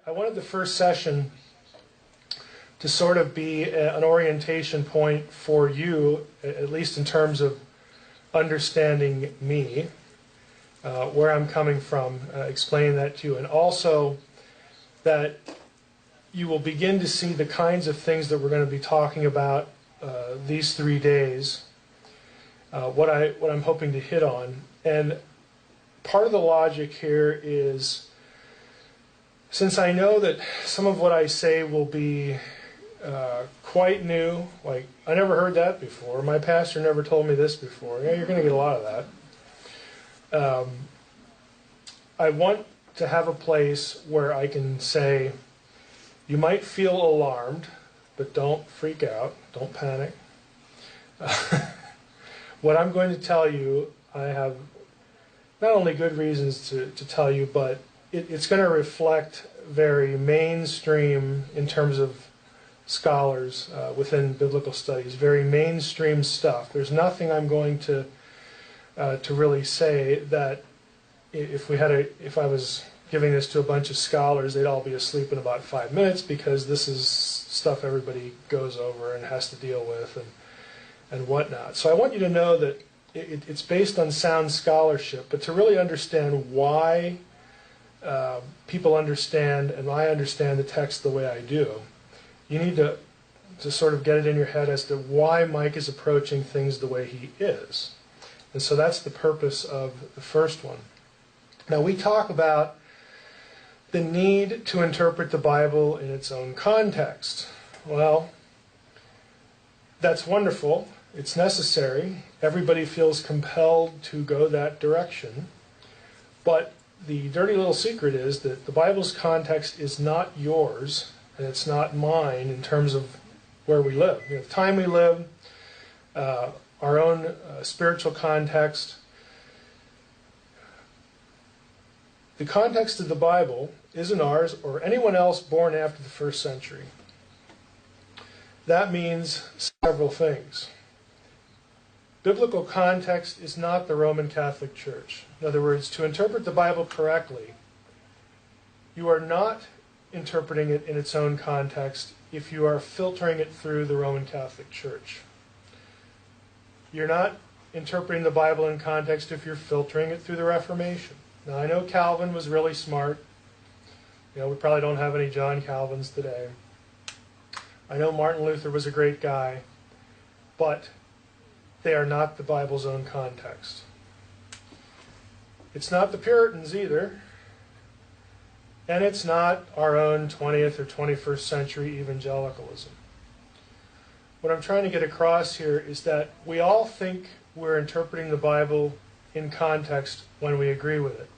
I wanted the first session to sort of be an orientation point for you, at least in terms of understanding me, where I'm coming from, explaining that to you, and also that you will begin to see the kinds of things that we're going to be talking about these 3 days, what I'm hoping to hit on. And part of the logic here is, since I know that some of what I say will be quite new, like, I never heard that before, my pastor never told me this before, yeah, you're going to get a lot of that. I want to have a place where I can say, you might feel alarmed, but don't freak out, don't panic. What I'm going to tell you, I have not only good reasons to tell you, but it's going to reflect very mainstream in terms of scholars within biblical studies, very mainstream stuff. There's nothing I'm going to really say that if I was giving this to a bunch of scholars, they'd all be asleep in about 5 minutes, because this is stuff everybody goes over and has to deal with and whatnot. So I want you to know that it's based on sound scholarship, but to really understand why people understand and I understand the text the way I do, you need to sort of get it in your head as to why Mike is approaching things the way he is. And so that's the purpose of the first one. Now, we talk about the need to interpret the Bible in its own context. Well, that's wonderful. It's necessary. Everybody feels compelled to go that direction. But the dirty little secret is that the Bible's context is not yours, and it's not mine in terms of where we live. The time we live, our own spiritual context. The context of the Bible isn't ours or anyone else born after the 1st century. That means several things. Biblical context is not the Roman Catholic Church. In other words, to interpret the Bible correctly, you are not interpreting it in its own context if you are filtering it through the Roman Catholic Church. You're not interpreting the Bible in context if you're filtering it through the Reformation. Now, I know Calvin was really smart. We probably don't have any John Calvins today. I know Martin Luther was a great guy, but they are not the Bible's own context. It's not the Puritans either, and it's not our own 20th or 21st century evangelicalism. What I'm trying to get across here is that we all think we're interpreting the Bible in context when we agree with it.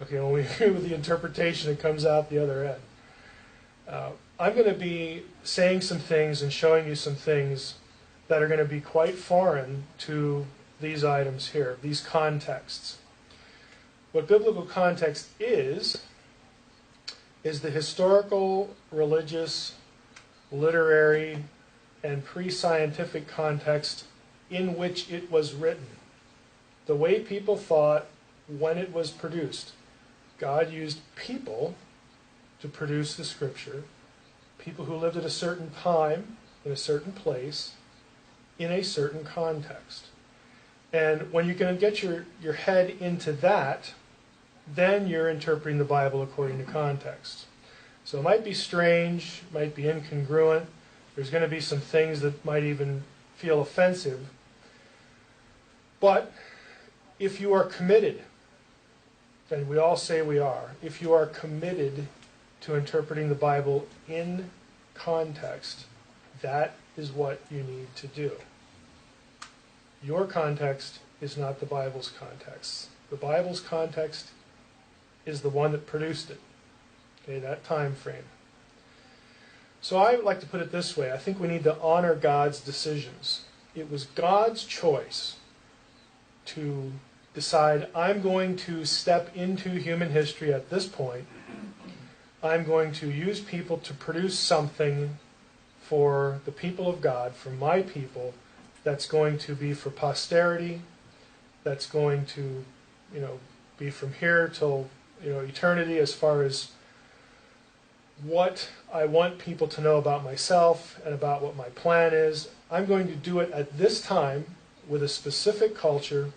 Okay, when we agree with the interpretation that comes out the other end. I'm going to be saying some things and showing you some things that are going to be quite foreign to these items here, these contexts. What biblical context is the historical, religious, literary, and pre-scientific context in which it was written. The way people thought when it was produced. God used people to produce the Scripture, people who lived at a certain time, in a certain place, in a certain context. And when you can get your head into that, then you're interpreting the Bible according to context. So it might be strange, might be incongruent, there's going to be some things that might even feel offensive, but if you are committed, and we all say we are, if you are committed to interpreting the Bible in context, that is what you need to do. Your context is not the Bible's context. The Bible's context is the one that produced it. Okay, that time frame. So I like to put it this way. I think we need to honor God's decisions. It was God's choice to decide, I'm going to step into human history at this point. I'm going to use people to produce something for the people of God, for my people, that's going to be for posterity, that's going to, be from here till, eternity as far as what I want people to know about myself and about what my plan is. I'm going to do it at this time with a specific culture.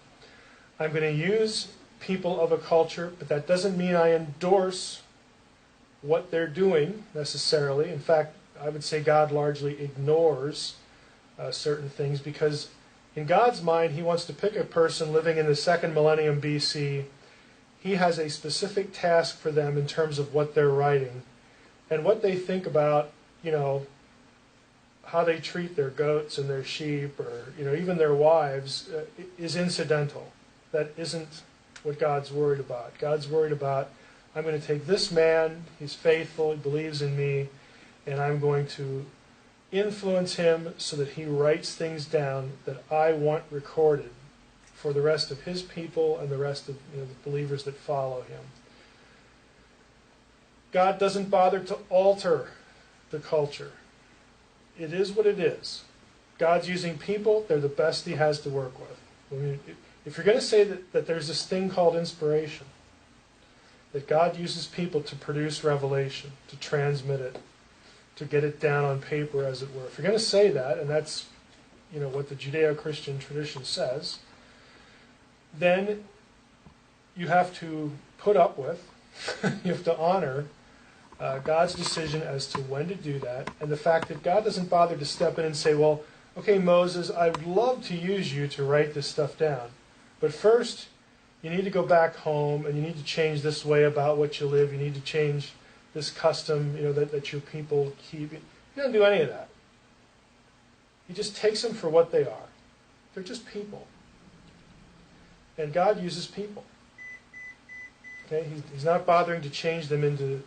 I'm going to use people of a culture, but that doesn't mean I endorse what they're doing necessarily. In fact, I would say God largely ignores certain things, because in God's mind, he wants to pick a person living in the 2nd millennium BC. He has a specific task for them in terms of what they're writing. And what they think about, how they treat their goats and their sheep, or even their wives, is incidental. That isn't what God's worried about. God's worried about, I'm going to take this man, he's faithful, he believes in me, and I'm going to influence him so that he writes things down that I want recorded for the rest of his people and the rest of the believers that follow him. God doesn't bother to alter the culture. It is what it is. God's using people, they're the best he has to work with. I mean, if you're going to say that there's this thing called inspiration, that God uses people to produce revelation, to transmit it, to get it down on paper, as it were. If you're going to say that, and that's what the Judeo-Christian tradition says, then you have to put up with, you have to honor God's decision as to when to do that, and the fact that God doesn't bother to step in and say, well, okay, Moses, I would love to use you to write this stuff down, but first you need to go back home and you need to change this way about what you live, you need to change this custom that your people keep. He doesn't do any of that. He just takes them for what they are. They're just people. And God uses people. Okay? He's not bothering to change them into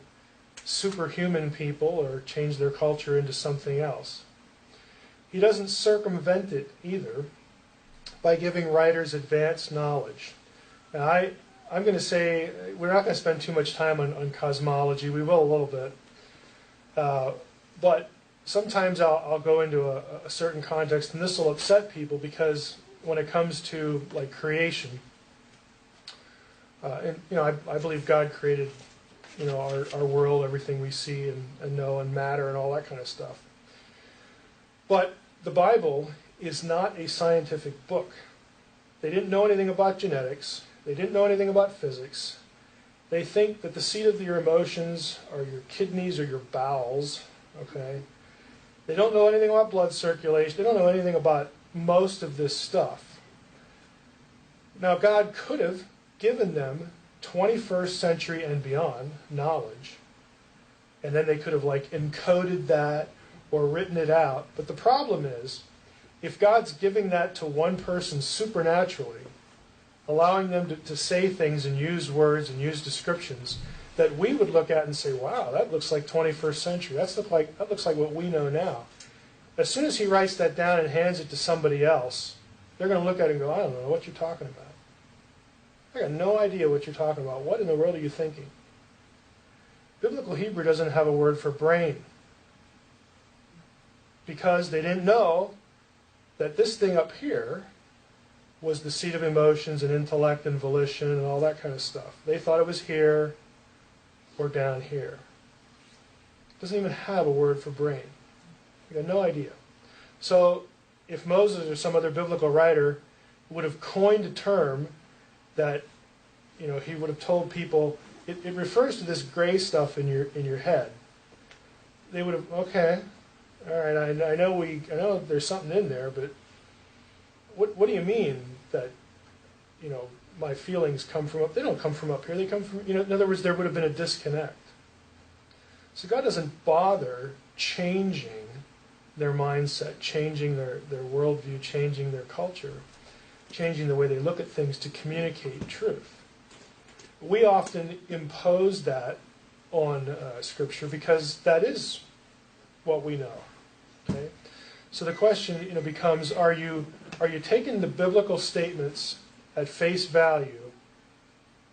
superhuman people or change their culture into something else. He doesn't circumvent it either by giving writers advanced knowledge. Now, I'm going to say, we're not going to spend too much time on cosmology. We will a little bit. But sometimes I'll go into a certain context, and this will upset people, because when it comes to like creation, and I believe God created our world, everything we see and know, and matter and all that kind of stuff. But the Bible is not a scientific book. They didn't know anything about genetics. They didn't know anything about physics. They think that the seat of your emotions are your kidneys or your bowels. Okay? They don't know anything about blood circulation. They don't know anything about most of this stuff. Now, God could have given them 21st century and beyond knowledge, and then they could have encoded that or written it out. But the problem is, if God's giving that to one person supernaturally, allowing them to say things and use words and use descriptions that we would look at and say, wow, that looks like 21st century. That looks like what we know now. As soon as he writes that down and hands it to somebody else, they're going to look at it and go, I don't know what you're talking about. I got no idea what you're talking about. What in the world are you thinking? Biblical Hebrew doesn't have a word for brain, because they didn't know that this thing up here was the seat of emotions and intellect and volition and all that kind of stuff. They thought it was here or down here. It doesn't even have a word for brain. You got no idea. So if Moses or some other biblical writer would have coined a term that he would have told people, it refers to this gray stuff in your head, they would have, okay, all right, I know there's something in there, but what do you mean that my feelings come from up? They don't come from up here. They come from in other words, there would have been a disconnect. So God doesn't bother changing their mindset, changing their worldview, changing their culture, changing the way they look at things to communicate truth. We often impose that on Scripture because that is what we know. Okay? So the question becomes, are you taking the biblical statements at face value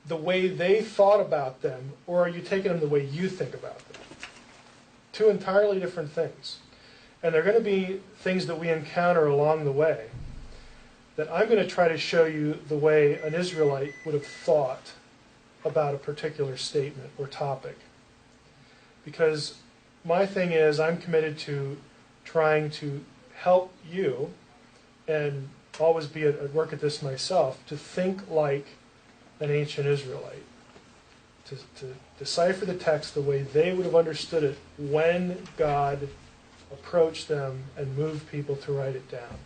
the way they thought about them, or are you taking them the way you think about them? Two entirely different things. And there are going to be things that we encounter along the way that I'm going to try to show you the way an Israelite would have thought about a particular statement or topic. because my thing is I'm committed to trying to help you, and always be at work at this myself, to think like an ancient Israelite, to decipher the text the way they would have understood it when God approached them and moved people to write it down.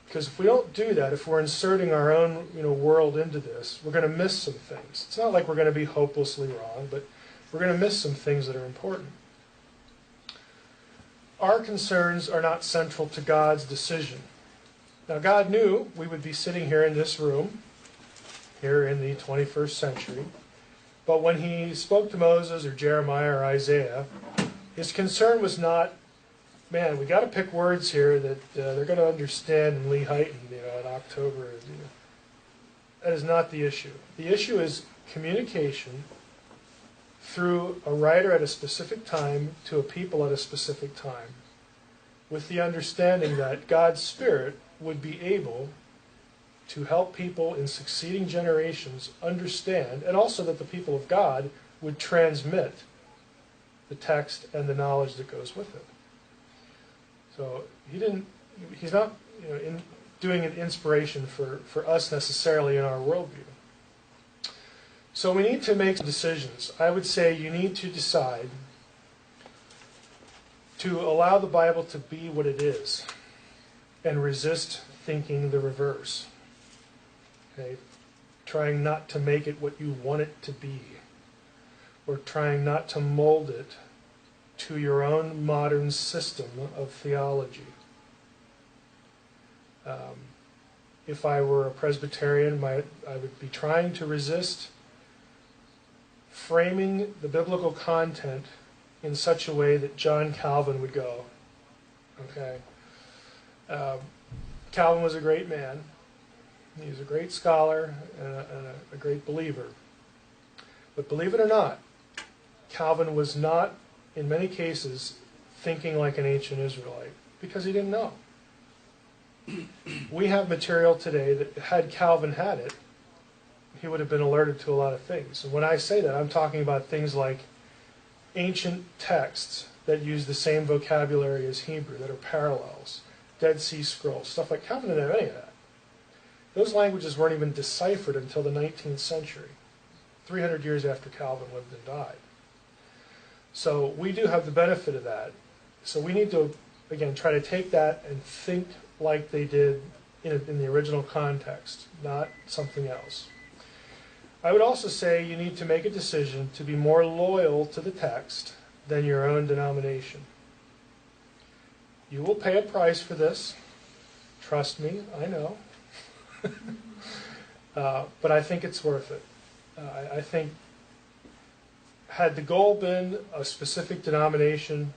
Because if we don't do that, if we're inserting our own world into this, we're going to miss some things. It's not like we're going to be hopelessly wrong, but we're going to miss some things that are important. Our concerns are not central to God's decision. Now, God knew we would be sitting here in this room, here in the 21st century, but when he spoke to Moses or Jeremiah or Isaiah, his concern was not, man, we got to pick words here that they're going to understand in Lehighton, in October. That is not the issue. The issue is communication through a writer at a specific time to a people at a specific time, with the understanding that God's Spirit would be able to help people in succeeding generations understand, and also that the people of God would transmit the text and the knowledge that goes with it. So he's not doing an inspiration for us necessarily in our worldview. So we need to make decisions. I would say you need to decide to allow the Bible to be what it is and resist thinking the reverse. Okay? Trying not to make it what you want it to be, or trying not to mold it to your own modern system of theology. If I were a Presbyterian, I would be trying to resist framing the biblical content in such a way that John Calvin would go. Okay, Calvin was a great man. He was a great scholar and a great believer. But believe it or not, Calvin was not, in many cases, thinking like an ancient Israelite, because he didn't know. We have material today that, had Calvin had it, he would have been alerted to a lot of things. And when I say that, I'm talking about things like ancient texts that use the same vocabulary as Hebrew, that are parallels, Dead Sea Scrolls, stuff like Calvin didn't have any of that. Those languages weren't even deciphered until the 19th century, 300 years after Calvin lived and died. So we do have the benefit of that. So we need to, again, try to take that and think like they did in the original context, not something else. I would also say you need to make a decision to be more loyal to the text than your own denomination. You will pay a price for this. Trust me, I know. But I think it's worth it. I think had the goal been a specific denomination,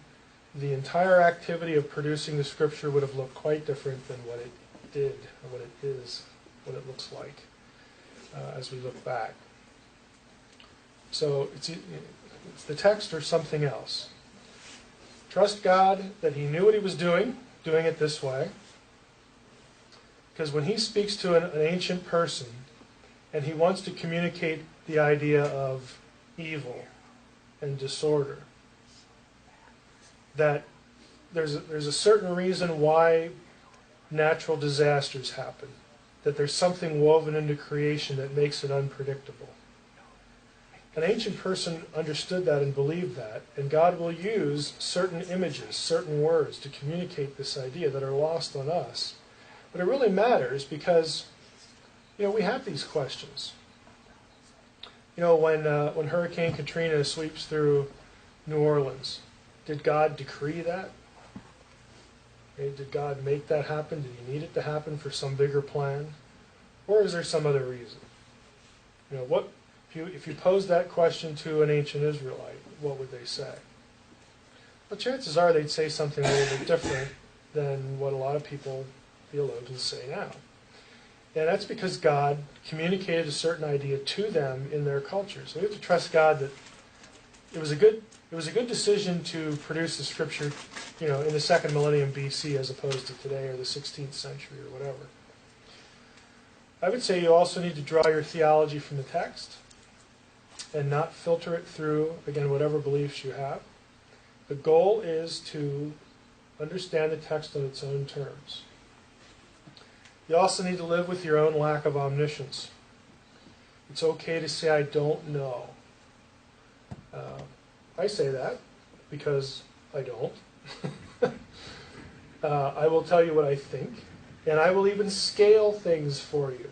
the entire activity of producing the Scripture would have looked quite different than what it did, or what it is, what it looks like as we look back. So it's the text or something else. Trust God that He knew what He was doing it this way. Because when He speaks to an ancient person and He wants to communicate the idea of evil and disorder, that there's a certain reason why natural disasters happen, that there's something woven into creation that makes it unpredictable. An ancient person understood that and believed that, and God will use certain images, certain words to communicate this idea that are lost on us. But it really matters because, we have these questions. When Hurricane Katrina sweeps through New Orleans, did God decree that? Did God make that happen? Did He need it to happen for some bigger plan? Or is there some other reason? If you pose that question to an ancient Israelite, what would they say? Well, chances are they'd say something a little bit different than what a lot of theologians say now. And that's because God communicated a certain idea to them in their culture. So we have to trust God that it was a good decision to produce the Scripture, in the second millennium BC as opposed to today or the 16th century or whatever. I would say you also need to draw your theology from the text. and not filter it through, again, whatever beliefs you have. The goal is to understand the text on its own terms. You also need to live with your own lack of omniscience. It's okay to say, I don't know. I say that because I don't. I will tell you what I think, and I will even scale things for you.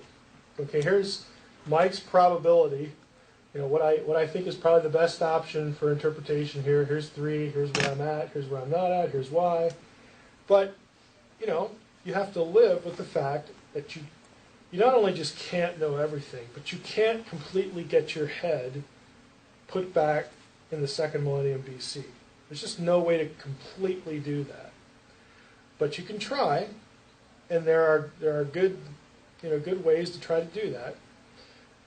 Okay, here's Mike's probability. What I think is probably the best option for interpretation here. Here's 3, here's where I'm at, here's where I'm not at, here's why. But, you have to live with the fact that you not only just can't know everything, but you can't completely get your head put back in the 2nd millennium BC. There's just no way to completely do that. But you can try, and there are good ways to try to do that.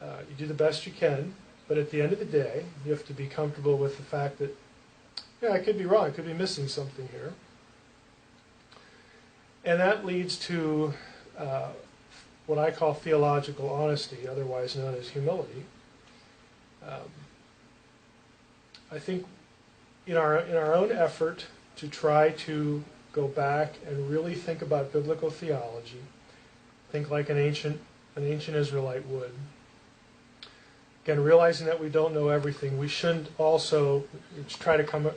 You do the best you can, but at the end of the day, you have to be comfortable with the fact that, I could be wrong, I could be missing something here. And that leads to what I call theological honesty, otherwise known as humility. I think in our own effort to try to go back and really think about biblical theology, think like an ancient Israelite would. Again, realizing that we don't know everything, we shouldn't also try to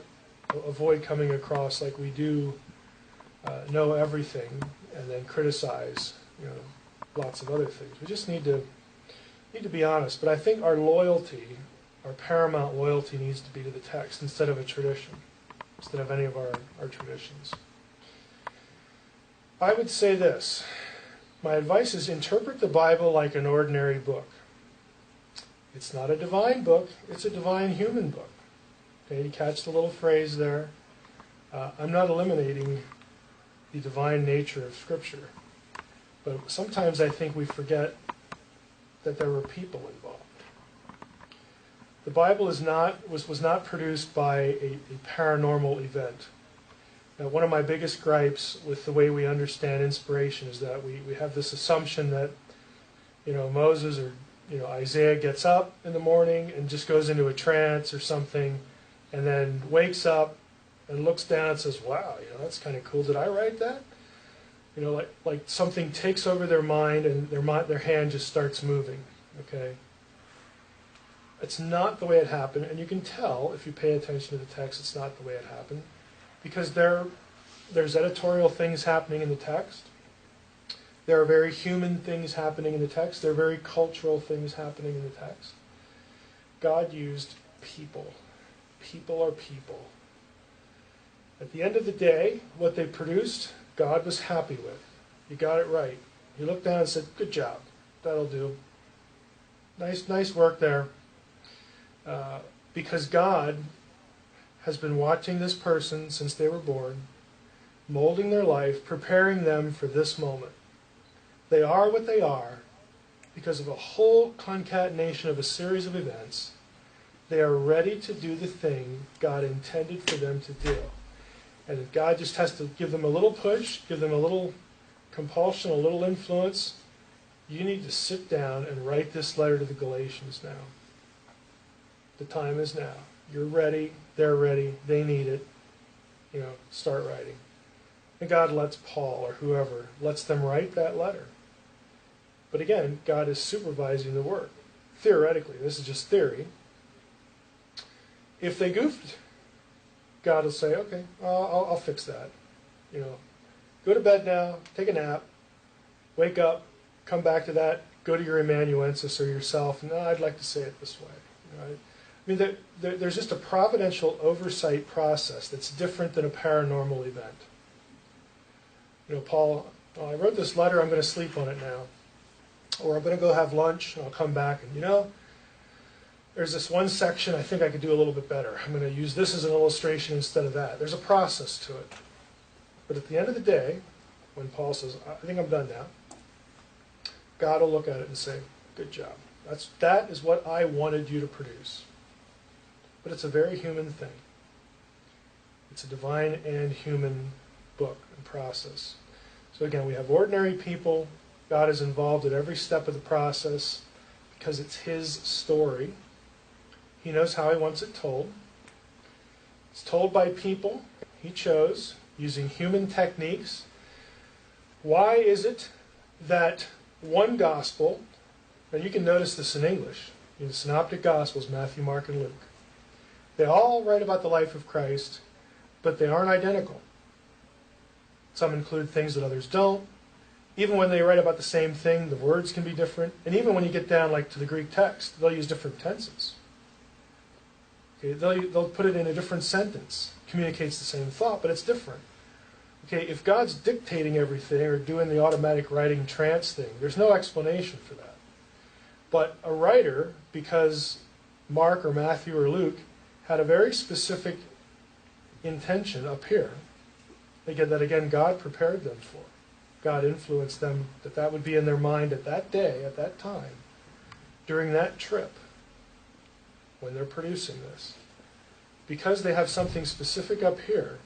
avoid coming across like we do know everything and then criticize lots of other things. We just need to be honest. But I think our paramount loyalty needs to be to the text instead of a tradition, instead of any of our traditions. I would say this. My advice is interpret the Bible like an ordinary book. It's not a divine book, it's a divine human book. Okay, you catch the little phrase there. I'm not eliminating the divine nature of Scripture, but sometimes I think we forget that there were people involved. The Bible was not produced by a paranormal event. Now, one of my biggest gripes with the way we understand inspiration is that we have this assumption that Moses or Isaiah gets up in the morning and just goes into a trance or something, and then wakes up and looks down and says, "Wow, that's kind of cool. Did I write that?" Like something takes over their mind and their hand just starts moving. Okay, it's not the way it happened, and you can tell if you pay attention to the text. It's not the way it happened, because there's editorial things happening in the text. There are very human things happening in the text. There are very cultural things happening in the text. God used people. People are people. At the end of the day, what they produced, God was happy with. You got it right. He looked down and said, "Good job. That'll do. Nice work there." Because God has been watching this person since they were born, molding their life, preparing them for this moment. They are what they are because of a whole concatenation of a series of events. They are ready to do the thing God intended for them to do. And if God just has to give them a little push, give them a little compulsion, a little influence, you need to sit down and write this letter to the Galatians now. The time is now. You're ready. They're ready. They need it. Start writing. And God lets Paul or whoever, lets them write that letter. But again, God is supervising the work. Theoretically, this is just theory. If they goofed, God will say, "Okay, I'll fix that. Go to bed now, take a nap, wake up, come back to that, go to your amanuensis or yourself, and I'd like to say it this way." There's just a providential oversight process that's different than a paranormal event. Paul, I wrote this letter, I'm going to sleep on it now. Or I'm going to go have lunch, and I'll come back, and there's this one section I think I could do a little bit better. I'm going to use this as an illustration instead of that. There's a process to it. But at the end of the day, when Paul says, "I think I'm done now," God will look at it and say, "Good job. That is what I wanted you to produce." But it's a very human thing. It's a divine and human book and process. So again, we have ordinary people. God is involved at every step of the process because it's His story. He knows how he wants it told. It's told by people he chose using human techniques. Why is it that one gospel, and you can notice this in English, in the Synoptic Gospels, Matthew, Mark, and Luke, they all write about the life of Christ, but they aren't identical. Some include things that others don't. Even when they write about the same thing, the words can be different. And even when you get down like to the Greek text, they'll use different tenses. Okay, they'll put it in a different sentence. Communicates the same thought, but it's different. Okay, if God's dictating everything or doing the automatic writing trance thing, there's no explanation for that. But a writer, because Mark or Matthew or Luke had a very specific intention up here, that again God prepared them for. God influenced them that would be in their mind at that day, at that time, during that trip, when they're producing this. Because they have something specific up here,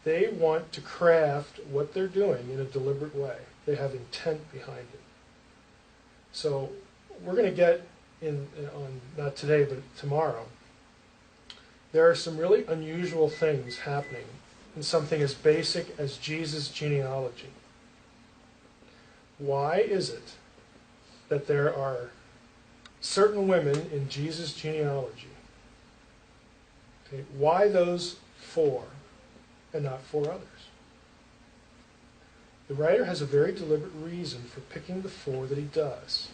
they want to craft what they're doing in a deliberate way. They have intent behind it. So we're going to get on, not today, but tomorrow, there are some really unusual things happening in something as basic as Jesus' genealogy. Why is it that there are certain women in Jesus' genealogy? Okay, why those 4 and not 4 others? The writer has a very deliberate reason for picking the 4 that he does.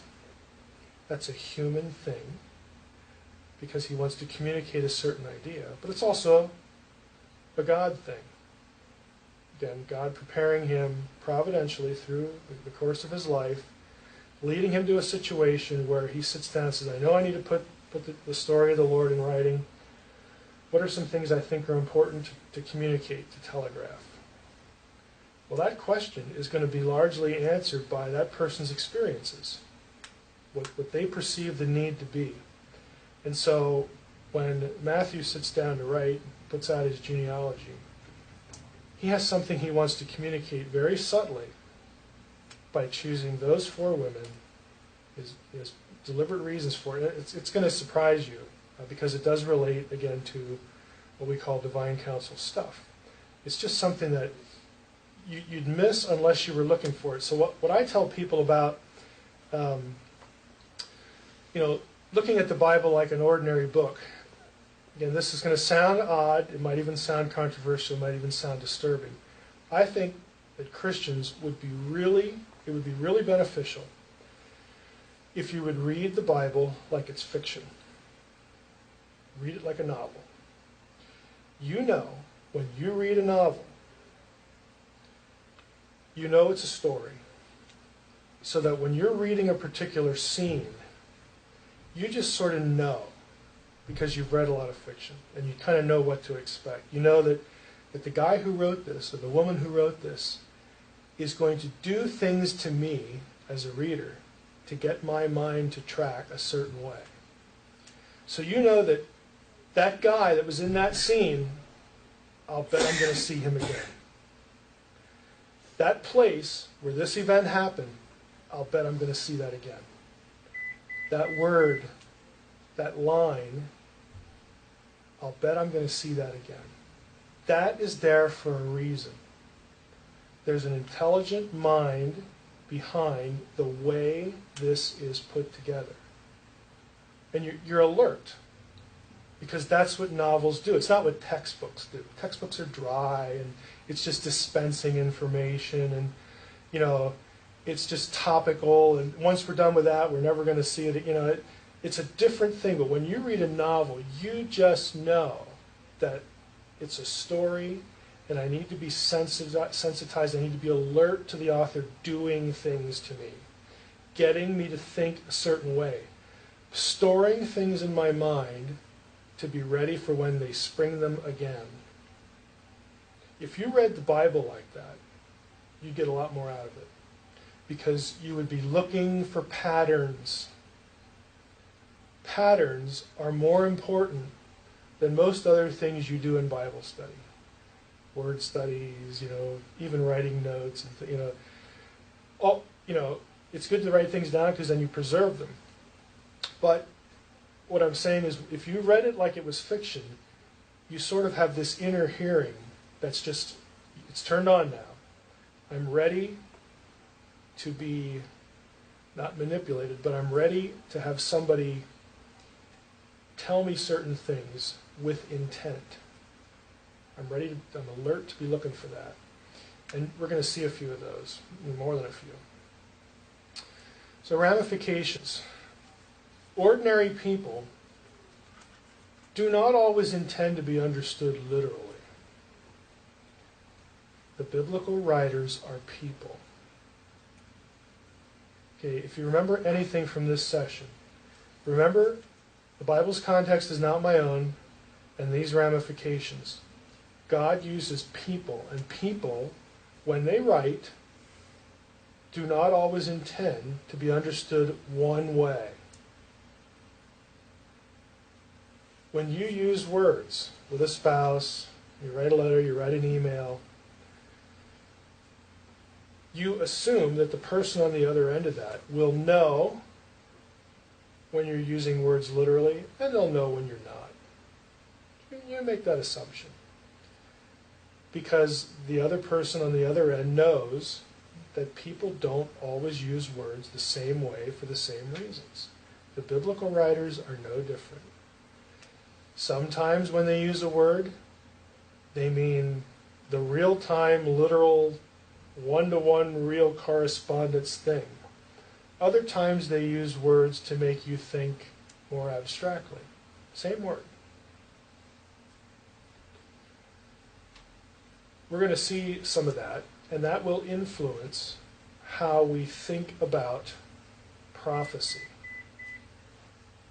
That's a human thing, because he wants to communicate a certain idea, but it's also a God thing. Again, God preparing him providentially through the course of his life, leading him to a situation where he sits down and says, I know I need to put the story of the Lord in writing. What are some things I think are important to communicate, to telegraph? Well, that question is going to be largely answered by that person's experiences, what they perceive the need to be. And so when Matthew sits down to write, puts out his genealogy, he has something he wants to communicate very subtly by choosing those 4 women. His deliberate reasons for it. It's going to surprise you because it does relate, again, to what we call divine counsel stuff. It's just something that you'd miss unless you were looking for it. So what I tell people about, looking at the Bible like an ordinary book. Again, this is going to sound odd. It might even sound controversial. It might even sound disturbing. I think that Christians it would be really beneficial if you would read the Bible like it's fiction. Read it like a novel. You know, when you read a novel, you know it's a story. So that when you're reading a particular scene, you just sort of know, because you've read a lot of fiction, and you kind of know what to expect. You know that the guy who wrote this, or the woman who wrote this, is going to do things to me, as a reader, to get my mind to track a certain way. So you know that guy that was in that scene, I'll bet I'm going to see him again. That place where this event happened, I'll bet I'm going to see that again. That word, that line, I'll bet I'm going to see that again. That is there for a reason. There's an intelligent mind behind the way this is put together. And you're alert, because that's what novels do. It's not what textbooks do. Textbooks are dry, and it's just dispensing information, and it's just topical, and once we're done with that, we're never going to see it. It's a different thing. But when you read a novel, you just know that it's a story, and I need to be sensitized. I need to be alert to the author doing things to me, getting me to think a certain way, storing things in my mind to be ready for when they spring them again. If you read the Bible like that, you'd get a lot more out of it, because you would be looking for patterns. Patterns are more important than most other things you do in Bible study. Word studies, even writing notes, and it's good to write things down because then you preserve them. But what I'm saying is, if you read it like it was fiction, you sort of have this inner hearing that's just, it's turned on now. I'm ready to be not manipulated, but I'm ready to have somebody tell me certain things with intent. I'm alert to be looking for that. And we're going to see a few of those, more than a few. So ramifications. Ordinary people do not always intend to be understood literally. The biblical writers are people. Okay, if you remember anything from this session, remember the Bible's context is not my own, and these ramifications. God uses people, and people, when they write, do not always intend to be understood one way. When you use words with a spouse, you write a letter, you write an email, you assume that the person on the other end of that will know when you're using words literally, and they'll know when you're not. You make that assumption. Because the other person on the other end knows that people don't always use words the same way for the same reasons. The biblical writers are no different. Sometimes when they use a word, they mean the real-time, literal, one-to-one real correspondence thing. Other times they use words to make you think more abstractly. Same word. We're going to see some of that, and that will influence how we think about prophecy.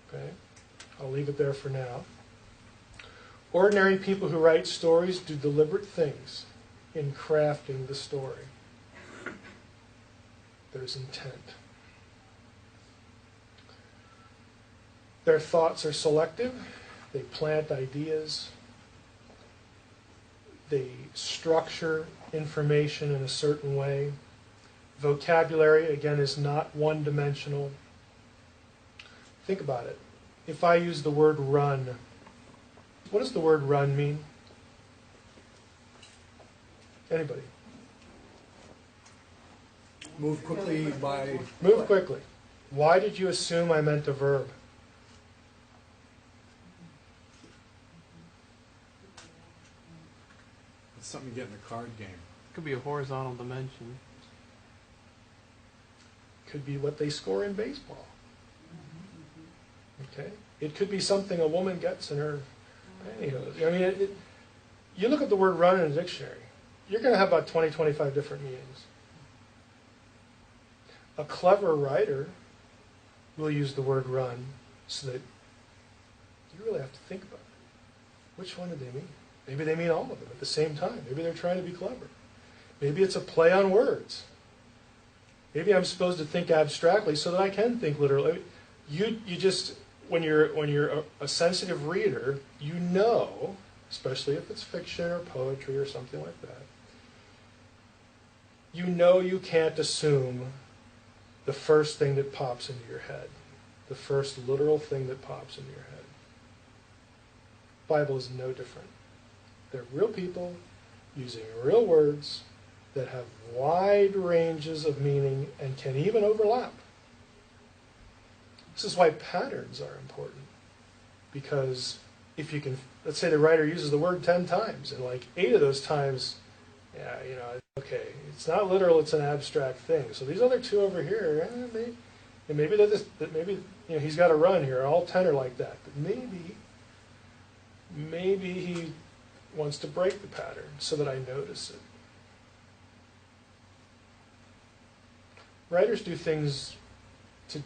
Okay? I'll leave it there for now. Ordinary people who write stories do deliberate things in crafting the story. There's intent. Their thoughts are selective. They plant ideas. They structure information in a certain way. Vocabulary, again, is not one-dimensional. Think about it. If I use the word run, what does the word run mean? Anybody? Move quickly by... Move quickly. Why did you assume I meant a verb? It's something you get in a card game. It could be a horizontal dimension. Could be what they score in baseball. Okay? It could be something a woman gets in her pantyhose. I mean, you look at the word run in a dictionary, you're going to have about 20, 25 different meanings. A clever writer will use the word run so that you really have to think about it. Which one do they mean? Maybe they mean all of them at the same time. Maybe they're trying to be clever. Maybe it's a play on words. Maybe I'm supposed to think abstractly so that I can think literally. You just, when you're a sensitive reader, you know, especially if it's fiction or poetry or something like that, you know you can't assume the first thing that pops into your head, the first literal thing that pops into your head. The Bible is no different. They're real people using real words that have wide ranges of meaning and can even overlap. This is why patterns are important. Because if you can, let's say the writer uses the word 10 times, and like 8 of those times, yeah, you know, okay, it's not literal, it's an abstract thing. So these other 2 over here, maybe they're this, maybe you know, he's got a run here, all 10 are like that. But maybe he wants to break the pattern so that I notice it. Writers do things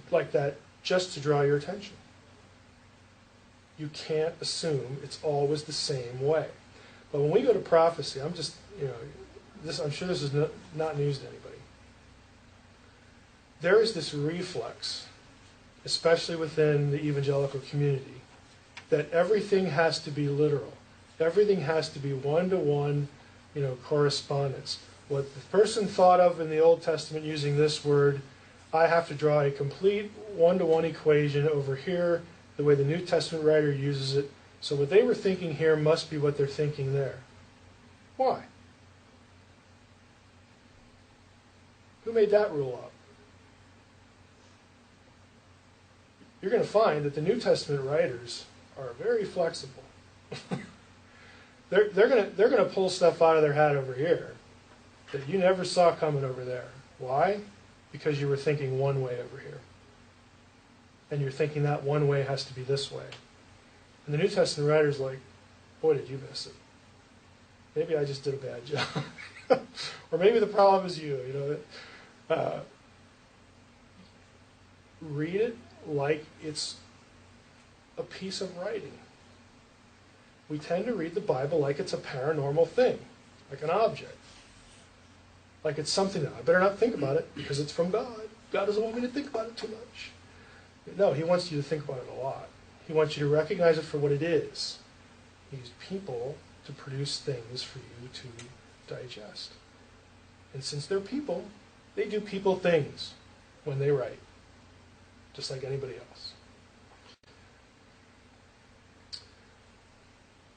like that just to draw your attention. You can't assume it's always the same way. But when we go to prophecy, I'm just, you know, I'm sure this is not news to anybody. There is this reflex, especially within the evangelical community, that everything has to be literal. Everything has to be one-to-one, you know, correspondence. What the person thought of in the Old Testament using this word, I have to draw a complete one-to-one equation over here the way the New Testament writer uses it. So what they were thinking here must be what they're thinking there. Why? Who made that rule up? You're going to find that the New Testament writers are very flexible. they're going to pull stuff out of their hat over here that you never saw coming over there. Why? Because you were thinking one way over here. And you're thinking that one way has to be this way. And the New Testament writer's like, boy, did you miss it. Maybe I just did a bad job. Or maybe the problem is you, read it like it's a piece of writing. We tend to read the Bible like it's a paranormal thing, like an object. Like it's something that I better not think about it because it's from God. God doesn't want me to think about it too much. No, he wants you to think about it a lot. He wants you to recognize it for what it is. He used people to produce things for you to digest. And since they're people, they do people things when they write, just like anybody else.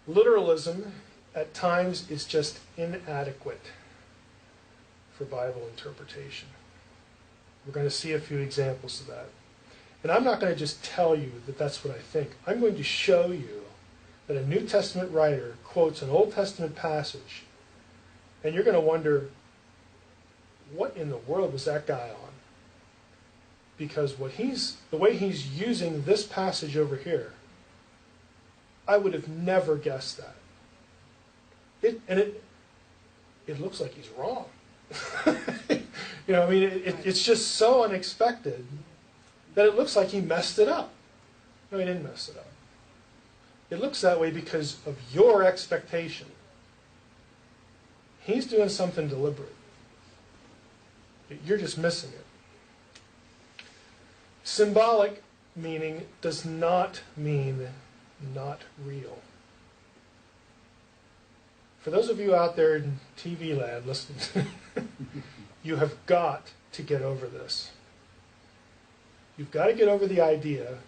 Literalism at times is just inadequate for Bible interpretation. We're going to see a few examples of that. And I'm not going to just tell you that that's what I think. I'm going to show you that a New Testament writer quotes an Old Testament passage, and you're going to wonder, what in the world was that guy on? Because the way he's using this passage over here, I would have never guessed that. It looks like he's wrong. It's just so unexpected that it looks like he messed it up. No, he didn't mess it up. It looks that way because of your expectation. He's doing something deliberate. You're just missing it. Symbolic meaning does not mean not real. For those of you out there in TV land listening, you have got to get over this. You've got to get over the idea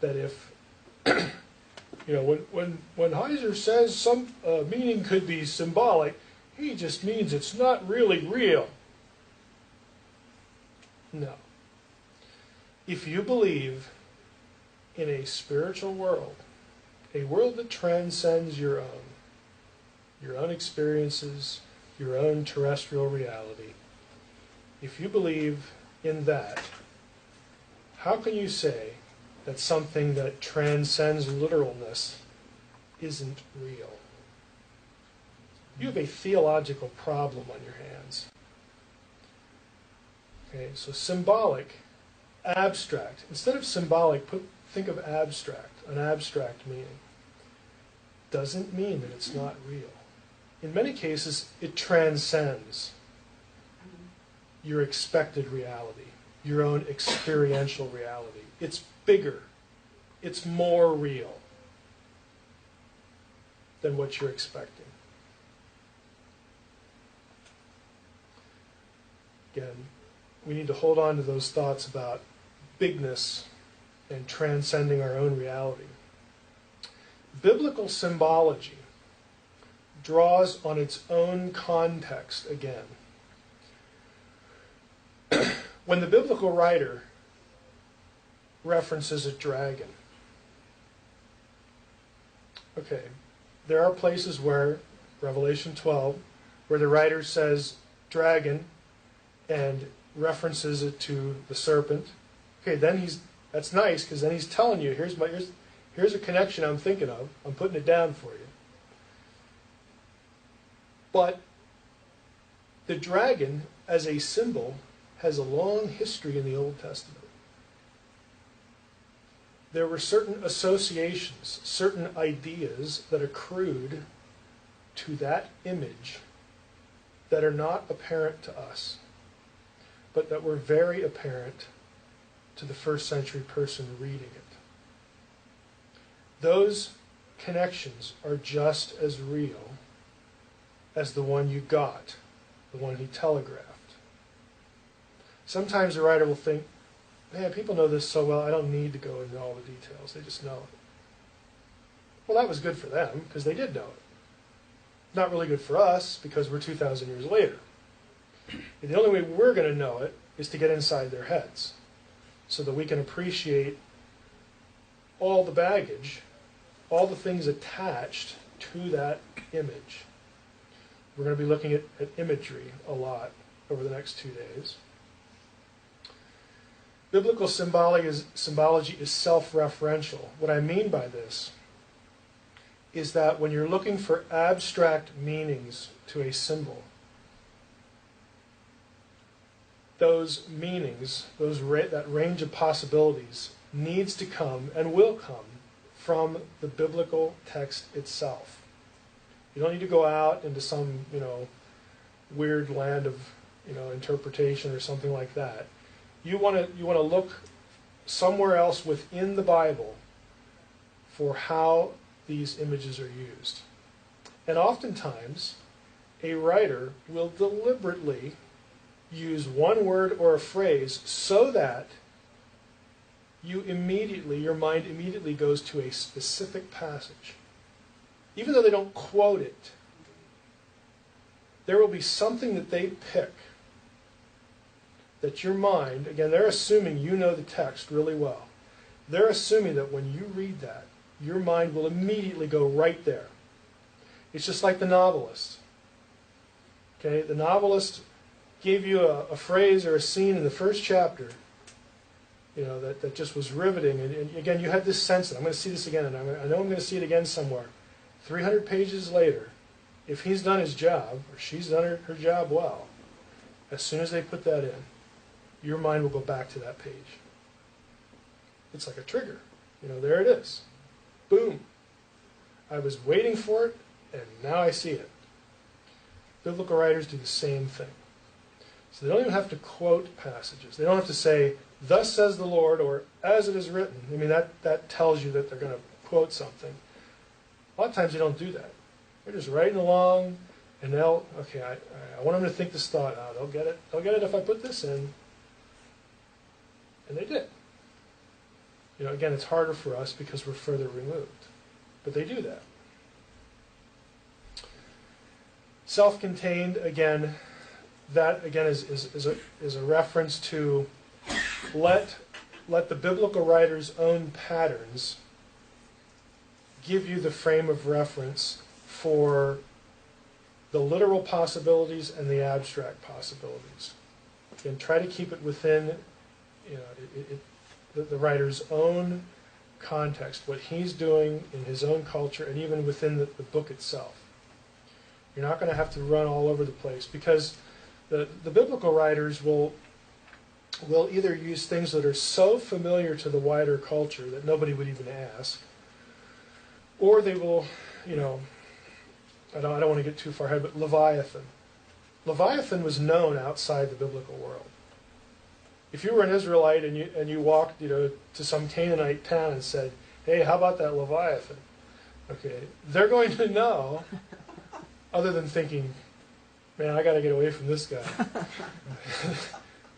that if, when Heiser says some meaning could be symbolic, he just means it's not really real. No. If you believe in a spiritual world, a world that transcends your own experiences, your own terrestrial reality, if you believe in that, how can you say that something that transcends literalness isn't real? You have a theological problem on your hands. Okay, so symbolic, abstract. Instead of symbolic, think of abstract, an abstract meaning. Doesn't mean that it's not real. In many cases, it transcends your expected reality, your own experiential reality. It's bigger. It's more real than what you're expecting. Again, we need to hold on to those thoughts about bigness and transcending our own reality. Biblical symbology draws on its own context again. When the biblical writer references a dragon, okay, there are places where, Revelation 12, where the writer says dragon and references it to the serpent. Okay, then that's nice, because then he's telling you, here's a connection I'm thinking of. I'm putting it down for you. But the dragon, as a symbol, has a long history in the Old Testament. There were certain associations, certain ideas that accrued to that image that are not apparent to us, but that were very apparent to the first century person reading it. Those connections are just as real as the one you got, the one he telegraphed. Sometimes the writer will think, man, people know this so well, I don't need to go into all the details. They just know it. Well, that was good for them because they did know it. Not really good for us because we're 2,000 years later. And the only way we're going to know it is to get inside their heads so that we can appreciate all the baggage, all the things attached to that image. We're going to be looking at imagery a lot over the next 2 days. Biblical symbology is self-referential. What I mean by this is that when you're looking for abstract meanings to a symbol, those meanings, that range of possibilities, needs to come and will come from the biblical text itself. You don't need to go out into some, weird land of, interpretation or something like that. You want to look somewhere else within the Bible for how these images are used. And oftentimes, a writer will deliberately use one word or a phrase so that your mind immediately goes to a specific passage. Even though they don't quote it, there will be something that they pick that your mind, again, they're assuming you know the text really well. They're assuming that when you read that, your mind will immediately go right there. It's just like the novelist. Okay, the novelist gave you a phrase or a scene in the first chapter, that just was riveting. And again, you had this sense that I'm going to see this again, and I know I'm going to see it again somewhere. 300 pages later, if he's done his job, or she's done her job well, as soon as they put that in, your mind will go back to that page. It's like a trigger. There it is. Boom. I was waiting for it, and now I see it. Biblical writers do the same thing. So they don't even have to quote passages. They don't have to say, thus says the Lord, or as it is written. I mean, that tells you that they're going to quote something. A lot of times they don't do that. They're just writing along, and I want them to think this thought out. They'll get it. They'll get it if I put this in. And they did. Again, it's harder for us because we're further removed. But they do that. Self-contained, again, that again is a reference to let the biblical writer's own patterns give you the frame of reference for the literal possibilities and the abstract possibilities. Again, try to keep it within the writer's own context, what he's doing in his own culture, and even within the book itself. You're not going to have to run all over the place, because the biblical writers will either use things that are so familiar to the wider culture that nobody would even ask, or they will, I don't want to get too far ahead, but Leviathan. Leviathan was known outside the biblical world. If you were an Israelite and you walked, to some Canaanite town and said, "Hey, how about that Leviathan?" Okay, they're going to know, other than thinking, "Man, I got to get away from this guy."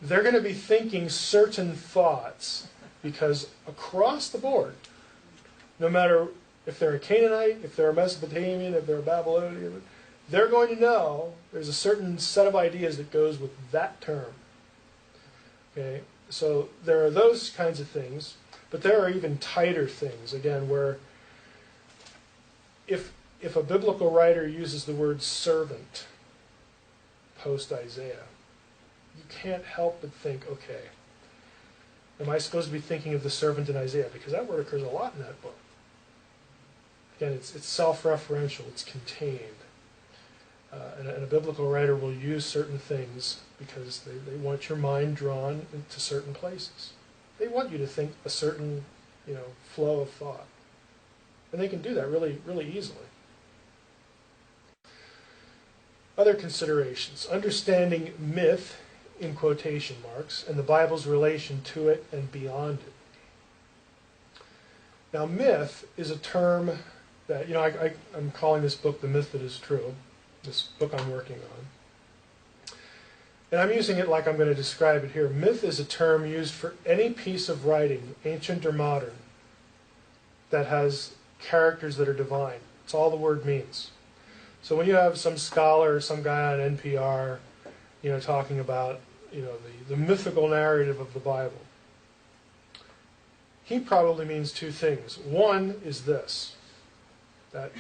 They're going to be thinking certain thoughts, because across the board, no matter if they're a Canaanite, if they're a Mesopotamian, if they're a Babylonian, they're going to know there's a certain set of ideas that goes with that term. Okay, so there are those kinds of things, but there are even tighter things, again, where if a biblical writer uses the word servant post-Isaiah, you can't help but think, okay, am I supposed to be thinking of the servant in Isaiah? Because that word occurs a lot in that book. Again, it's self-referential, it's contained. And a biblical writer will use certain things because they want your mind drawn into certain places. They want you to think a certain, flow of thought. And they can do that really, really easily. Other considerations. Understanding myth, in quotation marks, and the Bible's relation to it and beyond it. Now, myth is a term that, I'm calling this book The Myth That Is True, this book I'm working on. And I'm using it like I'm going to describe it here. Myth is a term used for any piece of writing, ancient or modern, that has characters that are divine. That's all the word means. So when you have some scholar or some guy on NPR, talking about, the mythical narrative of the Bible, he probably means two things. One is this, that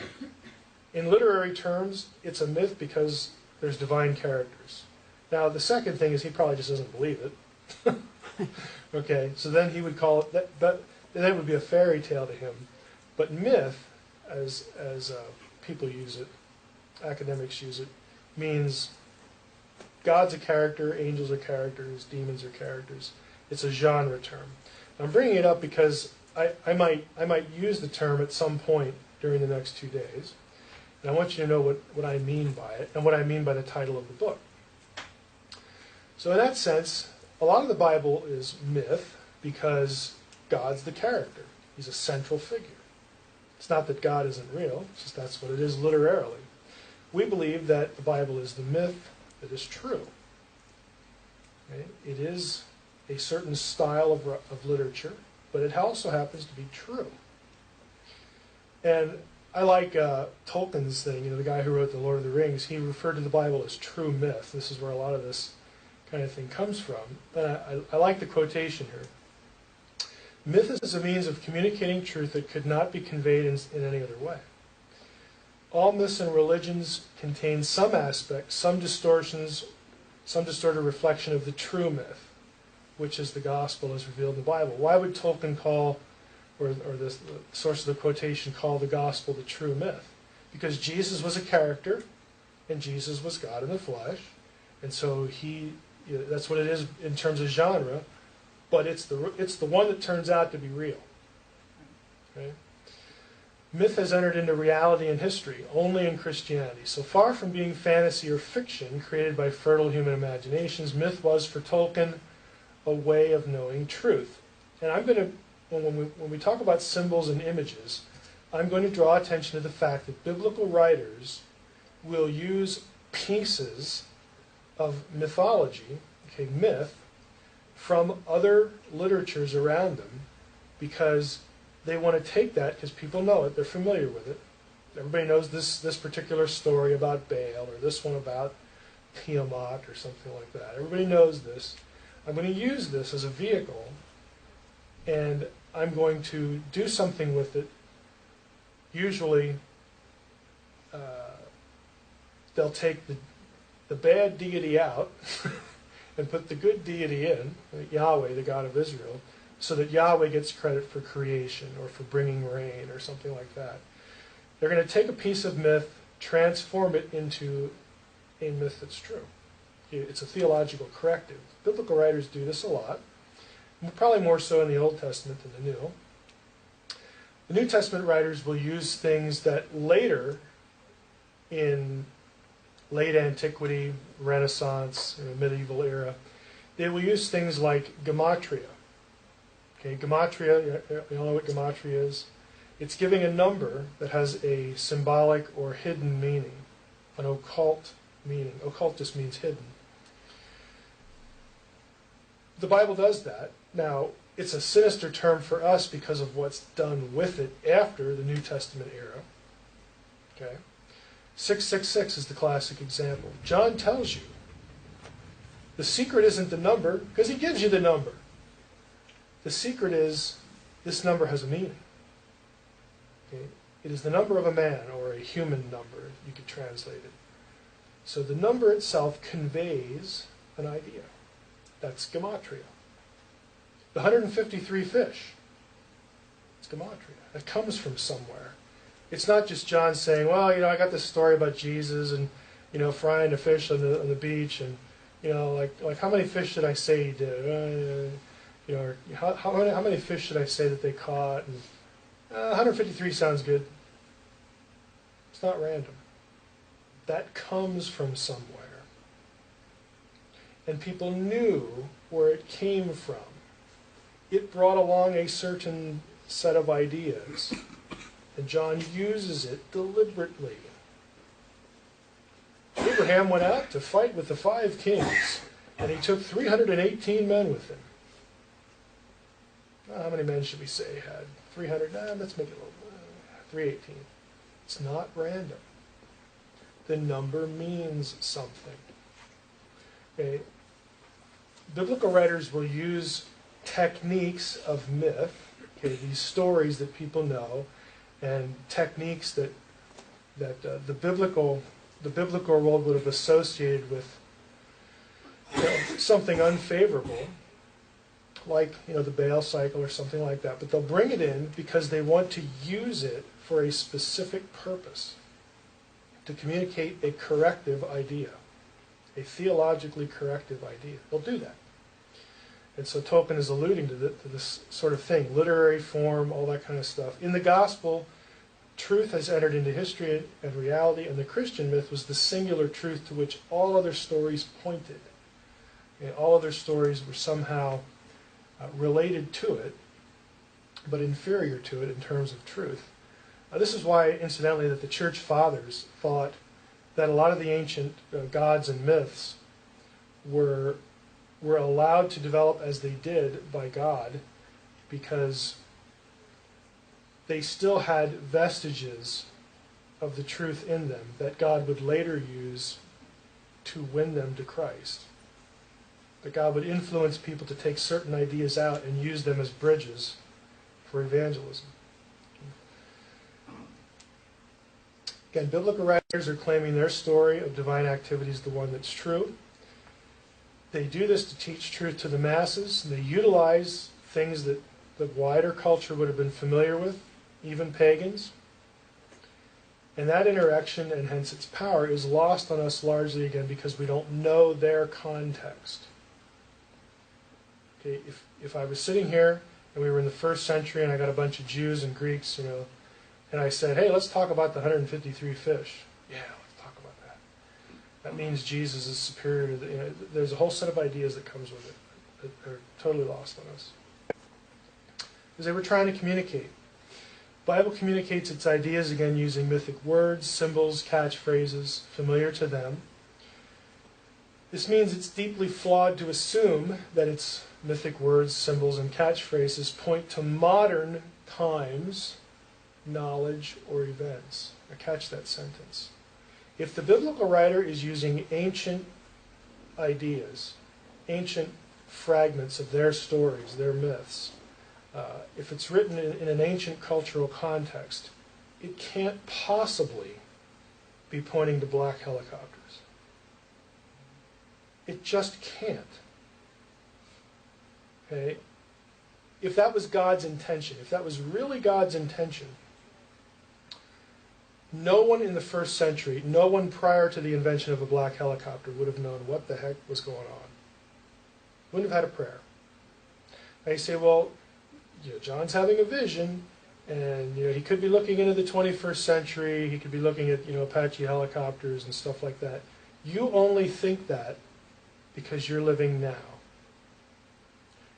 in literary terms, it's a myth because there's divine characters. Now, the second thing is he probably just doesn't believe it. Okay, so then he would call it, that would be a fairy tale to him. But myth, as people use it, academics use it, means God's a character, angels are characters, demons are characters. It's a genre term. I'm bringing it up because I might use the term at some point during the next 2 days. And I want you to know what I mean by it and what I mean by the title of the book. So in that sense, a lot of the Bible is myth because God's the character. He's a central figure. It's not that God isn't real, it's just that's what it is literarily. We believe that the Bible is the myth that is true. Okay? It is a certain style of literature, but it also happens to be true. And I like Tolkien's thing, the guy who wrote The Lord of the Rings, he referred to the Bible as true myth. This is where a lot of this kind of thing comes from. But I like the quotation here. Myth is a means of communicating truth that could not be conveyed in any other way. All myths and religions contain some aspects, some distortions, some distorted reflection of the true myth, which is the gospel as revealed in the Bible. Why would Tolkien call, or the source of the quotation, call the gospel the true myth? Because Jesus was a character, and Jesus was God in the flesh, and so that's what it is in terms of genre, but it's the one that turns out to be real. Okay? Myth has entered into reality and history only in Christianity. So far from being fantasy or fiction created by fertile human imaginations, myth was for Tolkien a way of knowing truth. And I'm going to, when we talk about symbols and images, I'm going to draw attention to the fact that biblical writers will use pieces of mythology, myth, from other literatures around them because they want to take that because people know it, they're familiar with it. Everybody knows this particular story about Baal or this one about Tiamat or something like that. Everybody knows this. I'm going to use this as a vehicle and I'm going to do something with it. Usually they'll take the bad deity out and put the good deity in, Yahweh, the God of Israel, so that Yahweh gets credit for creation or for bringing rain or something like that. They're going to take a piece of myth, transform it into a myth that's true. It's a theological corrective. Biblical writers do this a lot, probably more so in the Old Testament than the New. The New Testament writers will use things that later, in late antiquity, Renaissance, medieval era, they will use things like gematria. Okay, gematria, you all know what gematria is? It's giving a number that has a symbolic or hidden meaning, an occult meaning. Occult just means hidden. The Bible does that. Now, it's a sinister term for us because of what's done with it after the New Testament era. Okay? 666 is the classic example. John tells you the secret isn't the number, because he gives you the number. The secret is this number has a meaning. Okay? It is the number of a man, or a human number, you could translate it. So the number itself conveys an idea. That's gematria. The 153 fish, it's gematria. It comes from somewhere. It's not just John saying, well, I got this story about Jesus and, frying a fish on the beach and, like how many fish did I say he did? How many fish did I say that they caught? And 153 sounds good. It's not random. That comes from somewhere. And people knew where it came from. It brought along a certain set of ideas. And John uses it deliberately. Abraham went out to fight with the 5 kings. And he took 318 men with him. How many men should we say he had? 300? Let's make it a little 318. It's not random. The number means something. Okay. Biblical writers will use techniques of myth, okay, these stories that people know, and techniques that the biblical world would have associated with something unfavorable, like the Baal cycle or something like that. But they'll bring it in because they want to use it for a specific purpose, to communicate a corrective idea, a theologically corrective idea. They'll do that. And so Tolkien is alluding to this sort of thing, literary form, all that kind of stuff. In the gospel, truth has entered into history and reality, and the Christian myth was the singular truth to which all other stories pointed. Okay, all other stories were somehow related to it, but inferior to it in terms of truth. This is why, incidentally, that the church fathers thought that a lot of the ancient gods and myths were allowed to develop as they did by God, because they still had vestiges of the truth in them that God would later use to win them to Christ. That God would influence people to take certain ideas out and use them as bridges for evangelism. Again, biblical writers are claiming their story of divine activity is the one that's true. They do this to teach truth to the masses. They utilize things that the wider culture would have been familiar with, even pagans. And that interaction, and hence its power, is lost on us largely, again, because we don't know their context. Okay, if I was sitting here and we were in the 1st century and I got a bunch of Jews and Greeks, and I said, hey, let's talk about the 153 fish. Yeah, let's talk about that. That means Jesus is superior to there's a whole set of ideas that comes with it that are totally lost on us. Because they were trying to communicate. The Bible communicates its ideas, again, using mythic words, symbols, catchphrases, familiar to them. This means it's deeply flawed to assume that its mythic words, symbols, and catchphrases point to modern times, knowledge, or events. Now catch that sentence. If the biblical writer is using ancient ideas, ancient fragments of their stories, their myths, if it's written in an ancient cultural context, it can't possibly be pointing to black helicopters. It just can't. Okay? If that was God's intention, if that was really God's intention, no one in the 1st century, no one prior to the invention of a black helicopter would have known what the heck was going on. Wouldn't have had a prayer. Now you say, well, John's having a vision, and he could be looking into the 21st century, he could be looking at Apache helicopters and stuff like that. You only think that because you're living now.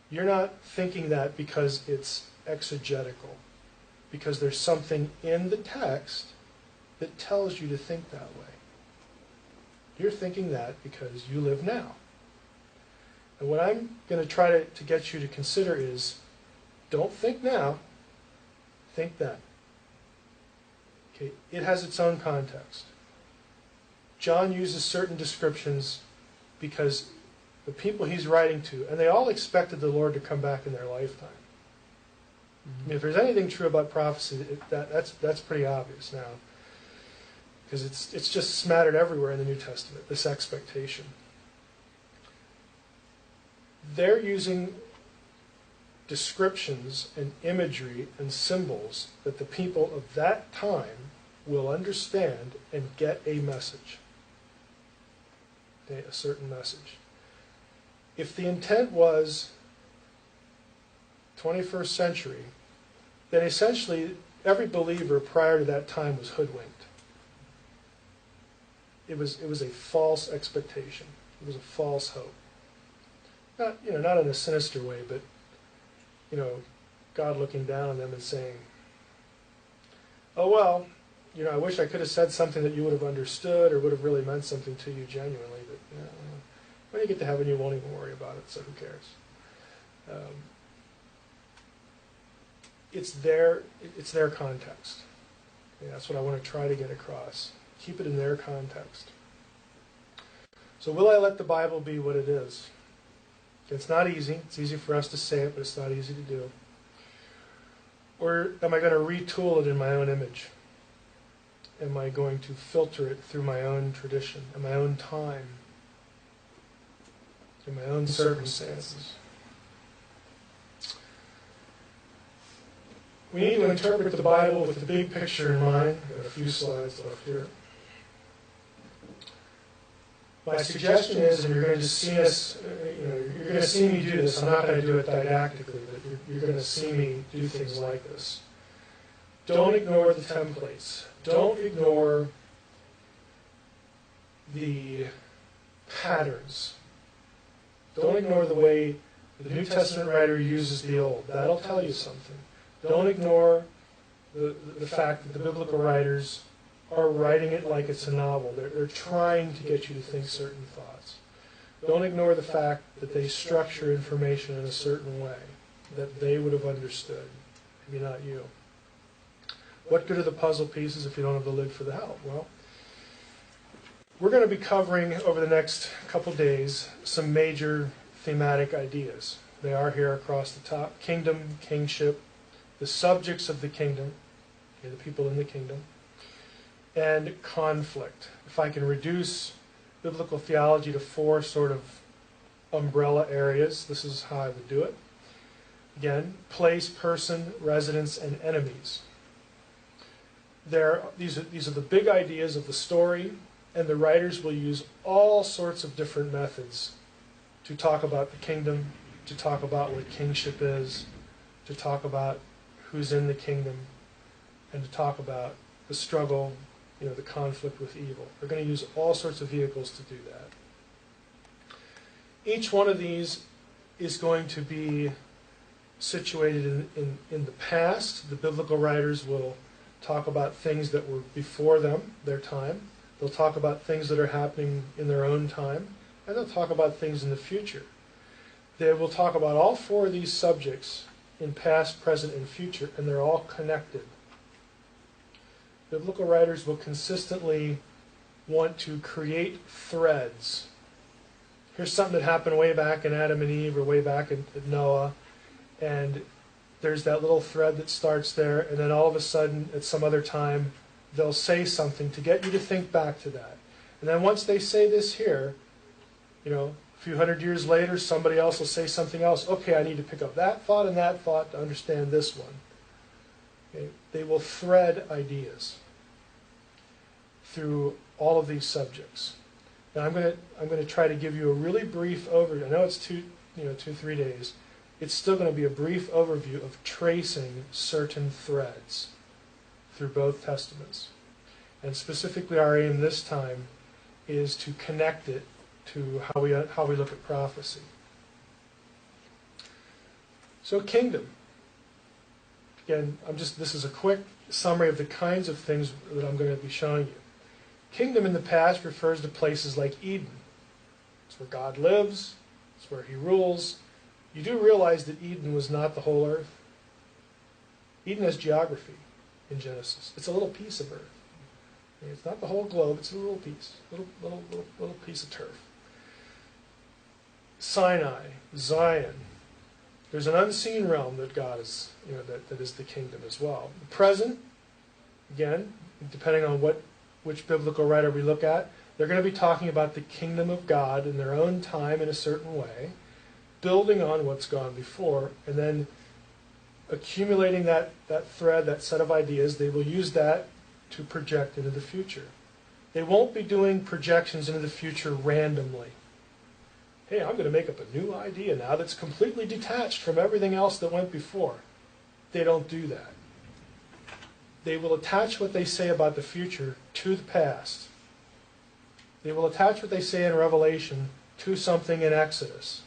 You're not thinking that because it's exegetical, because there's something in the text that tells you to think that way. You're thinking that because you live now. And what I'm going to try to get you to consider is, don't think now, think then. Okay, it has its own context. John uses certain descriptions because the people he's writing to, and they all expected the Lord to come back in their lifetime. I mean, if there's anything true about prophecy, that's pretty obvious now, because it's just smattered everywhere in the New Testament, this expectation. They're using descriptions and imagery and symbols that the people of that time will understand and get a message, a certain message. If the intent was 21st century, then essentially every believer prior to that time was hoodwinked. It was a false expectation. It was a false hope. Not in a sinister way, but God looking down on them and saying, oh well, I wish I could have said something that you would have understood or would have really meant something to you genuinely, but you get to heaven, you won't even worry about it, so who cares? It's their context. Yeah, that's what I want to try to get across. Keep it in their context. So will I let the Bible be what it is? It's not easy. It's easy for us to say it, but it's not easy to do. Or am I going to retool it in my own image? Am I going to filter it through my own tradition, in my own time, in my own circumstances? We need to interpret the Bible with the big picture in mind. I've got a few slides left here. My suggestion is, and you're going to see us, you're going to see me do this. I'm not going to do it didactically, but you're going to see me do things like this. Don't ignore the templates. Don't ignore the patterns. Don't ignore the way the New Testament writer uses the Old. That'll tell you something. Don't ignore the fact that the biblical writers are writing it like it's a novel. They're trying to get you to think certain thoughts. Don't ignore the fact that they structure information in a certain way that they would have understood, maybe not you. What good are the puzzle pieces if you don't have the lid for the help? Well, we're going to be covering over the next couple days some major thematic ideas. They are here across the top. Kingdom, kingship, the subjects of the kingdom, the people in the kingdom, and conflict. If I can reduce biblical theology to 4 sort of umbrella areas, this is how I would do it. Again, place, person, residence, and enemies. These are the big ideas of the story, and the writers will use all sorts of different methods to talk about the kingdom, to talk about what kingship is, to talk about who's in the kingdom, and to talk about the struggle, the conflict with evil. They're going to use all sorts of vehicles to do that. Each one of these is going to be situated in the past. The biblical writers will talk about things that were before them, their time. They'll talk about things that are happening in their own time, and they'll talk about things in the future. They will talk about all 4 of these subjects in past, present, and future, and they're all connected. Biblical writers will consistently want to create threads. Here's something that happened way back in Adam and Eve, or way back in Noah, and there's that little thread that starts there, and then all of a sudden, at some other time, they'll say something to get you to think back to that. And then once they say this here, a few hundred years later, somebody else will say something else. Okay, I need to pick up that thought and that thought to understand this one. Okay? They will thread ideas through all of these subjects. Now I'm going to try to give you a really brief overview. I know it's 2-3 days. It's still going to be a brief overview of tracing certain threads through both testaments. And specifically our aim this time is to connect it to how we look at prophecy. So kingdom. Again, this is a quick summary of the kinds of things that I'm going to be showing you. Kingdom in the past refers to places like Eden. It's where God lives. It's where He rules. You do realize that Eden was not the whole earth. Eden has geography in Genesis. It's a little piece of earth. It's not the whole globe. It's a little piece, little piece of turf. Sinai, Zion. There's an unseen realm that God is, that is the kingdom as well. The present, again, depending on which biblical writer we look at, they're going to be talking about the kingdom of God in their own time in a certain way, building on what's gone before, and then accumulating that thread, that set of ideas. They will use that to project into the future. They won't be doing projections into the future randomly. Hey, I'm going to make up a new idea now that's completely detached from everything else that went before. They don't do that. They will attach what they say about the future to the past. They will attach what they say in Revelation to something in Exodus,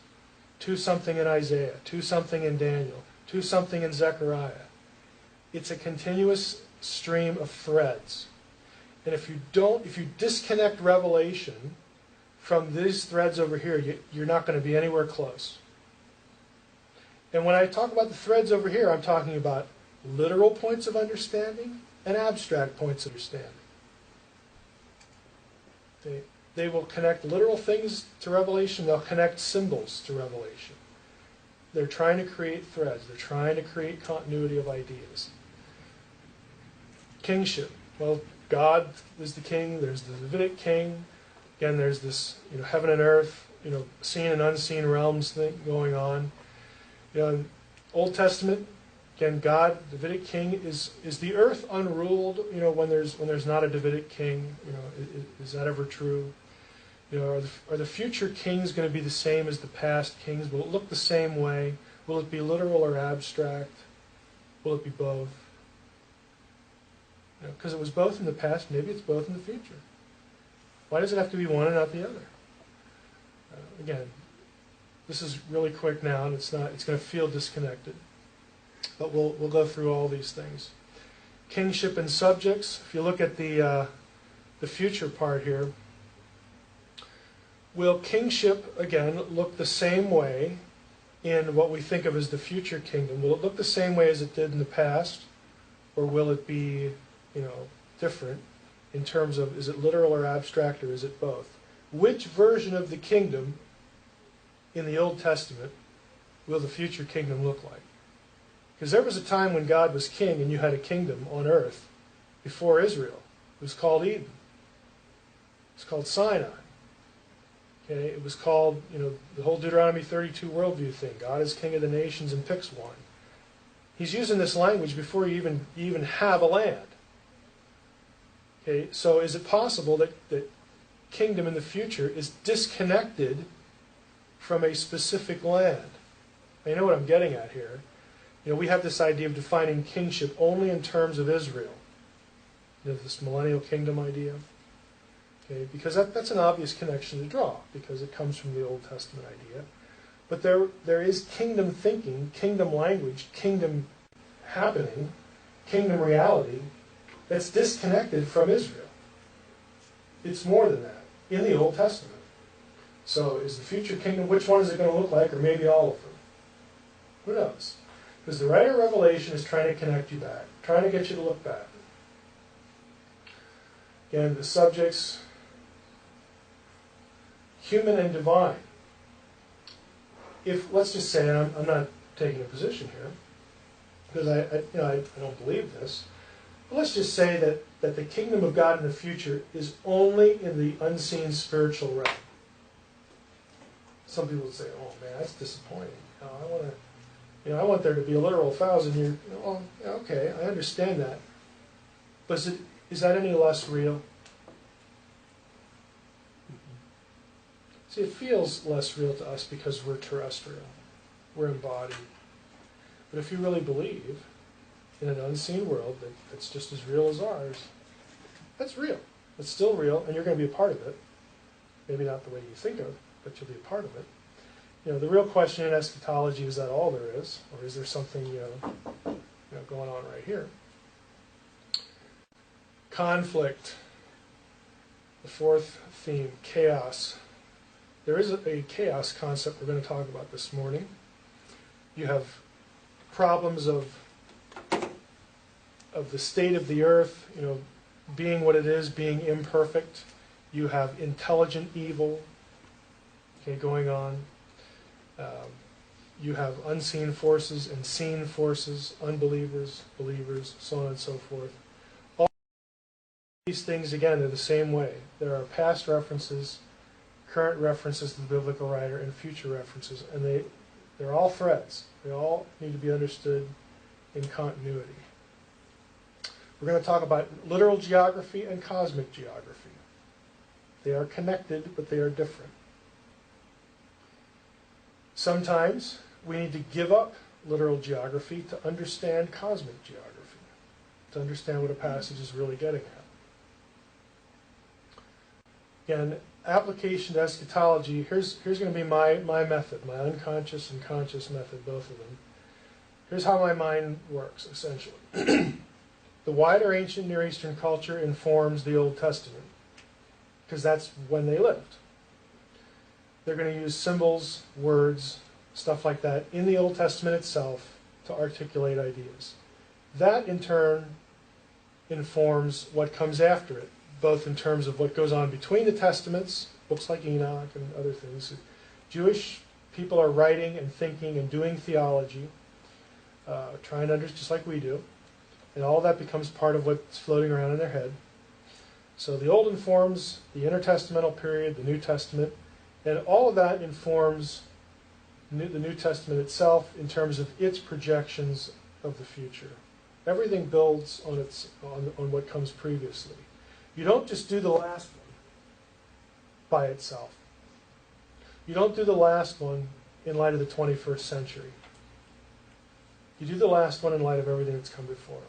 to something in Isaiah, to something in Daniel, to something in Zechariah. It's a continuous stream of threads. And if you disconnect Revelation from these threads over here, you're not going to be anywhere close. And when I talk about the threads over here, I'm talking about literal points of understanding and abstract points of understanding. They will connect literal things to revelation. They'll connect symbols to revelation. They're trying to create threads. They're trying to create continuity of ideas. Kingship. Well, God is the king. There's the Davidic king. Again, there's this, heaven and earth, seen and unseen realms thing going on. In Old Testament, again, God, Davidic king, is the earth unruled? When there's not a Davidic king, is that ever true? Are the future kings going to be the same as the past kings? Will it look the same way? Will it be literal or abstract? Will it be both? Because it was both in the past, maybe it's both in the future. Why does it have to be one and not the other? Again, this is really quick now, and it's going to feel disconnected. But we'll go through all these things. Kingship and subjects. If you look at the future part here, will kingship, again, look the same way in what we think of as the future kingdom? Will it look the same way as it did in the past? Or will it be, different in terms of, is it literal or abstract, or is it both? Which version of the kingdom in the Old Testament will the future kingdom look like? Because there was a time when God was king and you had a kingdom on earth before Israel. It was called Eden. It was called Sinai. Okay, it was called, the whole Deuteronomy 32 worldview thing. God is king of the nations and picks one. He's using this language before you even have a land. Okay, so is it possible that kingdom in the future is disconnected from a specific land? You know what I'm getting at here. We have this idea of defining kingship only in terms of Israel. This millennial kingdom idea. Okay, because that's an obvious connection to draw, because it comes from the Old Testament idea. But there is kingdom thinking, kingdom language, kingdom happening, kingdom reality that's disconnected from Israel. It's more than that in the Old Testament. So is the future kingdom, which one is it going to look like, or maybe all of them? Who knows? Because the writer of Revelation is trying to connect you back, trying to get you to look back. Again, the subjects, human and divine. If, let's just say, I'm not taking a position here, because I don't believe this, but let's just say that the kingdom of God in the future is only in the unseen spiritual realm. Some people would say, "Oh man, that's disappointing. I want there to be a literal 1,000 year." Well, okay, I understand that, but is that any less real? See, it feels less real to us because we're terrestrial, we're embodied. But if you really believe in an unseen world that's just as real as ours, that's real. It's still real, and you're going to be a part of it. Maybe not the way you think of, but you'll be a part of it. The real question in eschatology, is that all there is, or is there something going on right here? Conflict. The fourth theme, chaos. There is a chaos concept we're going to talk about this morning. You have problems of the state of the earth, being what it is, being imperfect. You have intelligent evil, going on. You have unseen forces and seen forces, unbelievers, believers, so on and so forth. All these things, again, they're the same way. There are past references, current references to the biblical writer, and future references, and they're all threads. They all need to be understood in continuity. We're going to talk about literal geography and cosmic geography. They are connected, but they are different. Sometimes we need to give up literal geography to understand cosmic geography, to understand what a passage is really getting at. Again, application to eschatology, here's going to be my method, my unconscious and conscious method, both of them. Here's how my mind works, essentially. The wider ancient Near Eastern culture informs the Old Testament, because that's when they lived. They're going to use symbols, words, stuff like that in the Old Testament itself to articulate ideas. That, in turn, informs what comes after it, both in terms of what goes on between the Testaments, books like Enoch and other things. Jewish people are writing and thinking and doing theology, trying to understand, just like we do, and all that becomes part of what's floating around in their head. So the Old informs the intertestamental period, the New Testament, and all of that informs the New Testament itself in terms of its projections of the future. Everything builds on what comes previously. You don't just do the last one by itself. You don't do the last one in light of the 21st century. You do the last one in light of everything that's come before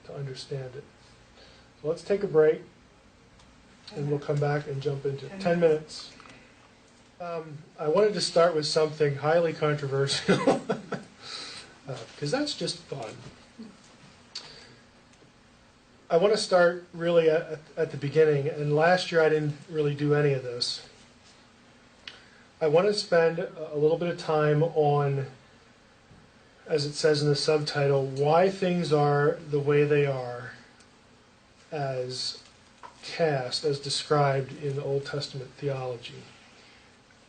to understand it. So let's take a break, and we'll come back and jump into it. 10 minutes. I wanted to start with something highly controversial, because that's just fun. I want to start really at the beginning, and last year I didn't really do any of this. I want to spend a little bit of time on, as it says in the subtitle, why things are the way they are as cast, as described in Old Testament theology.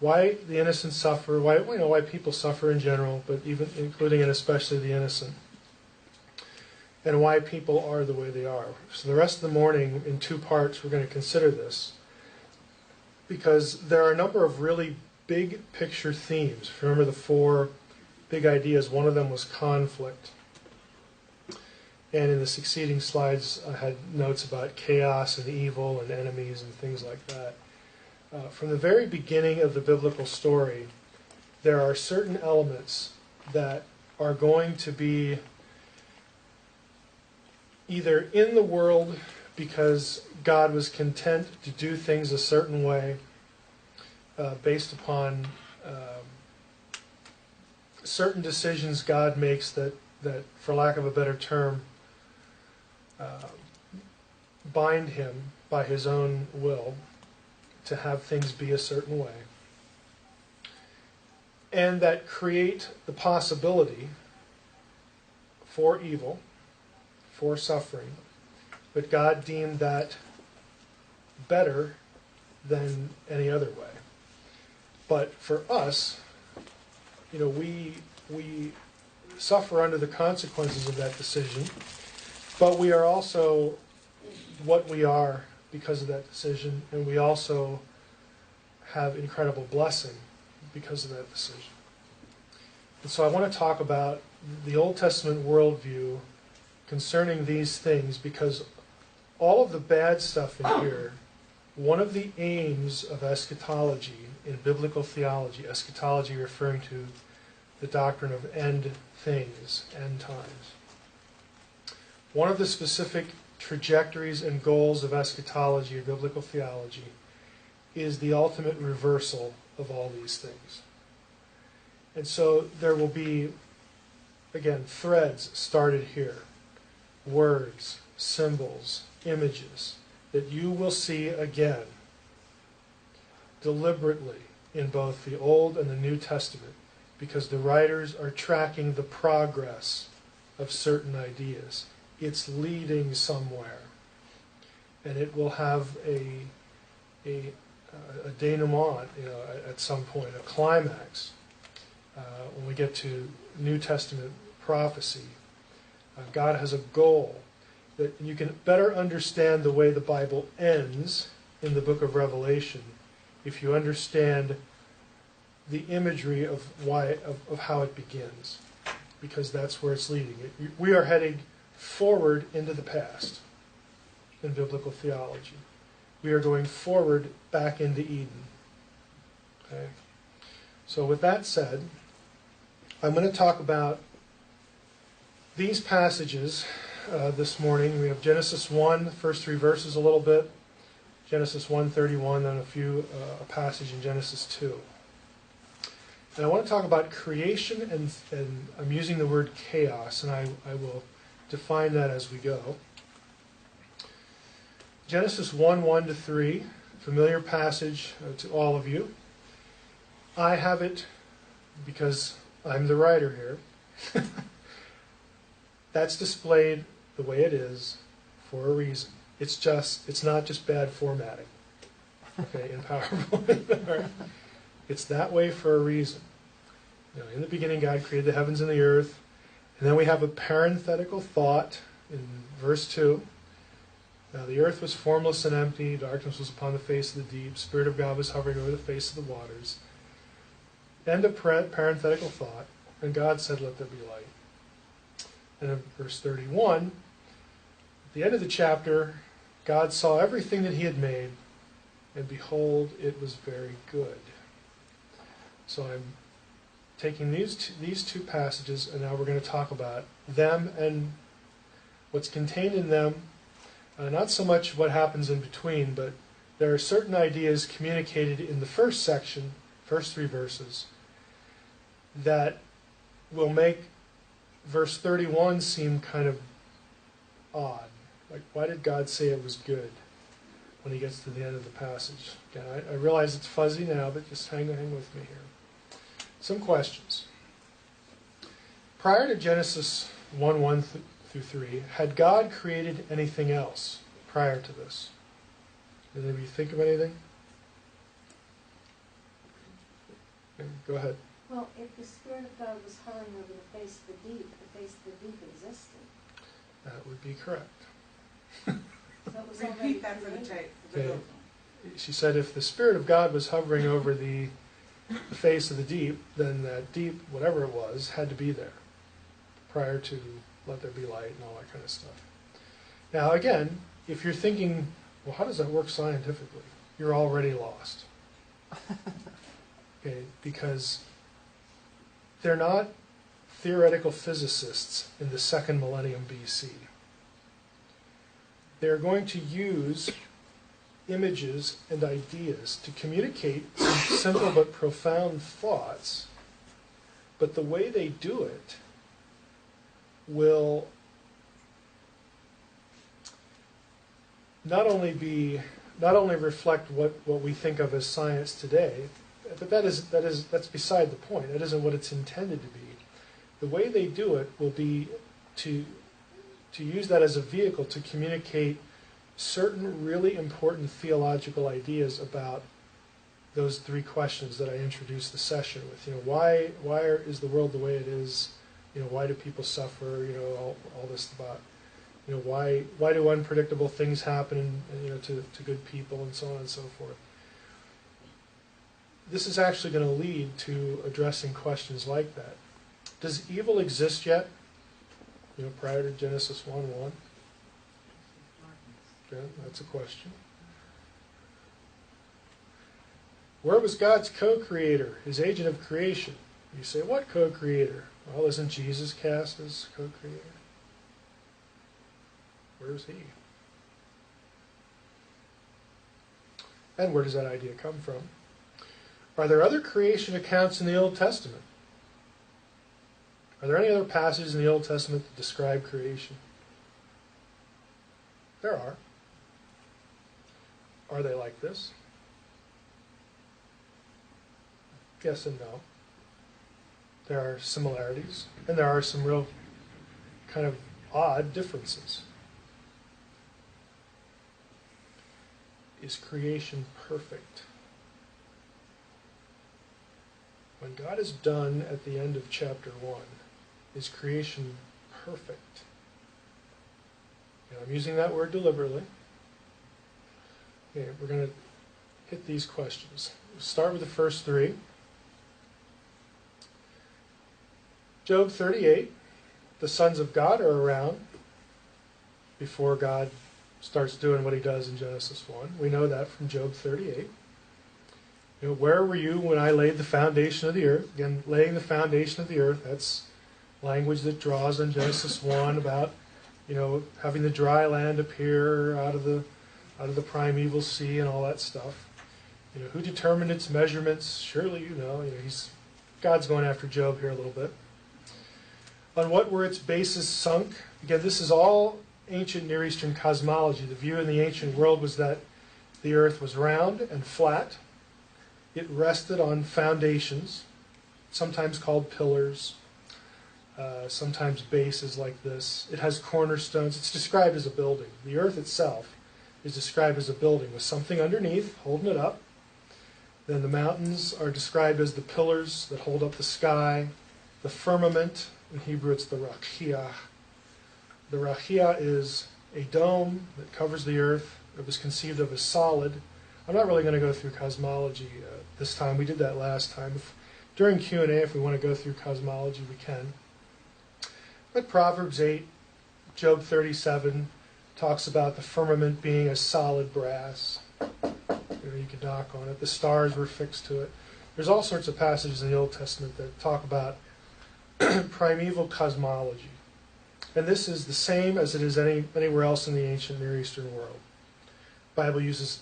Why the innocent suffer, why people suffer in general, but even including and especially the innocent. And why people are the way they are. So the rest of the morning, in 2 parts, we're going to consider this, because there are a number of really big picture themes. Remember the 4 big ideas. One of them was conflict. And in the succeeding slides, I had notes about chaos and evil and enemies and things like that. From the very beginning of the biblical story, there are certain elements that are going to be either in the world because God was content to do things a certain way based upon certain decisions God makes that, for lack of a better term, bind him by his own will to have things be a certain way, and that create the possibility for evil, for suffering, but God deemed that better than any other way. But for us, we suffer under the consequences of that decision, but we are also what we are because of that decision, and we also have incredible blessing because of that decision. And so I want to talk about the Old Testament worldview concerning these things, because all of the bad stuff in here, one of the aims of eschatology in biblical theology, eschatology referring to the doctrine of end things, end times. One of the specific trajectories and goals of eschatology or biblical theology is the ultimate reversal of all these things. And so there will be, again, threads started here, words, symbols, images that you will see again deliberately in both the Old and the New Testament, because the writers are tracking the progress of certain ideas. It's leading somewhere, and it will have a denouement, at some point, a climax. When we get to New Testament prophecy, God has a goal that you can better understand the way the Bible ends in the book of Revelation if you understand the imagery of how it begins, because that's where it's leading. We are heading forward into the past in biblical theology. We are going forward back into Eden. Okay? So with that said, I'm going to talk about these passages this morning. We have Genesis 1, the first 3 verses a little bit, Genesis 1:31, then a passage in Genesis 2. And I want to talk about creation, and I'm using the word chaos, and I will define that as we go. Genesis 1:1-3 familiar passage to all of you. I have it because I'm the writer here. That's displayed the way it is for a reason. It's not just bad formatting, okay, in PowerPoint. Right? It's that way for a reason. You know, in the beginning, God created the heavens and the earth. And then we have a parenthetical thought in verse 2. Now the earth was formless and empty, darkness was upon the face of the deep, Spirit of God was hovering over the face of the waters. End of parenthetical thought. And God said, let there be light. And in verse 31, at the end of the chapter, God saw everything that he had made, and behold, it was very good. So I'm taking these two passages, and now we're going to talk about them and what's contained in them. Not so much what happens in between, but there are certain ideas communicated in the first section, first 3 verses, that will make verse 31 seem kind of odd. Like, why did God say it was good when he gets to the end of the passage? Again, I realize it's fuzzy now, but just hang with me here. Some questions. Prior to Genesis 1:1 through 3, had God created anything else prior to this? Did any of you think of anything? Okay, go ahead. Well, if the Spirit of God was hovering over the face of the face of the deep existed. That would be correct. So it was already Repeat that for the created. tape. Okay. She said if the Spirit of God was hovering over the face of the deep, then that deep, whatever it was, had to be there prior to let there be light and all that kind of stuff. Now again, if you're thinking, well, how does that work scientifically? You're already lost. Okay, because they're not theoretical physicists in the 2nd millennium BC. They're going to use images and ideas to communicate some simple but profound thoughts, but the way they do it will not only reflect what we think of as science today, but that's beside the point. That isn't what it's intended to be. The way they do it will be to use that as a vehicle to communicate certain really important theological ideas about those 3 questions that I introduced the session with. You know, why is the world the way it is? You know, why do people suffer? You know, all this about, you know, why do unpredictable things happen, you know, to good people and so on and so forth. This is actually going to lead to addressing questions like that. Does evil exist yet? You know, prior to Genesis 1:1? Okay, that's a question. Where was God's co-creator, his agent of creation? You say, what co-creator? Well, isn't Jesus cast as co-creator? Where's he? And where does that idea come from? Are there other creation accounts in the Old Testament? Are there any other passages in the Old Testament that describe creation? There are. Are they like this? Yes and no. There are similarities, and there are some real kind of odd differences. Is creation perfect? When God is done at the end of chapter 1, is creation perfect? And I'm using that word deliberately. Okay, we're going to hit these questions. We'll start with the first 3. Job 38, the sons of God are around before God starts doing what he does in Genesis 1. We know that from Job 38. You know, where were you when I laid the foundation of the earth? Again, laying the foundation of the earth, that's language that draws on Genesis 1 about, you know, having the dry land appear out of the primeval sea and all that stuff. You know, who determined its measurements? Surely you know. You know, God's going after Job here a little bit. On what were its bases sunk? Again, this is all ancient Near Eastern cosmology. The view in the ancient world was that The earth was round and flat. It rested on foundations, sometimes called pillars, sometimes bases like this. It has cornerstones. It's described as a building. The earth itself is described as a building with something underneath holding it up. Then the mountains are described as the pillars that hold up the sky. The firmament, in Hebrew it's the rachiah. The rachiah is a dome that covers the earth. It was conceived of as solid. I'm not really going to go through cosmology this time. We did that last time. During Q&A, if we want to go through cosmology, we can. But Proverbs 8, Job 37 talks about the firmament being as solid brass. You could knock on it. The stars were fixed to it. There's all sorts of passages in the Old Testament that talk about primeval cosmology. And this is the same as it is anywhere else in the ancient Near Eastern world. The Bible uses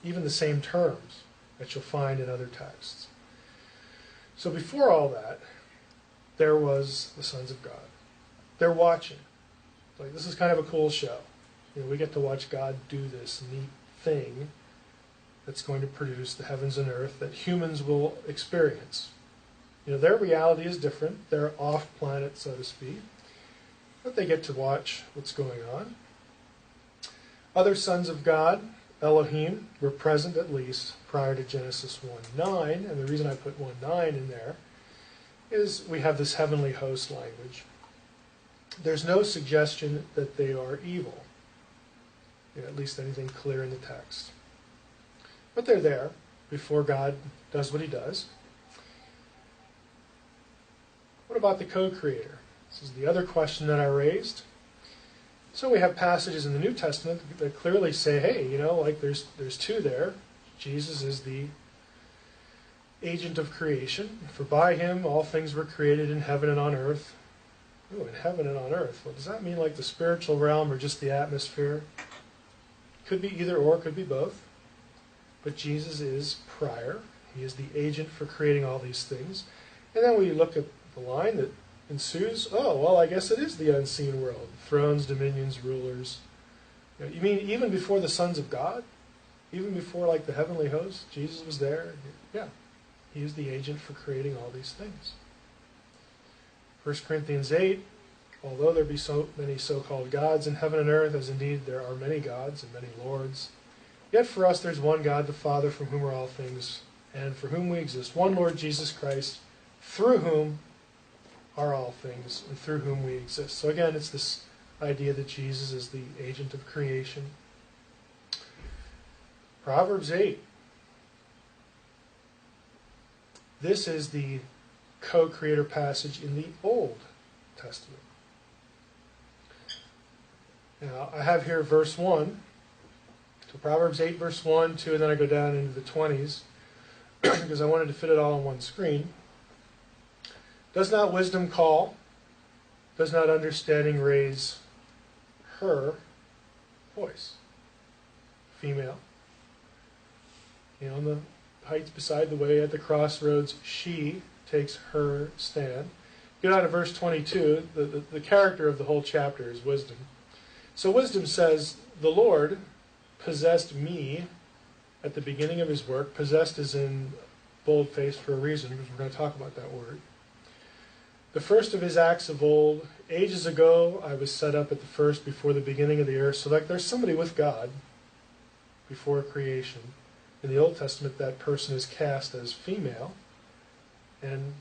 even the same terms that you'll find in other texts. So before all that, there was the sons of God. They're watching. Like, this is kind of a cool show. We get to watch God do this neat thing that's going to produce the heavens and earth that humans will experience. Their reality is different. They're off planet, so to speak. But they get to watch what's going on. Other sons of God, Elohim, were present at least prior to Genesis 1:9. And the reason I put 1:9 in there is we have this heavenly host language. There's no suggestion that they are evil. At least anything clear in the text. But they're there before God does what he does. What about the co-creator? This is the other question that I raised. So we have passages in the New Testament that clearly say, hey, there's two there. Jesus is the agent of creation. For by him all things were created in heaven and on earth. Oh, in heaven and on earth. Well, does that mean like the spiritual realm or just the atmosphere? Could be either or, could be both. But Jesus is prior. He is the agent for creating all these things. And then we look at the line that ensues. Oh, well, I guess it is the unseen world. Thrones, dominions, rulers. You mean even before the sons of God? Even before like the heavenly host? Jesus was there? Yeah. He is the agent for creating all these things. 1 Corinthians 8, although there be so many so-called gods in heaven and earth, as indeed there are many gods and many lords, yet for us there's one God, the Father, from whom are all things, and for whom we exist, one Lord Jesus Christ, through whom are all things, and through whom we exist. So again, it's this idea that Jesus is the agent of creation. Proverbs 8. This is the co-creator passage in the Old Testament. Now, I have here verse 1. So Proverbs 8, verse 1, 2, and then I go down into the 20s because I wanted to fit it all on one screen. Does not wisdom call? Does not understanding raise her voice? Female. On the heights beside the way at the crossroads, she takes her stand. Get out of verse 22. The character of the whole chapter is wisdom. So wisdom says, the Lord possessed me at the beginning of his work. Possessed is in bold-faced for a reason, because we're going to talk about that word. The first of his acts of old, ages ago, I was set up at the first before the beginning of the earth. So there's somebody with God before creation. In the Old Testament, that person is cast as female and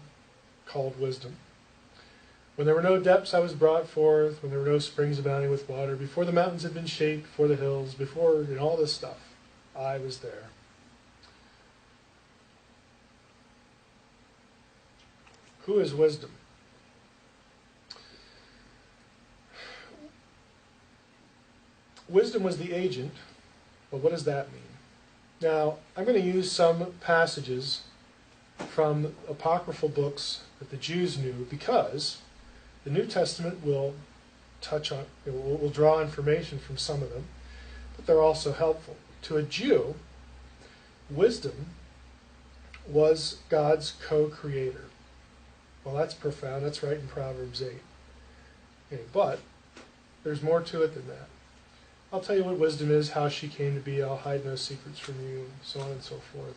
called wisdom. When there were no depths, I was brought forth. When there were no springs abounding with water. Before the mountains had been shaped, before the hills, before all this stuff, I was there. Who is wisdom? Wisdom was the agent, but what does that mean? Now, I'm going to use some passages from apocryphal books that the Jews knew, because the New Testament will will draw information from some of them, but they're also helpful. To a Jew, wisdom was God's co-creator. Well, that's profound. That's right in Proverbs 8. Okay, but there's more to it than that. I'll tell you what wisdom is, how she came to be, I'll hide no secrets from you, so on and so forth.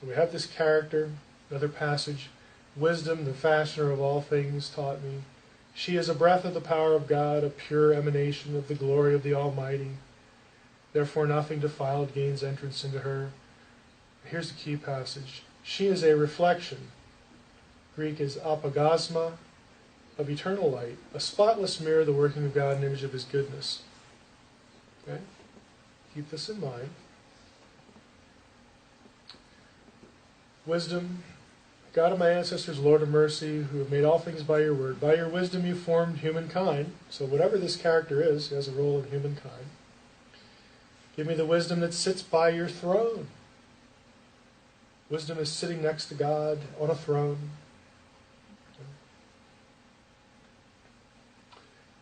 So we have this character, another passage, wisdom, the fashioner of all things, taught me. She is a breath of the power of God, a pure emanation of the glory of the Almighty. Therefore nothing defiled gains entrance into her. Here's the key passage. She is a reflection, Greek is apagasma, of eternal light, a spotless mirror, the working of God, an image of His goodness. Okay? Keep this in mind. Wisdom, God of my ancestors, Lord of mercy, who have made all things by your word. By your wisdom you formed humankind. So whatever this character is, he has a role in humankind. Give me the wisdom that sits by your throne. Wisdom is sitting next to God on a throne.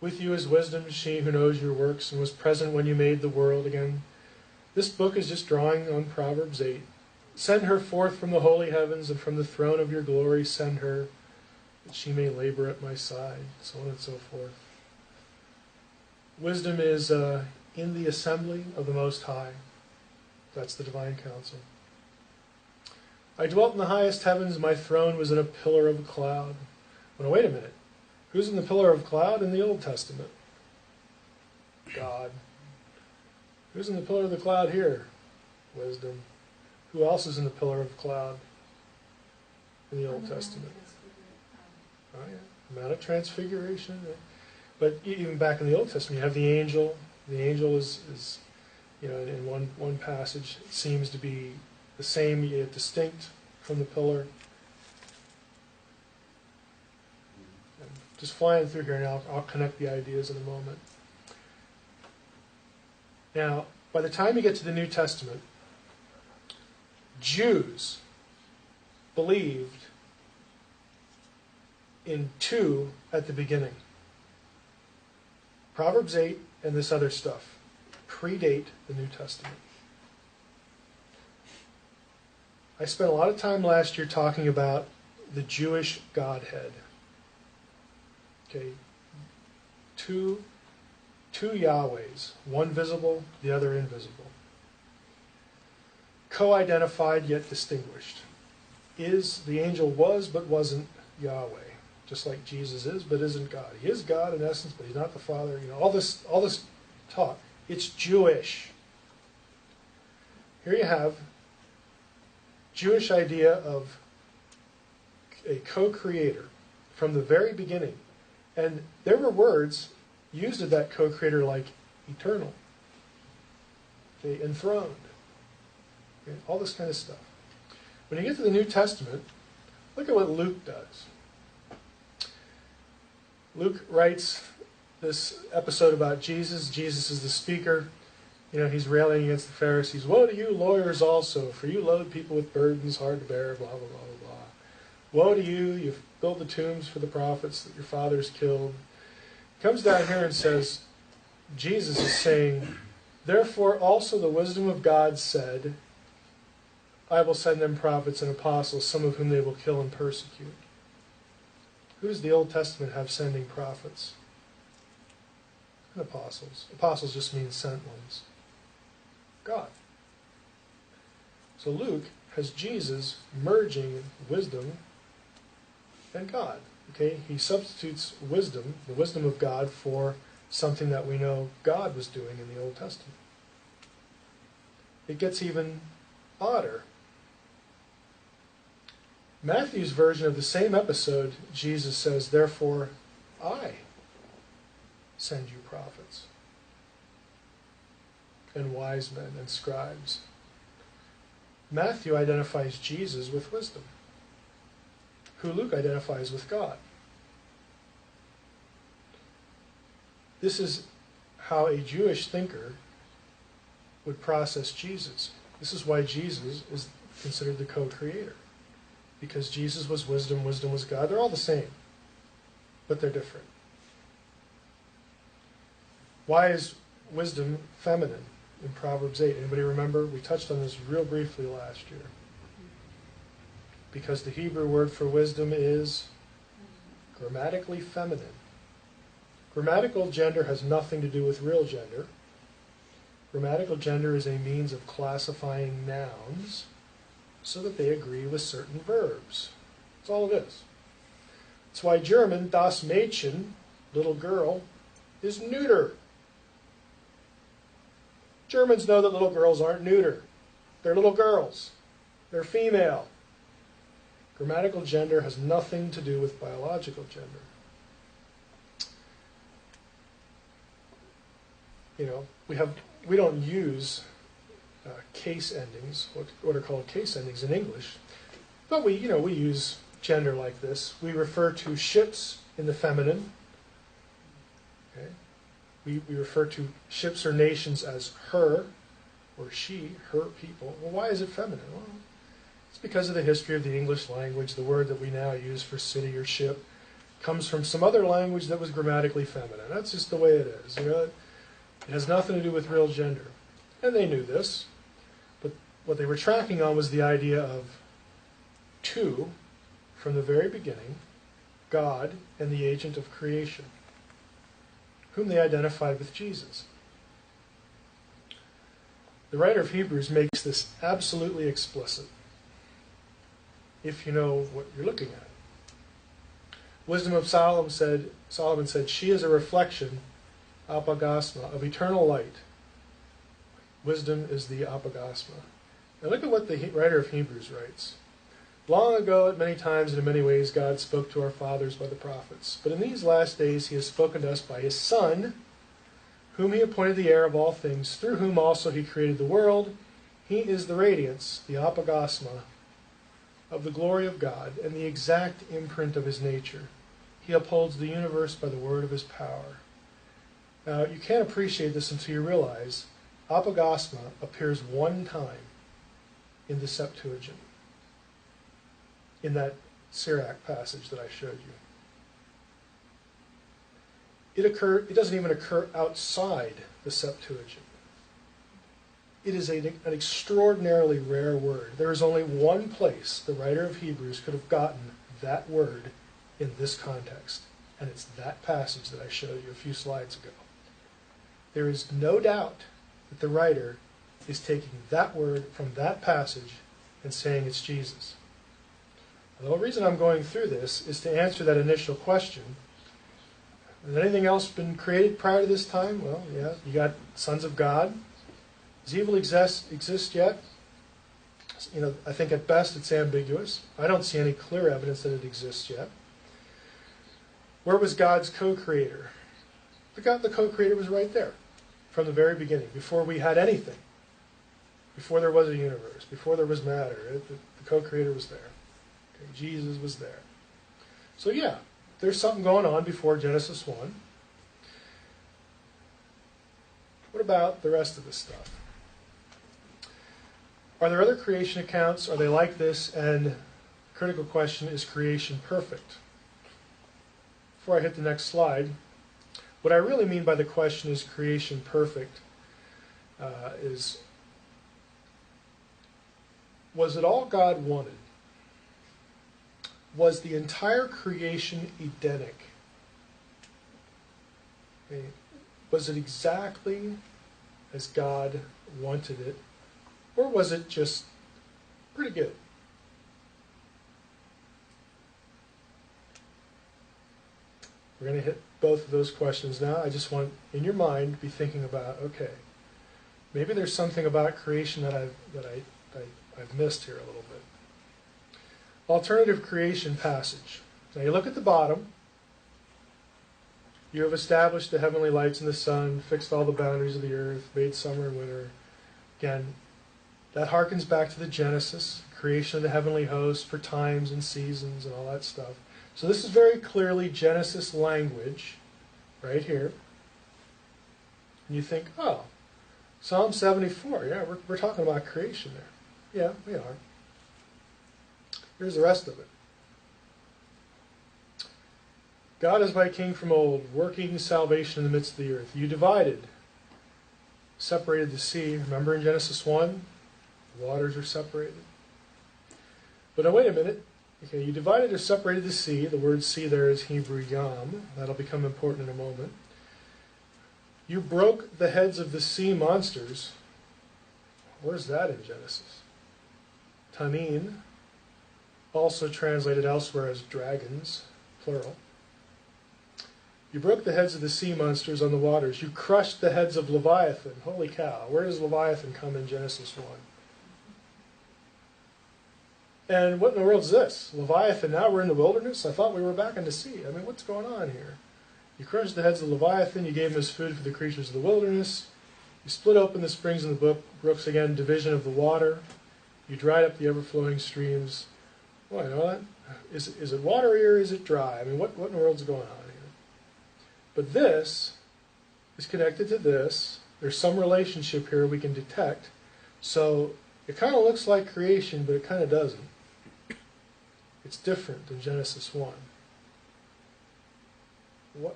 With you is wisdom, she who knows your works and was present when you made the world. Again, this book is just drawing on Proverbs 8. Send her forth from the holy heavens, and from the throne of your glory send her, that she may labor at my side, so on and so forth. Wisdom is in the assembly of the Most High. That's the divine council. I dwelt in the highest heavens, my throne was in a pillar of a cloud. Well, wait a minute. Who's in the pillar of cloud in the Old Testament? God. Who's in the pillar of the cloud here? Wisdom. Who else is in the pillar of cloud in the Old Testament? Oh, yeah. Mount of Transfiguration. But even back in the Old Testament, you have the angel. The angel is in one passage, it seems to be the same yet distinct from the pillar. Just flying through here, and I'll connect the ideas in a moment. Now, by the time you get to the New Testament, Jews believed in two at the beginning. Proverbs 8 and this other stuff predate the New Testament. I spent a lot of time last year talking about the Jewish Godhead. Okay, two Yahwehs, one visible, the other invisible. Co-identified yet distinguished. The angel was but wasn't Yahweh, just like Jesus is but isn't God. He is God in essence, but he's not the Father. All this talk. It's Jewish. Here you have Jewish idea of a co-creator from the very beginning. And there were words used of that co-creator like eternal, okay, enthroned, okay, all this kind of stuff. When you get to the New Testament, look at what Luke does. Luke writes this episode about Jesus. Jesus is the speaker. He's railing against the Pharisees. Woe to you, lawyers also, for you load people with burdens hard to bear, blah, blah, blah, blah, blah. Woe to you, you've built the tombs for the prophets that your fathers killed. He comes down here and says, Jesus is saying, therefore also the wisdom of God said, I will send them prophets and apostles, some of whom they will kill and persecute. Who does the Old Testament have sending prophets and apostles? Apostles just mean sent ones. God. So Luke has Jesus merging wisdom and God. Okay, he substitutes wisdom, the wisdom of God, for something that we know God was doing in the Old Testament. It gets even odder. Matthew's version of the same episode, Jesus says, therefore, I send you prophets and wise men and scribes. Matthew identifies Jesus with wisdom, who Luke identifies with God. This is how a Jewish thinker would process Jesus. This is why Jesus is considered the co-creator. Because Jesus was wisdom, wisdom was God. They're all the same, but they're different. Why is wisdom feminine in Proverbs 8? Anybody remember? We touched on this real briefly last year. Because the Hebrew word for wisdom is grammatically feminine. Grammatical gender has nothing to do with real gender. Grammatical gender is a means of classifying nouns so that they agree with certain verbs. That's all it is. That's why German, das Mädchen, little girl, is neuter. Germans know that little girls aren't neuter. They're little girls. They're female. Grammatical gender has nothing to do with biological gender. You know, we don't use case endings, what are called case endings in English, but we use gender like this. We refer to ships in the feminine. Okay? We refer to ships or nations as her or she, her people. Well, why is it feminine? Well, it's because of the history of the English language. The word that we now use for city or ship comes from some other language that was grammatically feminine. That's just the way it is. You know, it has nothing to do with real gender. And they knew this. But what they were tracking on was the idea of two, from the very beginning, God and the agent of creation, whom they identified with Jesus. The writer of Hebrews makes this absolutely explicit, if you know what you're looking at. Wisdom of Solomon said, she is a reflection, apagasma, of eternal light. Wisdom is the apagasma. Now look at what the writer of Hebrews writes. Long ago, at many times and in many ways, God spoke to our fathers by the prophets. But in these last days he has spoken to us by his Son, whom he appointed the heir of all things, through whom also he created the world. He is the radiance, the apagasma, of the glory of God, and the exact imprint of his nature. He upholds the universe by the word of his power. Now, you can't appreciate this until you realize apagasma appears one time in the Septuagint, in that Sirach passage that I showed you. It doesn't even occur outside the Septuagint. It is an extraordinarily rare word. There is only one place the writer of Hebrews could have gotten that word in this context, and it's that passage that I showed you a few slides ago. There is no doubt that the writer is taking that word from that passage and saying it's Jesus. The whole reason I'm going through this is to answer that initial question. Has anything else been created prior to this time? Well, yeah, you got sons of God. Does evil exist yet? You know, I think at best it's ambiguous. I don't see any clear evidence that it exists yet. Where was God's co-creator? The co-creator was right there from the very beginning, before we had anything, before there was a universe, before there was matter. The co-creator was there. Okay, Jesus was there. So yeah, there's something going on before Genesis 1. What about the rest of this stuff? Are there other creation accounts? Are they like this? And the critical question, is creation perfect? Before I hit the next slide, what I really mean by the question, is creation perfect, was it all God wanted? Was the entire creation Edenic? Okay. Was it exactly as God wanted it? Or was it just pretty good? We're going to hit both of those questions now. I just want, in your mind, to be thinking about, okay, maybe there's something about creation that I've missed here a little bit. Alternative creation passage. Now you look at the bottom. You have established the heavenly lights and the sun, fixed all the boundaries of the earth, made summer and winter. Again, that harkens back to the Genesis, creation of the heavenly host for times and seasons and all that stuff. So this is very clearly Genesis language right here. And you think, oh, Psalm 74, yeah, we're talking about creation there. Yeah, we are. Here's the rest of it. God is my king from old, working salvation in the midst of the earth. You divided, separated the sea. Remember in Genesis 1? The waters are separated. But now wait a minute. Okay, you divided or separated the sea. The word sea there is Hebrew yam. That'll become important in a moment. You broke the heads of the sea monsters. Where's that in Genesis? Tanin, also translated elsewhere as dragons, plural. You broke the heads of the sea monsters on the waters. You crushed the heads of Leviathan. Holy cow, where does Leviathan come in Genesis 1? And what in the world is this? Leviathan, now we're in the wilderness? I thought we were back in the sea. I mean, what's going on here? You crushed the heads of Leviathan. You gave him his food for the creatures of the wilderness. You split open the springs in the brooks, again, division of the water. You dried up the ever-flowing streams. Well, you know what? Is it watery or is it dry? I mean, what in the world's going on here? But this is connected to this. There's some relationship here we can detect. So it kind of looks like creation, but it kind of doesn't. It's different than Genesis 1.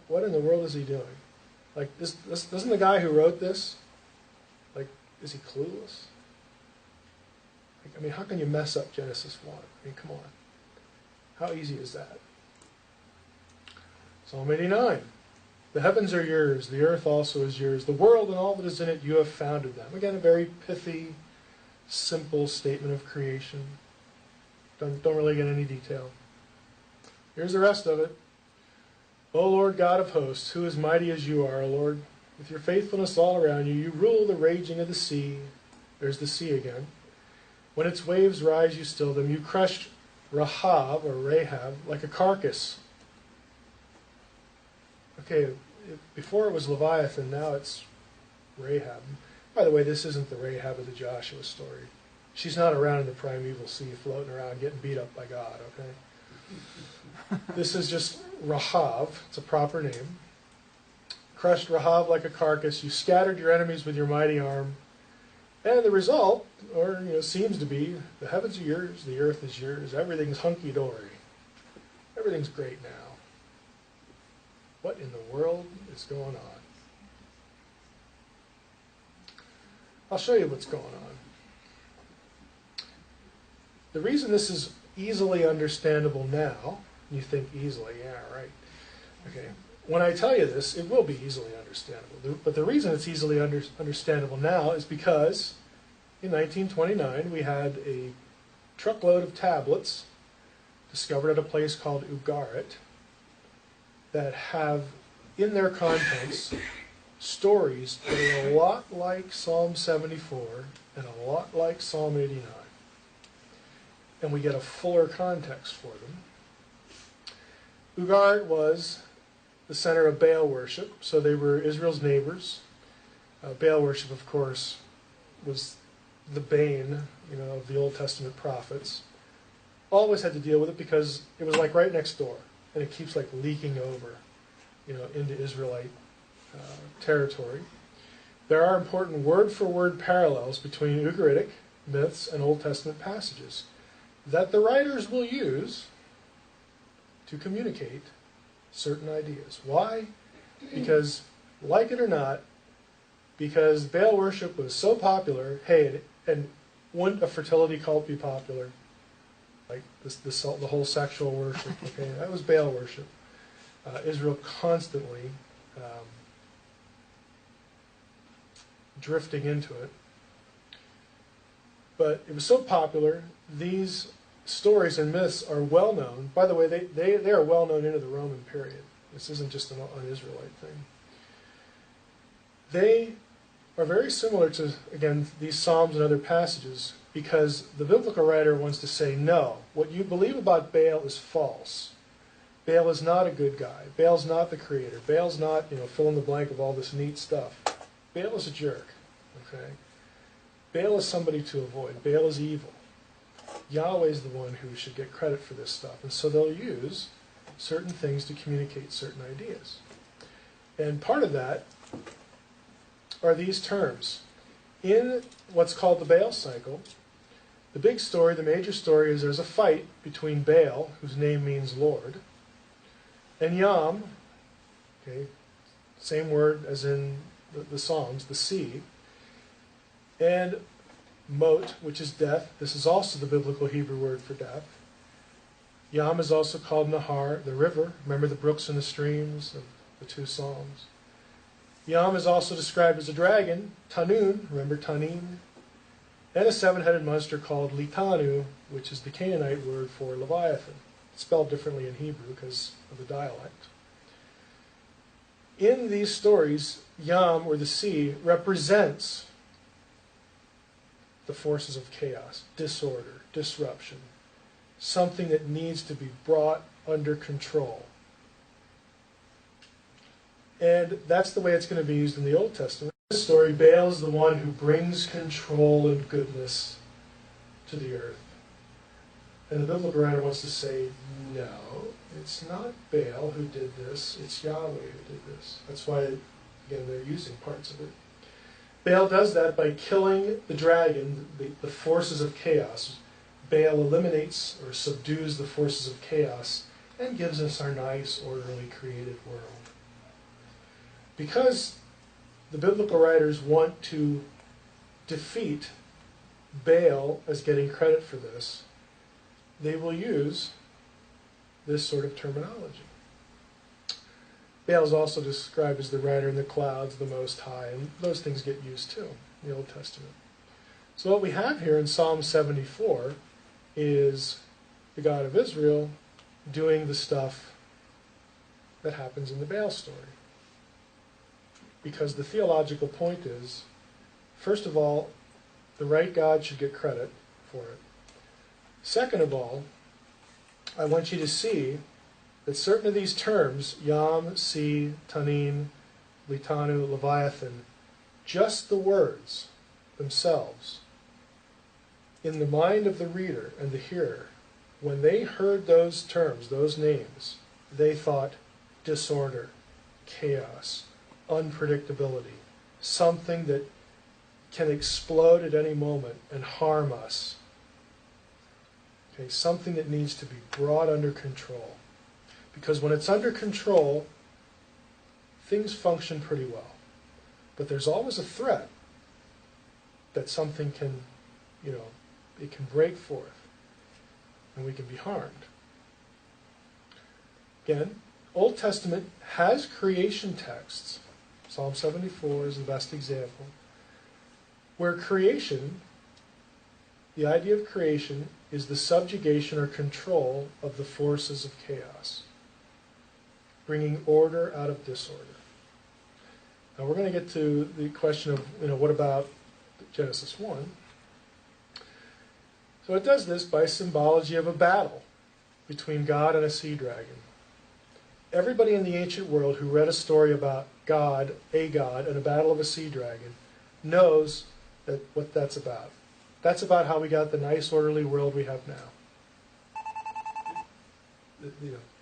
What in the world is he doing? Like, doesn't the guy who wrote this, like, is he clueless? Like, I mean, how can you mess up Genesis 1? I mean, come on. How easy is that? Psalm 89. The heavens are yours, the earth also is yours. The world and all that is in it, you have founded them. Again, a very pithy, simple statement of creation. Don't really get any detail. Here's the rest of it. O Lord God of hosts, who is mighty as you are, O Lord, with your faithfulness all around you, you rule the raging of the sea. There's the sea again. When its waves rise, you still them. You crushed Rahab, like a carcass. Okay, before it was Leviathan, now it's Rahab. By the way, this isn't the Rahab of the Joshua story. She's not around in the primeval sea floating around getting beat up by God, okay? This is just Rahab. It's a proper name. Crushed Rahab like a carcass. You scattered your enemies with your mighty arm. And the result, seems to be, the heavens are yours, the earth is yours, everything's hunky-dory. Everything's great now. What in the world is going on? I'll show you what's going on. The reason this is easily understandable now, you think easily, yeah, right. Okay. When I tell you this, it will be easily understandable. But the reason it's easily understandable now is because in 1929 we had a truckload of tablets discovered at a place called Ugarit that have in their contents stories that are a lot like Psalm 74 and a lot like Psalm 89. And we get a fuller context for them. Ugarit was the center of Baal worship, so they were Israel's neighbors. Baal worship, of course, was the bane, of the Old Testament prophets. Always had to deal with it because it was like right next door, and it keeps like leaking over, into Israelite territory. There are important word-for-word parallels between Ugaritic myths and Old Testament passages that the writers will use to communicate certain ideas. Why? Because, like it or not, because Baal worship was so popular, and wouldn't a fertility cult be popular? Like the whole sexual worship, okay? That was Baal worship. Israel constantly drifting into it. But it was so popular, these stories and myths are well known. By the way, they are well known into the Roman period. This isn't just an Israelite thing. They are very similar to, again, these Psalms and other passages because the biblical writer wants to say, no, what you believe about Baal is false. Baal is not a good guy. Baal's not the creator. Baal's not, fill in the blank of all this neat stuff. Baal is a jerk, okay? Baal is somebody to avoid. Baal is evil. Yahweh is the one who should get credit for this stuff. And so they'll use certain things to communicate certain ideas. And part of that are these terms. In what's called the Baal cycle, the big story, the major story, is there's a fight between Baal, whose name means Lord, and Yam, okay, same word as in the Psalms, the sea, and Mot, which is death. This is also the biblical Hebrew word for death. Yam is also called Nahar, the river. Remember the brooks and the streams of the two Psalms. Yam is also described as a dragon, Tanun, remember Tanin, and a seven-headed monster called Litanu, which is the Canaanite word for Leviathan. It's spelled differently in Hebrew because of the dialect. In these stories, Yam, or the sea, represents the forces of chaos, disorder, disruption, something that needs to be brought under control. And that's the way it's going to be used in the Old Testament. In this story, Baal is the one who brings control and goodness to the earth. And the biblical writer wants to say, no, it's not Baal who did this, it's Yahweh who did this. That's why, again, they're using parts of it. Baal does that by killing the dragon, the forces of chaos. Baal eliminates or subdues the forces of chaos and gives us our nice, orderly, created world. Because the biblical writers want to defeat Baal as getting credit for this, they will use this sort of terminology. Baal is also described as the rider in the clouds, the Most High, and those things get used too in the Old Testament. So what we have here in Psalm 74 is the God of Israel doing the stuff that happens in the Baal story. Because the theological point is, first of all, the right God should get credit for it. Second of all, I want you to see that certain of these terms, Yam, sea, Tanin, Litanu, Leviathan, just the words themselves, in the mind of the reader and the hearer, when they heard those terms, those names, they thought disorder, chaos, unpredictability, something that can explode at any moment and harm us. Okay, something that needs to be brought under control. Because when it's under control, things function pretty well. But there's always a threat that something can, it can break forth and we can be harmed. Again, Old Testament has creation texts. Psalm 74 is the best example, where creation, the idea of creation, is the subjugation or control of the forces of chaos, bringing order out of disorder. Now we're going to get to the question of, what about Genesis 1? So it does this by symbology of a battle between God and a sea dragon. Everybody in the ancient world who read a story about God, and a battle of a sea dragon, knows what that's about. That's about how we got the nice, orderly world we have now.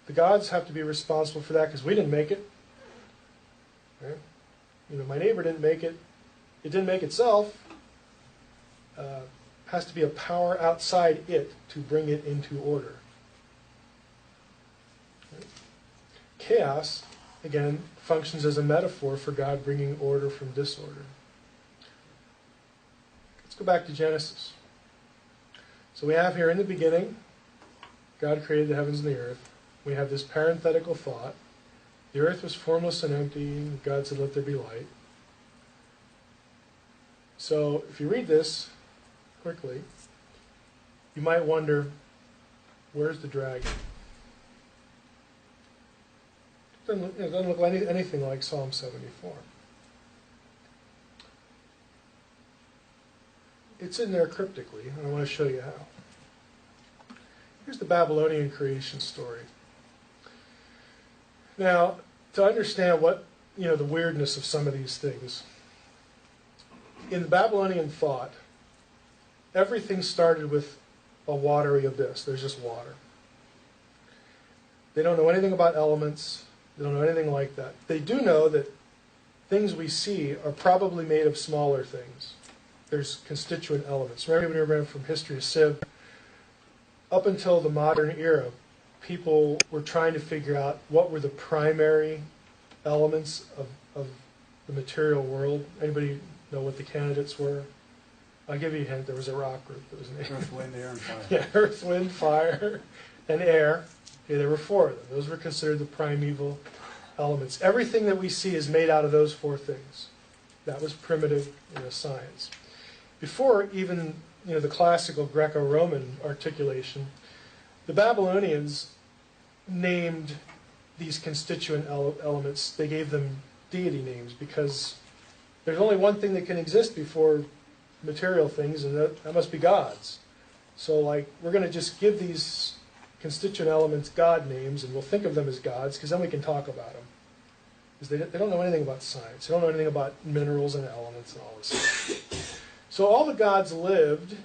The gods have to be responsible for that because we didn't make it. Right? My neighbor didn't make it. It didn't make itself. Has to be a power outside it to bring it into order. Right? Chaos, again, functions as a metaphor for God bringing order from disorder. Let's go back to Genesis. So we have here in the beginning, God created the heavens and the earth. We have this parenthetical thought. The earth was formless and empty, and God said, let there be light. So if you read this quickly, you might wonder, where's the dragon? It doesn't look like anything like Psalm 74. It's in there cryptically, and I want to show you how. Here's the Babylonian creation story. Now, to understand what, the weirdness of some of these things, in the Babylonian thought, everything started with a watery abyss. There's just water. They don't know anything about elements. They don't know anything like that. They do know that things we see are probably made of smaller things. There's constituent elements. Remember from History of Civ, up until the modern era, people were trying to figure out what were the primary elements of the material world. Anybody know what the candidates were? I'll give you a hint. There was a rock group that was named. Earth, wind, air, and fire. Yeah, earth, wind, fire, and air. Okay, there were four of them. Those were considered the primeval elements. Everything that we see is made out of those four things. That was primitive, science. Before even the classical Greco-Roman articulation, the Babylonians named these constituent elements. They gave them deity names because there's only one thing that can exist before material things, and that must be gods. So, like, we're going to just give these constituent elements God names, and we'll think of them as gods, because then we can talk about them. Because they don't know anything about science. They don't know anything about minerals and elements and all this stuff. So all the gods lived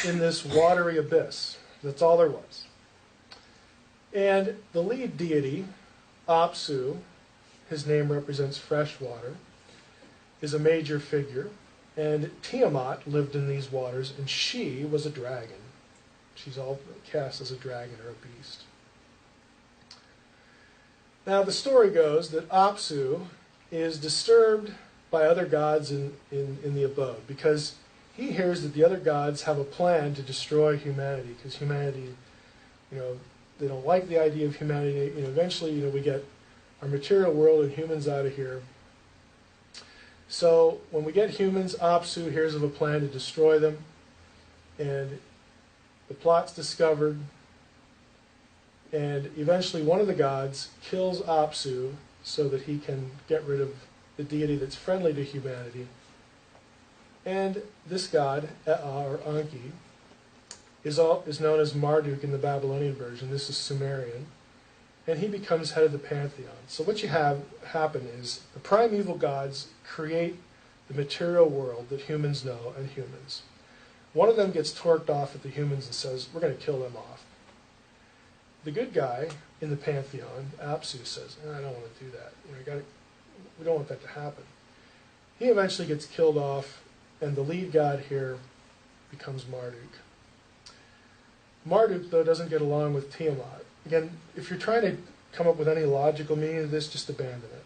in this watery abyss. That's all there was. And the lead deity, Apsu, his name represents fresh water, is a major figure. And Tiamat lived in these waters, and she was a dragon. She's all cast as a dragon or a beast. Now the story goes that Apsu is disturbed by other gods in the abode because he hears that the other gods have a plan to destroy humanity, because humanity, they don't like the idea of humanity. Eventually, we get our material world and humans out of here. So when we get humans, Apsu hears of a plan to destroy them, and the plot's discovered, and eventually one of the gods kills Apsu so that he can get rid of the deity that's friendly to humanity. And this god, Ea or Anki, is known as Marduk in the Babylonian version. This is Sumerian. And he becomes head of the pantheon. So what you have happen is the primeval gods create the material world that humans know and humans. One of them gets torqued off at the humans and says, we're going to kill them off. The good guy in the pantheon, Apsu, says, I don't want to do that. We don't want that to happen. He eventually gets killed off, and the lead god here becomes Marduk. Marduk, though, doesn't get along with Tiamat. Again, if you're trying to come up with any logical meaning of this, just abandon it.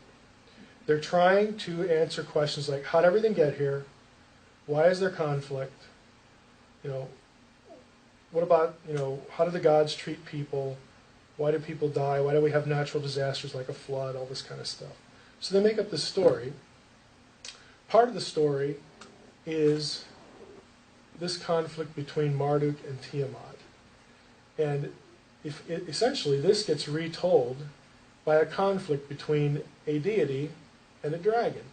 They're trying to answer questions like, how did everything get here? Why is there conflict? What about, how do the gods treat people? Why do people die? Why do we have natural disasters like a flood? All this kind of stuff. So they make up this story. Part of the story is this conflict between Marduk and Tiamat. And essentially this gets retold by a conflict between a deity and a dragon.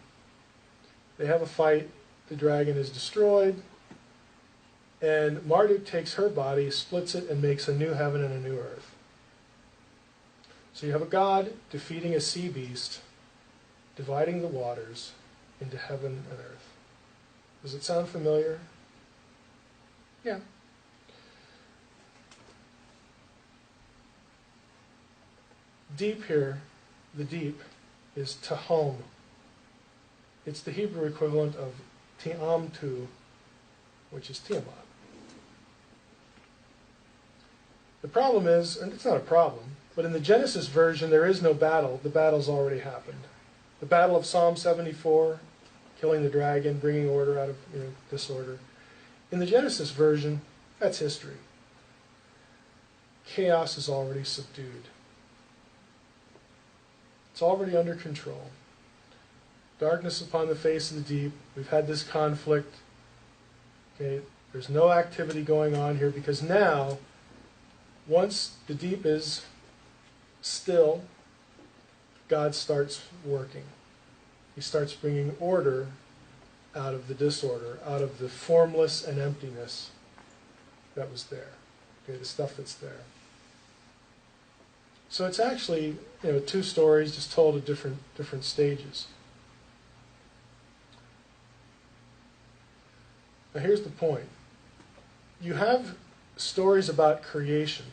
They have a fight, the dragon is destroyed, and Marduk takes her body, splits it, and makes a new heaven and a new earth. So you have a god defeating a sea beast, dividing the waters into heaven and earth. Does it sound familiar? Yeah. Deep here, the deep, is Tehom. It's the Hebrew equivalent of Tiamtu, which is Tiamat. The problem is, and it's not a problem, but in the Genesis version there is no battle. The battle's already happened. The battle of Psalm 74, killing the dragon, bringing order out of disorder. In the Genesis version, that's history. Chaos is already subdued. It's already under control. Darkness upon the face of the deep. We've had this conflict. Okay, there's no activity going on here because now, once the deep is still, God starts working. He starts bringing order out of the disorder, out of the formless and emptiness that was there. Okay, the stuff that's there. So it's actually, two stories just told at different stages. Now here's the point. You have stories about creation,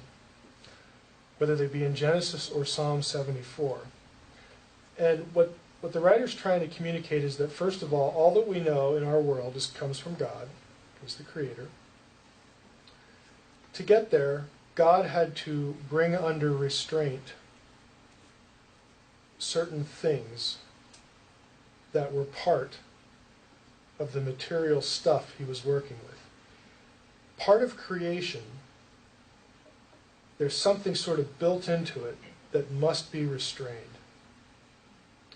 whether they be in Genesis or Psalm 74. And what the writer's trying to communicate is that, first of all that we know in our world comes from God, who's the creator. To get there, God had to bring under restraint certain things that were part of the material stuff he was working with. Part of creation, there's something sort of built into it that must be restrained.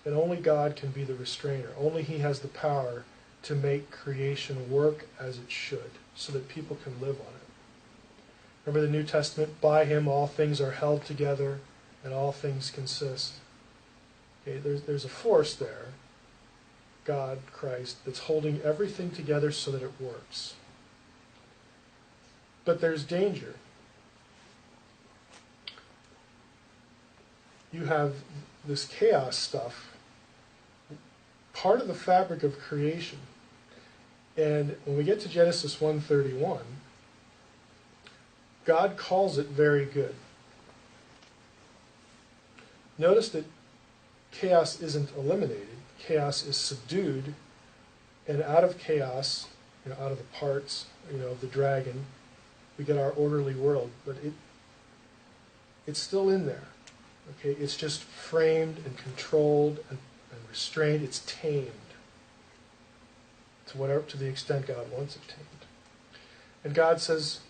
And only God can be the restrainer. Only He has the power to make creation work as it should, so that people can live on it. Remember the New Testament, by Him all things are held together and all things consist. Okay, there's a force there, God, Christ, that's holding everything together so that it works. But there's danger. You have this chaos stuff, part of the fabric of creation. And when we get to Genesis 1:31, God calls it very good. Notice that chaos isn't eliminated. Chaos is subdued, and out of chaos, out of the parts, of the dragon, we get our orderly world. But it's still in there. Okay, it's just framed and controlled and restrained. It's tamed to the extent God wants it tamed. And God says,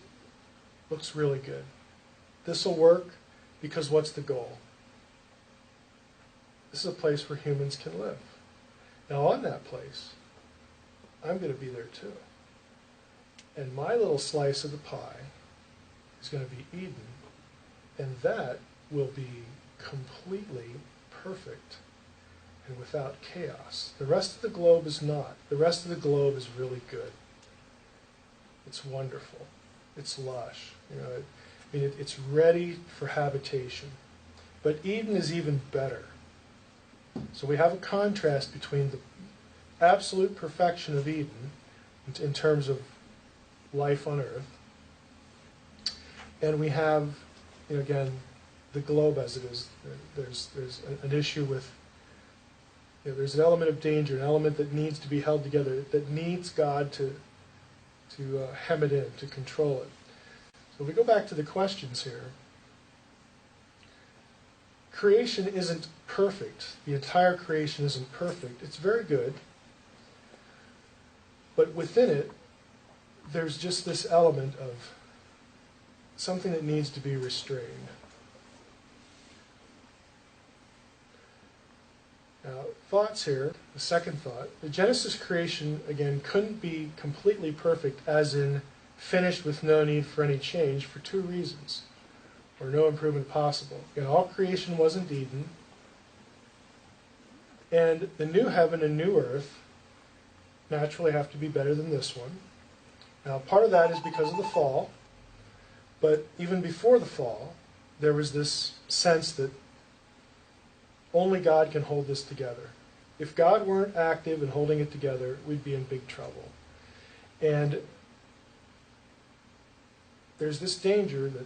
looks really good. This will work because what's the goal? This is a place where humans can live. Now on that place, I'm going to be there too. And my little slice of the pie is going to be Eden, and that will be completely perfect and without chaos. The rest of the globe is not. The rest of the globe is really good. It's wonderful. It's lush. It's ready for habitation. But Eden is even better. So we have a contrast between the absolute perfection of Eden in terms of life on earth, and we have, again, the globe as it is. There's an issue with, there's an element of danger, an element that needs to be held together, that needs God to hem it in, to control it. So if we go back to the questions here, creation isn't perfect. The entire creation isn't perfect. It's very good. But within it, there's just this element of something that needs to be restrained. Now, thoughts here, the second thought. The Genesis creation, again, couldn't be completely perfect, as in finished with no need for any change, for two reasons, or no improvement possible. Again, all creation wasn't Eden, and the new heaven and new earth naturally have to be better than this one. Now, part of that is because of the fall, but even before the fall, there was this sense that only God can hold this together. If God weren't active in holding it together, we'd be in big trouble. And there's this danger that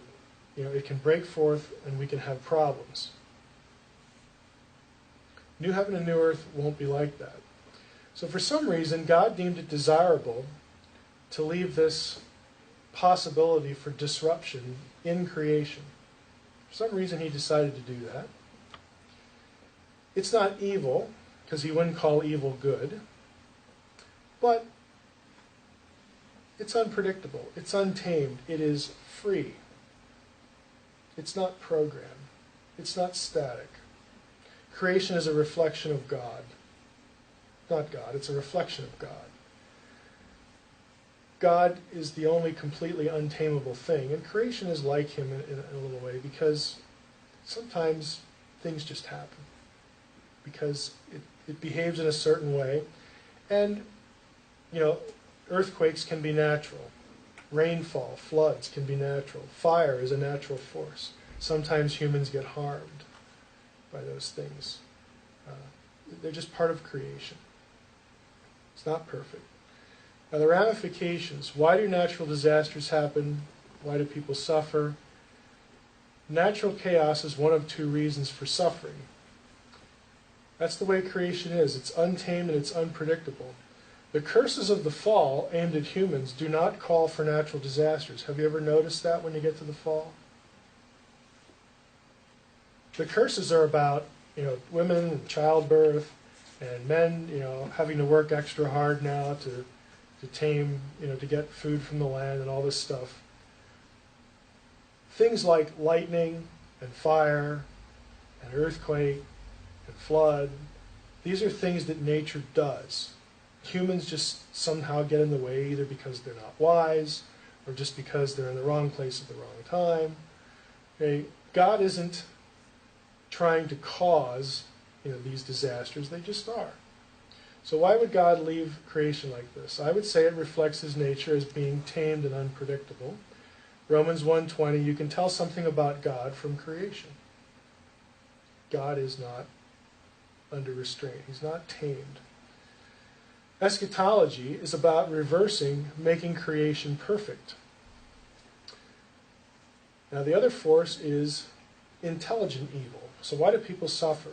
it can break forth and we can have problems. New heaven and new earth won't be like that. So for some reason, God deemed it desirable to leave this possibility for disruption in creation. For some reason, He decided to do that. It's not evil, because He wouldn't call evil good, but it's unpredictable. It's untamed. It is free. It's not programmed. It's not static. Creation is a reflection of God. Not God, it's a reflection of God. God is the only completely untamable thing, and creation is like Him in a little way, because sometimes things just happen. Because it behaves in a certain way, and earthquakes can be natural. Rainfall, floods can be natural. Fire is a natural force. Sometimes humans get harmed by those things. They're just part of creation. It's not perfect. Now the ramifications. Why do natural disasters happen? Why do people suffer? Natural chaos is one of two reasons for suffering. That's the way creation is. It's untamed and it's unpredictable. The curses of the fall aimed at humans do not call for natural disasters. Have you ever noticed that when you get to the fall? The curses are about, women and childbirth, and men, having to work extra hard now to tame, to get food from the land and all this stuff. Things like lightning and fire and earthquake and flood These are things that nature does. Humans just somehow get in the way, either because they're not wise or just because they're in the wrong place at the wrong time. Okay? God isn't trying to cause these disasters, they just are. So why would God leave creation like this? I would say it reflects his nature as being tamed and unpredictable. Romans 1:20, you can tell something about God from creation. God is not under restraint. He's not tamed. Eschatology is about reversing, making creation perfect. Now the other force is intelligent evil. So why do people suffer?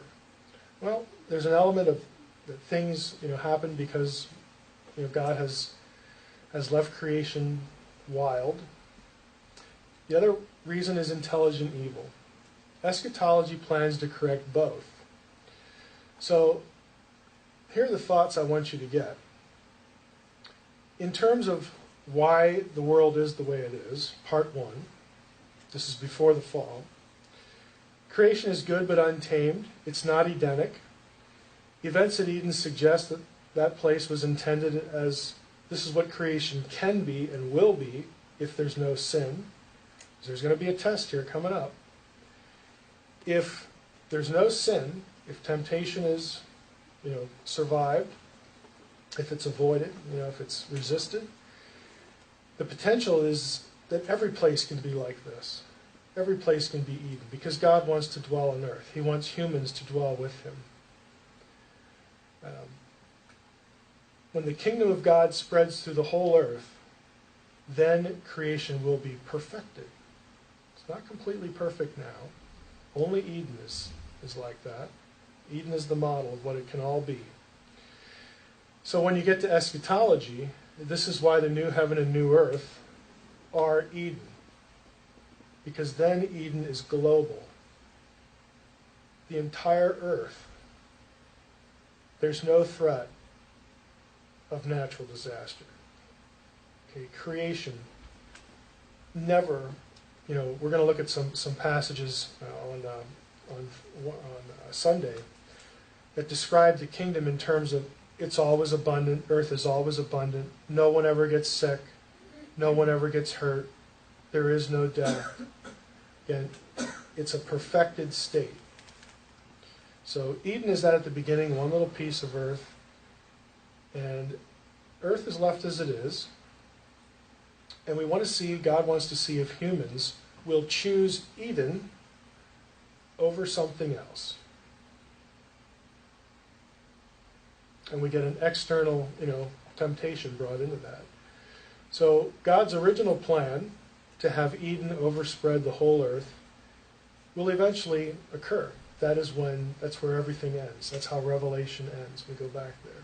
Well, there's an element of that things happen because God has left creation wild. The other reason is intelligent evil. Eschatology plans to correct both. So here are the thoughts I want you to get. In terms of why the world is the way it is, part one, this is before the fall. Creation is good but untamed. It's not Edenic. Events at Eden suggest that that place was intended as this is what creation can be and will be if there's no sin. There's going to be a test here coming up. If there's no sin, if temptation is survived, if it's avoided, if it's resisted, the potential is that every place can be like this. Every place can be Eden, because God wants to dwell on earth. He wants humans to dwell with him. When the kingdom of God spreads through the whole earth, then creation will be perfected. It's not completely perfect now. Only Eden is like that. Eden is the model of what it can all be. So when you get to eschatology, this is why the new heaven and new earth are Eden. Because then Eden is global. The entire earth. There's no threat of natural disaster. Okay, creation never, we're going to look at some passages on Sunday that describe the kingdom in terms of it's always abundant, earth is always abundant, no one ever gets sick, no one ever gets hurt, there is no death. Again, it's a perfected state. So Eden is that at the beginning, one little piece of earth, and earth is left as it is, and we want to see, God wants to see if humans will choose Eden over something else. And we get an external, temptation brought into that. So God's original plan to have Eden overspread the whole earth will eventually occur. That's where everything ends. That's how Revelation ends. We go back there.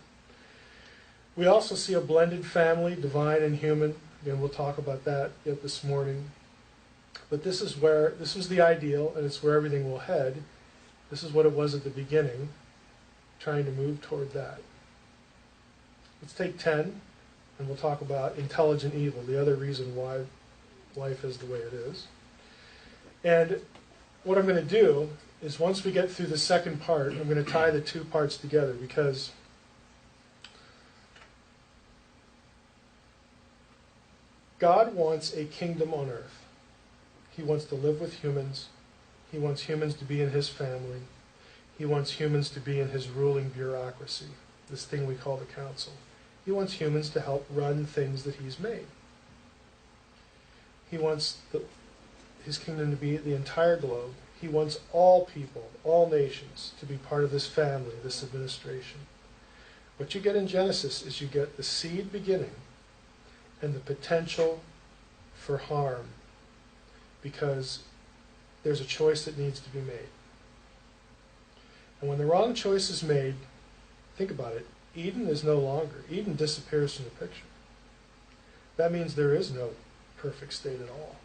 We also see a blended family, divine and human. Again, we'll talk about that yet this morning. But this is the ideal, and it's where everything will head. This is what it was at the beginning, trying to move toward that. Let's take 10, and we'll talk about intelligent evil, the other reason why life is the way it is. And what I'm going to do is once we get through the second part, I'm going to tie the two parts together, because God wants a kingdom on earth. He wants to live with humans. He wants humans to be in his family. He wants humans to be in his ruling bureaucracy, this thing we call the council. He wants humans to help run things that he's made. He wants his kingdom to be the entire globe. He wants all people, all nations, to be part of this family, this administration. What you get in Genesis is you get the seed beginning and the potential for harm, because there's a choice that needs to be made. And when the wrong choice is made, think about it, Eden disappears from the picture. That means there is no perfect state at all.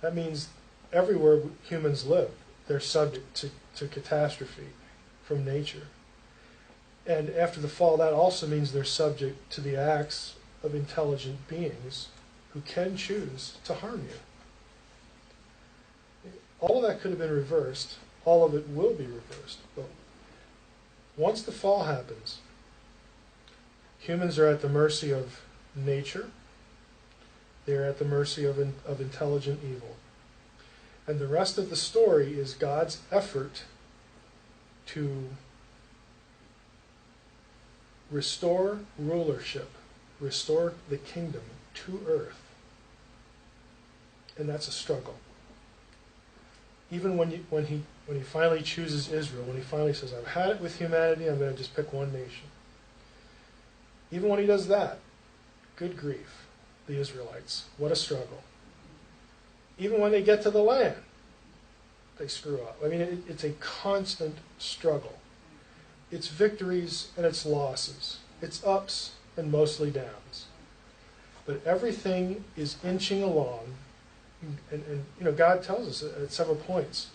That means everywhere humans live, they're subject to catastrophe from nature. And after the fall, that also means they're subject to the acts of intelligent beings who can choose to harm you. All of that could have been reversed. All of it will be reversed. But once the fall happens, humans are at the mercy of nature. They are at the mercy of intelligent evil. And the rest of the story is God's effort to restore rulership, restore the kingdom to earth. And that's a struggle. Even when he finally chooses Israel, when he finally says, I've had it with humanity, I'm going to just pick one nation. Even when he does that, good grief, the Israelites, what a struggle. Even when they get to the land, they screw up. I mean, it's a constant struggle. It's victories and it's losses. It's ups and mostly downs. But everything is inching along. And God tells us at several points,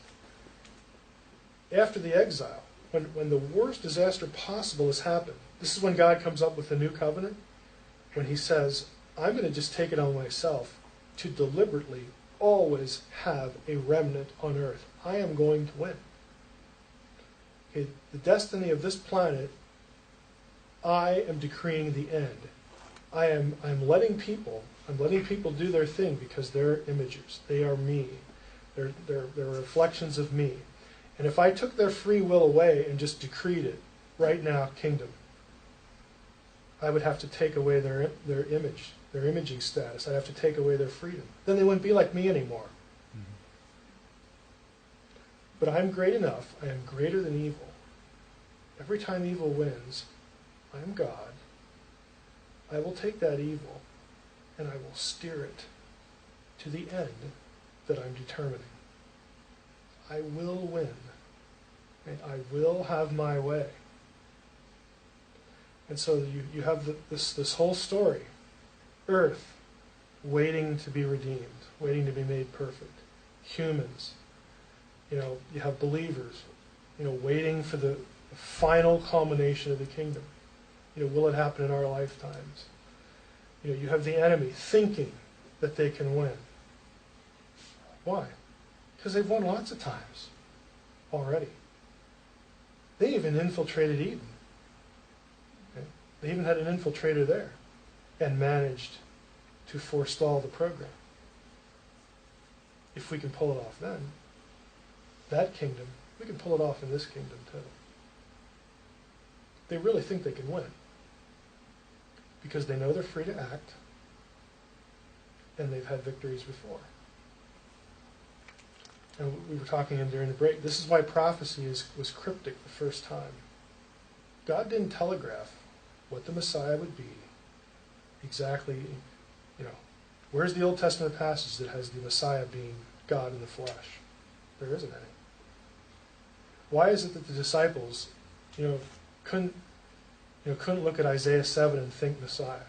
after the exile, when the worst disaster possible has happened, this is when God comes up with the new covenant, when he says, I'm going to just take it on myself to deliberately always have a remnant on earth. I am going to win. Okay, the destiny of this planet, I am decreeing the end. I'm letting people do their thing because they're imagers. They are me. They're reflections of me. And if I took their free will away and just decreed it, right now, kingdom, I would have to take away their image, their imaging status. I'd have to take away their freedom. Then they wouldn't be like me anymore. Mm-hmm. But I'm great enough. I am greater than evil. Every time evil wins, I am God. I will take that evil and I will steer it to the end that I'm determining. I will win. And I will have my way. And so you have this whole story. Earth waiting to be redeemed, waiting to be made perfect. Humans. You have believers, waiting for the final culmination of the kingdom. Will it happen in our lifetimes? You have the enemy thinking that they can win. Why? Because they've won lots of times already. They even infiltrated Eden. Okay? They even had an infiltrator there and managed to forestall the program. If we can pull it off then, that kingdom, we can pull it off in this kingdom too. They really think they can win because they know they're free to act and they've had victories before. And we were talking during the break, this is why prophecy was cryptic the first time. God didn't telegraph what the Messiah would be exactly. Where's the Old Testament passage that has the Messiah being God in the flesh? There isn't any. Why is it that the disciples, couldn't look at Isaiah 7 and think Messiah?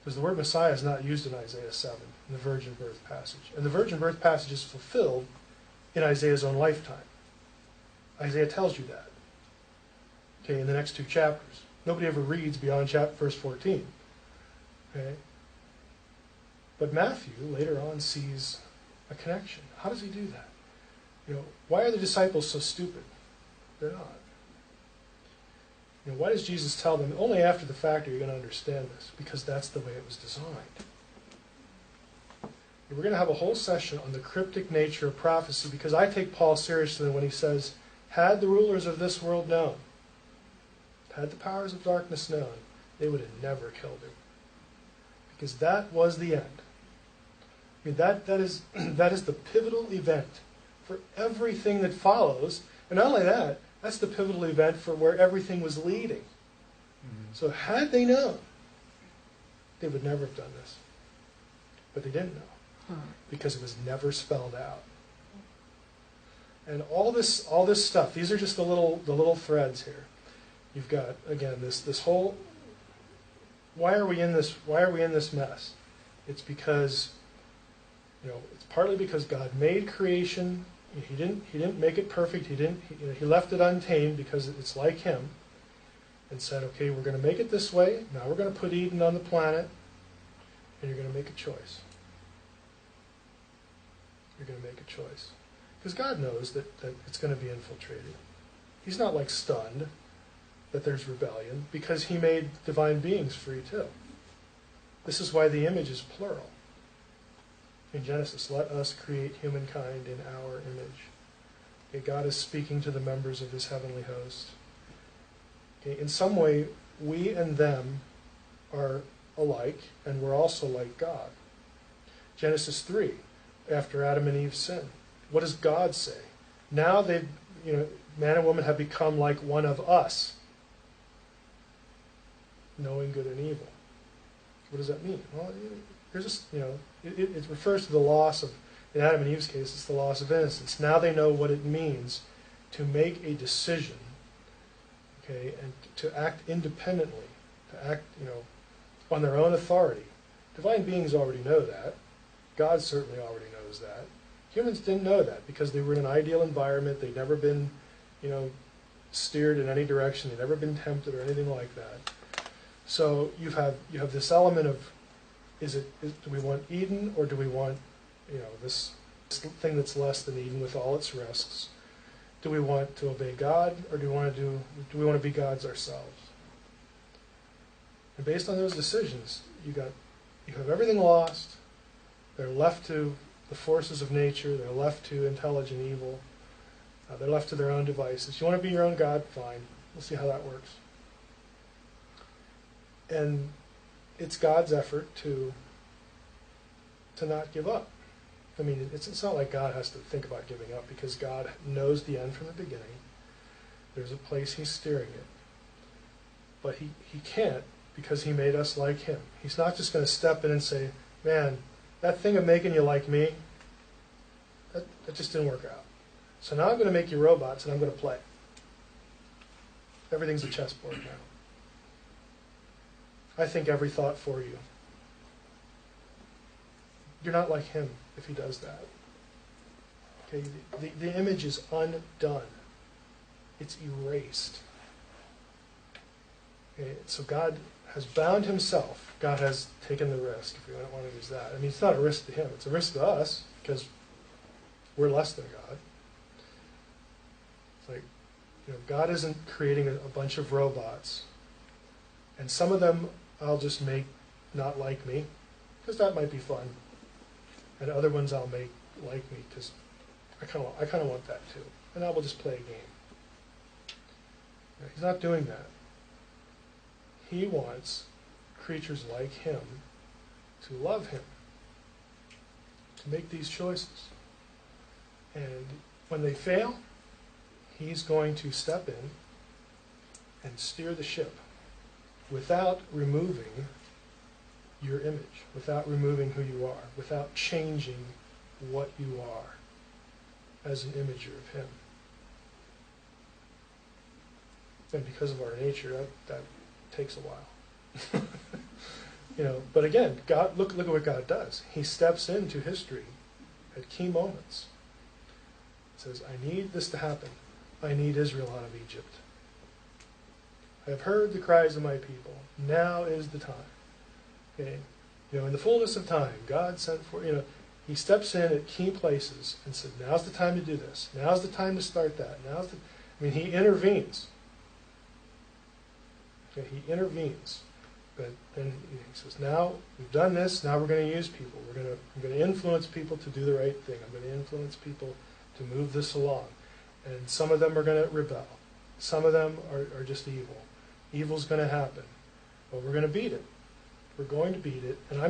Because the word Messiah is not used in Isaiah 7, in the virgin birth passage. And the virgin birth passage is fulfilled in Isaiah's own lifetime. Isaiah tells you that. Okay, in the next two chapters. Nobody ever reads beyond verse 14. Okay? But Matthew later on sees a connection. How does he do that? Why are the disciples so stupid? They're not. Why does Jesus tell them, only after the fact are you going to understand this? Because that's the way it was designed. We're going to have a whole session on the cryptic nature of prophecy because I take Paul seriously when he says, had the rulers of this world known, had the powers of darkness known, they would have never killed him. Because that was the end. I mean, that is the pivotal event for everything that follows. And not only that, that's the pivotal event for where everything was leading. Mm-hmm. So had they known, they would never have done this. But they didn't know. Because it was never spelled out. And all this stuff, these are just the little threads here. You've got, again, this whole, why are we in this mess? It's because, it's partly because God made creation. He didn't make it perfect. He left it untamed because it's like him, and said, okay, we're going to make it this way. Now we're going to put Eden on the planet, and you're going to make a choice. You're going to make a choice. Because God knows that it's going to be infiltrated. He's not like stunned. that there's rebellion because he made divine beings free too. This is why the image is plural. In Genesis, let us create humankind in our image. Okay, God is speaking to the members of his heavenly host. Okay, in some way, we and them are alike, and we're also like God. Genesis 3, after Adam and Eve sin, what does God say? Now they've, man and woman have become like one of us, knowing good and evil. What does that mean? Well, there's just, it refers to the loss of, in Adam and Eve's case, it's the loss of innocence. Now they know what it means to make a decision, okay, and to act independently, to act, on their own authority. Divine beings already know that. God certainly already knows that. Humans didn't know that because they were in an ideal environment. They'd never been, steered in any direction. They'd never been tempted or anything like that. So you have this element of, do we want Eden or do we want, this thing that's less than Eden with all its risks? Do we want to obey God or do we want to be gods ourselves? And based on those decisions, you have everything lost. They're left to the forces of nature. They're left to intelligent evil. They're left to their own devices. You want to be your own God? Fine. We'll see how that works. And it's God's effort to not give up. I mean, it's not like God has to think about giving up because God knows the end from the beginning. There's a place he's steering it. But he can't because he made us like him. He's not just going to step in and say, man, that thing of making you like me, that just didn't work out. So now I'm going to make you robots and I'm going to play. Everything's a chessboard now. I think every thought for you. You're not like him if he does that. Okay, the image is undone. It's erased. Okay, so God has bound himself. God has taken the risk, if you don't want to use that. I mean, it's not a risk to him. It's a risk to us because we're less than God. It's like, God isn't creating a bunch of robots. And some of them I'll just make not like me, because that might be fun. And other ones I'll make like me, because I kind of want that too. And I will just play a game. He's not doing that. He wants creatures like him to love him, to make these choices. And when they fail, he's going to step in and steer the ship without removing your image, without removing who you are, without changing what you are as an imager of him. And because of our nature, that takes a while. But again, God, look at what God does. He steps into history at key moments. He says, I need this to happen. I need Israel out of Egypt. I have heard the cries of my people. Now is the time. Okay? In the fullness of time, God sent for, he steps in at key places and said, now's the time to do this. Now's the time to start that. He intervenes. Okay, he intervenes. But then he says, now we've done this, now we're going to use people. I'm going to influence people to do the right thing. I'm going to influence people to move this along. And some of them are going to rebel. Some of them are just evil. Evil's going to happen. But we're going to beat it. We're going to beat it. And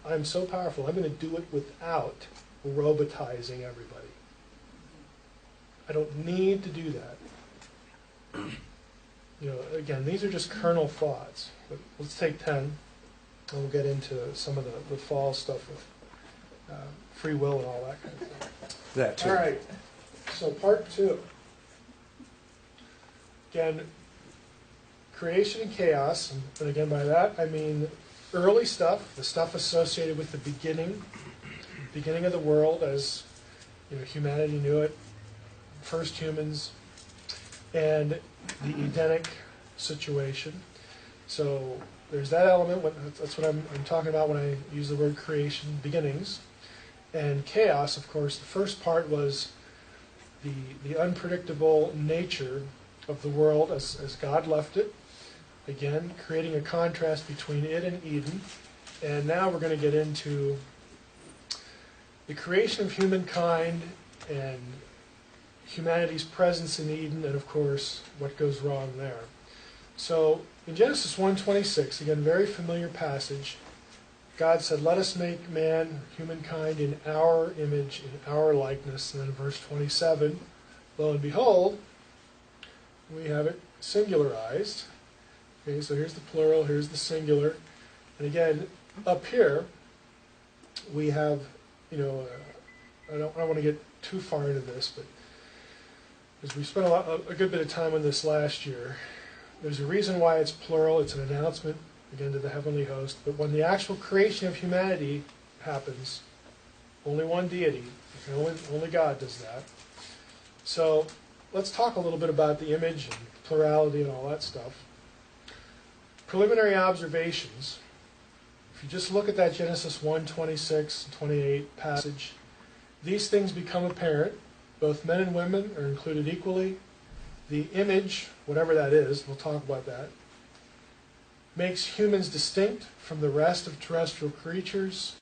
I'm so powerful, I'm going to do it without robotizing everybody. I don't need to do that. Again, these are just kernel thoughts. But let's take 10, and we'll get into some of the fall stuff with free will and all that kind of thing. That too. All right, so part 2. Again, creation and chaos, and again by that I mean early stuff, the stuff associated with the beginning of the world as humanity knew it, first humans, and the Edenic situation. So there's that element. That's what I'm talking about when I use the word creation, beginnings. And chaos, of course, the first part was the unpredictable nature of the world as God left it. Again, creating a contrast between it and Eden. And now we're going to get into the creation of humankind and humanity's presence in Eden, and of course, what goes wrong there. So, in Genesis 1:26, again, very familiar passage, God said, "Let us make man, humankind, in our image, in our likeness." And then in verse 27, lo and behold, we have it singularized. Okay, so here's the plural, here's the singular. And again, up here, we have, I don't want to get too far into this, but as we spent a good bit of time on this last year, there's a reason why it's plural. It's an announcement, again, to the heavenly host. But when the actual creation of humanity happens, only one deity, only God does that. So let's talk a little bit about the image and plurality and all that stuff. Preliminary observations. If you just look at that Genesis 1:26 and 28 passage, these things become apparent. Both men and women are included equally. The image, whatever that is, we'll talk about that, makes humans distinct from the rest of terrestrial creatures.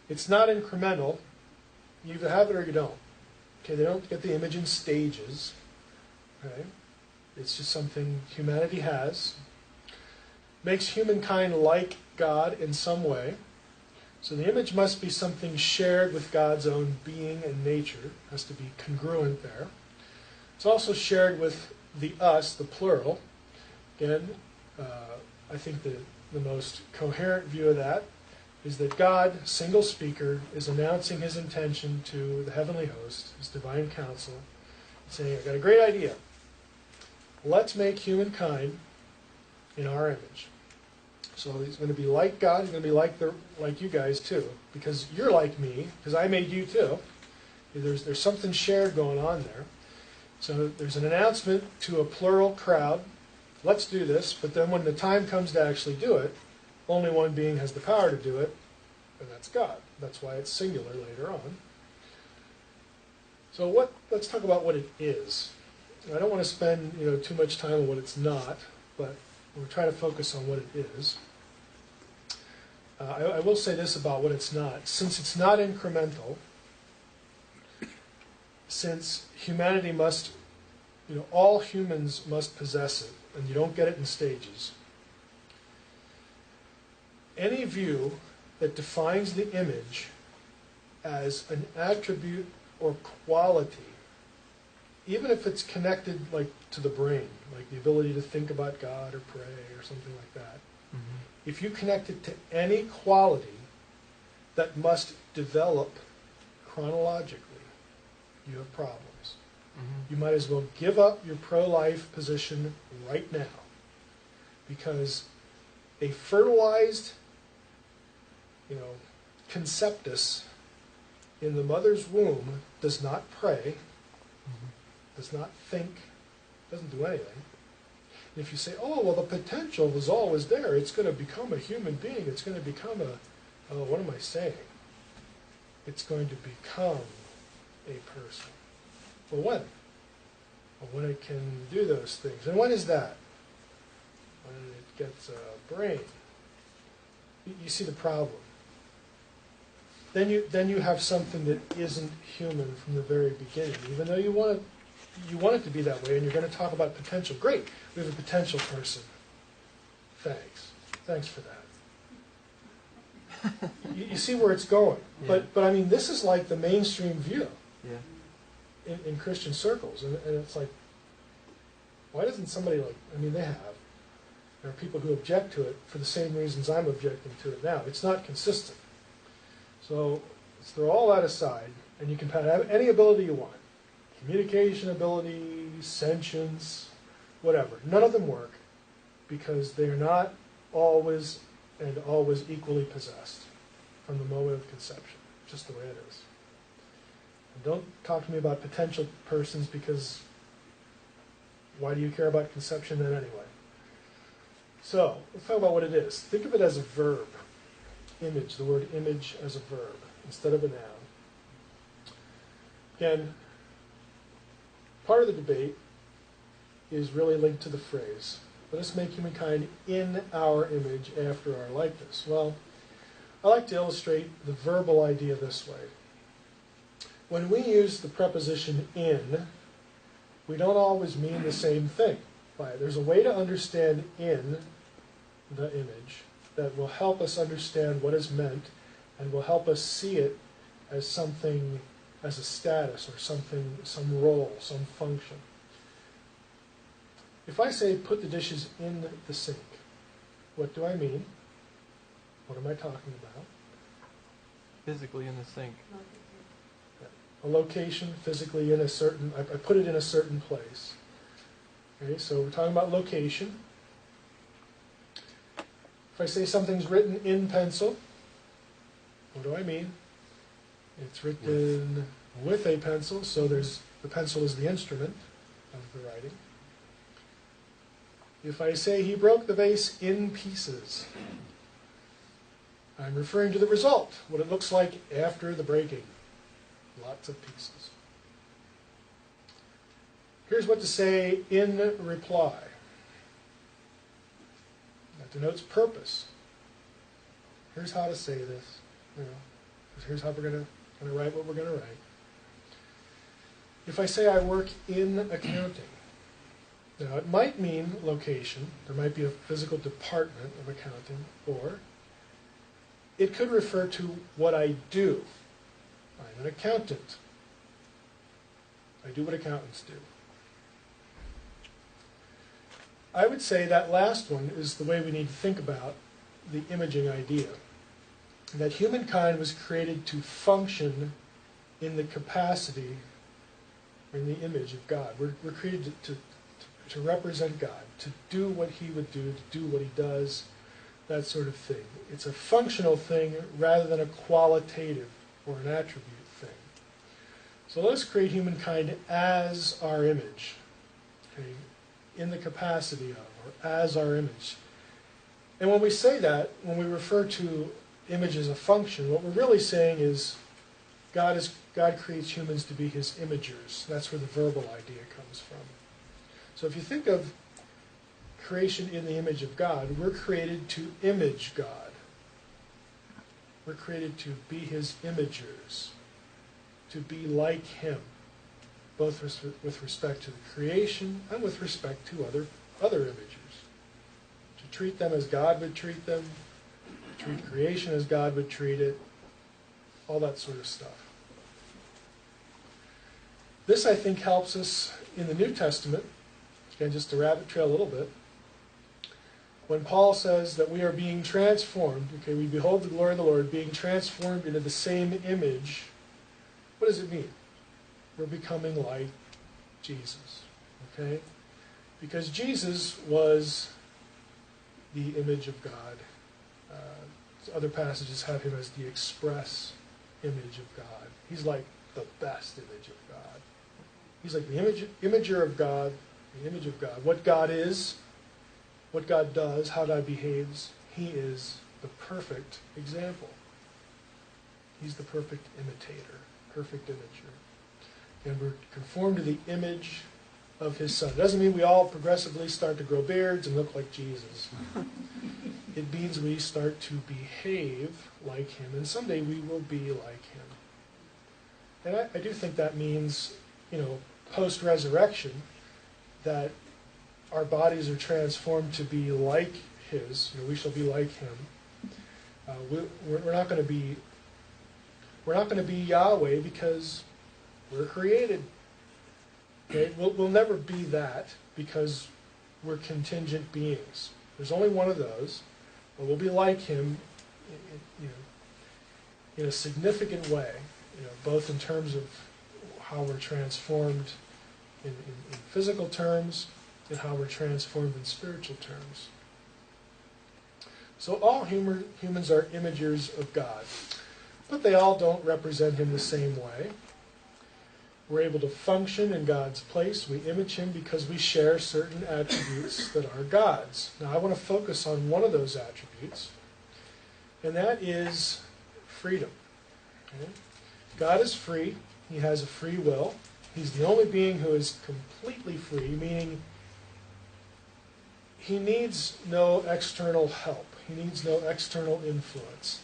It's not incremental. You either have it or you don't. Okay, they don't get the image in stages. Okay? It's just something humanity has. Makes humankind like God in some way. So the image must be something shared with God's own being and nature. It has to be congruent there. It's also shared with the us, the plural. Again, I think the most coherent view of that is that God, single speaker, is announcing his intention to the heavenly host, his divine council, saying, "I've got a great idea. Let's make humankind in our image." So he's going to be like God. He's going to be like you guys too, because you're like me, because I made you too. There's something shared going on there. So there's an announcement to a plural crowd. Let's do this. But then when the time comes to actually do it, only one being has the power to do it, and that's God. That's why it's singular later on. So let's talk about what it is. I don't want to spend too much time on what it's not, but we'll try to focus on what it is. I will say this about what it's not. Since it's not incremental, since humanity must, all humans must possess it, and you don't get it in stages, any view that defines the image as an attribute or quality, even if it's connected to the brain, like the ability to think about God or pray or something like that, if you connect it to any quality that must develop chronologically, you have problems. You might as well give up your pro-life position right now, because a fertilized, conceptus in the mother's womb does not pray, does not think, doesn't do anything. And if you say, "Oh, well, the potential was always there. It's going to become a human being. It's going to become what am I saying? It's going to become a person." Well, when? Well, when it can do those things. And when is that? When it gets a brain. You see the problem. Then you have something that isn't human from the very beginning, even though you want it to be that way, and you're going to talk about potential. Great, we have a potential person. Thanks for that. You see where it's going. Yeah. But I mean, this is like the mainstream view Yeah. in Christian circles, and it's like, why doesn't somebody they have. There are people who object to it for the same reasons I'm objecting to it now. It's not consistent. So let's throw all that aside, and you can have any ability you want. Communication ability, sentience, whatever. None of them work because they are not always equally possessed from the moment of conception, just the way it is. And don't talk to me about potential persons, because why do you care about conception then anyway? So let's talk about what it is. Think of it as a verb. Image, the word image as a verb instead of a noun. Again, part of the debate is really linked to the phrase, let us make humankind in our image after our likeness. Well, I like to illustrate the verbal idea this way. When we use the preposition in, we don't always mean the same thing by it. There's a way to understand in the image that will help us understand what is meant and will help us see it as something, as a status or something, some role, some function. If I say put the dishes in the sink, what do I mean? What am I talking about? Physically in the sink. A location physically in a certain, I put it in a certain place. Okay, so we're talking about location. If I say something's written in pencil, what do I mean? It's written with a pencil, so the pencil is the instrument of the writing. If I say he broke the vase in pieces, I'm referring to the result, what it looks like after the breaking. Lots of pieces. Here's what to say in reply. That denotes purpose. Here's how to say this. Here's how we're going to write what we're going to write. If I say I work in accounting, now it might mean location. There might be a physical department of accounting, or it could refer to what I do. I'm an accountant. I do what accountants do. I would say that last one is the way we need to think about the imaging idea. That humankind was created to function in the capacity, or in the image of God. We're created to represent God, to do what he would do, to do what he does, that sort of thing. It's a functional thing rather than a qualitative or an attribute thing. So let us create humankind as our image, okay, in the capacity of, or as our image. And when we say that, when we refer to image as a function, what we're really saying is God creates humans to be his imagers. That's where the verbal idea comes from. So if you think of creation in the image of God, we're created to image God. We're created to be his imagers, to be like him, both with respect to the creation and with respect to other imagers. To treat them as God would treat them, to treat creation as God would treat it, all that sort of stuff. This, I think, helps us in the New Testament, again, just to rabbit trail a little bit. When Paul says that we are being transformed, okay, we behold the glory of the Lord, being transformed into the same image, what does it mean? We're becoming like Jesus, okay? Because Jesus was the image of God. Other passages have him as the express image of God. He's like the best image of God. He's like the imager of God, the image of God. What God is, what God does, how God behaves, he is the perfect example. He's the perfect imitator, perfect imager. And we're conformed to the image of his Son. It doesn't mean we all progressively start to grow beards and look like Jesus. It means we start to behave like him, and someday we will be like him. And I do think that means, post-resurrection, that our bodies are transformed to be like his. We shall be like him. We're not going to be Yahweh because we're created. Okay? We'll never be that because we're contingent beings. There's only one of those, but we'll be like him in a significant way, both in terms of how we're transformed in physical terms and how we're transformed in spiritual terms. So all humans are imagers of God, but they all don't represent him the same way. We're able to function in God's place. We image him because we share certain attributes that are God's. Now I want to focus on one of those attributes, and that is freedom. Okay? God is free. He has a free will. He's the only being who is completely free, meaning he needs no external help. He needs no external influence.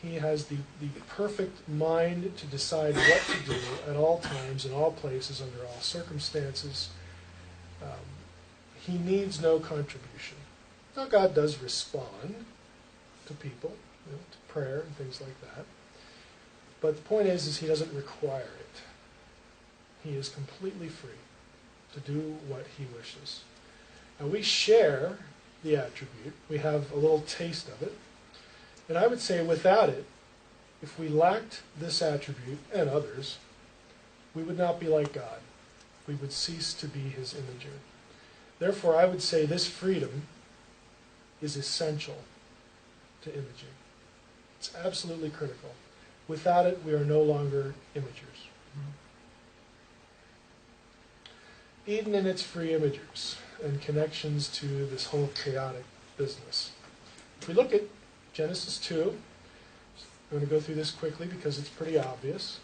He has the perfect mind to decide what to do at all times, in all places, under all circumstances. He needs no contribution. Now, God does respond to people, to prayer and things like that. But the point is he doesn't require it. He is completely free to do what he wishes. And we share the attribute. We have a little taste of it. And I would say without it, if we lacked this attribute and others, we would not be like God. We would cease to be his imager. Therefore, I would say this freedom is essential to imaging. It's absolutely critical. Without it, we are no longer imagers. Eden and its free imagers and connections to this whole chaotic business. If we look at Genesis 2, I'm going to go through this quickly because it's pretty obvious.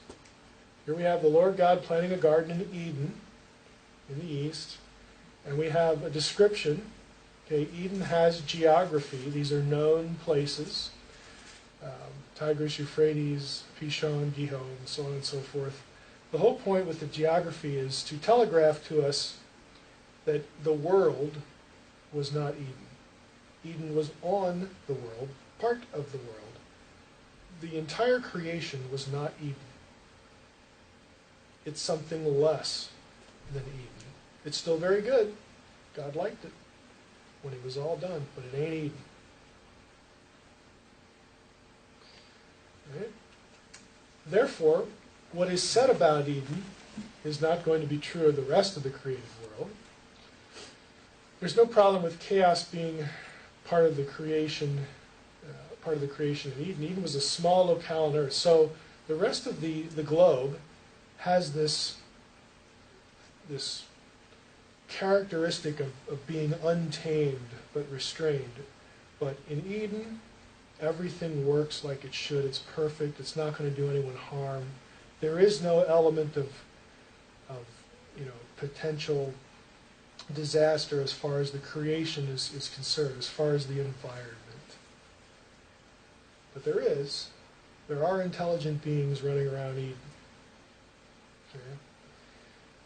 Here we have the Lord God planting a garden in Eden, in the east, and we have a description. Okay, Eden has geography. These are known places. Tigris, Euphrates, Pishon, Gihon, and so on and so forth. The whole point with the geography is to telegraph to us that the world was not Eden. Eden was on the world, part of the world. The entire creation was not Eden. It's something less than Eden. It's still very good. God liked it when it was all done, but it ain't Eden. Right? Therefore, what is said about Eden is not going to be true of the rest of the created world. There's no problem with chaos being part of the creation of Eden. Eden was a small locale on earth. So the rest of the globe has this characteristic of being untamed but restrained. But in Eden, everything works like it should. It's perfect. It's not going to do anyone harm. There is no element of potential disaster as far as the creation is concerned, as far as the environment. But there are intelligent beings running around Eden. Okay?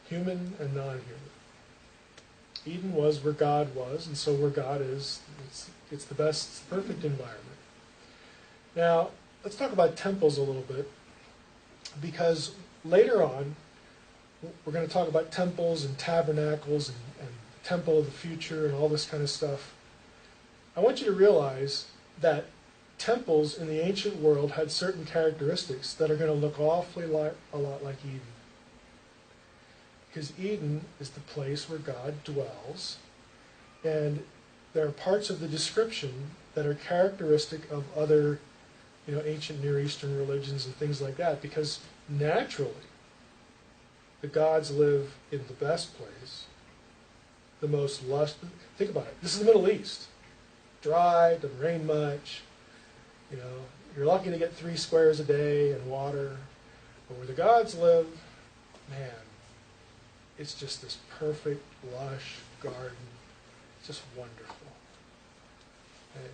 Human and non-human. Eden was where God was, and so where God is, it's the best, it's the perfect environment. Now, let's talk about temples a little bit, because later on, we're going to talk about temples and tabernacles and the temple of the future and all this kind of stuff. I want you to realize that temples in the ancient world had certain characteristics that are going to look awfully a lot like Eden. Because Eden is the place where God dwells, and there are parts of the description that are characteristic of other ancient Near Eastern religions and things like that, because naturally the gods live in the best place, the most lush. Think about it. This is the Middle East. Dry, doesn't rain much. You're lucky to get 3 squares a day and water. But where the gods live, man, it's just this perfect, lush garden. It's just wonderful. And,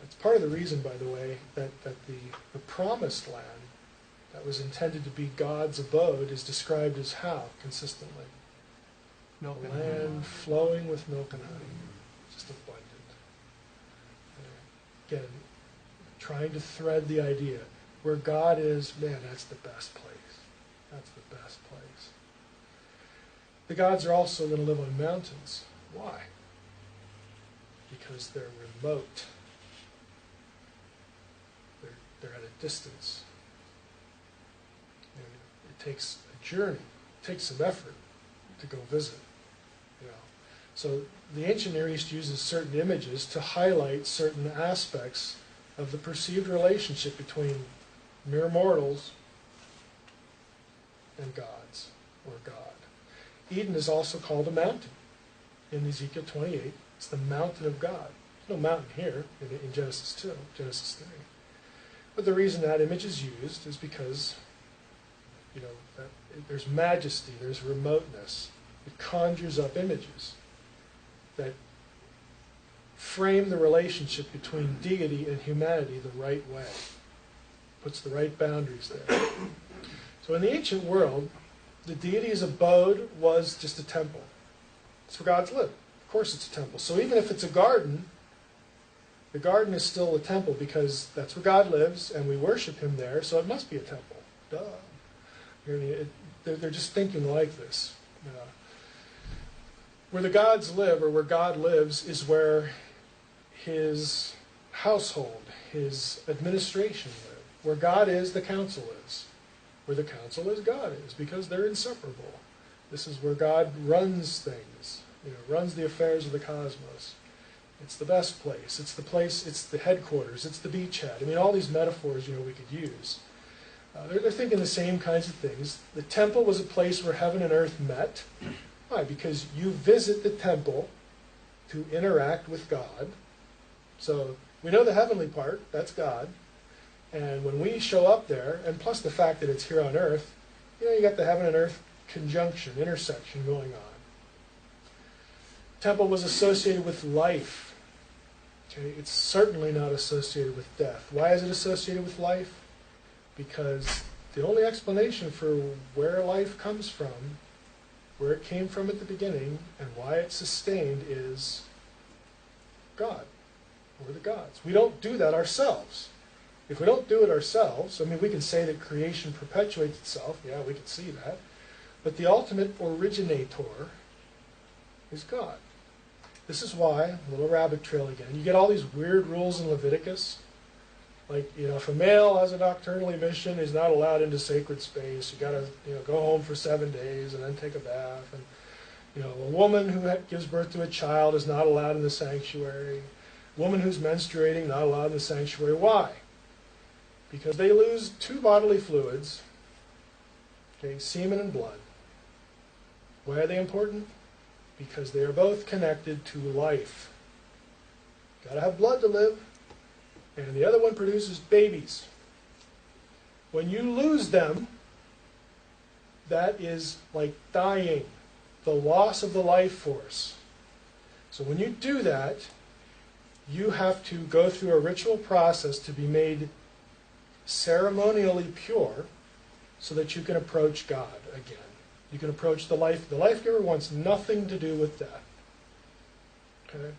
it's part of the reason, by the way, that the promised land that was intended to be God's abode is described as how, consistently? Milk A and honey. land flowing with milk and honey. Just abundant. Again, trying to thread the idea. Where God is, man, that's the best place. That's the best place. The gods are also going to live on mountains. Why? Because they're remote. They're at a distance. And it takes a journey, it takes some effort to go visit. So the ancient Near East uses certain images to highlight certain aspects of the perceived relationship between mere mortals and gods, or God. Eden is also called a mountain. In Ezekiel 28, it's the mountain of God. There's no mountain here in Genesis 2, Genesis 3. But the reason that image is used is because, that there's majesty, there's remoteness. It conjures up images. that frame the relationship between deity and humanity the right way, puts the right boundaries there. So in the ancient world, the deity's abode was just a temple. It's where gods live. Of course it's a temple. So even if it's a garden, the garden is still a temple because that's where God lives and we worship him there, so it must be a temple. Duh. They're just thinking like this. Where the gods live, or where God lives, is where his household, his administration live. Where God is, the council is. Where the council is, God is, because they're inseparable. This is where God runs things, runs the affairs of the cosmos. It's the best place. It's the place, it's the headquarters, it's the beachhead. I mean, all these metaphors, we could use. They're thinking the same kinds of things. The temple was a place where heaven and earth met. Why? Because you visit the temple to interact with God. So we know the heavenly part, that's God. And when we show up there, and plus the fact that it's here on earth, you got the heaven and earth conjunction, intersection going on. Temple was associated with life. Okay? It's certainly not associated with death. Why is it associated with life? Because the only explanation for where life comes from, where it came from at the beginning, and why it's sustained is God, or the gods. We don't do that ourselves. If we don't do it ourselves, we can say that creation perpetuates itself. Yeah, we can see that. But the ultimate originator is God. This is why, a little rabbit trail again, you get all these weird rules in Leviticus. Like, if a male has a nocturnal emission, he's not allowed into sacred space. You got to, go home for 7 days and then take a bath. And, a woman who gives birth to a child is not allowed in the sanctuary. A woman who's menstruating, not allowed in the sanctuary. Why? Because they lose 2 bodily fluids, okay, semen and blood. Why are they important? Because they are both connected to life. Got to have blood to live. And the other one produces babies. When you lose them, that is like dying, the loss of the life force. So when you do that, you have to go through a ritual process to be made ceremonially pure so that you can approach God again. You can approach the life. The life giver wants nothing to do with death. Okay?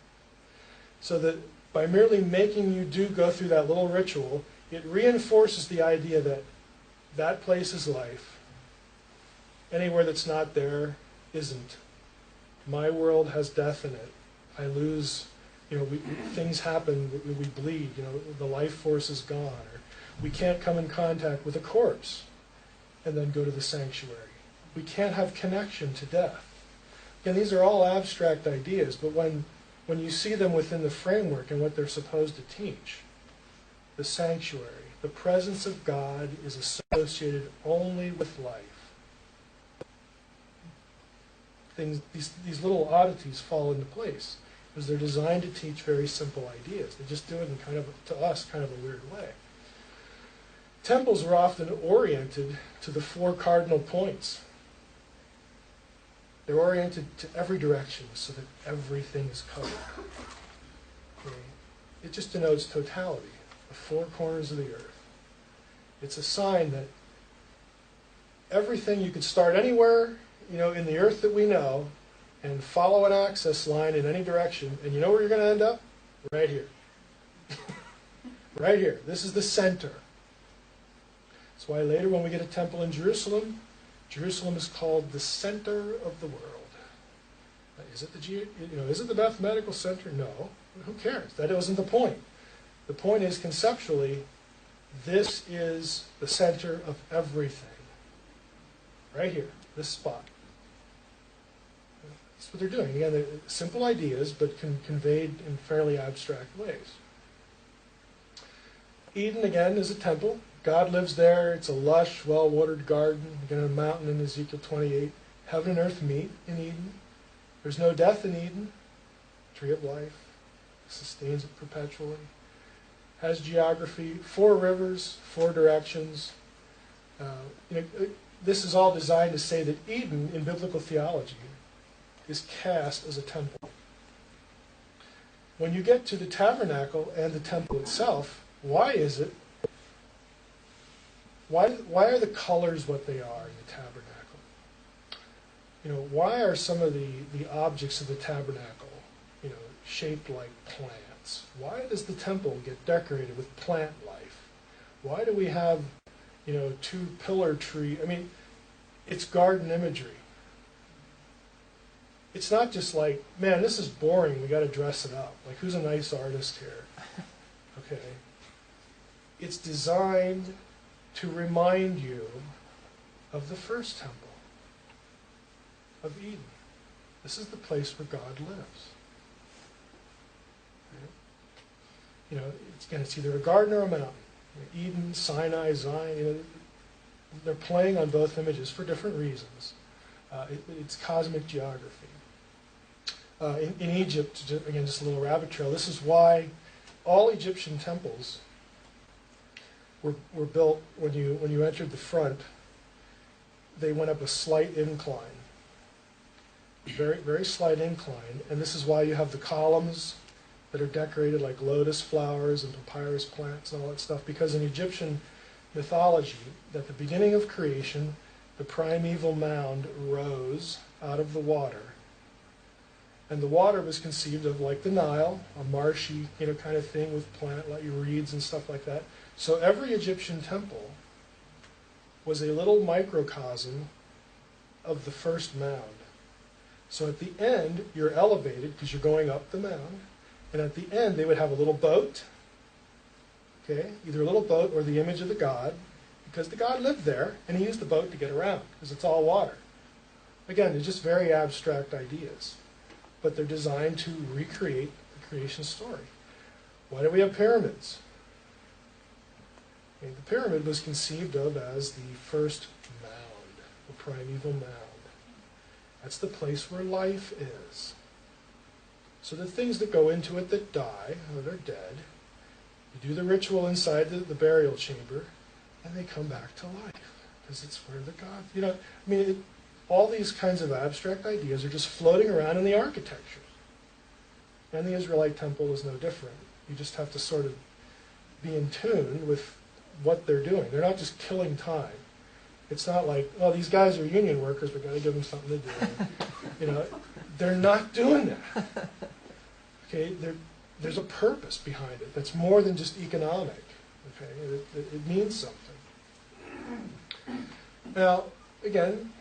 So that by merely making you go through that little ritual, it reinforces the idea that that place is life. Anywhere that's not there isn't. My world has death in it. I lose, things happen, we bleed, the life force is gone. Or we can't come in contact with a corpse and then go to the sanctuary. We can't have connection to death. Again, these are all abstract ideas, but when you see them within the framework and what they're supposed to teach, the sanctuary, the presence of God is associated only with life. These little oddities fall into place because they're designed to teach very simple ideas. They just do it in to us, kind of a weird way. Temples were often oriented to the 4 cardinal points. They're oriented to every direction so that everything is covered. Okay? It just denotes totality, the 4 corners of the earth. It's a sign that everything, you could start anywhere, in the earth that we know, and follow an access line in any direction, and you know where you're going to end up? Right here. Right here. This is the center. That's why later when we get a temple in Jerusalem, Jerusalem is called the center of the world. Is it is it the mathematical center? No. Who cares? That wasn't the point. The point is, conceptually, this is the center of everything. Right here, this spot. That's what they're doing. Again, they're simple ideas, but conveyed in fairly abstract ways. Eden, again, is a temple. God lives there. It's a lush, well-watered garden. Again, a mountain in Ezekiel 28. Heaven and earth meet in Eden. There's no death in Eden. Tree of life. Sustains it perpetually. Has geography. 4 rivers, 4 directions. This is all designed to say that Eden, in biblical theology, is cast as a temple. When you get to the tabernacle and the temple itself, why is it? Why are the colors what they are in the tabernacle? Why are some of the objects of the tabernacle, shaped like plants? Why does the temple get decorated with plant life? Why do we have, two pillar tree? I mean, it's garden imagery. It's not just like, man, this is boring, we got to dress it up. Like, who's a nice artist here? Okay. It's designed to remind you of the first temple, of Eden. This is the place where God lives. Okay? It's either a garden or a mountain. Eden, Sinai, Zion, they're playing on both images for different reasons. It's cosmic geography. In Egypt, again, just a little rabbit trail, this is why all Egyptian temples were built when you entered the front. They went up a slight incline, very, very slight incline, and this is why you have the columns that are decorated like lotus flowers and papyrus plants and all that stuff, because in Egyptian mythology, at the beginning of creation, the primeval mound rose out of the water. And the water was conceived of like the Nile, a marshy, kind of thing with plant like reeds and stuff like that. So every Egyptian temple was a little microcosm of the first mound. So at the end, you're elevated because you're going up the mound. And at the end, they would have a little boat, okay, either a little boat or the image of the god, because the god lived there, and he used the boat to get around, because it's all water. Again, they're just very abstract ideas, but they're designed to recreate the creation story. Why do we have pyramids? Okay, the pyramid was conceived of as the first mound, the primeval mound. That's the place where life is. So the things that go into it that die, or they're dead, you do the ritual inside the burial chamber, and they come back to life, because it's where the God, all these kinds of abstract ideas are just floating around in the architecture. And the Israelite temple is no different. You just have to sort of be in tune with what they're doing. They're not just killing time. It's not like, oh, these guys are union workers, we've got to give them something to do. They're not doing that. Okay, there's a purpose behind it that's more than just economic. Okay, it means something. Now, again,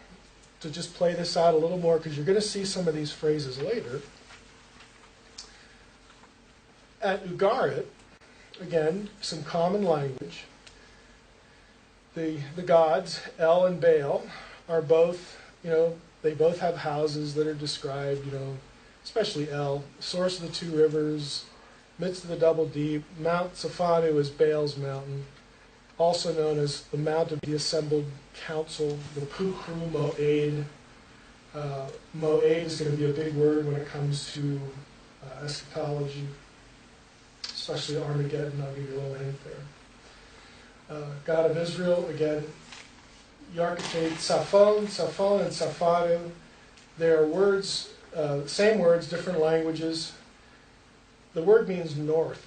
to just play this out a little more, because you're going to see some of these phrases later. At Ugarit, again, some common language. The gods, El and Baal, are both, they both have houses that are described, especially El, source of the two rivers, midst of the double deep. Mount Safanu is Baal's mountain, also known as the Mount of the Assembled Council, the Kukru Moed. Moed is going to be a big word when it comes to eschatology, especially Armageddon. I'll give you a little hint there. God of Israel, again, Yarkate, Safon, and Safanu. They are words, same words, different languages. The word means north.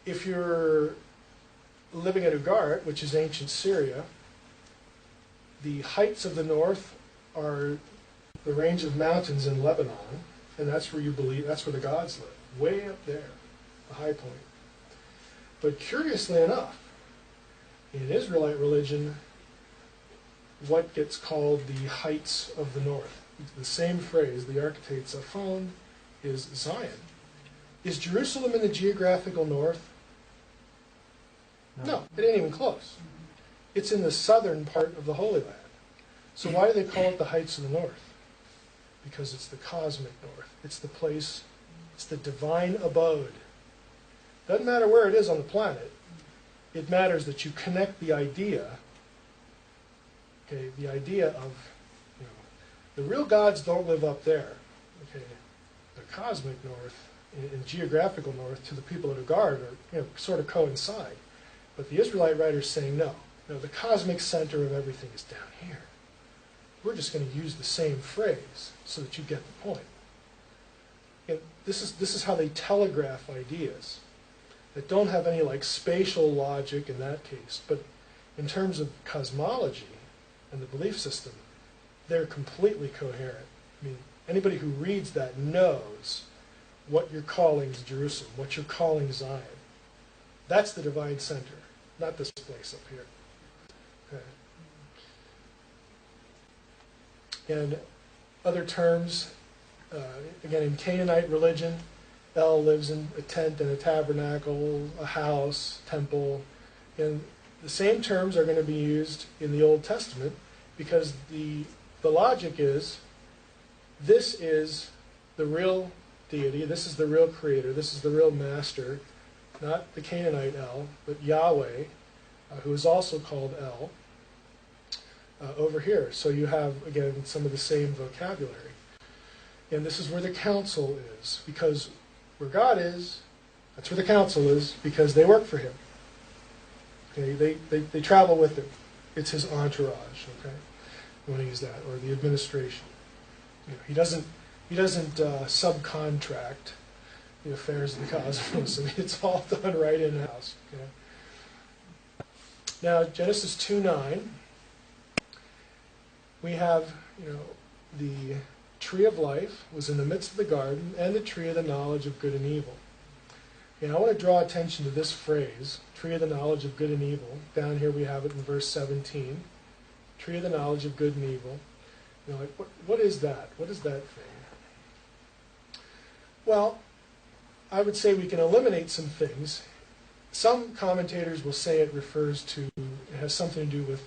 If you're living at Ugarit, which is ancient Syria, the heights of the north are the range of mountains in Lebanon, and that's where that's where the gods live, way up there, the high point. But curiously enough, in Israelite religion, what gets called the heights of the north, the same phrase, the archetype Zaphon, is Zion. Is Jerusalem in the geographical north? No, it ain't even close. It's in the southern part of the Holy Land. So why do they call it the heights of the north? Because it's the cosmic north. It's the place, it's the divine abode. Doesn't matter where it is on the planet. It matters that you connect the idea, okay, the idea of, the real gods don't live up there, okay. The cosmic north and geographical north to the people of Ugarit are, sort of coincide. But the Israelite writer's saying, no, the cosmic center of everything is down here. We're just going to use the same phrase so that you get the point. And this is how they telegraph ideas that don't have any like spatial logic in that case, but in terms of cosmology and the belief system, they're completely coherent. I mean, anybody who reads that knows what you're calling Jerusalem, what you're calling Zion. That's the divine center, not this place up here. Okay. And other terms, again, in Canaanite religion, El lives in a tent and a tabernacle, a house, temple. And the same terms are going to be used in the Old Testament because the logic is this is the real deity, this is the real creator, this is the real master, not the Canaanite El, but Yahweh, who is also called El, over here. So you have, again, some of the same vocabulary. And this is where the council is, because where God is, that's where the council is, because they work for him. Okay, they travel with him. It's his entourage, okay? You want to use that, or the administration. You know, he doesn't subcontract the affairs of the cosmos. I mean, it's all done right in-house. Okay? Now, Genesis 2:9, we have, the tree of life was in the midst of the garden, and the tree of the knowledge of good and evil. And I want to draw attention to this phrase, tree of the knowledge of good and evil. Down here we have it in verse 17. Tree of the knowledge of good and evil. Like, what is that? What is that thing? Well, I would say we can eliminate some things. Some commentators will say it has something to do with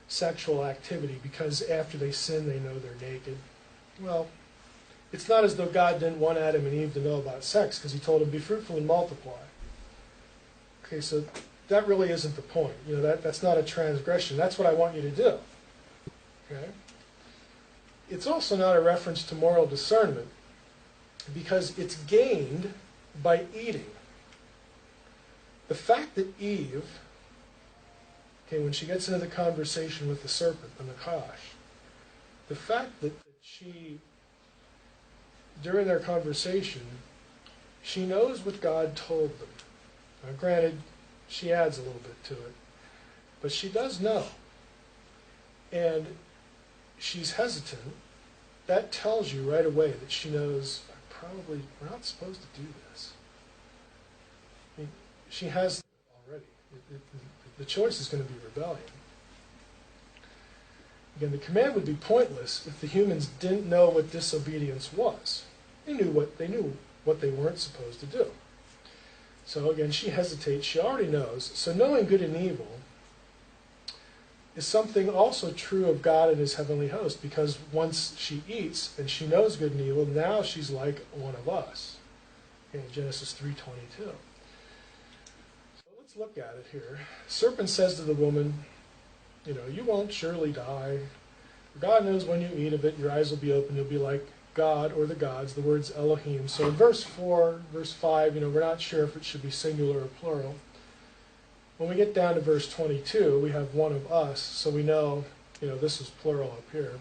sexual activity, because after they sin, they know they're naked. Well, it's not as though God didn't want Adam and Eve to know about sex, because he told them, be fruitful and multiply. Okay, so that really isn't the point. That's not a transgression. That's what I want you to do. Okay? It's also not a reference to moral discernment, because it's gained by eating. The fact that Eve, when she gets into the conversation with the serpent, the Nakash, the fact that she, during their conversation, she knows what God told them. Now, granted, she adds a little bit to it, but she does know. And she's hesitant. That tells you right away that she knows, we're not supposed to do this. I mean, she has it already. The choice is going to be rebellion. Again, the command would be pointless if the humans didn't know what disobedience was. They knew what they weren't supposed to do. So again, she hesitates. She already knows. So knowing good and evil is something also true of God and his heavenly host, because once she eats and she knows good and evil, now she's like one of us. In Genesis 3:22. So let's look at it here. The serpent says to the woman, you won't surely die. God knows when you eat of it, your eyes will be open. You'll be like God or the gods. The word's Elohim. So in verse 4, verse 5, we're not sure if it should be singular or plural. When we get down to verse 22, we have one of us, so we know, this is plural up here.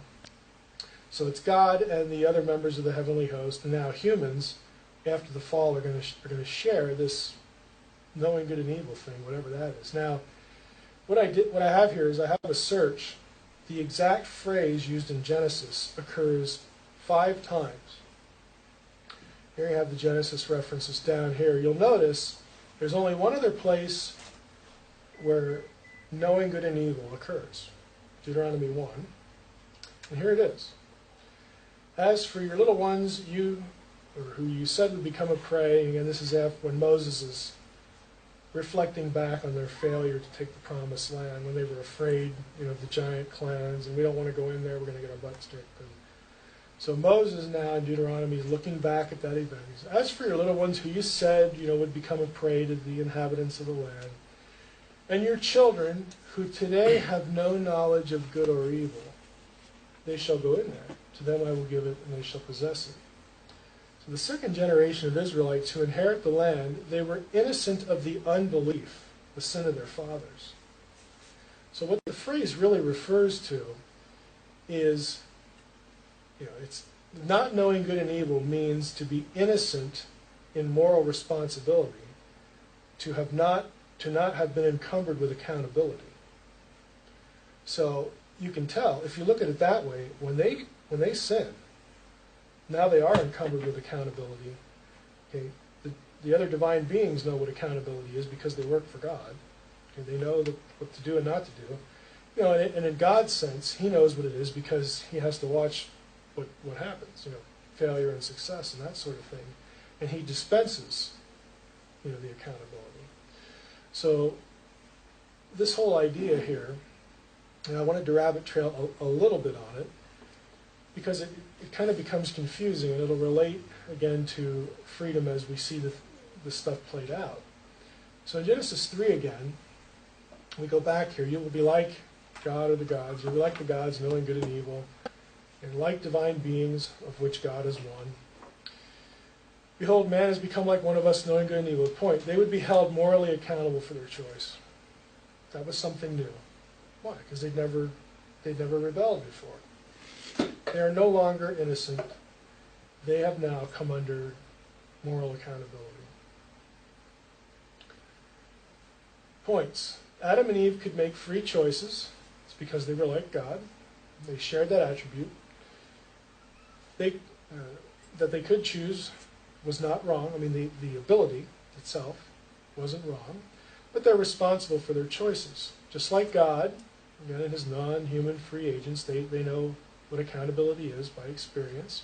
So it's God and the other members of the heavenly host, and now humans, after the fall, are going to share this knowing good and evil thing, whatever that is. Now, what I have here is I have a search. The exact phrase used in Genesis occurs 5 times. Here you have the Genesis references down here. You'll notice there's only one other place where knowing good and evil occurs. Deuteronomy 1. And here it is. As for your little ones, who you said would become a prey, and again, this is when Moses is reflecting back on their failure to take the promised land, when they were afraid, of the giant clans, and we don't want to go in there, we're going to get our butts kicked. So Moses now in Deuteronomy is looking back at that event. He says, as for your little ones who you said, would become a prey to the inhabitants of the land, and your children who today have no knowledge of good or evil, they shall go in there. To them I will give it, and they shall possess it. So the second generation of Israelites who inherit the land, they were innocent of the unbelief, the sin of their fathers. So what the phrase really refers to is, not knowing good and evil means to be innocent in moral responsibility, to not have been encumbered with accountability. So you can tell, if you look at it that way, when they sin, now they are encumbered with accountability. Okay, the other divine beings know what accountability is because they work for God. Okay, they know what to do and not to do. You know, and in God's sense, He knows what it is because He has to watch what happens. You know, failure and success and that sort of thing, and He dispenses, you know, the accountability. So this whole idea here, and I wanted to rabbit trail a little bit on it, because it kind of becomes confusing, and it'll relate again to freedom as we see the stuff played out. So in Genesis 3 again, we go back here. You will be like God or the gods. You'll be like the gods, knowing good and evil, and like divine beings, of which God is one. Behold, man has become like one of us, knowing good and evil. Point, they would be held morally accountable for their choice. That was something new. Why? Because they'd never rebelled before. They are no longer innocent. They have now come under moral accountability. Points. Adam and Eve could make free choices. It's because they were like God. They shared that attribute. That they could choose was not wrong. I mean, the ability itself wasn't wrong. But they're responsible for their choices. Just like God, again, in His non-human free agents, they know what accountability is by experience.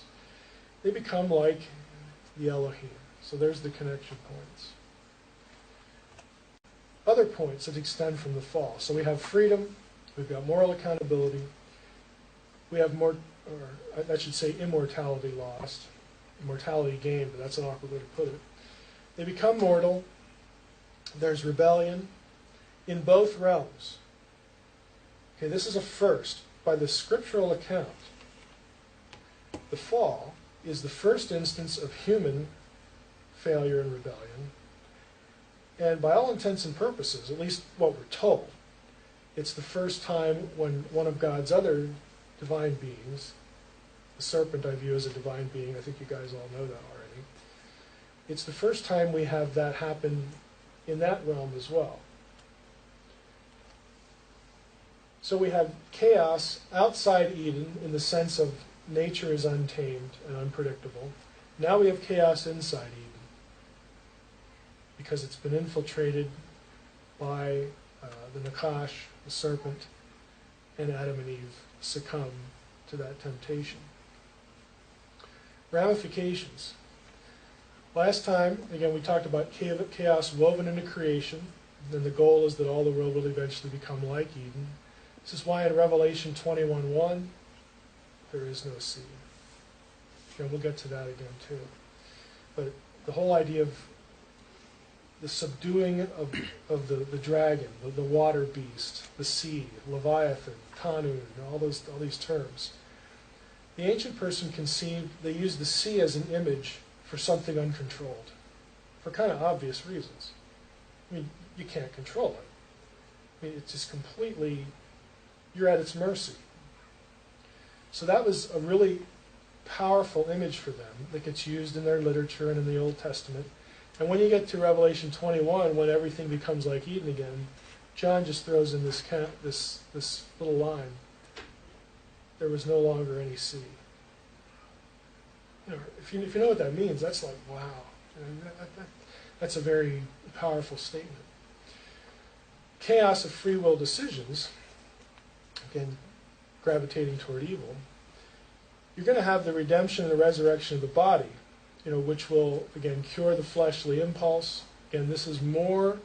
They become like the Elohim. So there's the connection points. Other points that extend from the fall. So we have freedom, we've got moral accountability, we have I should say immortality lost, immortality gained, but that's an awkward way to put it. They become mortal, there's rebellion in both realms. Okay, this is a first. By the scriptural account, the fall is the first instance of human failure and rebellion. And by all intents and purposes, at least what we're told, it's the first time when one of God's other divine beings, the serpent I view as a divine being, I think you guys all know that already, it's the first time we have that happen in that realm as well. So we have chaos outside Eden in the sense of nature is untamed and unpredictable. Now we have chaos inside Eden because it's been infiltrated by the Nakash, the serpent, and Adam and Eve succumb to that temptation. Ramifications. Last time, again, we talked about chaos woven into creation. Then the goal is that all the world will eventually become like Eden. This is why in Revelation 21:1, there is no sea. And we'll get to that again too. But the whole idea of the subduing of the dragon, the water beast, the sea, Leviathan, Tanun, all these terms. The ancient person conceived, they used the sea as an image for something uncontrolled, for kind of obvious reasons. I mean, you can't control it. I mean, it's just completely, you're at its mercy. So that was a really powerful image for them that gets used in their literature and in the Old Testament. And when you get to Revelation 21, when everything becomes like Eden again, John just throws in this little line. There was no longer any sea. You know, if you know what that means, that's like, wow. That's a very powerful statement. Chaos of free will decisions, again, gravitating toward evil. You're going to have the redemption and the resurrection of the body, which will, again, cure the fleshly impulse. Again, this is more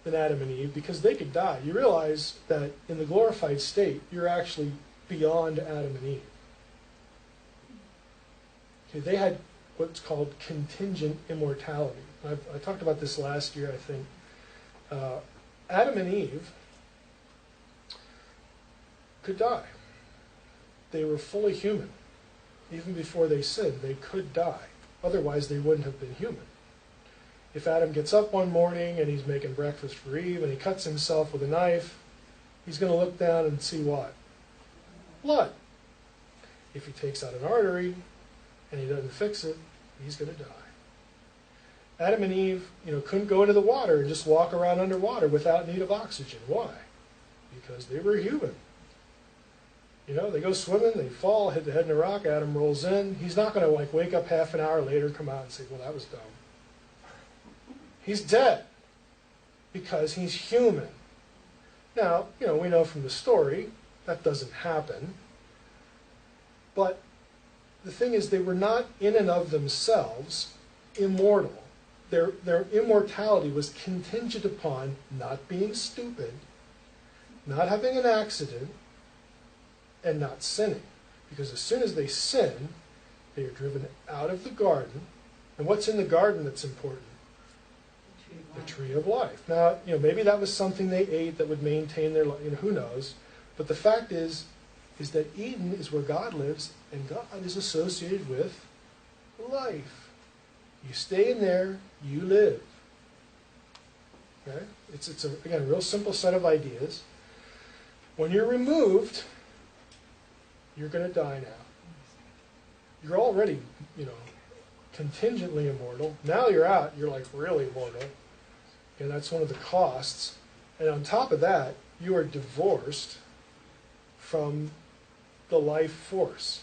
than Adam and Eve, because they could die. You realize that in the glorified state, you're actually beyond Adam and Eve. Okay, they had what's called contingent immortality. I talked about this last year, I think. Adam and Eve could die. They were fully human. Even before they sinned, they could die. Otherwise, they wouldn't have been human. If Adam gets up one morning and he's making breakfast for Eve and he cuts himself with a knife, he's going to look down and see what? Blood. If he takes out an artery, and he doesn't fix it, he's going to die. Adam and Eve, couldn't go into the water and just walk around underwater without need of oxygen. Why? Because they were human. They go swimming, they fall, hit the head in a rock, Adam rolls in. He's not going to wake up half an hour later and come out and say, well, that was dumb. He's dead because he's human. Now, we know from the story that doesn't happen. But the thing is, they were not in and of themselves immortal. Their immortality was contingent upon not being stupid, not having an accident, and not sinning. Because as soon as they sin, they are driven out of the garden. And what's in the garden that's important? The tree of life. Now, maybe that was something they ate that would maintain their life. Who knows? But the fact is that Eden is where God lives, and God is associated with life. You stay in there, you live. Okay? It's again, a real simple set of ideas. When you're removed, you're going to die now. You're already, contingently immortal. Now you're out, you're like really immortal. And that's one of the costs. And on top of that, you are divorced from the life force,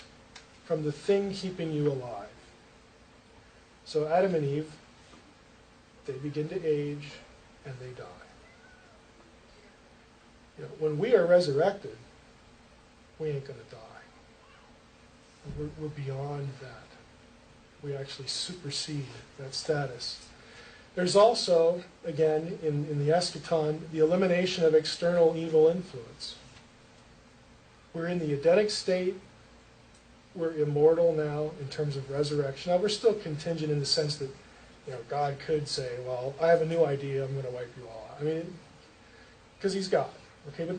from the thing keeping you alive. So Adam and Eve, they begin to age and they die. When we are resurrected, we ain't going to die. We're beyond that. We actually supersede that status. There's also, again, in the eschaton, the elimination of external evil influence. We're in the Edenic state. We're immortal now in terms of resurrection. Now, we're still contingent in the sense that, God could say, well, I have a new idea, I'm going to wipe you all out. Because he's God. Okay, but,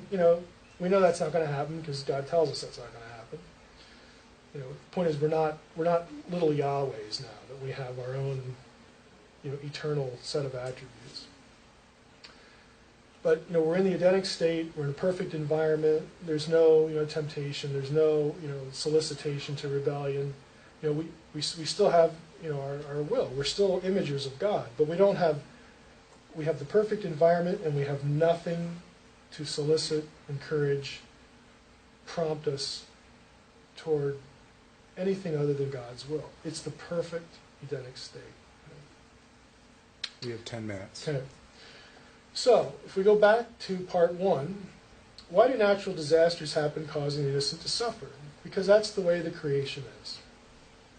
we know that's not going to happen because God tells us that's not going to happen. The point is we're not little Yahwehs now, that we have our own, eternal set of attributes. But, we're in the Edenic state, we're in a perfect environment, there's no, temptation, there's no, solicitation to rebellion. We still have, our will. We're still imagers of God, but we have the perfect environment and we have nothing to solicit, encourage, prompt us toward anything other than God's will. It's the perfect Edenic state. We have 10 minutes. Okay. So, if we go back to part 1, why do natural disasters happen causing the innocent to suffer? Because that's the way the creation is.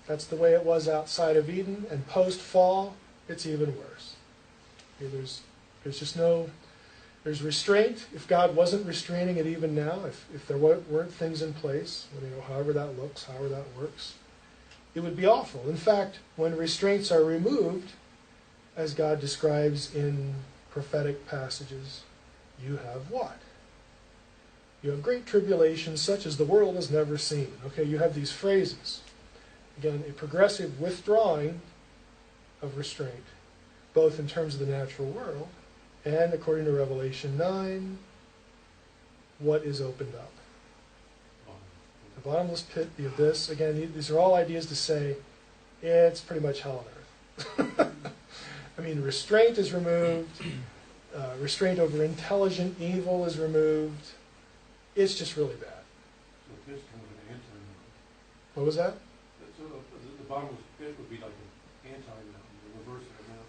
That's the way it was outside of Eden, and post-fall, it's even worse. Okay, there's just no... There's restraint. If God wasn't restraining it even now, if there weren't things in place, however that looks, however that works, it would be awful. In fact, when restraints are removed, as God describes in prophetic passages, you have what? You have great tribulation such as the world has never seen. Okay, you have these phrases. Again, a progressive withdrawing of restraint, both in terms of the natural world and, according to Revelation 9, what is opened up? The bottomless pit, the abyss. Again, these are all ideas to say it's pretty much hell on earth. Restraint is removed. Restraint over intelligent evil is removed. It's just really bad. So the pit's kind of an anti-mountain. What was that? So the bottomless pit would be like an anti-mountain, the reverse of a mountain.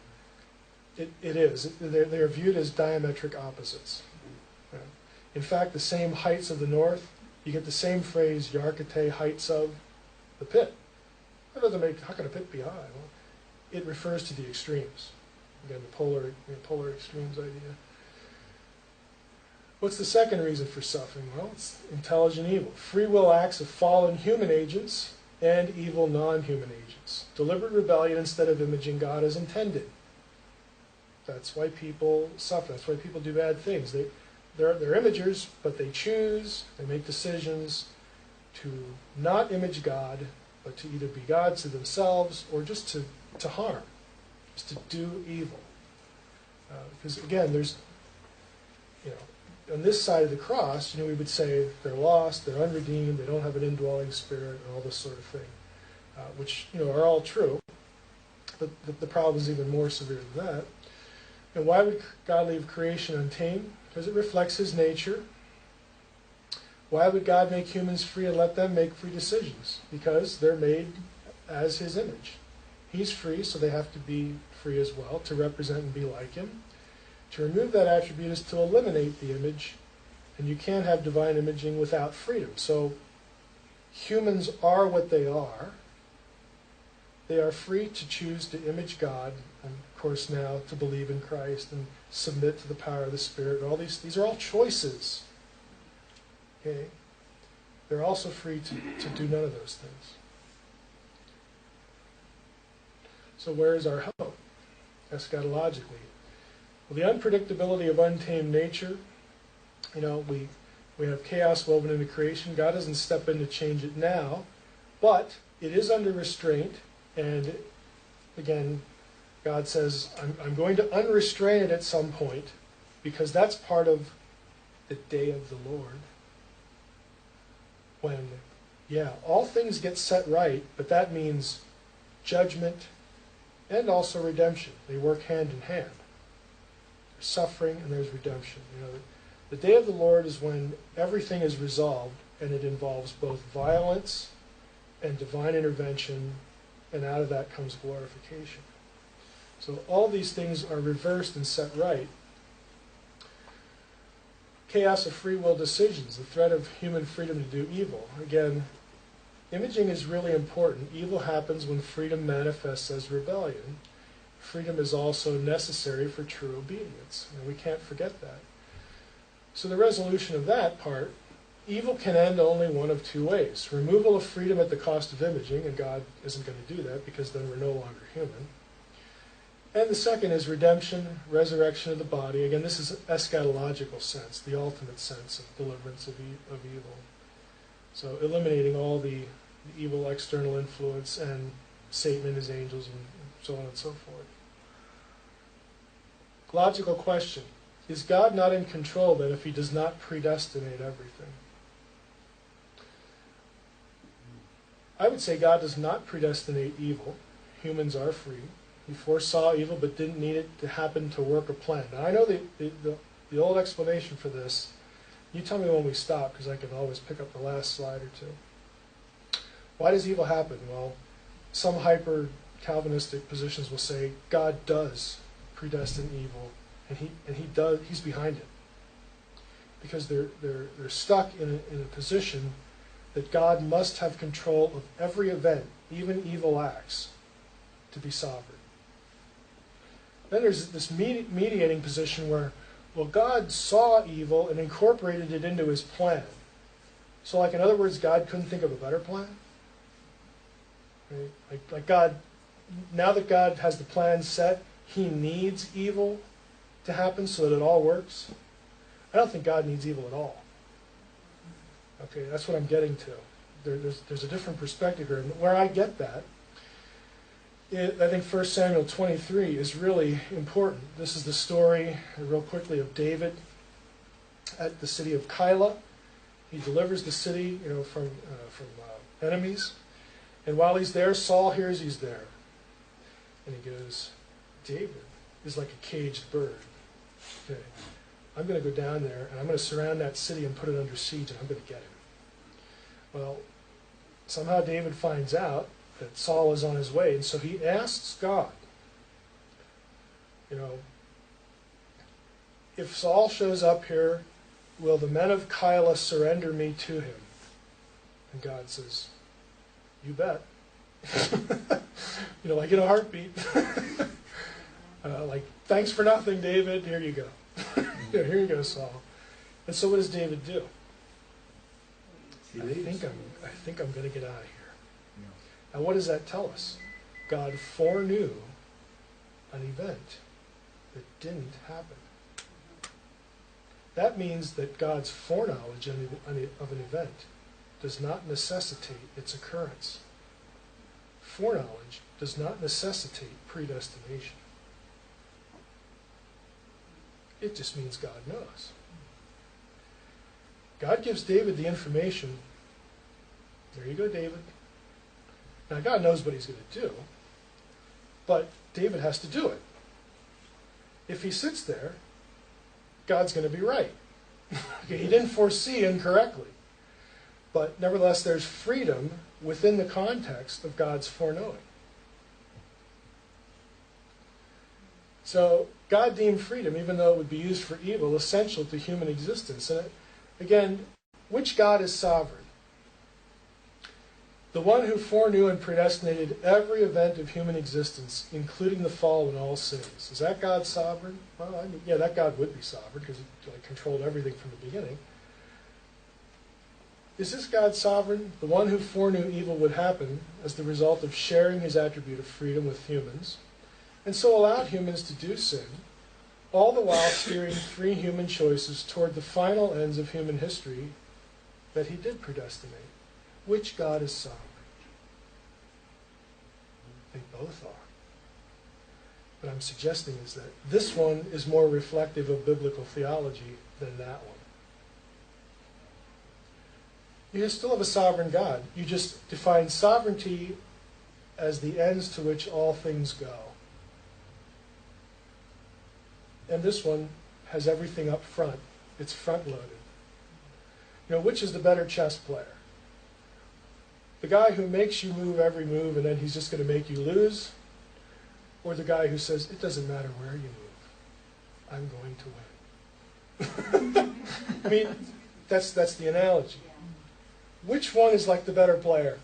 It is. They're viewed as diametric opposites. Yeah. In fact, the same heights of the north, you get the same phrase, Yarkate, heights of the pit. That doesn't make, how can a pit be high? Well, it refers to the extremes. Again, the polar extremes idea. What's the second reason for suffering? Well, it's intelligent evil. Free will acts of fallen human agents and evil non-human agents. Deliberate rebellion instead of imaging God as intended. That's why people suffer. That's why people do bad things. They're imagers, but they choose, they make decisions to not image God, but to either be gods to themselves or just to harm, just to do evil. Because again, there's, on this side of the cross, we would say they're lost, they're unredeemed, they don't have an indwelling spirit, and all this sort of thing. which are all true. But the problem is even more severe than that. And why would God leave creation untamed? Because it reflects his nature. Why would God make humans free and let them make free decisions? Because they're made as his image. He's free, so they have to be free as well, to represent and be like him. To remove that attribute is to eliminate the image, and you can't have divine imaging without freedom. So humans are what they are. They are free to choose to image God, and of course now to believe in Christ and submit to the power of the Spirit. All these are all choices. Okay? They're also free to do none of those things. So where is our hope, eschatologically? Well, the unpredictability of untamed nature, we have chaos woven into creation. God doesn't step in to change it now, but it is under restraint. And again, God says, I'm going to unrestrain it at some point, because that's part of the day of the Lord. When, all things get set right, but that means judgment and also redemption. They work hand in hand. There's suffering and there's redemption. The day of the Lord is when everything is resolved, and it involves both violence and divine intervention, and out of that comes glorification. So all these things are reversed and set right. Chaos of free will decisions, the threat of human freedom to do evil. Again, imaging is really important. Evil happens when freedom manifests as rebellion. Freedom is also necessary for true obedience, and we can't forget that. So the resolution of that part, evil can end only one of two ways. Removal of freedom at the cost of imaging, and God isn't going to do that because then we're no longer human. And the second is redemption, resurrection of the body. Again, this is eschatological sense, the ultimate sense of deliverance of evil. So eliminating all the evil external influence and Satan and his angels and so on and so forth. Logical question. Is God not in control then if he does not predestinate everything? I would say God does not predestinate evil. Humans are free. He foresaw evil but didn't need it to happen to work a plan. Now I know the old explanation for this. You tell me when we stop, because I can always pick up the last slide or two. Why does evil happen? Well, some hyper-Calvinistic positions will say God does predestine evil, and he's behind it. Because they're stuck in a position that God must have control of every event, even evil acts, to be sovereign. Then there's this mediating position where, well, God saw evil and incorporated it into his plan. So, in other words, God couldn't think of a better plan? Right? Like God, now that God has the plan set, he needs evil to happen so that it all works? I don't think God needs evil at all. Okay, that's what I'm getting to. There's a different perspective here. And where I get that, I think 1 Samuel 23 is really important. This is the story, real quickly, of David at the city of Keilah. He delivers the city, from enemies. And while he's there, Saul hears he's there. And he goes, David is like a caged bird. Okay, I'm going to go down there, and I'm going to surround that city and put it under siege, and I'm going to get him. Well, somehow David finds out that Saul is on his way, and so he asks God, if Saul shows up here, will the men of Keilah surrender me to him? And God says, you bet. Like in a heartbeat. Thanks for nothing, David. Here you go. Here you go, Saul. And so what does David do? I think I'm going to get out of here. Now, what does that tell us? God foreknew an event that didn't happen. That means that God's foreknowledge of an event does not necessitate its occurrence. Foreknowledge does not necessitate predestination. It just means God knows. God gives David the information. There you go, David. Now, God knows what he's going to do, but David has to do it. If he sits there, God's going to be right. Okay, he didn't foresee incorrectly. But nevertheless, there's freedom within the context of God's foreknowing. So God deemed freedom, even though it would be used for evil, essential to human existence. And again, which God is sovereign? The one who foreknew and predestinated every event of human existence, including the fall and all sins. Is that God sovereign? Well, I mean, yeah, that God would be sovereign because he controlled everything from the beginning. Is this God sovereign? The one who foreknew evil would happen as the result of sharing his attribute of freedom with humans, and so allowed humans to do sin, all the while steering free human choices toward the final ends of human history that he did predestinate. Which God is sovereign? They both are. What I'm suggesting is that this one is more reflective of biblical theology than that one. You still have a sovereign God. You just define sovereignty as the ends to which all things go. And this one has everything up front. It's front-loaded. You know, which is the better chess player? The guy who makes you move every move and then he's just going to make you lose? Or the guy who says, it doesn't matter where you move, I'm going to win? I mean, that's the analogy. Which one is like the better player?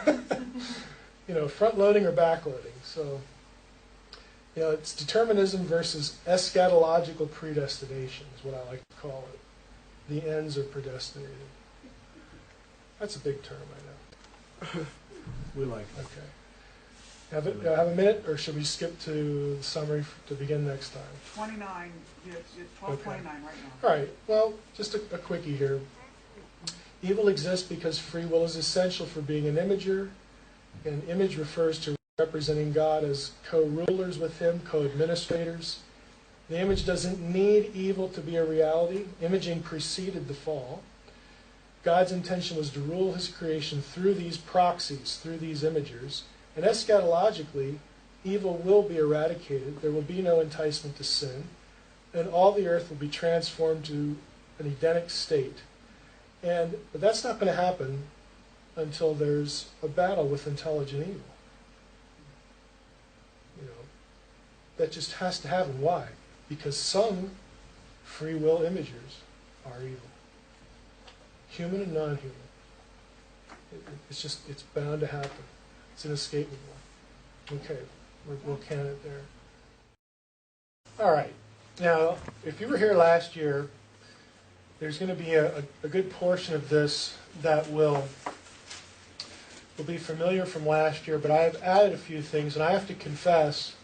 You know, front-loading or back-loading? So, you know, it's determinism versus eschatological predestination is what I like to call it. The ends are predestinated. That's a big term, I know. We like it. Okay. Have a minute, or should we skip to the summary to begin next time? 29, it's 12:29 right now. All right. Well, just a quickie here. Evil exists because free will is essential for being an imager. An image refers to representing God as co-rulers with him, co-administrators. The image doesn't need evil to be a reality. Imaging preceded the fall. God's intention was to rule his creation through these proxies, through these imagers. And eschatologically, evil will be eradicated. There will be no enticement to sin. And all the earth will be transformed to an Edenic state. But that's not going to happen until there's a battle with intelligent evil. You know, that just has to happen. Why? Because some free will imagers are evil. Human and non-human. It's bound to happen. It's inescapable. Okay, we'll can it there. All right. Now, if you were here last year, there's going to be a good portion of this that will be familiar from last year, but I've added a few things, and I have to confess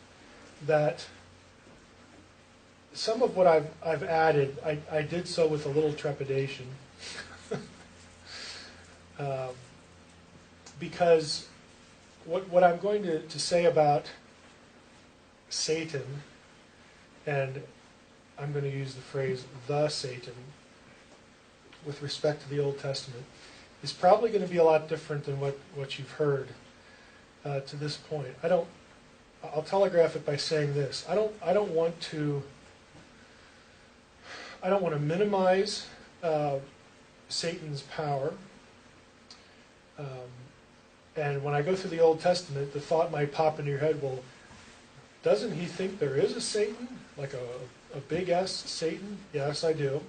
that some of what I've added, I did so with a little trepidation. Because what I'm going to say about Satan, and I'm going to use the phrase the Satan with respect to the Old Testament, is probably going to be a lot different than what you've heard to this point. I'll telegraph it by saying this. I don't want to minimize Satan's power. And when I go through the Old Testament, the thought might pop into your head, well, doesn't he think there is a Satan? Like a big S Satan? Yes, I do.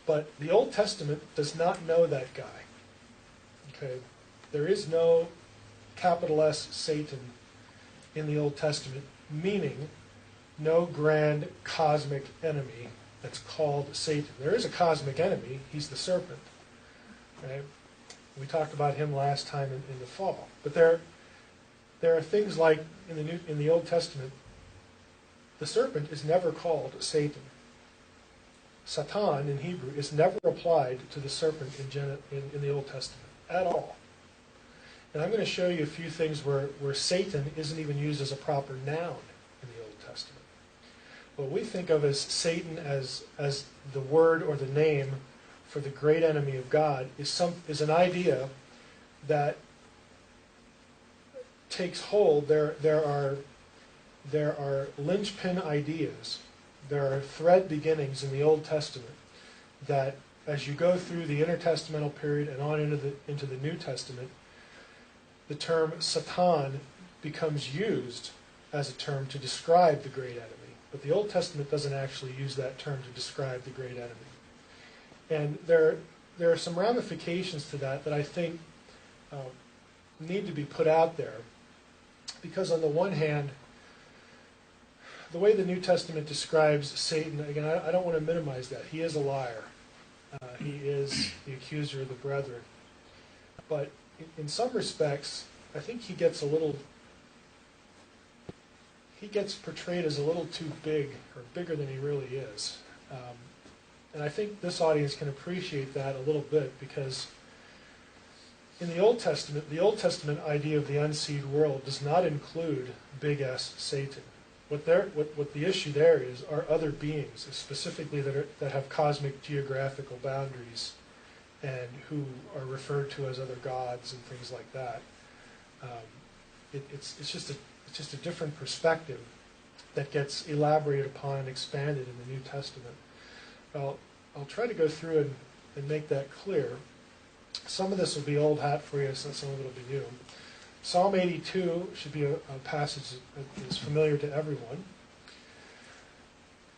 But the Old Testament does not know that guy. Okay? There is no capital S Satan in the Old Testament, meaning no grand cosmic enemy that's called Satan. There is a cosmic enemy. He's the serpent. Right? We talked about him last time in the fall. But there are things like in the Old Testament, the serpent is never called Satan. Satan in Hebrew is never applied to the serpent in the Old Testament at all. And I'm going to show you a few things where Satan isn't even used as a proper noun in the Old Testament. What we think of as Satan as the word or the name for the great enemy of God is an idea that takes hold, there are linchpin ideas, there are thread beginnings in the Old Testament that, as you go through the intertestamental period and on into the New Testament, the term Satan becomes used as a term to describe the great enemy. But the Old Testament doesn't actually use that term to describe the great enemy. And there are some ramifications to that I think need to be put out there. Because on the one hand, the way the New Testament describes Satan, again, I don't want to minimize that. He is a liar. He is the accuser of the brethren. But in some respects, I think he gets portrayed as a little too big, or bigger than he really is. And I think this audience can appreciate that a little bit, because in the Old Testament idea of the unseed world does not include big S Satan. What the issue there is are other beings, specifically that have cosmic geographical boundaries, and who are referred to as other gods and things like that. It's just a different perspective that gets elaborated upon and expanded in the New Testament. I'll try to go through and make that clear. Some of this will be old hat for you, some of it will be new. Psalm 82 should be a passage that is familiar to everyone.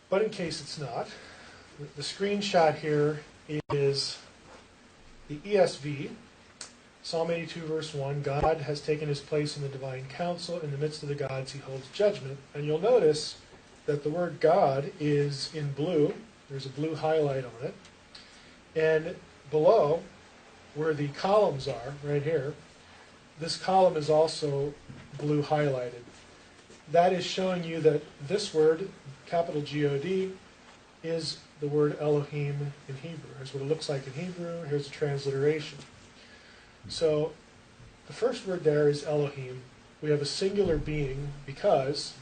But in case it's not, the screenshot here is the ESV. Psalm 82 verse 1, God has taken his place in the divine council. In the midst of the gods he holds judgment. And you'll notice that the word God is in blue. There's a blue highlight on it. And below, where the columns are, right here, this column is also blue highlighted. That is showing you that this word, capital G-O-D, is the word Elohim in Hebrew. Here's what it looks like in Hebrew. Here's a transliteration. So the first word there is Elohim. We have a singular being because,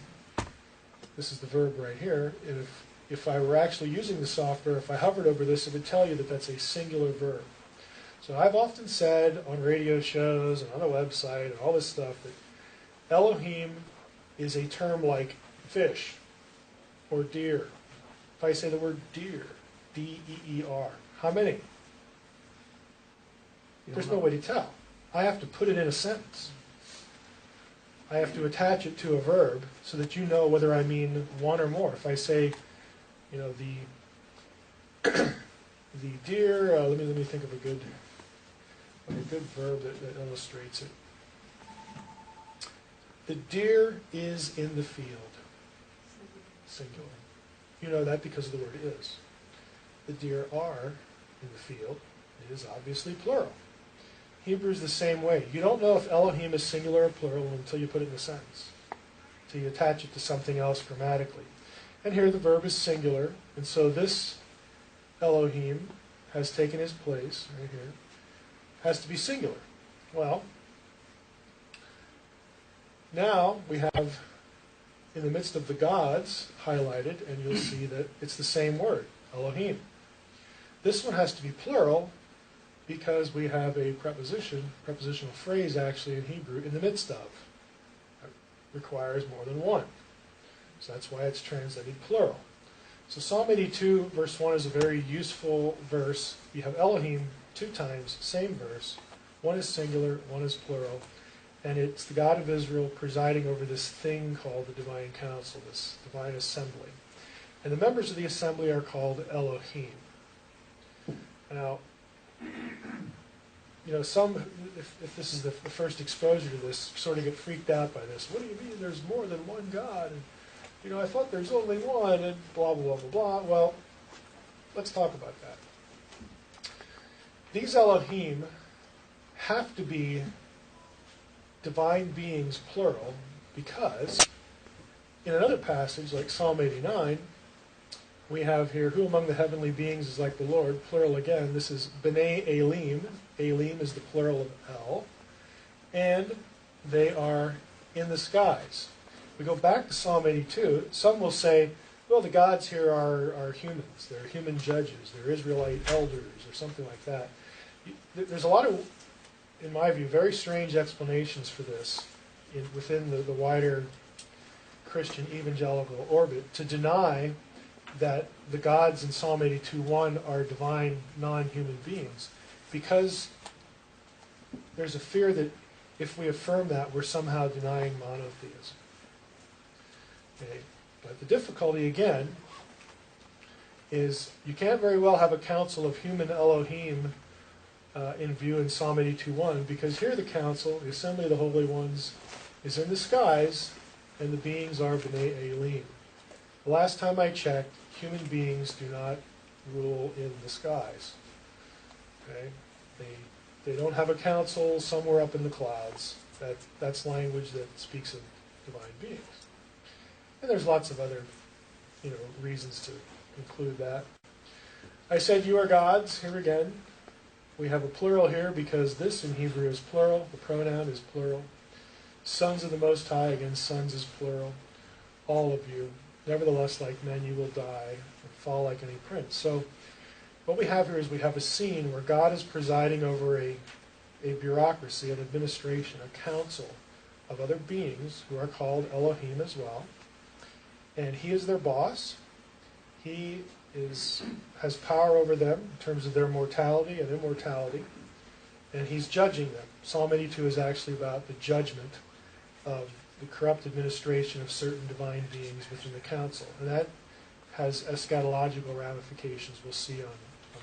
this is the verb right here, and if I were actually using the software, if I hovered over this, it would tell you that that's a singular verb. So I've often said on radio shows and on a website and all this stuff that Elohim is a term like fish or deer. If I say the word deer, D-E-E-R, how many? There's no way to tell. I have to put it in a sentence. I have to attach it to a verb so that you know whether I mean one or more. If I say, the deer, let me think of a good verb that illustrates it. The deer is in the field. Singular. You know that because of the word is. The deer are in the field. It is obviously plural. Hebrew is the same way. You don't know if Elohim is singular or plural until you put it in a sentence, until you attach it to something else grammatically. And here the verb is singular, and so this Elohim has taken his place, right here, has to be singular. Well, now we have in the midst of the gods highlighted, and you'll see that it's the same word, Elohim. This one has to be plural because we have a prepositional phrase actually in Hebrew, in the midst of. That requires more than one. So that's why it's translated plural. So Psalm 82 verse 1 is a very useful verse. You have Elohim 2 times, same verse. One is singular, one is plural. And it's the God of Israel presiding over this thing called the divine council, this divine assembly. And the members of the assembly are called Elohim. Now, some, if this is the first exposure to this, sort of get freaked out by this. What do you mean there's more than one God? And, I thought there's only one, and blah, blah, blah, blah. Well, let's talk about that. These Elohim have to be divine beings, plural, because in another passage, like Psalm 89, we have here, who among the heavenly beings is like the Lord, plural again. This is B'nai Elim. Elim is the plural of El. And they are in the skies. We go back to Psalm 82. Some will say, well, the gods here are humans. They're human judges. They're Israelite elders or something like that. There's a lot of, in my view, very strange explanations for this. within the wider Christian evangelical orbit to deny that the gods in Psalm 82:1 are divine, non-human beings, because there's a fear that if we affirm that, we're somehow denying monotheism. Okay? But the difficulty, again, is you can't very well have a council of human Elohim in view in Psalm 82:1, because here the council, the assembly of the holy ones, is in the skies, and the beings are B'nai Elohim. The last time I checked, human beings do not rule in the skies. Okay? They don't have a council somewhere up in the clouds. That's language that speaks of divine beings. And there's lots of other, reasons to include that. I said you are gods. Here again, we have a plural here because this in Hebrew is plural. The pronoun is plural. Sons of the Most High, again, sons is plural. All of you. Nevertheless, like men, you will die and fall like any prince. So what we have here is we have a scene where God is presiding over a bureaucracy, an administration, a council of other beings who are called Elohim as well. And he is their boss. He has power over them in terms of their mortality and immortality. And he's judging them. Psalm 82 is actually about the judgment of the corrupt administration of certain divine beings within the council. And that has eschatological ramifications we'll see on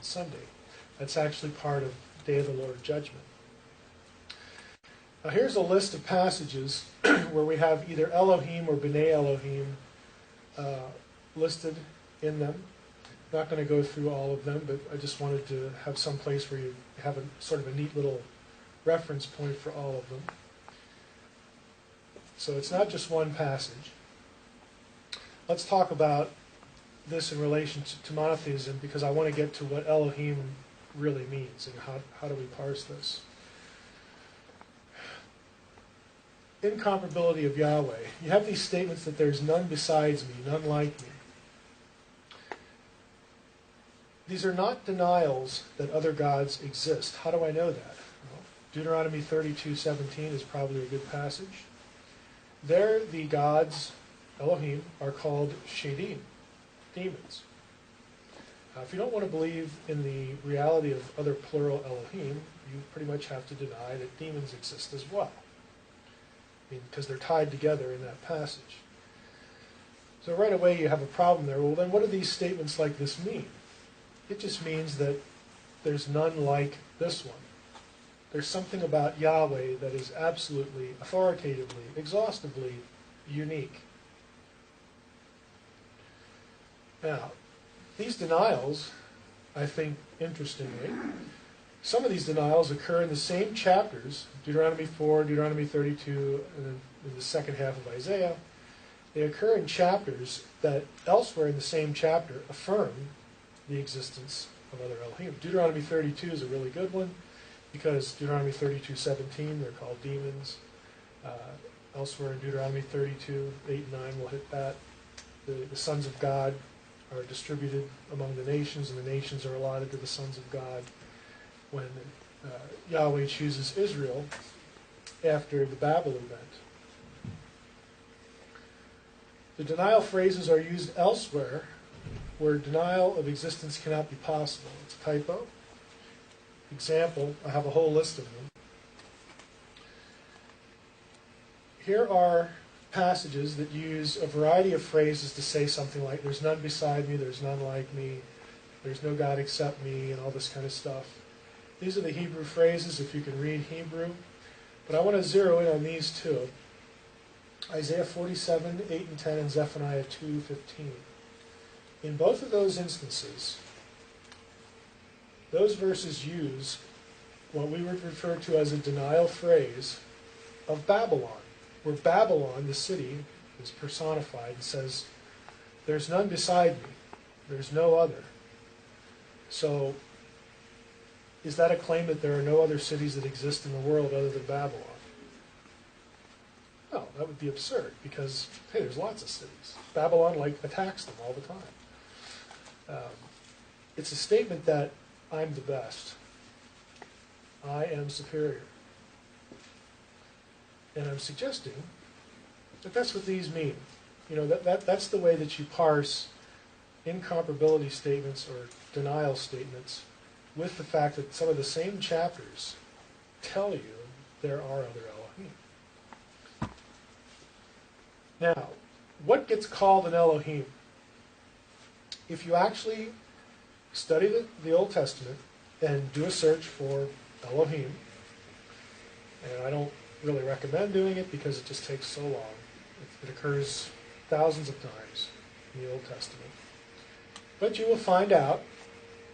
Sunday. That's actually part of Day of the Lord judgment. Now here's a list of passages where we have either Elohim or B'nai Elohim listed in them. I'm not going to go through all of them, but I just wanted to have some place where you have a sort of a neat little reference point for all of them. So it's not just one passage. Let's talk about this in relation to monotheism, because I want to get to what Elohim really means and how do we parse this. Incomparability of Yahweh. You have these statements that there's none besides me, none like me. These are not denials that other gods exist. How do I know that? Well, Deuteronomy 32:17 is probably a good passage. There the gods, Elohim, are called Shadim, demons. If you don't want to believe in the reality of other plural Elohim, you pretty much have to deny that demons exist as well. Because they're tied together in that passage. So right away you have a problem there. Well, then what do these statements like this mean? It just means that there's none like this one. There's something about Yahweh that is absolutely, authoritatively, exhaustively unique. Now, these denials, I think, interestingly, some of these denials occur in the same chapters, Deuteronomy 4, Deuteronomy 32, and then in the second half of Isaiah. They occur in chapters that elsewhere in the same chapter affirm the existence of other Elohim. Deuteronomy 32 is a really good one, because Deuteronomy 32:17, they're called demons. Elsewhere in Deuteronomy 32, 8 and 9, we'll hit that. The sons of God are distributed among the nations, and the nations are allotted to the sons of God when Yahweh chooses Israel after the Babel event. The denial phrases are used elsewhere where denial of existence cannot be possible. It's a typo. Example, I have a whole list of them. Here are passages that use a variety of phrases to say something like, there's none beside me, there's none like me, there's no God except me, and all this kind of stuff. These are the Hebrew phrases, if you can read Hebrew. But I want to zero in on these two. Isaiah 47, 8 and 10, and Zephaniah 2:15. In both of those instances, those verses use what we would refer to as a denial phrase of Babylon, where Babylon, the city, is personified and says, there's none beside me, there's no other. So, is that a claim that there are no other cities that exist in the world other than Babylon? No, that would be absurd, because, hey, there's lots of cities. Babylon, attacks them all the time. It's a statement that I'm the best. I am superior. And I'm suggesting that that's what these mean. You know, that's the way that you parse incomparability statements or denial statements, with the fact that some of the same chapters tell you there are other Elohim. Now, what gets called an Elohim? If you actually study the Old Testament and do a search for Elohim, and I don't really recommend doing it because it just takes so long. It occurs thousands of times in the Old Testament. But you will find out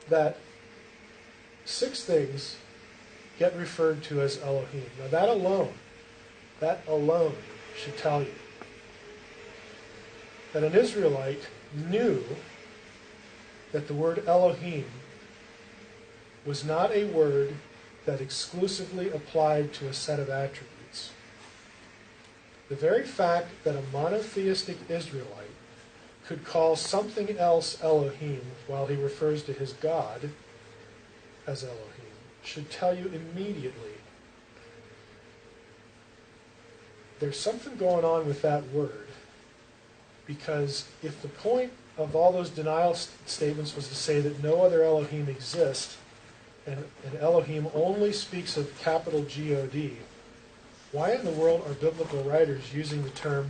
that 6 things get referred to as Elohim. Now that alone should tell you that an Israelite knew that the word Elohim was not a word that exclusively applied to a set of attributes. The very fact that a monotheistic Israelite could call something else Elohim while he refers to his God as Elohim should tell you immediately there's something going on with that word, because if the point of all those denial statements was to say that no other Elohim exist, and Elohim only speaks of capital G-O-D, why in the world are biblical writers using the term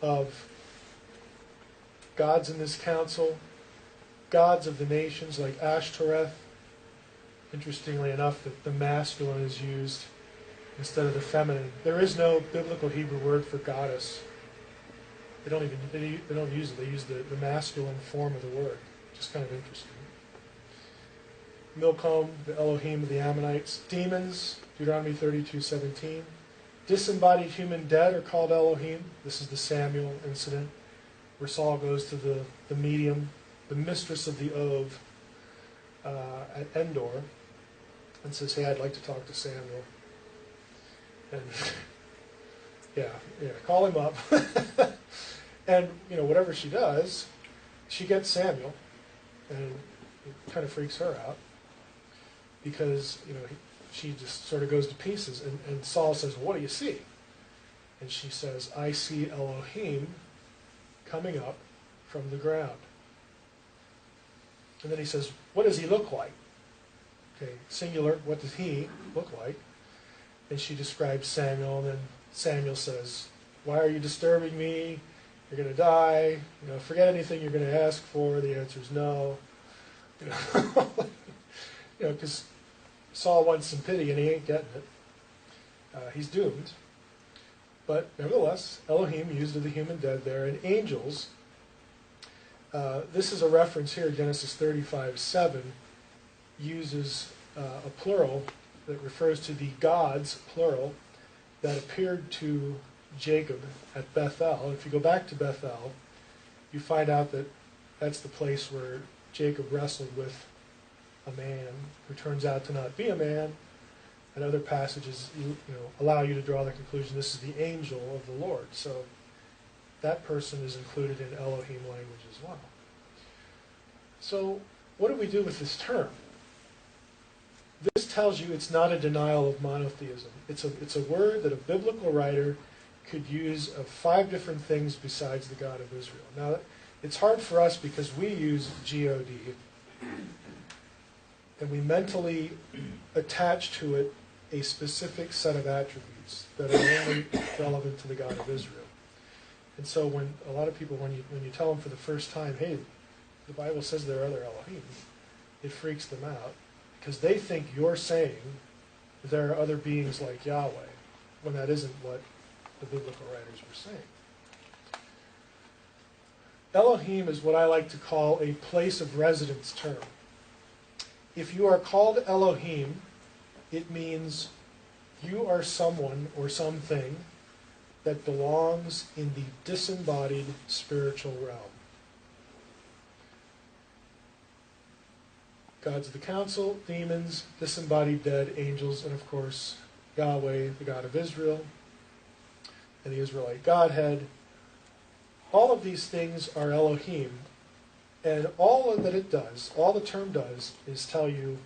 of gods in this council, gods of the nations like Ashtoreth? Interestingly enough, the masculine is used instead of the feminine. There is no biblical Hebrew word for goddess. They don't use it. They use the masculine form of the word. Just kind of interesting. Milcom, the Elohim of the Ammonites. Demons, Deuteronomy 32:17. Disembodied human dead are called Elohim. This is the Samuel incident where Saul goes to the medium, the mistress of the Ov at Endor, and says, hey, I'd like to talk to Samuel. And yeah, call him up. And, whatever she does, she gets Samuel, and it kind of freaks her out because, she just sort of goes to pieces. And Saul says, what do you see? And she says, I see Elohim coming up from the ground. And then he says, what does he look like? Okay, singular, what does he look like? And she describes Samuel, and then Samuel says, why are you disturbing me? You're going to die. Forget anything you're going to ask for. The answer is no. Because Saul wants some pity, and he ain't getting it. He's doomed. But nevertheless, Elohim used of the human dead there, and angels. This is a reference here, Genesis 35:7, uses a plural that refers to the gods, plural, that appeared to Jacob at Bethel. And if you go back to Bethel, you find out that that's the place where Jacob wrestled with a man who turns out to not be a man. And other passages allow you to draw the conclusion this is the angel of the Lord. So that person is included in Elohim language as well. So what do we do with this term? This tells you it's not a denial of monotheism. It's a word that a biblical writer could use of 5 different things besides the God of Israel. Now, it's hard for us because we use G-O-D, and we mentally attach to it a specific set of attributes that are only relevant to the God of Israel. And so when a lot of people, when you tell them for the first time, hey, the Bible says there are other Elohim, it freaks them out because they think you're saying there are other beings like Yahweh, when that isn't what the biblical writers were saying. Elohim is what I like to call a place of residence term. If you are called Elohim, it means you are someone or something that belongs in the disembodied spiritual realm. Gods of the council, demons, disembodied dead, angels, and of course Yahweh, the God of Israel, and the Israelite Godhead. All of these things are Elohim, and all that it does, all the term does, is tell you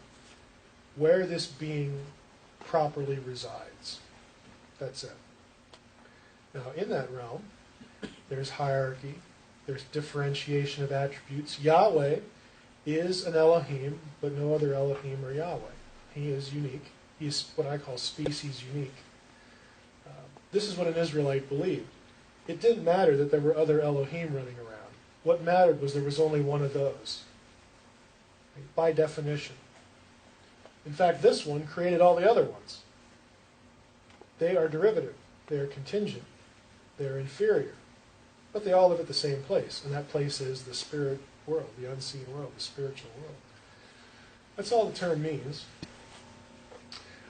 where this being properly resides. That's it. Now, in that realm, there's hierarchy, there's differentiation of attributes. Yahweh is an Elohim, but no other Elohim or Yahweh. He is unique. He's what I call species unique. This is what an Israelite believed. It didn't matter that there were other Elohim running around. What mattered was there was only one of those, by definition. In fact, this one created all the other ones. They are derivative. They are contingent. They are inferior. But they all live at the same place, and that place is the spirit world, the unseen world, the spiritual world. That's all the term means.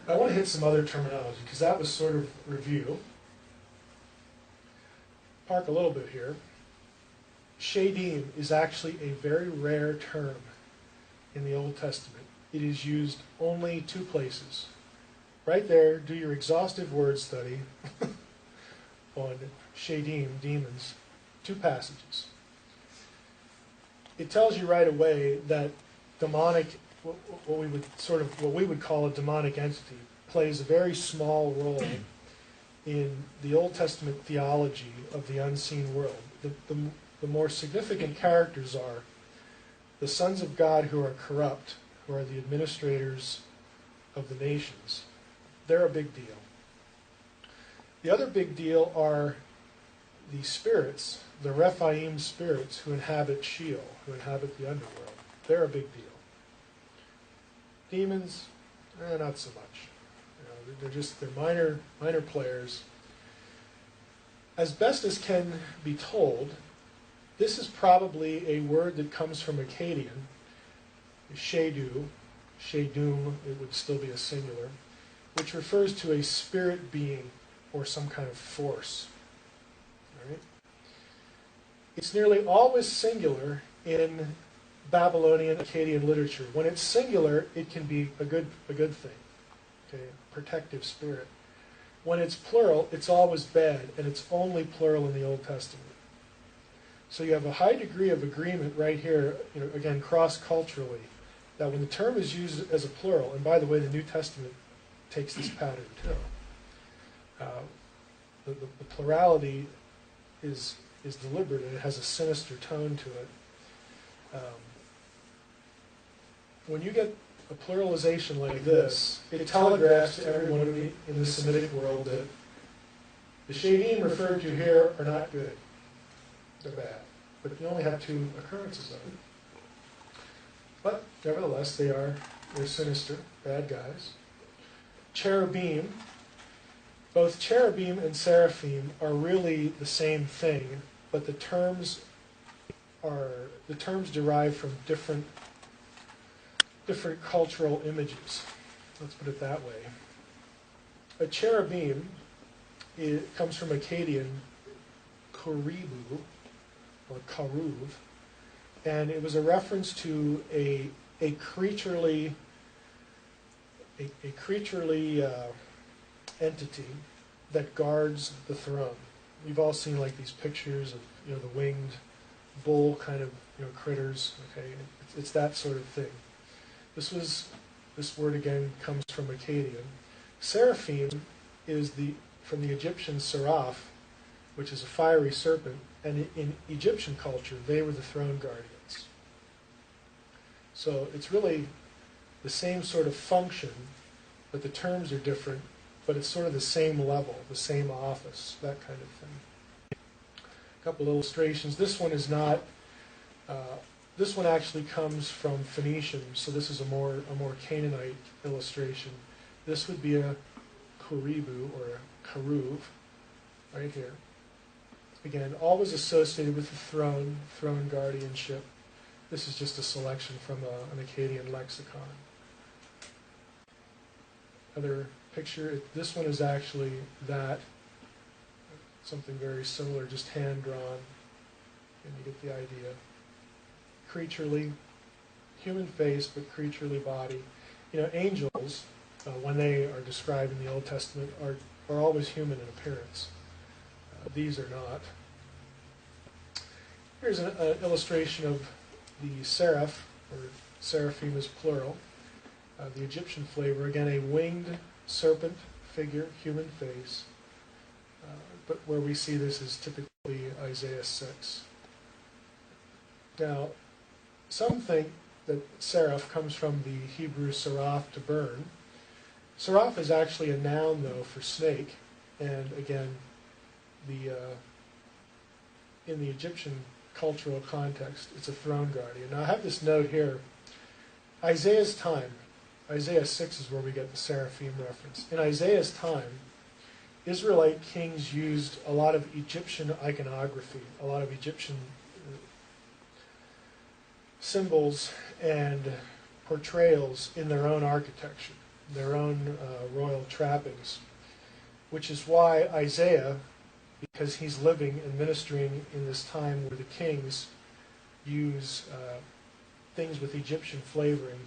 I want to hit some other terminology, because that was sort of review. Park a little bit here. Shadim is actually a very rare term in the Old Testament. It is used only 2 places. Right there, do your exhaustive word study on Shadim, demons. 2 passages. It tells you right away that demonic, what we would call a demonic entity, plays a very small role in the Old Testament theology of the unseen world. The more significant characters are the sons of God who are corrupt, who are the administrators of the nations. They're a big deal. The other big deal are the spirits, the Rephaim spirits who inhabit Sheol, who inhabit the underworld. They're a big deal. Demons, not so much. They're minor players. As best as can be told, this is probably a word that comes from Akkadian, Shadu, Shadum, it would still be a singular, which refers to a spirit being or some kind of force. All right? It's nearly always singular in Babylonian Akkadian literature. When it's singular, it can be a good thing, okay, a protective spirit. When it's plural, it's always bad, and it's only plural in the Old Testament. So you have a high degree of agreement right here, again, cross-culturally, that when the term is used as a plural, and by the way, the New Testament takes this pattern too, the plurality is deliberate, and it has a sinister tone to it. When you get a pluralization like this, it telegraphs to everyone in the Semitic world that the Shadim referred to here are not good. They're bad. But you only have 2 occurrences of it. But nevertheless, they're sinister, bad guys. Cherubim, both cherubim and seraphim are really the same thing, but the terms derive from different cultural images. Let's put it that way. A cherubim comes from Akkadian koribu, or karuv, and it was a reference to a creaturely entity that guards the throne. We've all seen like these pictures of the winged bull kind of critters. Okay, it's that sort of thing. This word again comes from Akkadian. Seraphim is from the Egyptian seraph, which is a fiery serpent, and in Egyptian culture, they were the throne guardians. So it's really the same sort of function, but the terms are different, but it's sort of the same level, the same office, that kind of thing. A couple illustrations. This one is not, this one actually comes from Phoenician, so this is a more Canaanite illustration. This would be a koribu, or a karuv, right here. Again, always associated with the throne guardianship. This is just a selection from an Akkadian lexicon. Another picture, this one is actually something very similar, just hand-drawn, and you get the idea. Creaturely, human face, but creaturely body. Angels, when they are described in the Old Testament, are always human in appearance. These are not. Here's an illustration of the seraph, or seraphim is plural. The Egyptian flavor, again, a winged serpent figure, human face. but where we see this is typically Isaiah 6. Now, some think that seraph comes from the Hebrew seraph, to burn. Seraph is actually a noun, though, for snake, and again, in the Egyptian cultural context, it's a throne guardian. Now, I have this note here. Isaiah's time, Isaiah 6 is where we get the seraphim reference. In Isaiah's time, Israelite kings used a lot of Egyptian iconography, a lot of Egyptian symbols and portrayals in their own architecture, their own royal trappings, which is why Isaiah, because he's living and ministering in this time where the kings use things with Egyptian flavoring,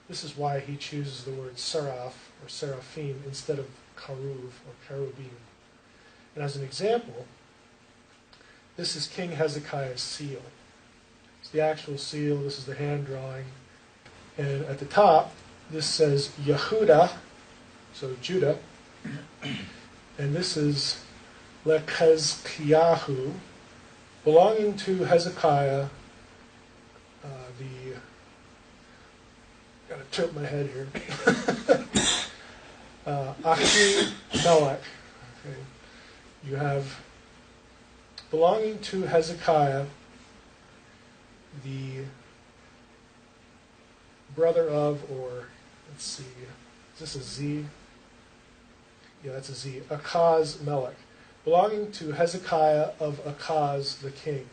this is why he chooses the word seraph or seraphim instead of karuv or cherubim. And as an example, this is King Hezekiah's seal. It's the actual seal, this is the hand drawing. And at the top, this says Yehuda, so Judah, and this is Lechezkiyahu, belonging to Hezekiah, gotta tip my head here, Ahimelech. Okay. You have belonging to Hezekiah, the brother of, or let's see, is this a Z? Yeah, that's a Z. Akaz Melech, belonging to Hezekiah of Akaz the king.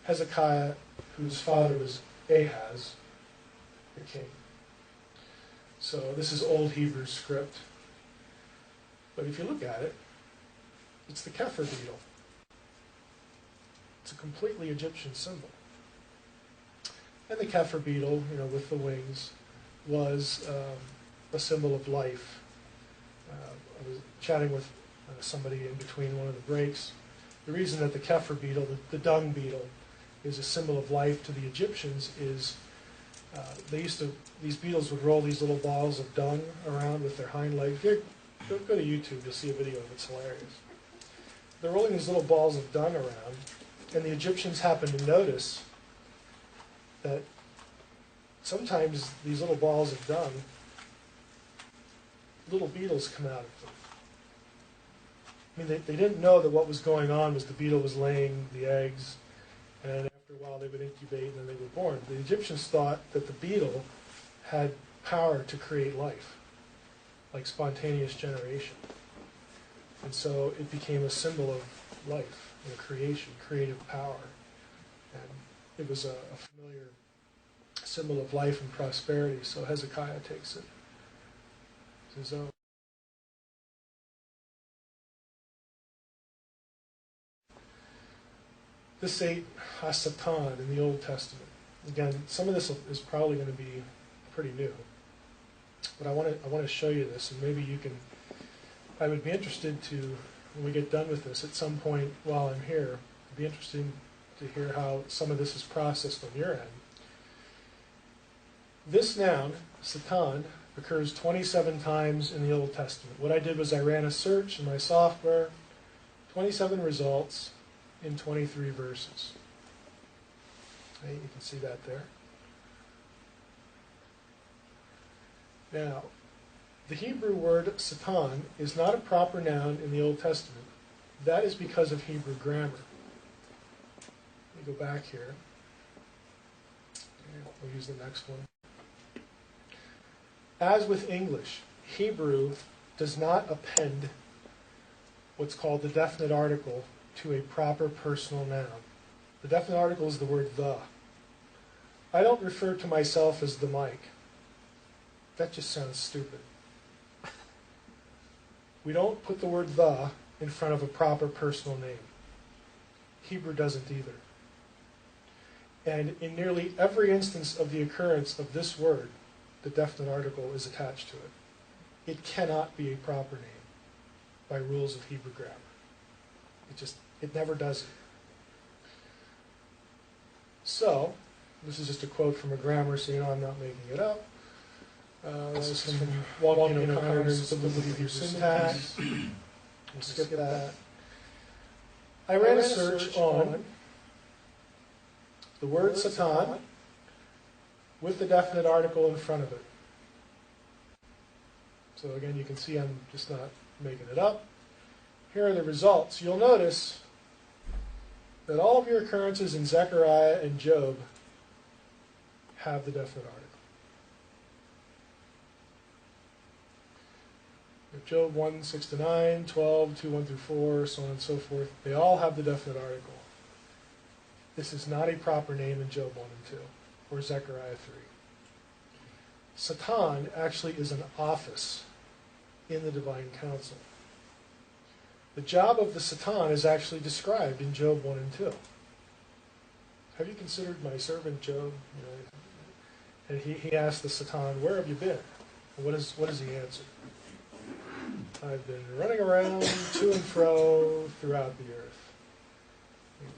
Hezekiah, whose father was Ahaz, the king. So this is Old Hebrew script. But if you look at it, it's the Kepher beetle. It's a completely Egyptian symbol. And the Kepher beetle, with the wings, was a symbol of life. I was chatting with somebody in between one of the breaks. The reason that the Kepher beetle, the dung beetle, is a symbol of life to the Egyptians is these beetles would roll these little balls of dung around with their hind legs. Go to YouTube, you'll see a video of it. It's hilarious. They're rolling these little balls of dung around, and the Egyptians happened to notice that sometimes these little balls of dung, little beetles come out of them. I mean, they didn't know that what was going on was the beetle was laying the eggs, and after a while they would incubate and then they were born. The Egyptians thought that the beetle had power to create life, like spontaneous generation. And so it became a symbol of life, creation, creative power. And it was a familiar symbol of life and prosperity, so Hezekiah takes it as his own. This ate Hasatan in the Old Testament. Again, some of this is probably going to be pretty new, but I want to show you this, and maybe you can. I would be interested to, when we get done with this, at some point while I'm here, it'd be interesting to hear how some of this is processed on your end. This noun, Satan, occurs 27 times in the Old Testament. What I did was I ran a search in my software, 27 results in 23 verses. Okay, you can see that there. Now, the Hebrew word Satan is not a proper noun in the Old Testament. That is because of Hebrew grammar. Let me go back here. Okay, we'll use the next one. As with English, Hebrew does not append what's called the definite article to a proper personal noun. The definite article is the word the. I don't refer to myself as the Mike. That just sounds stupid. We don't put the word the in front of a proper personal name. Hebrew doesn't either. And in nearly every instance of the occurrence of this word, the definite article is attached to it. It cannot be a proper name by rules of Hebrew grammar. It never does it. So, this is just a quote from a grammar, so you know I'm not making it up. This is from Walking O'Connor's Simplicity Through Syntax. We'll skip that. I ran a search on the word Satan with the definite article in front of it. So again, you can see I'm just not making it up. Here are the results. You'll notice that all of your occurrences in Zechariah and Job have the definite article. Job 1, 6-9, 12, 2, 1 through 4, so on and so forth. They all have the definite article. This is not a proper name in Job 1 and 2, or Zechariah 3. Satan actually is an office in the divine council. The job of the Satan is actually described in Job 1 and 2. Have you considered my servant Job? And he asked the Satan, where have you been? And what is he answer? I've been running around to and fro throughout the earth.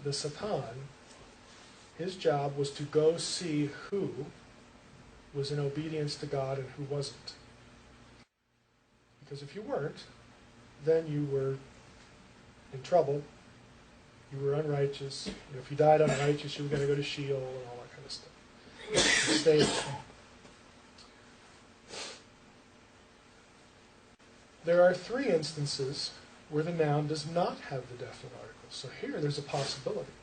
The Satan, his job was to go see who was in obedience to God and who wasn't. Because if you weren't, then you were in trouble. You were unrighteous. If you died unrighteous, you were going to go to Sheol and all that kind of stuff. Stay there. There are 3 instances where the noun does not have the definite article. So here there's a possibility.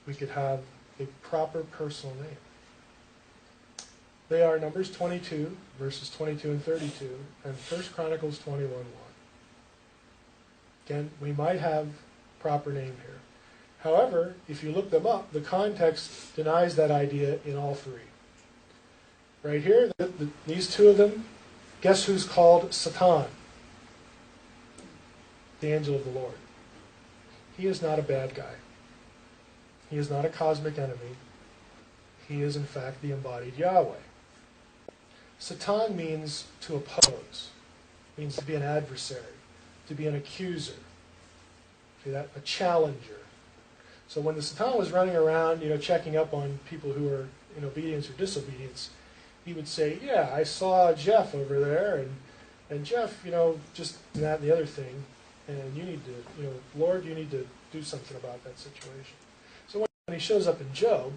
We could have a proper personal name. They are Numbers 22, verses 22 and 32, and 1 Chronicles 21:1. Again, we might have proper name here. However, if you look them up, the context denies that idea in all 3. Right here, these 2 of them, guess who's called Satan? The angel of the Lord. He is not a bad guy. He is not a cosmic enemy. He is, in fact, the embodied Yahweh. Satan means to oppose, means to be an adversary, to be an accuser, see that? A challenger. So when the Satan was running around, checking up on people who are in obedience or disobedience, he would say, yeah, I saw Jeff over there, and Jeff, just that and the other thing, and you need to, Lord, you need to do something about that situation. So when he shows up in Job,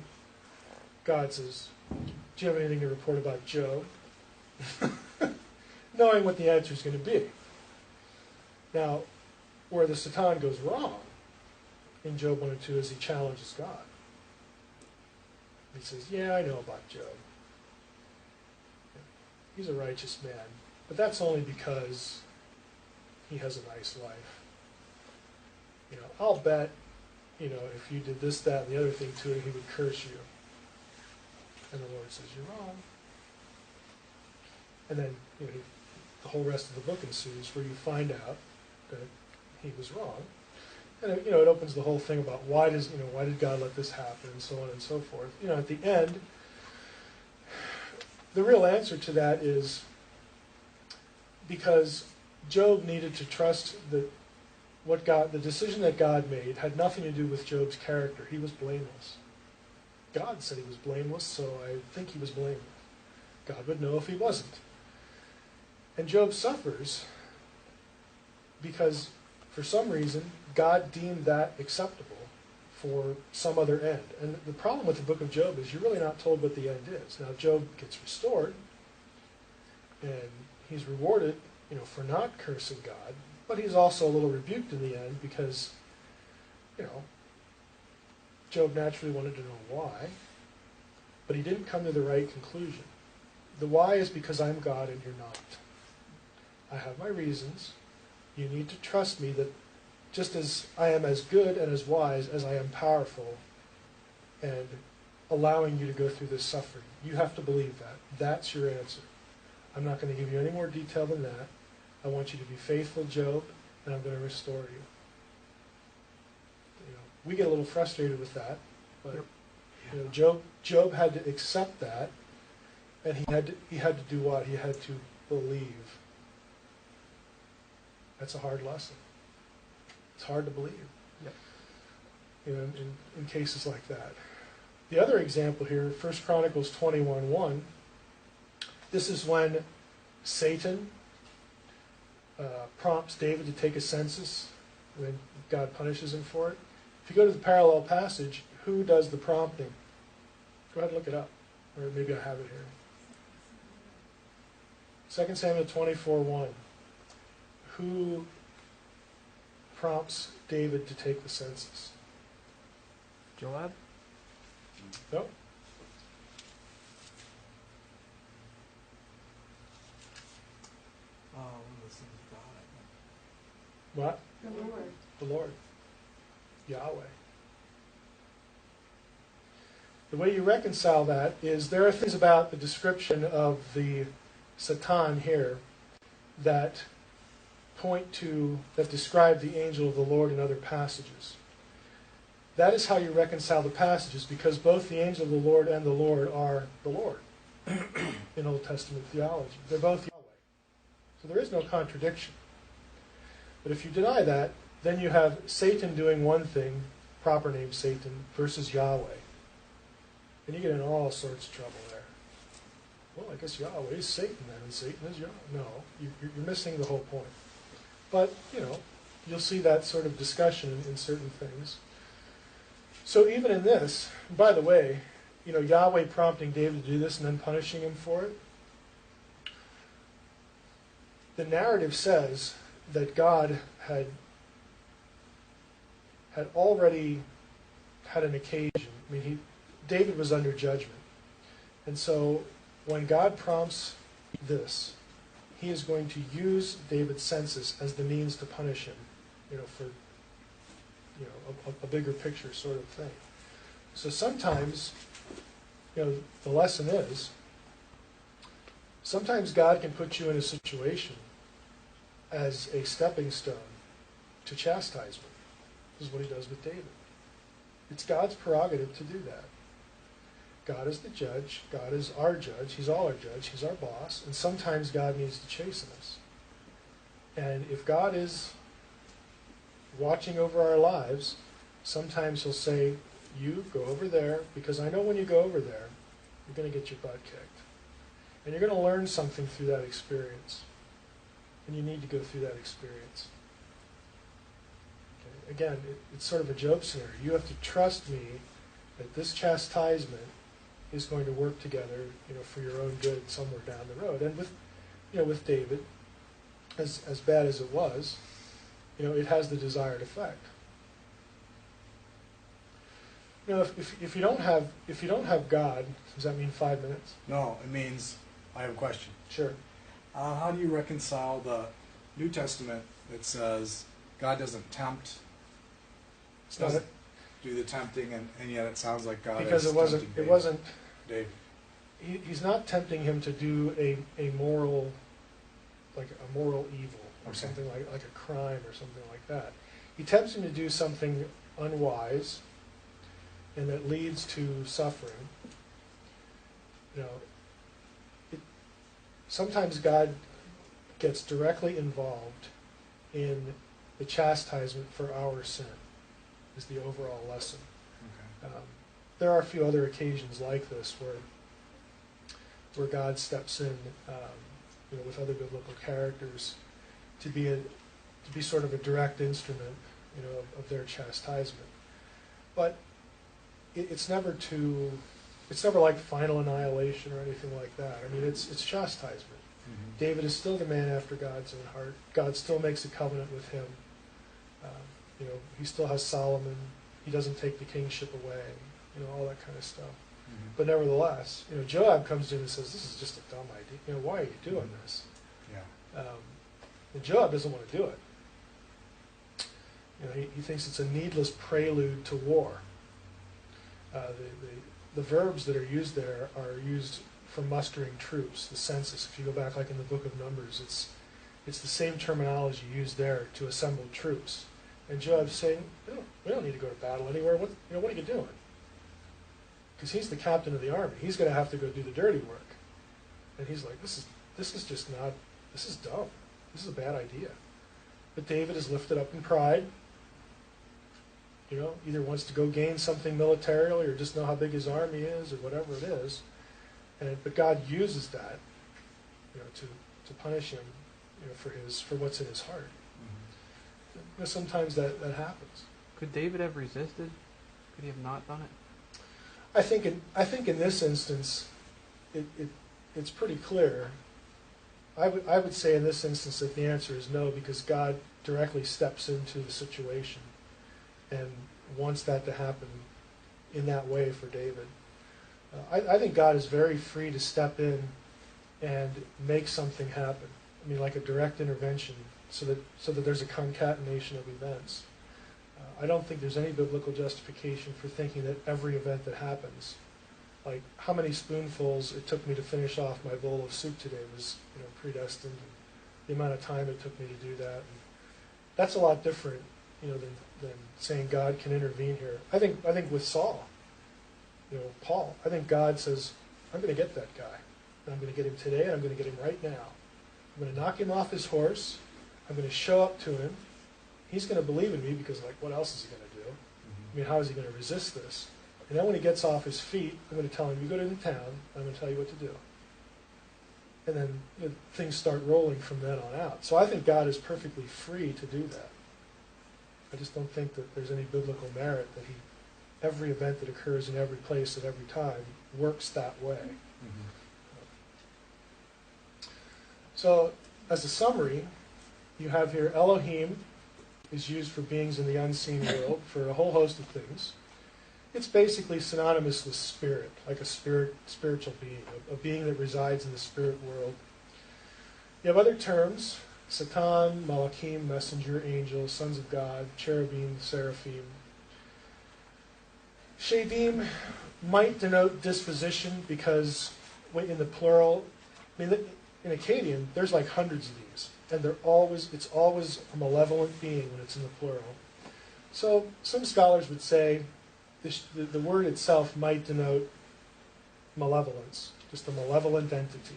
God says, do you have anything to report about Job? Knowing what the answer is going to be. Now, where the Satan goes wrong in Job 1 and 2 is he challenges God. He says, yeah, I know about Job. He's a righteous man, but that's only because he has a nice life. I'll bet, if you did this, that, and the other thing to him, he would curse you. And the Lord says, you're wrong. And then, the whole rest of the book ensues where you find out that he was wrong. And, it opens the whole thing about why did God let this happen, and so on and so forth. At the end, the real answer to that is because Job needed to trust that the decision that God made had nothing to do with Job's character. He was blameless. God said he was blameless, so I think he was blameless. God would know if he wasn't. And Job suffers because, for some reason, God deemed that acceptable for some other end. And the problem with the book of Job is you're really not told what the end is. Now, Job gets restored, and he's rewarded, for not cursing God, but he's also a little rebuked in the end because, Job naturally wanted to know why, but he didn't come to the right conclusion. The why is because I'm God and you're not. I have my reasons. You need to trust me that just as I am as good and as wise as I am powerful and allowing you to go through this suffering. You have to believe that. That's your answer. I'm not going to give you any more detail than that. I want you to be faithful, Job, and I'm going to restore you. We get a little frustrated with that, but Job had to accept that, and he had to do what? He had to believe. That's a hard lesson. It's hard to believe. Yep. In cases like that. The other example here, 1 Chronicles 21:1. This is when Satan prompts David to take a census and then God punishes him for it. If you go to the parallel passage, who does the prompting? Go ahead and look it up, or maybe I have it here. 2 Samuel 24:1. Who prompts David to take the census? Joab? No. Listen to God, I think. What? The Lord. The Lord. Yahweh. The way you reconcile that is there are things about the description of the Satan here that that describe the angel of the Lord in other passages. That is how you reconcile the passages, because both the angel of the Lord and the Lord are the Lord in Old Testament theology. They're both Yahweh. So there is no contradiction. But if you deny that, then you have Satan doing one thing, proper name Satan, versus Yahweh. And you get in all sorts of trouble there. Well, I guess Yahweh is Satan then, and Satan is Yahweh. No, you're missing the whole point. But, you'll see that sort of discussion in certain things. So even in this, by the way, Yahweh prompting David to do this and then punishing him for it, the narrative says that God had already had an occasion. I mean, David was under judgment. And so when God prompts this, he is going to use David's census as the means to punish him, for a bigger picture sort of thing. So sometimes, the lesson is, sometimes God can put you in a situation as a stepping stone to chastisement. This is what he does with David. It's God's prerogative to do that. God is the judge. God is our judge. He's all our judge. He's our boss. And sometimes God needs to chasten us. And if God is watching over our lives, sometimes he'll say, you go over there, because I know when you go over there, you're going to get your butt kicked. And you're going to learn something through that experience. And you need to go through that experience. Okay? Again, it's sort of a Job scenario. You have to trust me that this chastisement is going to work together, for your own good somewhere down the road. And with David, as bad as it was, it has the desired effect. If you don't have God, does that mean 5 minutes? No, it means, I have a question. Sure. How do you reconcile the New Testament that says God doesn't tempt, doesn't do the tempting, and yet it sounds like God because is tempting it wasn't David. He's not tempting him to do a moral, like a moral evil or something like a crime or something like that. He tempts him to do something unwise and that leads to suffering. Sometimes God gets directly involved in the chastisement for our sin, is the overall lesson. Okay. There are a few other occasions like this where God steps in, with other biblical characters to be sort of a direct instrument, of their chastisement. But it's never like final annihilation or anything like that. I mean, it's chastisement. Mm-hmm. David is still the man after God's own heart. God still makes a covenant with him. He still has Solomon. He doesn't take the kingship away. All that kind of stuff. Mm-hmm. But nevertheless, Joab comes in and says, "This is just a dumb idea. Why are you doing this?" Yeah. And Joab doesn't want to do it. He thinks it's a needless prelude to war. The verbs that are used there are used for mustering troops, the census. If you go back, like in the book of Numbers, it's the same terminology used there to assemble troops. And Joab's saying, we don't need to go to battle anywhere. What are you doing? Because he's the captain of the army. He's going to have to go do the dirty work. And he's like, this is just not, this is dumb. This is a bad idea. But David is lifted up in pride. Either wants to go gain something militarily or just know how big his army is or whatever it is. But God uses that, to punish him, for what's in his heart. Mm-hmm. sometimes that happens. Could David have resisted? Could he have not done it? I think in this instance, it's pretty clear. I would say in this instance that the answer is no, because God directly steps into the situation and wants that to happen in that way for David. I think God is very free to step in and make something happen. I mean, like a direct intervention, so that there's a concatenation of events. I don't think there's any biblical justification for thinking that every event that happens, like how many spoonfuls it took me to finish off my bowl of soup today was, predestined. And the amount of time it took me to do that. And that's a lot different, than saying God can intervene here. I think with Saul, Paul, I think God says, I'm going to get that guy. And I'm going to get him today, and I'm going to get him right now. I'm going to knock him off his horse. I'm going to show up to him. He's going to believe in me because, what else is he going to do? I mean, how is he going to resist this? And then when he gets off his feet, I'm going to tell him, you go to the town, I'm going to tell you what to do. And then things start rolling from then on out. So I think God is perfectly free to do that. I just don't think that there's any biblical merit that every event that occurs in every place at every time works that way. So as a summary, you have here Elohim is used for beings in the unseen world for a whole host of things. It's basically synonymous with spirit, like a spiritual being, a being that resides in the spirit world. You have other terms: Satan, Malachim, messenger, angel, sons of God, cherubim, seraphim. Shadim might denote disposition because in the plural, in Akkadian, there's like hundreds of these, and it's always a malevolent being when it's in the plural. So some scholars would say the word itself might denote malevolence, just a malevolent entity.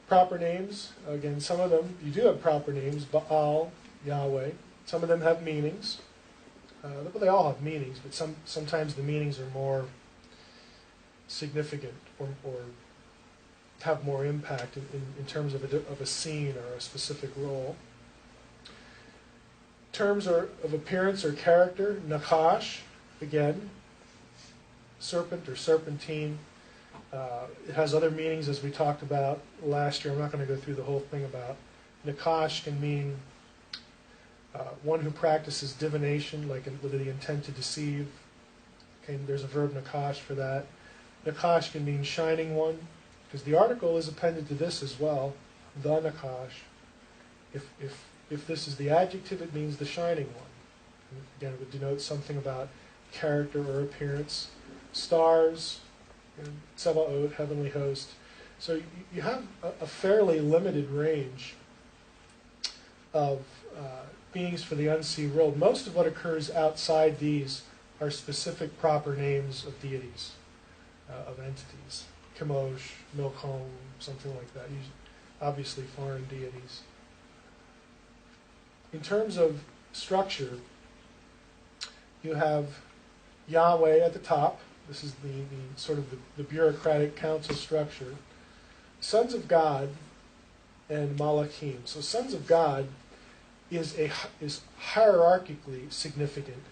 Proper names, again, some of them, you do have proper names, Baal, Yahweh. Some of them have meanings. They all have meanings, but sometimes the meanings are more significant or have more impact in terms of a scene or a specific role. Terms of appearance or character, Nakash, again, serpent or serpentine. It has other meanings, as we talked about last year. I'm not going to go through the whole thing about. Nakash can mean one who practices divination, like with the intent to deceive. Okay, there's a verb nakash for that. Nakash can mean shining one, because the article is appended to this as well, the nakash. If this is the adjective, it means the shining one. And again, it would denote something about character or appearance. Stars, Tsebaot, heavenly host. So you have a fairly limited range of beings for the unseen world. Most of what occurs outside these are specific proper names of deities, of entities. Chemosh, Milcom, something like that. Obviously foreign deities. In terms of structure, you have Yahweh at the top. This is the sort of the bureaucratic council structure. Sons of God and Malachim. So sons of God is hierarchically significant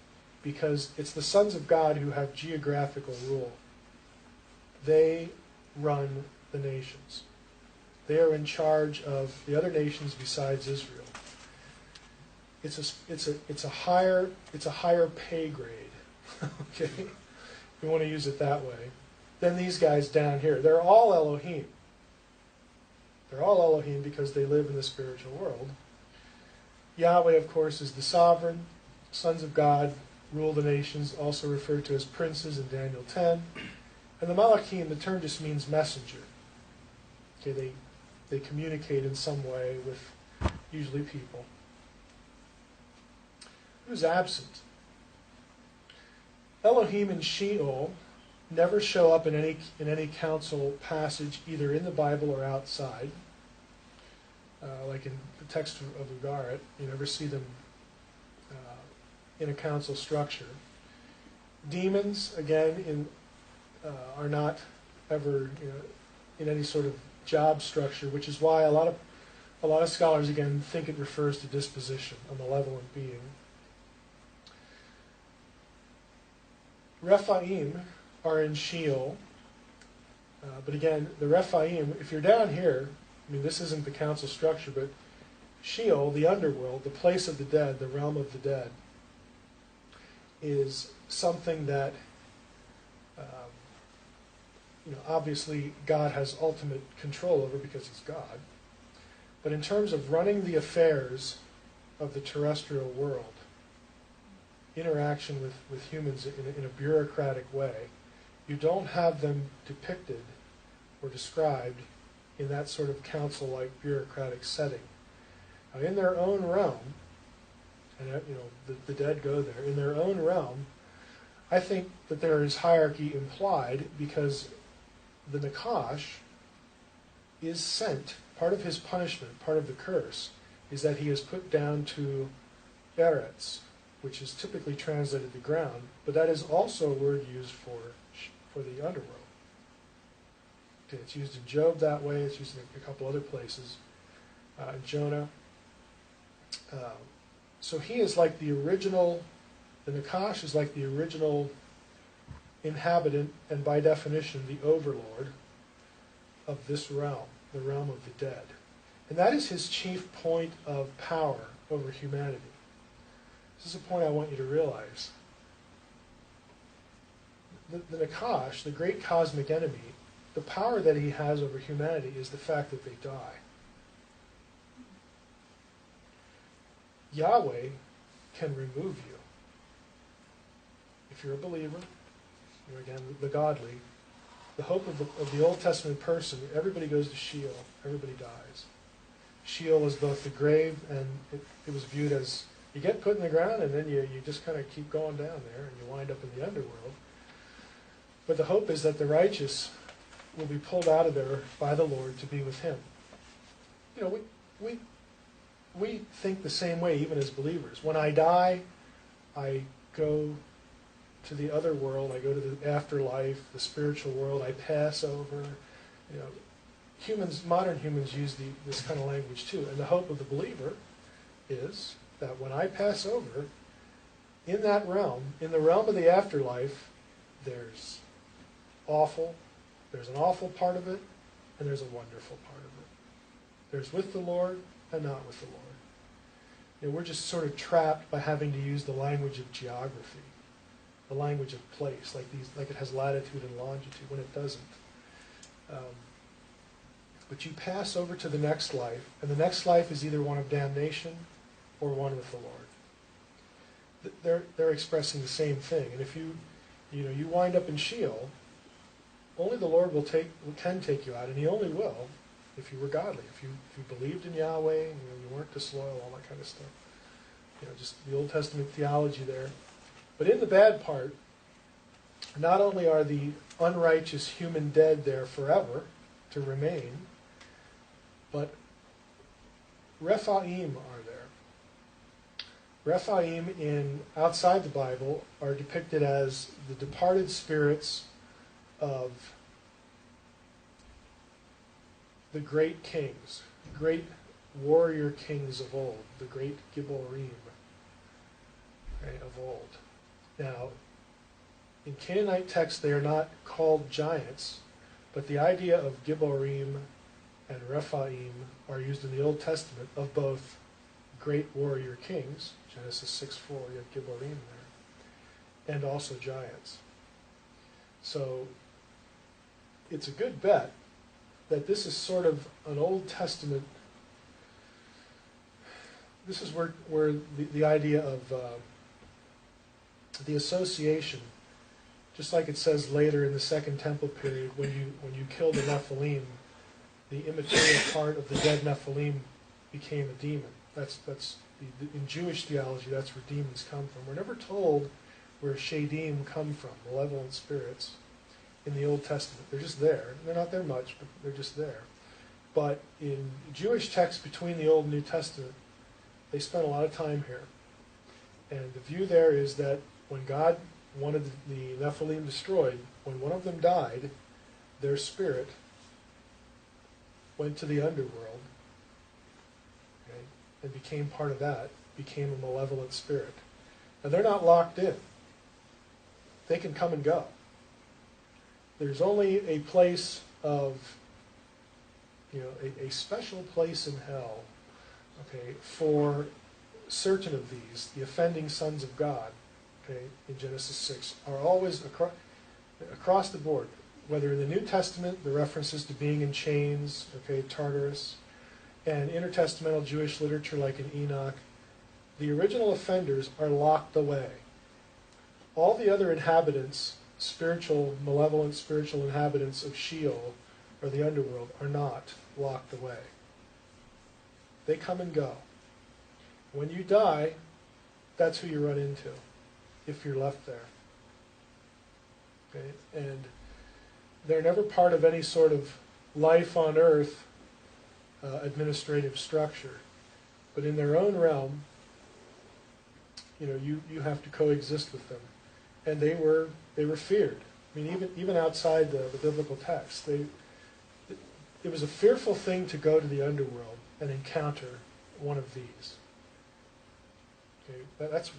because it's the sons of God who have geographical rule. They run the nations. They are in charge of the other nations besides Israel. It's a higher pay grade. Okay, we want to use it that way. Then these guys down here, they're all Elohim. They're all Elohim because they live in the spiritual world. Yahweh, of course, is the sovereign. Sons of God rule the nations, also referred to as princes in Daniel 10. And the Malachim, the term just means messenger. Okay, they communicate in some way with usually people. Who's absent? Elohim and Sheol never show up in any council passage, either in the Bible or outside. Like in the text of Ugarit, you never see them in a council structure. Demons, again, are not ever in any sort of job structure, which is why a lot a lot of scholars, again, think it refers to disposition, a malevolent being. Rephaim are in Sheol, but again, the Rephaim, if you're down here, I mean, this isn't the council structure, but Sheol, the underworld, the place of the dead, the realm of the dead, is something that, obviously God has ultimate control over because he's God. But in terms of running the affairs of the terrestrial world, interaction with humans in a bureaucratic way, you don't have them depicted or described in that sort of council-like bureaucratic setting. Now, in their own realm, and the dead go there, in their own realm, I think that there is hierarchy implied because the Nakash is sent. Part of his punishment, part of the curse, is that he is put down to Eretz, which is typically translated the ground, but that is also a word used for the underworld. Okay, it's used in Job that way, it's used in a couple other places, in Jonah. So he is like the original, the Nakash is like the original inhabitant, and by definition, the overlord of this realm, the realm of the dead. And that is his chief point of power over humanity. This is a point I want you to realize. The Nakash, the great cosmic enemy, the power that he has over humanity is the fact that they die. Yahweh can remove you. If you're a believer, again, the godly, the hope of the Old Testament person, everybody goes to Sheol, everybody dies. Sheol is both the grave, and it was viewed as, you get put in the ground and then you just kind of keep going down there and you wind up in the underworld. But the hope is that the righteous will be pulled out of there by the Lord to be with him. We think the same way even as believers. When I die, I go to the other world, I go to the afterlife, the spiritual world, I pass over. Modern humans use this kind of language too. And the hope of the believer is that when I pass over, in that realm, in the realm of the afterlife, there's an awful part of it, and there's a wonderful part of it. There's with the Lord and not with the Lord. We're just sort of trapped by having to use the language of geography, the language of place, like it has latitude and longitude, when it doesn't. But you pass over to the next life, and the next life is either one of damnation or one with the Lord. They're expressing the same thing. And if you wind up in Sheol, only the Lord can take you out, and he only will if you were godly, if you believed in Yahweh, you weren't disloyal, all that kind of stuff. Just the Old Testament theology there. But in the bad part, not only are the unrighteous human dead there forever to remain, but Rephaim are there. Rephaim outside the Bible are depicted as the departed spirits of the great kings, great warrior kings of old, the great Gibborim of old. Now, in Canaanite texts, they are not called giants, but the idea of Gibborim and Rephaim are used in the Old Testament of both great warrior kings, Genesis 6:4, you have Gibborim there, and also giants. So it's a good bet that this is sort of an Old Testament, this is where the idea of the association, just like it says later in the Second Temple period, when you kill the Nephilim, the immaterial part of the dead Nephilim became a demon. In Jewish theology, that's where demons come from. We're never told where Shadim come from, malevolent spirits, in the Old Testament. They're just there. They're not there much, but they're just there. But in Jewish texts between the Old and New Testament, they spent a lot of time here. And the view there is that when God wanted the Nephilim destroyed, when one of them died, their spirit went to the underworld and became part of that, became a malevolent spirit. Now they're not locked in. They can come and go. There's only a place of, a special place in hell, okay, for certain of these, the offending sons of God, okay, in Genesis 6, are always across the board. Whether in the New Testament, the references to being in chains, okay, Tartarus, and intertestamental Jewish literature like in Enoch, the original offenders are locked away. All the other inhabitants, malevolent spiritual inhabitants of Sheol, or the underworld, are not locked away. They come and go. When you die, that's who you run into, if you're left there. Okay? And they're never part of any sort of life on earth administrative structure. But in their own realm, you have to coexist with them. And they were feared. I mean, even outside the biblical text, it was a fearful thing to go to the underworld and encounter one of these. Okay,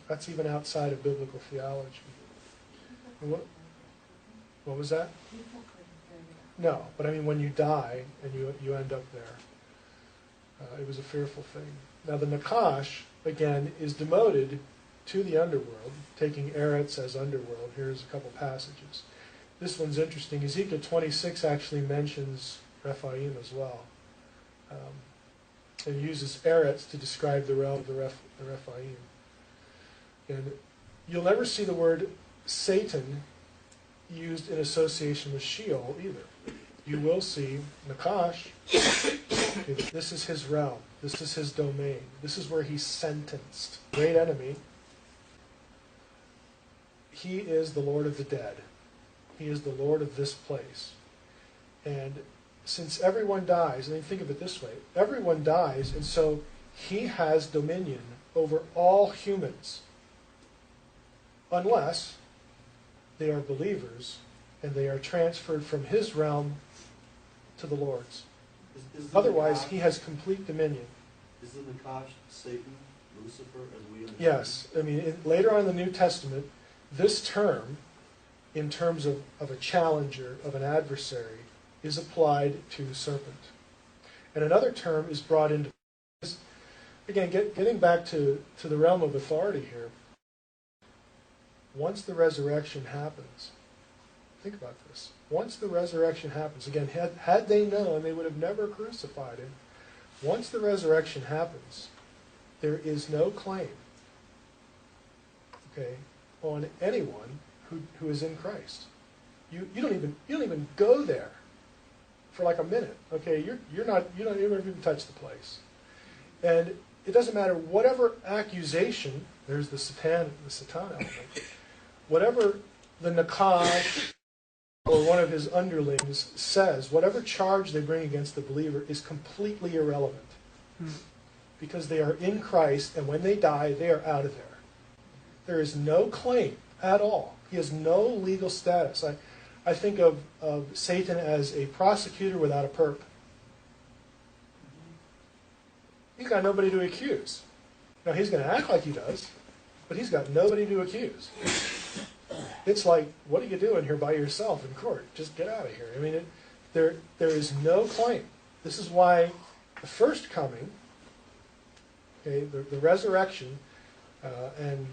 that's even outside of biblical theology. And what was that? No, but I mean, when you die and you end up there, it was a fearful thing. Now the Nakash, again, is demoted to the underworld, taking Eretz as underworld. Here's a couple passages. This one's interesting. Ezekiel 26 actually mentions Rephaim as well. And uses Eretz to describe the realm of the Rephaim. And you'll never see the word Satan used in association with Sheol either. You will see Nakash. This is his realm. This is his domain. This is where he's sentenced. Great enemy. He is the Lord of the dead. He is the Lord of this place. And since everyone dies, I mean, think of it this way, everyone dies, and so he has dominion over all humans, unless they are believers and they are transferred from his realm to the Lord's. Otherwise, he has complete dominion. Is the Nakash Satan, Lucifer, as we understand? Yes. I mean, later on in the New Testament, this term, in terms of a challenger, of an adversary, is applied to serpent. And another term is brought into, again, getting back to the realm of authority here, once the resurrection happens, think about this, once the resurrection happens, again, had they known, they would have never crucified him. Once the resurrection happens, there is no claim, okay, on anyone who is in Christ. You don't even go there for like a minute. Okay, you don't even touch the place. And it doesn't matter whatever accusation, there's the Satan element, whatever the Nakash or one of his underlings says, whatever charge they bring against the believer is completely irrelevant. Because they are in Christ, and when they die, they are out of there. There is no claim at all. He has no legal status. I think of Satan as a prosecutor without a perp. He's got nobody to accuse. Now, he's going to act like he does, but he's got nobody to accuse. It's like, what are you doing here by yourself in court? Just get out of here. I mean, there is no claim. This is why the first coming, okay, the resurrection, and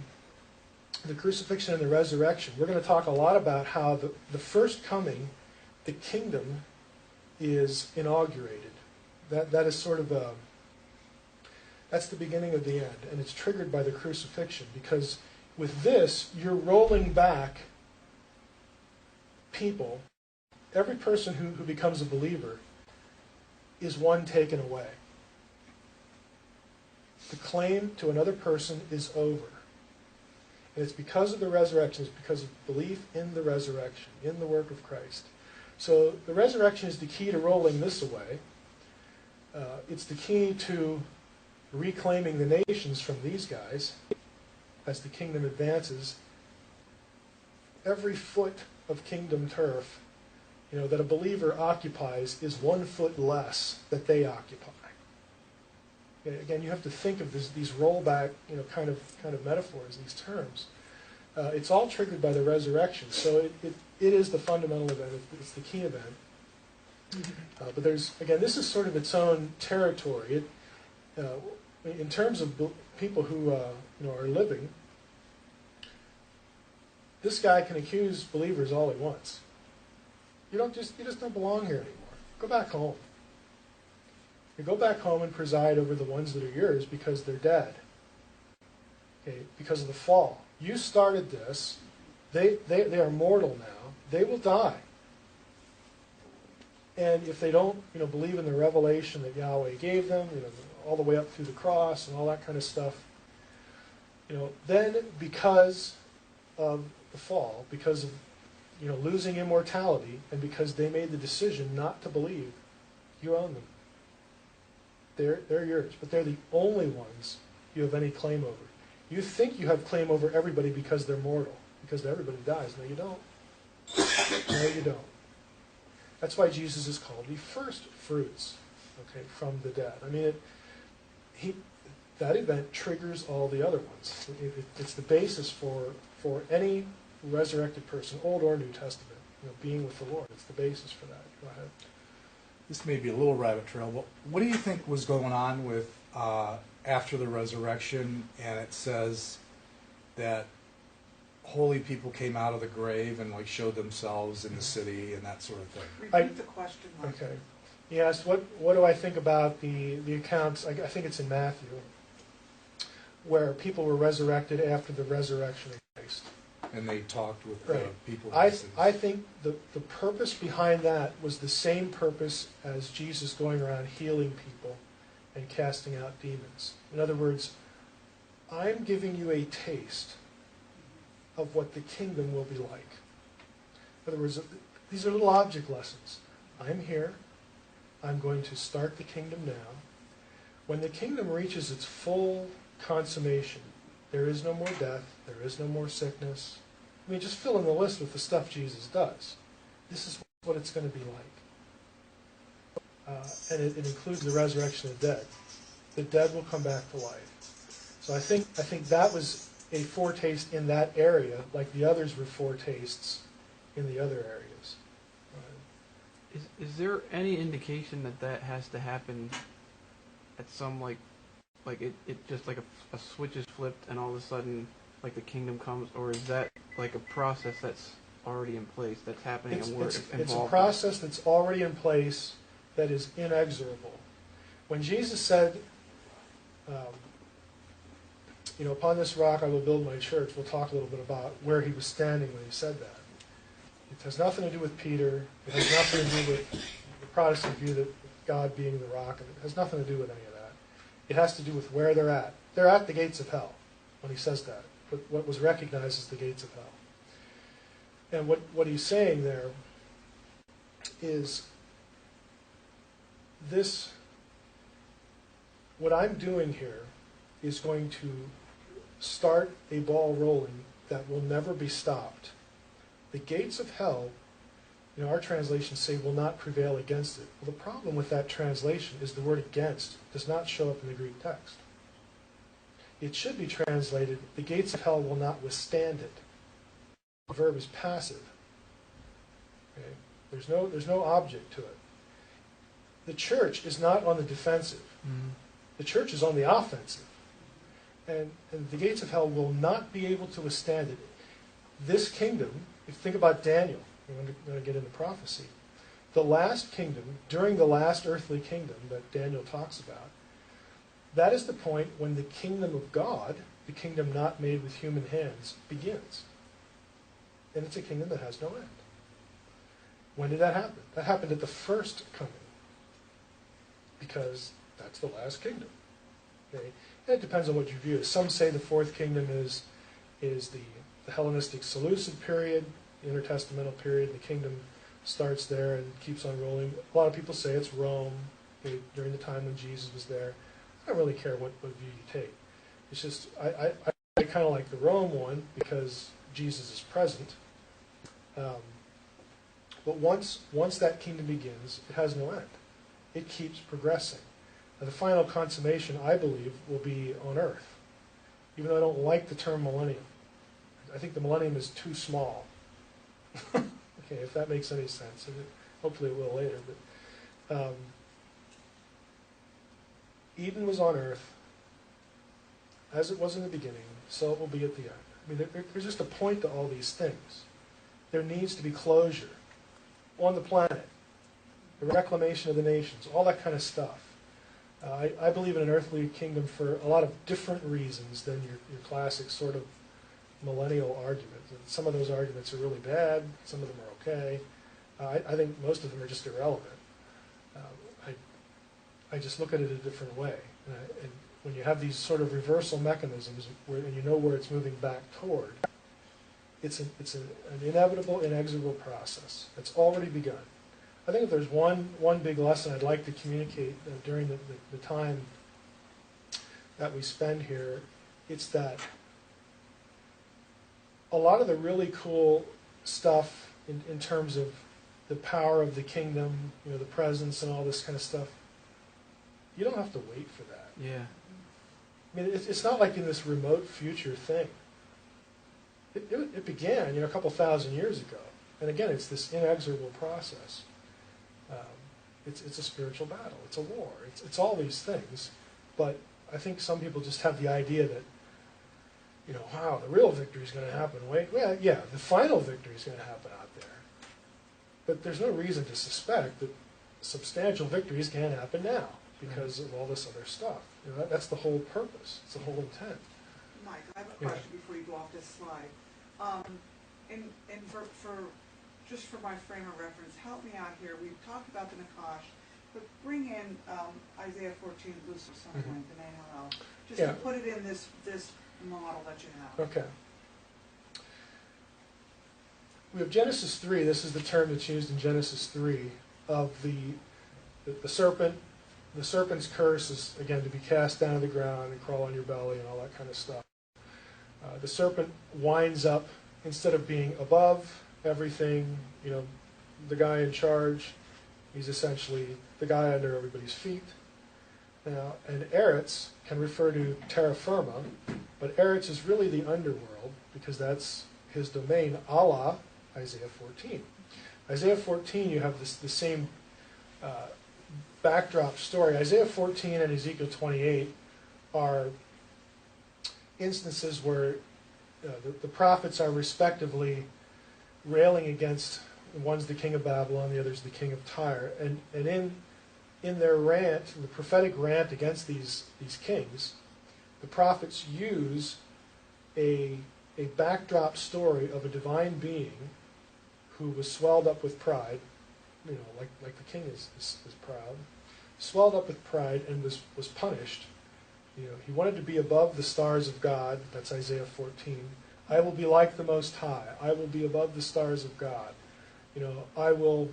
the crucifixion and the resurrection, we're going to talk a lot about how the first coming, the kingdom, is inaugurated. That is sort of that's the beginning of the end, and it's triggered by the crucifixion, because with this, you're rolling back people. Every person who becomes a believer is one taken away. The claim to another person is over. And it's because of the resurrection, it's because of belief in the resurrection, in the work of Christ. So the resurrection is the key to rolling this away. It's the key to reclaiming the nations from these guys as the kingdom advances. Every foot of kingdom turf, that a believer occupies is 1 foot less that they occupy. Again, you have to think of these rollback, kind of metaphors, these terms. It's all triggered by the resurrection, so it is the fundamental event. It's the key event. But this is sort of its own territory. In terms of people who are living, this guy can accuse believers all he wants. You just don't belong here anymore. Go back home. You go back home and preside over the ones that are yours because they're dead. Okay, because of the fall. You started this. They are mortal now. They will die. And if they don't, believe in the revelation that Yahweh gave them, all the way up through the cross and all that kind of stuff, then because of the fall, because of losing immortality, and because they made the decision not to believe, you own them. They're yours, but they're the only ones you have any claim over. You think you have claim over everybody because they're mortal, because everybody dies. No, you don't. No, you don't. That's why Jesus is called the first fruits, from the dead. I mean, that event triggers all the other ones. It's the basis for any resurrected person, Old or New Testament, being with the Lord. It's the basis for that. Go ahead. This may be a little rabbit trail, but what do you think was going on with after the resurrection? And it says that holy people came out of the grave and showed themselves in the city and that sort of thing. Repeat the question, Mike. Okay. He asked, what do I think about the accounts? I think it's in Matthew, where people were resurrected after the resurrection of Christ. And they talked with people. I think the purpose behind that was the same purpose as Jesus going around healing people and casting out demons. In other words, I'm giving you a taste of what the kingdom will be like. In other words, these are little object lessons. I'm here. I'm going to start the kingdom now. When the kingdom reaches its full consummation, there is no more death. There is no more sickness. I mean, just fill in the list with the stuff Jesus does. This is what it's going to be like. And it includes the resurrection of the dead. The dead will come back to life. So I think that was a foretaste in that area, like the others were foretastes in the other areas. Is there any indication that has to happen at some it just like a switch is flipped and all of a sudden the kingdom comes, or is that a process that's already in place that's happening and we're involved? It's a process that's already in place that is inexorable. When Jesus said, upon this rock I will build my church, we'll talk a little bit about where he was standing when he said that. It has nothing to do with Peter. It has nothing to do with the Protestant view that God being the rock, and it has nothing to do with any of that. It has to do with where they're at. They're at the gates of hell when he says that. But what was recognized as the gates of hell. And what he's saying there is this, what I'm doing here is going to start a ball rolling that will never be stopped. The gates of hell, our translations say, will not prevail against it. Well, the problem with that translation is the word against does not show up in the Greek text. It should be translated, the gates of hell will not withstand it. The verb is passive. Okay? There's no object to it. The church is not on the defensive. Mm-hmm. The church is on the offensive. And the gates of hell will not be able to withstand it. This kingdom, if you think about Daniel, we're going to get into prophecy, the last kingdom, during the last earthly kingdom that Daniel talks about, that is the point when the kingdom of God, the kingdom not made with human hands, begins. And it's a kingdom that has no end. When did that happen? That happened at the first coming. Because that's the last kingdom. Okay? And it depends on what you view. Some say the fourth kingdom is the Hellenistic Seleucid period, the intertestamental period. The kingdom starts there and keeps on rolling. A lot of people say it's Rome, okay, during the time when Jesus was there. I don't really care what view you take. It's just, I kind of like the Rome one because Jesus is present. But once that kingdom begins, it has no end. It keeps progressing. the final consummation, I believe, will be on earth. Even though I don't like the term millennium. I think the millennium is too small. Okay, if that makes any sense. And hopefully it will later. But Eden was on earth, as it was in the beginning, so it will be at the end. I mean, there's just a point to all these things. There needs to be closure on the planet, the reclamation of the nations, all that kind of stuff. I believe in an earthly kingdom for a lot of different reasons than your classic sort of millennial argument. And some of those arguments are really bad, some of them are okay. I think most of them are just irrelevant. I just look at it a different way. And when you have these sort of reversal mechanisms, and you know where it's moving back toward, it's an inevitable, inexorable process. It's already begun. I think if there's one big lesson I'd like to communicate during the time that we spend here, it's that a lot of the really cool stuff in terms of the power of the kingdom, the presence and all this kind of stuff, you don't have to wait for that. Yeah. I mean, it's not like in this remote future thing. It began, a couple thousand years ago. And again, it's this inexorable process. It's a spiritual battle. It's a war. It's all these things. But I think some people just have the idea that, wow, the real victory is going to happen. Yeah, the final victory is going to happen out there. But there's no reason to suspect that substantial victories can't happen now because of all this other stuff. That's the whole purpose. It's the whole intent. Mike, I have a question before you go off this slide. And just for my frame of reference, help me out here. We've talked about the Nakash, but bring in Isaiah 14, Lucifer, something like the name, just to put it in this model that you have. Okay. We have Genesis 3. This is the term that's used in Genesis 3 of the serpent. The serpent's curse is, again, to be cast down to the ground and crawl on your belly and all that kind of stuff. The serpent winds up, instead of being above everything, the guy in charge, he's essentially the guy under everybody's feet. Now, and Eretz can refer to terra firma, but Eretz is really the underworld because that's his domain, Allah, Isaiah 14. Isaiah 14, you have the same backdrop story. Isaiah 14 and Ezekiel 28 are instances where the prophets are respectively railing against, one's the king of Babylon, the other's the king of Tyre, and in their rant, the prophetic rant against these kings, the prophets use a backdrop story of a divine being who was swelled up with pride, like the king is proud, swelled up with pride and was punished. He wanted to be above the stars of God. That's Isaiah 14. I will be like the Most High. I will be above the stars of God. I will,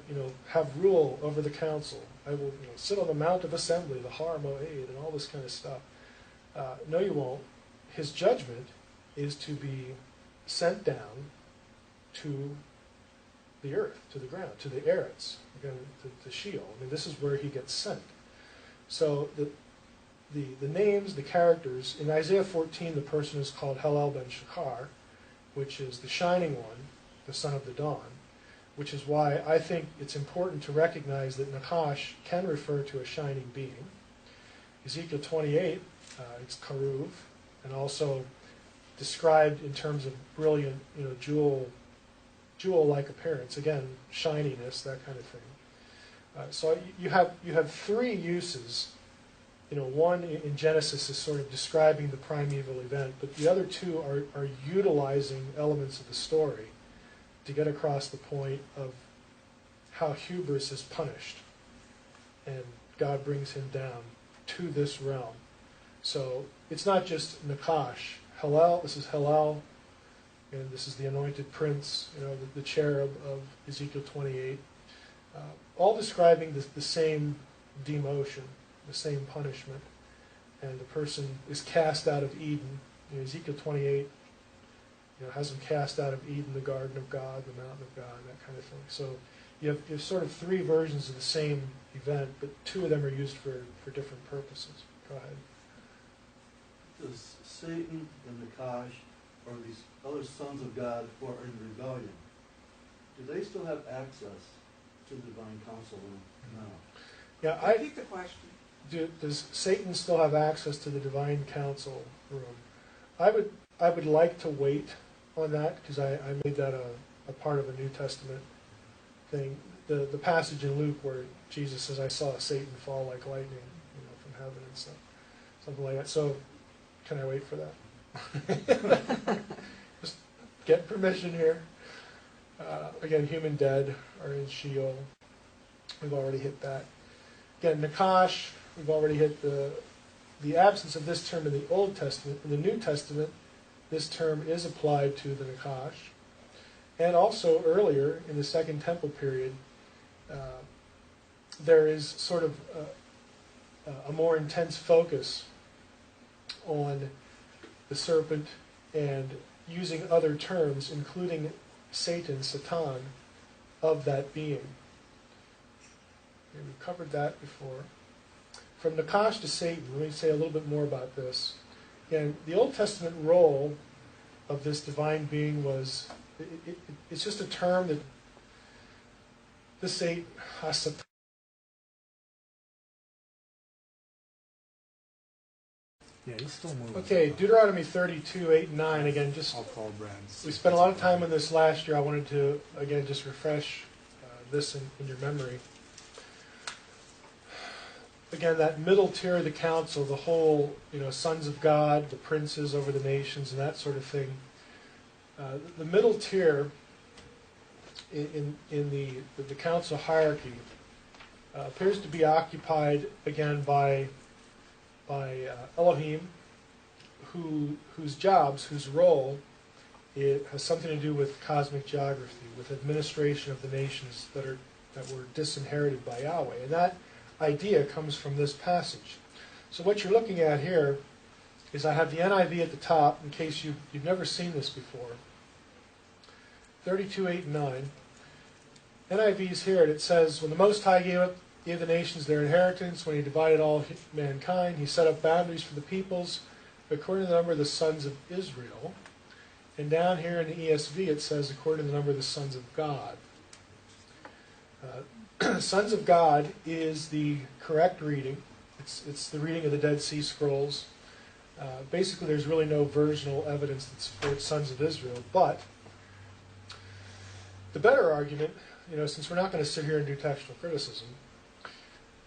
have rule over the council. I will, sit on the Mount of Assembly, the Har Moed, and all this kind of stuff. No, you won't. His judgment is to be sent down to the earth, to the ground, to the Eretz, again, to Sheol. I mean, this is where he gets sent. So the names, the characters, in Isaiah 14, the person is called Helel ben Shachar, which is the shining one, the son of the dawn, which is why I think it's important to recognize that Nakash can refer to a shining being. Ezekiel 28, it's Karuv, and also described in terms of brilliant, jewel-like appearance. Again, shininess, that kind of thing. So you have three uses. One in Genesis is sort of describing the primeval event, but the other two are utilizing elements of the story to get across the point of how hubris is punished, and God brings him down to this realm. So it's not just Nakash. Helel, this is Helel, and this is the anointed prince, the cherub of Ezekiel 28, all describing the same demotion, the same punishment, and the person is cast out of Eden. Ezekiel 28 has him cast out of Eden, the garden of God, the mountain of God, that kind of thing. So you have sort of three versions of the same event, but two of them are used for different purposes. Go ahead. Does Satan and Nakash, or these other sons of God who are in rebellion, do they still have access to the divine council room now? Yeah, Repeat the question. does Satan still have access to the divine council room? I would like to wait on that, because I made that a part of a New Testament thing. The passage in Luke where Jesus says, "I saw Satan fall like lightning, from heaven," and stuff, something like that. So, can I wait for that? Just get permission here. Again, human dead are in Sheol. We've already hit that. Again, Nakash, we've already hit the absence of this term in the Old Testament. In the New Testament, this term is applied to the Nakash. And also earlier, in the Second Temple period, there is sort of a more intense focus on the serpent and using other terms, including Satan, Satan, of that being. Okay, we've covered that before. From Nakash to Satan, let me say a little bit more about this. Again, the Old Testament role of this divine being was, it's just a term that this Satan, Yeah, he's still moving. okay, Deuteronomy 32, 8 and 9, again, just, I'll call Brand's. we spent a lot of time on this last year. I wanted to, again, just refresh this in your memory. Again, that middle tier of the council, the whole, sons of God, the princes over the nations, and that sort of thing. The middle tier in the council hierarchy appears to be occupied, again, by Elohim, whose role it has something to do with cosmic geography, with administration of the nations that were disinherited by Yahweh. And that idea comes from this passage. So what you're looking at here is I have the NIV at the top, in case you've never seen this before. 32, 8, and 9. NIV is here, and it says, "When the Most High gave the nations their inheritance, when he divided all mankind, he set up boundaries for the peoples according to the number of the sons of Israel." And down here in the ESV it says, according to the number of the sons of God. Sons of God is the correct reading. It's the reading of the Dead Sea Scrolls. Basically, there's really no versional evidence that supports sons of Israel. But the better argument, since we're not going to sit here and do textual criticism,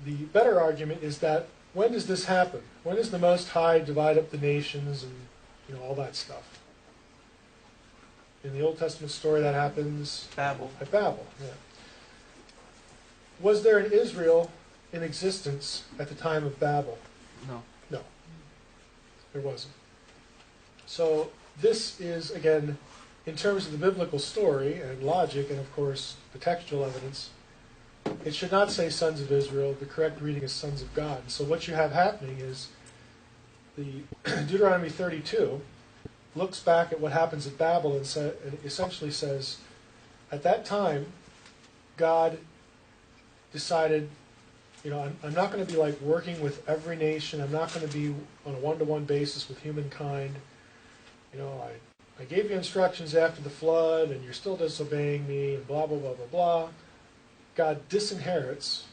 the better argument is that when does this happen? When does the Most High divide up the nations and all that stuff? In the Old Testament story, that happens Babel. at Babel. Yeah. Was there an Israel in existence at the time of Babel? No. No, there wasn't. So this is, again, in terms of the biblical story and logic, and of course the textual evidence, it should not say sons of Israel. The correct reading is sons of God. So what you have happening is the Deuteronomy 32 looks back at what happens at Babel and essentially says, at that time, God decided, I'm not going to be like working with every nation. I'm not going to be on a one-to-one basis with humankind. I gave you instructions after the flood, and you're still disobeying me, and blah, blah, blah, blah, blah. God disinherits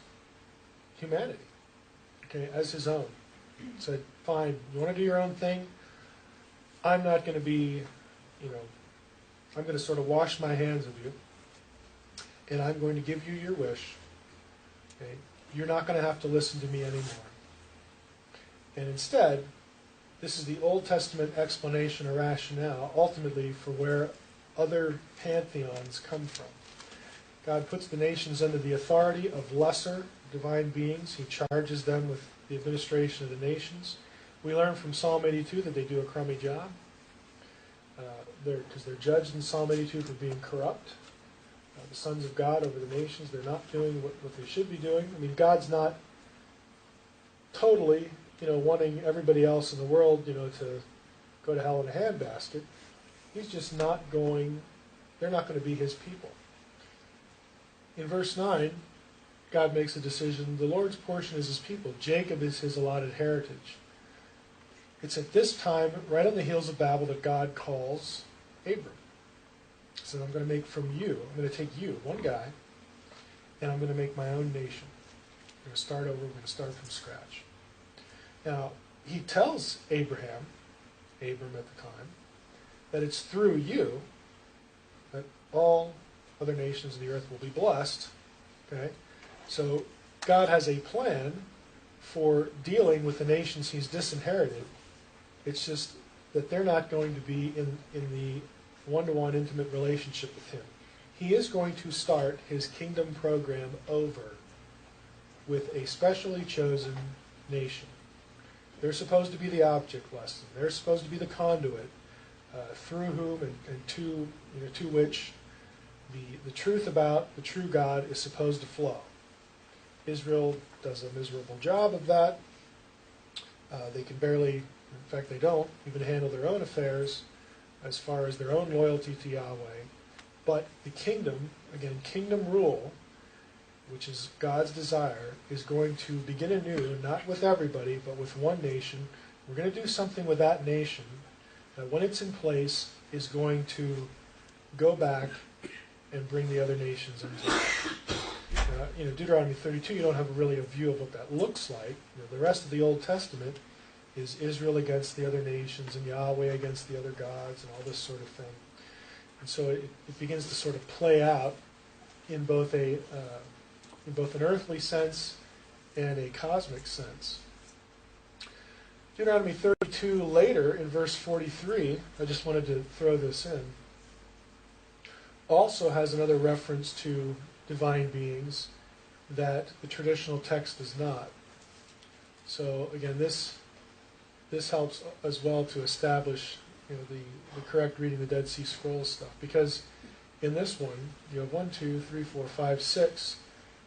humanity, as his own. Said, fine, you want to do your own thing? I'm not going to be, I'm going to sort of wash my hands of you, and I'm going to give you your wish. Okay? You're not going to have to listen to me anymore. And instead, this is the Old Testament explanation or rationale, ultimately, for where other pantheons come from. God puts the nations under the authority of lesser divine beings. He charges them with the administration of the nations. We learn from Psalm 82 that they do a crummy job, because they're judged in Psalm 82 for being corrupt. The sons of God over the nations, they're not doing what they should be doing. I mean, God's not totally, wanting everybody else in the world, to go to hell in a handbasket. He's just not going, they're not going to be his people. in verse 9, God makes a decision. The Lord's portion is his people. Jacob is his allotted heritage. It's at this time, right on the heels of Babel, that God calls Abram. He said, I'm going to make from you, I'm going to take you, one guy, and I'm going to make my own nation. We're going to start over, we're going to start from scratch. Now, he tells Abram at the time, that it's through you that all other nations of the earth will be blessed. Okay? So God has a plan for dealing with the nations he's disinherited. It's just that they're not going to be in the one-to-one intimate relationship with him. He is going to start his kingdom program over with a specially chosen nation. They're supposed to be the object lesson. They're supposed to be the conduit through whom and to which the truth about the true God is supposed to flow. Israel does a miserable job of that. They can barely, in fact they don't, even handle their own affairs as far as their own loyalty to Yahweh. But the kingdom, again, kingdom rule, which is God's desire, is going to begin anew, not with everybody, but with one nation. We're going to do something with that nation that when it's in place is going to go back and bring the other nations into it. Deuteronomy 32, you don't have really a view of what that looks like. The rest of the Old Testament is Israel against the other nations and Yahweh against the other gods and all this sort of thing. And so it begins to sort of play out in both an earthly sense and a cosmic sense. Deuteronomy 32 later in verse 43, I just wanted to throw this in, also has another reference to divine beings that the traditional text does not. So again, this helps as well to establish the correct reading of the Dead Sea Scrolls stuff, because in this one you have 1, 2, 3, 4, 5, 6.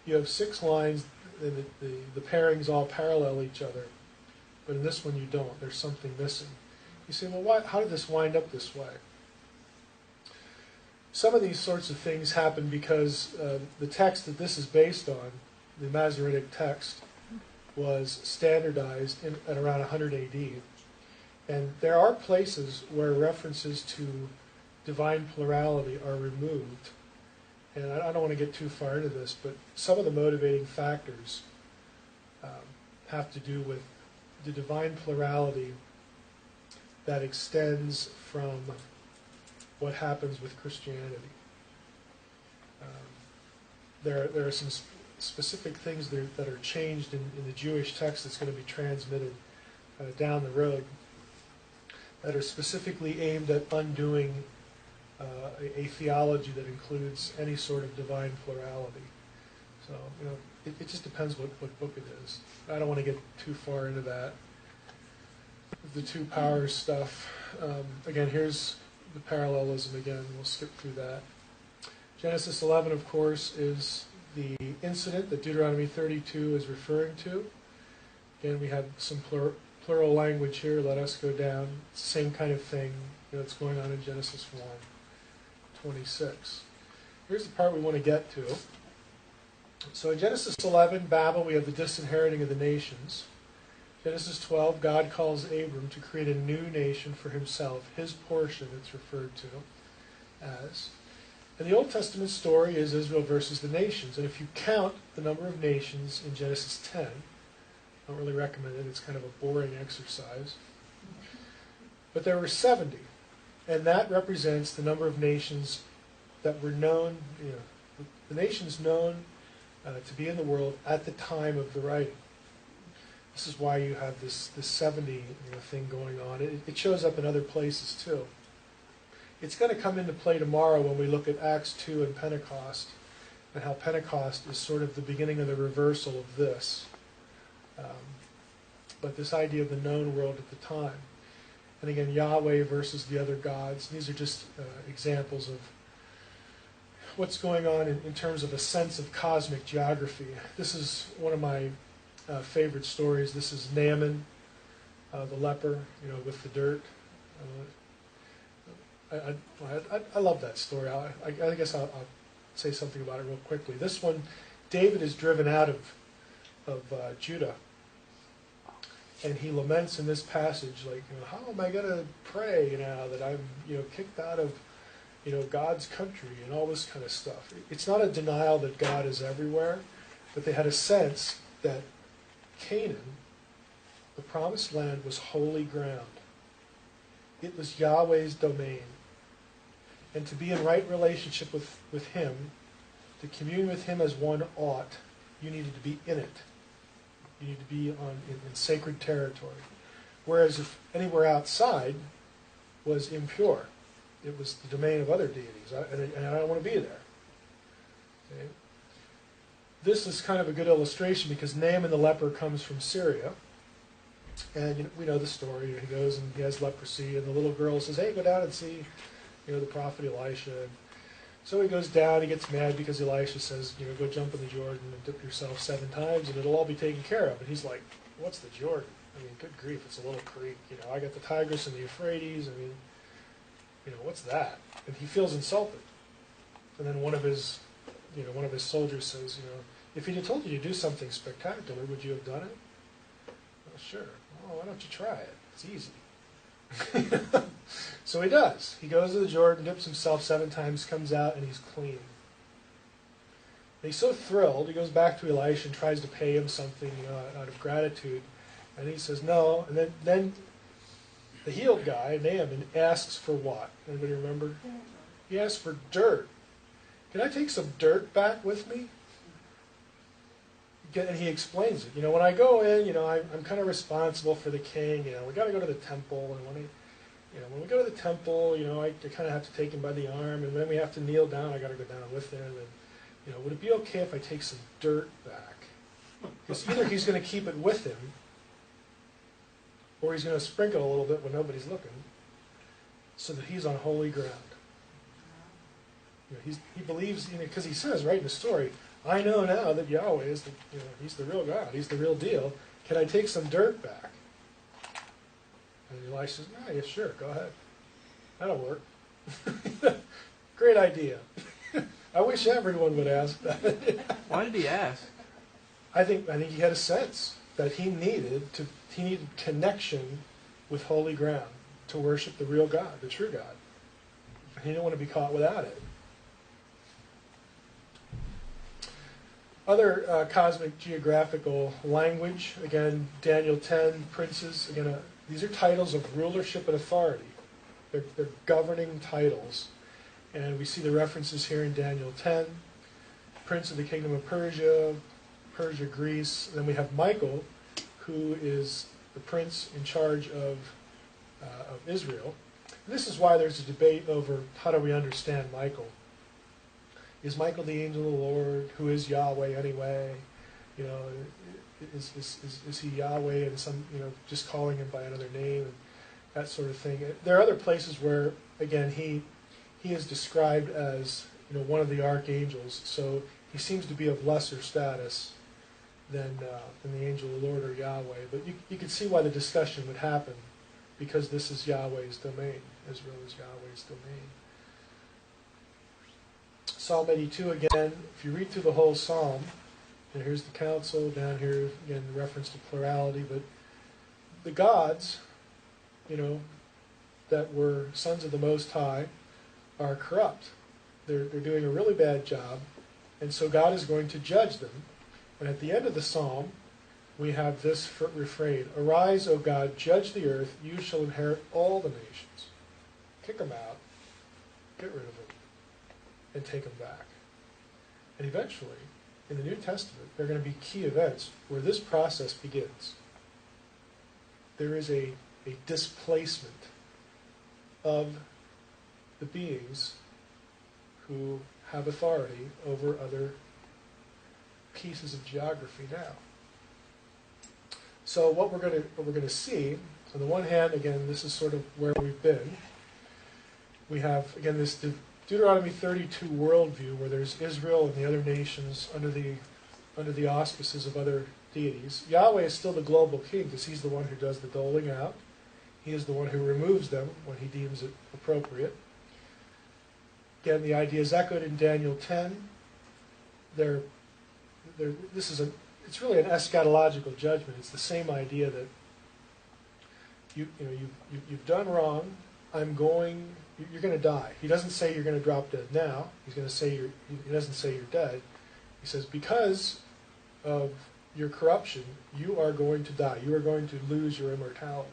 You have 6 lines, and the pairings all parallel each other. But in this one you don't. There's something missing. You say, well, how did this wind up this way? Some of these sorts of things happen because the text that this is based on, the Masoretic text, was standardized at around 100 AD. And there are places where references to divine plurality are removed. And I don't want to get too far into this, but some of the motivating factors have to do with the divine plurality that extends from what happens with Christianity. There are some specific things that are changed in the Jewish text that's going to be transmitted down the road that are specifically aimed at undoing a theology that includes any sort of divine plurality. So, it just depends what book it is. I don't want to get too far into that. The two powers stuff. Again, here's the parallelism again. We'll skip through that. Genesis 11, of course, is the incident that Deuteronomy 32 is referring to. Again, we have some plural language here. Let us go down. It's the same kind of thing that's going on in Genesis 1:26. Here's the part we want to get to. So in Genesis 11, Babel, we have the disinheriting of the nations. Genesis 12, God calls Abram to create a new nation for himself, his portion it's referred to as. And the Old Testament story is Israel versus the nations. And if you count the number of nations in Genesis 10, I don't really recommend it, it's kind of a boring exercise. But there were 70. And that represents the number of nations that were known, the nations known to be in the world at the time of the writing. This is why you have this 70 thing going on. It shows up in other places too. It's going to come into play tomorrow when we look at Acts 2 and Pentecost, and how Pentecost is sort of the beginning of the reversal of this. But this idea of the known world at the time. And again, Yahweh versus the other gods. These are just examples of what's going on in terms of a sense of cosmic geography. This is one of my favorite stories. This is Naaman, the leper, with the dirt. I love that story. I guess I'll say something about it real quickly. This one, David is driven out of Judah, and he laments in this passage, like, how am I going to pray now that I'm, kicked out of, God's country and all this kind of stuff. It's not a denial that God is everywhere, but they had a sense that Canaan, the promised land, was holy ground. It was Yahweh's domain. And to be in right relationship with Him, to commune with Him as one ought, you needed to be in it. You need to be in sacred territory. Whereas if anywhere outside was impure, it was the domain of other deities, and I don't want to be there. Okay? This is kind of a good illustration because Naaman the leper comes from Syria, and we know the story. He goes and he has leprosy, and the little girl says, "Hey, go down and see, the prophet Elisha." And so he goes down. He gets mad because Elisha says, "Go jump in the Jordan and dip yourself 7 times, and it'll all be taken care of." And he's like, "What's the Jordan? I mean, good grief, it's a little creek. I got the Tigris and the Euphrates. I mean, what's that?" And he feels insulted. And then one of his soldiers says, "If he'd have told you to do something spectacular, would you have done it?" "Well, sure." "Well, why don't you try it? It's easy." So he does. He goes to the Jordan, dips himself 7 times, comes out, and he's clean. And he's so thrilled, he goes back to Elisha and tries to pay him something out of gratitude. And he says no. And then the healed guy, Naaman, asks for what? Anybody remember? He asks for dirt. "Can I take some dirt back with me?" And he explains it. When I go in, I'm kind of responsible for the king. We got to go to the temple, and when we go to the temple, I kind of have to take him by the arm, and when we have to kneel down, I got to go down with him. And would it be okay if I take some dirt back? Because either he's going to keep it with him, or he's going to sprinkle a little bit when nobody's looking, so that he's on holy ground. He believes, because he says right in the story, "I know now that Yahweh is He's the real God. He's the real deal. Can I take some dirt back?" And Elisha says, "No, yeah, sure, go ahead. That'll work." Great idea. I wish everyone would ask that. Why did he ask? I think he had a sense that he needed connection with holy ground to worship the real God, the true God. He didn't want to be caught without it. Other cosmic geographical language, again, Daniel 10, princes, again, these are titles of rulership and authority. They're governing titles. And we see the references here in Daniel 10, prince of the kingdom of Persia, Greece. And then we have Michael, who is the prince in charge of Israel. And this is why there's a debate over how do we understand Michael. Is Michael the angel of the Lord? Who is Yahweh anyway? Is he Yahweh and some, just calling him by another name and that sort of thing? There are other places where, again, he is described as, one of the archangels. So he seems to be of lesser status than the angel of the Lord or Yahweh. But you can see why the discussion would happen, because this is Yahweh's domain. Israel is Yahweh's domain. Psalm 82 again, if you read through the whole psalm, and here's the council, down here, again, reference to plurality, but the gods, that were sons of the Most High are corrupt. They're doing a really bad job, and so God is going to judge them. And at the end of the psalm, we have this refrain, "Arise, O God, judge the earth, you shall inherit all the nations." Kick them out, get rid of them, and take them back. And eventually, in the New Testament, there are going to be key events where this process begins. There is a displacement of the beings who have authority over other pieces of geography now. So what we're going to see, on the one hand, again, this is sort of where we've been. We have, again, this Deuteronomy 32 worldview where there's Israel and the other nations under the auspices of other deities. Yahweh is still the global king because he's the one who does the doling out. He is the one who removes them when he deems it appropriate. Again, the idea is echoed in Daniel 10. It's really an eschatological judgment. It's the same idea that you've done wrong. You're going to die. He doesn't say you're going to drop dead now. He doesn't say you're dead. He says because of your corruption, you are going to die. You are going to lose your immortality.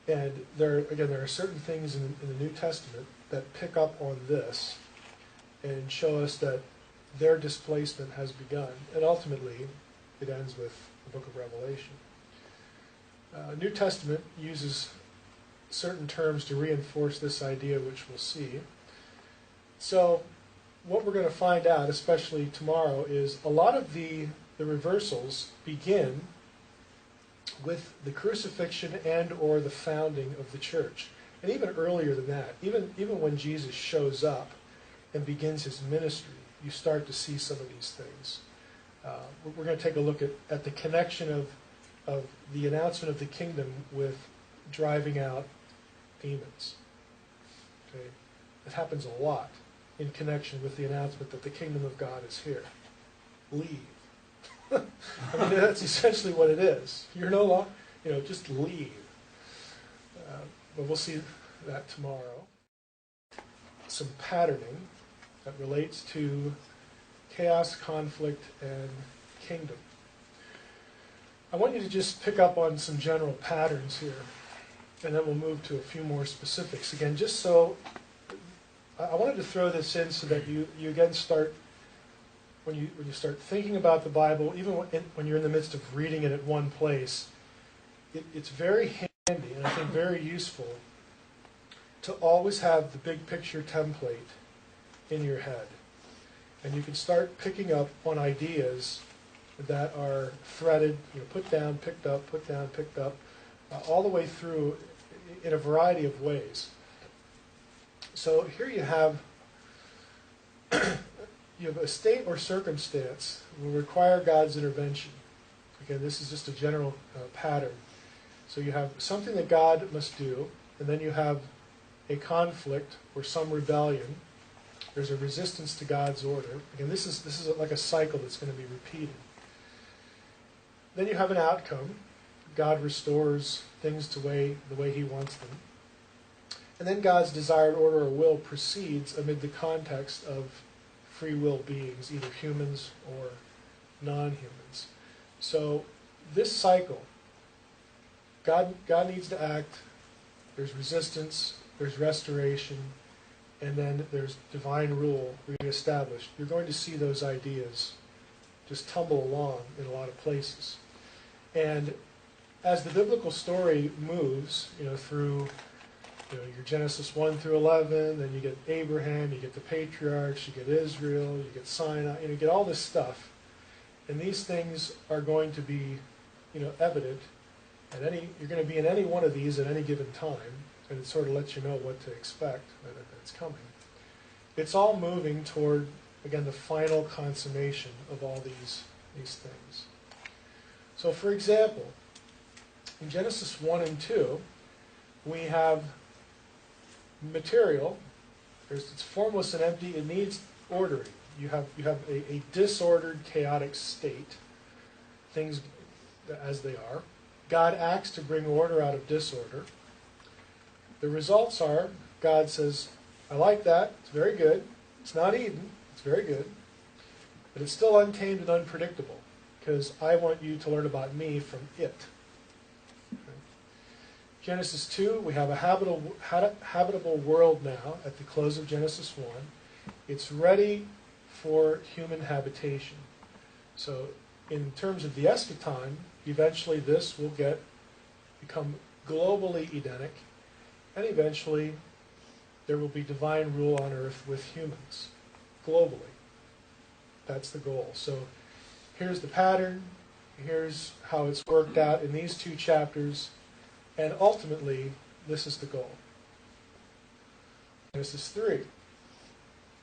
And there are certain things in the New Testament that pick up on this and show us that their displacement has begun. And ultimately, it ends with the book of Revelation. New Testament uses certain terms to reinforce this idea, which we'll see. So what we're going to find out, especially tomorrow, is a lot of the reversals begin with the crucifixion and or the founding of the church. And even earlier than that, even when Jesus shows up and begins his ministry, you start to see some of these things. We're going to take a look at the connection of the announcement of the kingdom with driving out demons. Okay? It happens a lot in connection with the announcement that the kingdom of God is here. Leave. I mean, that's essentially what it is. You're no longer, just leave. But we'll see that tomorrow. Some patterning that relates to chaos, conflict, and kingdom. I want you to just pick up on some general patterns here, and then we'll move to a few more specifics. Again, just so, I wanted to throw this in so that you again start, when you start thinking about the Bible, even when you're in the midst of reading it at one place, it's very handy and I think very useful to always have the big picture template in your head. And you can start picking up on ideas that are threaded, put down, picked up, put down, picked up, all the way through in a variety of ways. So here you have a state or circumstance will require God's intervention. Again, this is just a general pattern. So you have something that God must do, and then you have a conflict or some rebellion. There's a resistance to God's order. Again, this is like a cycle that's going to be repeated. Then you have an outcome. God restores things to the way he wants them. And then God's desired order or will proceeds amid the context of free will beings, either humans or non-humans. So this cycle, God needs to act, there's resistance, there's restoration, and then there's divine rule reestablished. You're going to see those ideas just tumble along in a lot of places. And as the biblical story moves, through your Genesis 1 through 11, then you get Abraham, you get the patriarchs, you get Israel, you get Sinai, you get all this stuff. And these things are going to be, evident you're going to be in any one of these at any given time, and it sort of lets you know what to expect, that it's coming. It's all moving toward, again, the final consummation of all these things. So, for example, in Genesis 1 and 2, we have material. It's formless and empty. It needs ordering. You have a disordered, chaotic state, things as they are. God acts to bring order out of disorder. The results are, God says, I like that, it's very good. It's not Eden, it's very good. But it's still untamed and unpredictable, because I want you to learn about me from it. Okay. Genesis 2, we have a habitable world now at the close of Genesis 1. It's ready for human habitation. So in terms of the eschaton, eventually this will become globally Edenic, and eventually there will be divine rule on earth with humans, globally. That's the goal. So here's the pattern, here's how it's worked out in these two chapters, and ultimately, this is the goal. Genesis 3.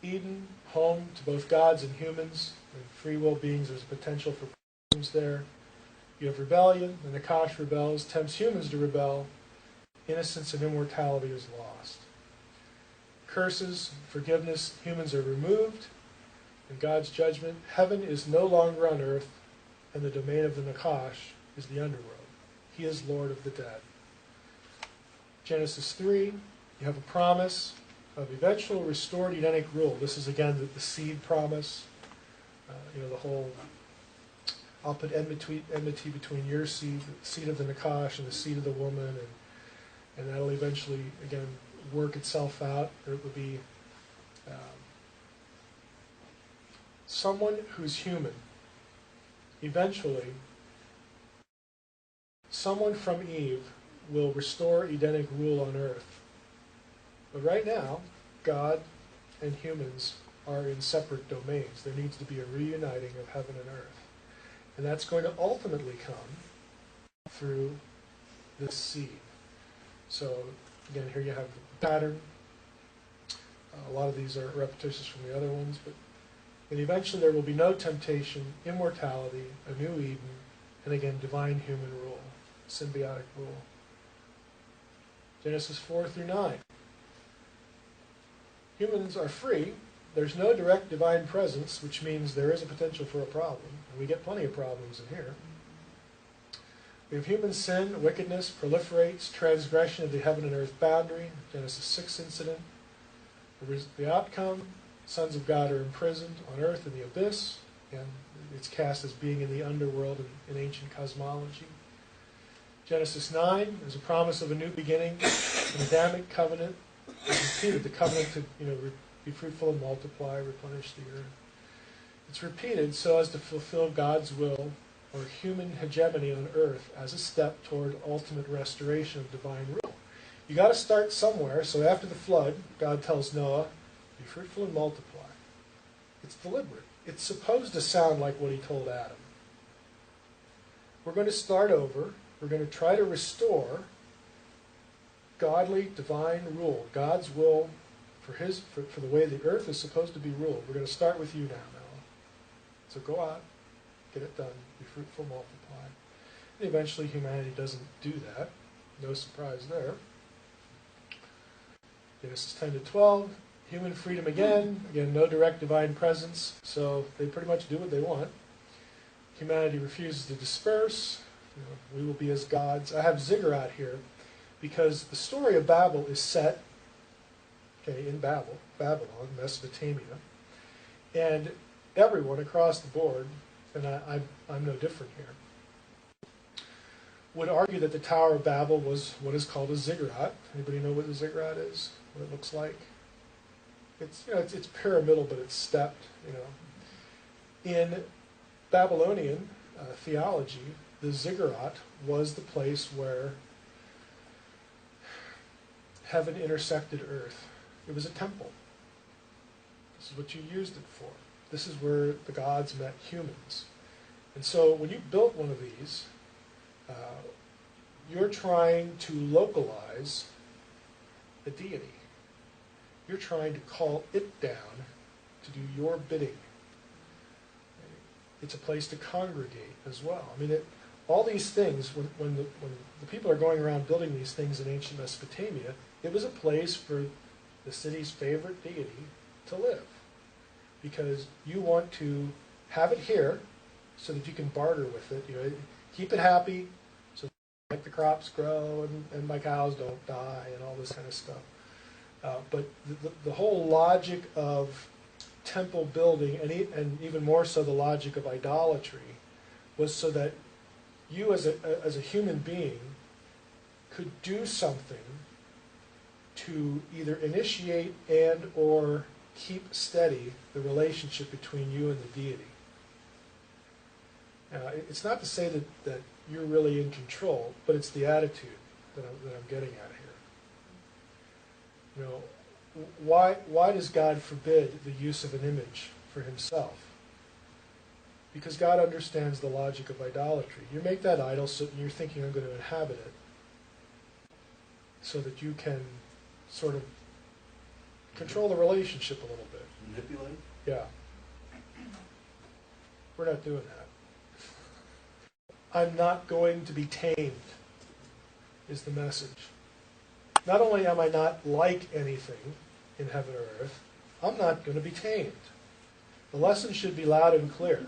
Eden, home to both gods and humans, and free will beings. There's a potential for problems there. You have rebellion, the Nakash rebels, tempts humans to rebel. Innocence and immortality is lost. curses, forgiveness, humans are removed. In God's judgment, heaven is no longer on earth, and the domain of the Nakash is the underworld. He is Lord of the dead. Genesis 3, you have a promise of eventual restored Edenic rule. This is again the seed promise. The whole, I'll put enmity between your seed, the seed of the Nakash, and the seed of the woman, and that'll eventually, again, work itself out. There will be someone who's human. Eventually, someone from Eve will restore Edenic rule on earth. But right now, God and humans are in separate domains. There needs to be a reuniting of heaven and earth. And that's going to ultimately come through this seed. So, again, here you have the pattern. A lot of these are repetitious from the other ones, and eventually there will be no temptation, immortality, a new Eden, and again, divine human rule, symbiotic rule. Genesis 4 through 9. Humans are free. There's no direct divine presence, which means there is a potential for a problem. And we get plenty of problems in here. We have human sin, wickedness, proliferates, transgression of the heaven and earth boundary, Genesis 6 incident. The outcome, sons of God are imprisoned on earth in the abyss, and it's cast as being in the underworld in ancient cosmology. Genesis 9 is a promise of a new beginning, an Adamic covenant. It's repeated, the covenant to be fruitful and multiply, replenish the earth. It's repeated so as to fulfill God's will or human hegemony on earth as a step toward ultimate restoration of divine rule. You got to start somewhere, so after the flood, God tells Noah, be fruitful and multiply. It's deliberate. It's supposed to sound like what he told Adam. We're going to start over. We're going to try to restore godly, divine rule, God's will for the way the earth is supposed to be ruled. We're going to start with you now, Noah. So go out, get it done, be fruitful, multiply. And eventually humanity doesn't do that. No surprise there. Genesis 10 to 12, human freedom again. Again, no direct divine presence, so they pretty much do what they want. Humanity refuses to disperse. We will be as gods. I have ziggurat here because the story of Babel is set in Babylon, Mesopotamia, and everyone across the board, and I'm no different here, would argue that the Tower of Babel was what is called a ziggurat. Anybody know what a ziggurat is? What it looks like? It's pyramidal, but it's stepped. In Babylonian theology, the ziggurat was the place where heaven intersected earth. It was a temple. This is what you used it for. This is where the gods met humans. And so when you built one of these, you're trying to localize a deity. You're trying to call it down to do your bidding. It's a place to congregate as well. All these things, when the people are going around building these things in ancient Mesopotamia, it was a place for the city's favorite deity to live. Because you want to have it here so that you can barter with it. Keep it happy so that the crops grow and my cows don't die and all this kind of stuff. But the whole logic of temple building, and even more so the logic of idolatry, was so that you as a human being could do something to either initiate and or keep steady the relationship between you and the deity. It's not to say that you're really in control, but it's the attitude that I'm getting at here. Why does God forbid the use of an image for himself? Because God understands the logic of idolatry. You make that idol, so you're thinking, I'm going to inhabit it, so that you can sort of control the relationship a little bit. Manipulate? Yeah. We're not doing that. I'm not going to be tamed, is the message. Not only am I not like anything, in heaven or earth, I'm not going to be tamed. The lesson should be loud and clear.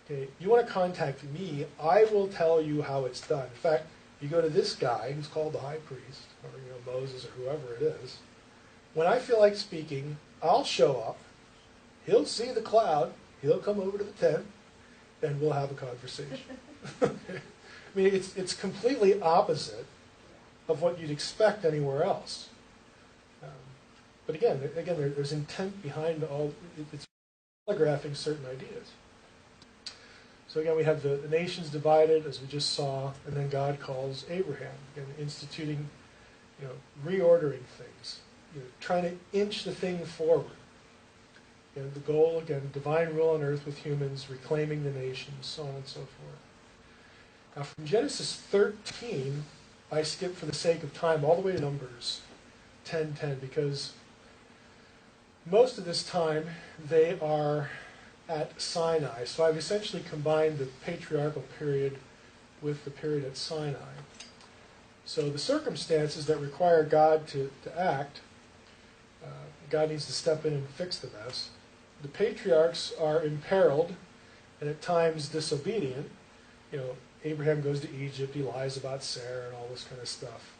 Okay, you want to contact me, I will tell you how it's done. In fact, you go to this guy who's called the high priest, or Moses or whoever it is. When I feel like speaking, I'll show up. He'll see the cloud. He'll come over to the tent, and we'll have a conversation. I mean, it's completely opposite of what you'd expect anywhere else. But again, there's intent behind all. It's telegraphing certain ideas. So again, we have the nations divided, as we just saw, and then God calls Abraham, and instituting, reordering things, trying to inch the thing forward. And the goal, again, divine rule on earth with humans, reclaiming the nations, so on and so forth. Now from Genesis 13, I skip for the sake of time all the way to Numbers 10:10, because most of this time they are at Sinai. So I've essentially combined the patriarchal period with the period at Sinai. So the circumstances that require God to act, God needs to step in and fix the mess. The patriarchs are imperiled and at times disobedient. Abraham goes to Egypt, he lies about Sarah and all this kind of stuff.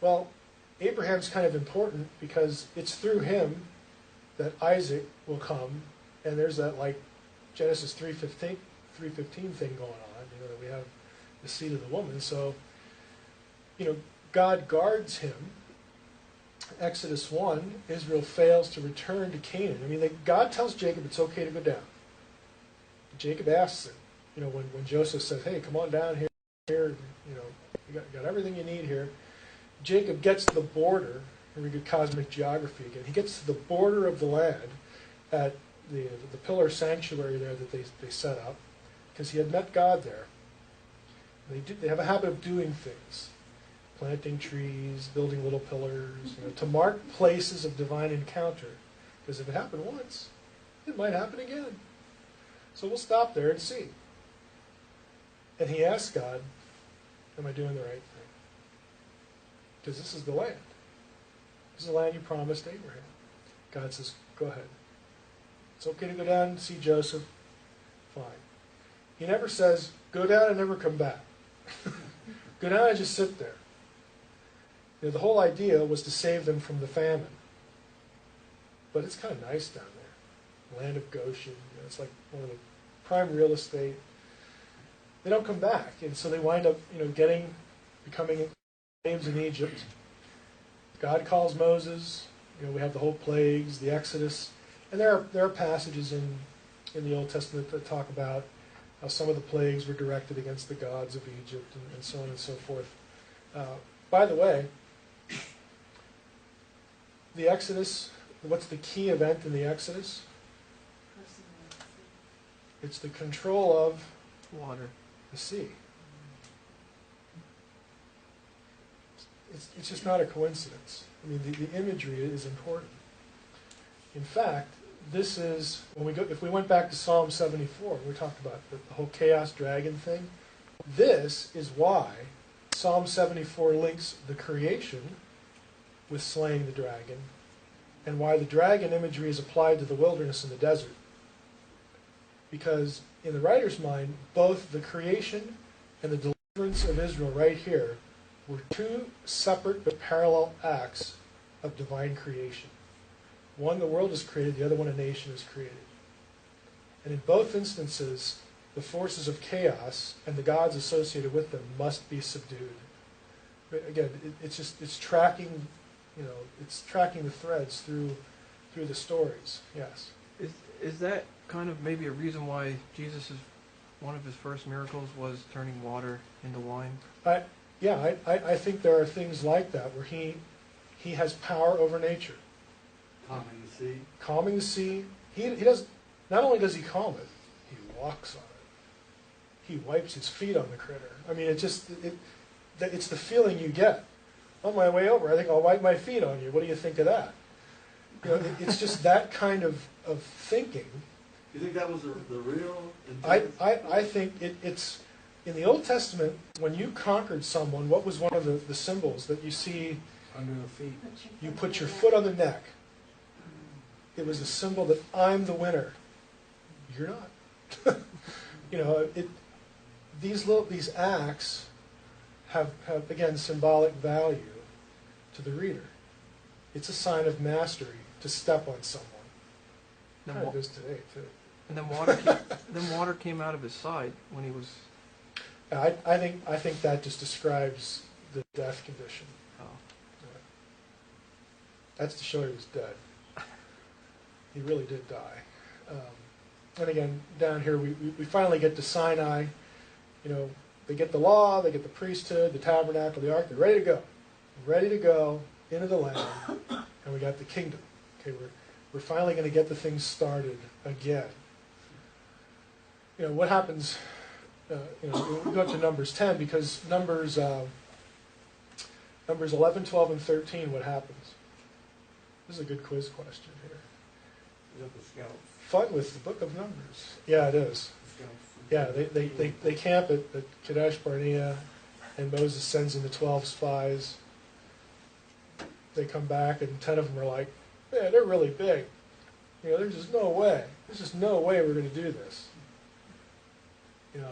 Well, Abraham's kind of important because it's through him that Isaac will come, and there's that Genesis 3:15 thing going on, that we have the seed of the woman. So, God guards him. Exodus 1, Israel fails to return to Canaan. I mean, God tells Jacob it's okay to go down. Jacob asks him, when Joseph says, hey, come on down here, you got everything you need here. Jacob gets to the border, and we get cosmic geography again. He gets to the border of the land at the pillar sanctuary there that they set up, because he had met God there. They have a habit of doing things. Planting trees, building little pillars, to mark places of divine encounter. Because if it happened once, it might happen again. So we'll stop there and see. And he asks God, am I doing the right thing? Because this is the land. This is the land you promised Abraham. God says, go ahead. It's okay to go down and see Joseph. Fine. He never says, go down and never come back. Go down and just sit there. The whole idea was to save them from the famine. But it's kind of nice down there. Land of Goshen. It's like one of the prime real estate. They don't come back. And so they wind up, becoming slaves in Egypt. God calls Moses. We have the whole plagues, the Exodus. And there are passages in the Old Testament that talk about how some of the plagues were directed against the gods of Egypt and so on and so forth. By the way, the Exodus, what's the key event in the Exodus? It's the control of Water. the sea. It's just not a coincidence. I mean, the imagery is important. In fact, this is, if we went back to Psalm 74, we talked about the whole chaos dragon thing. This is why Psalm 74 links the creation with slaying the dragon, and why the dragon imagery is applied to the wilderness and the desert. Because in the writer's mind, both the creation and the deliverance of Israel right here were two separate but parallel acts of divine creation. One, the world is created, the other one, a nation is created. And in both instances, the forces of chaos and the gods associated with them must be subdued. But again, it's tracking, it's tracking the threads through the stories. Yes. Is that kind of maybe a reason why one of his first miracles was turning water into wine? I think there are things like that where he has power over nature. Calming the sea. Calming the sea. He does. Not only does he calm it, he walks on it. He wipes his feet on the critter. I mean, it's the feeling you get. On my way over, I think I'll wipe my feet on you. What do you think of that? It's just that kind of thinking. You think that was the real intent? I think it's in the Old Testament, when you conquered someone, what was one of the symbols that you see Under the feet. You put your foot on the neck. It was a symbol that I'm the winner. You're not. You know, these acts have again symbolic value to the reader. It's a sign of mastery to step on someone. Then Kind wa- of is today too. and then water came out of his side when he was. I think that just describes the death condition. Oh. That's to show he was dead. He really did die. And again, down here we finally get to Sinai. You know, they get the law, they get the priesthood, the tabernacle, the ark. They're ready to go into the land, and we got the kingdom. Okay, we're finally going to get the thing started again. You know what happens? You know, we go up to Numbers 10 because Numbers 11, 12, and 13. What happens? This is a good quiz question here. Is that the scouts? Fun with the Book of Numbers. Yeah, it is. The scouts. Yeah, they camp at Kadesh Barnea, and Moses sends in the 12 spies. They come back, and 10 of them are like, man, they're really big. You know, there's just no way. There's just no way we're going to do this. You know,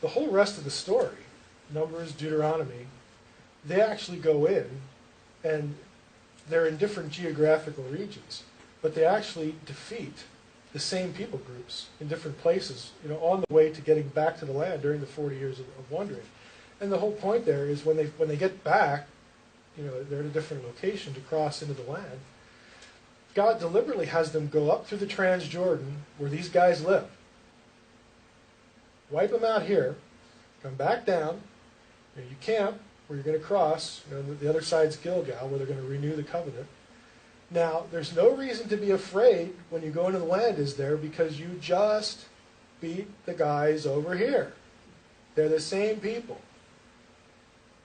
the whole rest of the story, Numbers, Deuteronomy, they actually go in, and they're in different geographical regions, but they actually defeat the same people groups in different places, you know, on the way to getting back to the land during the 40 years of wandering. And the whole point there is when they get back, you know, they're in a different location to cross into the land. God deliberately has them go up through the Transjordan where these guys live. Wipe them out here, come back down, you know, you camp where you're going to cross, you know, the other side's Gilgal, where they're going to renew the covenant. Now, there's no reason to be afraid when you go into the land, is there? Because you just beat the guys over here. They're the same people.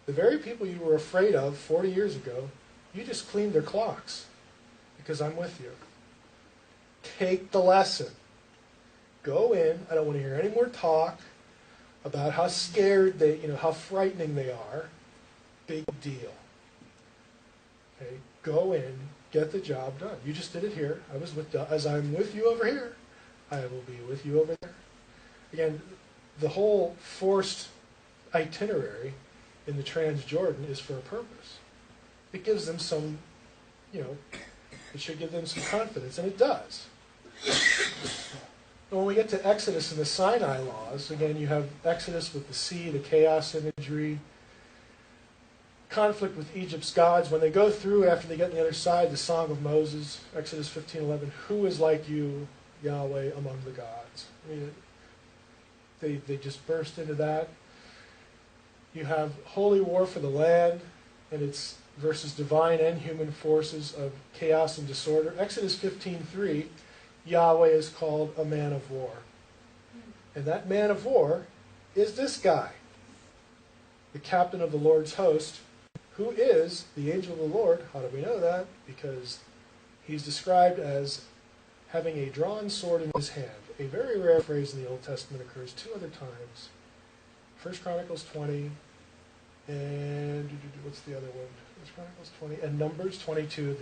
The very people you were afraid of 40 years ago, you just cleaned their clocks because I'm with you. Take the lesson. Go in. I don't want to hear any more talk about how scared they, you know, how frightening they are. Big deal. Okay, go in, get the job done. You just did it here. As I'm with you over here, I will be with you over there. Again, the whole forced itinerary in the Transjordan is for a purpose. It gives them some, you know, it should give them some confidence, and it does. And when we get to Exodus and the Sinai laws, again, you have Exodus with the sea, the chaos imagery, conflict with Egypt's gods. When they go through, after they get on the other side, the Song of Moses, Exodus 15:11, who is like you, Yahweh, among the gods? I mean, they just burst into that. You have holy war for the land, and it's versus divine and human forces of chaos and disorder. Exodus 15:3, Yahweh is called a man of war. And that man of war is this guy, the captain of the Lord's host, who is the angel of the Lord. How do we know that? Because he's described as having a drawn sword in his hand. A very rare phrase in the Old Testament occurs 2 other times. 1 Chronicles 20, and what's the other one? 1 Chronicles 20, and Numbers 22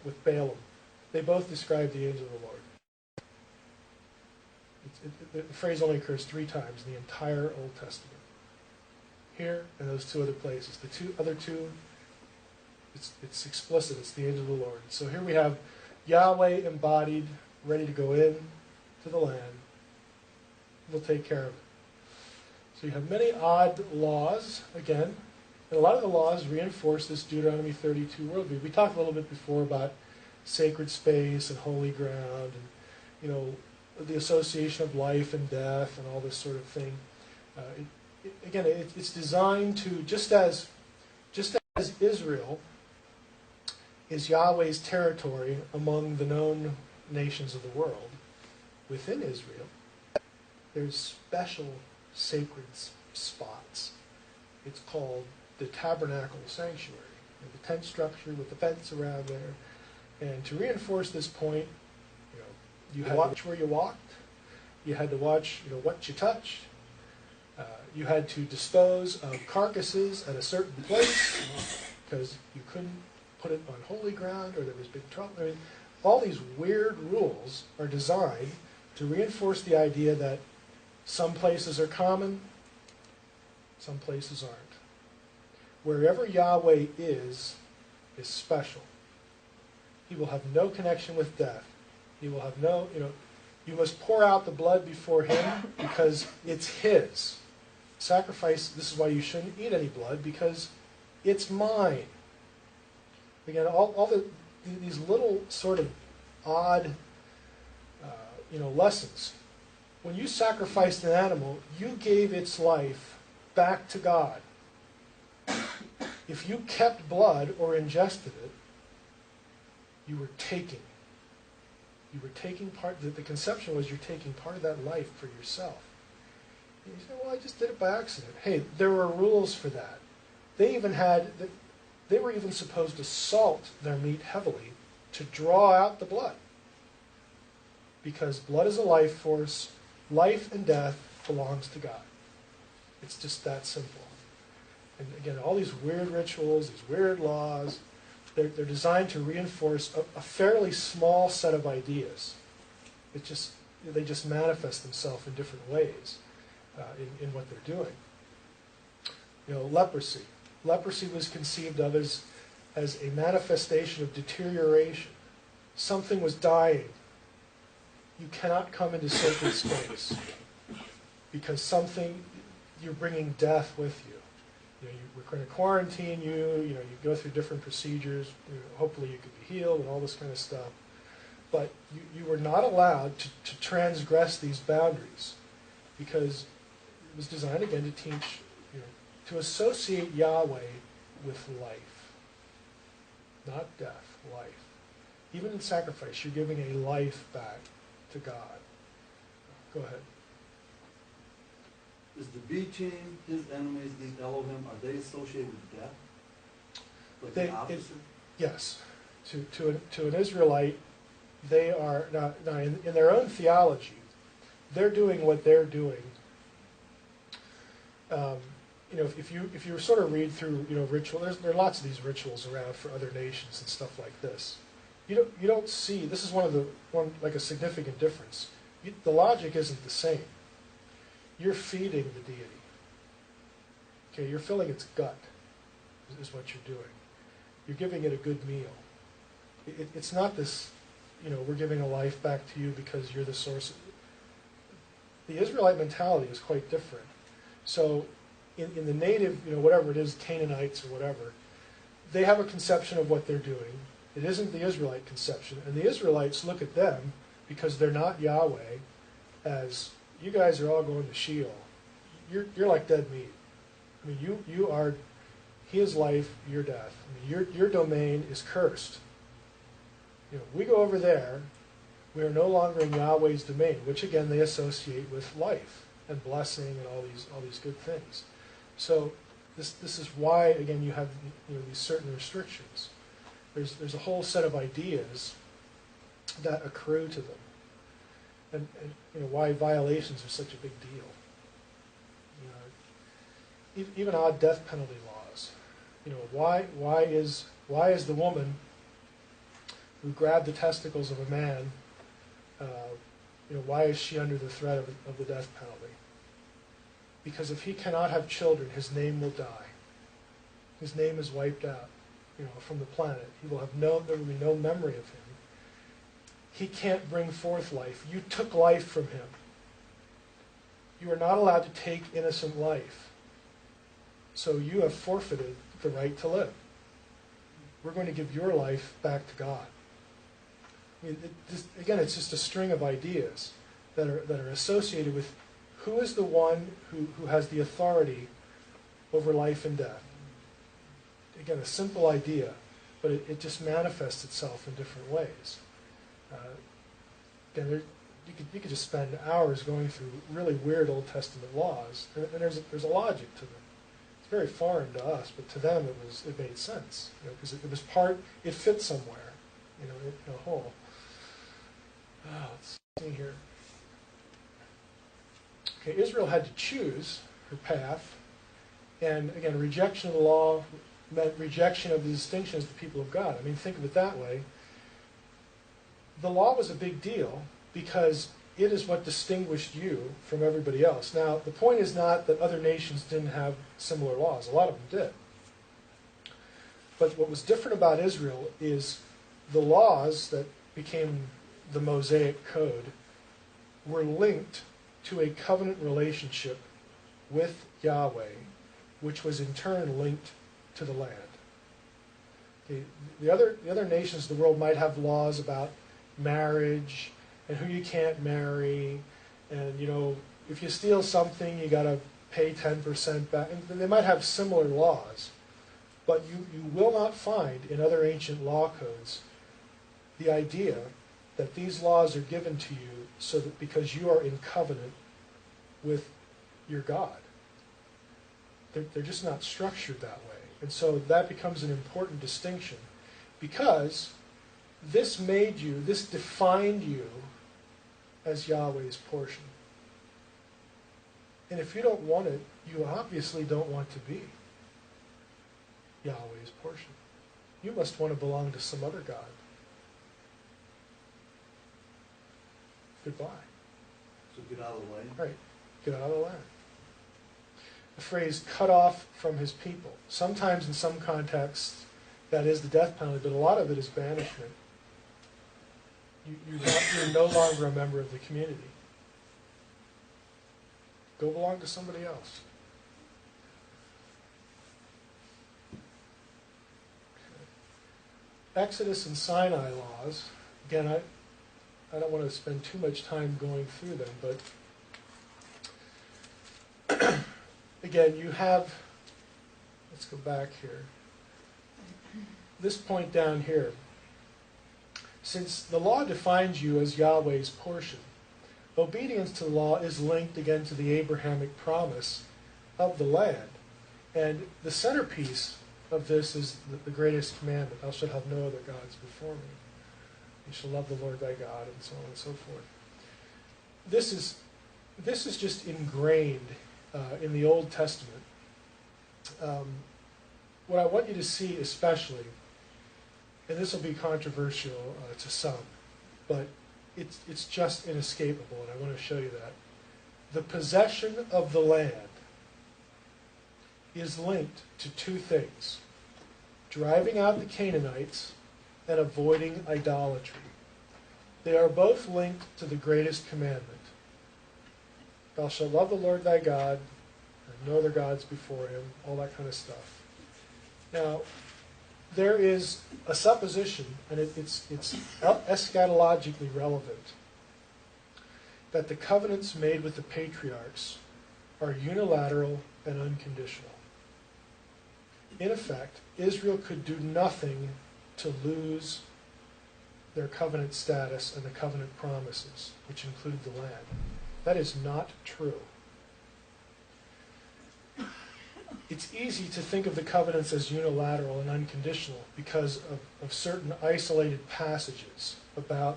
with Balaam. They both describe the angel of the Lord. The phrase only occurs 3 times in the entire Old Testament. Here and those 2 other places. The other two, it's explicit. It's the angel of the Lord. So here we have Yahweh embodied, ready to go in to the land. We'll take care of it. So you have many odd laws, again, and a lot of the laws reinforce this Deuteronomy 32 worldview. We talked a little bit before about sacred space and holy ground, and, you know, the association of life and death and all this sort of thing. It's designed to, just as Israel is Yahweh's territory among the known nations of the world, within Israel, there's special sacred spots. It's called the tabernacle sanctuary, the tent structure with the fence around there. And to reinforce this point, you had to watch where you walked. You had to watch, what you touched. You had to dispose of carcasses at a certain place because you couldn't put it on holy ground, or there was big trouble. I mean, all these weird rules are designed to reinforce the idea that some places are common, some places aren't. Wherever Yahweh is special. He will have no connection with death. He will have no, you must pour out the blood before him because it's his. Sacrifice, this is why you shouldn't eat any blood, because it's mine. Again, all these little sort of odd, lessons. When you sacrificed an animal, you gave its life back to God. If you kept blood or ingested it, you were taking. You were taking part, the conception was you're taking part of that life for yourself. And you say, well, I just did it by accident. Hey, there were rules for that. They were even supposed to salt their meat heavily to draw out the blood. Because blood is a life force, life and death belongs to God. It's just that simple. And again, all these weird rituals, these weird laws, they're designed to reinforce a fairly small set of ideas. They just manifest themselves in different ways in what they're doing. Leprosy. Leprosy was conceived of as a manifestation of deterioration. Something was dying. You cannot come into sacred space because you're bringing death with you. We're going to quarantine you, you go through different procedures, hopefully you could be healed and all this kind of stuff. But you were not allowed to transgress these boundaries because it was designed, again, to teach, to associate Yahweh with life, not death, life. Even in sacrifice, you're giving a life back to God. Go ahead. Is the bee chain, his enemies, the Elohim, are they associated with death? Like the opposite? Yes. To an Israelite, they are, now in their own theology, they're doing what they're doing. If you sort of read through, ritual, there are lots of these rituals around for other nations and stuff like this. You don't see, this is like a significant difference. The logic isn't the same. You're feeding the deity. Okay, you're filling its gut, is what you're doing. You're giving it a good meal. It's not this, we're giving a life back to you because you're the source. The Israelite mentality is quite different. So in the native, whatever it is, Canaanites or whatever, they have a conception of what they're doing. It isn't the Israelite conception. And the Israelites look at them, because they're not Yahweh, as you guys are all going to Sheol. You're like dead meat. I mean, you are his life, your death. I mean, your domain is cursed. We go over there, we are no longer in Yahweh's domain, which again they associate with life and blessing and all these good things. So this is why, again, you have these certain restrictions. There's a whole set of ideas that accrue to them. And why violations are such a big deal. Even odd death penalty laws. Why is the woman who grabbed the testicles of a man, why is she under the threat of the death penalty? Because if he cannot have children, his name will die. His name is wiped out, from the planet. There will be no memory of him. He can't bring forth life. You took life from him. You are not allowed to take innocent life. So you have forfeited the right to live. We're going to give your life back to God. I mean, it's just a string of ideas that are associated with who is the one who has the authority over life and death. Again, a simple idea, but it just manifests itself in different ways. Again, you could just spend hours going through really weird Old Testament laws, and there's a logic to them. It's very foreign to us, but to them it made sense, because it fit somewhere, in a whole. Let's see here. Okay, Israel had to choose her path, and again, rejection of the law meant rejection of the distinction as the people of God. I mean, think of it that way. The law was a big deal because it is what distinguished you from everybody else. Now, the point is not that other nations didn't have similar laws. A lot of them did. But what was different about Israel is the laws that became the Mosaic Code were linked to a covenant relationship with Yahweh, which was in turn linked to the land. The other nations of the world might have laws about marriage and who you can't marry, and if you steal something you got to pay 10% back. And they might have similar laws, but you will not find in other ancient law codes the idea that these laws are given to you so that because you are in covenant with your God. They're just not structured that way. And so that becomes an important distinction because this defined you as Yahweh's portion. And if you don't want it, you obviously don't want to be Yahweh's portion. You must want to belong to some other God. Goodbye. So get out of the way. Right. Get out of the land. The phrase cut off from his people. Sometimes in some contexts that is the death penalty, but a lot of it is banishment. You're no longer a member of the community. Go belong to somebody else. Exodus and Sinai laws, again, I don't want to spend too much time going through them, but again, you have, let's go back here, this point down here. Since the law defines you as Yahweh's portion, obedience to the law is linked again to the Abrahamic promise of the land. And the centerpiece of this is the greatest commandment, thou shalt have no other gods before me. You shall love the Lord thy God, and so on and so forth. This is just ingrained in the Old Testament. What I want you to see especially, and this will be controversial to some, but it's just inescapable, and I want to show you that. The possession of the land is linked to two things: driving out the Canaanites and avoiding idolatry. They are both linked to the greatest commandment. Thou shalt love the Lord thy God, and no other gods before him, all that kind of stuff. Now, there is a supposition, and it's eschatologically relevant, that the covenants made with the patriarchs are unilateral and unconditional. In effect, Israel could do nothing to lose their covenant status and the covenant promises, which include the land. That is not true. It's easy to think of the covenants as unilateral and unconditional because of certain isolated passages about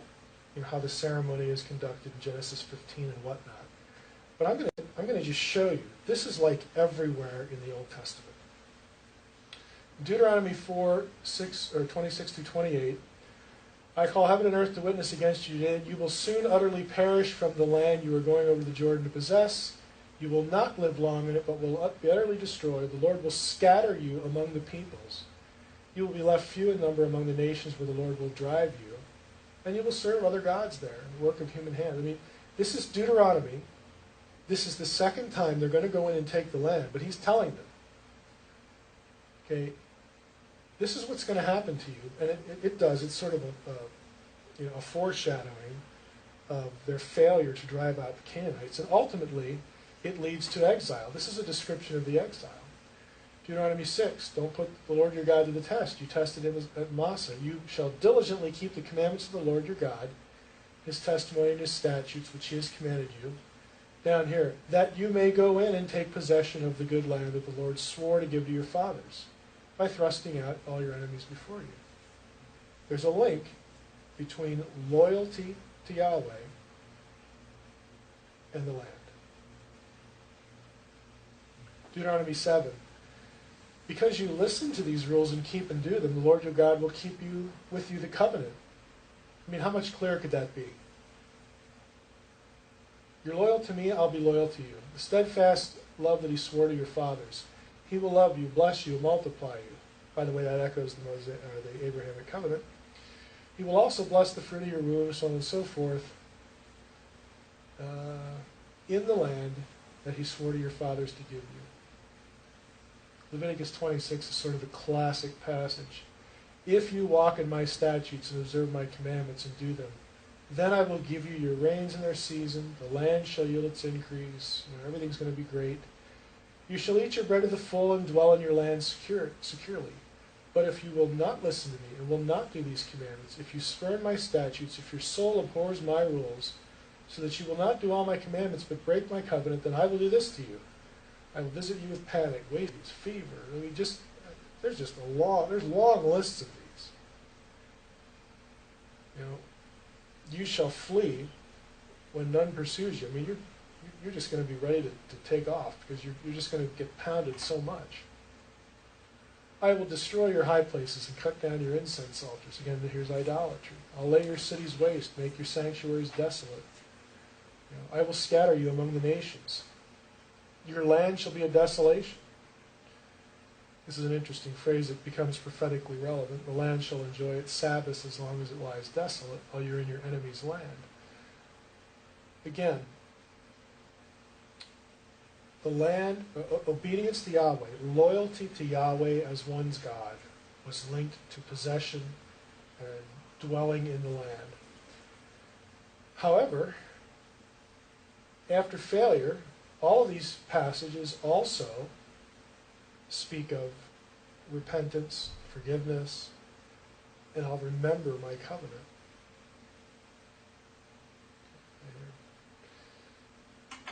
how the ceremony is conducted in Genesis 15 and whatnot. But I'm going to just show you. This is like everywhere in the Old Testament. Deuteronomy 4:26-28. I call heaven and earth to witness against you today. You will soon utterly perish from the land you are going over the Jordan to possess. You will not live long in it, but will be utterly destroyed. The Lord will scatter you among the peoples. You will be left few in number among the nations where the Lord will drive you. And you will serve other gods there, the work of human hands. I mean, this is Deuteronomy. This is the second time they're going to go in and take the land, but he's telling them, okay, this is what's going to happen to you. And it does. It's sort of a foreshadowing of their failure to drive out the Canaanites. And ultimately, it leads to exile. This is a description of the exile. Deuteronomy 6, don't put the Lord your God to the test. You tested him at Massah. You shall diligently keep the commandments of the Lord your God, his testimony and his statutes, which he has commanded you. Down here, that you may go in and take possession of the good land that the Lord swore to give to your fathers, by thrusting out all your enemies before you. There's a link between loyalty to Yahweh and the land. Deuteronomy 7. Because you listen to these rules and keep and do them, the Lord your God will keep you with you the covenant. I mean, how much clearer could that be? You're loyal to me, I'll be loyal to you. The steadfast love that he swore to your fathers. He will love you, bless you, multiply you. By the way, that echoes the Abrahamic covenant. He will also bless the fruit of your womb, so on and so forth, in the land that he swore to your fathers to give you. Leviticus 26 is sort of a classic passage. If you walk in my statutes and observe my commandments and do them, then I will give you your rains in their season, the land shall yield its increase, everything's going to be great. You shall eat your bread to the full and dwell in your land securely. But if you will not listen to me and will not do these commandments, if you spurn my statutes, if your soul abhors my rules, so that you will not do all my commandments but break my covenant, then I will do this to you. I will visit you with panic, waves, fever. I mean, there's just there's long lists of these. You shall flee when none pursues you. I mean, you're just going to be ready to take off because you're just going to get pounded so much. I will destroy your high places and cut down your incense altars. Again, here's idolatry. I'll lay your cities waste, make your sanctuaries desolate. I will scatter you among the nations. Your land shall be a desolation. This is an interesting phrase that becomes prophetically relevant. The land shall enjoy its Sabbaths as long as it lies desolate while you're in your enemy's land. Again, the land, obedience to Yahweh, loyalty to Yahweh as one's God, was linked to possession and dwelling in the land. However, after failure, all of these passages also speak of repentance, forgiveness, and I'll remember my covenant.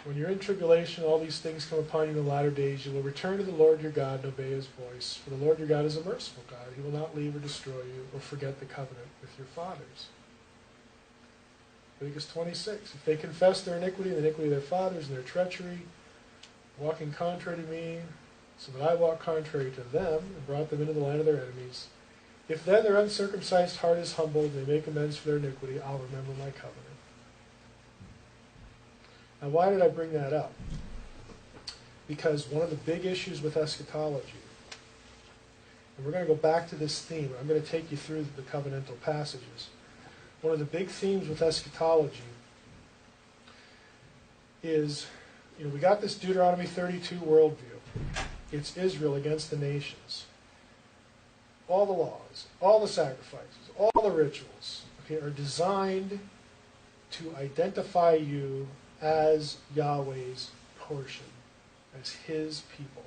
When you're in tribulation, all these things come upon you in the latter days. You will return to the Lord your God and obey his voice. For the Lord your God is a merciful God. He will not leave or destroy you or forget the covenant with your fathers. Leviticus 26. If they confess their iniquity and the iniquity of their fathers and their treachery, walking contrary to me, so that I walked contrary to them and brought them into the land of their enemies, if then their uncircumcised heart is humbled and they make amends for their iniquity, I'll remember my covenant. Now, why did I bring that up? Because one of the big issues with eschatology, and we're going to go back to this theme, I'm going to take you through the covenantal passages. One of the big themes with eschatology is, we got this Deuteronomy 32 worldview. It's Israel against the nations. All the laws, all the sacrifices, all the rituals, are designed to identify you as Yahweh's portion, as his people.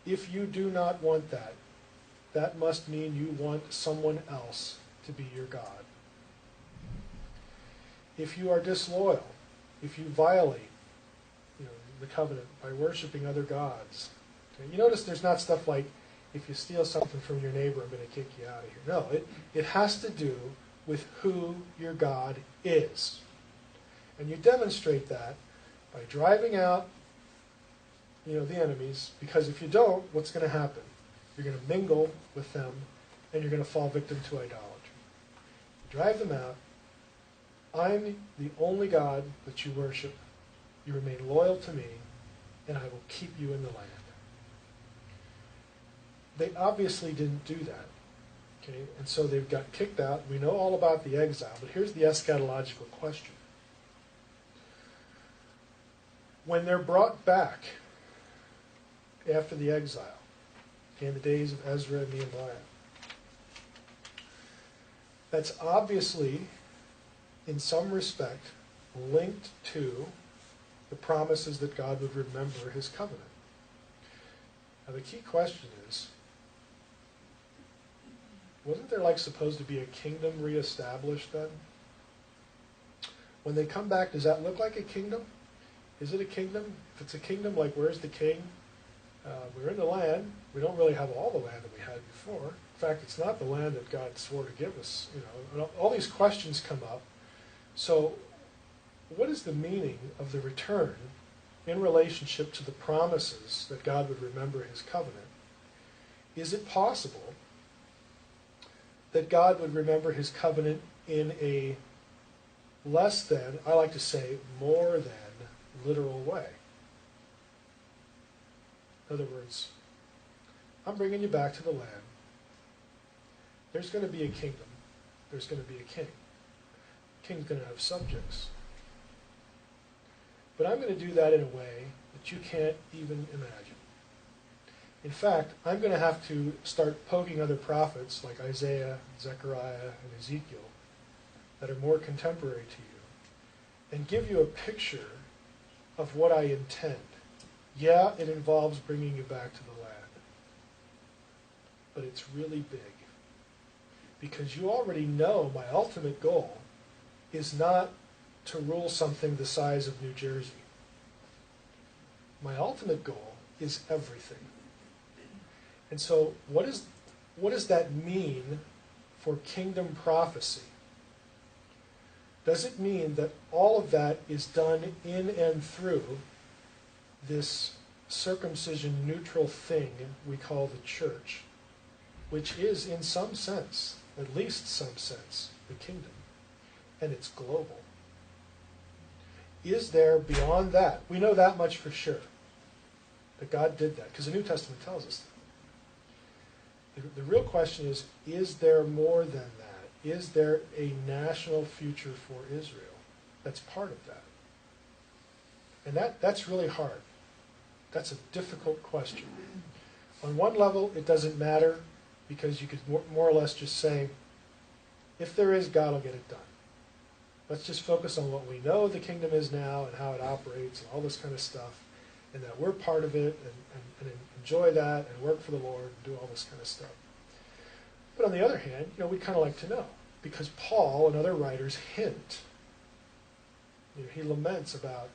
If you do not want that, that must mean you want someone else to be your God. If you are disloyal, if you violate the covenant by worshiping other gods, you notice there's not stuff like, if you steal something from your neighbor, I'm going to kick you out of here. No, it has to do with who your God is. And you demonstrate that by driving out, the enemies, because if you don't, what's going to happen? You're going to mingle with them, and you're going to fall victim to idolatry. You drive them out. I'm the only God that you worship. You remain loyal to me, and I will keep you in the land. They obviously didn't do that. Okay? And so they've got kicked out. We know all about the exile, but here's the eschatological question. When they're brought back after the exile, in the days of Ezra and Nehemiah, that's obviously, in some respect, linked to the promises that God would remember his covenant. Now the key question is, wasn't there supposed to be a kingdom reestablished then? When they come back, does that look like a kingdom? Is it a kingdom? If it's a kingdom, where's the king? We're in the land. We don't really have all the land that we had before. In fact, it's not the land that God swore to give us. All these questions come up. So, what is the meaning of the return in relationship to the promises that God would remember his covenant? is it possible that God would remember his covenant in a less than, I like to say, more than literal way? In other words, I'm bringing you back to the land. There's going to be a kingdom. There's going to be a king. The king's going to have subjects. But I'm going to do that in a way that you can't even imagine. In fact, I'm going to have to start poking other prophets like Isaiah, Zechariah, and Ezekiel that are more contemporary to you and give you a picture of what I intend. Yeah, it involves bringing you back to the land. But it's really big. Because you already know my ultimate goal is not to rule something the size of New Jersey. My ultimate goal is everything. And so what does that mean for kingdom prophecy? Does it mean that all of that is done in and through this circumcision neutral thing we call the church, which is in some sense, at least some sense, the kingdom, and it's global? Is there beyond that? We know that much for sure, that God did that, because the New Testament tells us that. The real question is there more than that? Is there a national future for Israel that's part of that? And that's really hard. That's a difficult question. On one level, it doesn't matter, because you could more or less just say, if there is, God will get it done. Let's just focus on what we know the kingdom is now and how it operates and all this kind of stuff, and that we're part of it and enjoy that and work for the Lord and do all this kind of stuff. But on the other hand, we'd kind of like to know, because Paul and other writers hint. He laments about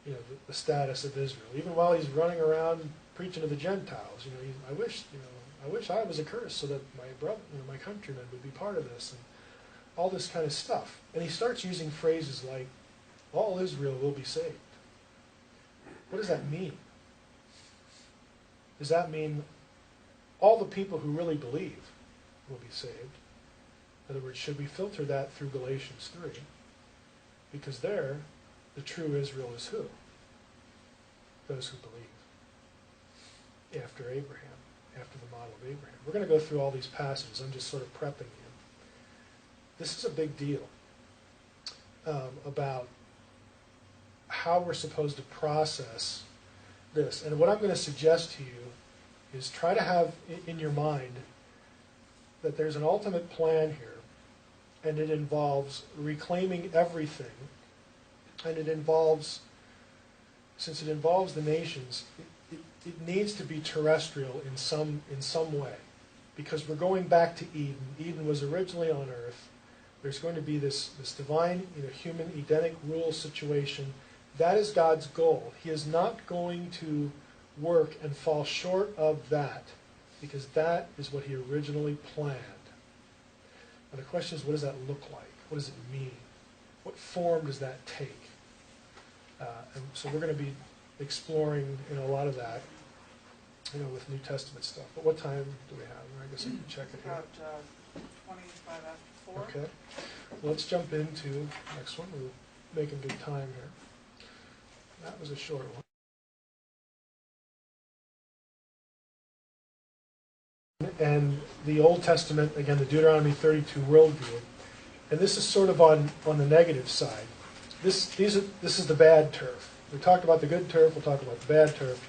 the status of Israel, even while he's running around preaching to the Gentiles. I wish I was accursed so that my brother, my countrymen would be part of this, and all this kind of stuff. And he starts using phrases like, all Israel will be saved. What does that mean? Does that mean all the people who really believe will be saved? In other words, should we filter that through Galatians 3? Because there, the true Israel is who? Those who believe. After Abraham, after the model of Abraham. We're going to go through all these passages. I'm just sort of prepping you. This is a big deal about how we're supposed to process this. And what I'm going to suggest to you is try to have in your mind that there's an ultimate plan here, and it involves reclaiming everything, and it involves, since it involves the nations, it needs to be terrestrial in some way, because we're going back to Eden. Eden was originally on earth. There's going to be this divine, human Edenic rule situation. That is God's goal. He is not going to work and fall short of that, because that is what he originally planned. Now the question is, what does that look like? What does it mean? What form does that take? And so we're going to be exploring a lot of that, with New Testament stuff. But what time do we have? I guess I can check it here. About 25 after 4. Okay. Well, let's jump into the next one. We're making good time here. That was a short one. And the Old Testament, again, the Deuteronomy 32 worldview. And this is sort of on the negative side. This is the bad turf. We talked about the good turf, we'll talk about the bad turf.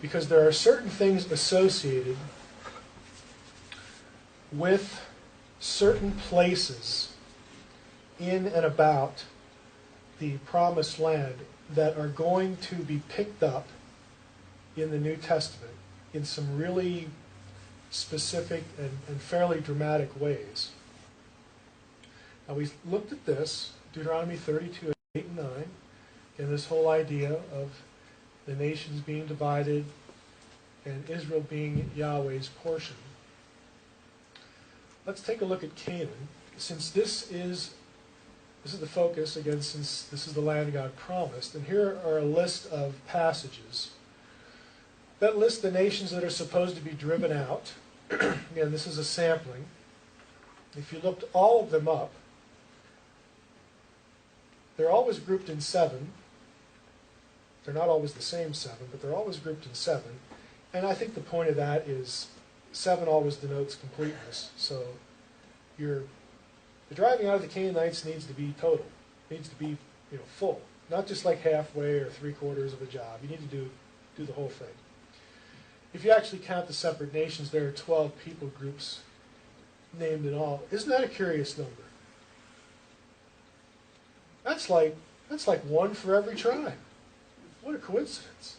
Because there are certain things associated with certain places in and about the promised land that are going to be picked up in the New Testament in some really specific and fairly dramatic ways. Now we looked at this, Deuteronomy 32, 8 and 9, and this whole idea of the nations being divided and Israel being Yahweh's portion. Let's take a look at Canaan. Since this is the focus, again, since this is the land God promised, and here are a list of passages that lists the nations that are supposed to be driven out. Again, this is a sampling. If you looked all of them up, they're always grouped in 7. They're not always the same 7, but they're always grouped in 7. And I think the point of that is 7 always denotes completeness. So the driving out of the Canaanites needs to be total, needs to be full, not just like halfway or 3/4 of a job. You need to do the whole thing. If you actually count the separate nations, there are 12 people groups named in all. Isn't that a curious number? That's like 1 for every tribe. What a coincidence.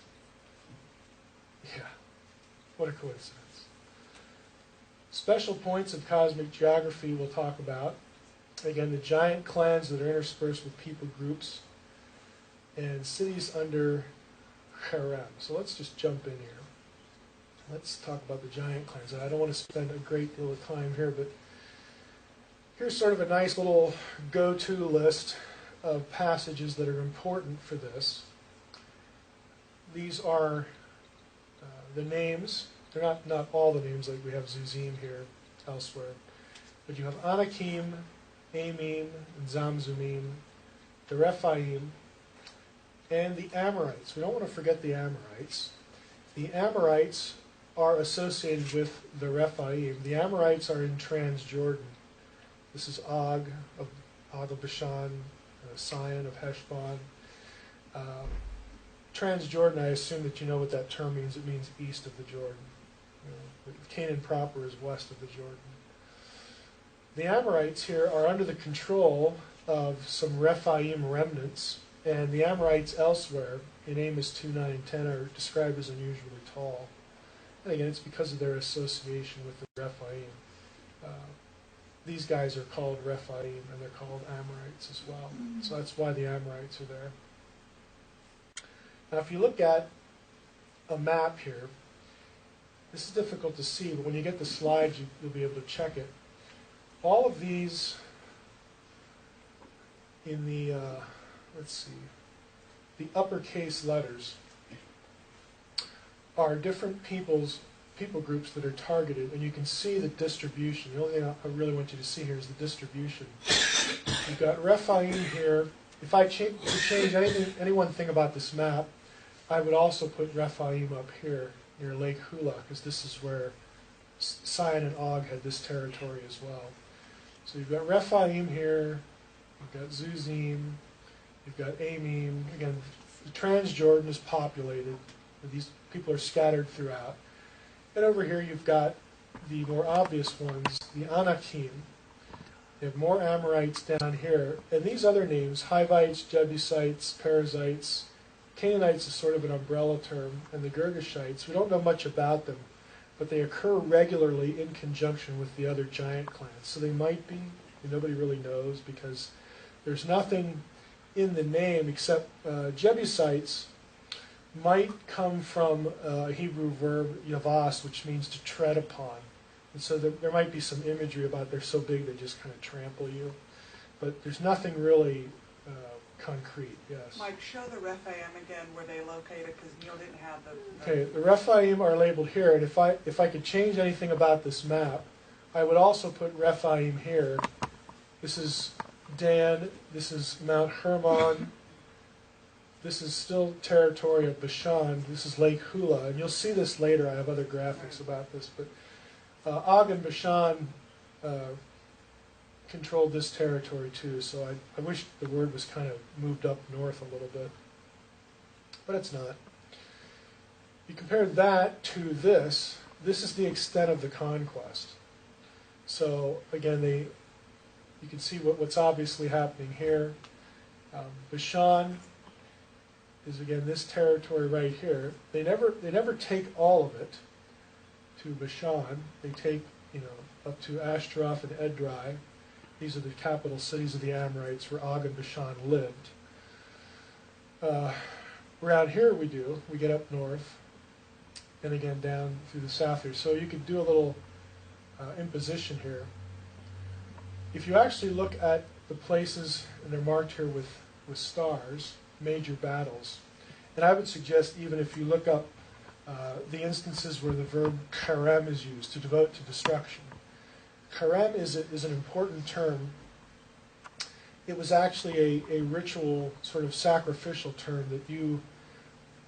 Yeah, what a coincidence. Special points of cosmic geography we'll talk about. Again, the giant clans that are interspersed with people groups and cities under harem. So let's just jump in here. Let's talk about the giant clans. I don't want to spend a great deal of time here, but here's sort of a nice little go-to list of passages that are important for this. These are the names. They're not all the names, like we have Zuzim here elsewhere. But you have Anakim, Amim, and Zamzumim, the Rephaim, and the Amorites. We don't want to forget the Amorites. The Amorites are associated with the Rephaim. The Amorites are in Transjordan. This is Og of Bashan, Sion of Heshbon. Transjordan, I assume that you know what that term means. It means east of the Jordan. Canaan proper is west of the Jordan. The Amorites here are under the control of some Rephaim remnants, and the Amorites elsewhere in Amos 2, 9, and 10 are described as unusually tall. And again, it's because of their association with the Rephaim. These guys are called Rephaim, and they're called Amorites as well. So that's why the Amorites are there. Now, if you look at a map here, this is difficult to see, but when you get the slides, you'll be able to check it. All of these in the, the uppercase letters are different people groups that are targeted, and you can see the distribution. The only thing I really want you to see here is the distribution. You've got Rephaim here. If I change any one thing about this map, I would also put Rephaim up here near Lake Hula, because this is where Sion and Og had this territory as well. So you've got Rephaim here, you've got Zuzim, you've got Amim. Again, the Transjordan is populated. These people are scattered throughout. And over here you've got the more obvious ones, the Anakim. You have more Amorites down here. And these other names, Hivites, Jebusites, Perizzites, Canaanites is sort of an umbrella term, and the Girgashites, we don't know much about them, but they occur regularly in conjunction with the other giant clans. So they might be, nobody really knows, because there's nothing in the name except Jebusites might come from a Hebrew verb, yavas, which means to tread upon. And so there might be some imagery about they're so big they just kind of trample you. But there's nothing really concrete, yes. Mike, show the Rephaim again where they located, because Neil didn't have the... Okay, the Rephaim are labeled here, and if I could change anything about this map, I would also put Rephaim here. This is Dan, this is Mount Hermon, this is still territory of Bashan, this is Lake Hula, and you'll see this later. I have other graphics about this, but Og and Bashan controlled this territory too, so I wish the word was kind of moved up north a little bit, but it's not. You compare that to this is the extent of the conquest. So again, you can see what's obviously happening here. Bashan is again this territory right here. They never take all of it to Bashan. They take up to Ashtaroth and Edrei. These are the capital cities of the Amorites where Og and Bashan lived. Around here we get up north, and again down through the south here. So you could do a little imposition here. If you actually look at the places, and they're marked here with stars, major battles, and I would suggest even if you look up the instances where the verb karem is used, to devote to destruction. Karem is an important term. It was actually a ritual, sort of sacrificial term that you,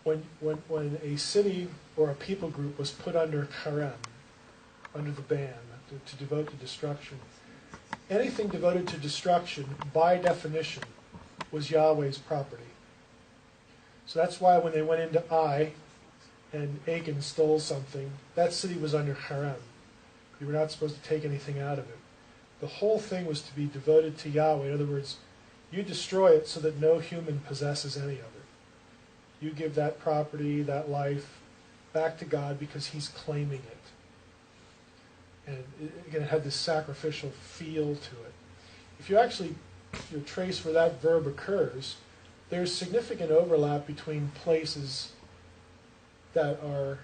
when a city or a people group was put under karem, under the ban, to devote to destruction, anything devoted to destruction, by definition, was Yahweh's property. So that's why when they went into Ai, and Achan stole something, that city was under harem. You were not supposed to take anything out of it. The whole thing was to be devoted to Yahweh. In other words, you destroy it so that no human possesses any of it. You give that property, that life, back to God because He's claiming it. And again, it had this sacrificial feel to it. If you actually trace where that verb occurs, there's significant overlap between places that are,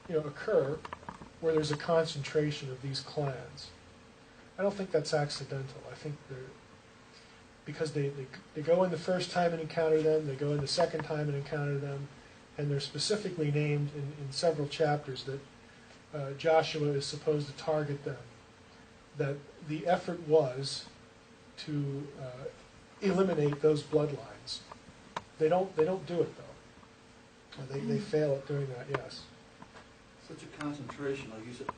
occur where there's a concentration of these clans. I don't think that's accidental. I think because they go in the first time and encounter them, they go in the second time and encounter them, and they're specifically named in several chapters that Joshua is supposed to target them. That the effort was to eliminate those bloodlines. They don't do it though. They fail at doing that. Yes. Such a concentration, like you said,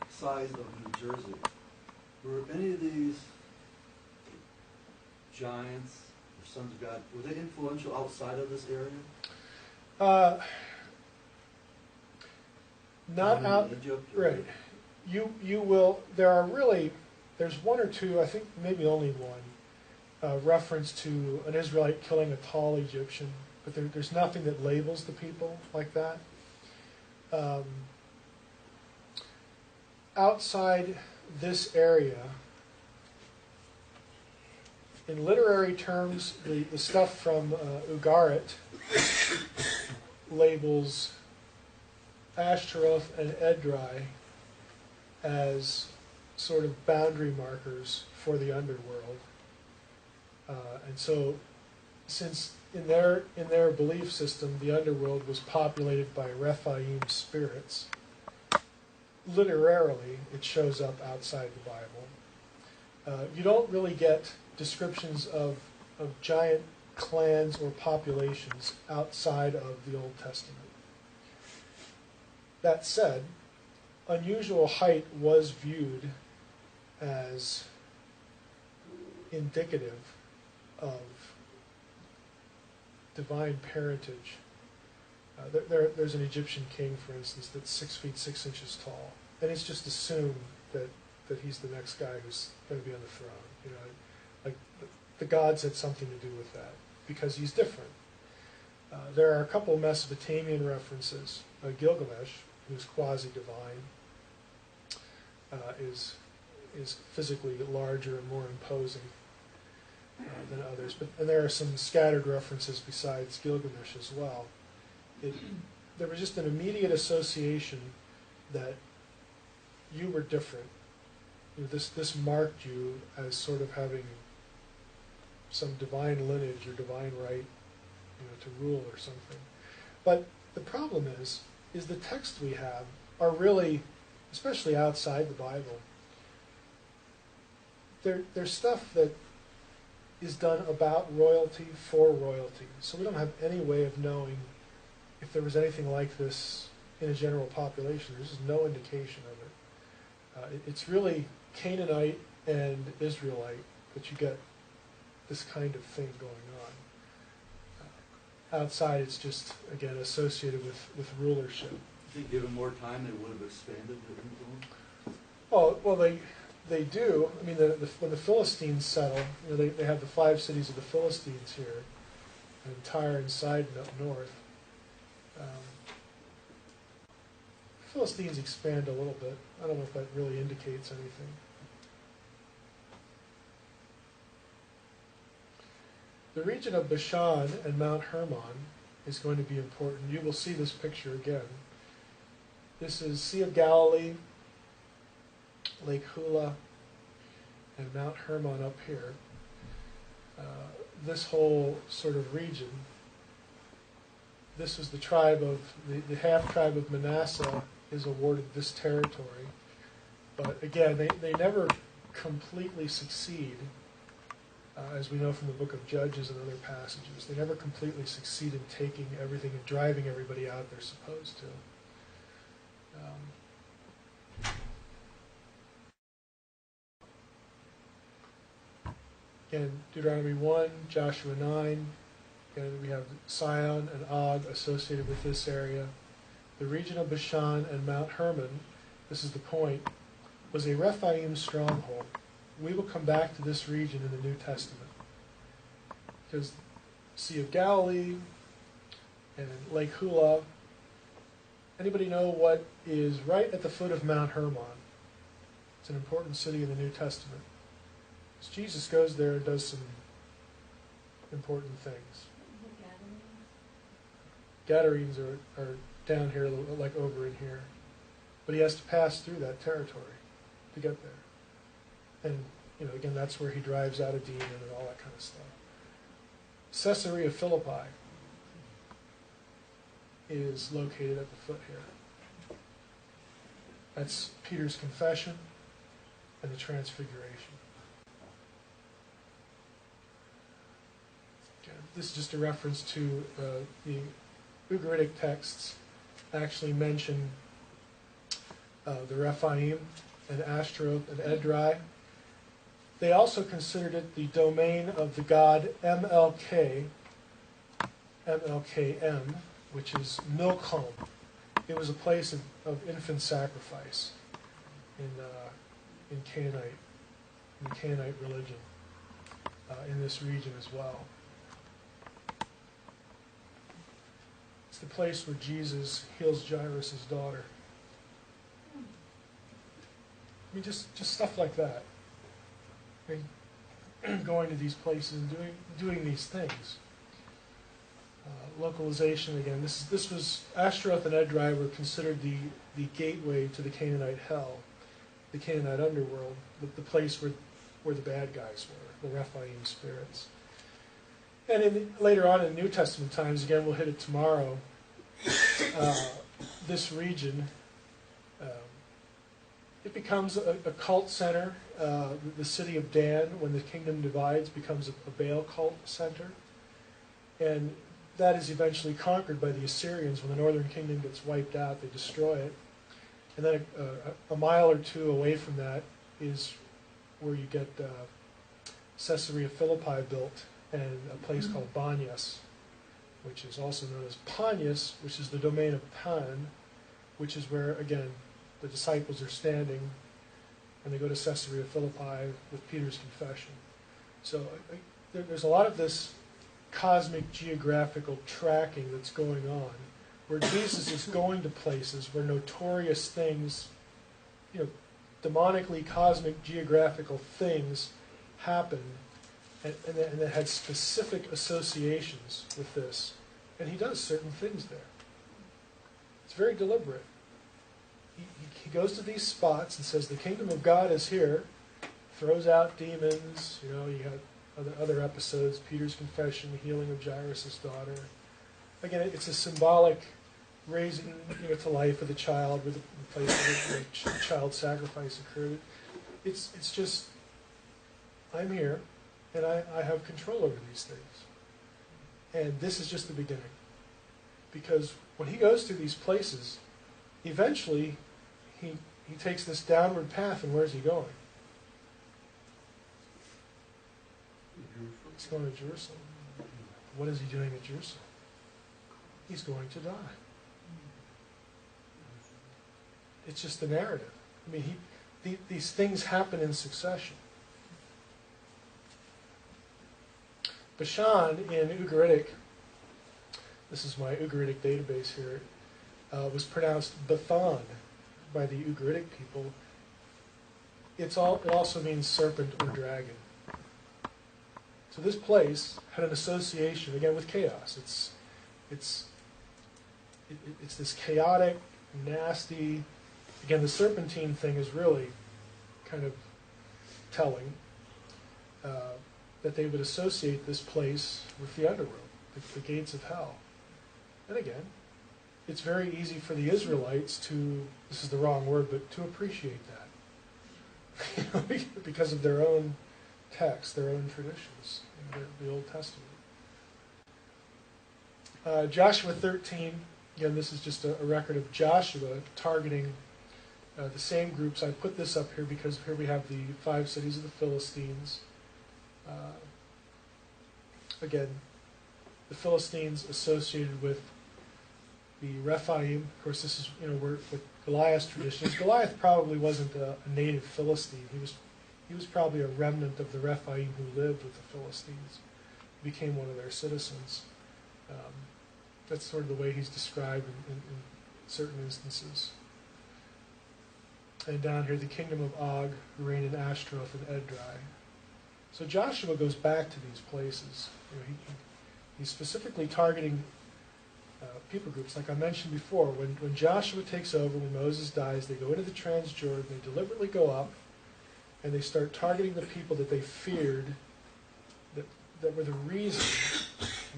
size of New Jersey. Were any of these giants or sons of God, were they influential outside of this area? Not out. Egypt, right. You will. There's one or two. I think maybe only one reference to an Israelite killing a tall Egyptian, but there's nothing that labels the people like that. Outside this area, in literary terms, the stuff from Ugarit labels Ashtaroth and Edrei as sort of boundary markers for the underworld. And so, since in their belief system the underworld was populated by Rephaim spirits, literarily it shows up outside the Bible. You don't really get descriptions of giant clans or populations outside of the Old Testament. That said, unusual height was viewed as indicative of divine parentage. There's an Egyptian king, for instance, that's 6 feet 6 inches tall, and it's just assumed that he's the next guy who's going to be on the throne. Like the gods had something to do with that because he's different. There are a couple Mesopotamian references. Gilgamesh, who's quasi-divine, is physically larger and more imposing than others. And there are some scattered references besides Gilgamesh as well. There was just an immediate association that you were different. This marked you as sort of having some divine lineage or divine right, to rule or something. But the problem is the texts we have are really, especially outside the Bible, they're stuff that is done about royalty for royalty. So we don't have any way of knowing if there was anything like this in a general population. There's just no indication of it. It's really Canaanite and Israelite that you get this kind of thing going on. Outside, it's just, again, associated with rulership. Do you think given more time they would have expanded their influence? Well, they do. I mean, when the Philistines settle, they have the 5 cities of the Philistines here, and Tyre and Sidon up north. Philistines expand a little bit. I don't know if that really indicates anything. The region of Bashan and Mount Hermon is going to be important. You will see this picture again. This is Sea of Galilee, Lake Hula, and Mount Hermon up here. This whole sort of region, this is the tribe of, the half tribe of Manasseh is awarded this territory. But again, they never completely succeed, as we know from the book of Judges and other passages. They never completely succeed in taking everything and driving everybody out they're supposed to. Again, Deuteronomy 1, Joshua 9, again, we have Sion and Og associated with this area. The region of Bashan and Mount Hermon, this is the point, was a Rephaim stronghold. We will come back to this region in the New Testament, because Sea of Galilee and Lake Hula. Anybody know what is right at the foot of Mount Hermon? It's an important city in the New Testament. So Jesus goes there and does some important things. Gadarenes are down here, like over in here. But he has to pass through that territory to get there. And, again, that's where he drives out a demon and all that kind of stuff. Caesarea Philippi is located at the foot here. That's Peter's confession and the transfiguration. This is just a reference to the Ugaritic texts actually mention the Rephaim and Ashtaroth and Edrei. They also considered it the domain of the god MLK, MLKM, which is milk home. It was a place of infant sacrifice in Canaanite religion in this region as well. It's the place where Jesus heals Jairus' daughter. I mean, just stuff like that. I mean, going to these places and doing these things. Localization again. This was Ashtaroth and Edrei were considered the gateway to the Canaanite hell, the Canaanite underworld, the place where the bad guys were, the Rephaim spirits. And later on in New Testament times, again, we'll hit it tomorrow, this region, it becomes a cult center. The city of Dan, when the kingdom divides, becomes a Baal cult center. And that is eventually conquered by the Assyrians. When the northern kingdom gets wiped out, they destroy it. And then a mile or two away from that is where you get Caesarea Philippi built, and a place called Banyas, which is also known as Panias, which is the domain of Pan, which is where, again, the disciples are standing, and they go to Caesarea Philippi with Peter's confession. So there's a lot of this cosmic geographical tracking that's going on, where Jesus is going to places where notorious things, demonically cosmic geographical things happen, and that had specific associations with this. And he does certain things there. It's very deliberate. He goes to these spots and says, the kingdom of God is here, throws out demons. You have other episodes, Peter's confession, the healing of Jairus' daughter. Again, it's a symbolic raising to life of the child, where the place where the child sacrifice occurred. It's just, I'm here, and I have control over these things. And this is just the beginning. Because when he goes through these places, eventually he takes this downward path, and where's he going? He's going to Jerusalem. What is he doing at Jerusalem? He's going to die. It's just the narrative. I mean, these things happen in succession. Bashan in Ugaritic, this is my Ugaritic database here, was pronounced Bathan by the Ugaritic people. It also means serpent or dragon. So this place had an association, again, with chaos. It's this chaotic, nasty. Again, the serpentine thing is really kind of telling, that they would associate this place with the underworld, the gates of hell. And again, it's very easy for the Israelites to, this is the wrong word, but to appreciate that. Because of their own text, their own traditions, the Old Testament. Joshua 13, again, this is just a record of Joshua targeting the same groups. I put this up here because here we have the 5 cities of the Philistines. Again, the Philistines associated with the Rephaim. Of course, this is where with Goliath's traditions. Goliath probably wasn't a native Philistine. He was probably a remnant of the Rephaim who lived with the Philistines. He became one of their citizens. That's sort of the way he's described in certain instances. And down here, the kingdom of Og, who reigned in Ashtaroth and Edrei. So Joshua goes back to these places. He's specifically targeting people groups. Like I mentioned before, when Joshua takes over, when Moses dies, they go into the Transjordan, they deliberately go up, and they start targeting the people that they feared, that were the reason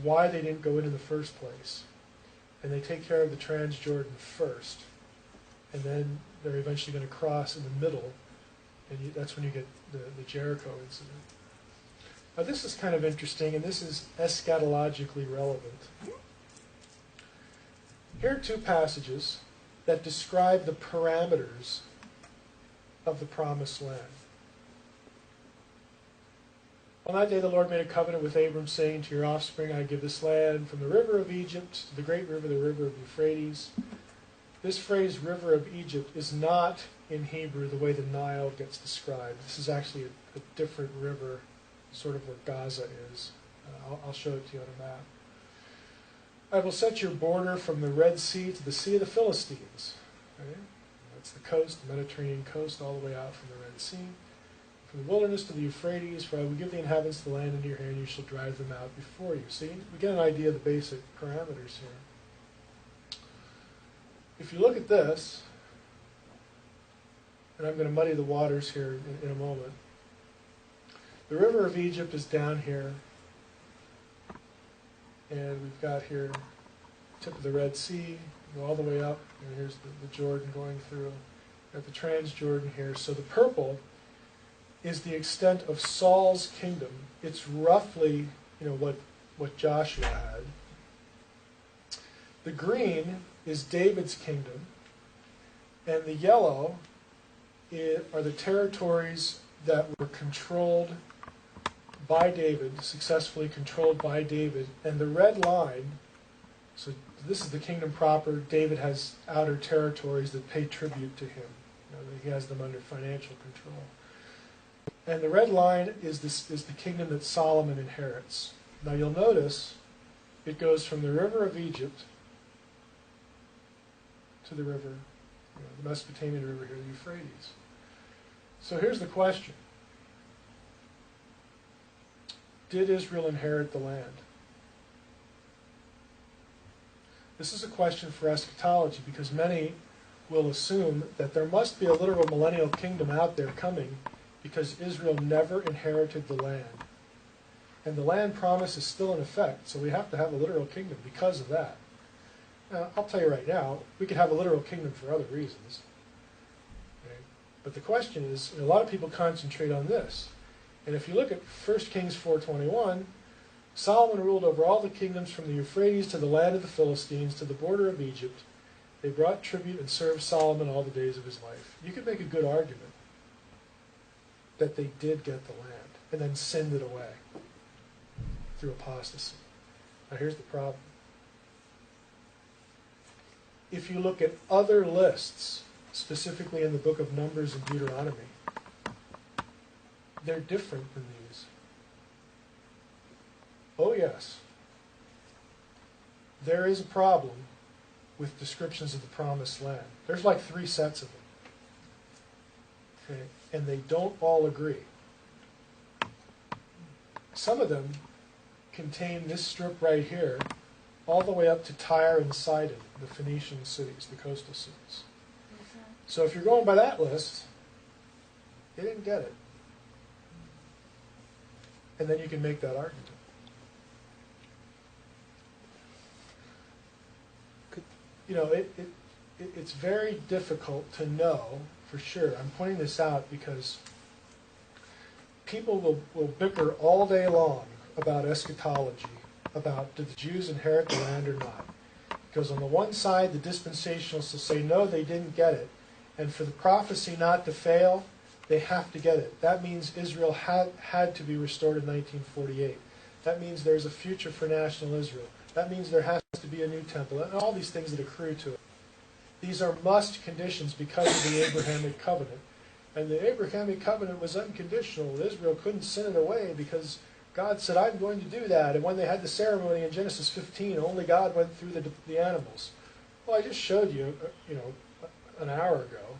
why they didn't go in the first place. And they take care of the Transjordan first, and then they're eventually going to cross in the middle, and that's when you get the Jericho incident. Now this is kind of interesting, and this is eschatologically relevant. Here are 2 passages that describe the parameters of the promised land. On that day the Lord made a covenant with Abram, saying, to your offspring I give this land, from the river of Egypt to the great river, the river of Euphrates. This phrase, river of Egypt, is not in Hebrew the way the Nile gets described. This is actually a different river, sort of where Gaza is. I'll show it to you on a map. I will set your border from the Red Sea to the Sea of the Philistines. Okay? That's the coast, the Mediterranean coast, all the way out from the Red Sea. From the wilderness to the Euphrates, for I will give the inhabitants of the land into your hand, you shall drive them out before you. See, we get an idea of the basic parameters here. If you look at this, and I'm going to muddy the waters here in a moment, the river of Egypt is down here, and we've got here tip of the Red Sea, go all the way up, and here's the Jordan going through. We've got the Transjordan here. So the purple is the extent of Saul's kingdom. It's roughly, what Joshua had. The green is David's kingdom, and the yellow are the territories that were controlled by David, successfully controlled by David, and the red line, so this is the kingdom proper. David has outer territories that pay tribute to him. He has them under financial control. And the red line is the kingdom that Solomon inherits. Now you'll notice it goes from the river of Egypt to the river, the Mesopotamian river here, the Euphrates. So here's the question. Did Israel inherit the land? This is a question for eschatology because many will assume that there must be a literal millennial kingdom out there coming because Israel never inherited the land. And the land promise is still in effect, so we have to have a literal kingdom because of that. Now, I'll tell you right now, we could have a literal kingdom for other reasons. Okay? But the question is, a lot of people concentrate on this. And if you look at 1 Kings 4:21, Solomon ruled over all the kingdoms from the Euphrates to the land of the Philistines to the border of Egypt. They brought tribute and served Solomon all the days of his life. You could make a good argument that they did get the land and then sinned it away through apostasy. Now here's the problem. If you look at other lists, specifically in the book of Numbers and Deuteronomy, they're different than these. Oh yes, there is a problem with descriptions of the promised land. There's like 3 sets of them. Okay? And they don't all agree. Some of them contain this strip right here, all the way up to Tyre and Sidon, the Phoenician cities, the coastal cities. So if you're going by that list, they didn't get it. And then you can make that argument. it's very difficult to know for sure. I'm pointing this out because people will bicker all day long about eschatology, about did the Jews inherit the land or not. Because on the one side, the dispensationalists will say, no, they didn't get it. And for the prophecy not to fail, they have to get it. That means Israel had to be restored in 1948. That means there's a future for national Israel. That means there has to be a new temple, and all these things that accrue to it. These are must conditions because of the Abrahamic covenant. And the Abrahamic covenant was unconditional. Israel couldn't send it away because God said, I'm going to do that. And when they had the ceremony in Genesis 15, only God went through the animals. Well, I just showed you, an hour ago,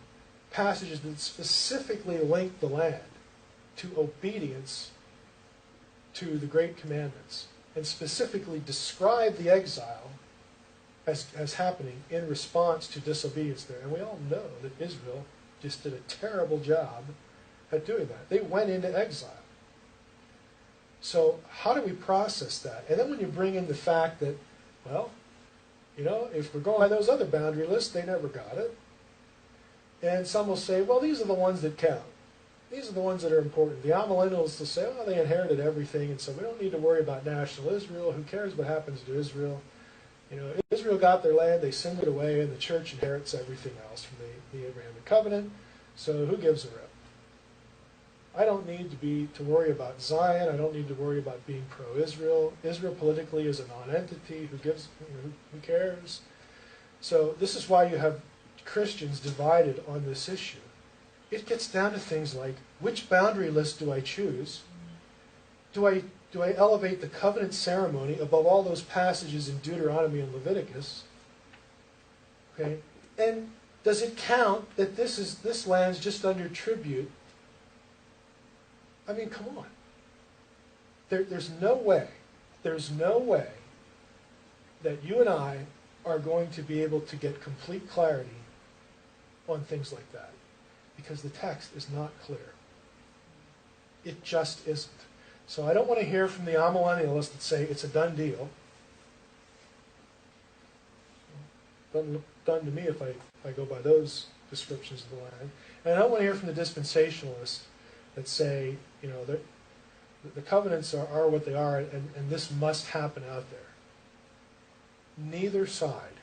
passages that specifically link the land to obedience to the great commandments and specifically describe the exile as happening in response to disobedience there. And we all know that Israel just did a terrible job at doing that. They went into exile. So how do we process that? And then when you bring in the fact that, well, if we're going by those other boundary lists, they never got it. And some will say, well, these are the ones that count. These are the ones that are important. The amillennialists will say, oh, they inherited everything, and so we don't need to worry about national Israel. Who cares what happens to Israel? Israel got their land, they send it away, and the church inherits everything else from the Abrahamic covenant, so who gives a rip? I don't need to worry about Zion. I don't need to worry about being pro-Israel. Israel politically is a non-entity. Who cares? So this is why you have Christians divided on this issue. It gets down to things like, which boundary list do I choose? Do I elevate the covenant ceremony above all those passages in Deuteronomy and Leviticus? Okay, and does it count that this land's just under tribute? I mean, come on. There's no way that you and I are going to be able to get complete clarity on things like that, because the text is not clear. It just isn't. So I don't want to hear from the amillennialists that say it's a done deal. Doesn't look done to me if I go by those descriptions of the land. And I don't want to hear from the dispensationalists that say, the covenants are what they are, and this must happen out there. Neither side,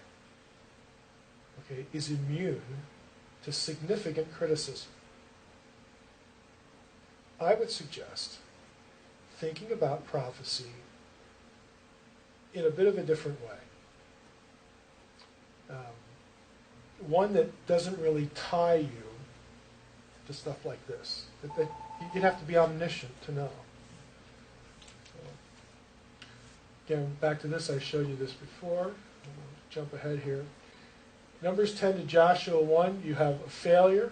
is immune to significant criticism. I would suggest thinking about prophecy in a bit of a different way. One that doesn't really tie you to stuff like this. You'd have to be omniscient to know. Again, back to this, I showed you this before. I'll jump ahead here. Numbers 10 to Joshua 1, you have a failure.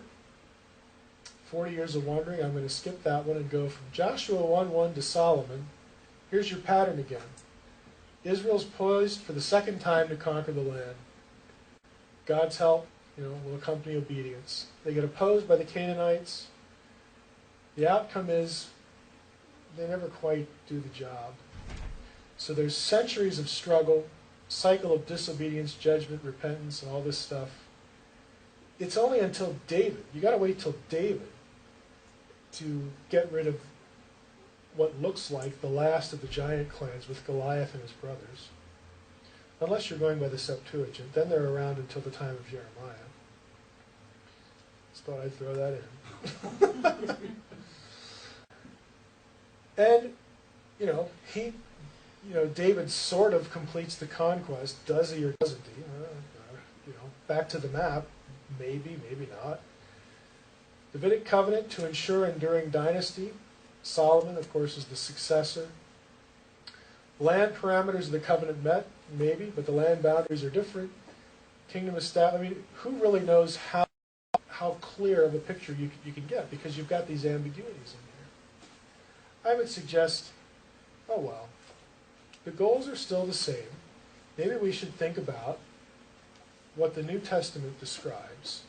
40 years of wandering. I'm going to skip that one and go from Joshua 1:1 to Solomon. Here's your pattern again. Israel's poised for the second time to conquer the land. God's help, will accompany obedience. They get opposed by the Canaanites. The outcome is they never quite do the job. So there's centuries of struggle, cycle of disobedience, judgment, repentance, and all this stuff. It's only until David, you got to wait till David to get rid of what looks like the last of the giant clans with Goliath and his brothers. Unless you're going by the Septuagint, then they're around until the time of Jeremiah. Just thought I'd throw that in. And, David sort of completes the conquest. Does he or doesn't he? Back to the map. Maybe, maybe not. Davidic covenant to ensure enduring dynasty. Solomon, of course, is the successor. Land parameters of the covenant met. Maybe, but the land boundaries are different. Kingdom established. Who really knows how clear of a picture you can get, because you've got these ambiguities in here. I would suggest, the goals are still the same. Maybe we should think about what the New Testament describes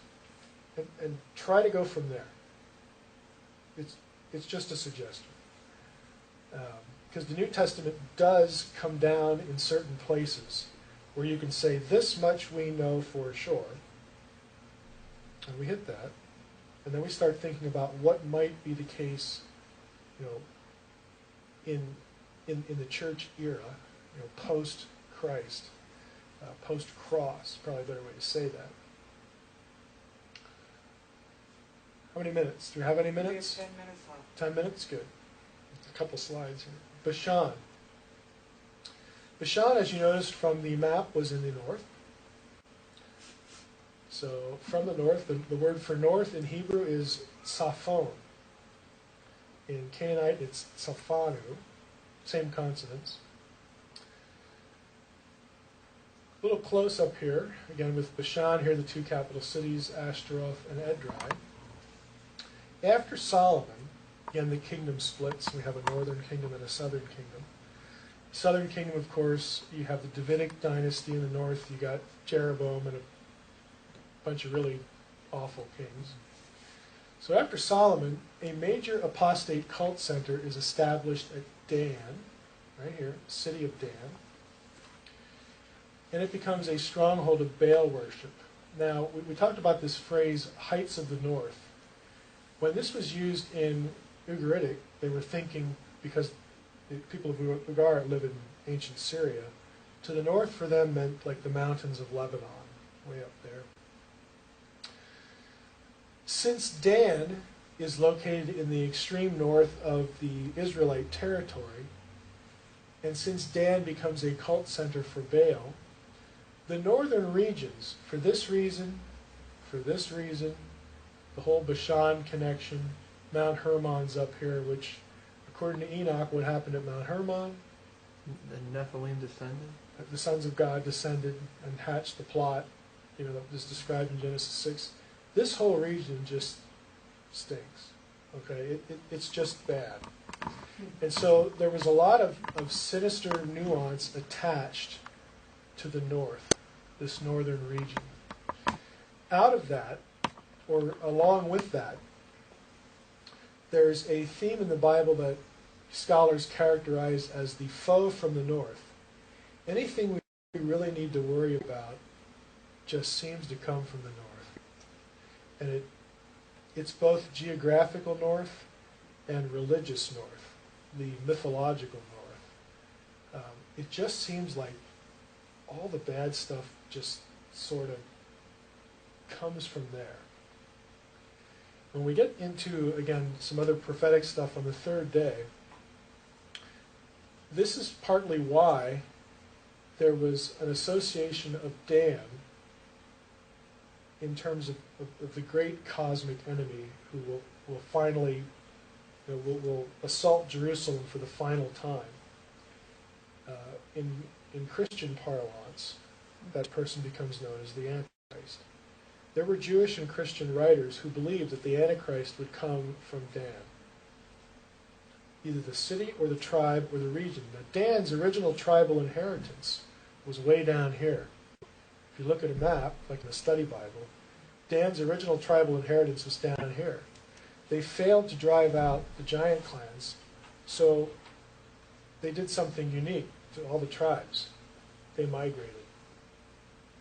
and try to go from there. It's just a suggestion. Because the New Testament does come down in certain places where you can say, this much we know for sure. And we hit that. And then we start thinking about what might be the case, in the church era, post-Christ, post-cross, probably a better way to say that. How many minutes? Do we have any minutes? We have 10 minutes left. 10 minutes? Good. A couple slides here. Bashan. Bashan, as you noticed from the map, was in the north. So from the north, the word for north in Hebrew is Saphon. In Canaanite, it's Saphanu, same consonants. A little close up here, again with Bashan, here are the two capital cities, Ashtaroth and Edrei. After Solomon, again the kingdom splits. We have a northern kingdom and a southern kingdom. Southern kingdom, of course, you have the Davidic dynasty in the north. You got Jeroboam and a bunch of really awful kings. So after Solomon, a major apostate cult center is established at Dan, right here, city of Dan. And it becomes a stronghold of Baal worship. Now, we talked about this phrase, heights of the north. When this was used in Ugaritic, they were thinking, because the people of Ugar live in ancient Syria, to the north for them meant like the mountains of Lebanon, way up there. Since Dan is located in the extreme north of the Israelite territory, and since Dan becomes a cult center for Baal, the northern regions, for this reason, the whole Bashan connection, Mount Hermon's up here, which, according to Enoch, what happened at Mount Hermon? The Nephilim descended? The sons of God descended and hatched the plot, that was described in Genesis 6. This whole region just stinks, okay? It's just bad. And so there was a lot of sinister nuance attached to the north, this northern region. Out of that, or along with that, there's a theme in the Bible that scholars characterize as the foe from the north. Anything we really need to worry about just seems to come from the north. And it's both geographical north and religious north, the mythological north. It just seems like all the bad stuff just sort of comes from there. When we get into, again, some other prophetic stuff on the third day, this is partly why there was an association of Dan in terms of the great cosmic enemy who will finally, will assault Jerusalem for the final time. In Christian parlance, that person becomes known as the Antichrist. There were Jewish and Christian writers who believed that the Antichrist would come from Dan, either the city or the tribe or the region. Now, Dan's original tribal inheritance was way down here. If you look at a map, like in a study Bible, Dan's original tribal inheritance was down here. They failed to drive out the giant clans, so they did something unique to all the tribes. They migrated.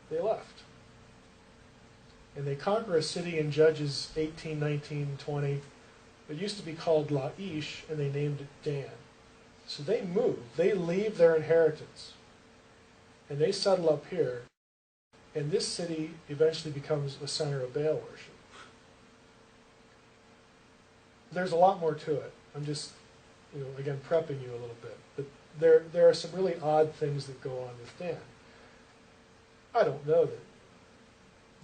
They left. And they conquer a city in Judges 18, 19, 20. It used to be called Laish, and they named it Dan. So they move. They leave their inheritance. And they settle up here. And this city eventually becomes a center of Baal worship. There's a lot more to it. I'm just, again, prepping you a little bit. But there are some really odd things that go on with Dan. I don't know that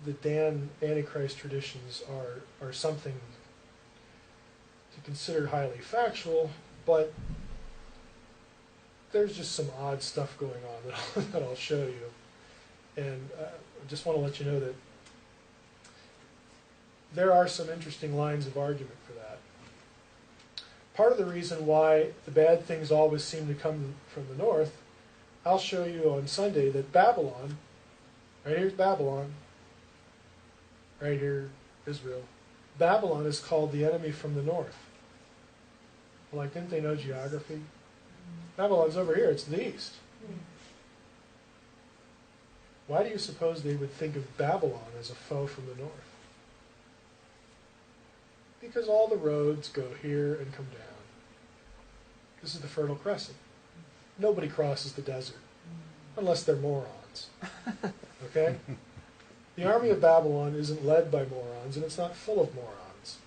the Dan Antichrist traditions are something to consider highly factual, but there's just some odd stuff going on that I'll show you. And I just want to let you know that there are some interesting lines of argument for that. Part of the reason why the bad things always seem to come from the north, I'll show you on Sunday that Babylon, right here's Babylon, right here, Israel. Babylon is called the enemy from the north. Well, like, didn't they know geography? Babylon's over here, it's the east. Why do you suppose they would think of Babylon as a foe from the north? Because all the roads go here and come down. This is the Fertile Crescent. Nobody crosses the desert, unless they're morons. Okay? The army of Babylon isn't led by morons, and it's not full of morons.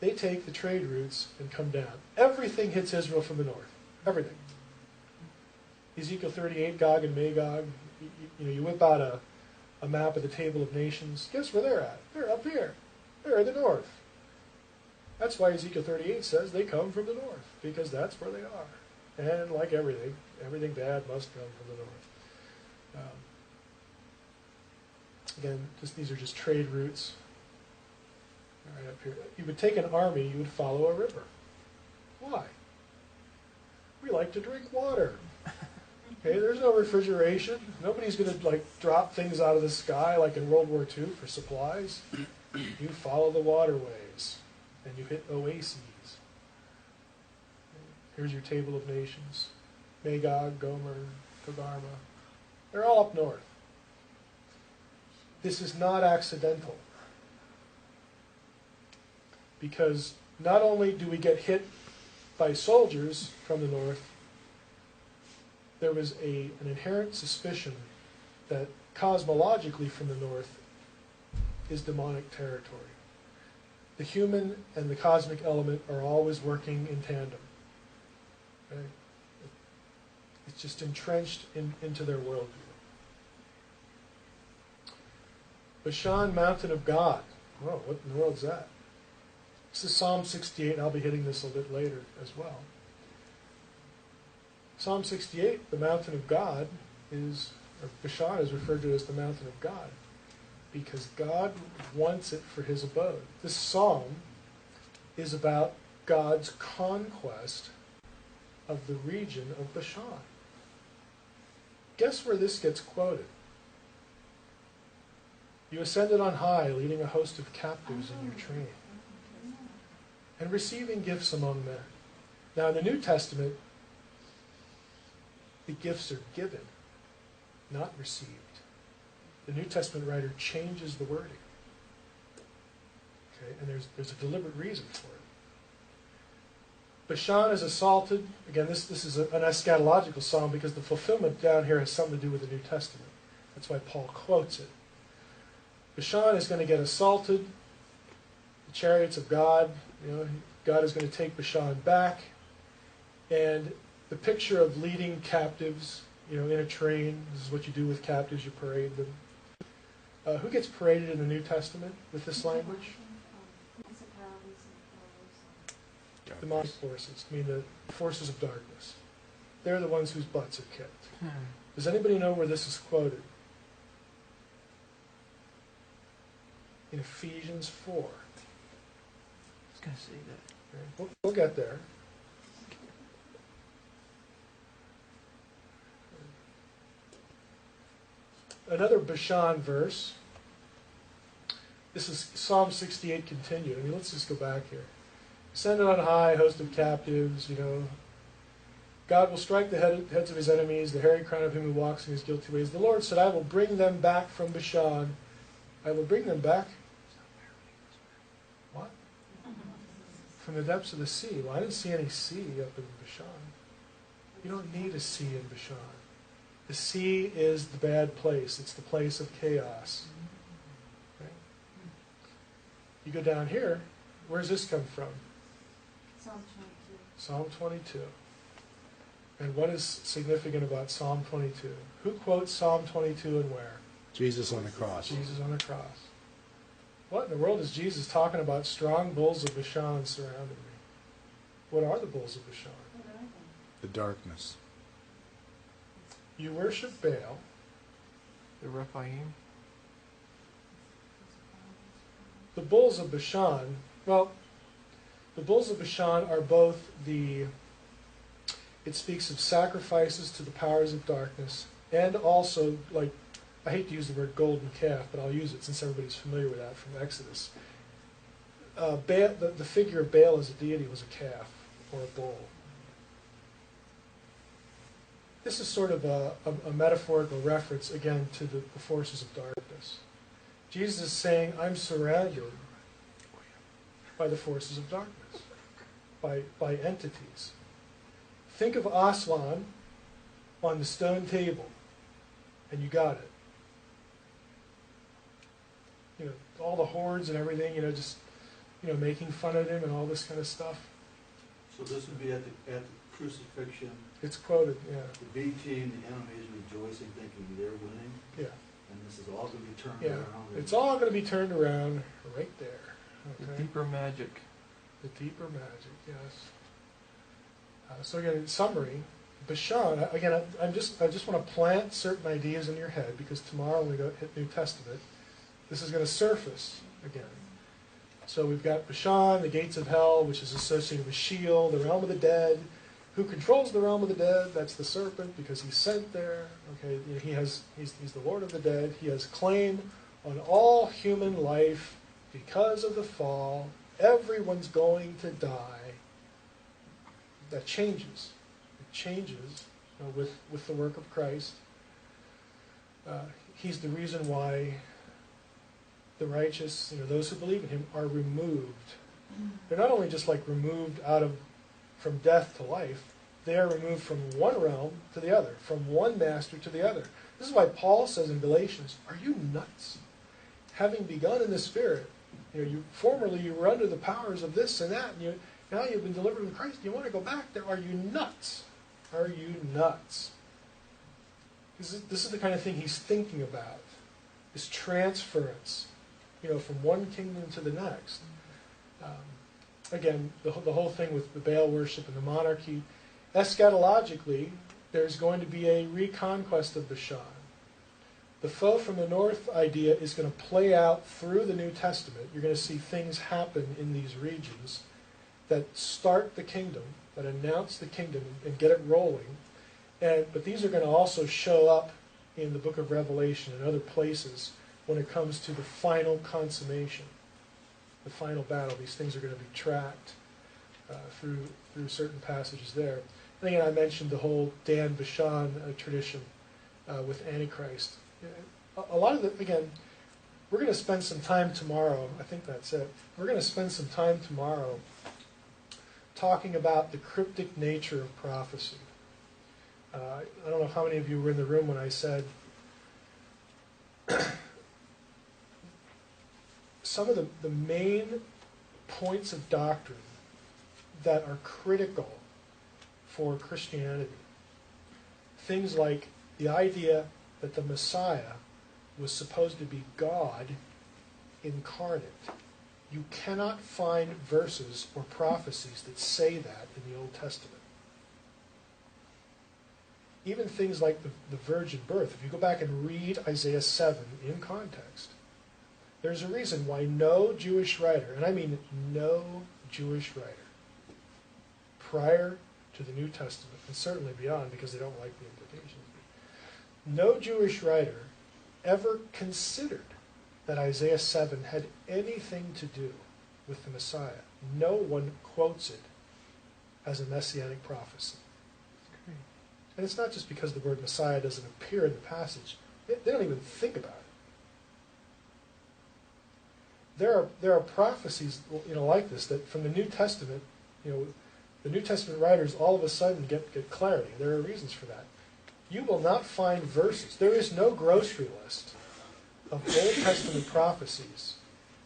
They take the trade routes and come down. Everything hits Israel from the north. Everything. Ezekiel 38, Gog and Magog. You whip out a map of the Table of Nations. Guess where they're at? They're up here. They're in the north. That's why Ezekiel 38 says they come from the north, because that's where they are. And like everything bad must come from the north. Again, these are just trade routes. Right up here. You would take an army, you would follow a river. Why? We like to drink water. Okay, there's no refrigeration. Nobody's going to drop things out of the sky like in World War II for supplies. You follow the waterways, and you hit oases. Here's your Table of Nations. Magog, Gomer, Togarmah. They're all up north. This is not accidental. Because not only do we get hit by soldiers from the north, there was an inherent suspicion that cosmologically from the north is demonic territory. The human and the cosmic element are always working in tandem. Okay? It's just entrenched into their worldview. Bashan, mountain of God. Whoa, what in the world's that? This is Psalm 68, and I'll be hitting this a bit later as well. Psalm 68, the mountain of God, Bashan is referred to as the mountain of God, because God wants it for his abode. This psalm is about God's conquest of the region of Bashan. Guess where this gets quoted? You ascended on high, leading a host of captives in your train, and receiving gifts among men. Now in the New Testament, the gifts are given, not received. The New Testament writer changes the wording. Okay, and there's a deliberate reason for it. Bashan is assaulted. Again, this is an eschatological psalm because the fulfillment down here has something to do with the New Testament. That's why Paul quotes it. Bashan is going to get assaulted. The chariots of God, God is going to take Bashan back. And the picture of leading captives, in a train, this is what you do with captives, you parade them. Who gets paraded in the New Testament with this language? Demonic forces, the forces of darkness. They're the ones whose butts are kicked. Does anybody know where this is quoted? In Ephesians 4. I was going to say that. Okay, we'll get there. Another Bashan verse. This is Psalm 68 continued. Let's just go back here. Ascended on high, host of captives, God will strike the heads of his enemies, the hairy crown of him who walks in his guilty ways. The Lord said, I will bring them back from Bashan. I will bring them back. What? From the depths of the sea. Well, I didn't see any sea up in Bashan. You don't need a sea in Bashan. The sea is the bad place. It's the place of chaos. Okay? You go down here, where does this come from? Psalm 22. Psalm 22. And what is significant about Psalm 22? Who quotes Psalm 22 and where? Jesus on the cross. Jesus on the cross. What in the world is Jesus talking about? Strong bulls of Bashan surrounding me. What are the bulls of Bashan? What are they? The darkness. You worship Baal. The Rephaim. The bulls of Bashan, the bulls of Bashan are both it speaks of sacrifices to the powers of darkness, and also, I hate to use the word golden calf, but I'll use it since everybody's familiar with that from Exodus. Baal, the figure of Baal as a deity was a calf or a bull. This is sort of a metaphorical reference, again, to the forces of darkness. Jesus is saying, I'm surrounded by the forces of darkness, by entities. Think of Aslan on the stone table, and you got it. You know, all the hordes and everything, just, making fun of him and all this kind of stuff. So this would be at the crucifixion. It's quoted, yeah. The B team, the enemy is rejoicing, thinking they're winning. Yeah. And this is all going to be turned Yeah. around. It's all going to be turned around right there. The Okay? deeper magic. The deeper magic, yes. So again, in summary, Bashan, again, I just want to plant certain ideas in your head, because tomorrow when we go hit New Testament, this is going to surface again. So we've got Bashan, the gates of hell, which is associated with Sheol, the realm of the dead. Who controls the realm of the dead? That's the serpent, because he's sent there. Okay, he's the Lord of the dead. He has claim on all human life because of the fall. Everyone's going to die. That changes. It changes with the work of Christ. He's the reason why the righteous, those who believe in him, are removed. They're not only just like removed from death to life, they are removed from one realm to the other, from one master to the other. This is why Paul says in Galatians, are you nuts? Having begun in the Spirit, formerly you were under the powers of this and that, and now you've been delivered in Christ, you want to go back there? Are you nuts? Are you nuts? This is the kind of thing he's thinking about, this transference, from one kingdom to the next. Again, the whole thing with the Baal worship and the monarchy, eschatologically, there's going to be a reconquest of Bashan. The foe from the north idea is going to play out through the New Testament. You're going to see things happen in these regions that start the kingdom, that announce the kingdom and get it rolling. But these are going to also show up in the book of Revelation and other places when it comes to the final consummation, the final battle. These things are going to be tracked through certain passages there. And again, I mentioned the whole Dan Bashan tradition with Antichrist. A lot of again, we're going to spend some time tomorrow, I think that's it, we're going to spend some time tomorrow talking about the cryptic nature of prophecy. I don't know how many of you were in the room when I said some of the main points of doctrine that are critical for Christianity. Things like the idea that the Messiah was supposed to be God incarnate. You cannot find verses or prophecies that say that in the Old Testament. Even things like the virgin birth. If you go back and read Isaiah 7 in context, there's a reason why no Jewish writer, and I mean no Jewish writer, prior to the New Testament, and certainly beyond because they don't like the implications, no Jewish writer ever considered that Isaiah 7 had anything to do with the Messiah. No one quotes it as a messianic prophecy. And it's not just because the word Messiah doesn't appear in the passage. They don't even think about it. There are prophecies, like this that from the New Testament, the New Testament writers all of a sudden get clarity. There are reasons for that. You will not find verses. There is no grocery list of Old Testament prophecies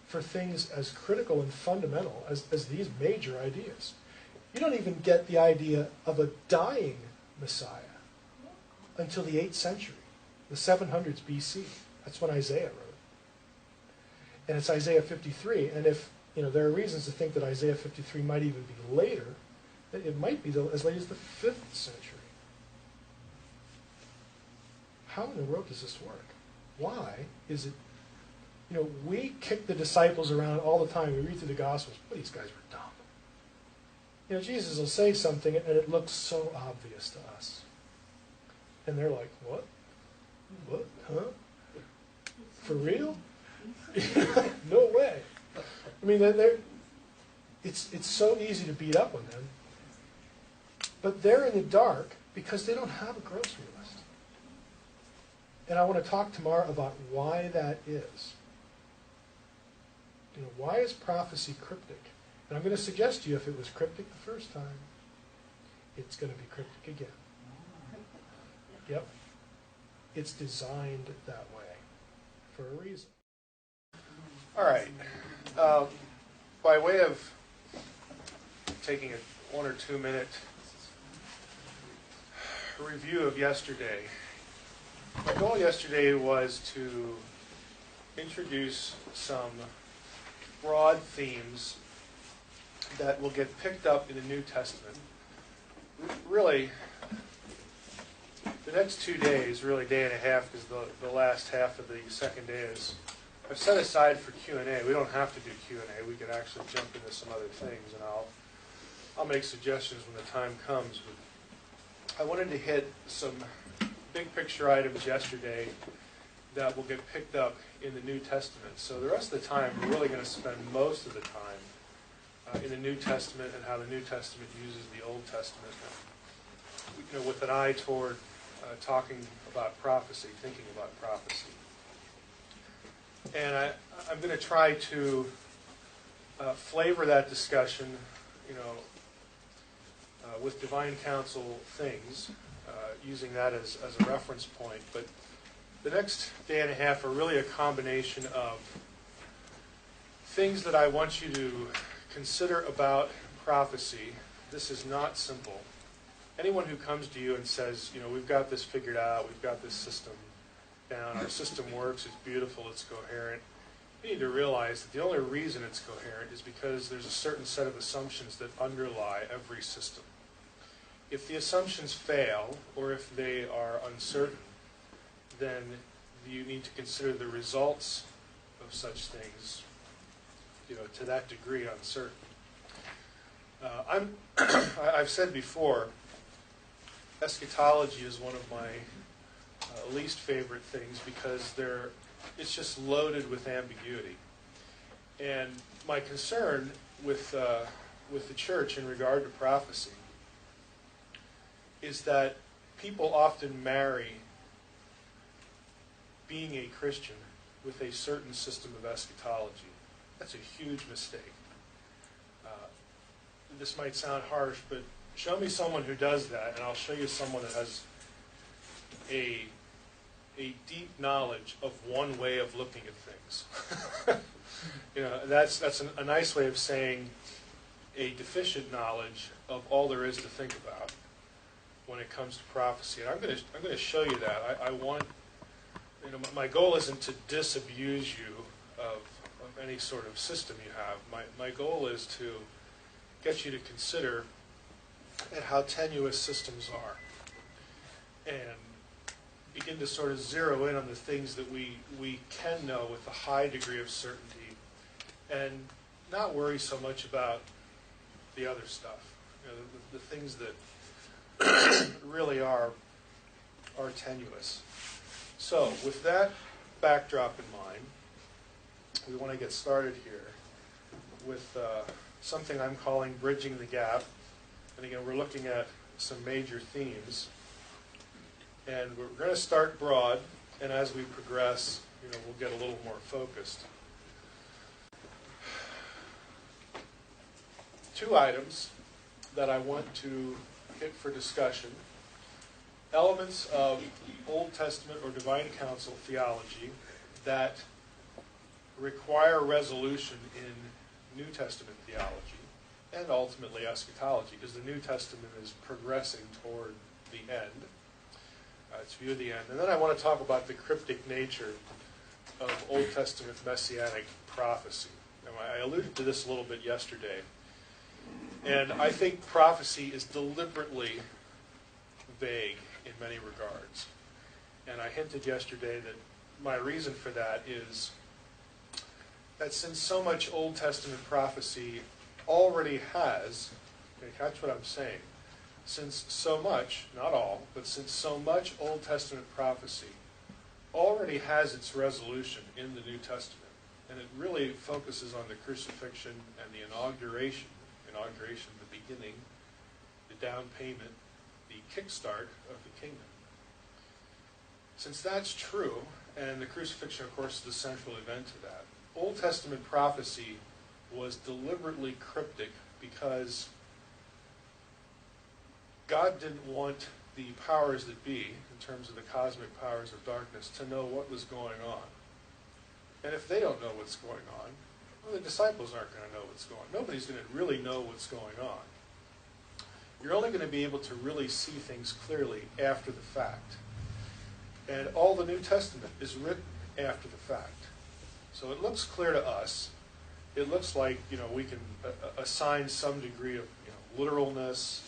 for things as critical and fundamental as these major ideas. You don't even get the idea of a dying Messiah until the 8th century, the 700s BC. That's when Isaiah wrote. And it's Isaiah 53. And if there are reasons to think that Isaiah 53 might even be later, it might be as late as the 5th century. How in the world does this work? Why is it, we kick the disciples around all the time. We read through the Gospels, but these guys were dumb. Jesus will say something and it looks so obvious to us. And they're like, what? What? Huh? For real? No way. I mean, it's so easy to beat up on them. But they're in the dark Because they don't have a grocery list. And I want to talk tomorrow about why that is. Why is prophecy cryptic? And I'm going to suggest to you, if it was cryptic the first time, it's going to be cryptic again. Yep. It's designed that way for a reason. All right. By way of taking a 1 or 2 minute review of yesterday, my goal yesterday was to introduce some broad themes that will get picked up in the New Testament. Really, the next 2 days, really day and a half, because the last half of the second day is I've set aside for Q&A. We don't have to do Q&A. We could actually jump into some other things, and I'll make suggestions when the time comes. But I wanted to hit some big picture items yesterday that will get picked up in the New Testament. So the rest of the time, we're really going to spend most of the time in the New Testament and how the New Testament uses the Old Testament, with an eye toward talking about prophecy, thinking about prophecy. And I'm going to try to flavor that discussion, with divine counsel things, using that as a reference point. But the next day and a half are really a combination of things that I want you to consider about prophecy. This is not simple. Anyone who comes to you and says, we've got this figured out, we've got this system down, our system works, it's beautiful, it's coherent, you need to realize that the only reason it's coherent is because there's a certain set of assumptions that underlie every system. If the assumptions fail, or if they are uncertain, then you need to consider the results of such things, to that degree uncertain. I've said before, eschatology is one of my least favorite things because it's just loaded with ambiguity. And my concern with the church in regard to prophecy is that people often marry being a Christian with a certain system of eschatology. That's a huge mistake. This might sound harsh, but show me someone who does that, and I'll show you someone that has a deep knowledge of one way of looking at things. That's a nice way of saying a deficient knowledge of all there is to think about when it comes to prophecy. And I'm going to show you that. I want, my goal isn't to disabuse you of any sort of system you have. My goal is to get you to consider at how tenuous systems are and begin to sort of zero in on the things that we can know with a high degree of certainty and not worry so much about the other stuff, the things that really are tenuous. So with that backdrop in mind, we want to get started here with something I'm calling bridging the gap. And again, we're looking at some major themes. And we're going to start broad, and as we progress, we'll get a little more focused. 2 items that I want to hit for discussion. Elements of Old Testament or divine counsel theology that require resolution in New Testament theology and ultimately eschatology, because the New Testament is progressing toward the end. Its view of the end. And then I want to talk about the cryptic nature of Old Testament messianic prophecy. Now, I alluded to this a little bit yesterday. And I think prophecy is deliberately vague in many regards. And I hinted yesterday that my reason for that is that since so much Old Testament prophecy already has, catch what I'm saying, since so much, not all, but since so much Old Testament prophecy already has its resolution in the New Testament, and it really focuses on the crucifixion and the inauguration, the beginning, the down payment, the kickstart of the kingdom. Since that's true, and the crucifixion, of course, is the central event to that, Old Testament prophecy was deliberately cryptic because God didn't want the powers that be, in terms of the cosmic powers of darkness, to know what was going on. And if they don't know what's going on, well, the disciples aren't going to know what's going on. Nobody's going to really know what's going on. You're only going to be able to really see things clearly after the fact. And all the New Testament is written after the fact. So it looks clear to us. It looks like, we can assign some degree of, literalness,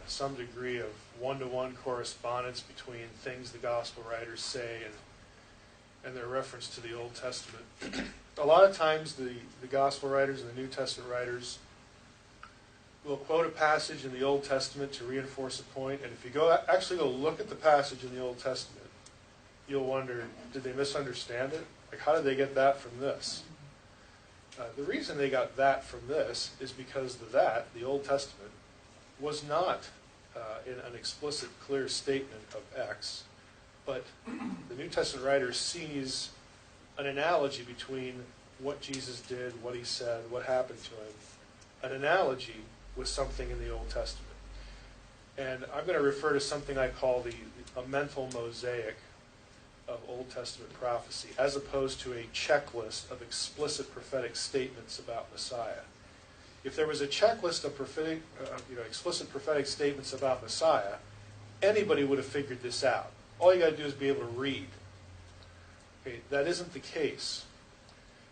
some degree of one-to-one correspondence between things the gospel writers say and their reference to the Old Testament. A lot of times the gospel writers and the New Testament writers will quote a passage in the Old Testament to reinforce a point, and if you actually go look at the passage in the Old Testament, you'll wonder, did they misunderstand it? Like, how did they get that from this? The reason they got that from this is because the Old Testament, was not in an explicit, clear statement of X, but the New Testament writer sees an analogy between what Jesus did, what he said, what happened to him, an analogy with something in the Old Testament. And I'm going to refer to something I call a mental mosaic of Old Testament prophecy, as opposed to a checklist of explicit prophetic statements about Messiah. If there was a checklist of explicit prophetic statements about Messiah, anybody would have figured this out. All you got to do is be able to read. Okay, that isn't the case.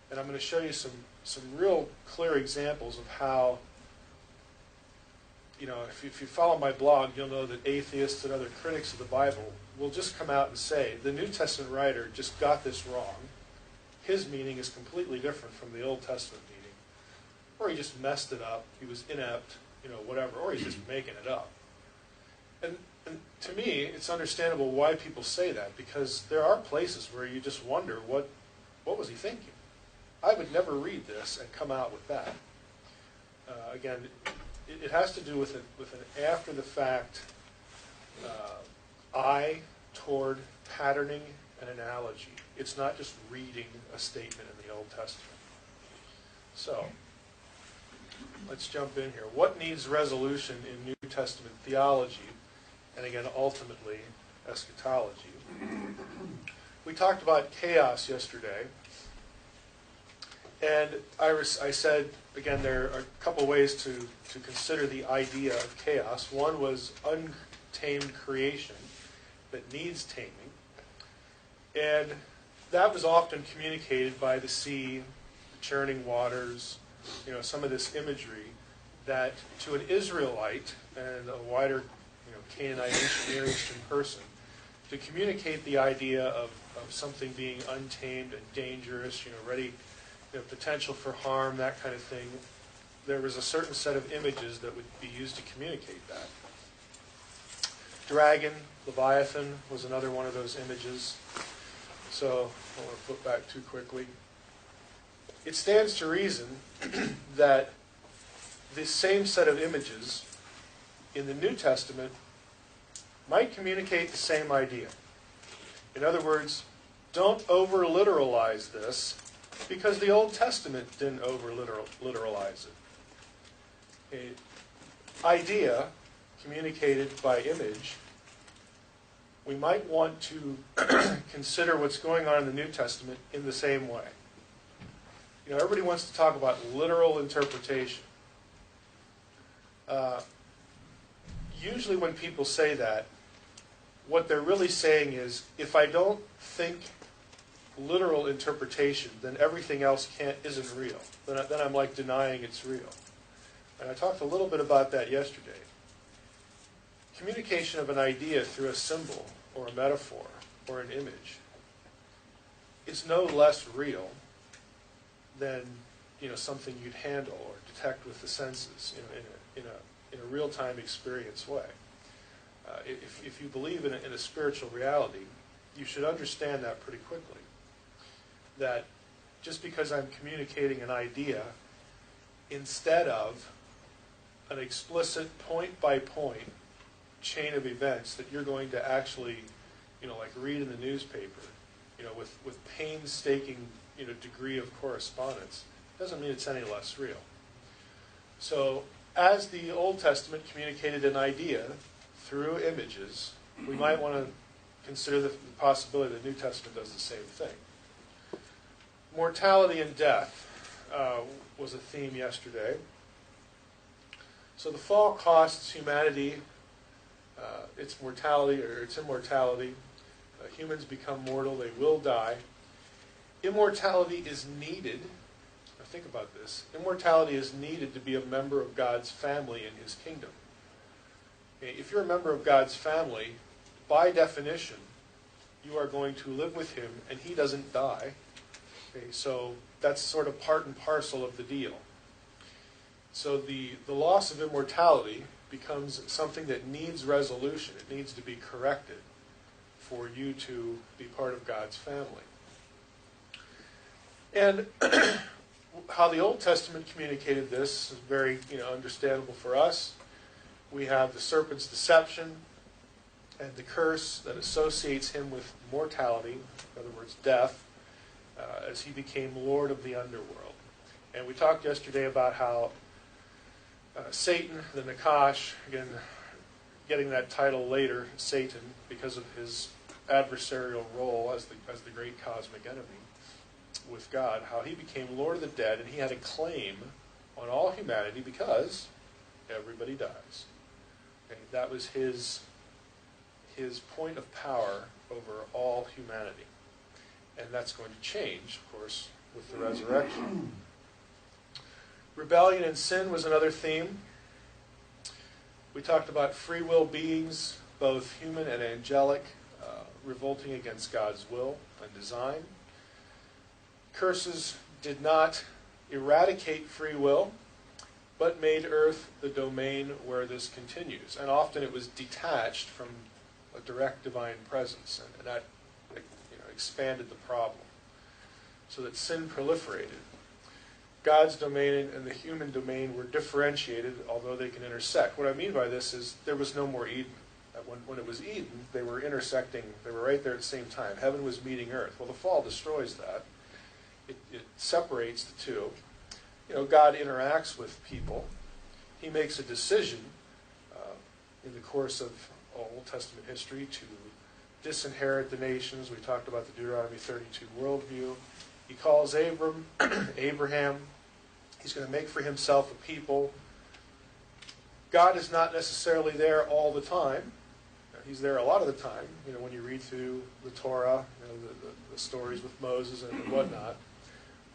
And I'm going to show you some real clear examples of how, if you follow my blog, you'll know that atheists and other critics of the Bible will just come out and say, the New Testament writer just got this wrong. His meaning is completely different from the Old Testament meaning. Or he just messed it up, he was inept, whatever, or he's just making it up. And to me, it's understandable why people say that, because there are places where you just wonder, what was he thinking? I would never read this and come out with that. Again, it has to do with an after-the-fact eye toward patterning an analogy. It's not just reading a statement in the Old Testament. So, let's jump in here. What needs resolution in New Testament theology, and again, ultimately, eschatology? We talked about chaos yesterday, and I said, again, there are a couple ways to consider the idea of chaos. One was untamed creation that needs taming, and that was often communicated by the sea, the churning waters, some of this imagery that to an Israelite and a wider, Canaanite, ancient Near Eastern person, to communicate the idea of something being untamed and dangerous, ready, potential for harm, that kind of thing, there was a certain set of images that would be used to communicate that. Dragon, Leviathan was another one of those images. So, I don't want to flip back too quickly. It stands to reason that this same set of images in the New Testament might communicate the same idea. In other words, don't over-literalize this, because the Old Testament didn't over-literalize it. An idea communicated by image, we might want to consider what's going on in the New Testament in the same way. Everybody wants to talk about literal interpretation. Usually when people say that, what they're really saying is, if I don't think literal interpretation, then everything else isn't real. Then I'm like denying it's real. And I talked a little bit about that yesterday. Communication of an idea through a symbol or a metaphor or an image is no less real than something you'd handle or detect with the senses in a real-time experience way. If you believe in a spiritual reality, you should understand that pretty quickly. That just because I'm communicating an idea instead of an explicit point-by-point chain of events that you're going to actually, like read in the newspaper, with painstaking, degree of correspondence, doesn't mean it's any less real. So, as the Old Testament communicated an idea through images, we might want to consider the possibility that the New Testament does the same thing. Mortality and death was a theme yesterday. So the fall costs humanity its mortality or its immortality. Humans become mortal, they will die. Immortality is needed. Now think about this. Immortality is needed to be a member of God's family in His kingdom. Okay, if you're a member of God's family, by definition, you are going to live with Him, and He doesn't die. Okay, so that's sort of part and parcel of the deal. So the loss of immortality becomes something that needs resolution. It needs to be corrected for you to be part of God's family. And how the Old Testament communicated this is very understandable for us. We have the serpent's deception and the curse that associates him with mortality, in other words, death, as he became Lord of the underworld. And we talked yesterday about how Satan, the Nakash, again, getting that title later, Satan, because of his adversarial role as the great cosmic enemy with God, how he became Lord of the dead, and he had a claim on all humanity because everybody dies. Okay, that was his point of power over all humanity. And that's going to change, of course, with the resurrection. Rebellion and sin was another theme. We talked about free will beings, both human and angelic, revolting against God's will and design. Curses did not eradicate free will, but made earth the domain where this continues. And often it was detached from a direct divine presence, and that expanded the problem, so that sin proliferated. God's domain and the human domain were differentiated, although they can intersect. What I mean by this is there was no more Eden. When it was Eden, they were intersecting, they were right there at the same time. Heaven was meeting earth. Well, the fall destroys that. It separates the two. God interacts with people. He makes a decision in the course of Old Testament history to disinherit the nations. We talked about the Deuteronomy 32 worldview. He calls Abraham. He's going to make for himself a people. God is not necessarily there all the time. He's there a lot of the time. When you read through the Torah, the stories with Moses and whatnot.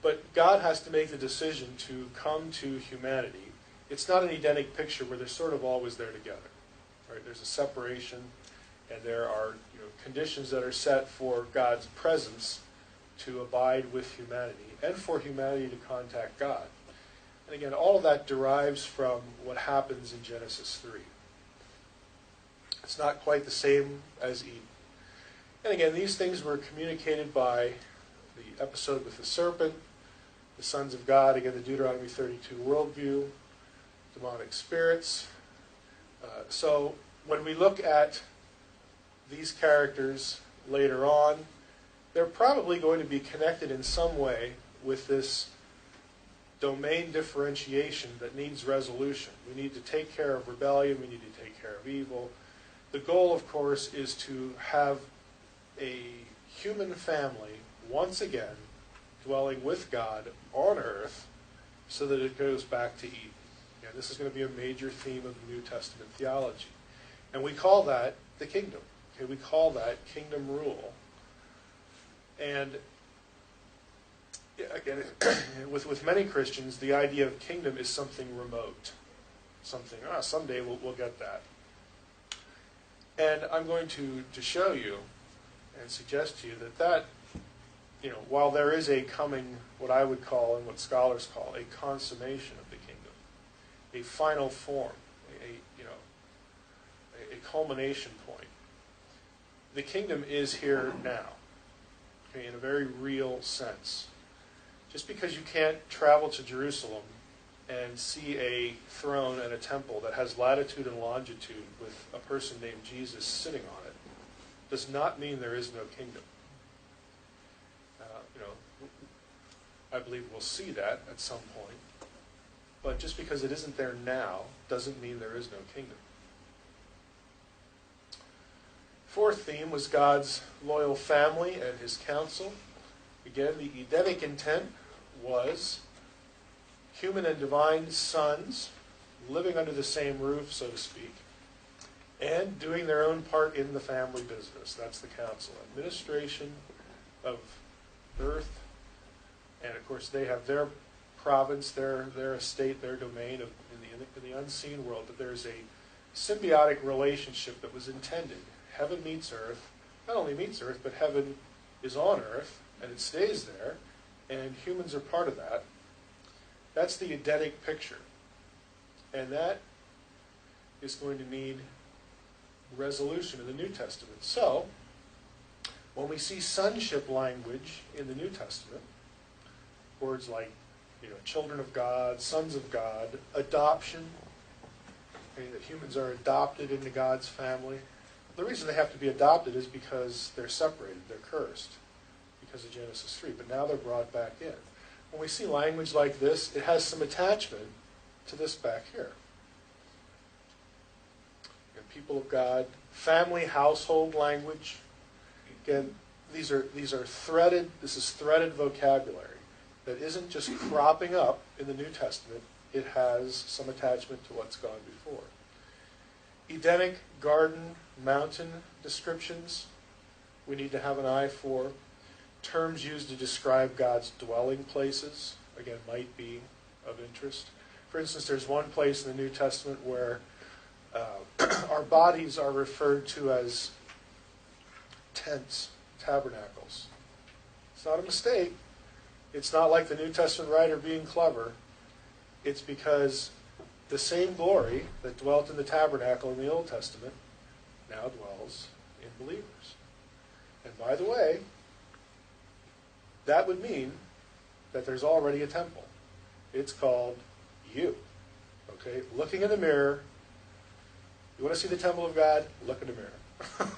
But God has to make the decision to come to humanity. It's not an Edenic picture where they're sort of always there together. Right? There's a separation, and there are conditions that are set for God's presence to abide with humanity and for humanity to contact God. And again, all of that derives from what happens in Genesis 3. It's not quite the same as Eden. And again, these things were communicated by the episode with the serpent, the sons of God, again, the Deuteronomy 32 worldview, demonic spirits. So when we look at these characters later on, they're probably going to be connected in some way with this domain differentiation that needs resolution. We need to take care of rebellion, we need to take care of evil. The goal, of course, is to have a human family, once again, dwelling with God on earth so that it goes back to Eden. And this is going to be a major theme of the New Testament theology. And we call that the kingdom. Okay, we call that kingdom rule. And again, with many Christians, the idea of kingdom is something remote. Something, someday we'll get that. And I'm going to show you and suggest to you that while there is a coming, what I would call and what scholars call a consummation of the kingdom, a final form, a culmination point, the kingdom is here now, okay, in a very real sense. Just because you can't travel to Jerusalem and see a throne and a temple that has latitude and longitude with a person named Jesus sitting on it does not mean there is no kingdom. I believe we'll see that at some point. But just because it isn't there now doesn't mean there is no kingdom. Fourth theme was God's loyal family and his counsel. Again, the Edenic intent was human and divine sons living under the same roof, so to speak, and doing their own part in the family business. That's the counsel. Administration of earth, and of course they have their province, their estate, their domain in the unseen world, but there's a symbiotic relationship that was intended. Heaven meets earth, not only meets earth, but heaven is on earth, and it stays there, and humans are part of that. That's the Edenic picture. And that is going to need resolution in the New Testament. So, when we see sonship language in the New Testament, words like, children of God, sons of God, adoption, that humans are adopted into God's family. The reason they have to be adopted is because they're separated, they're cursed, because of Genesis 3, but now they're brought back in. When we see language like this, it has some attachment to this back here. And people of God, family, household language. Again, these are threaded, this is threaded vocabulary that isn't just cropping up in the New Testament. It has some attachment to what's gone before. Edenic garden, mountain descriptions, we need to have an eye for. Terms used to describe God's dwelling places, again, might be of interest. For instance, there's one place in the New Testament where our bodies are referred to as tents, tabernacles. It's not a mistake. It's not like the New Testament writer being clever. It's because the same glory that dwelt in the tabernacle in the Old Testament now dwells in believers. And by the way, that would mean that there's already a temple. It's called you. Okay? Looking in the mirror. You want to see the temple of God? Look in the mirror.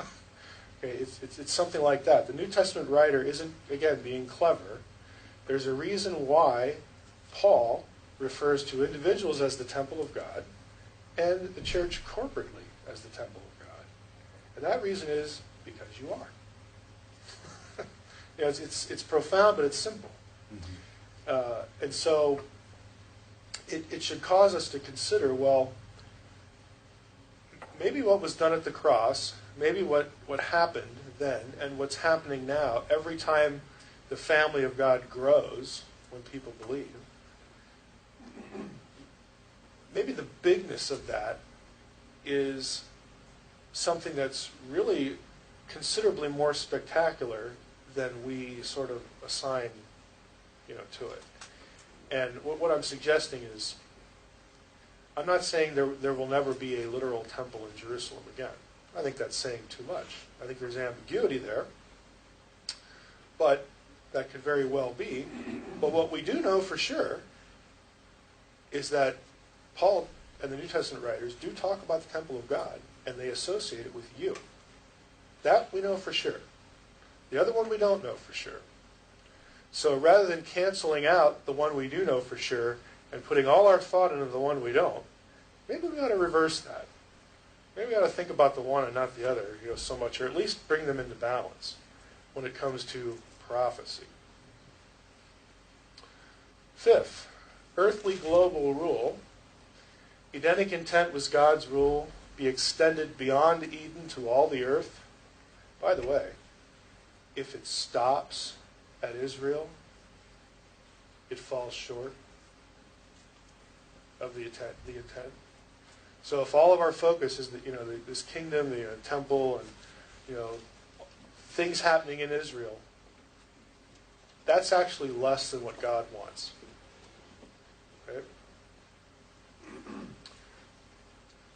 Okay, it's something like that. The New Testament writer isn't, again, being clever. There's a reason why Paul refers to individuals as the temple of God and the church corporately as the temple of God. And that reason is because you are. It's profound, but it's simple. And so it should cause us to consider, well, maybe what was done at the cross, maybe what happened then, and what's happening now, every time the family of God grows, when people believe, maybe the bigness of that is something that's really considerably more spectacular than we sort of assign, to it. And what I'm suggesting is, I'm not saying there will never be a literal temple in Jerusalem again. I think that's saying too much. I think there's ambiguity there, but that could very well be. But what we do know for sure is that Paul and the New Testament writers do talk about the temple of God, and they associate it with you. That we know for sure. The other one we don't know for sure. So rather than canceling out the one we do know for sure and putting all our thought into the one we don't, maybe we ought to reverse that. Maybe we ought to think about the one and not the other, so much, or at least bring them into balance when it comes to prophecy. Fifth, earthly global rule. Edenic intent was God's rule be extended beyond Eden to all the earth. By the way, if it stops at Israel, it falls short of the intent. So if all of our focus is this kingdom, the temple, and things happening in Israel, that's actually less than what God wants. Okay?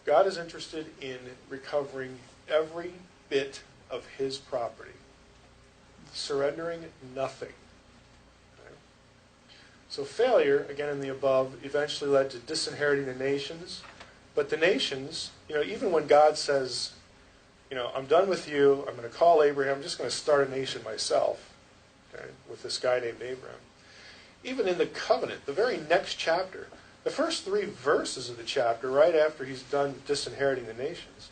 God is interested in recovering every bit of his property, surrendering nothing. Okay? So failure, again in the above, eventually led to disinheriting the nations. But the nations, even when God says, I'm done with you, I'm going to call Abraham, I'm just going to start a nation myself, okay, with this guy named Abraham. Even in the covenant, the very next chapter, the first 3 verses of the chapter, right after he's done disinheriting the nations,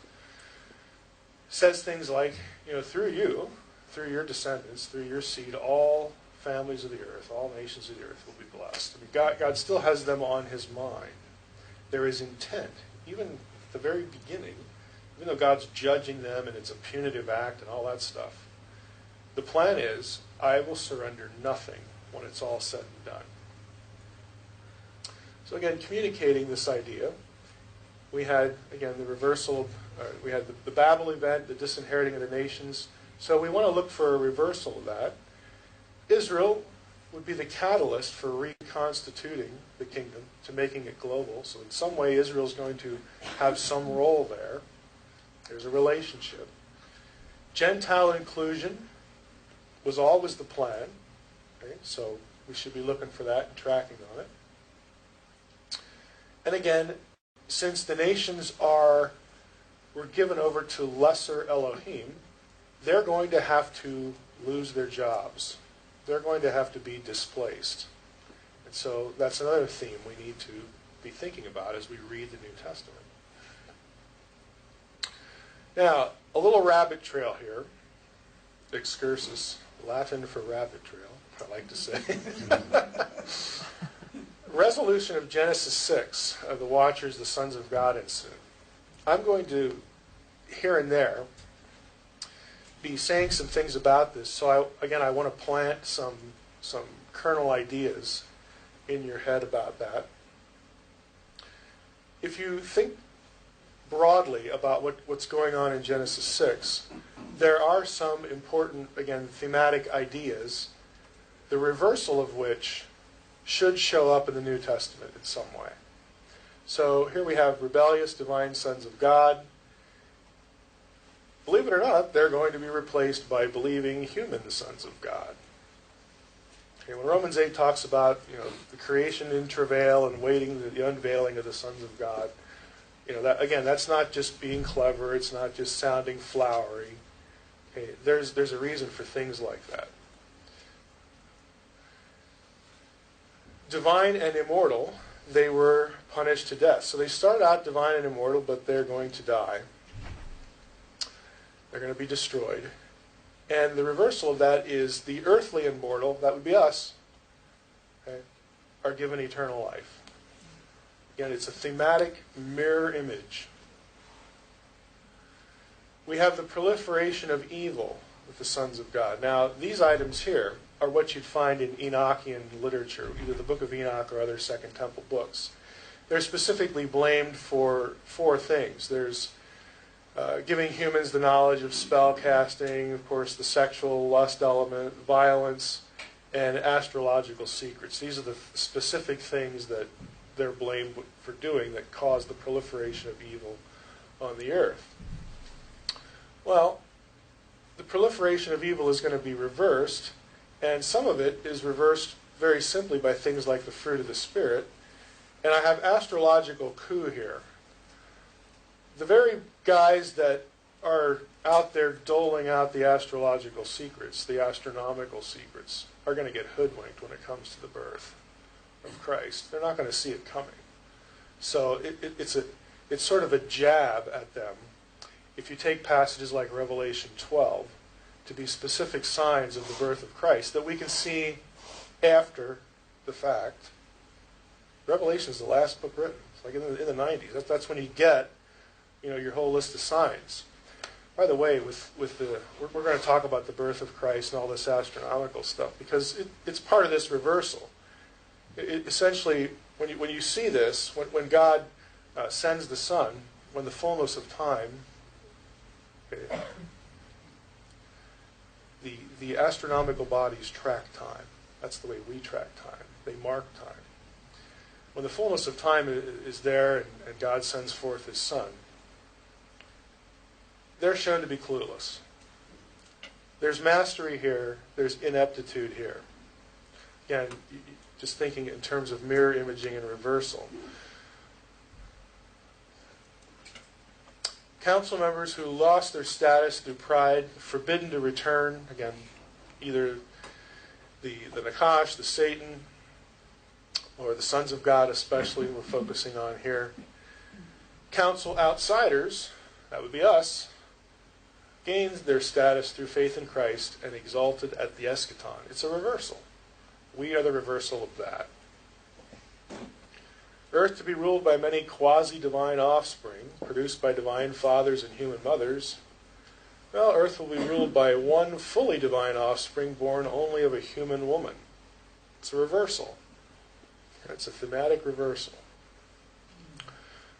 says things like, through you, through your descendants, through your seed, all families of the earth, all nations of the earth will be blessed. I mean, God still has them on his mind. There is intent. Even at the very beginning, even though God's judging them and it's a punitive act and all that stuff, the plan is, I will surrender nothing when it's all said and done. So again, communicating this idea, we had, again, the reversal, we had the Babel event, the disinheriting of the nations. So we want to look for a reversal of that. Israel would be the catalyst for reconstituting the kingdom, to making it global. So in some way, Israel's going to have some role there. There's a relationship. Gentile inclusion was always the plan. Okay? So we should be looking for that and tracking on it. And again, since the nations were given over to lesser Elohim, they're going to have to lose their jobs. They're going to have to be displaced. And so that's another theme we need to be thinking about as we read the New Testament. Now, a little rabbit trail here. Excursus, Latin for rabbit trail, I like to say. Resolution of Genesis 6, of the Watchers, the Sons of God incident. I'm going to, here and there, be saying some things about this. So I want to plant some kernel ideas in your head about that. If you think broadly about what's going on in Genesis 6, there are some important, again, thematic ideas, the reversal of which should show up in the New Testament in some way. So here we have rebellious divine sons of God. Believe it or not, they're going to be replaced by believing human sons of God. Okay, when Romans 8 talks about the creation in travail and waiting the unveiling of the sons of God, that again, that's not just being clever. It's not just sounding flowery. Okay, there's a reason for things like that. Divine and immortal, they were punished to death. So they start out divine and immortal, but they're going to die. They're going to be destroyed. And the reversal of that is the earthly and mortal, that would be us, okay, are given eternal life. Again, it's a thematic mirror image. We have the proliferation of evil with the sons of God. Now, these items here are what you'd find in Enochian literature, either the Book of Enoch or other Second Temple books. They're specifically blamed for 4 things. There's giving humans the knowledge of spell casting, of course, the sexual lust element, violence, and astrological secrets. These are the specific things that they're blamed for doing that cause the proliferation of evil on the earth. Well, the proliferation of evil is going to be reversed, and some of it is reversed very simply by things like the fruit of the Spirit. And I have astrological coup here. The very guys that are out there doling out the astrological secrets, the astronomical secrets, are going to get hoodwinked when it comes to the birth of Christ. They're not going to see it coming. So it's sort of a jab at them. If you take passages like Revelation 12 to be specific signs of the birth of Christ that we can see after the fact. Revelation is the last book written. It's like in the 90s. That's when you get your whole list of signs. By the way, we're going to talk about the birth of Christ and all this astronomical stuff because it's part of this reversal. Essentially, when you see this, when God sends the Son, when the fullness of time, okay, the astronomical bodies track time. That's the way we track time. They mark time. When the fullness of time is there and God sends forth His Son, they're shown to be clueless. There's mastery here. There's ineptitude here. Again, just thinking in terms of mirror imaging and reversal. Council members who lost their status through pride, forbidden to return, again, either the Nakash, the Satan, or the sons of God especially, we're focusing on here. Council outsiders, that would be us, gained their status through faith in Christ and exalted at the eschaton. It's a reversal. We are the reversal of that. Earth to be ruled by many quasi-divine offspring, produced by divine fathers and human mothers. Well, Earth will be ruled by one fully divine offspring born only of a human woman. It's a reversal. It's a thematic reversal.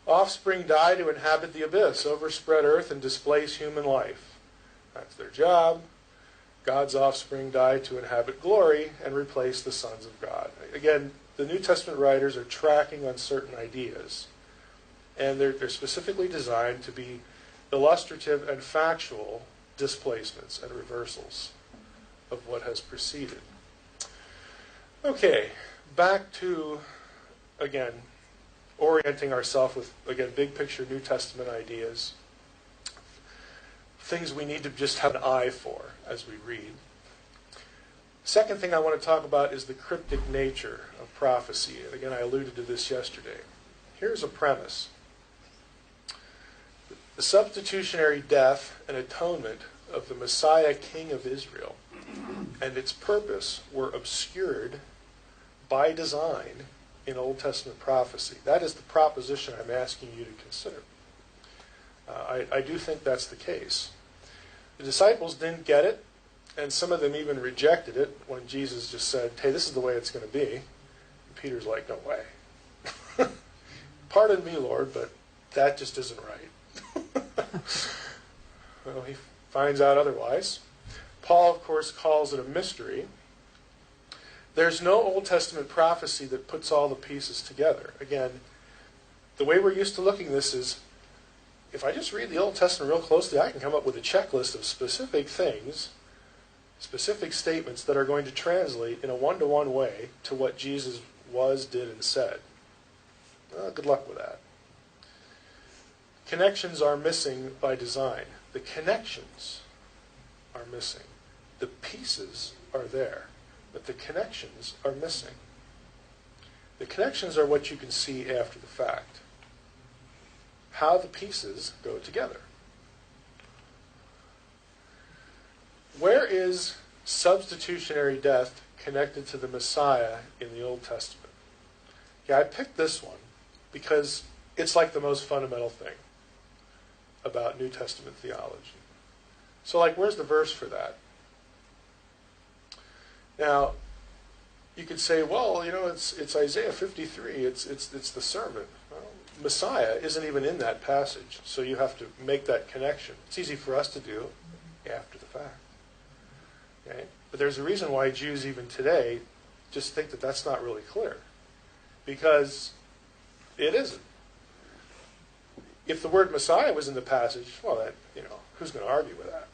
Offspring die to inhabit the abyss, overspread Earth, and displace human life. That's their job. God's offspring die to inhabit glory and replace the sons of God. Again, the New Testament writers are tracking on certain ideas, and they're specifically designed to be illustrative and factual displacements and reversals of what has preceded. Okay, back to, again, orienting ourselves with, again, big picture New Testament ideas, things we need to just have an eye for as we read. Second thing I want to talk about is the cryptic nature of prophecy. And again, I alluded to this yesterday. Here's a premise. The substitutionary death and atonement of the Messiah, King of Israel, and its purpose were obscured by design in Old Testament prophecy. That is the proposition I'm asking you to consider. I do think that's the case. The disciples didn't get it, and some of them even rejected it when Jesus just said, hey, this is the way it's going to be. And Peter's like, no way. Pardon me, Lord, but that just isn't right. Well, he finds out otherwise. Paul, of course, calls it a mystery. There's no Old Testament prophecy that puts all the pieces together. Again, the way we're used to looking at this is, if I just read the Old Testament real closely, I can come up with a checklist of specific things, specific statements that are going to translate in a one-to-one way to what Jesus was, did, and said. Well, good luck with that. Connections are missing by design. The connections are missing. The pieces are there, but the connections are missing. The connections are what you can see after the fact. How the pieces go together. Where is substitutionary death connected to the Messiah in the Old Testament? Yeah, I picked this one because it's like the most fundamental thing about New Testament theology. So, where's the verse for that? Now, you could say, well, it's Isaiah 53. It's the sermon. Well, Messiah isn't even in that passage, so you have to make that connection. It's easy for us to do after the fact. Okay? But there's a reason why Jews even today just think that that's not really clear. Because it isn't. If the word Messiah was in the passage, well, that, who's going to argue with that?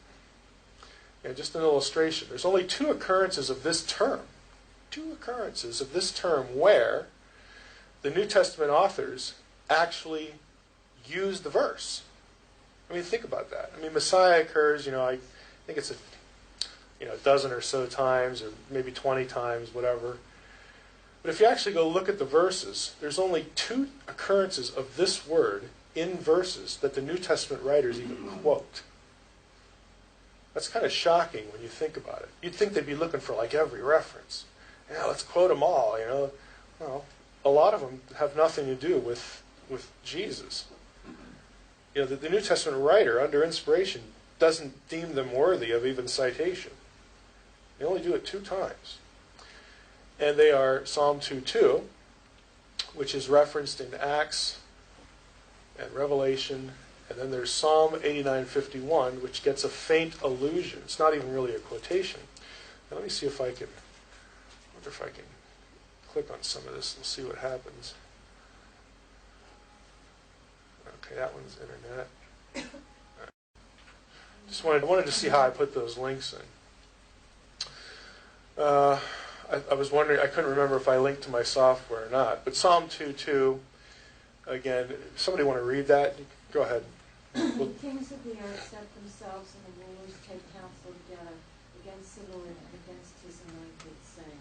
Just an illustration. There's only two occurrences of this term. Two occurrences of this term where the New Testament authors actually use the verse. Think about that. Messiah occurs, I think it's a dozen or so times, or maybe 20 times, whatever. But if you actually go look at the verses, there's only two occurrences of this word in verses that the New Testament writers even quote. That's kind of shocking when you think about it. You'd think they'd be looking for every reference. Let's quote them all, Well, a lot of them have nothing to do with Jesus. The New Testament writer, under inspiration, doesn't deem them worthy of even citation. They only do it 2 times. And they are Psalm 2:2, which is referenced in Acts and Revelation, and then there's Psalm 89:51, which gets a faint allusion. It's not even really a quotation. Now, let me see if I can click on some of this and see what happens. Okay, that one's internet. I wanted to see how I put those links in. I was wondering, I couldn't remember if I linked to my software or not, but Psalm 2:2, again, somebody want to read that? Go ahead. The kings of the earth set themselves, and the rulers take counsel together against the Lord and against his anointed, saying.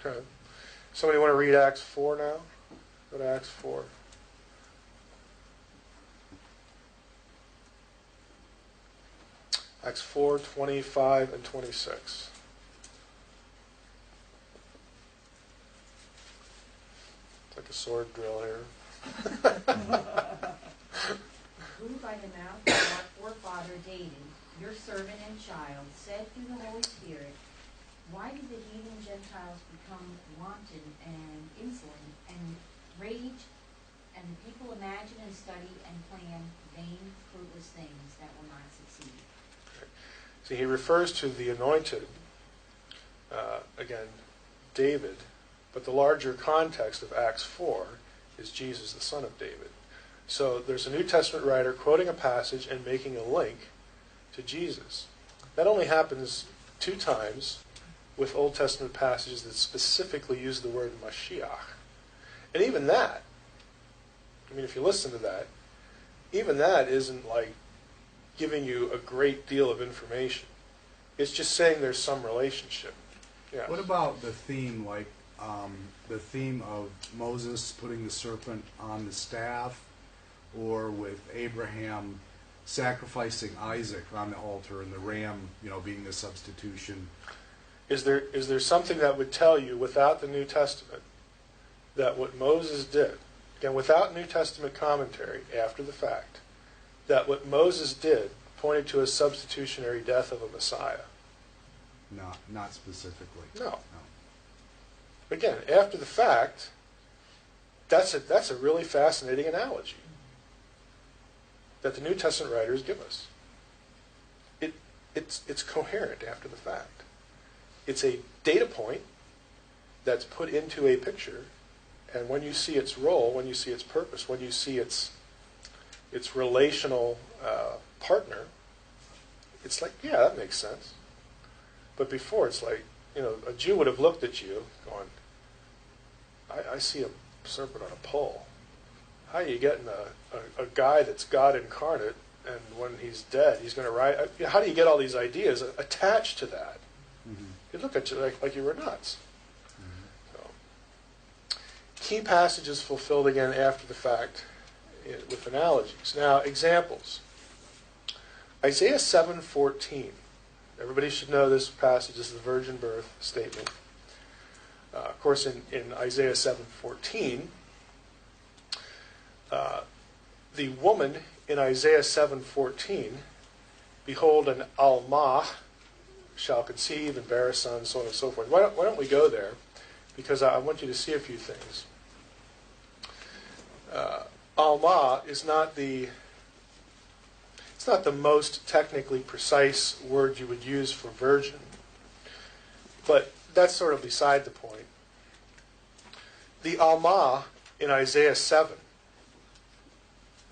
Okay. Somebody want to read Acts 4 now? Go to Acts 4. Acts 4:25 and 26. It's like a sword drill here. Who by the mouth of our forefather David, your servant and child, said through the Holy Spirit, why do the heathen Gentiles become wanton and insolent and rage, and the people imagine and study and plan vain, fruitless things that will not succeed? See, he refers to the anointed, again, David, but the larger context of Acts 4 is Jesus, the son of David. So there's a New Testament writer quoting a passage and making a link to Jesus. That only happens 2 times with Old Testament passages that specifically use the word Mashiach. And even that, I mean, if you listen to that, even that isn't like giving you a great deal of information. It's just saying there's some relationship. Yes. What about the theme, like the theme of Moses putting the serpent on the staff, or with Abraham sacrificing Isaac on the altar and the ram, being the substitution? Is there something that would tell you without the New Testament that what Moses did, again, without New Testament commentary after the fact, that what Moses did pointed to a substitutionary death of a Messiah? No, not specifically. No. Again, after the fact, that's a really fascinating analogy that the New Testament writers give us. It's coherent after the fact. It's a data point that's put into a picture, and when you see its role, when you see its purpose, when you see its relational partner, it's like, yeah, that makes sense. But before, it's like, a Jew would have looked at you going, I see a serpent on a pole. How are you getting a guy that's God incarnate, and when he's dead, he's going to rise? How do you get all these ideas attached to that? Mm-hmm. He'd look at you like you were nuts. Mm-hmm. So, key passages fulfilled again after the fact with analogies. Now, examples. Isaiah 7:14. Everybody should know this passage is the virgin birth statement. Of course, in Isaiah 7:14, the woman in Isaiah 7:14, behold, an Almah shall conceive and bear a son, so on and so forth. Why don't we go there? Because I want you to see a few things. Almah is not the most technically precise word you would use for virgin, but that's sort of beside the point. The Almah in Isaiah 7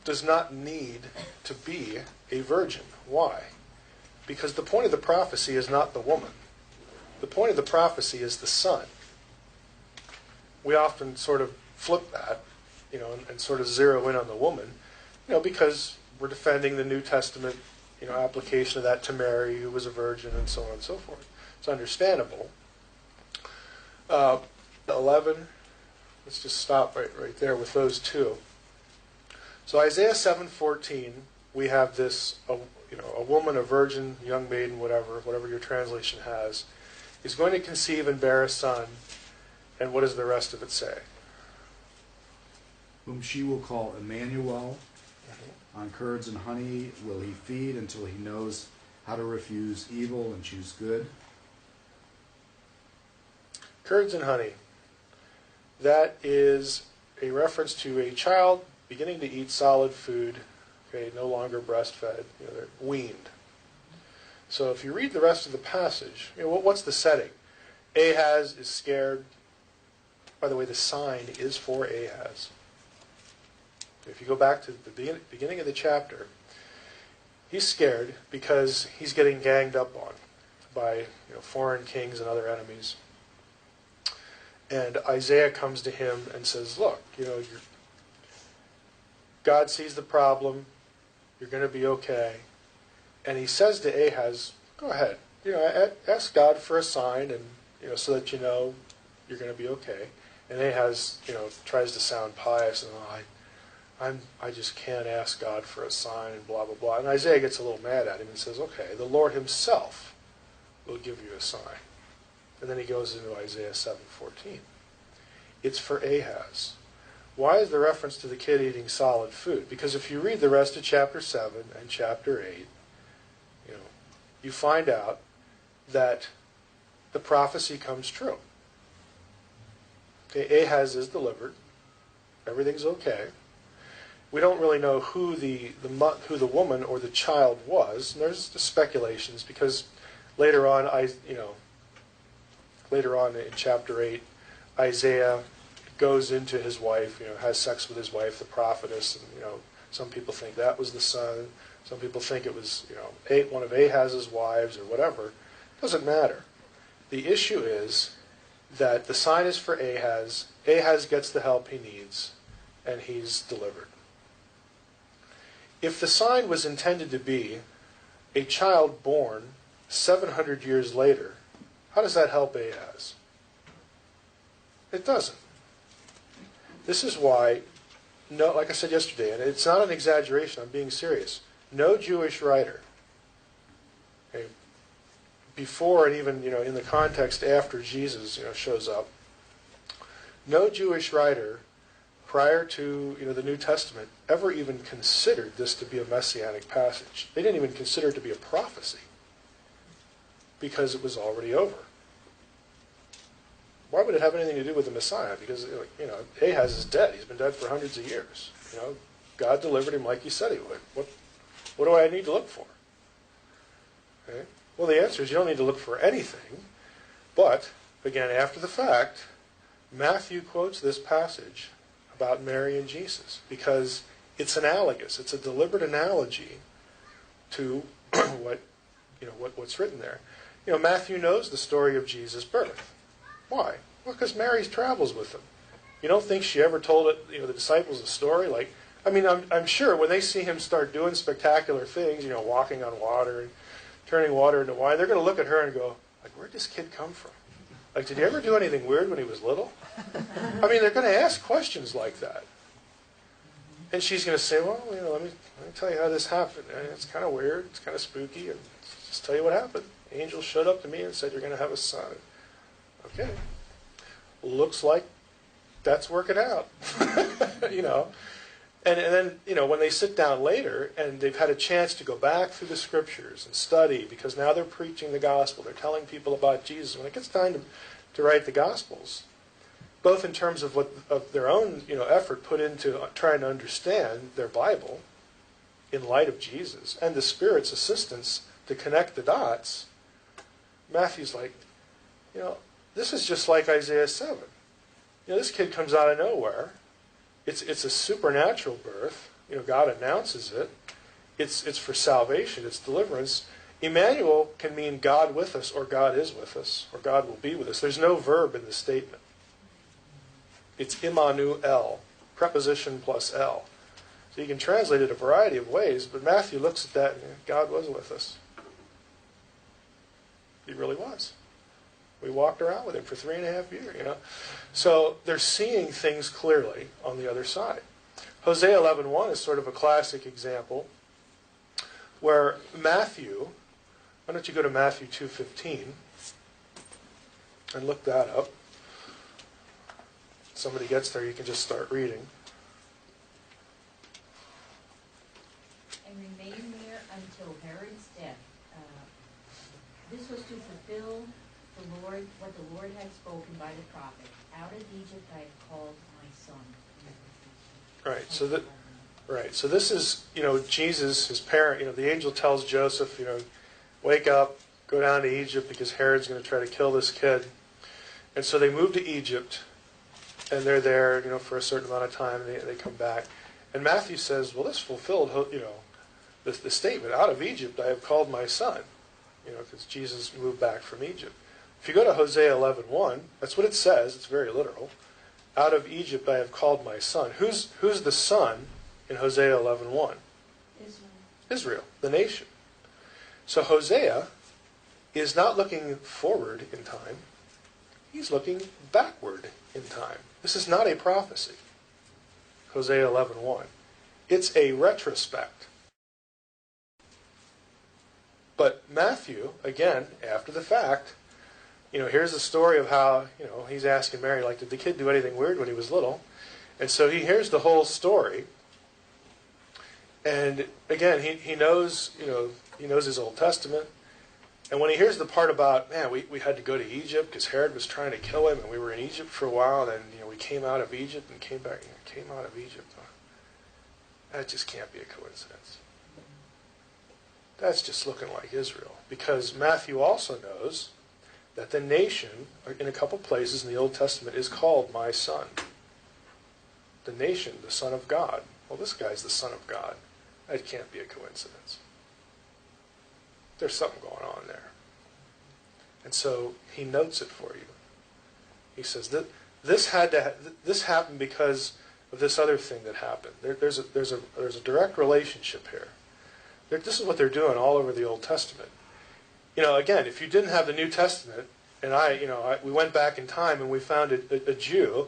does not need to be a virgin. Why? Because the point of the prophecy is not the woman. The point of the prophecy is the son. We often sort of flip that, and sort of zero in on the woman, because we're defending the New Testament, application of that to Mary, who was a virgin, and so on and so forth. It's understandable. 11. Let's just stop right there with those two. So Isaiah 7:14, we have this, a woman, a virgin, young maiden, whatever your translation has, is going to conceive and bear a son. And what does the rest of it say? Whom she will call Emmanuel. On curds and honey will he feed until he knows how to refuse evil and choose good. Curds and honey. That is a reference to a child beginning to eat solid food, okay, no longer breastfed, they're weaned. So if you read the rest of the passage, what's the setting? Ahaz is scared. By the way, the sign is for Ahaz. If you go back to the beginning of the chapter, he's scared because he's getting ganged up on by foreign kings and other enemies. And Isaiah comes to him and says, look, God sees the problem. You're going to be okay. And he says to Ahaz, go ahead. Ask God for a sign, and so that you're going to be okay. And Ahaz, tries to sound pious, and I just can't ask God for a sign, and blah blah blah. And Isaiah gets a little mad at him and says, okay, the Lord Himself will give you a sign. And then he goes into Isaiah 7:14. It's for Ahaz. Why is the reference to the kid eating solid food? Because if you read the rest of chapter 7 and chapter 8, you find out that the prophecy comes true. Okay, Ahaz is delivered. Everything's okay. We don't really know who the woman or the child was. And there's the speculations because later on in chapter 8, Isaiah goes into his wife, has sex with his wife, the prophetess, and some people think that was the son. Some people think it was one of Ahaz's wives or whatever. Doesn't matter. The issue is that the sign is for Ahaz. Ahaz gets the help he needs, and he's delivered. If the sign was intended to be a child born 700 years later, how does that help Ahaz? It doesn't. This is why, like I said yesterday, and it's not an exaggeration, I'm being serious, no Jewish writer, okay, before and even in the context after Jesus shows up, no Jewish writer prior to the New Testament ever even considered this to be a messianic passage. They didn't even consider it to be a prophecy because it was already over. Why would it have anything to do with the Messiah? Because Ahaz is dead. He's been dead for hundreds of years. God delivered him like He said He would. What do I need to look for? Okay. Well, the answer is you don't need to look for anything. But again, after the fact, Matthew quotes this passage about Mary and Jesus because it's analogous. It's a deliberate analogy to what's written there. Matthew knows the story of Jesus' birth. Why? Well, because Mary travels with him. You don't think she ever told the disciples a story? I'm sure when they see him start doing spectacular things, walking on water and turning water into wine, they're going to look at her and go, where'd this kid come from? Did he ever do anything weird when he was little? They're going to ask questions like that. And she's going to say, well, let me tell you how this happened. It's kind of weird. It's kind of spooky. And just tell you what happened. The angel showed up to me and said, you're going to have a son. Okay. Looks like that's working out. And then, when they sit down later and they've had a chance to go back through the scriptures and study, because now they're preaching the gospel, they're telling people about Jesus. When it gets time to write the gospels, both in terms of their own effort put into trying to understand their Bible in light of Jesus and the Spirit's assistance to connect the dots, Matthew's like, this is just like Isaiah 7. This kid comes out of nowhere. It's a supernatural birth. God announces it. It's for salvation. It's deliverance. Emmanuel can mean God with us, or God is with us, or God will be with us. There's no verb in the statement. It's Immanuel, preposition plus L. So you can translate it a variety of ways, but Matthew looks at that and God was with us. He really was. We walked around with him for 3.5 years, So they're seeing things clearly on the other side. Hosea 11:1 is sort of a classic example where Matthew, why don't you go to Matthew 2:15 and look that up. Somebody gets there, you can just start reading. And remain there until Herod's death. This was to fulfill what the Lord had spoken by the prophet. Out of Egypt I have called my son. Right. So this is, Jesus, his parent. The angel tells Joseph, wake up, go down to Egypt because Herod's going to try to kill this kid. And so they move to Egypt, and they're there, for a certain amount of time. And they come back, and Matthew says, well, this fulfilled, the statement. Out of Egypt I have called my son, because Jesus moved back from Egypt. If you go to Hosea 11:1, that's what it says. It's very literal. Out of Egypt I have called my son. Who's the son in Hosea 11:1? Israel. Israel, the nation. So Hosea is not looking forward in time. He's looking backward in time. This is not a prophecy. Hosea 11:1. It's a retrospect. But Matthew, again, after the fact, here's the story of how, he's asking Mary, like, did the kid do anything weird when he was little? And so he hears the whole story. And again, he knows, he knows his Old Testament. And when he hears the part about, man, we had to go to Egypt because Herod was trying to kill him, and we were in Egypt for a while, and then we came out of Egypt and came back, came out of Egypt. That just can't be a coincidence. That's just looking like Israel. Because Matthew also knows that the nation, in a couple places in the Old Testament, is called my son. The nation, the Son of God. Well, this guy's the Son of God. That can't be a coincidence. There's something going on there. And so he notes it for you. He says that this happened because of this other thing that happened. There's a direct relationship here. This is what they're doing all over the Old Testament. Again, if you didn't have the New Testament, and we went back in time and we found a Jew,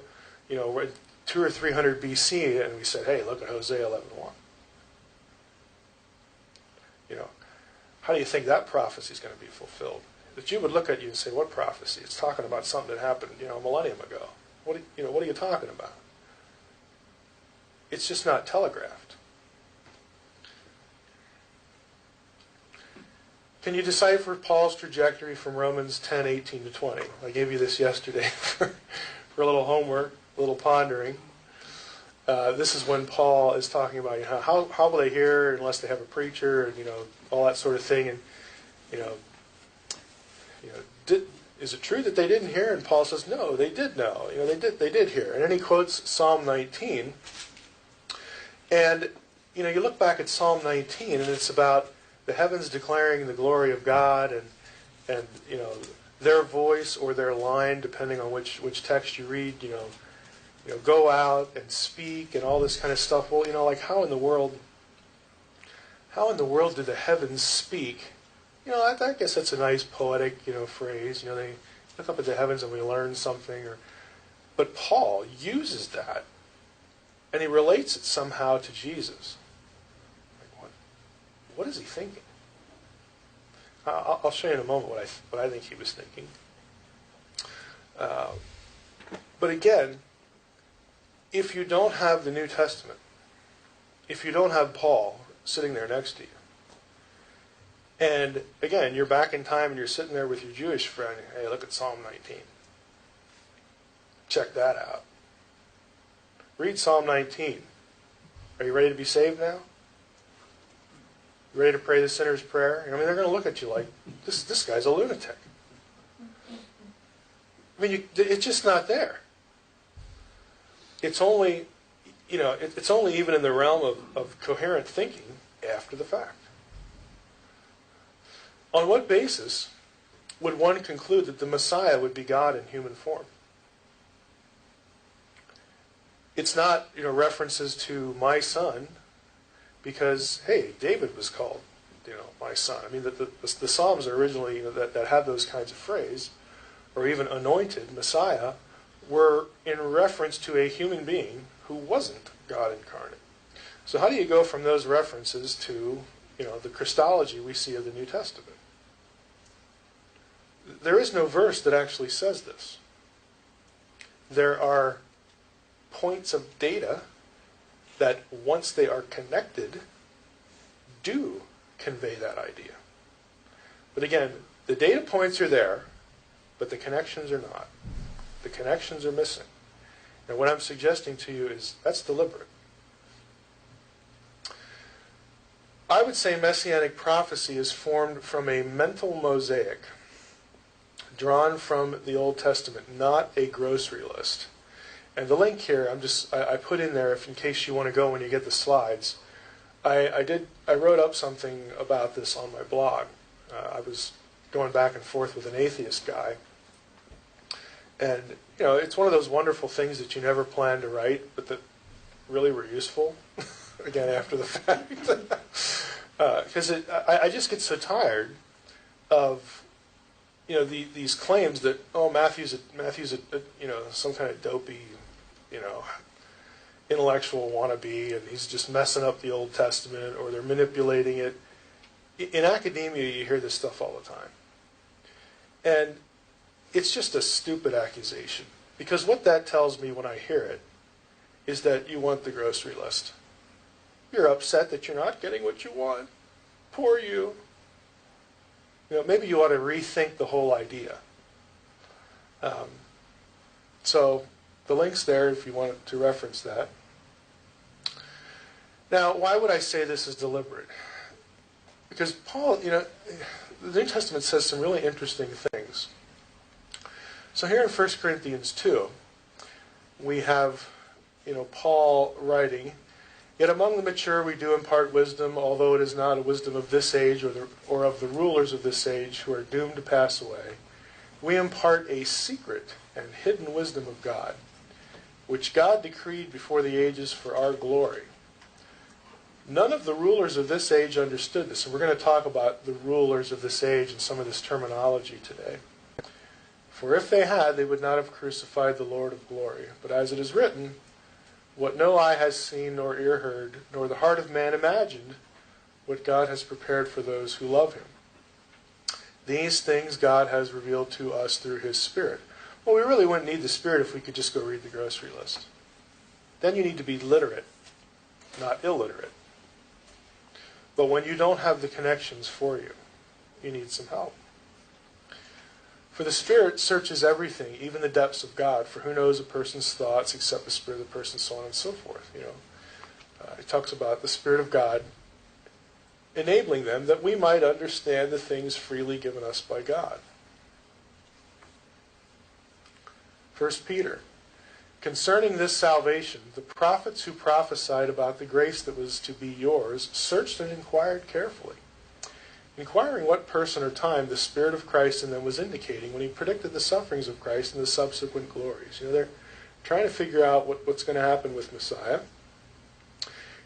200 or 300 BC, and we said, hey, look at Hosea 11:1. How do you think that prophecy is going to be fulfilled? The Jew would look at you and say, what prophecy? It's talking about something that happened, a millennium ago. What are you talking about? It's just not telegraphed. Can you decipher Paul's trajectory from Romans 10:18 to 20? I gave you this yesterday for a little homework, a little pondering. This is when Paul is talking about how will they hear unless they have a preacher, and all that sort of thing. And is it true that they didn't hear? And Paul says, no, they did know. They did hear. And then he quotes Psalm 19. And you look back at Psalm 19, and it's about the heavens declaring the glory of God, and their voice or their line, depending on which text you read, go out and speak and all this kind of stuff. Well, like how in the world do the heavens speak? I guess that's a nice poetic, phrase. They look up at the heavens and we learn something. But Paul uses that, and he relates it somehow to Jesus. What is he thinking? I'll show you in a moment what I think he was thinking. But again, if you don't have the New Testament, if you don't have Paul sitting there next to you, and again, you're back in time and you're sitting there with your Jewish friend, hey, look at Psalm 19. Check that out. Read Psalm 19. Are you ready to be saved now? You ready to pray the sinner's prayer? They're going to look at you like, this guy's a lunatic. It's just not there. It's only, it's only even in the realm of coherent thinking after the fact. On what basis would one conclude that the Messiah would be God in human form? It's not, references to my son, because, hey, David was called, my son. The Psalms are originally, that had those kinds of phrases, or even anointed Messiah, were in reference to a human being who wasn't God incarnate. So how do you go from those references to, the Christology we see of the New Testament? There is no verse that actually says this. There are points of data that, once they are connected, do convey that idea. But again, the data points are there, but the connections are not. The connections are missing. And what I'm suggesting to you is that's deliberate. I would say Messianic prophecy is formed from a mental mosaic drawn from the Old Testament, not a grocery list. And the link here, I put in there in case you want to go when you get the slides. I wrote up something about this on my blog. I was going back and forth with an atheist guy And, it's one of those wonderful things that you never planned to write, but that really were useful, again, after the fact. Because I just get so tired of, these claims that, Matthew's some kind of dopey, intellectual wannabe, and he's just messing up the Old Testament, or they're manipulating it. In academia, you hear this stuff all the time. And it's just a stupid accusation. Because what that tells me when I hear it is that you want the grocery list. You're upset that you're not getting what you want. Poor you. Maybe you ought to rethink the whole idea. So the link's there if you want to reference that. Now, why would I say this is deliberate? Because Paul, the New Testament says some really interesting things. So here in 1 Corinthians 2, we have, Paul writing, "Yet among the mature we do impart wisdom, although it is not a wisdom of this age or of the rulers of this age who are doomed to pass away. We impart a secret and hidden wisdom of God, which God decreed before the ages for our glory. None of the rulers of this age understood this." And we're going to talk about the rulers of this age and some of this terminology today. "For if they had, they would not have crucified the Lord of glory. But as it is written, what no eye has seen nor ear heard, nor the heart of man imagined, what God has prepared for those who love him. These things God has revealed to us through his Spirit." Well, we really wouldn't need the Spirit if we could just go read the grocery list. Then you need to be literate, not illiterate. But when you don't have the connections for you, you need some help. "For the Spirit searches everything, even the depths of God. For who knows a person's thoughts except the spirit of the person," so on and so forth. It talks about the Spirit of God enabling them that we might understand the things freely given us by God. 1 Peter, "Concerning this salvation, the prophets who prophesied about the grace that was to be yours searched and inquired carefully, inquiring what person or time the Spirit of Christ in them was indicating when he predicted the sufferings of Christ and the subsequent glories." They're trying to figure out what's going to happen with Messiah.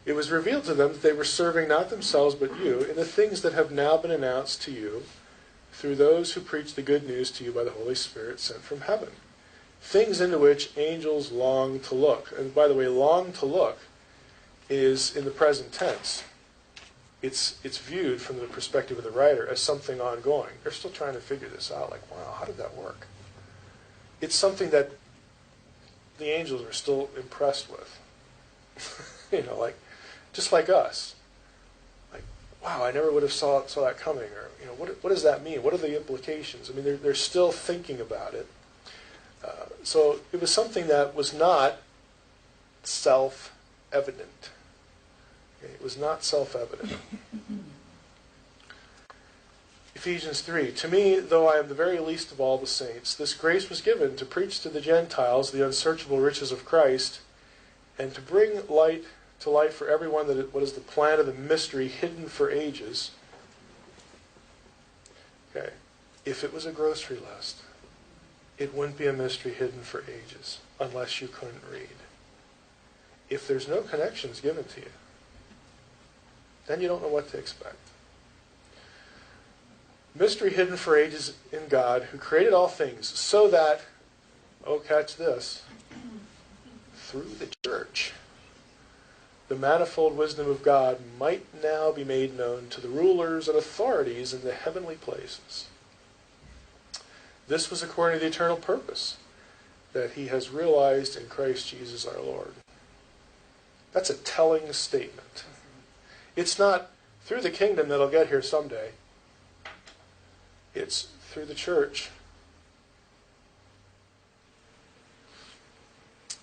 "It was revealed to them that they were serving not themselves but you in the things that have now been announced to you through those who preach the good news to you by the Holy Spirit sent from heaven. Things into which angels long to look." And by the way, long to look is in the present tense. It's viewed from the perspective of the writer as something ongoing. They're still trying to figure this out. Like, wow, how did that work? It's something that the angels are still impressed with. Just like us. Like, wow, I never would have saw that coming. Or, what does that mean? What are the implications? I mean, they're still thinking about it. So it was something that was not self-evident. Okay, it was not self-evident. Ephesians 3, "To me, though I am the very least of all the saints, this grace was given to preach to the Gentiles the unsearchable riches of Christ, and to bring to light for everyone what is the plan of the mystery hidden for ages." Okay, if it was a grocery list, it wouldn't be a mystery hidden for ages, unless you couldn't read. If there's no connections given to you, then you don't know what to expect. "Mystery hidden for ages in God, who created all things, so that," catch this, "through the church, the manifold wisdom of God might now be made known to the rulers and authorities in the heavenly places. This was according to the eternal purpose that he has realized in Christ Jesus our Lord." That's a telling statement. It's not through the kingdom that'll get here someday. It's through the church.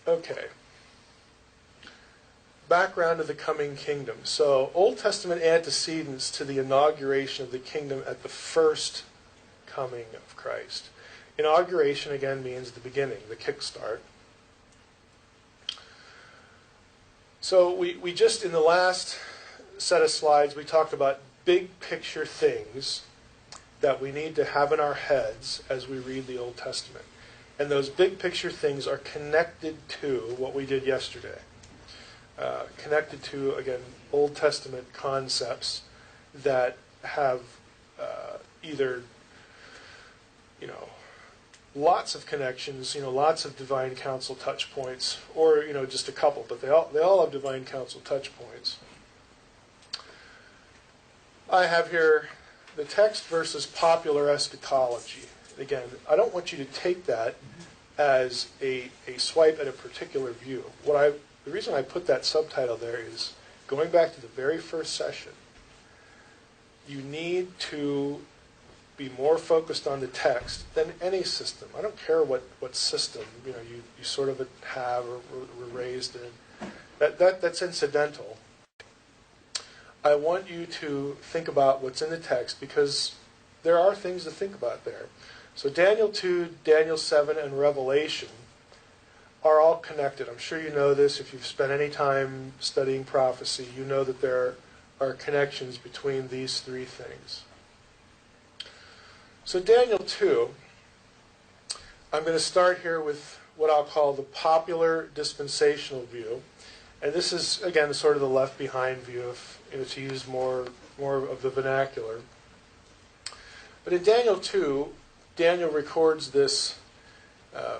Okay. Background of the coming kingdom. So, Old Testament antecedents to the inauguration of the kingdom at the first coming of Christ. Inauguration, again, means the beginning, the kickstart. So we just, in the last set of slides, we talked about big picture things that we need to have in our heads as we read the Old Testament. And those big picture things are connected to what we did yesterday. Connected to, again, Old Testament concepts that have either, lots of connections, lots of divine counsel touch points, or, just a couple, but they all have divine counsel touch points. I have here the text versus popular eschatology. Again, I don't want you to take that as a swipe at a particular view. The reason I put that subtitle there is, going back to the very first session, you need to be more focused on the text than any system. I don't care what system you sort of have or were raised in. That's incidental. I want you to think about what's in the text, because there are things to think about there. So Daniel 2, Daniel 7, and Revelation are all connected. I'm sure you know this. If you've spent any time studying prophecy, you know that there are connections between these three things. So Daniel 2, I'm going to start here with what I'll call the popular dispensational view. And this is, again, sort of the left behind view, to use more of the vernacular. But in Daniel 2, Daniel records this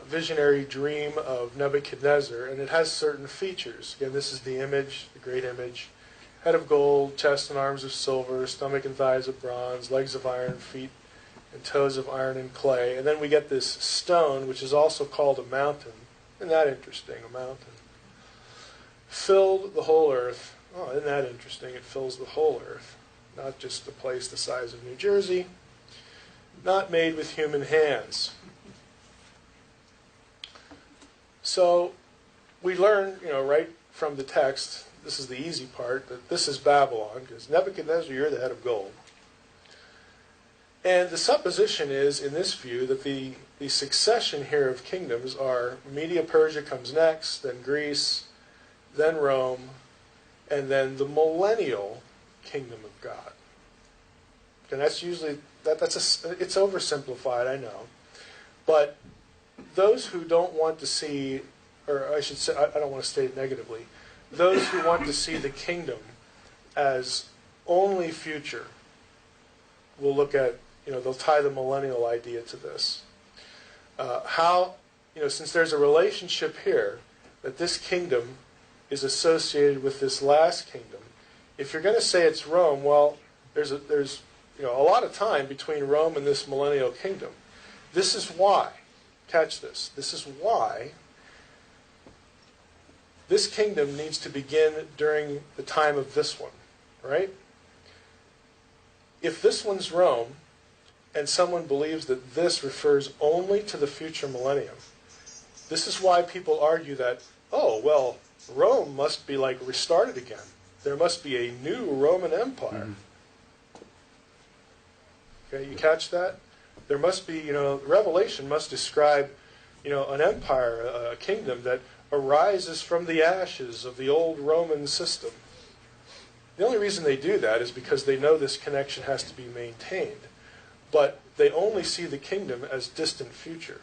visionary dream of Nebuchadnezzar, and it has certain features. Again, this is the image, the great image. Head of gold, chest and arms of silver, stomach and thighs of bronze, legs of iron, feet and toes of iron and clay. And then we get this stone, which is also called a mountain. Isn't that interesting, a mountain? Filled the whole earth. Oh, isn't that interesting? It fills the whole earth. Not just a place the size of New Jersey. Not made with human hands. So we learn, right from the text, this is the easy part, that this is Babylon, because Nebuchadnezzar, you're the head of gold. And the supposition is, in this view, that the succession here of kingdoms are Media-Persia comes next, then Greece, then Rome, and then the millennial kingdom of God. And that's usually, it's oversimplified, I know. But those who don't want to see, or I should say, I don't want to state it negatively, those who want to see the kingdom as only future will look at, they'll tie the millennial idea to this. Since there's a relationship here, that this kingdom is associated with this last kingdom, if you're going to say it's Rome, well, there's a lot of time between Rome and this millennial kingdom. This is why, catch this, this is why this kingdom needs to begin during the time of this one, right? If this one's Rome, and someone believes that this refers only to the future millennium, this is why people argue that, Rome must be restarted again. There must be a new Roman Empire. Okay, you catch that? There must be, Revelation must describe, an empire, a kingdom that arises from the ashes of the old Roman system. The only reason they do that is because they know this connection has to be maintained. But they only see the kingdom as distant future.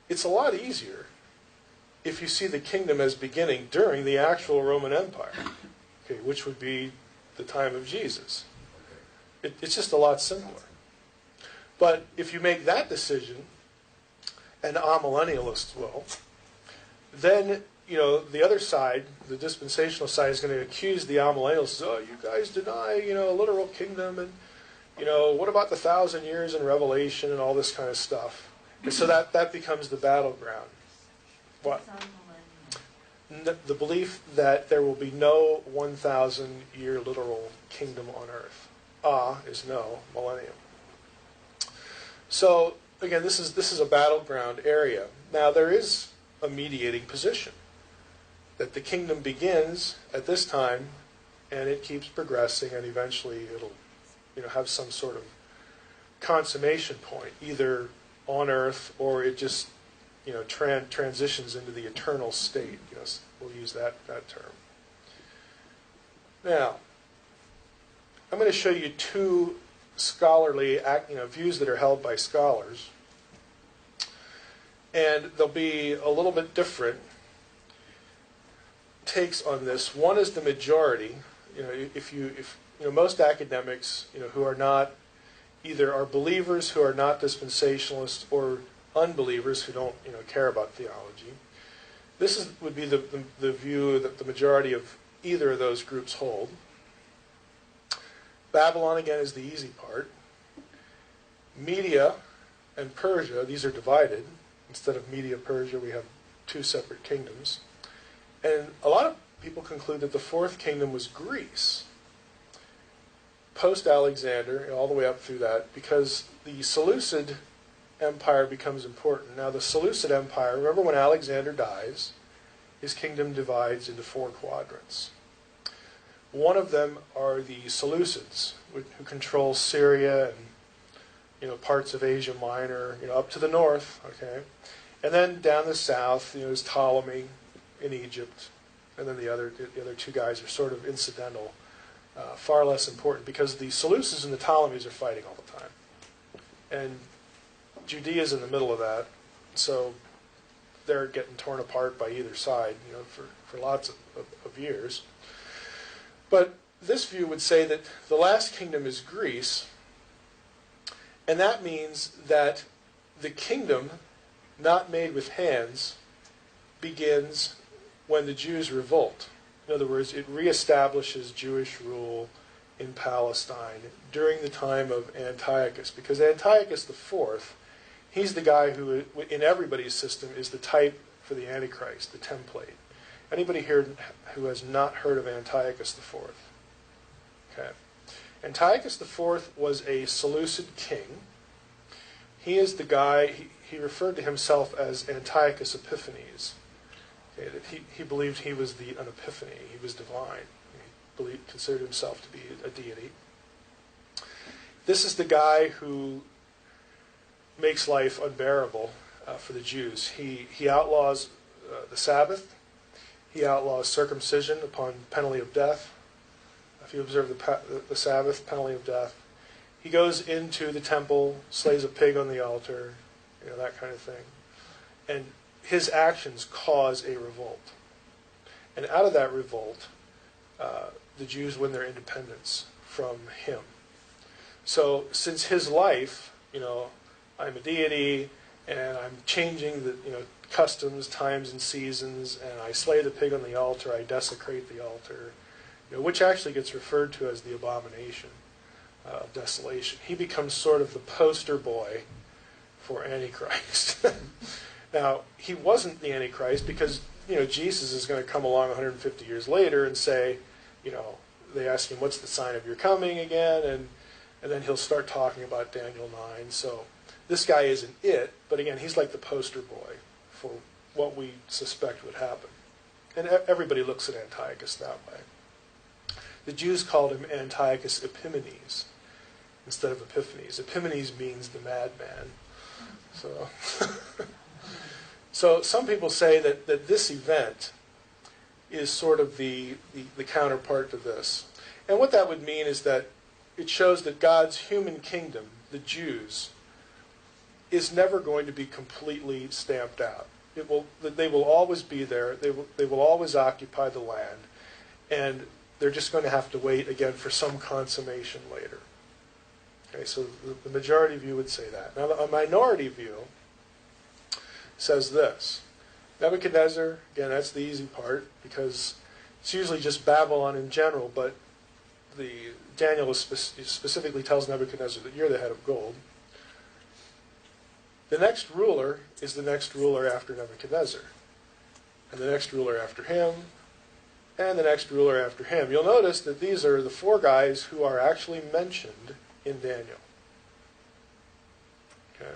It's a lot easier if you see the kingdom as beginning during the actual Roman Empire, okay, which would be the time of Jesus. It's just a lot simpler. But if you make that decision, and amillennialists will, then the other side, the dispensational side, is going to accuse the amillennialists. Oh, you guys deny a literal kingdom, and what about the 1,000 years in Revelation and all this kind of stuff? And so that becomes the battleground. What? The belief that there will be no 1,000-year literal kingdom on earth. Is no, millennium. So again, this is a battleground area. Now there is a mediating position that the kingdom begins at this time, and it keeps progressing, and eventually it'll have some sort of consummation point, either on earth or it just transitions into the eternal state. We'll use that term. Now, I'm going to show you two scholarly views that are held by scholars. And there'll be a little bit different takes on this. One is the majority. If most academics, who are not either are believers who are not dispensationalists or unbelievers who don't, care about theology. This would be the view that the majority of either of those groups hold. Babylon, again, is the easy part. Media and Persia, these are divided. Instead of Media, Persia, we have two separate kingdoms. And a lot of people conclude that the fourth kingdom was Greece, post-Alexander, all the way up through that, because the Seleucid Empire becomes important. Now, the Seleucid Empire, remember when Alexander dies, his kingdom divides into 4 quadrants. One of them are the Seleucids, who control Syria and parts of Asia Minor, up to the north, okay? And then down the south, is Ptolemy in Egypt, and then the other 2 guys are sort of incidental, far less important, because the Seleucids and the Ptolemies are fighting all the time. And Judea is in the middle of that, so they're getting torn apart by either side, for lots of years. But this view would say that the last kingdom is Greece, and that means that the kingdom, not made with hands, begins when the Jews revolt. In other words, it reestablishes Jewish rule in Palestine during the time of Antiochus, because Antiochus IV, he's the guy who, in everybody's system, is the type for the Antichrist, the template. Anybody here who has not heard of Antiochus IV? Okay. Antiochus IV was a Seleucid king. He is the guy, he referred to himself as Antiochus Epiphanes. Okay, that he believed he was an epiphany, he was divine. He considered himself to be a deity. This is the guy who makes life unbearable for the Jews. He outlaws the Sabbath. He outlaws circumcision upon penalty of death. If you observe the Sabbath, penalty of death. He goes into the temple, slays a pig on the altar, that kind of thing. And his actions cause a revolt. And out of that revolt, the Jews win their independence from him. So since his life, I'm a deity, and I'm changing the customs, times, and seasons, and I slay the pig on the altar, I desecrate the altar, which actually gets referred to as the abomination of desolation. He becomes sort of the poster boy for Antichrist. Now, he wasn't the Antichrist because, Jesus is going to come along 150 years later and say, they ask him, what's the sign of your coming again? And then he'll start talking about Daniel 9. So this guy isn't it, but again, he's like the poster boy for what we suspect would happen. And everybody looks at Antiochus that way. The Jews called him Antiochus Epimanes instead of Epiphanes. Epiphanes means the madman. So some people say that this event is sort of the counterpart to this. And what that would mean is that it shows that God's human kingdom, the Jews, is never going to be completely stamped out. They will always be there. They will always occupy the land. And they're just going to have to wait again for some consummation later. Okay, so the majority view would say that. Now, a minority view says this. Nebuchadnezzar, again, that's the easy part, because it's usually just Babylon in general, but Daniel specifically tells Nebuchadnezzar that you're the head of gold. The next ruler is the next ruler after Nebuchadnezzar, and the next ruler after him, and the next ruler after him. You'll notice that these are the 4 guys who are actually mentioned in Daniel. Okay?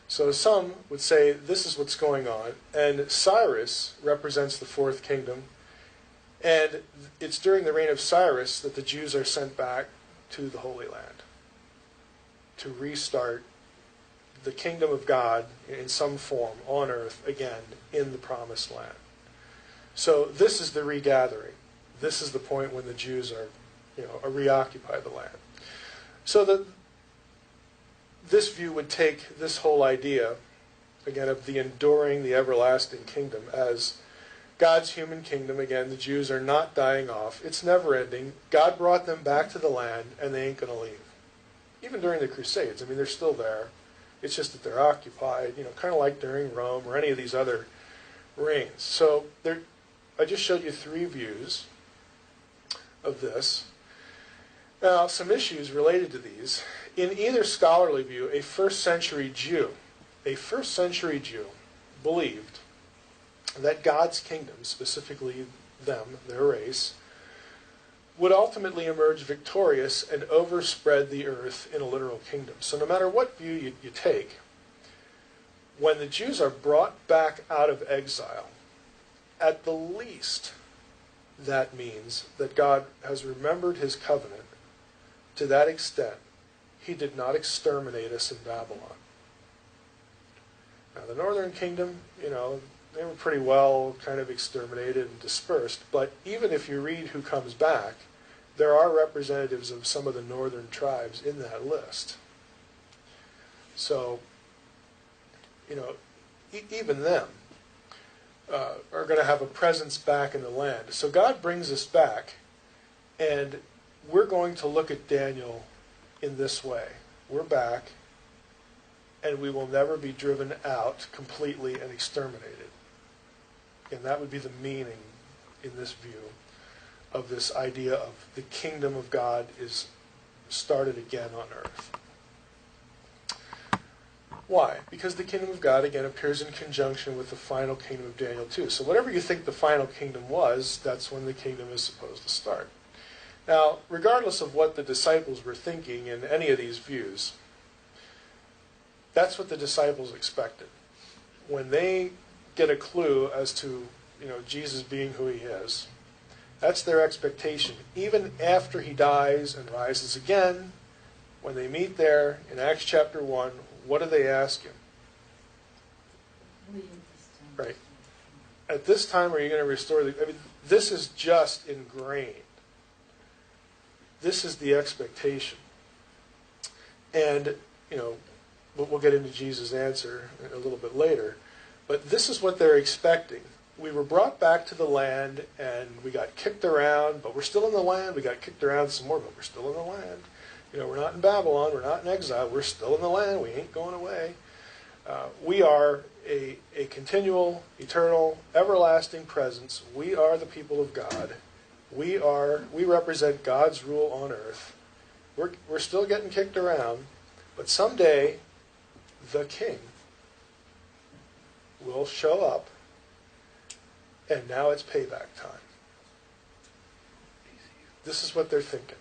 So some would say this is what's going on, and Cyrus represents the 4th kingdom, and it's during the reign of Cyrus that the Jews are sent back to the Holy Land to restart the kingdom of God in some form on earth again in the Promised Land. So this is the regathering. This is the point when the Jews are reoccupy the land. So this view would take this whole idea, again, of the enduring, the everlasting kingdom as God's human kingdom. Again, the Jews are not dying off. It's never ending. God brought them back to the land, and they ain't going to leave. Even during the Crusades, I mean, they're still there. It's just that they're occupied, kind of like during Rome or any of these other reigns. So I just showed you three views of this. Now, some issues related to these. In either scholarly view, a first century Jew believed that God's kingdom, specifically them, their race, would ultimately emerge victorious and overspread the earth in a literal kingdom. So no matter what view you take, when the Jews are brought back out of exile, at the least, that means that God has remembered his covenant to that extent. He did not exterminate us in Babylon. Now, the northern kingdom, they were pretty well kind of exterminated and dispersed. But even if you read who comes back, there are representatives of some of the northern tribes in that list. So, even them are going to have a presence back in the land. So God brings us back, and we're going to look at Daniel in this way. We're back, and we will never be driven out completely and exterminated. And that would be the meaning in this view of this idea of the kingdom of God is started again on earth. Why? Because the kingdom of God, again, appears in conjunction with the final kingdom of Daniel 2. So whatever you think the final kingdom was, that's when the kingdom is supposed to start. Now, regardless of what the disciples were thinking in any of these views, that's what the disciples expected. When they get a clue as to, Jesus being who he is, that's their expectation. Even after he dies and rises again, when they meet there in Acts chapter 1, what do they ask him? Right. At this time, are you going to restore this is just ingrained. This is the expectation. And, we'll get into Jesus' answer a little bit later. But this is what they're expecting. We were brought back to the land, and we got kicked around, but we're still in the land. We got kicked around some more, but we're still in the land. We're not in Babylon. We're not in exile. We're still in the land. We ain't going away. We are a continual, eternal, everlasting presence. We are the people of God. We represent God's rule on earth. We're still getting kicked around, but someday the King will show up, and now it's payback time. This is what they're thinking.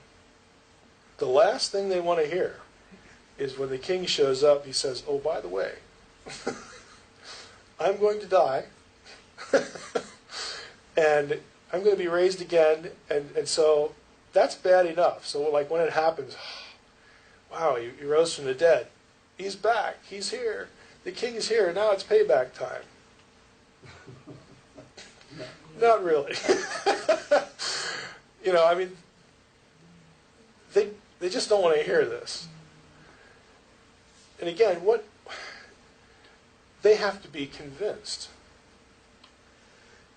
The last thing they want to hear is when the King shows up, he says, oh, by the way, I'm going to die, and I'm going to be raised again, and so that's bad enough. So like when it happens, wow, he rose from the dead. He's back. He's here. The King's here. Now it's payback time. Not really. They just don't want to hear this. And again, they have to be convinced.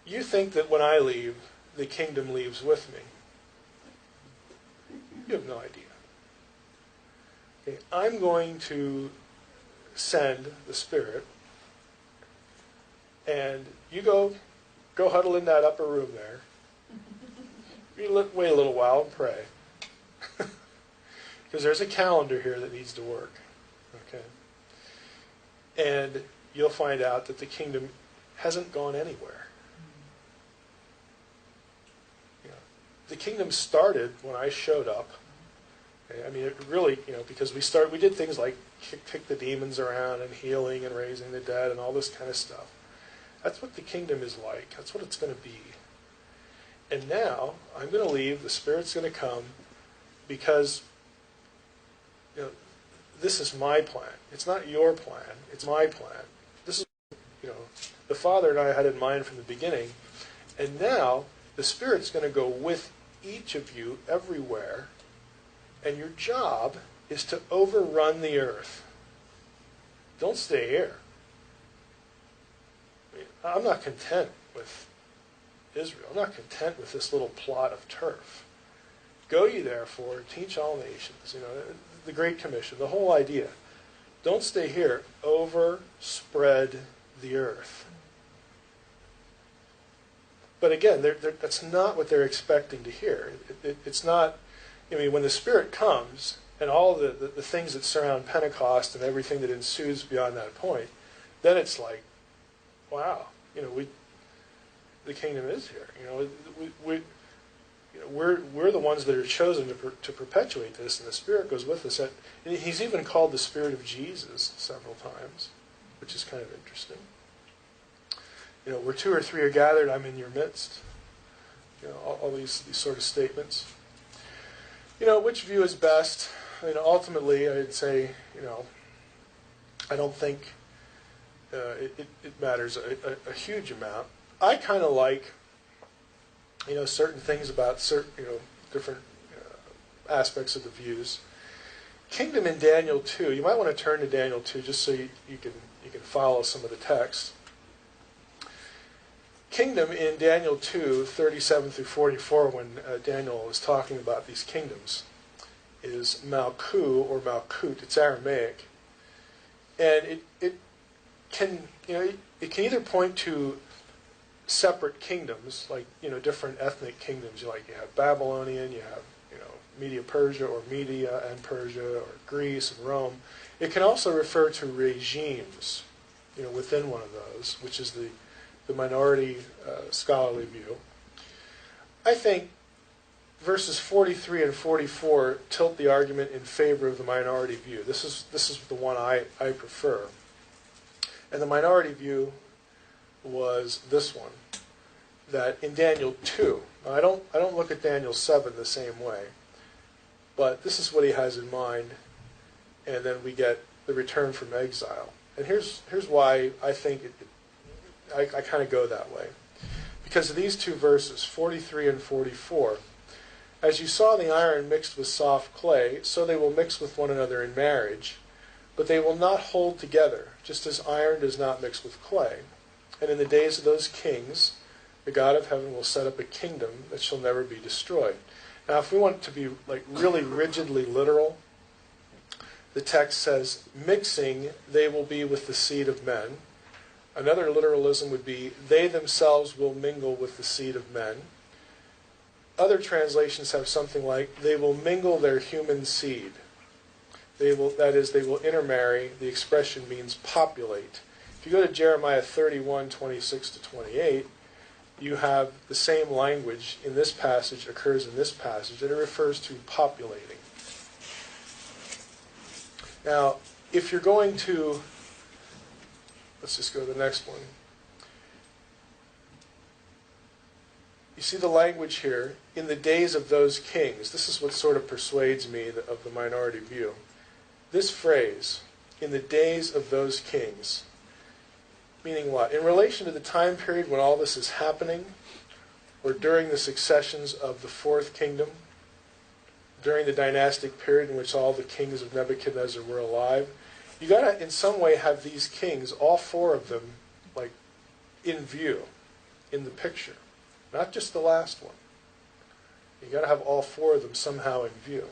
You think that when I leave, the kingdom leaves with me. You have no idea. Okay, I'm going to send the Spirit, and you go huddle in that upper room there. You wait a little while and pray. Because there's a calendar here that needs to work. Okay? And you'll find out that the kingdom hasn't gone anywhere. The kingdom started when I showed up. Okay? I mean, it really, because we did things like kick the demons around and healing and raising the dead and all this kind of stuff. That's what the kingdom is like. That's what it's going to be. And now, I'm going to leave, the Spirit's going to come, because this is my plan. It's not your plan. It's my plan. This is, the Father and I had in mind from the beginning. And now, the Spirit's going to go with each of you everywhere. And your job is to overrun the earth. Don't stay here. I'm not content with Israel. I'm not content with this little plot of turf. Go ye therefore, teach all nations. The Great Commission, the whole idea. Don't stay here. Overspread the earth. But again, that's not what they're expecting to hear. It's not, when the Spirit comes, and all the things that surround Pentecost and everything that ensues beyond that point, then it's like, wow, the kingdom is here. We're the ones that are chosen to perpetuate this, and the Spirit goes with us. And he's even called the Spirit of Jesus several times, which is kind of interesting. Where two or three are gathered, I'm in your midst. All these sort of statements. Which view is best? Ultimately, I'd say, I don't think it matters a huge amount. I kind of like, certain things about certain, different aspects of the views. Kingdom in Daniel 2. You might want to turn to Daniel 2 just so you can follow some of the text. Kingdom in Daniel 2, 37 through 44, when Daniel is talking about these kingdoms, is Malku or Malkut. It's Aramaic, and it can either point to separate kingdoms, like different ethnic kingdoms. You have Babylonian, you have Media Persia, or Media and Persia, or Greece and Rome. It can also refer to regimes, within one of those, which is the minority scholarly view. I think verses 43 and 44 tilt the argument in favor of the minority view. This is the one I prefer. And the minority view was this one, that in Daniel 2, now I don't look at Daniel 7 the same way, but this is what he has in mind, and then we get the return from exile. And here's why I think I kind of go that way. Because of these two verses, 43 and 44. As you saw the iron mixed with soft clay, so they will mix with one another in marriage, but they will not hold together, just as iron does not mix with clay. And in the days of those kings, the God of heaven will set up a kingdom that shall never be destroyed. Now, if we want to be really rigidly literal, the text says, mixing they will be with the seed of men. Another literalism would be, they themselves will mingle with the seed of men. Other translations have something like, they will mingle their human seed. They will intermarry. The expression means populate. If you go to Jeremiah 31, 26 to 28, you have the same language in this passage, occurs in this passage, and it refers to populating. Now, if you're going to, let's just go to the next one. You see the language here, in the days of those kings. This is what sort of persuades me of the minority view. This phrase, in the days of those kings, meaning what? In relation to the time period when all this is happening, or during the successions of the fourth kingdom, during the dynastic period in which all the kings of Nebuchadnezzar were alive, you got to, in some way, have these kings, all four of them, in view, in the picture. Not just the last one. You got to have all four of them somehow in view.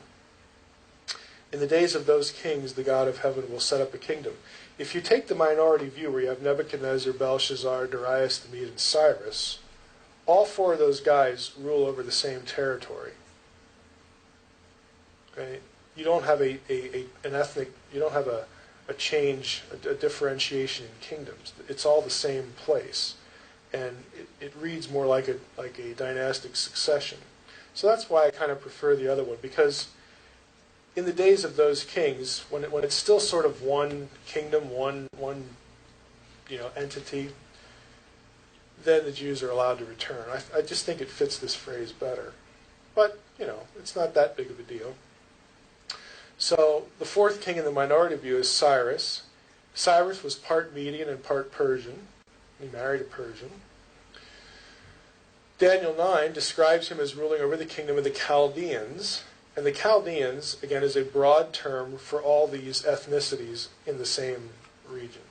In the days of those kings, the God of heaven will set up a kingdom. If you take the minority view where you have Nebuchadnezzar, Belshazzar, Darius the Mede, and Cyrus, all four of those guys rule over the same territory. Okay? You don't have an ethnic, you don't have a change, a differentiation in kingdoms. It's all the same place. And it reads more like a dynastic succession. So that's why I kind of prefer the other one, because in the days of those kings, when it's still sort of one kingdom, one entity, then the Jews are allowed to return. I just think it fits this phrase better. But, it's not that big of a deal. So the fourth king in the minority view is Cyrus. Cyrus was part Median and part Persian. He married a Persian. Daniel 9 describes him as ruling over the kingdom of the Chaldeans. And the Chaldeans, again, is a broad term for all these ethnicities in the same region.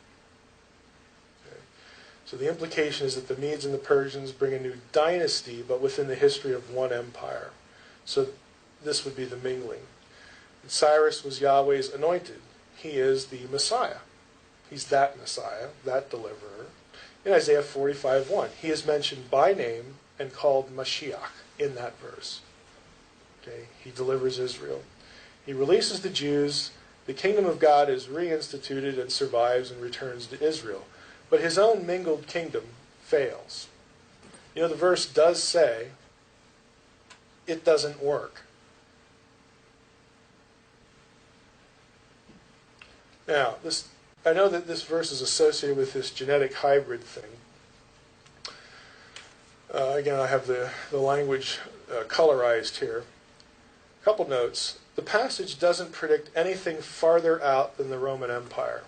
Okay. So the implication is that the Medes and the Persians bring a new dynasty, but within the history of one empire. So this would be the mingling. And Cyrus was Yahweh's anointed. He is the Messiah. He's that Messiah, that deliverer. In Isaiah 45:1, he is mentioned by name and called Mashiach in that verse. Okay, he delivers Israel. He releases the Jews. The kingdom of God is reinstituted and survives and returns to Israel. But his own mingled kingdom fails. You know, the verse does say it doesn't work. Now, I know that this verse is associated with this genetic hybrid thing. Again, I have the language colorized here. A couple notes. The passage doesn't predict anything farther out than the Roman Empire.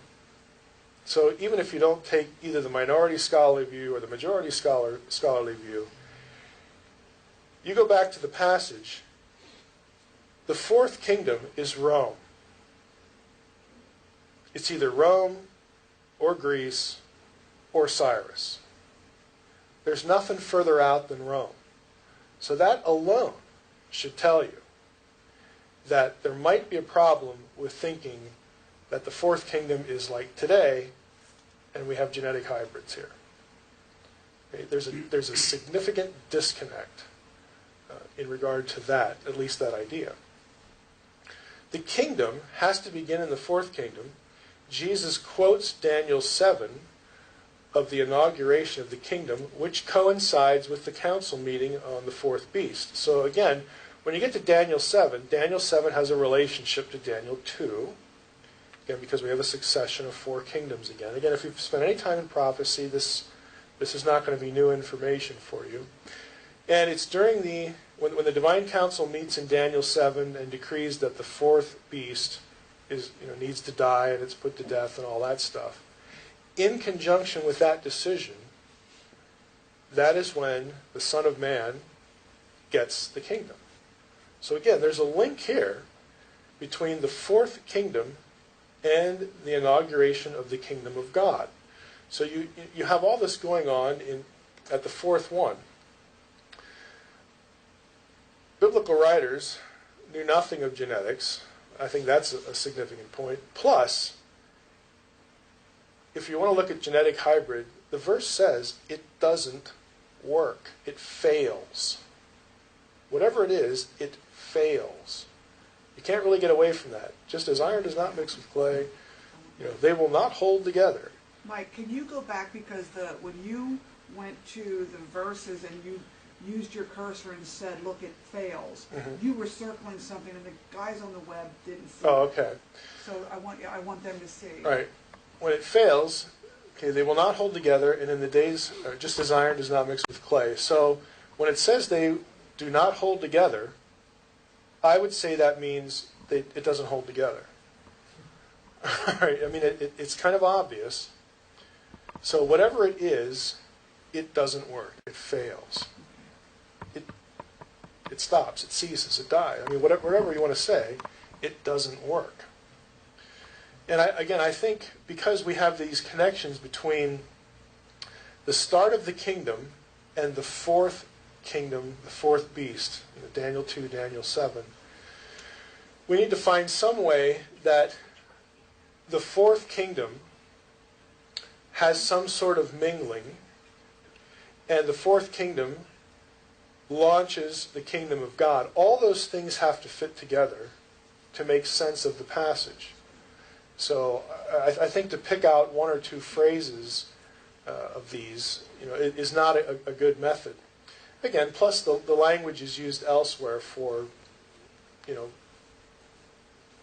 So even if you don't take either the minority scholarly view or the majority scholarly view, you go back to the passage, the fourth kingdom is Rome. It's either Rome or Greece or Cyrus. There's nothing further out than Rome. So that alone should tell you that there might be a problem with thinking that the fourth kingdom is like today and we have genetic hybrids here. Okay, there's a significant disconnect in regard to that, at least that idea. The kingdom has to begin in the fourth kingdom. Jesus quotes Daniel 7 of the inauguration of the kingdom, which coincides with the council meeting on the fourth beast. So again, when you get to Daniel 7 has a relationship to Daniel 2, again, because we have a succession of four kingdoms again. Again, if you've spent any time in prophecy, this is not going to be new information for you. And it's during when the divine council meets in Daniel 7 and decrees that the fourth beast needs to die and it's put to death and all that stuff. In conjunction with that decision, that is when the Son of Man gets the kingdom. So again, there's a link here between the fourth kingdom and the inauguration of the kingdom of God. So you have all this going on at the fourth one. Biblical writers knew nothing of genetics. I think that's a significant point. Plus, if you want to look at genetic hybrid, the verse says it doesn't work. It fails. Whatever it is, it fails. You can't really get away from that. Just as iron does not mix with clay, they will not hold together. Mike, can you go back, because when you went to the verses and you used your cursor and said, look, it fails, you were circling something and the guys on the web didn't see Oh, it. okay. So I want them to see. All right. When it fails, okay, they will not hold together, and in the days, just as iron does not mix with clay. So when it says they do not hold together, I would say that means it doesn't hold together. All right. I mean, it's kind of obvious. So whatever it is, it doesn't work. It fails. It stops. It ceases. It dies. I mean, whatever you want to say, it doesn't work. And I think because we have these connections between the start of the kingdom and the fourth kingdom, the fourth beast, Daniel 2, Daniel 7, we need to find some way that the fourth kingdom has some sort of mingling, and the fourth kingdom launches the kingdom of God. All those things have to fit together to make sense of the passage. So I think to pick out one or two phrases of these, is not a good method. Again, plus the language is used elsewhere for,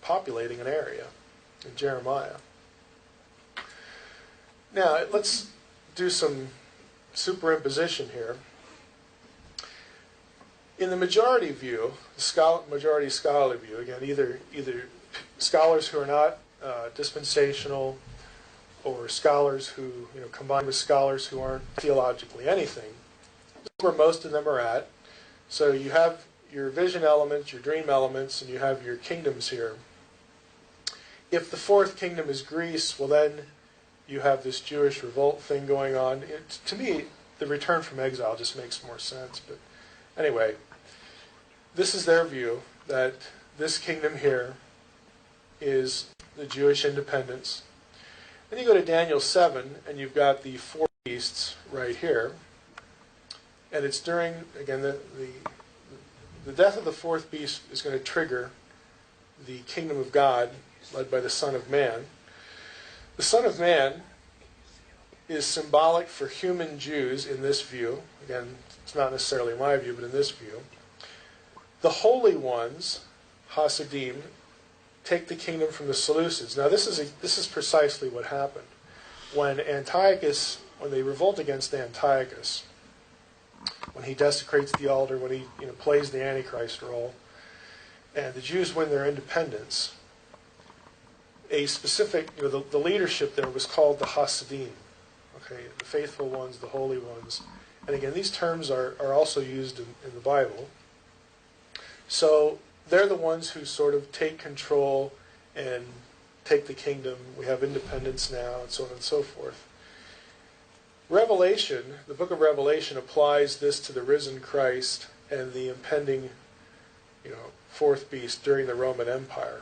populating an area in Jeremiah. Now, let's do some superimposition here. In the majority view, majority scholarly view, again, either scholars who are not dispensational or scholars who combine with scholars who aren't theologically anything, this is where most of them are at. So you have your vision elements, your dream elements, and you have your kingdoms here. If the fourth kingdom is Greece, well then you have this Jewish revolt thing going on. To me, the return from exile just makes more sense. But anyway, this is their view, that this kingdom here is the Jewish independence. Then you go to Daniel 7, and you've got the four beasts right here. And it's during, again, the death of the fourth beast is going to trigger the kingdom of God, led by the Son of Man. The Son of Man is symbolic for human Jews in this view. Again, it's not necessarily my view, but in this view. The holy ones, Hasidim, take the kingdom from the Seleucids. Now, this is precisely what happened. When they revolt against Antiochus, when he desecrates the altar, when he plays the Antichrist role, and the Jews win their independence, a specific, the leadership there was called the Hasidim. Okay, the faithful ones, the holy ones. And again, these terms are also used in the Bible. So they're the ones who sort of take control and take the kingdom. We have independence now, and so on and so forth. Revelation, the book of Revelation, applies this to the risen Christ and the impending, fourth beast during the Roman Empire.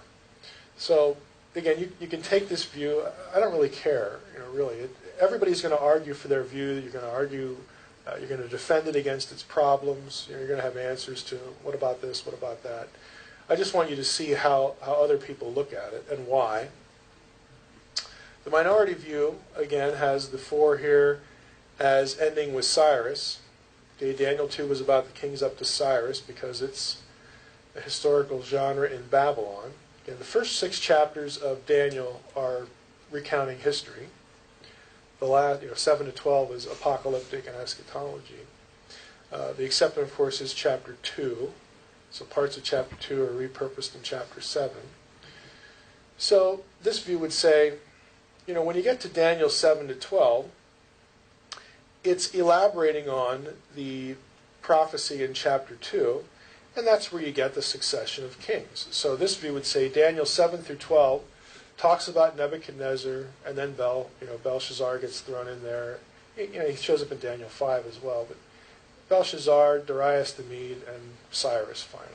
So again, you can take this view. I don't really care, really. Everybody's going to argue for their view. You're going to argue. You're going to defend it against its problems. You're going to have answers to what about this, what about that. I just want you to see how other people look at it and why. The minority view, again, has the four here as ending with Cyrus. Okay, Daniel 2 was about the kings up to Cyrus because it's a historical genre in Babylon. Again, the first 6 chapters of Daniel are recounting history. The last, 7 to 12 is apocalyptic and eschatology. The exception, of course, is chapter 2. So parts of chapter 2 are repurposed in chapter 7. So this view would say, when you get to Daniel 7 to 12, it's elaborating on the prophecy in chapter 2, and that's where you get the succession of kings. So this view would say Daniel 7 through 12 talks about Nebuchadnezzar, and then Belshazzar gets thrown in there. He shows up in Daniel 5 as well, but Belshazzar, Darius the Mede, and Cyrus finally.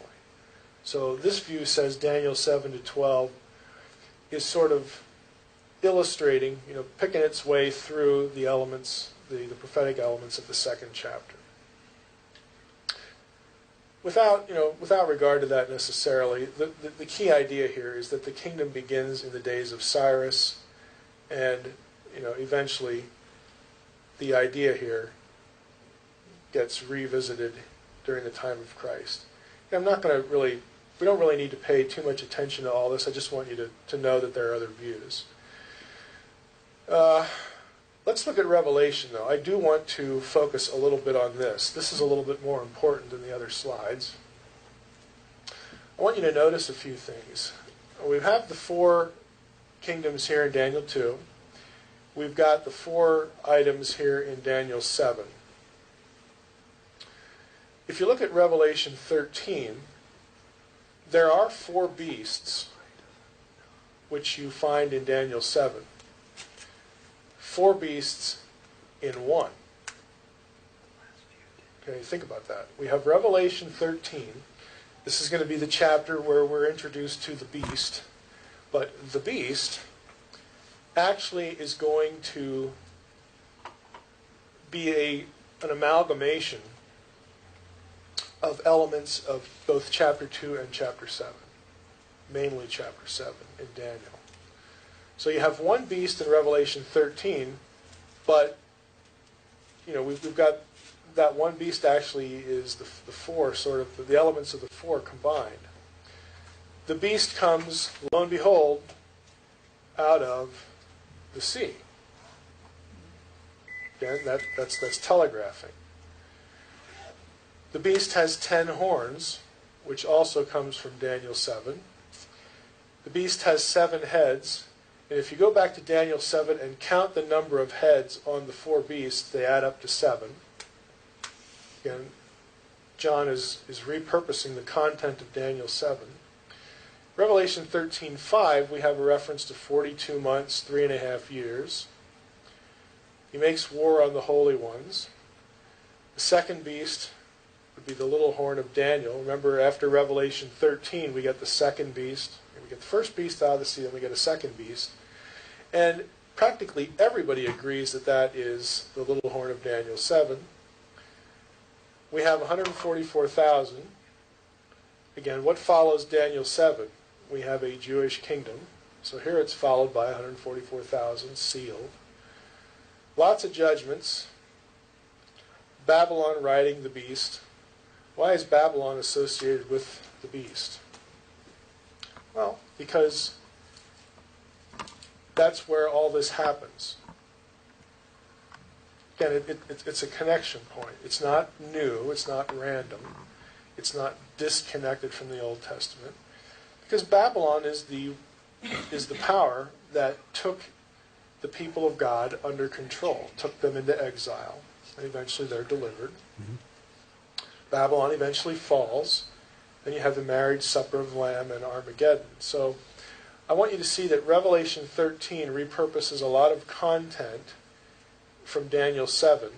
So this view says Daniel 7 to 12 is sort of illustrating, picking its way through the elements, the prophetic elements of the second chapter. Without regard to that necessarily, the key idea here is that the kingdom begins in the days of Cyrus, and eventually the idea here gets revisited during the time of Christ. I'm not going to we don't really need to pay too much attention to all this. I just want you to know that there are other views. Let's look at Revelation, though. I do want to focus a little bit on this. This is a little bit more important than the other slides. I want you to notice a few things. We have the 4 kingdoms here in Daniel 2. We've got the 4 items here in Daniel 7. If you look at Revelation 13, there are 4 beasts which you find in Daniel 7. 4 beasts in 1. Okay, think about that. We have Revelation 13. This is going to be the chapter where we're introduced to the beast. But the beast actually is going to be an amalgamation of elements of both chapter 2 and chapter 7. Mainly chapter 7 in Daniel. So you have one beast in Revelation 13, but we've got that one beast actually is the 4, sort of the elements of the 4 combined. The beast comes, lo and behold, out of the sea. Again, that's telegraphing. The beast has 10 horns, which also comes from Daniel 7. The beast has 7 heads. And if you go back to Daniel 7 and count the number of heads on the 4 beasts, they add up to 7. Again, John is repurposing the content of Daniel 7. Revelation 13:5, we have a reference to 42 months, 3.5 years. He makes war on the holy ones. The second beast would be the little horn of Daniel. Remember, after Revelation 13, we get the second beast. We get the first beast out of the sea, and we get a second beast. And practically everybody agrees that that is the little horn of Daniel 7. We have 144,000. Again, what follows Daniel 7? We have a Jewish kingdom. So here it's followed by 144,000 sealed. Lots of judgments. Babylon riding the beast. Why is Babylon associated with the beast? Well, because that's where all this happens. Again, it's a connection point. It's not new. It's not random. It's not disconnected from the Old Testament. Because Babylon is the power that took the people of God under control, took them into exile, and eventually they're delivered. Mm-hmm. Babylon eventually falls. Then you have the marriage supper of the Lamb and Armageddon. So I want you to see that Revelation 13 repurposes a lot of content from Daniel 7.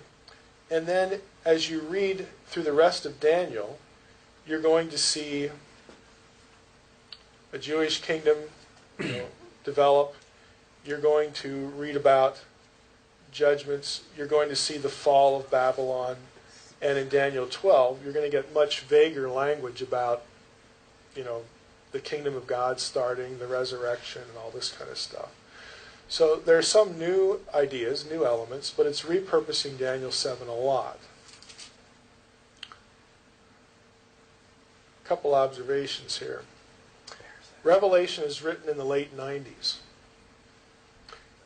And then as you read through the rest of Daniel, you're going to see a Jewish kingdom develop. You're going to read about judgments. You're going to see the fall of Babylon. And in Daniel 12, you're going to get much vaguer language about, the kingdom of God starting, the resurrection, and all this kind of stuff. So there are some new ideas, new elements, but it's repurposing Daniel 7 a lot. A couple observations here. Revelation is written in the late 90s.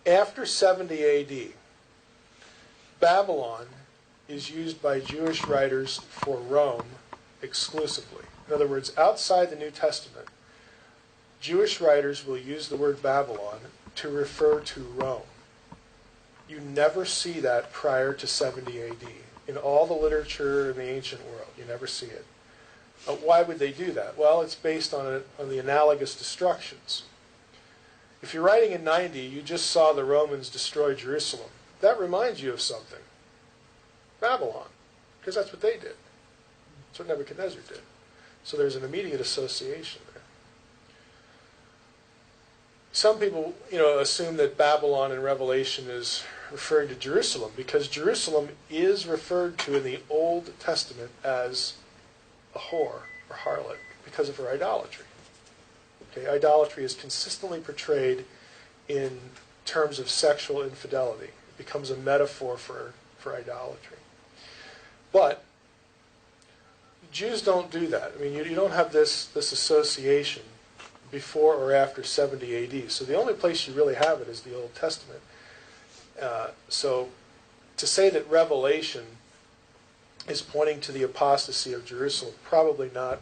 After 70 AD, Babylon is used by Jewish writers for Rome exclusively. In other words, outside the New Testament, Jewish writers will use the word Babylon to refer to Rome. You never see that prior to 70 AD. In all the literature in the ancient world, you never see it. Why would they do that? Well, it's based on the analogous destructions. If you're writing in 90, you just saw the Romans destroy Jerusalem. That reminds you of something. Babylon. Because that's what they did. That's what Nebuchadnezzar did. So there's an immediate association there. Some people, assume that Babylon in Revelation is referring to Jerusalem because Jerusalem is referred to in the Old Testament as a whore or harlot because of her idolatry. Okay, idolatry is consistently portrayed in terms of sexual infidelity. It becomes a metaphor for idolatry. But Jews don't do that. I mean, you don't have this association before or after 70 AD. So the only place you really have it is the Old Testament. So to say that Revelation is pointing to the apostasy of Jerusalem, probably not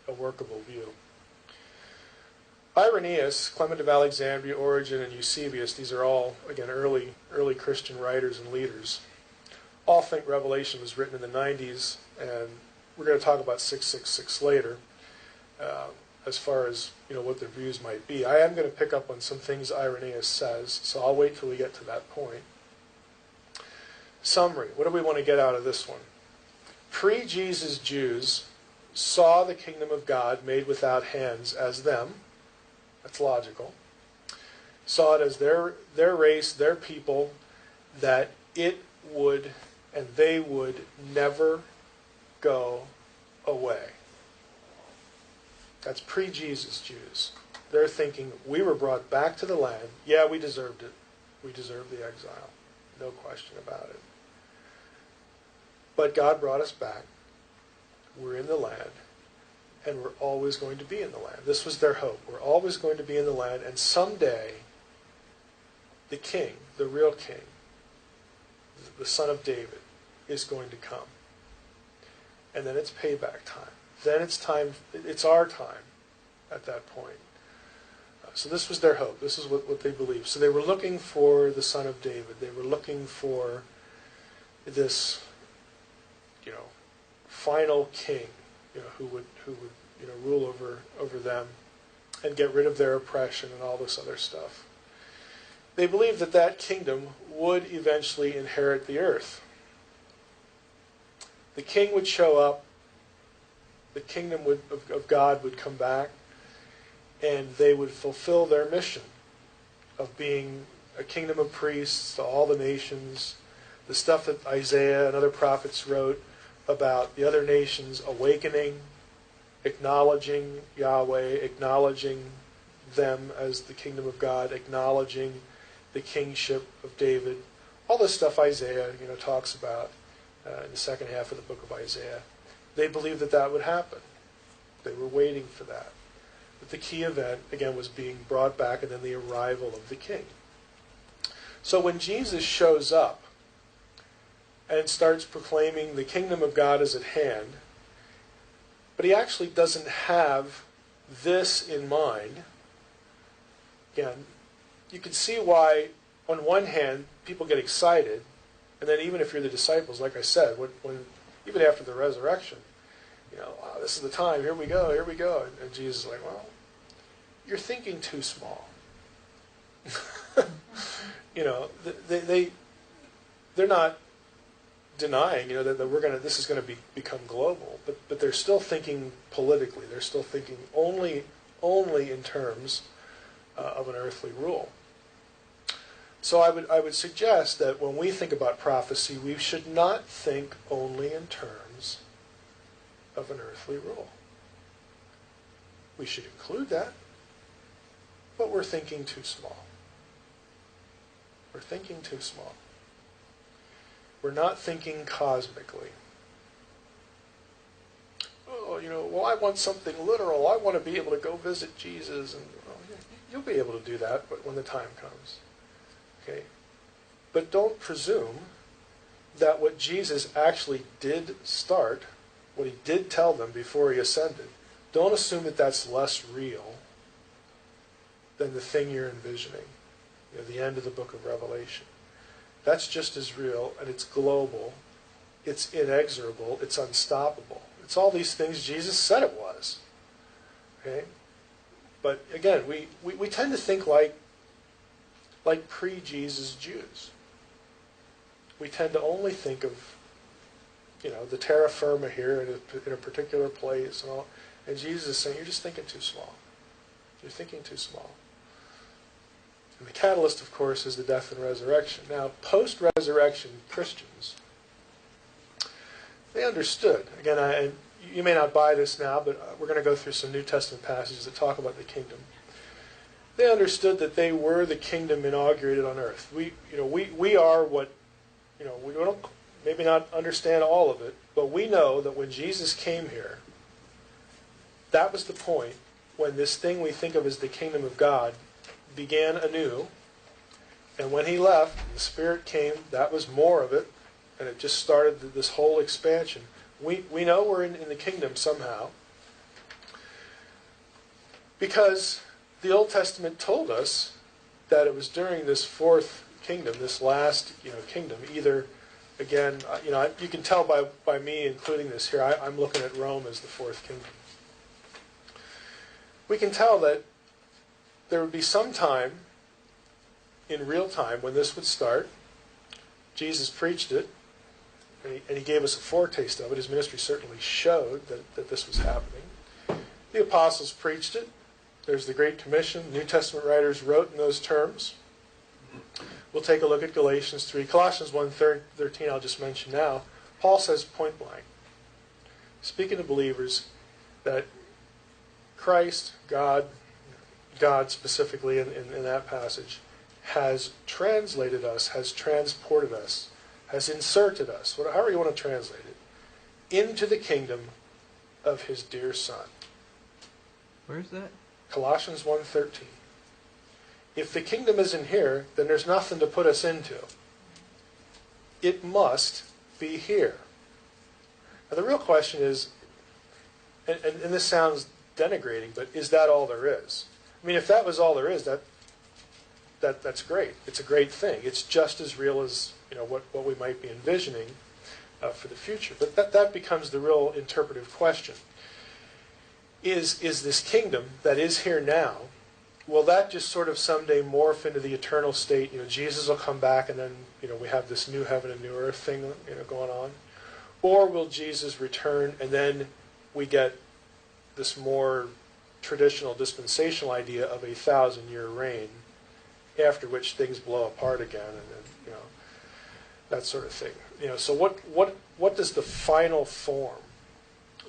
a workable view. Irenaeus, Clement of Alexandria, Origen, and Eusebius, these are all, again, early Christian writers and leaders, all think Revelation was written in the 90s, and we're going to talk about 666 later, as far as what their views might be. I am going to pick up on some things Irenaeus says, so I'll wait till we get to that point. Summary. What do we want to get out of this one? Pre-Jesus Jews saw the kingdom of God made without hands as them. That's logical. Saw it as their race, their people, that it would and they would never go away. That's pre-Jesus Jews. They're thinking, we were brought back to the land. Yeah, we deserved it. We deserved the exile. No question about it. But God brought us back. We're in the land. And we're always going to be in the land. This was their hope. We're always going to be in the land. And someday, the king, the real king, the son of David, is going to come. And then it's payback time. Then it's time, it's our time at that point. So this was their hope. This is what they believed. So they were looking for the son of David. They were looking for this, final king, who would rule over them and get rid of their oppression and all this other stuff. They believed that that kingdom would eventually inherit the earth. The king would show up, the kingdom of God would come back, and they would fulfill their mission of being a kingdom of priests to all the nations, the stuff that Isaiah and other prophets wrote about the other nations awakening, acknowledging Yahweh, acknowledging them as the kingdom of God, acknowledging the kingship of David. All this stuff Isaiah, talks about in the second half of the book of Isaiah. They believed that that would happen. They were waiting for that. But the key event, again, was being brought back and then the arrival of the king. So when Jesus shows up and starts proclaiming the kingdom of God is at hand, but he actually doesn't have this in mind, again, you can see why, on one hand, people get excited, and then even if you're the disciples, like I said, when even after the resurrection, wow, this is the time, here we go, and Jesus is like, well, you're thinking too small. They're not denying, that this is going to become global, but they're still thinking politically. They're still thinking only in terms of an earthly rule. So I would suggest that when we think about prophecy, we should not think only in terms of an earthly rule. We should include that, but we're thinking too small. We're thinking too small. We're not thinking cosmically. Oh, well, I want something literal. I want to be able to go visit Jesus, and you'll be able to do that, but when the time comes. Okay? But don't presume that what Jesus actually did start, what he did tell them before he ascended, don't assume that that's less real than the thing you're envisioning, the end of the book of Revelation. That's just as real, and it's global, it's inexorable, it's unstoppable. It's all these things Jesus said it was. Okay? But again, we tend to think like pre-Jesus Jews. We tend to only think of, the terra firma here in a particular place and all. And Jesus is saying, you're just thinking too small. You're thinking too small. And the catalyst, of course, is the death and resurrection. Now, post-resurrection Christians, they understood. Again, you may not buy this now, but we're going to go through some New Testament passages that talk about the kingdom. They understood that they were the kingdom inaugurated on earth. We are what, we don't maybe not understand all of it, but we know that when Jesus came here, that was the point when this thing we think of as the kingdom of God began anew. And when he left, the Spirit came, that was more of it, and it just started this whole expansion. We know we're in the kingdom somehow, because the Old Testament told us that it was during this fourth kingdom, this last kingdom, either, again, you can tell by me including this here, I'm looking at Rome as the fourth kingdom. We can tell that there would be some time, in real time, when this would start. Jesus preached it, and he gave us a foretaste of it. His ministry certainly showed that this was happening. The apostles preached it. There's the Great Commission. New Testament writers wrote in those terms. We'll take a look at Galatians 3. Colossians 1:13 I'll just mention now. Paul says point blank, speaking to believers, that Christ, God specifically in that passage, has translated us, has transported us, has inserted us, however you want to translate it, into the kingdom of his dear Son. Where's that? Colossians 1:13. If the kingdom isn't here, then there's nothing to put us into. It must be here. Now the real question is, and this sounds denigrating, but is that all there is? I mean, if that was all there is, that's great. It's a great thing. It's just as real as what we might be envisioning. for the future. But that becomes the real interpretive question. Is this kingdom that is here now, will that just sort of someday morph into the eternal state? Jesus will come back and then, we have this new heaven and new earth thing, going on. Or will Jesus return and then we get this more traditional dispensational idea of a 1,000-year reign, after which things blow apart again, and then, that sort of thing. So what does the final form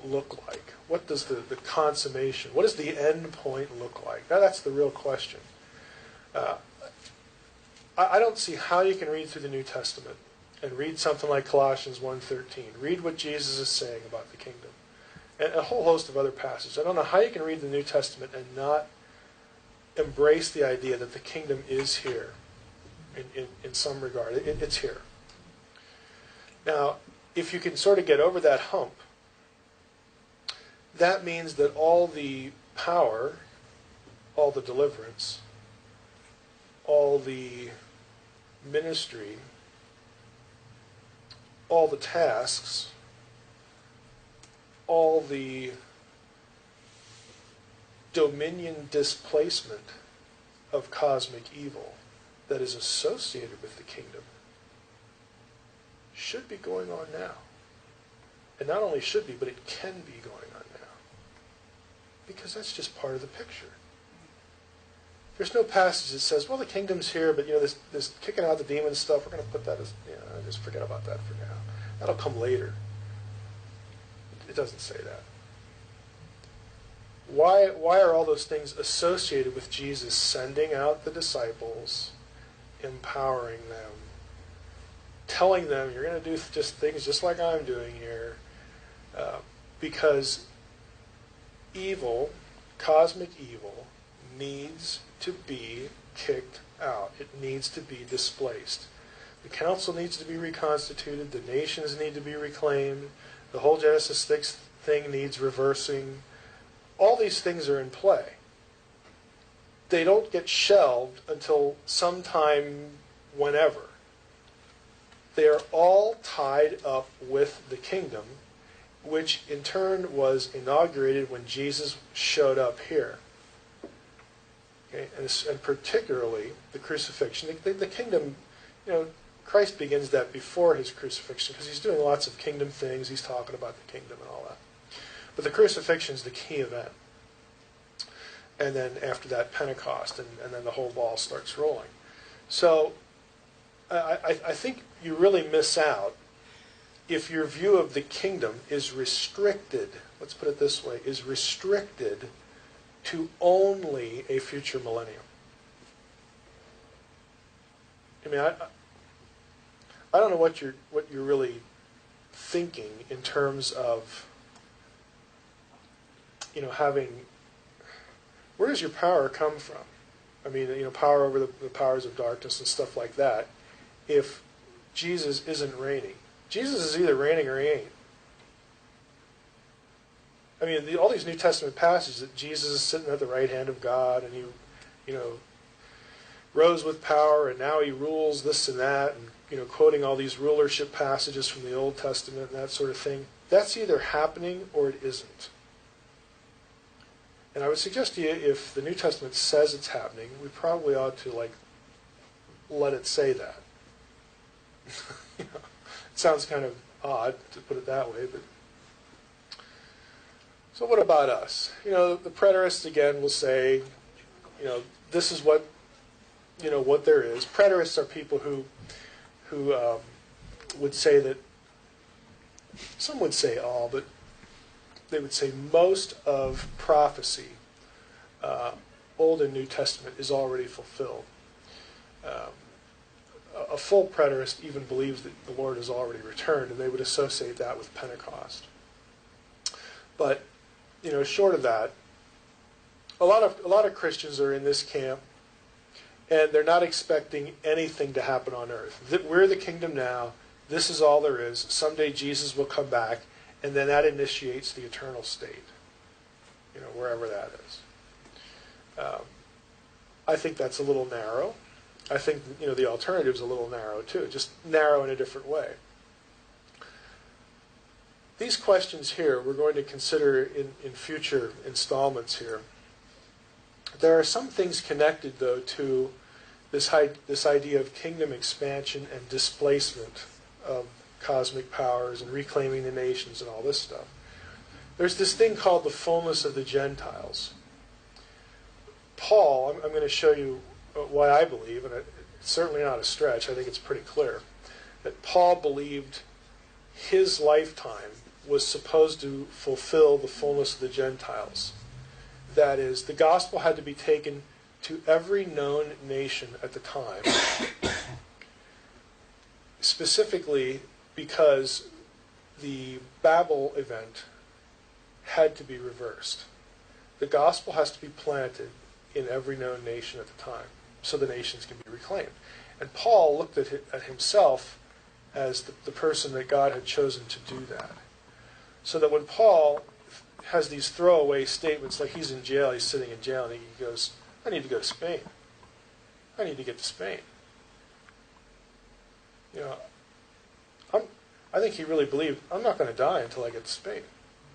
look like? What does the consummation, what does the end point look like? That's the real question. I don't see how you can read through the New Testament and read something like Colossians 1:13, read what Jesus is saying about the kingdom, and a whole host of other passages. I don't know how you can read the New Testament and not embrace the idea that the kingdom is here in some regard. It's here. Now, if you can sort of get over that hump, that means that all the power, all the deliverance, all the ministry, all the tasks, all the dominion displacement of cosmic evil that is associated with the kingdom should be going on now. And not only should be, but it can be going on now. Because that's just part of the picture. There's no passage that says, well, the kingdom's here, but this kicking out the demon stuff, we're going to put that as, just forget about that for now. That'll come later. It doesn't say that. Why are all those things associated with Jesus sending out the disciples, empowering them, telling them, you're going to do just things just like I'm doing here? Because evil, cosmic evil, needs to be kicked out. It needs to be displaced. The council needs to be reconstituted. The nations need to be reclaimed. The whole Genesis 6 thing needs reversing. All these things are in play. They don't get shelved until sometime whenever. They are all tied up with the kingdom, which in turn was inaugurated when Jesus showed up here. Okay? And particularly the crucifixion. The kingdom, Christ begins that before his crucifixion because he's doing lots of kingdom things. He's talking about the kingdom and all that. But the crucifixion is the key event. And then after that, Pentecost, and then the whole ball starts rolling. So I think you really miss out if your view of the kingdom is restricted, let's put it this way, is restricted to only a future millennium. I mean, I don't know what you're really thinking in terms of, having, where does your power come from? I mean, power over the powers of darkness and stuff like that, if Jesus isn't reigning. Jesus is either reigning or he ain't. I mean, all these New Testament passages that Jesus is sitting at the right hand of God and he, rose with power and now he rules this and that, and, quoting all these rulership passages from the Old Testament and that sort of thing. That's either happening or it isn't. And I would suggest to you, if the New Testament says it's happening, we probably ought to, let it say that. It sounds kind of odd to put it that way, but... So what about us? The preterists, again, will say, this is what, what there is. Preterists are people who would say that, some would say all, but they would say most of prophecy, Old and New Testament, is already fulfilled. A full preterist even believes that the Lord has already returned, and they would associate that with Pentecost. But, short of that, a lot of Christians are in this camp, and they're not expecting anything to happen on earth. We're the kingdom now. This is all there is. Someday Jesus will come back, and then that initiates the eternal state, wherever that is. I think that's a little narrow. I think, the alternative's a little narrow, too, just narrow in a different way. these questions here we're going to consider in future installments here. There are some things connected, though, to this idea of kingdom expansion and displacement of cosmic powers and reclaiming the nations and all this stuff. There's this thing called the fullness of the Gentiles. Paul, I'm going to show you why I believe, and it's certainly not a stretch, I think it's pretty clear, that Paul believed his lifetime was supposed to fulfill the fullness of the Gentiles. That is, the gospel had to be taken to every known nation at the time, specifically because the Babel event had to be reversed. The gospel has to be planted in every known nation at the time, so the nations can be reclaimed. And Paul looked at himself as the person that God had chosen to do that. So that when Paul has these throwaway statements, like he's in jail, he's sitting in jail, and he goes, I need to go to Spain. I need to get to Spain. You know, I think he really believed, I'm not going to die until I get to Spain.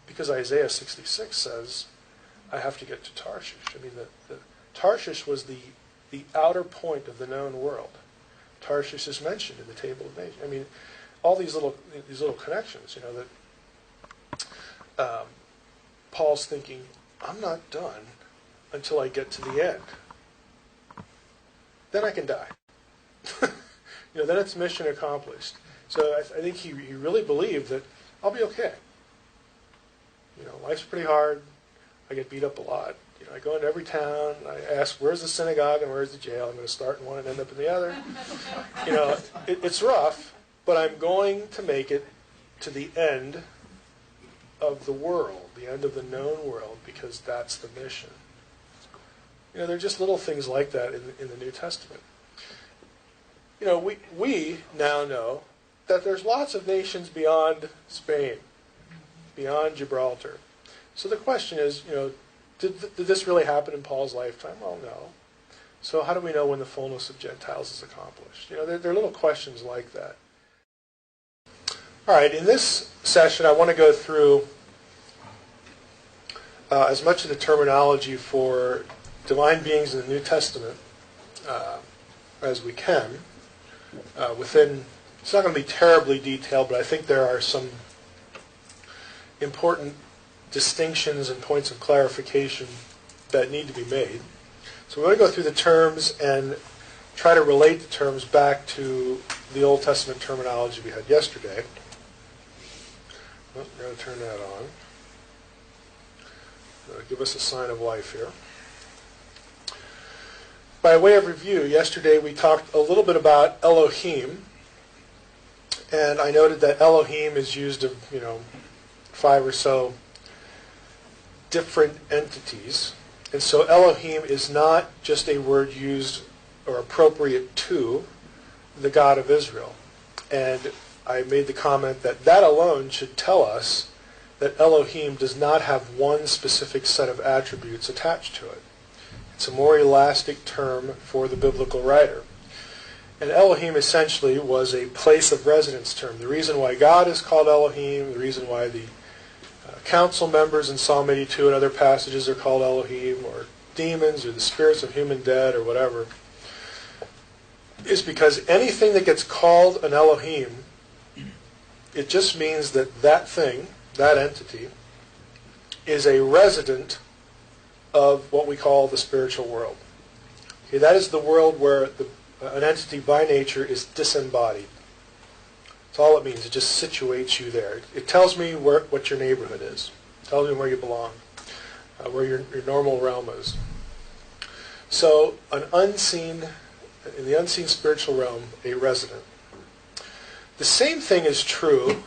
Because Isaiah 66 says, I have to get to Tarshish. I mean, the Tarshish was the outer point of the known world. Tarshish is mentioned in the Table of Nations. I mean, all these little connections, you know, that Paul's thinking, I'm not done until I get to the end. Then I can die. You know, then it's mission accomplished. So I think he really believed that I'll be okay. You know, life's pretty hard. I get beat up a lot. You know, I go into every town. I ask, where's the synagogue and where's the jail? I'm going to start in one and end up in the other. You know, it's rough, but I'm going to make it to the end of the world, the end of the known world, because that's the mission. You know, they're just little things like that in the New Testament. You know, we now know that there's lots of nations beyond Spain, beyond Gibraltar. So the question is, you know, did this really happen in Paul's lifetime? Well, no. So how do we know when the fullness of Gentiles is accomplished? You know, there are little questions like that. All right, in this session, I want to go through as much of the terminology for divine beings in the New Testament as we can. It's not going to be terribly detailed, but I think there are some important distinctions and points of clarification that need to be made. So we're going to go through the terms and try to relate the terms back to the Old Testament terminology we had yesterday. Well, we're going to turn that on. Give us a sign of life here. By way of review, yesterday we talked a little bit about Elohim, and I noted that Elohim is used of, 5 or so different entities. And so Elohim is not just a word used or appropriate to the God of Israel. And I made the comment that alone should tell us that Elohim does not have one specific set of attributes attached to it. It's a more elastic term for the biblical writer. And Elohim essentially was a place of residence term. The reason why God is called Elohim, the reason why the council members in Psalm 82 and other passages are called Elohim, or demons, or the spirits of human dead, or whatever, is because anything that gets called an Elohim, it just means that thing, that entity, is a resident of what we call the spiritual world. Okay, that is the world where an entity by nature is disembodied. That's all it means. It just situates you there. It tells me what your neighborhood is. It tells me where you belong, where your normal realm is. So in the unseen spiritual realm, a resident. The same thing is true,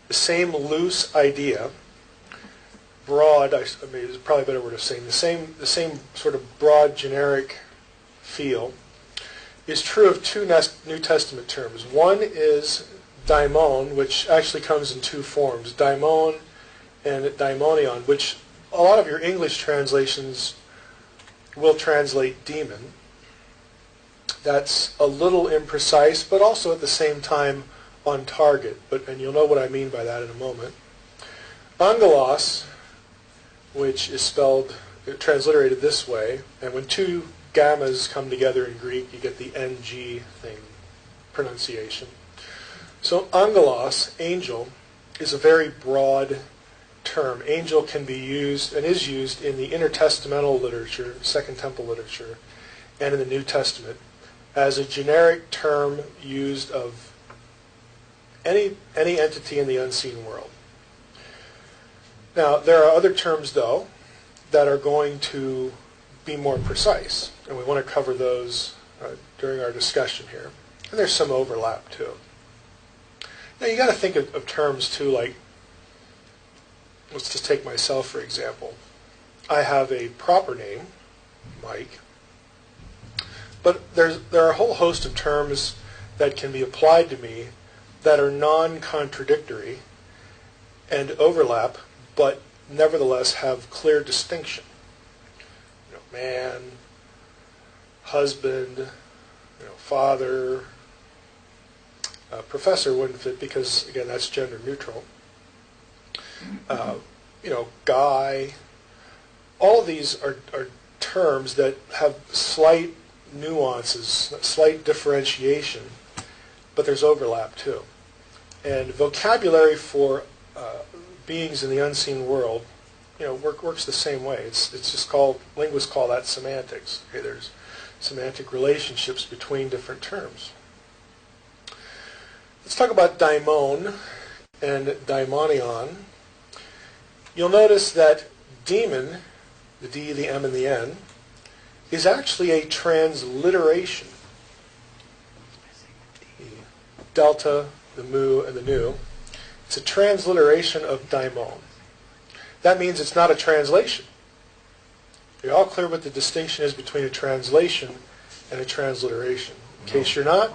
the same loose idea, broad, I mean, it's probably a better word of saying, the same sort of broad, generic feel is true of two New Testament terms. One is daimon, which actually comes in two forms, daimon and daimonion, which a lot of your English translations will translate demon. That's a little imprecise, but also at the same time on target. And you'll know what I mean by that in a moment. Angelos, which is spelled, transliterated this way, and when two gammas come together in Greek, you get the NG thing, pronunciation. So angelos, angel, is a very broad term. Angel can be used and is used in the intertestamental literature, Second Temple literature, and in the New Testament as a generic term used of any entity in the unseen world. Now, there are other terms, though, that are going to be more precise, and we want to cover those during our discussion here. And there's some overlap, too. Now, you got to think of terms, too, like, let's just take myself, for example. I have a proper name, Mike, but there are a whole host of terms that can be applied to me that are non-contradictory and overlap, but nevertheless have clear distinction. You know, man, husband, father. Professor wouldn't fit because, again, that's gender neutral. Guy. All of these are terms that have slight nuances, slight differentiation, but there's overlap too. And vocabulary for beings in the unseen world, works the same way. It's just called, linguists call that semantics. Okay, there's semantic relationships between different terms. Let's talk about daimon and daimonion. You'll notice that demon, the D, the M, and the N, is actually a transliteration. The delta, the mu, and the nu. It's a transliteration of daimon. That means it's not a translation. Are you all clear what the distinction is between a translation and a transliteration? In case you're not,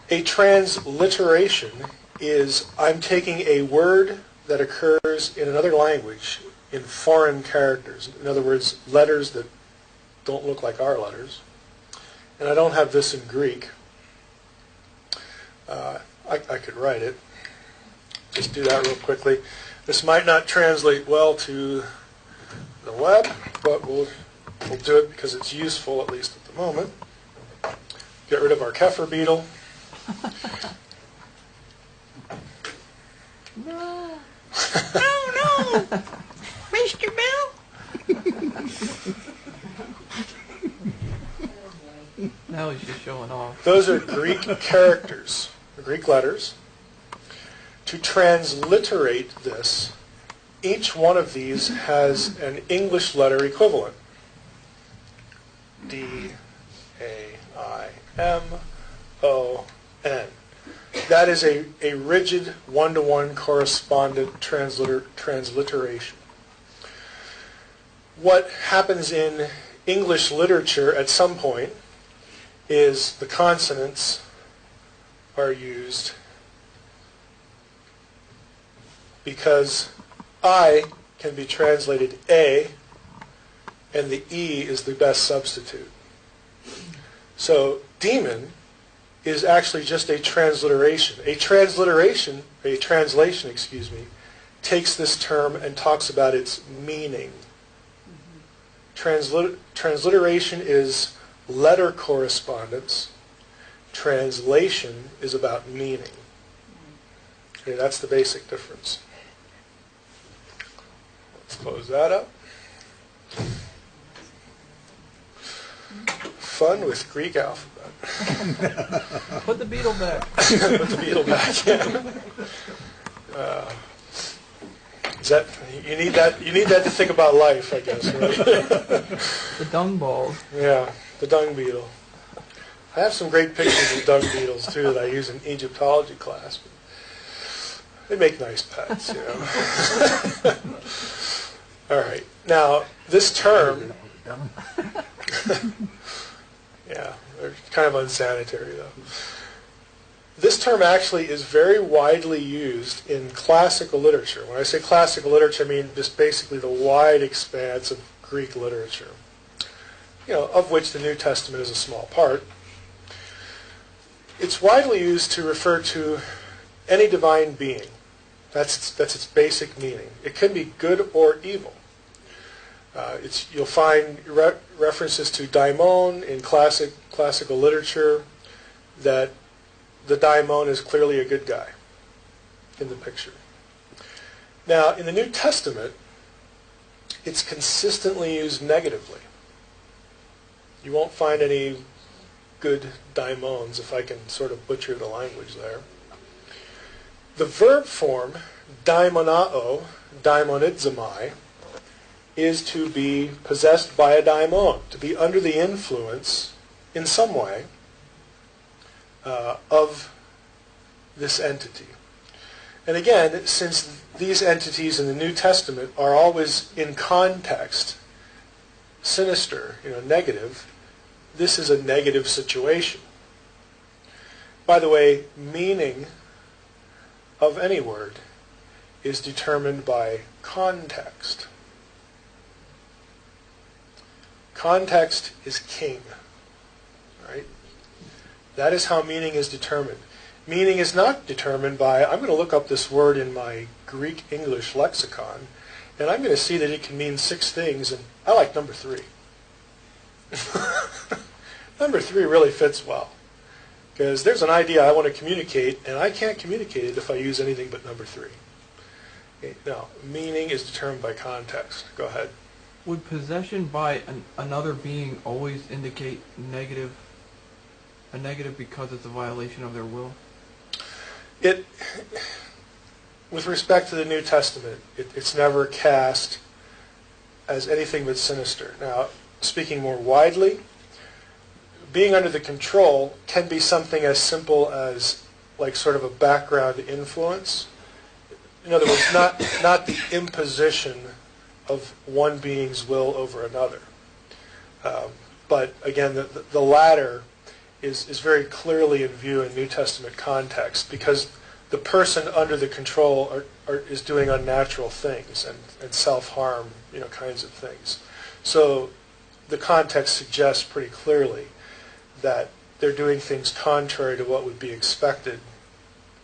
a transliteration is I'm taking a word that occurs in another language in foreign characters. In other words, letters that don't look like our letters. And I don't have this in Greek. I could write it. Just do that real quickly. This might not translate well to the web, but we'll do it because it's useful, at least at the moment. Get rid of our Kefir beetle. No. Oh no! Mr. Bill? Now he's just showing off. Those are Greek characters, Greek letters. To transliterate this, each one of these has an English letter equivalent. D, A, I, M, O, N. That is a rigid one-to-one correspondent transliteration. What happens in English literature at some point is the consonants are used because I can be translated A, and the E is the best substitute. So demon is actually just a transliteration. A translation, takes this term and talks about its meaning. Transliteration is letter correspondence. Translation is about meaning. Okay, that's the basic difference. Let's close that up. Fun with Greek alphabet. Put the beetle back. Put the beetle back. Yeah. Is that you need that? You need that to think about life, I guess. Right? The dung balls. Yeah, the dung beetle. I have some great pictures of dung beetles too that I use in Egyptology class. They make nice pets, All right. Now, this term. Yeah, they're kind of unsanitary, though. This term actually is very widely used in classical literature. When I say classical literature, I mean just basically the wide expanse of Greek literature, of which the New Testament is a small part. It's widely used to refer to any divine being. That's its basic meaning. It can be good or evil. You'll find references to daimon in classical literature, that the daimon is clearly a good guy in the picture. Now, in the New Testament, it's consistently used negatively. You won't find any good daimons, if I can sort of butcher the language there. The verb form, daimonao, daimonidzomai, is to be possessed by a daimon, to be under the influence in some way of this entity. And again, since these entities in the New Testament are always in context, sinister, negative, this is a negative situation. By the way, meaning of any word is determined by context. Context is king, right? That is how meaning is determined. Meaning is not determined by, I'm going to look up this word in my Greek-English lexicon, and I'm going to see that it can mean 6 things, and I like number 3. Number 3 really fits well, because there's an idea I want to communicate, and I can't communicate it if I use anything but number 3. Okay, now, meaning is determined by context. Go ahead. Would possession by another being always indicate a negative because it's a violation of their will? With respect to the New Testament, it's never cast as anything but sinister. Now, speaking more widely, being under the control can be something as simple as like sort of a background influence. In other words, not the imposition of one being's will over another. But again, the latter is very clearly in view in New Testament context, because the person under the control is doing unnatural things and self-harm, kinds of things. So the context suggests pretty clearly that they're doing things contrary to what would be expected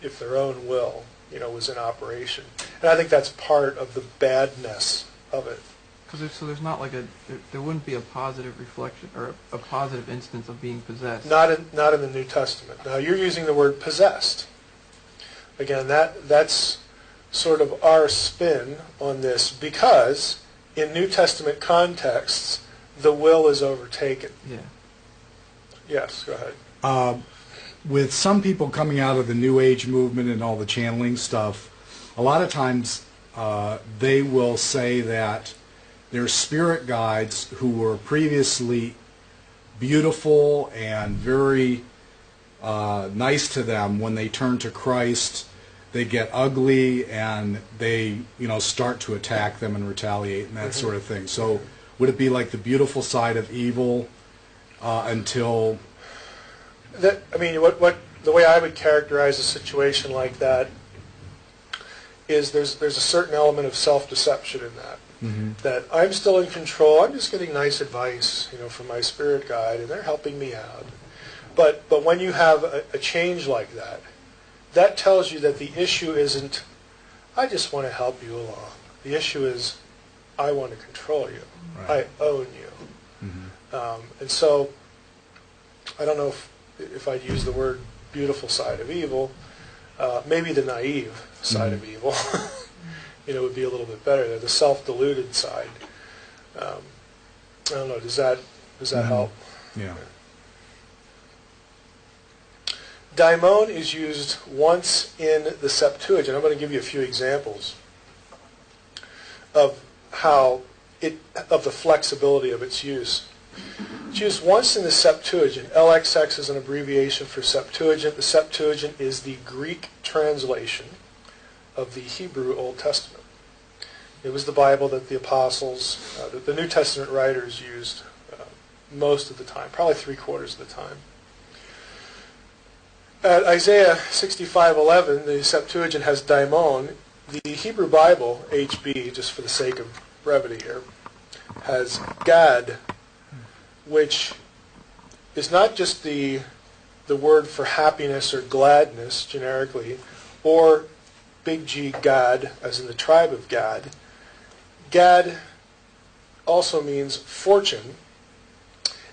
if their own will, was in operation. And I think that's part of the badness of it. So there's not like there wouldn't be a positive reflection or a positive instance of being possessed. Not in the New Testament. Now you're using the word possessed. Again, that's sort of our spin on this, because in New Testament contexts, the will is overtaken. Yeah. Yes, go ahead. With some people coming out of the New Age movement and all the channeling stuff, a lot of times they will say that their spirit guides who were previously beautiful and very nice to them, when they turn to Christ, they get ugly and they, start to attack them and retaliate and that sort of thing. So would it be like the beautiful side of evil until... The way I would characterize a situation like that is there's a certain element of self-deception in that. Mm-hmm. That I'm still in control. I'm just getting nice advice, from my spirit guide, and they're helping me out. But when you have a change like that, that tells you that the issue isn't, I just want to help you along. The issue is, I want to control you. Right. I own you. Mm-hmm. And so, I don't know if I'd use the word beautiful side of evil. Maybe the naive side of evil. Would be a little bit better there. The self-deluded side. I don't know. Does that help? Yeah. Daimon is used once in the Septuagint. I'm going to give you a few examples of of the flexibility of its use. It's used once in the Septuagint. LXX is an abbreviation for Septuagint. The Septuagint is the Greek translation of the Hebrew Old Testament. It was the Bible that the apostles, the New Testament writers used most of the time, probably 3/4 of the time. At Isaiah 65:11, the Septuagint has daimon. The Hebrew Bible, HB, just for the sake of brevity here, has gad, which is not just the word for happiness or gladness generically, or big G, Gad, as in the tribe of Gad. Gad also means fortune,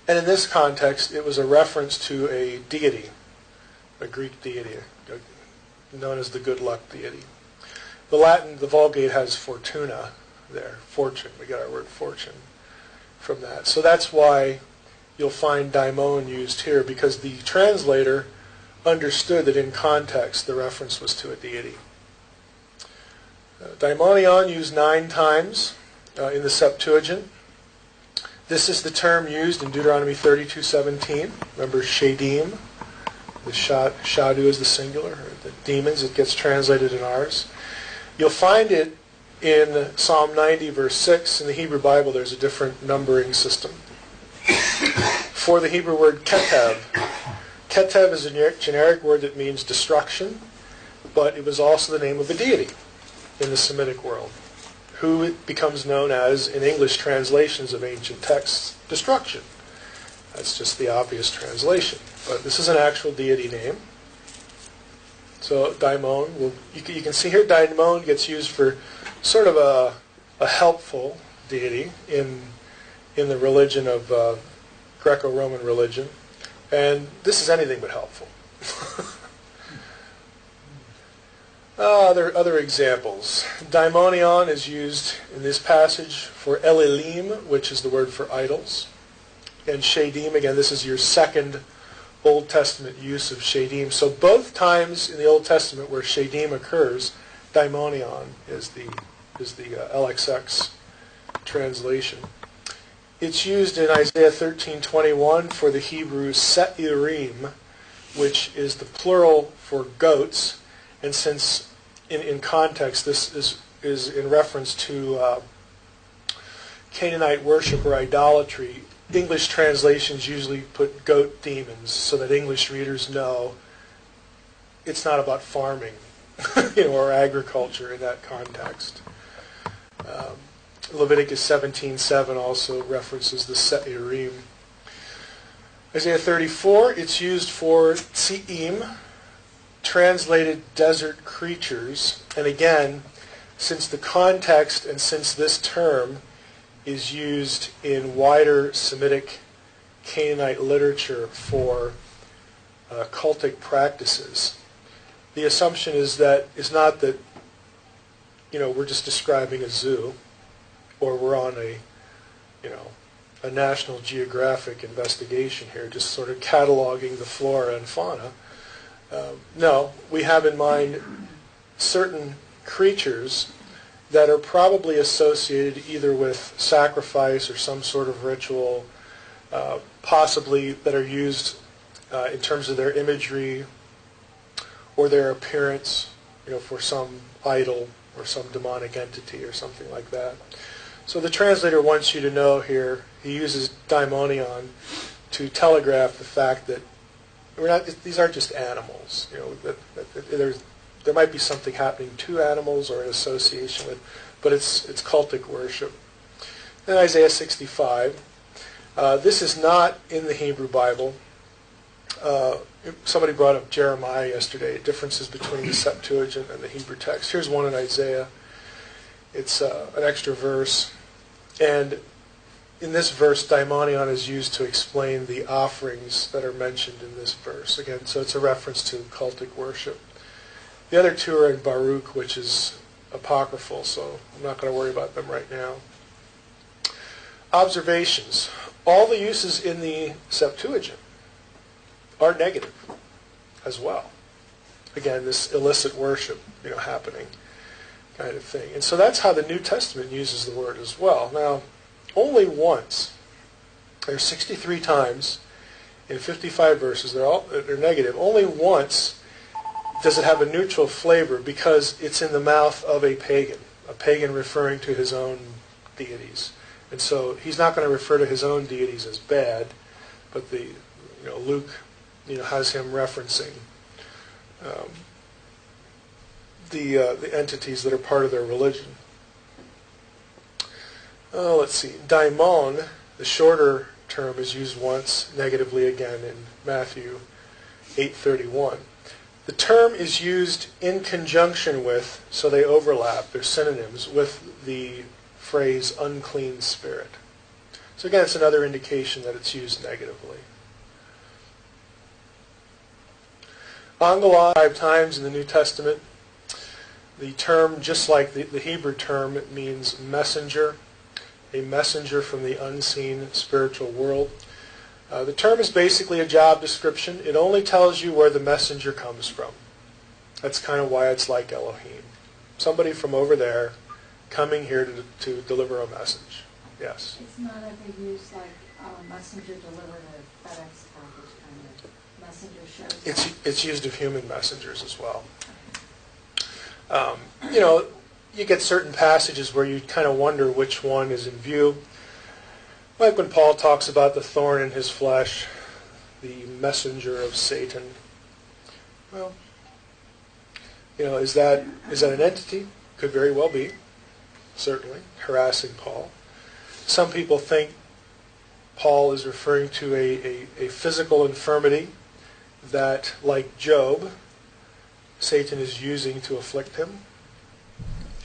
and in this context, it was a reference to a deity, a Greek deity, known as the good luck deity. The Latin, the Vulgate has fortuna there, fortune. We get our word fortune from that. So that's why you'll find daimon used here, because the translator understood that in context the reference was to a deity. Daimonion used 9 times in the Septuagint. This is the term used in Deuteronomy 32:17. Remember Shadim, the Shadu is the singular, or the demons. It gets translated in ours. You'll find it in Psalm 90, verse 6. In the Hebrew Bible, there's a different numbering system. For the Hebrew word ketev. Ketev is a generic word that means destruction, but it was also the name of a deity in the Semitic world, who it becomes known as, in English translations of ancient texts, destruction. That's just the obvious translation. But this is an actual deity name. So daimon, you can see here daimon gets used for sort of a helpful deity in the religion of Greco-Roman religion. And this is anything but helpful. There are other examples. Daimonion is used in this passage for Elilim, which is the word for idols. And Shadim, again, this is your second Old Testament use of Shadim. So both times in the Old Testament where Shadim occurs, Daimonion is the LXX translation. It's used in Isaiah 13:21 for the Hebrew Se'irim, which is the plural for goats. And since in context this is in reference to Canaanite worship or idolatry, English translations usually put goat demons so that English readers know it's not about farming or agriculture in that context. Leviticus 17:7 also references the Se'irim. Isaiah 34, it's used for Tzi'im, translated desert creatures. And again, since the context and since this term is used in wider Semitic Canaanite literature for cultic practices, the assumption is not that we're just describing a zoo, or we're on a National Geographic investigation here, just sort of cataloging the flora and fauna. No, we have in mind certain creatures that are probably associated either with sacrifice or some sort of ritual, possibly that are used in terms of their imagery or their appearance, for some idol or some demonic entity or something like that. So the translator wants you to know here, he uses daimonion to telegraph the fact that these aren't just animals. There might be something happening to animals or in association with, but it's cultic worship. Then Isaiah 65. This is not in the Hebrew Bible. Somebody brought up Jeremiah yesterday, differences between the Septuagint and the Hebrew text. Here's one in Isaiah. It's an extra verse. And in this verse, daimonion is used to explain the offerings that are mentioned in this verse. Again, so it's a reference to cultic worship. The other two are in Baruch, which is apocryphal, so I'm not going to worry about them right now. Observations. All the uses in the Septuagint are negative as well. Again, this illicit worship, happening kind of thing. And so that's how the New Testament uses the word as well. Now, only once, there's 63 times in 55 verses, they're negative. Only once does it have a neutral flavor because it's in the mouth of a pagan referring to his own deities. And so he's not going to refer to his own deities as bad, but Luke has him referencing the entities that are part of their religion. Let's see. Daimon, the shorter term, is used once negatively again in Matthew 8:31. The term is used in conjunction with, so they overlap, they're synonyms, with the phrase unclean spirit. So again, it's another indication that it's used negatively. Angelos 5 times in the New Testament. The term, just like the Hebrew term, it means messenger, a messenger from the unseen spiritual world. The term is basically a job description. It only tells you where the messenger comes from. That's kind of why it's like Elohim. Somebody from over there coming here to deliver a message. Yes? It's not ever used like messenger delivered a FedEx package kind of messenger shows. It's used of human messengers as well. You know, you get certain passages where you kind of wonder which one is in view. Like when Paul talks about the thorn in his flesh, the messenger of Satan. Well, you know, is that an entity? Could very well be, certainly, harassing Paul. Some people think Paul is referring to a physical infirmity that, like Job, Satan is using to afflict him.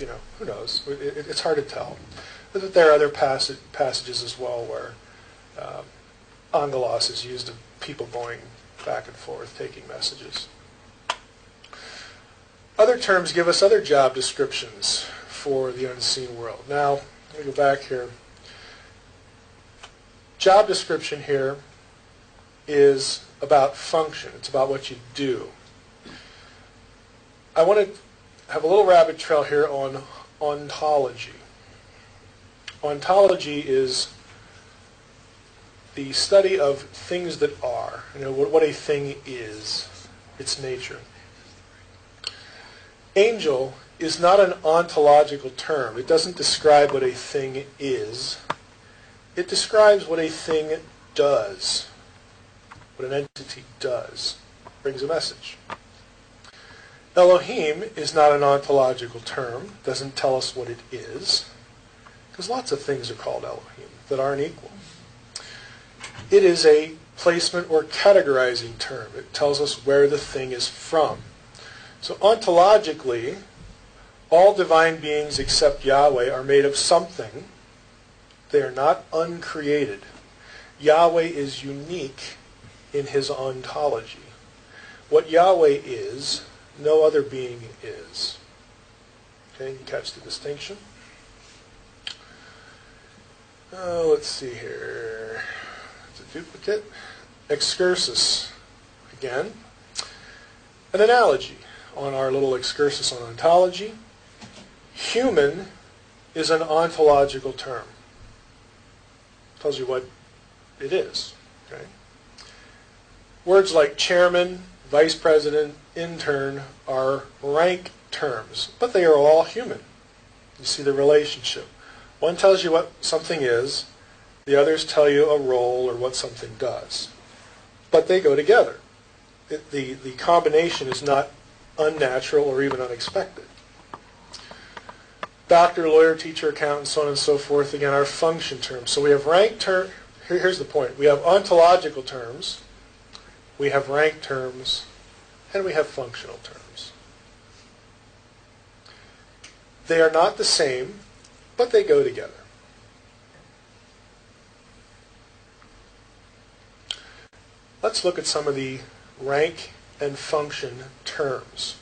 You know, who knows? It's hard to tell. But there are other passages as well where angelos is used of people going back and forth, taking messages. Other terms give us other job descriptions for the unseen world. Now, let me go back here. Job description here is about function. It's about what you do. I want to have a little rabbit trail here on ontology. Ontology is the study of things that are, you know, what a thing is, its nature. Angel is not an ontological term. It doesn't describe what a thing is. It describes what a thing does, what an entity does. It brings a message. Elohim is not an ontological term. It doesn't tell us what it is, because lots of things are called Elohim that aren't equal. It is a placement or categorizing term. It tells us where the thing is from. So ontologically, all divine beings except Yahweh are made of something. They are not uncreated. Yahweh is unique in his ontology. What Yahweh is, no other being is. Okay, you catch the distinction? Let's see here. It's a duplicate. Excursus. Again. An analogy on our little excursus on ontology. Human is an ontological term. Tells you what it is. Okay? Words like chairman, vice president, intern are rank terms, but they are all human. You see the relationship. One tells you what something is, the others tell you a role or what something does. But they go together. The combination is not unnatural or even unexpected. Doctor, lawyer, teacher, accountant, so on and so forth, again, are function terms. So we have rank terms. Here's the point. We have ontological terms, we have rank terms, and we have functional terms. They are not the same, but they go together. Let's look at some of the rank and function terms.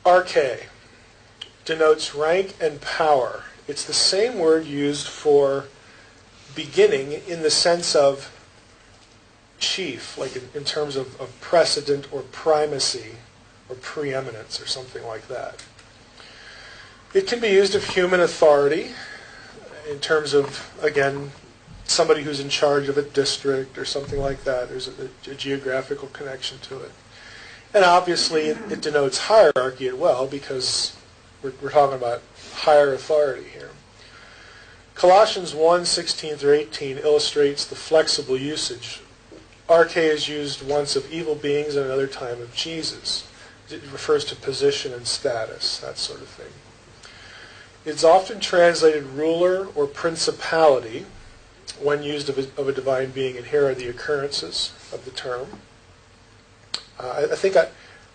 Arche denotes rank and power. It's the same word used for beginning in the sense of chief, like in terms of precedent or primacy or preeminence or something like that. It can be used of human authority in terms of, again, somebody who's in charge of a district or something like that. There's a geographical connection to it. And obviously it denotes hierarchy as well, because we're talking about higher authority here. Colossians 1:16-18 illustrates the flexible usage. Arche is used once of evil beings and another time of Jesus. It refers to position and status, that sort of thing. It's often translated ruler or principality when used of a divine being, and here are the occurrences. of the term. I think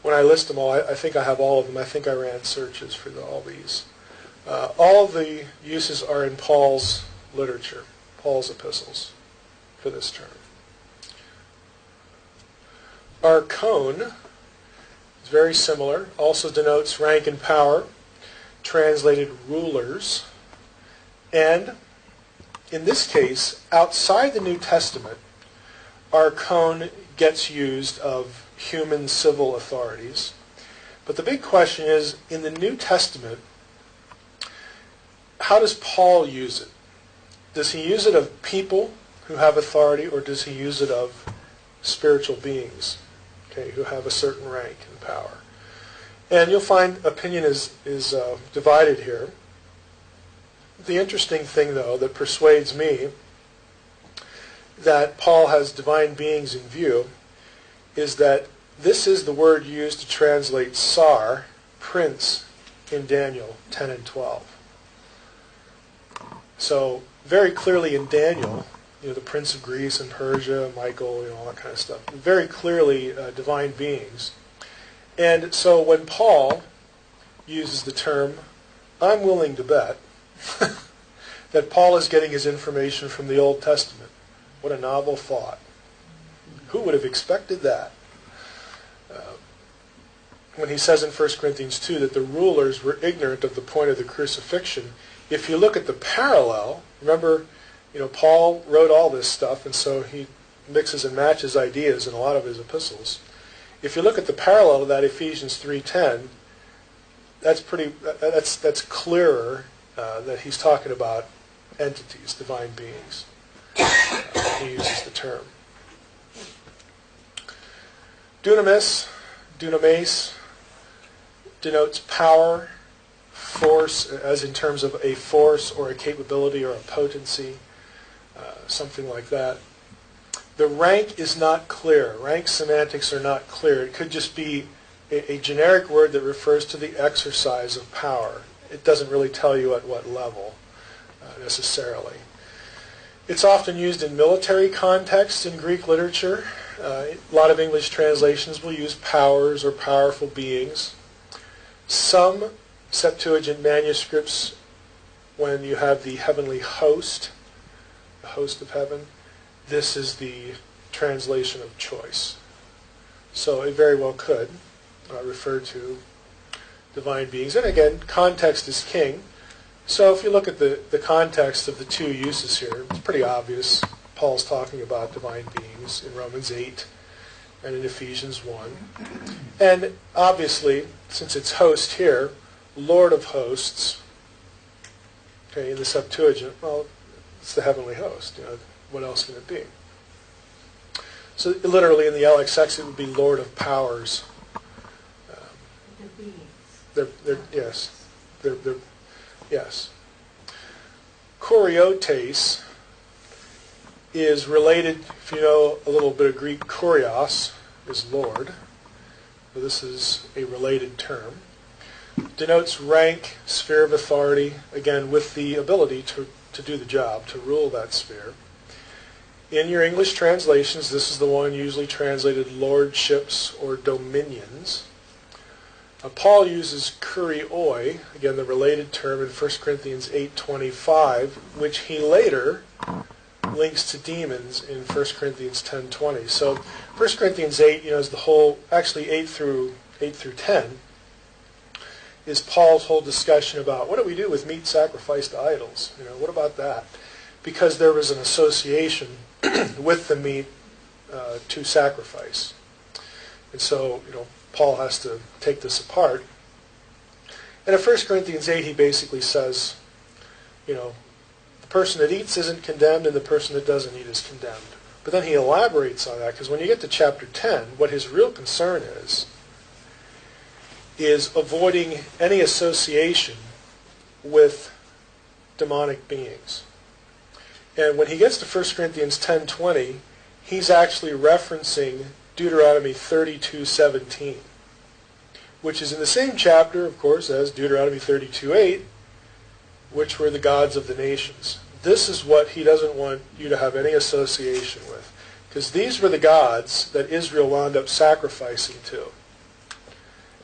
when I list them all, I think I have all of them. I think I ran searches for all these. All of the uses are in Paul's literature, Paul's epistles for this term. Archon is very similar, also denotes rank and power, translated rulers. And in this case, outside the New Testament, archon gets used of human civil authorities. But the big question is, in the New Testament, how does Paul use it? Does he use it of people who have authority, or does he use it of spiritual beings, okay, who have a certain rank and power? And you'll find opinion is divided here. The interesting thing, though, that persuades me that Paul has divine beings in view is that this is the word used to translate Tsar, prince, in Daniel 10 and 12. So very clearly in Daniel, the prince of Greece and Persia, Michael, all that kind of stuff, very clearly divine beings. And so when Paul uses the term, I'm willing to bet that Paul is getting his information from the Old Testament. What a novel thought. Who would have expected that? When he says in 1 Corinthians 2 that the rulers were ignorant of the point of the crucifixion, if you look at the parallel, remember, Paul wrote all this stuff, and so he mixes and matches ideas in a lot of his epistles. If you look at the parallel to that, Ephesians 3:10, that's clearer that he's talking about entities, divine beings. He uses the term. Dunamis, denotes power, force, as in terms of a force or a capability or a potency, something like that. The rank is not clear. Rank semantics are not clear. It could just be a generic word that refers to the exercise of power. It doesn't really tell you at what level necessarily. It's often used in military contexts in Greek literature. A lot of English translations will use powers or powerful beings. Some Septuagint manuscripts, when you have the heavenly host, the host of heaven, this is the translation of choice. So it very well could refer to divine beings. And again, context is king. So if you look at the context of the two uses here, it's pretty obvious. Paul's talking about divine beings in Romans 8 and in Ephesians 1. And obviously, since it's host here, Lord of hosts, okay, in the Septuagint, well, it's the heavenly host. What else can it be? So literally in the LXX, it would be Lord of powers. The beings. Yes. Kuriotes is related, if you know a little bit of Greek, kurios is Lord. So this is a related term. Denotes rank, sphere of authority, again with the ability to do the job, to rule that sphere. In your English translations, this is the one usually translated lordships or dominions. Paul uses kurioi, again the related term in 1 Corinthians 8:25, which he later links to demons in 1 Corinthians 10:20. So 1 Corinthians 8, is the whole, actually 8 through 10, is Paul's whole discussion about what do we do with meat sacrificed to idols? What about that? Because there was an association with the meat to sacrifice. And so, Paul has to take this apart. And in 1 Corinthians 8, he basically says, the person that eats isn't condemned and the person that doesn't eat is condemned. But then he elaborates on that, because when you get to chapter 10, what his real concern is avoiding any association with demonic beings. And when he gets to 1 Corinthians 10:20, he's actually referencing Deuteronomy 32:17, which is in the same chapter, of course, as Deuteronomy 32:8, which were the gods of the nations. This is what he doesn't want you to have any association with. Because these were the gods that Israel wound up sacrificing to.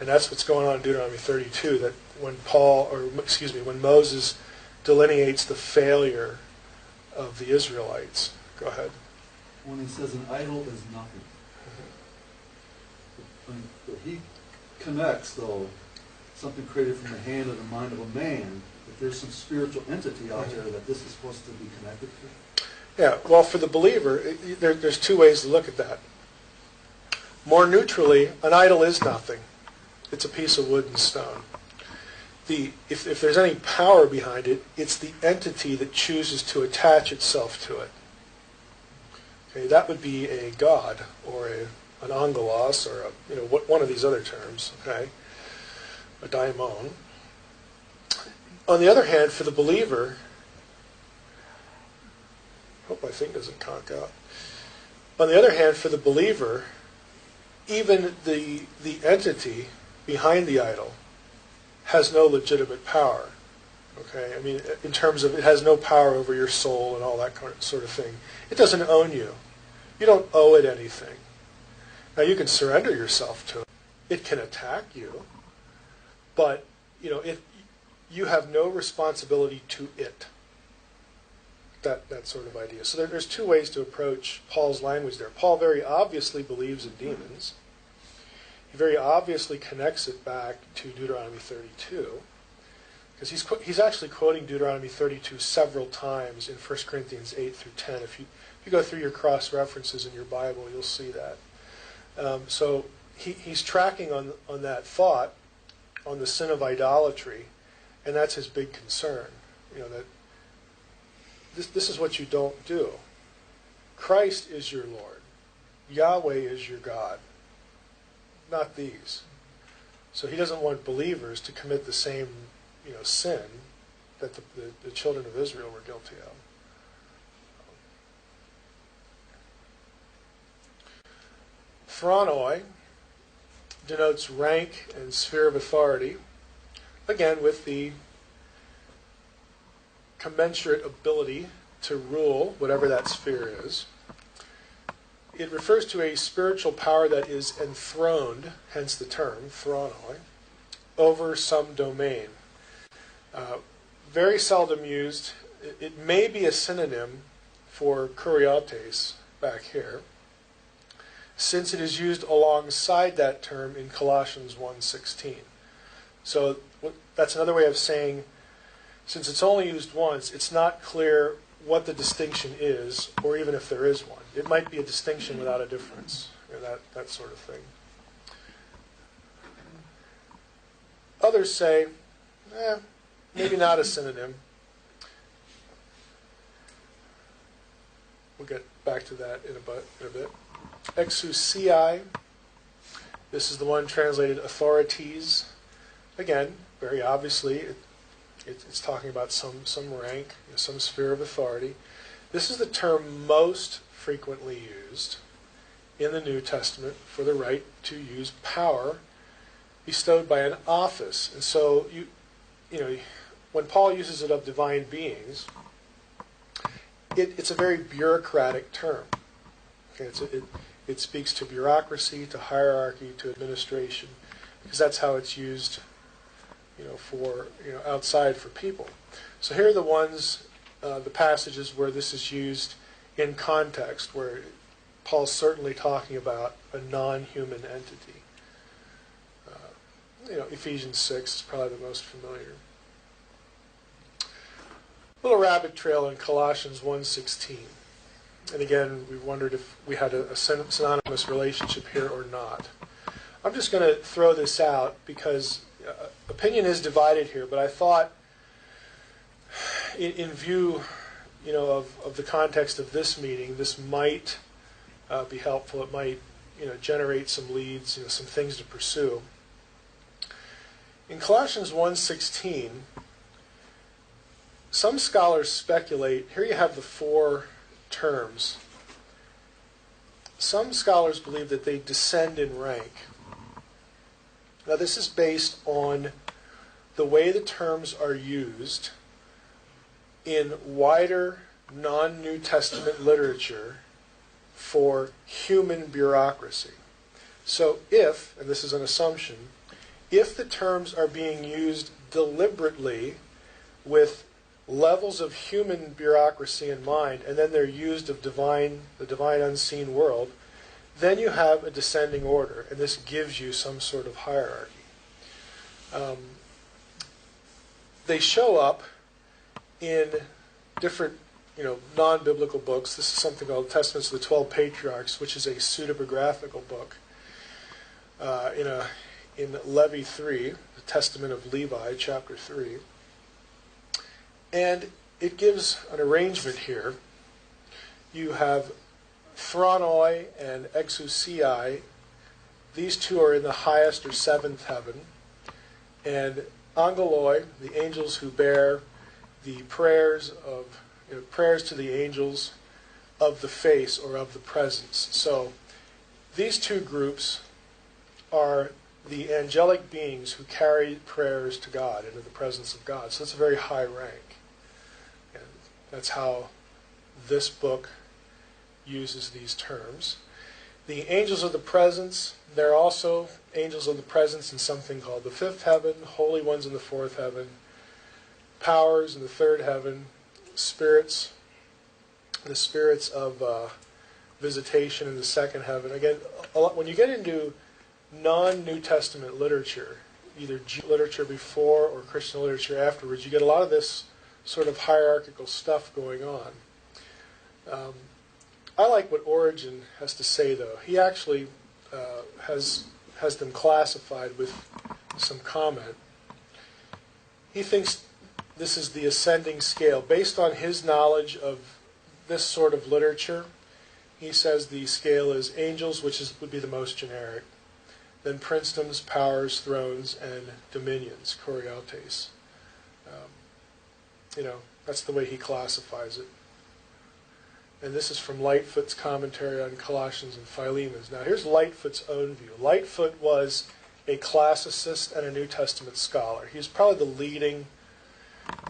And that's what's going on in Deuteronomy 32, that when Moses delineates the failure of the Israelites. Go ahead. When he says an idol is nothing. But he connects, though, something created from the hand and the mind of a man, that there's some spiritual entity out there that this is supposed to be connected to. Yeah, well, for the believer, there's two ways to look at that. More neutrally, an idol is nothing. It's a piece of wood and stone. If there's any power behind it, it's the entity that chooses to attach itself to it. Okay, that would be a god or an angelos or one of these other terms. Okay, a daimon. On the other hand, for the believer, hope my thing doesn't conk out. On the other hand, for the believer, even the entity behind the idol has no legitimate power. Okay, I mean, in terms of it has no power over your soul and all that sort of thing. It doesn't own you. You don't owe it anything. Now you can surrender yourself to it. It can attack you, but you have no responsibility to it. That sort of idea. So there's two ways to approach Paul's language there. Paul very obviously believes in demons. He very obviously connects it back to Deuteronomy 32, because he's actually quoting Deuteronomy 32 several times in 1 Corinthians 8 through 10. If you go through your cross-references in your Bible, you'll see that. So he's tracking on that thought, on the sin of idolatry, and that's his big concern. That this is what you don't do. Christ is your Lord. Yahweh is your God. Not these. So he doesn't want believers to commit the same sin that the children of Israel were guilty of. Thronoi denotes rank and sphere of authority, again with the commensurate ability to rule whatever that sphere is. It refers to a spiritual power that is enthroned, hence the term, thronoi, over some domain. Very seldom used. It may be a synonym for kuriates back here, since it is used alongside that term in Colossians 1:16. So that's another way of saying, since it's only used once, it's not clear what the distinction is, or even if there is one. It might be a distinction without a difference, that sort of thing. Others say, maybe not a synonym. We'll get back to that in a bit. Exousiai, this is the one translated authorities. Again, very obviously, it's talking about some rank, some sphere of authority. This is the term most frequently used in the New Testament for the right to use power bestowed by an office. And so, when Paul uses it of divine beings, it's a very bureaucratic term. Okay, it speaks to bureaucracy, to hierarchy, to administration, because that's how it's used, for outside for people. So here are the ones, the passages where this is used in context, where Paul's certainly talking about a non-human entity. Ephesians 6 is probably the most familiar. Little rabbit trail in Colossians 1:16. And again, we wondered if we had a synonymous relationship here or not. I'm just going to throw this out because opinion is divided here, but I thought in view of the context of this meeting, this might be helpful. It might generate some leads, some things to pursue. In Colossians 1:16, some scholars speculate, here you have the four terms. Some scholars believe that they descend in rank. Now this is based on the way the terms are used in wider non-New Testament literature for human bureaucracy. So if, and this is an assumption, if the terms are being used deliberately with levels of human bureaucracy in mind, and then they're used of the divine unseen world, then you have a descending order, and this gives you some sort of hierarchy. They show up in different, non-biblical books. This is something called Testaments of the 12 Patriarchs, which is a pseudepigraphical book. In Levi 3, the Testament of Levi, chapter 3. And it gives an arrangement here. You have Thronoi and Exousiai. These two are in the highest or seventh heaven. And Angeloi, the angels who bear the prayers to the angels of the face or of the presence. So these two groups are the angelic beings who carry prayers to God into the presence of God. So it's a very high rank. And that's how this book uses these terms. The angels of the presence, they're also angels of the presence in something called the fifth heaven, holy ones in the fourth heaven, powers in the third heaven, spirits, the spirits of visitation in the second heaven. Again, when you get into non-New Testament literature, either Jewish literature before or Christian literature afterwards, you get a lot of this sort of hierarchical stuff going on. I like what Origen has to say, though. He actually has them classified with some comment. He thinks this is the ascending scale. Based on his knowledge of this sort of literature, he says the scale is angels, which would be the most generic, then princedoms, powers, thrones, and dominions, Coriotes. That's the way he classifies it. And this is from Lightfoot's commentary on Colossians and Philemon's. Now here's Lightfoot's own view. Lightfoot was a classicist and a New Testament scholar. He was probably the leading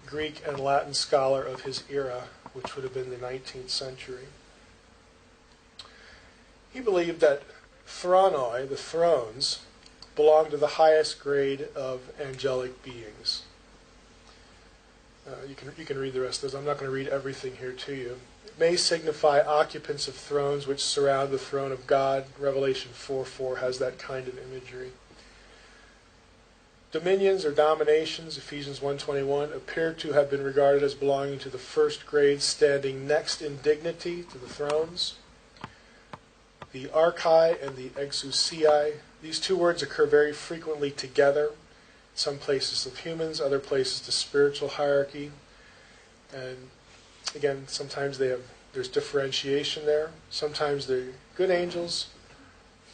Greek and Latin scholar of his era, which would have been the 19th century. He believed that Thronoi, the thrones, belong to the highest grade of angelic beings. You can read the rest of those. I'm not going to read everything here to you. It may signify occupants of thrones which surround the throne of God. Revelation 4:4 has that kind of imagery. Dominions or dominations, Ephesians 1:21, appear to have been regarded as belonging to the first grade, standing next in dignity to the thrones. The archai and the exousiai, these two words occur very frequently together. Some places of humans, other places to spiritual hierarchy. And again, sometimes there's differentiation there. Sometimes they're good angels,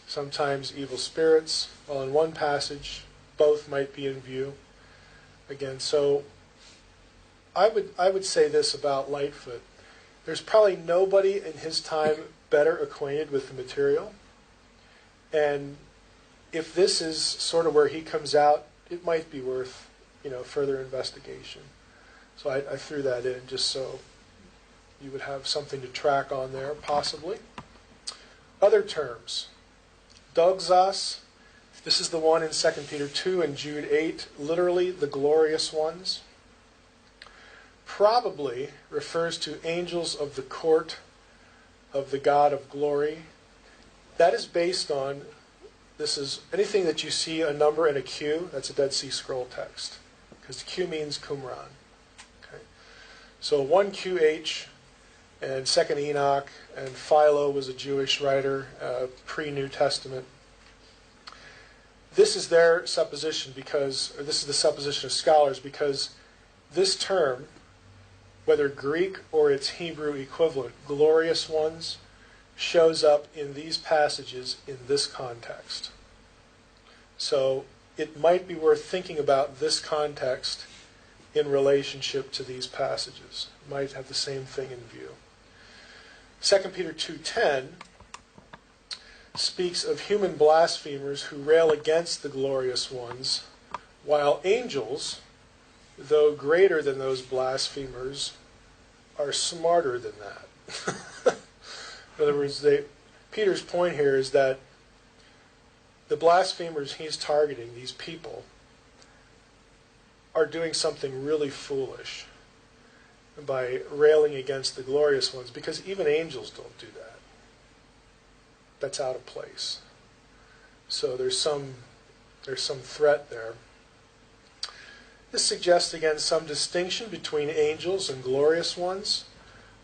sometimes evil spirits. While in one passage, both might be in view. Again, so I would say this about Lightfoot. There's probably nobody in his time better acquainted with the material. And if this is sort of where he comes out, it might be worth, further investigation. So I threw that in just so you would have something to track on there, possibly. Other terms. Doxos. This is the one in 2 Peter 2 and Jude 8, literally the glorious ones. Probably refers to angels of the court of the God of glory. That is based on, this is anything that you see a number and a Q, that's a Dead Sea Scroll text. Because Q means Qumran. Okay. So 1 QH and 2nd Enoch, and Philo was a Jewish writer, pre-New Testament. This is their supposition this is the supposition of scholars, because this term, whether Greek or its Hebrew equivalent, glorious ones, shows up in these passages in this context. So it might be worth thinking about this context in relationship to these passages. It might have the same thing in view. 2 Peter 2:10 speaks of human blasphemers who rail against the glorious ones, while angels, though greater than those blasphemers, are smarter than that. In other words, Peter's point here is that the blasphemers he's targeting, these people, are doing something really foolish by railing against the glorious ones, because even angels don't do that. That's out of place. So there's some threat there. This suggests, again, some distinction between angels and glorious ones,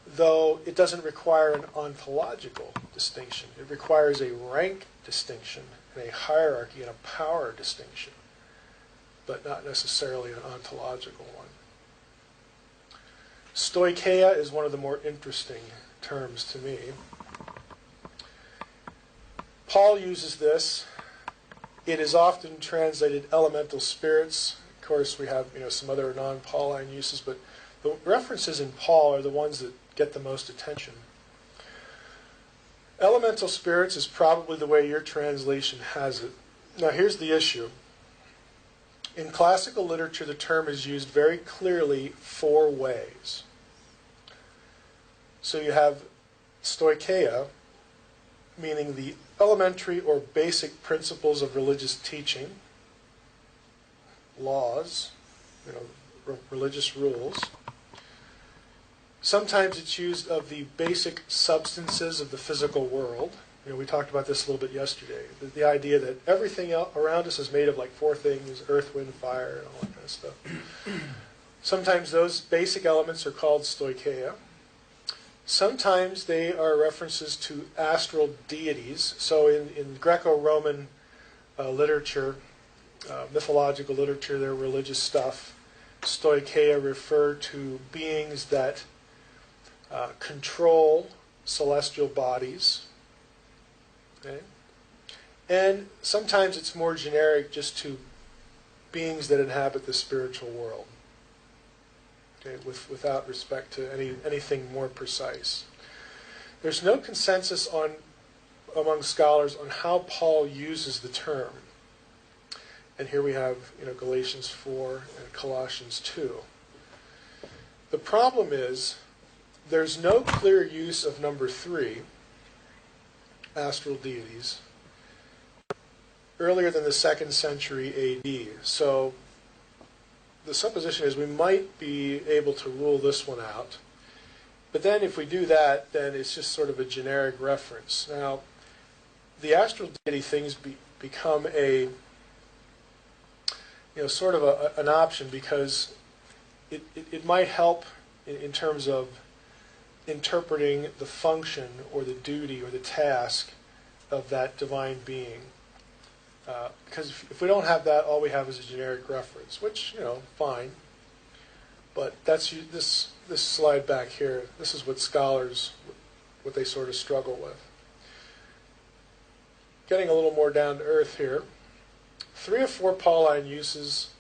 though it doesn't require an ontological distinction. It requires a rank distinction, and a hierarchy and a power distinction, but not necessarily an ontological one. Stoicheia is one of the more interesting terms to me. Paul uses this. It is often translated elemental spirits. Of course, we have some other non-Pauline uses, but the references in Paul are the ones that get the most attention. Elemental spirits is probably the way your translation has it. Now, here's the issue. In classical literature, the term is used very clearly 4 ways. So you have stoicheia, meaning the elementary or basic principles of religious teaching, laws, religious rules. Sometimes it's used of the basic substances of the physical world. We talked about this a little bit yesterday. The idea that everything around us is made of like 4 things: earth, wind, fire, and all that kind of stuff. Sometimes those basic elements are called stoicheia. Sometimes they are references to astral deities. So in Greco-Roman literature, mythological literature, their religious stuff, stoicheia refer to beings that control celestial bodies. Okay? And sometimes it's more generic, just to beings that inhabit the spiritual world. Okay? Without respect to anything more precise. There's no consensus among scholars on how Paul uses the term. And here we have Galatians 4 and Colossians 2. The problem is there's no clear use of number 3, astral deities, earlier than the 2nd century AD. So the supposition is we might be able to rule this one out. But then if we do that, then it's just sort of a generic reference. Now, the astral deity things become a sort of an option, because it might help in terms of interpreting the function or the duty or the task of that divine being. Because if we don't have that, all we have is a generic reference, which, fine. But that's this slide back here. This is what scholars, what they sort of struggle with. Getting a little more down to earth here. 3 or 4 Pauline uses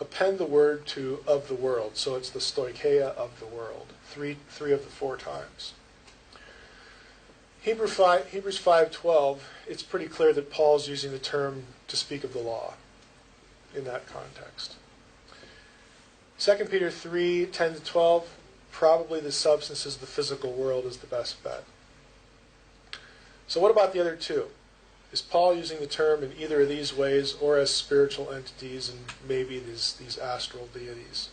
append the word to "of the world," so it's the stoicheia of the world. 3 of the 4 times. Hebrews 5:12, it's pretty clear that Paul's using the term to speak of the law in that context. 2 Peter 3:10-12, probably the substances of the physical world is the best bet. So what about the other 2? Is Paul using the term in either of these ways, or as spiritual entities and maybe these astral deities?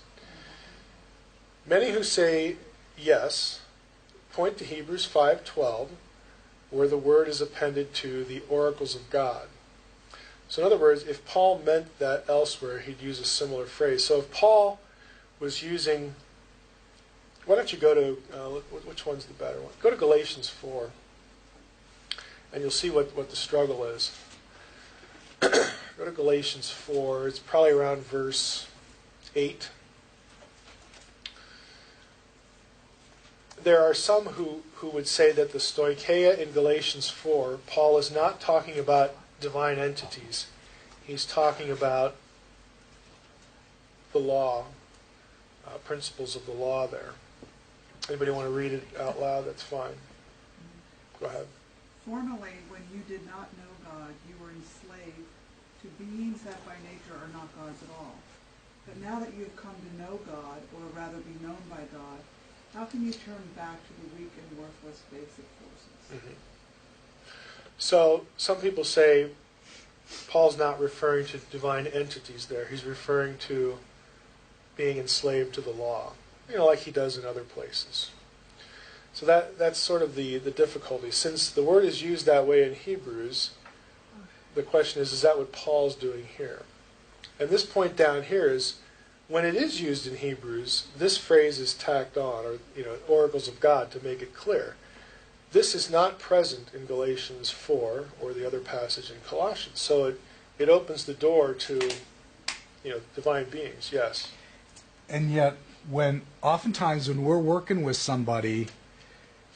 Many who say yes point to Hebrews 5:12, where the word is appended to the oracles of God. So in other words, if Paul meant that elsewhere, he'd use a similar phrase. So if Paul was using, why don't you go to, which one's the better one? Go to Galatians 4. And you'll see what the struggle is. Go to Galatians 4. It's probably around verse 8. There are some who would say that the stoicheia in Galatians 4, Paul is not talking about divine entities. He's talking about the law, principles of the law there. Anybody want to read it out loud? That's fine. Go ahead. Formerly, when you did not know God, you were enslaved to beings that by nature are not gods at all. But now that you have come to know God, or rather be known by God, How can you turn back to the weak and worthless basic forces? Mhm. So some people say Paul's not referring to divine entities there. He's referring to being enslaved to the law, like he does in other places. So that's sort of the difficulty. Since the word is used that way in Hebrews, the question is that what Paul's doing here? And this point down here is, when it is used in Hebrews, this phrase is tacked on, or oracles of God, to make it clear. This is not present in Galatians 4 or the other passage in Colossians. So it opens the door to divine beings, yes. And yet, oftentimes when we're working with somebody,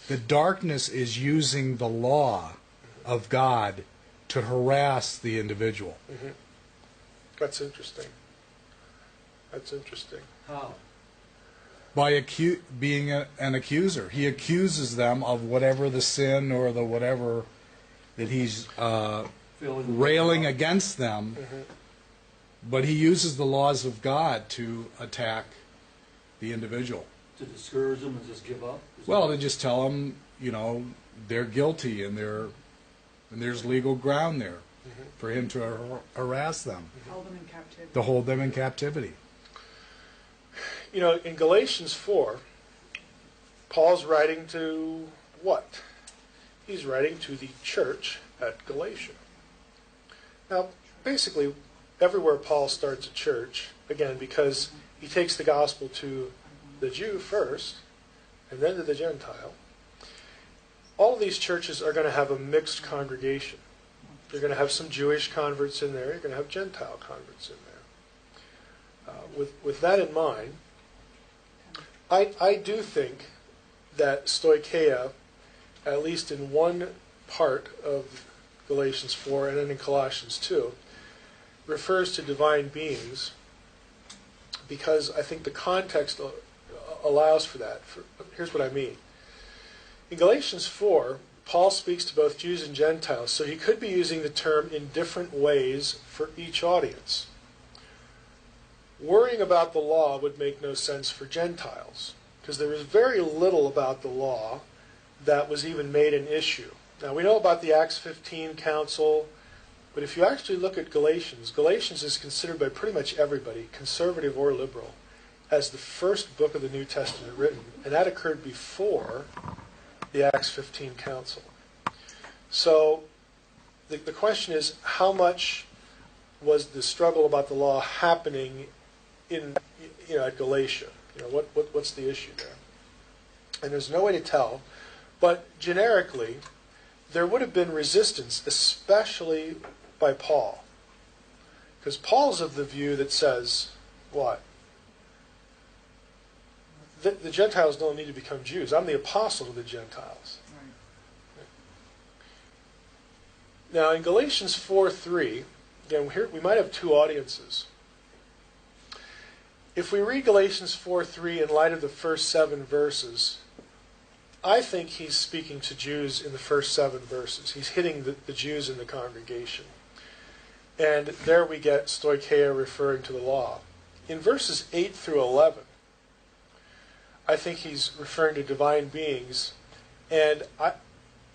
the darkness is using the law of God to harass the individual. Mm-hmm. That's interesting. That's interesting. How? By being an accuser. He accuses them of whatever the sin or the whatever that he's railing against them. Mm-hmm. But he uses the laws of God to attack the individual. To discourage them and just give up? Well, to just tell them, they're guilty and there's legal ground there for him to harass them, Hold them in captivity. to hold them in captivity. In Galatians 4, Paul's writing to what? He's writing to the church at Galatia. Now, basically, everywhere Paul starts a church, again, because he takes the gospel to the Jew first, and then to the Gentile, all of these churches are going to have a mixed congregation. You're going to have some Jewish converts in there. You're going to have Gentile converts in there. With that in mind, I do think that stoicheia, at least in one part of Galatians 4 and then in Colossians 2, refers to divine beings because I think the context allows for that. Here's what I mean. In Galatians 4, Paul speaks to both Jews and Gentiles, so he could be using the term in different ways for each audience. Worrying about the law would make no sense for Gentiles, because there is very little about the law that was even made an issue. Now, we know about the Acts 15 council, but if you actually look at Galatians is considered by pretty much everybody, conservative or liberal, as the first book of the New Testament written, and that occurred before the Acts 15 council. So the question is, how much was the struggle about the law happening at Galatia? What's the issue there? And there's no way to tell, but generically, there would have been resistance, especially by Paul. Because Paul's of the view that says, what? The Gentiles don't need to become Jews. I'm the apostle to the Gentiles. Right. Now, in Galatians 4:3, again, here we might have two audiences. If we read Galatians 4:3 in light of the first 7 verses, I think he's speaking to Jews in the first 7 verses. He's hitting the Jews in the congregation. And there we get stoicheia referring to the law. In verses 8 through 11, I think he's referring to divine beings. And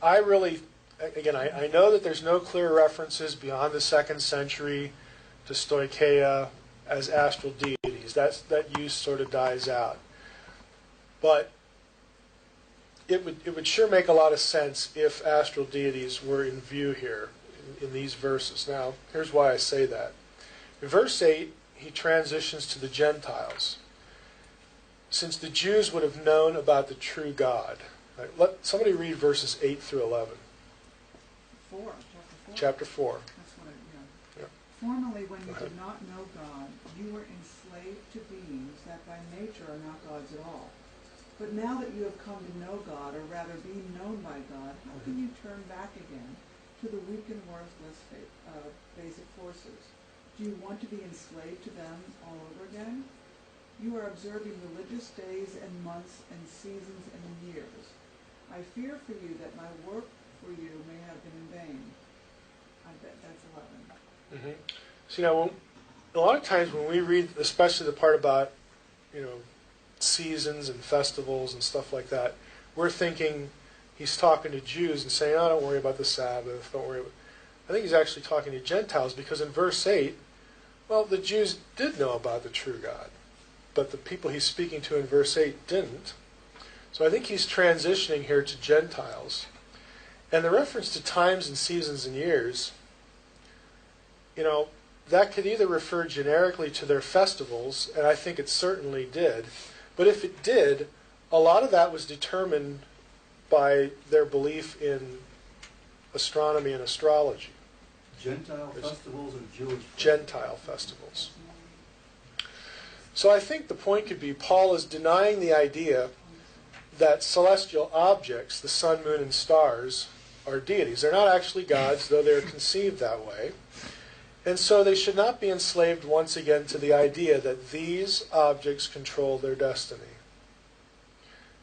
I really, again, I know that there's no clear references beyond the 2nd century to stoicheia as astral deities. That use sort of dies out. But it would sure make a lot of sense if astral deities were in view here in these verses. Now, here's why I say that. In verse 8, he transitions to the Gentiles. Since the Jews would have known about the true God. Right? Let somebody read verses 8 through 11. Chapter 4. That's what Yeah. Formerly, when you did not know God, you were enslaved to beings that by nature are not gods at all. But now that you have come to know God, or rather be known by God, how can you turn back again to the weak and worthless basic forces? Do you want to be enslaved to them all over again? You are observing religious days and months and seasons and years. I fear for you that my work for you may have been in vain. I bet that's 11. Mm-hmm. So, a lot of times when we read, especially the part about, seasons and festivals and stuff like that, we're thinking he's talking to Jews and saying, oh, don't worry about the Sabbath, don't worry about... I think he's actually talking to Gentiles, because in verse 8, well, the Jews did know about the true God, but the people he's speaking to in verse 8 didn't. So I think he's transitioning here to Gentiles. And the reference to times and seasons and years, that could either refer generically to their festivals, and I think it certainly did. But if it did, a lot of that was determined by their belief in astronomy and astrology. Gentile festivals or Jewish festivals? Gentile festivals. So I think the point could be Paul is denying the idea that celestial objects, the sun, moon, and stars, are deities. They're not actually gods, though they're conceived that way. And so they should not be enslaved once again to the idea that these objects control their destiny.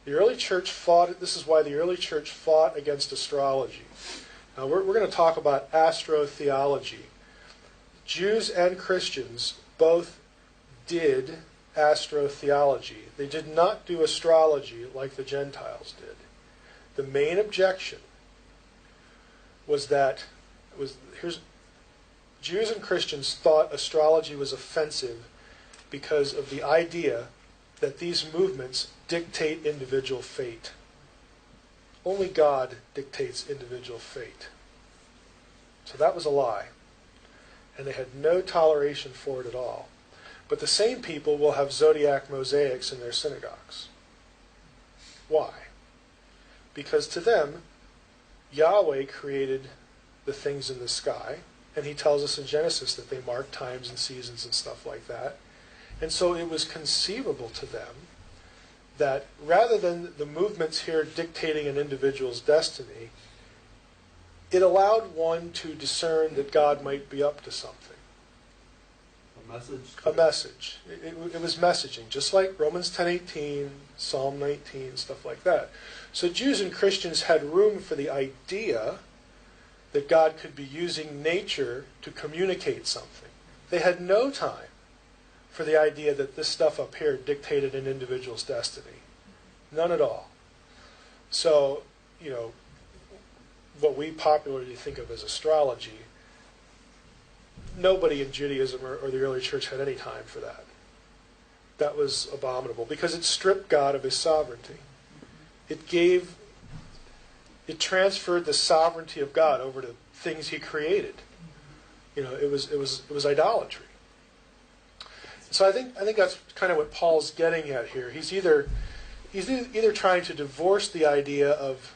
The early church fought, this is why the early church fought against astrology. Now we're going to talk about astrotheology. Jews and Christians both did astrotheology. They did not do astrology like the Gentiles did. The main objection was that Jews and Christians thought astrology was offensive because of the idea that these movements dictate individual fate. Only God dictates individual fate. So that was a lie. And they had no toleration for it at all. But the same people will have zodiac mosaics in their synagogues. Why? Because to them, Yahweh created the things in the sky, and he tells us in Genesis that they mark times and seasons and stuff like that. And so it was conceivable to them that rather than the movements here dictating an individual's destiny, it allowed one to discern that God might be up to something. A message? A message. It was messaging, just like Romans 10:18, Psalm 19, stuff like that. So Jews and Christians had room for the idea that God could be using nature to communicate something. They had no time for the idea that this stuff up here dictated an individual's destiny. None at all. So, what we popularly think of as astrology, nobody in Judaism or the early church had any time for that. That was abominable because it stripped God of his sovereignty. It transferred the sovereignty of God over to things he created. It was idolatry. So I think that's kind of what Paul's getting at here. He's either trying to divorce the idea of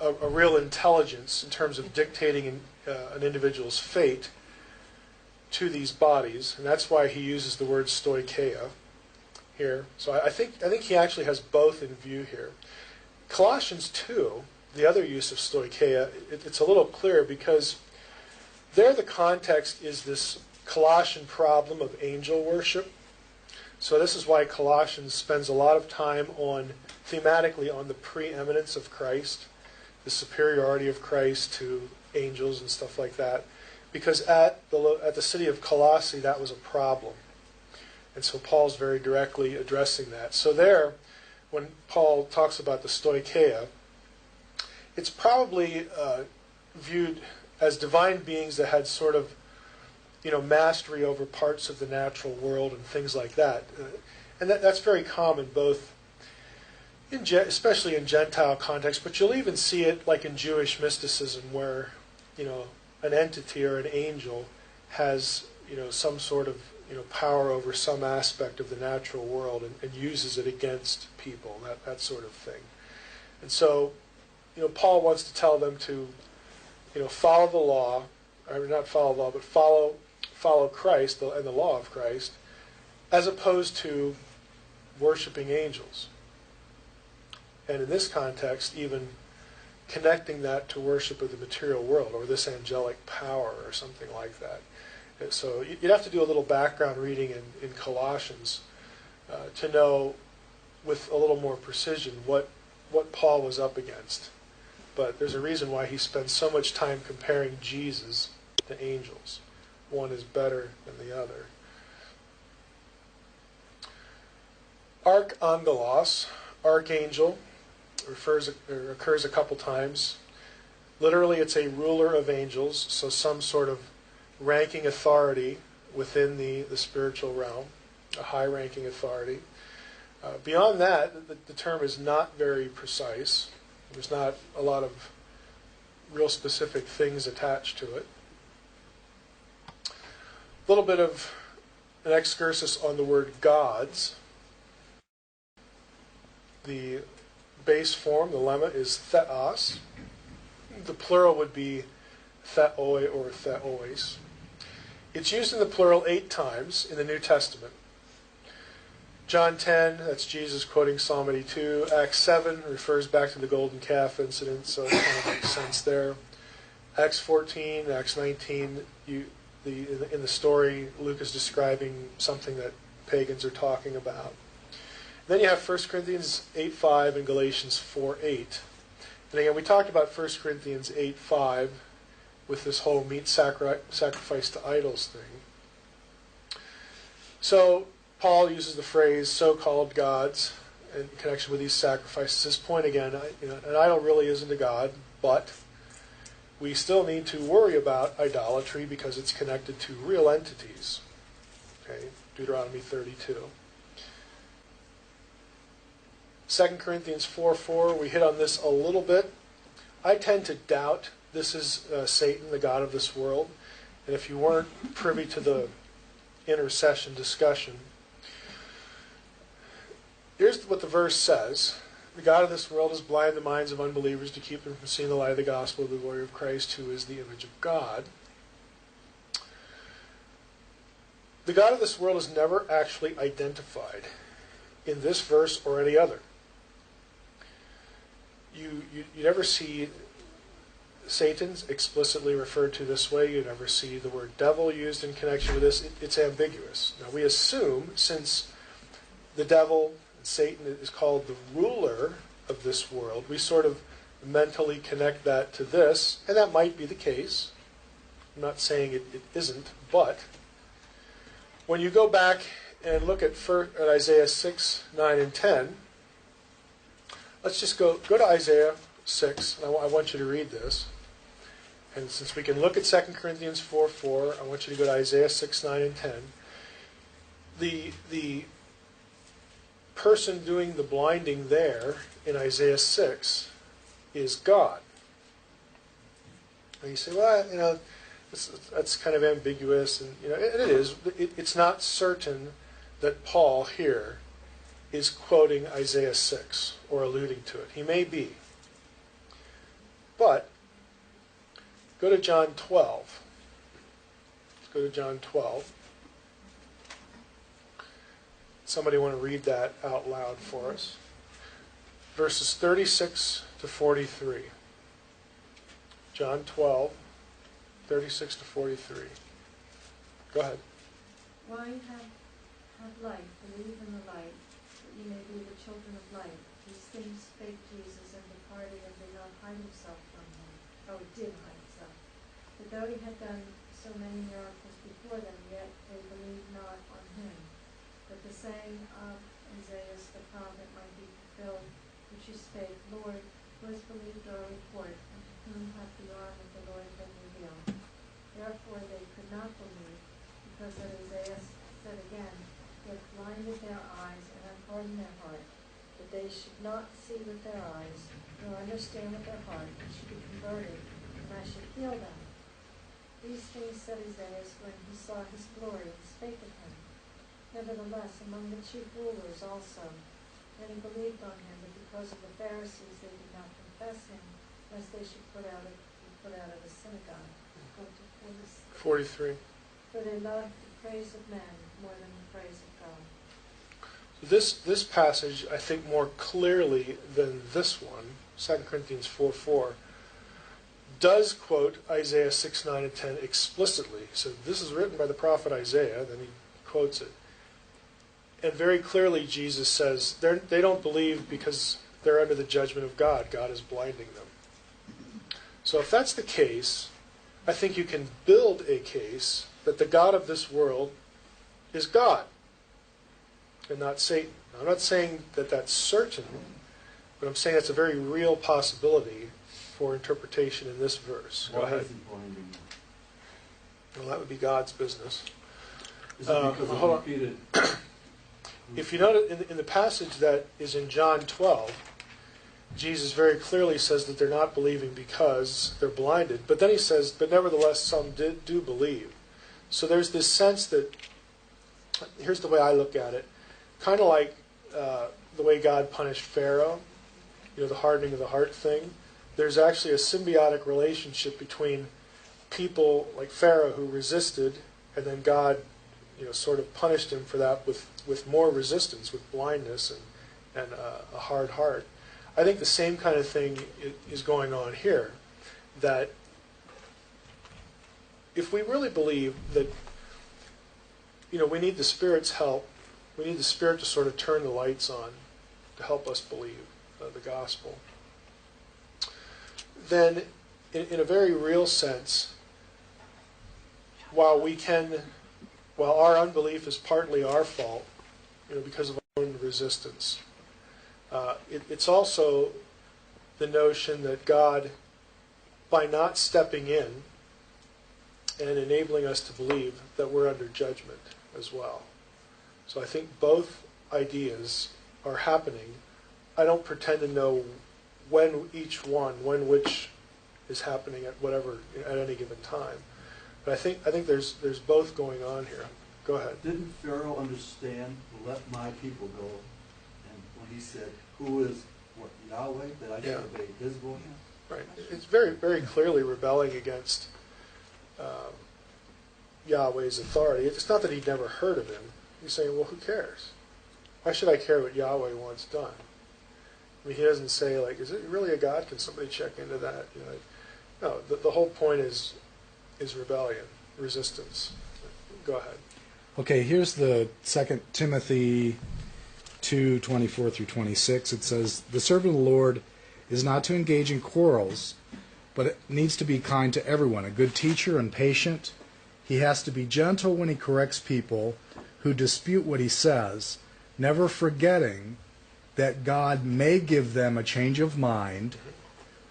a real intelligence in terms of dictating an individual's fate to these bodies, and that's why he uses the word stoicheia here. So I think he actually has both in view here. Colossians 2, the other use of stoicheia, it's a little clearer because there the context is this Colossian problem of angel worship. So this is why Colossians spends a lot of time thematically on the preeminence of Christ, the superiority of Christ to angels and stuff like that. Because at the city of Colossae, that was a problem. And so Paul's very directly addressing that. So there, when Paul talks about the stoicheia, it's probably viewed as divine beings that had sort of, mastery over parts of the natural world and things like that. And that's very common, both, especially in Gentile context, but you'll even see it like in Jewish mysticism where, an entity or an angel has, some sort of, power over some aspect of the natural world and uses it against people, that sort of thing. And so, Paul wants to tell them to, follow the law, or not follow the law, but follow Christ and the law of Christ, as opposed to worshiping angels. And in this context, even connecting that to worship of the material world or this angelic power or something like that. And so you'd have to do a little background reading in Colossians to know with a little more precision what Paul was up against. But there's a reason why he spends so much time comparing Jesus to angels. One is better than the other. Archangelos, archangel, occurs a couple times. Literally, it's a ruler of angels, so some sort of ranking authority within the spiritual realm, a high-ranking authority. Beyond that, the term is not very precise. There's not a lot of real specific things attached to it. A little bit of an excursus on the word gods. The base form, the lemma, is theos. The plural would be theoi or theois. It's used in the plural 8 times in the New Testament. John 10, that's Jesus quoting Psalm 82. Acts 7 refers back to the golden calf incident, so it kind of makes sense there. Acts 14, Acts 19, in the story, Luke is describing something that pagans are talking about. Then you have 1 Corinthians 8:5 and Galatians 4:8. And again, we talked about 1 Corinthians 8:5 with this whole meat sacrifice to idols thing. So Paul uses the phrase so-called gods in connection with these sacrifices. His point again, an idol really isn't a god, but we still need to worry about idolatry because it's connected to real entities. Okay, Deuteronomy 32. 2 Corinthians 4:4, we hit on this a little bit. I tend to doubt this is Satan, the god of this world. And if you weren't privy to the intercession discussion, here's what the verse says. The God of this world has blinded the minds of unbelievers to keep them from seeing the light of the gospel of the glory of Christ, who is the image of God. The God of this world is never actually identified in this verse or any other. You never see Satan explicitly referred to this way. You never see the word devil used in connection with this. It's ambiguous. Now we assume, since the devil, Satan, is called the ruler of this world, we sort of mentally connect that to this, and that might be the case. I'm not saying it isn't, but when you go back and look at Isaiah 6, 9, and 10, let's just go to Isaiah 6, and I want you to read this. And since we can look at 2 Corinthians 4:4, I want you to go to Isaiah 6, 9, and 10. The person doing the blinding there in Isaiah 6 is God. And you say, well, that's kind of ambiguous, and it is. It's not certain that Paul here is quoting Isaiah 6 or alluding to it. He may be. But go to John 12. Let's go to John 12. Somebody want to read that out loud for us. Verses 36 to 43. John 12, 36 to 43. Go ahead. Why have light, believe in the light, that you may be the children of light. These things spake Jesus, and departed, and did not hide himself from him. Oh, did hide himself. But though he had done so many miracles before them, yet they believed not on him. But the saying of Isaiah the prophet might be fulfilled, which he spake, Lord, who has believed our report, and to whom hath the arm of the Lord been revealed? Therefore they could not believe, because that Isaiah said again, He hath blinded their eyes, and hath hardened their heart, that they should not see with their eyes, nor understand with their heart, and should be converted, and I should heal them. These things said Isaiah when he saw his glory, and spake of him. Nevertheless, among the chief rulers also, many believed on him, but because of the Pharisees they did not confess him, lest they should be put out of the synagogue. Go to 43. For they loved the praise of men more than the praise of God. This passage, I think, more clearly than this one, 2 Corinthians 4:4, does quote Isaiah 6, 9, and 10 explicitly. So this is written by the prophet Isaiah, then he quotes it. And very clearly Jesus says they don't believe because they're under the judgment of God. God is blinding them. So if that's the case, I think you can build a case that the God of this world is God and not Satan. Now, I'm not saying that that's certain, but I'm saying that's a very real possibility for interpretation in this verse. Go Why ahead. is he blinding them? Well, that would be God's business. Is it because hold on. of repeated? If you notice in the passage that is in John 12, Jesus very clearly says that they're not believing because they're blinded. But then he says, but nevertheless some do believe. So there's this sense that, here's the way I look at it, kind of like the way God punished Pharaoh, the hardening of the heart thing. There's actually a symbiotic relationship between people like Pharaoh who resisted, and then God sort of punished him for that with more resistance, with blindness and a hard heart. I think the same kind of thing is going on here, that if we really believe that we need the Spirit's help, we need the Spirit to sort of turn the lights on to help us believe the gospel, then in a very real sense, while our unbelief is partly our fault, because of our own resistance, it's also the notion that God, by not stepping in and enabling us to believe, that we're under judgment as well. So I think both ideas are happening. I don't pretend to know when which is happening at any given time. But I think there's both going on here. Go ahead. Didn't Pharaoh understand, let my people go? And when he said, who is Yahweh, that I should obey his voice? Right. It's very, very clearly rebelling against Yahweh's authority. It's not that he'd never heard of him. He's saying, well, who cares? Why should I care what Yahweh wants done? I mean, he doesn't say, like, is it really a God? Can somebody check into that? No, the whole point is rebellion, resistance. Go ahead. Okay, here's the 2 Timothy 2:24 through 26. It says, the servant of the Lord is not to engage in quarrels, but it needs to be kind to everyone, a good teacher and patient. He has to be gentle when he corrects people who dispute what he says, never forgetting that God may give them a change of mind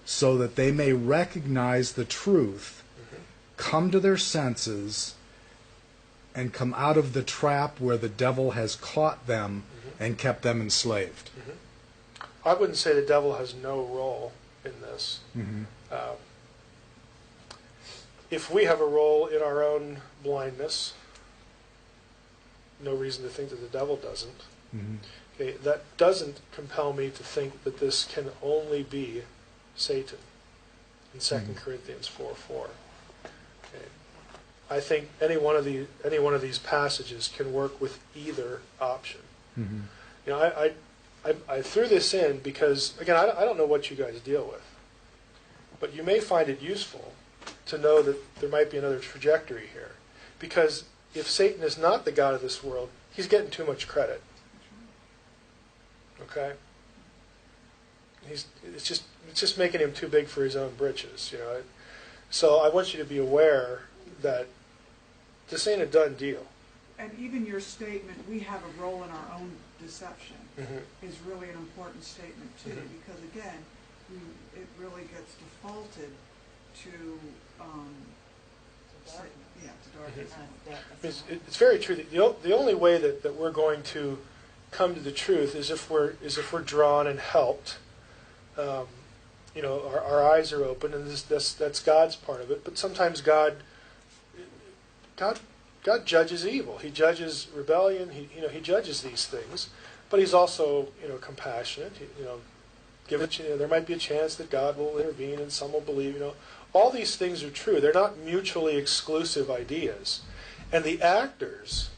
so that they may recognize the truth, come to their senses, and come out of the trap where the devil has caught them and kept them enslaved. I wouldn't say the devil has no role in this. If we have a role in our own blindness, no reason to think that the devil doesn't. Okay, that doesn't compel me to think that this can only be Satan in 2 Corinthians 4:4. Okay. I think any one of these passages can work with either option. I threw this in because, again, I don't know what you guys deal with, but you may find it useful to know that there might be another trajectory here. Because if Satan is not the god of this world, he's getting too much credit. Okay? It's just making him too big for his own britches. So I want you to be aware that this ain't a done deal. And even your statement, we have a role in our own deception, is really an important statement too, because again, it really gets defaulted to darkness. It's very true. The only way that we're going to come to the truth is if we're drawn and helped. Our eyes are open, and that's God's part of it. But sometimes God judges evil. He judges rebellion. He judges these things, but He's also compassionate. There might be a chance that God will intervene and some will believe. All these things are true. They're not mutually exclusive ideas, and the actors,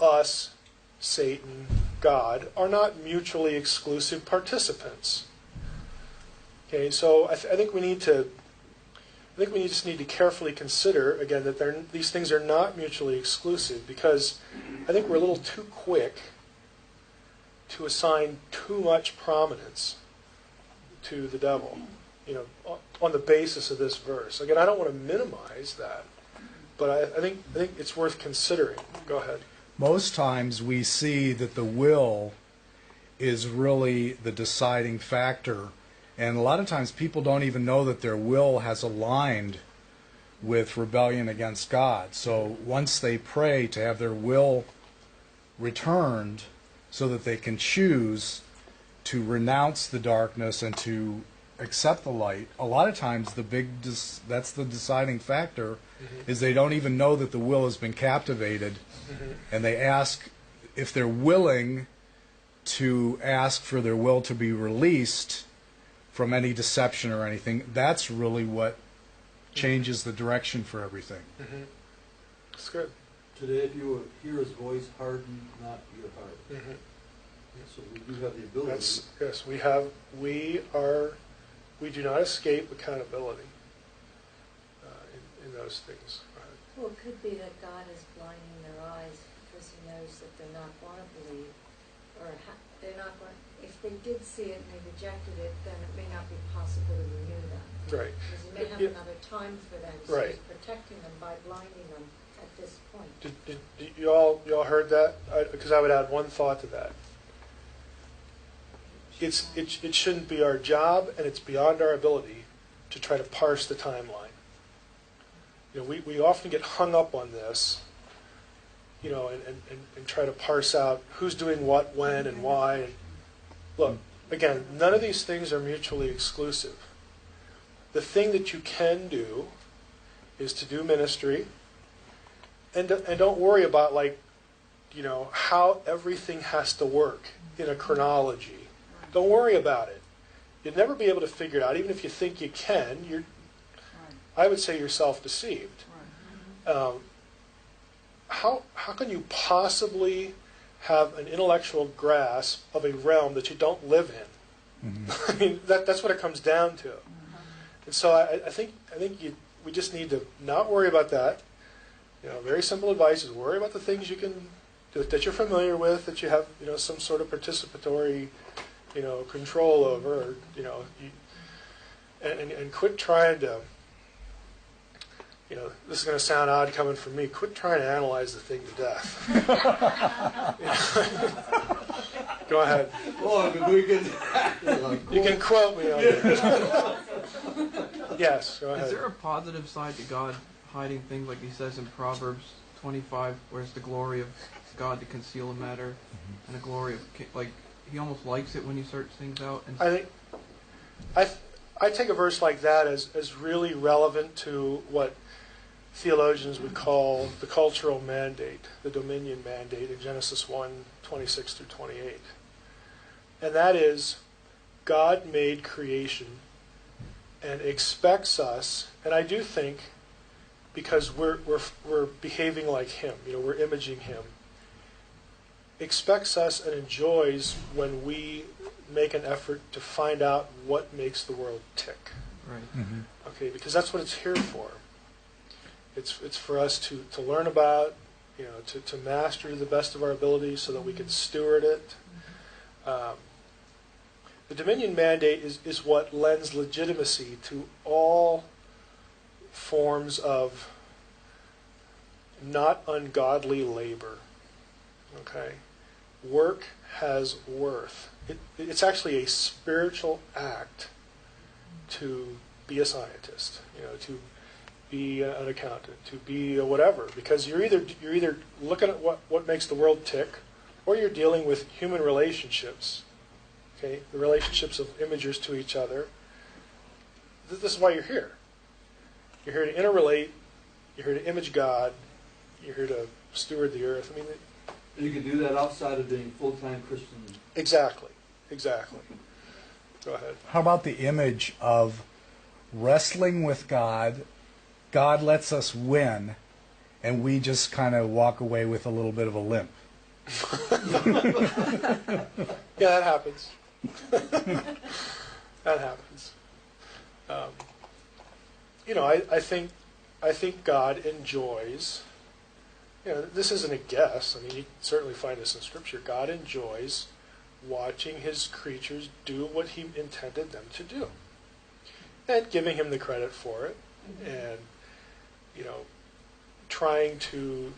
us, Satan, God, are not mutually exclusive participants. Okay, so I think we just need to carefully consider again that these things are not mutually exclusive, because I think we're a little too quick to assign too much prominence to the devil, on the basis of this verse. Again, I don't want to minimize that, but I think it's worth considering. Go ahead. Most times we see that the will is really the deciding factor. And a lot of times people don't even know that their will has aligned with rebellion against God. So once they pray to have their will returned so that they can choose to renounce the darkness and to accept the light, a lot of times that's the deciding factor, is they don't even know that the will has been captivated, and they ask if they're willing to ask for their will to be released from any deception or anything. That's really what changes the direction for everything. That's good. Today, if you hear his voice, harden not your heart. So we do have the ability. Yes, we do not escape accountability in those things. Well, it could be that God is blinding their eyes because he knows that they're not going to believe, or they're not going. If they did see it and they rejected it, then it may not be possible to renew them. Right. Because he may have another time for them, so Right. he's protecting them by blinding them at this point. Did you all heard that? Because I would add one thought to that. It shouldn't be our job, and it's beyond our ability to try to parse the timeline. You know, we often get hung up on this, you know, and try to parse out who's doing what, when, and why. And look, again, none of these things are mutually exclusive. The thing that you can do is to do ministry, and don't worry about, like, you know, how everything has to work in a chronology. Don't worry about it. You'll never be able to figure it out. Even if you think you can, I would say you're self-deceived. How can you possibly have an intellectual grasp of a realm that you don't live in? I mean, that's what it comes down to. And so I think we just need to not worry about that. You know, very simple advice is worry about the things you can that you're familiar with, that you have, you know, some sort of participatory, you know, control over, or, you know, and quit trying to, you know, this is going to sound odd coming from me, quit trying to analyze the thing to death. Go ahead. Oh, we can, you can quote me on that. Yes, go ahead. Is there a positive side to God hiding things, like he says in Proverbs 25, where it's the glory of God to conceal a matter, and the glory of, like, he almost likes it when he sorts things out? And I take a verse like that as really relevant to what theologians would call the cultural mandate, the dominion mandate in Genesis 1:26 through 28. And that is, God made creation and expects us, and I do think because we're behaving like him, you know, we're imaging him, expects us and enjoys when we make an effort to find out what makes the world tick. Right. Okay, because that's what it's here for. It's for us to learn about, you know, to master to the best of our abilities so that we can steward it. The dominion mandate is what lends legitimacy to all forms of not ungodly labor. Okay? Work has worth. It's actually a spiritual act to be a scientist, you know, to be an accountant, to be a whatever, because you're either looking at what makes the world tick, or you're dealing with human relationships. Okay, the relationships of imagers to each other. This is why you're here. You're here to interrelate. You're here to image God. You're here to steward the earth. I mean, you can do that outside of being full-time Christian. Exactly. Go ahead. How about the image of wrestling with God? God lets us win, and we just kind of walk away with a little bit of a limp. Yeah, that happens. That happens. You know, I think God enjoys. You know, this isn't a guess. I mean, you can certainly find this in Scripture. God enjoys watching his creatures do what he intended them to do, and giving him the credit for it, and, you know, trying to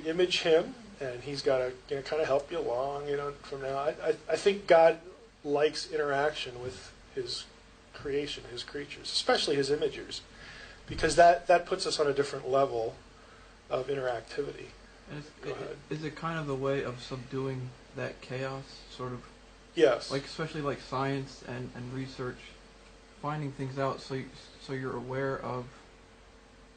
image him and he's got to kind of help you along, from now. I think God likes interaction with his creation, his creatures, especially his imagers, because that puts us on a different level of interactivity. And is it kind of the way of subduing that chaos, sort of? Yes. Like, especially like science and research, finding things out so you're aware of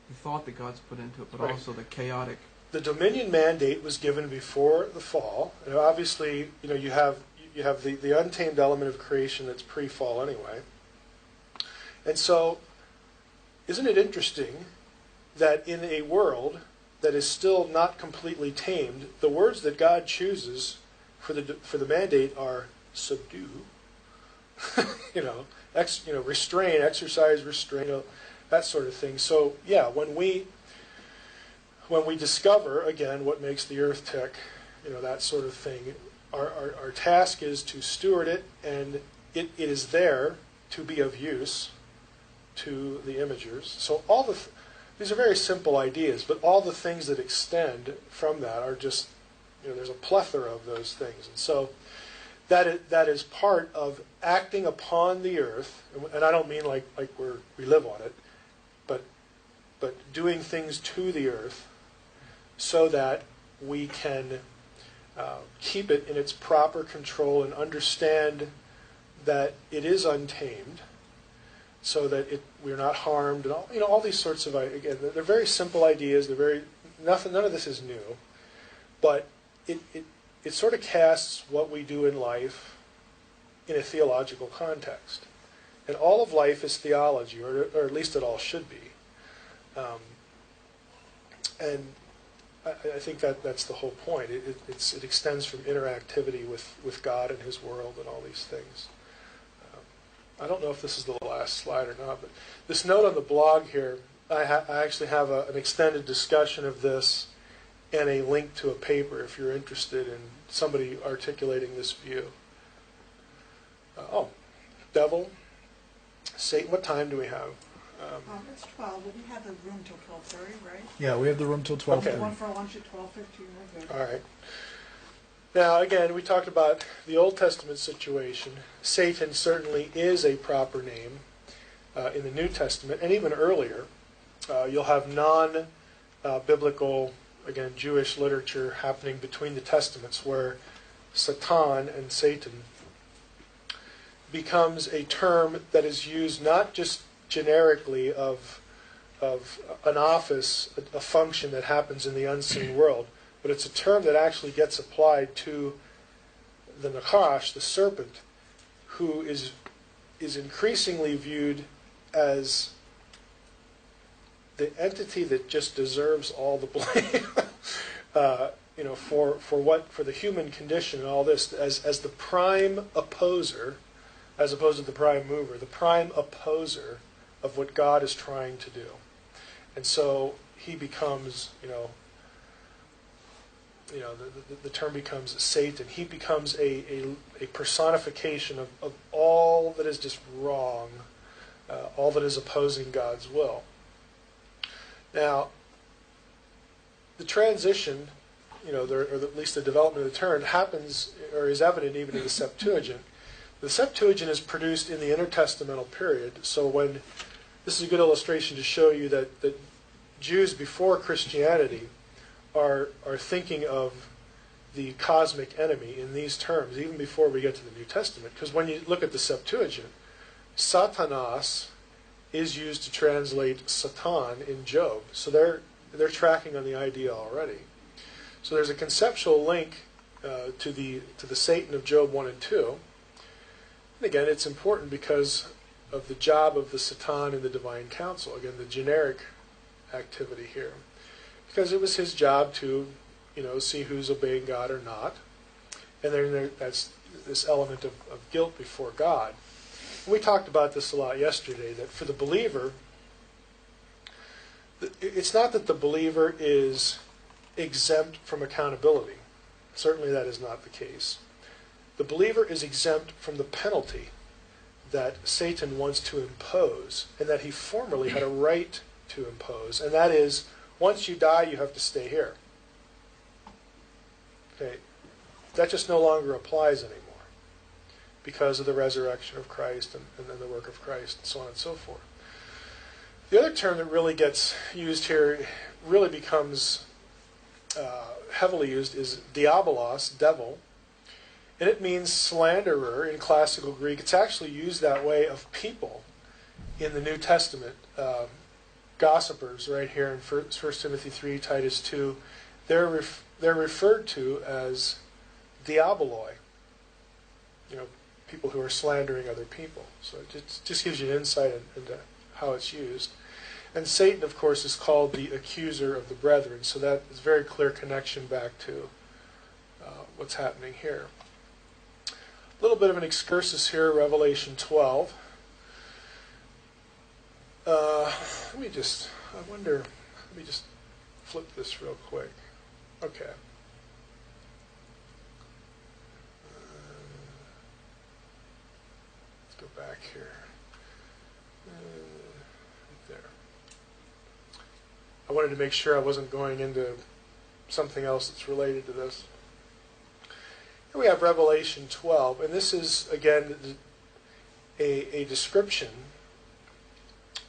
the thought that God's put into it, but Right. also the chaotic. The dominion mandate was given before the fall, and obviously, you have the untamed element of creation that's pre-fall anyway. And so, isn't it interesting that in a world that is still not completely tamed, the words that God chooses for the mandate are subdue, restrain, exercise restraint, that sort of thing. So yeah, when we discover again what makes the earth tick, that sort of thing, our task is to steward it, and it is there to be of use to the imagers. So these are very simple ideas, but all the things that extend from that are just, there's a plethora of those things. And so that is part of acting upon the earth, and I don't mean like we live on it, but doing things to the earth so that we can keep it in its proper control and understand that it is untamed, so that we're not harmed, and all these sorts of, again, they're very simple ideas. None of this is new, but it sort of casts what we do in life in a theological context, and all of life is theology, or at least it all should be, and I think that's the whole point. It extends from interactivity with God and His world and all these things. I don't know if this is the last slide or not, but this note on the blog here, I actually have an extended discussion of this and a link to a paper if you're interested in somebody articulating this view. Devil, Satan, what time do we have? It's 12, we have the room till 12:30, right? Yeah, we have the room till 12:30. Okay. One for lunch at 12:15, we're good. All right. Now, again, we talked about the Old Testament situation. Satan certainly is a proper name in the New Testament, and even earlier. You'll have non-biblical, again, Jewish literature happening between the Testaments where Satan and Satan becomes a term that is used not just generically of an office, a function that happens in the unseen world, but it's a term that actually gets applied to the Nakash, the serpent, who is increasingly viewed as the entity that just deserves all the blame, for the human condition and all this, as the prime opposer, as opposed to the prime mover, the prime opposer of what God is trying to do. And so he becomes, the term becomes Satan. He becomes a personification of all that is just wrong, all that is opposing God's will. Now, the transition, or at least the development of the term, happens or is evident even in the Septuagint. The Septuagint is produced in the intertestamental period, so this is a good illustration to show you that Jews before Christianity are thinking of the cosmic enemy in these terms, even before we get to the New Testament. Because when you look at the Septuagint, Satanas is used to translate Satan in Job. So they're tracking on the idea already. So there's a conceptual link to the Satan of Job 1 and 2. And again, it's important because of the job of the Satan in the divine council. Again, the generic activity here. Because it was his job to, see who's obeying God or not. And then that's this element of guilt before God. And we talked about this a lot yesterday, that for the believer, it's not that the believer is exempt from accountability. Certainly that is not the case. The believer is exempt from the penalty that Satan wants to impose, and that he formerly had a right to impose. And that is, once you die, you have to stay here. Okay, that just no longer applies anymore because of the resurrection of Christ and then the work of Christ and so on and so forth. The other term that really gets used here, really becomes heavily used, is diabolos, devil. And it means slanderer in classical Greek. It's actually used that way of people in the New Testament. Gossipers right here in 1 Timothy 3, Titus 2, they're referred to as diaboloi. People who are slandering other people. So it just gives you an insight into how it's used. And Satan, of course, is called the accuser of the brethren. So that is a very clear connection back to what's happening here. A little bit of an excursus here, Revelation 12. Let me just flip this real quick. Okay. Let's go back here. Right there. I wanted to make sure I wasn't going into something else that's related to this. Here we have Revelation 12, and this is, again, a description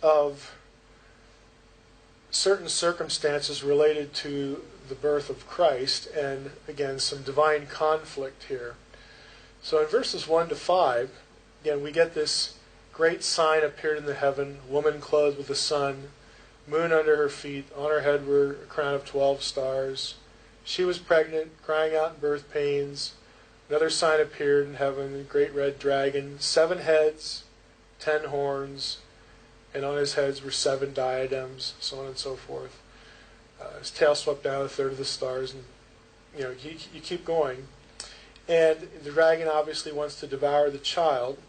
of certain circumstances related to the birth of Christ, and again, some divine conflict here. So in verses 1 to 5, again, we get this great sign appeared in the heaven, woman clothed with the sun, moon under her feet, on her head were a crown of 12 stars. She was pregnant, crying out in birth pains. Another sign appeared in heaven, a great red dragon, 7 heads, 10 horns, and on his heads were 7 diadems, so on and so forth. His tail swept down a third of the stars, and you keep going. And the dragon obviously wants to devour the child.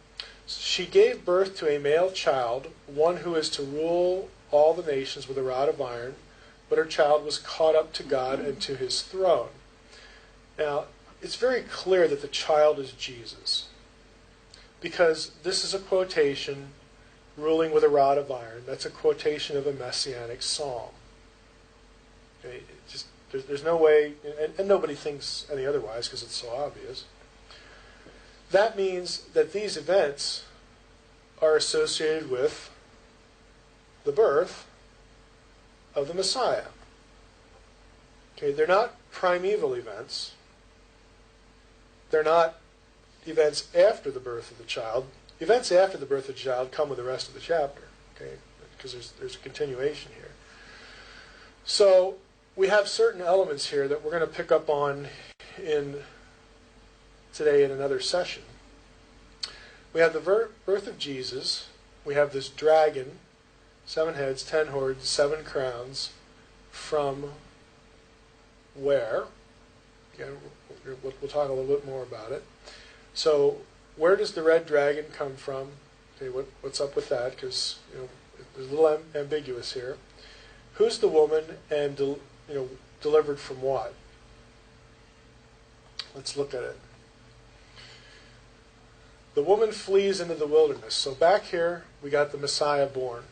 She gave birth to a male child, one who is to rule all the nations with a rod of iron, but her child was caught up to God and to his throne. Now, it's very clear that the child is Jesus, because this is a quotation, ruling with a rod of iron. That's a quotation of a messianic psalm. Okay, there's no way, and nobody thinks any otherwise because it's so obvious. That means that these events are associated with the birth of the Messiah. Okay, they're not primeval events. They're not events after the birth of the child. Events after the birth of the child come with the rest of the chapter, okay, because there's a continuation here. So we have certain elements here that we're going to pick up on today in another session. We have the birth of Jesus. We have this dragon, 7 heads, 10 horns, 7 crowns, from where? Again, we'll talk a little bit more about it. So, where does the red dragon come from? Okay, what's up with that? Because it's a little ambiguous here. Who's the woman, and delivered from what? Let's look at it. The woman flees into the wilderness. So back here, we got the Messiah born.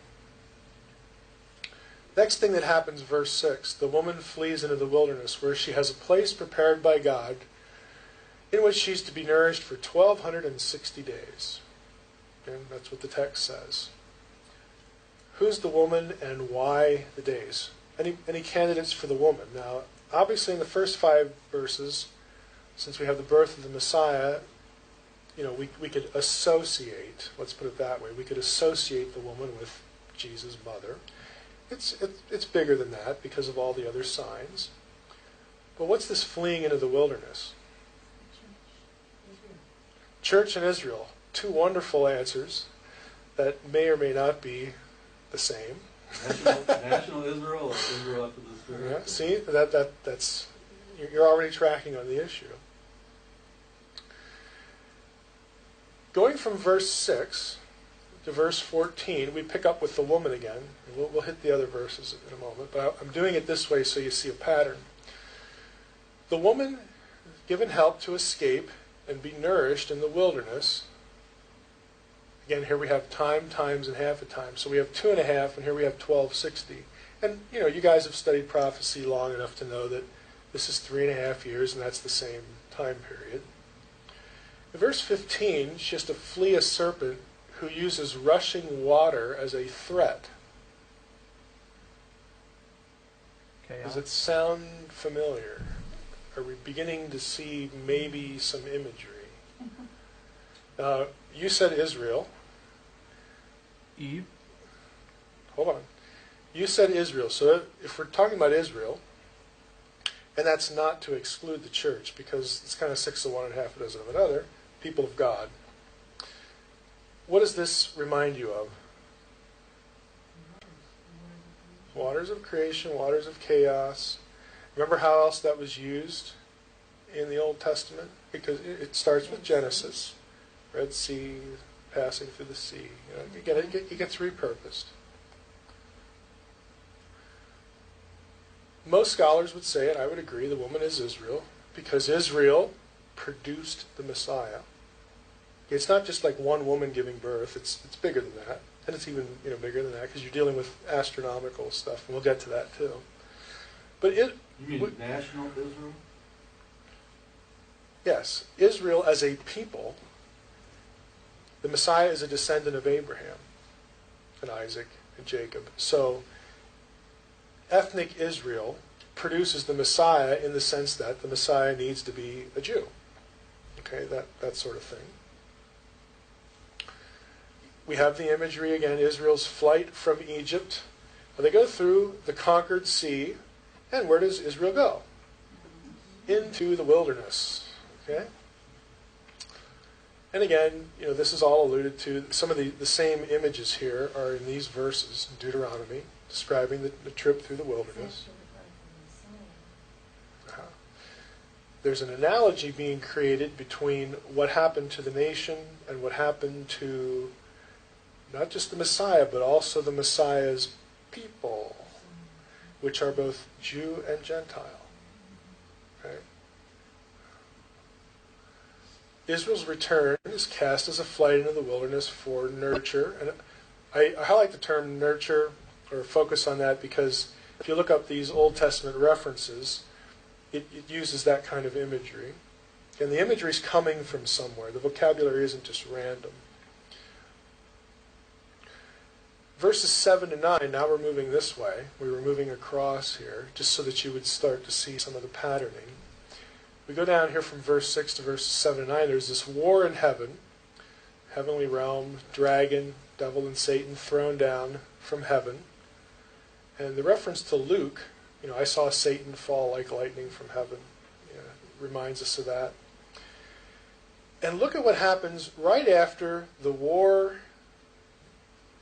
Next thing that happens, verse 6, the woman flees into the wilderness, where she has a place prepared by God, in which she's to be nourished for 1,260 days. And that's what the text says. Who's the woman, and why the days? Any candidates for the woman? Now, obviously in the first 5 verses, since we have the birth of the Messiah, we could associate, let's put it that way, we could associate the woman with Jesus' mother. It's bigger than that because of all the other signs. But what's this fleeing into the wilderness? Church and Israel. 2 wonderful answers that may or may not be the same. National Israel, or Israel after the Spirit. Yeah, see, that's you're already tracking on the issue. Going from verse 6 to verse 14, we pick up with the woman again. And we'll hit the other verses in a moment, but I'm doing it this way so you see a pattern. The woman given help to escape and be nourished in the wilderness. Again, here we have time, times, and half a time. So we have 2.5, and here we have 1,260. And, you guys have studied prophecy long enough to know that This is 3.5 years, and that's the same time period. In verse 15, she has to flee a serpent who uses rushing water as a threat. Does it sound familiar? Are we beginning to see maybe some imagery? You said Israel. Eve. Hold on. You said Israel. So if we're talking about Israel, and that's not to exclude the church, because it's kind of 6 of one and half a dozen of another, people of God. What does this remind you of? Waters of creation, waters of chaos. Remember how else that was used in the Old Testament? Because it starts with Genesis, Red Sea, passing through the sea. It gets repurposed. Most scholars would say, and I would agree, the woman is Israel, because Israel produced the Messiah. It's not just like one woman giving birth. It's bigger than that. And it's even bigger than that because you're dealing with astronomical stuff, and we'll get to that too. But You mean national Israel? Yes, Israel as a people. The Messiah is a descendant of Abraham and Isaac and Jacob. So ethnic Israel produces the Messiah in the sense that the Messiah needs to be a Jew. Okay, that sort of thing. We have the imagery again, Israel's flight from Egypt. They go through the conquered sea, and where does Israel go? Into the wilderness. Okay? And again, this is all alluded to. Some of the same images here are in these verses in Deuteronomy, describing the trip through the wilderness. There's an analogy being created between what happened to the nation and what happened to not just the Messiah, but also the Messiah's people, which are both Jew and Gentile. Okay? Israel's return is cast as a flight into the wilderness for nurture. And I highlight the term nurture, or focus on that, because if you look up these Old Testament references, it uses that kind of imagery. And the imagery is coming from somewhere. The vocabulary isn't just random. Verses 7 to 9, now we're moving this way. We were moving across here, just so that you would start to see some of the patterning. We go down here from verse 6 to verses 7 to 9. There's this war in heaven, heavenly realm, dragon, devil, and Satan thrown down from heaven. And the reference to Luke, I saw Satan fall like lightning from heaven, reminds us of that. And look at what happens right after the war.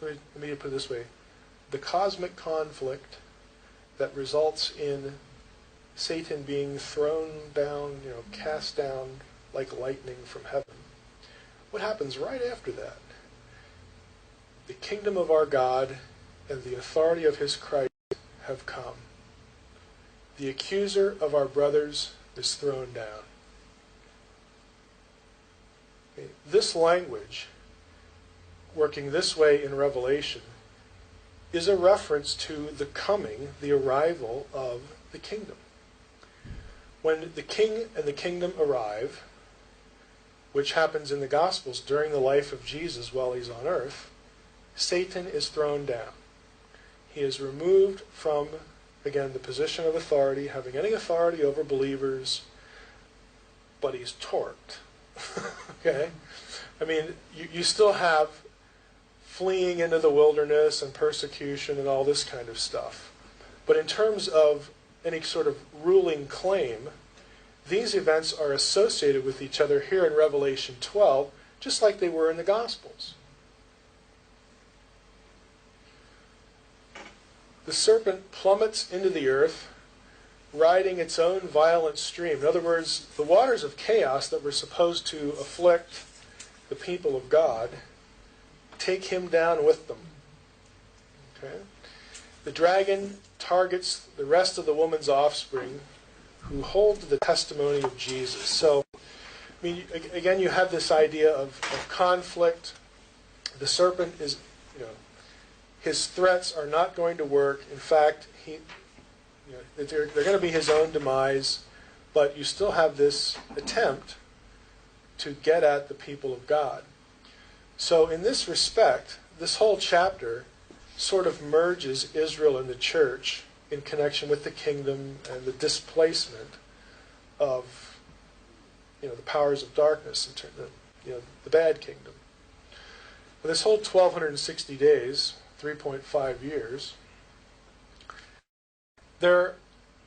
Let me put it this way. The cosmic conflict that results in Satan being thrown down, cast down like lightning from heaven. What happens right after that? The kingdom of our God and the authority of his Christ have come. The accuser of our brothers is thrown down. This language, working this way in Revelation, is a reference to the coming, the arrival of the kingdom. When the king and the kingdom arrive, which happens in the Gospels during the life of Jesus while he's on earth, Satan is thrown down. He is removed from, again, the position of authority, having any authority over believers, but he's torqued. Okay? I mean, you still have fleeing into the wilderness and persecution and all this kind of stuff. But in terms of any sort of ruling claim, these events are associated with each other here in Revelation 12, just like they were in the Gospels. The serpent plummets into the earth, riding its own violent stream. In other words, the waters of chaos that were supposed to afflict the people of God take him down with them. Okay? The dragon targets the rest of the woman's offspring who hold to the testimony of Jesus. So, again, you have this idea of conflict. The serpent is, his threats are not going to work. In fact, You know, that they're going to be his own demise, but you still have this attempt to get at the people of God. So in this respect, this whole chapter sort of merges Israel and the church in connection with the kingdom and the displacement of, the powers of darkness, the bad kingdom. But this whole 1260 days, 3.5 years, there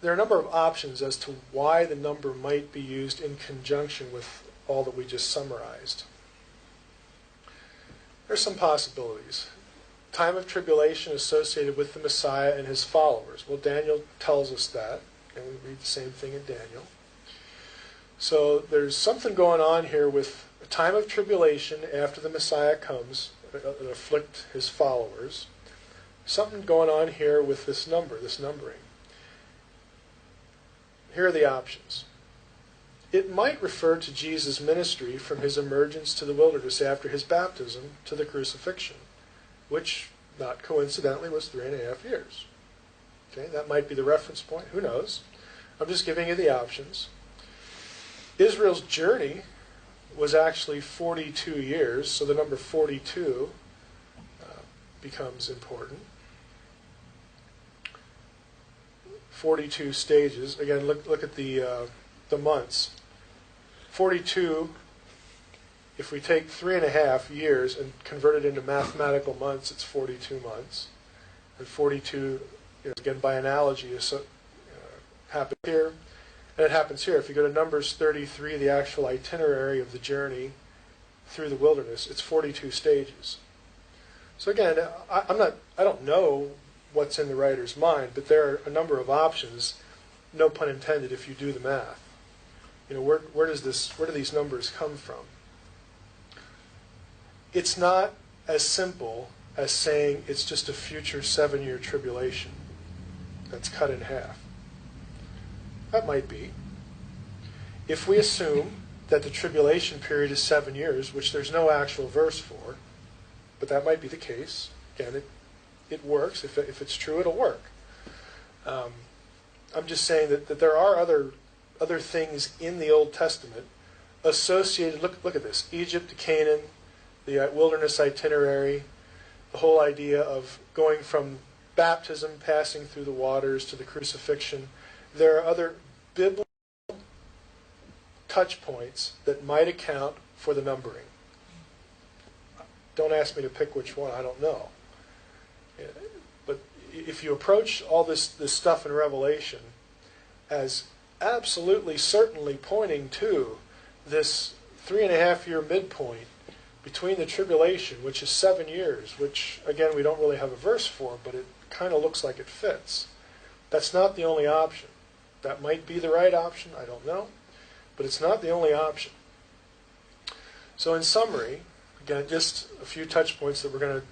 are a number of options as to why the number might be used in conjunction with all that we just summarized. There's some possibilities. Time of tribulation associated with the Messiah and his followers. Well, Daniel tells us that, and we read the same thing in Daniel. So there's something going on here with a time of tribulation after the Messiah comes and afflict his followers. Something going on here with this numbering. Here are the options. It might refer to Jesus' ministry from his emergence to the wilderness after his baptism to the crucifixion, which, not coincidentally, was 3.5 years. Okay, that might be the reference point. Who knows? I'm just giving you the options. Israel's journey was actually 42 years, so the number 42 becomes important. 42 stages. Again, look at the months. 42, if we take 3.5 years and convert it into mathematical months, it's 42 months. And 42, again, by analogy, happens here. And it happens here. If you go to Numbers 33, the actual itinerary of the journey through the wilderness, it's 42 stages. So again, I don't know what's in the writer's mind, but there are a number of options, no pun intended, if you do the math. Where do these numbers come from? It's not as simple as saying it's just a future 7-year tribulation that's cut in half. That might be. If we assume that the tribulation period is 7 years, which there's no actual verse for, but that might be the case. Again, it works. If it's true, it'll work. I'm just saying that there are other things in the Old Testament associated. Look at this: Egypt to Canaan, the wilderness itinerary, the whole idea of going from baptism, passing through the waters, to the crucifixion. There are other biblical touch points that might account for the numbering. Don't ask me to pick which one. I don't know. But if you approach all this stuff in Revelation as absolutely certainly pointing to this 3.5-year midpoint between the tribulation, which is 7 years, which, again, we don't really have a verse for, but it kind of looks like it fits. That's not the only option. That might be the right option, I don't know, but it's not the only option. So in summary, again, just a few touch points that we're going to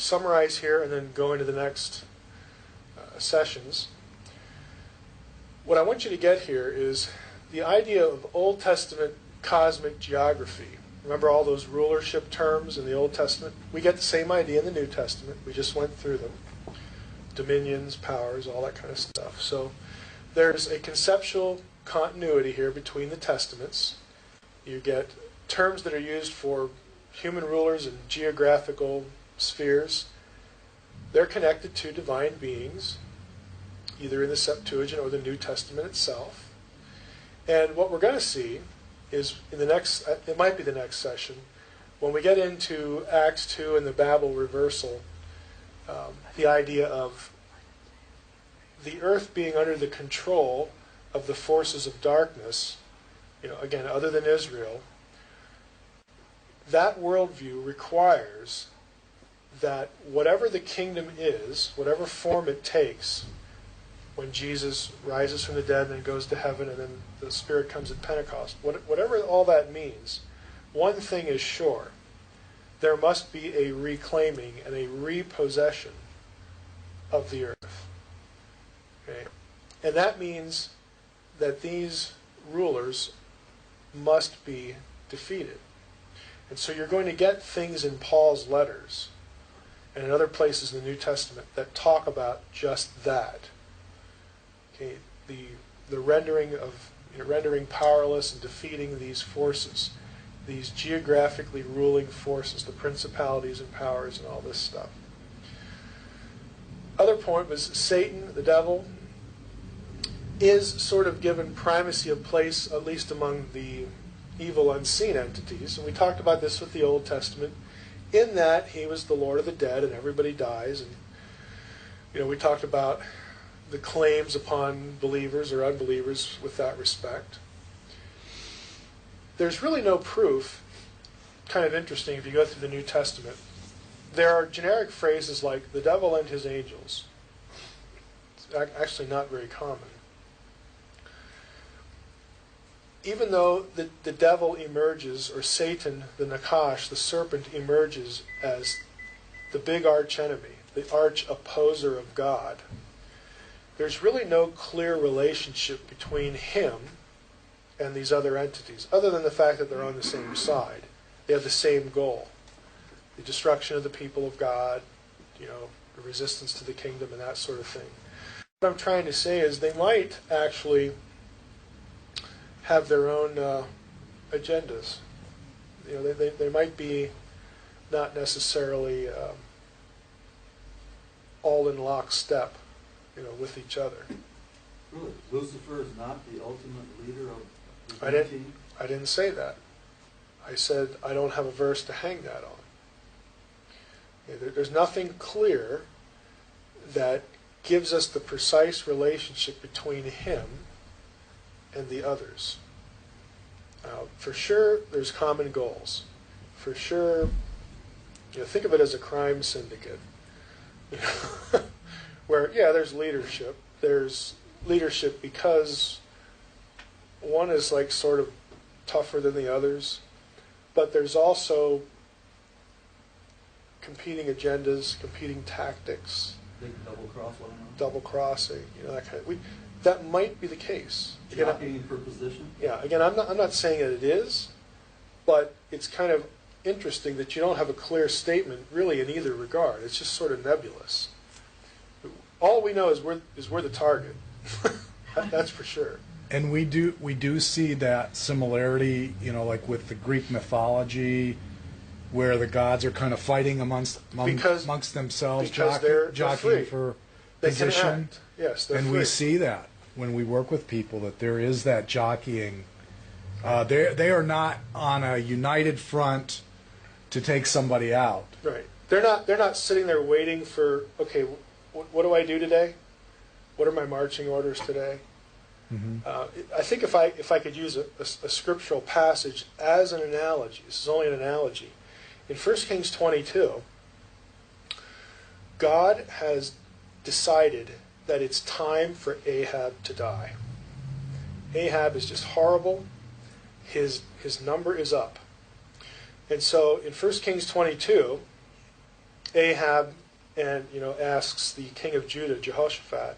summarize here and then go into the next sessions. What I want you to get here is the idea of Old Testament cosmic geography. Remember all those rulership terms in the Old Testament? We get the same idea in the New Testament. We just went through them. Dominions, powers, all that kind of stuff. So there's a conceptual continuity here between the Testaments. You get terms that are used for human rulers and geographical spheres. They're connected to divine beings, either in the Septuagint or the New Testament itself. And what we're going to see is in the next, it might be the next session, when we get into Acts 2 and the Babel reversal, the idea of the earth being under the control of the forces of darkness, again, other than Israel. That worldview requires that whatever the kingdom is, whatever form it takes, when Jesus rises from the dead and then goes to heaven and then the Spirit comes at Pentecost, whatever all that means, one thing is sure: there must be a reclaiming and a repossession of the earth. Okay? And that means that these rulers must be defeated. And so you're going to get things in Paul's letters and in other places in the New Testament that talk about just that. Okay, the rendering powerless and defeating these forces, these geographically ruling forces, the principalities and powers and all this stuff. Other point was Satan, the devil, is sort of given primacy of place, at least among the evil unseen entities. And we talked about this with the Old Testament, in that he was the Lord of the dead and everybody dies. And we talked about the claims upon believers or unbelievers with that respect. There's really no proof. Kind of interesting if you go through the New Testament. There are generic phrases like the devil and his angels. It's actually not very common. Even though the devil emerges, or Satan, the Nakash, the serpent, emerges as the big arch enemy, the arch opposer of God, there's really no clear relationship between him and these other entities, other than the fact that they're on the same side. They have the same goal, the destruction of the people of God, the resistance to the kingdom and that sort of thing. What I'm trying to say is they might actually have their own agendas. They might be not necessarily all in lockstep, with each other. Really, Lucifer is not the ultimate leader of the I good didn't. team? I didn't say that. I said I don't have a verse to hang that on. There's nothing clear that gives us the precise relationship between him and the others. For sure, there's common goals. For sure, think of it as a crime syndicate. Where, there's leadership. There's leadership because one is like sort of tougher than the others. But there's also competing agendas, competing tactics. They can double-cross one another? Double-crossing, that kind of... that might be the case. Jockeying for position? Yeah, again, I'm not saying that it is, but it's kind of interesting that you don't have a clear statement really in either regard. It's just sort of nebulous. All we know is we're the target. That's for sure. And we do see that similarity, like with the Greek mythology, where the gods are kind of fighting amongst themselves, because they're jockeying free. for They position. can act. Yes, they're and free. we see that when we work with people, that there is that jockeying. They are not on a united front to take somebody out. Right. They're not sitting there waiting for, okay, what do I do today? What are my marching orders today? Mm-hmm. I think if I could use a scriptural passage as an analogy, this is only an analogy. In 1 Kings 22, God has decided that it's time for Ahab to die. Ahab is just horrible. His number is up. And so in 1 Kings 22, Ahab asks the king of Judah, Jehoshaphat,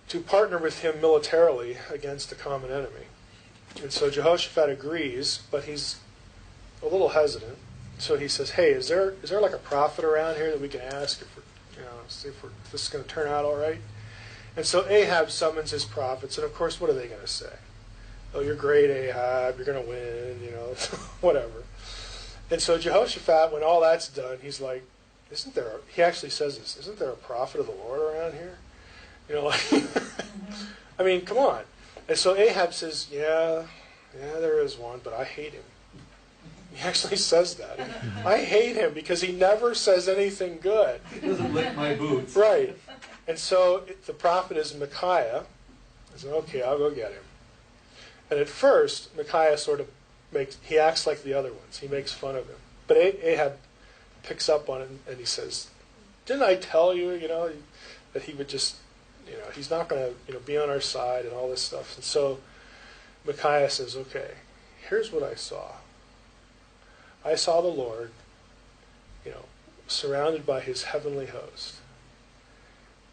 to partner with him militarily against a common enemy. And so Jehoshaphat agrees, but he's a little hesitant. So he says, "Hey, is there like a prophet around here that we can ask if see if this is going to turn out all right?" And so Ahab summons his prophets, and of course, what are they going to say? "Oh, you're great, Ahab. You're going to win. Whatever." And so Jehoshaphat, when all that's done, he's like, he actually says this, "Isn't there a prophet of the Lord around here?" I mean, come on. And so Ahab says, yeah, there is one, but I hate him. He actually says that. I hate him because he never says anything good. He doesn't lick my boots. Right. And so the prophet is Micaiah. I said, okay, I'll go get him. And at first, Micaiah sort of he acts like the other ones. He makes fun of him. But Ahab picks up on it and he says, "Didn't I tell you, that he would just, he's not going to, be on our side and all this stuff." And so Micaiah says, "Okay, here's what I saw. I saw the Lord, surrounded by his heavenly host."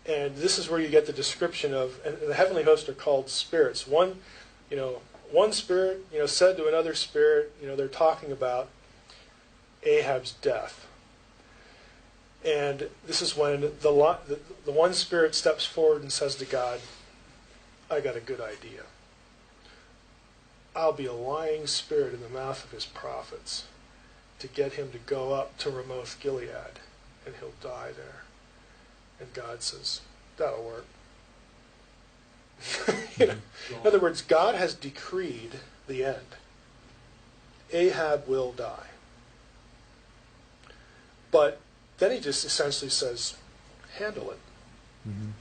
And this is where you get the description of, and the heavenly host are called spirits. One spirit, said to another spirit, they're talking about Ahab's death. And this is when the one spirit steps forward and says to God, I got a good idea. I'll be a lying spirit in the mouth of his prophets to get him to go up to Ramoth Gilead, and he'll die there. And God says, that'll work. You know, in other words, God has decreed the end. Ahab will die. But then he just essentially says, handle it. Mm-hmm.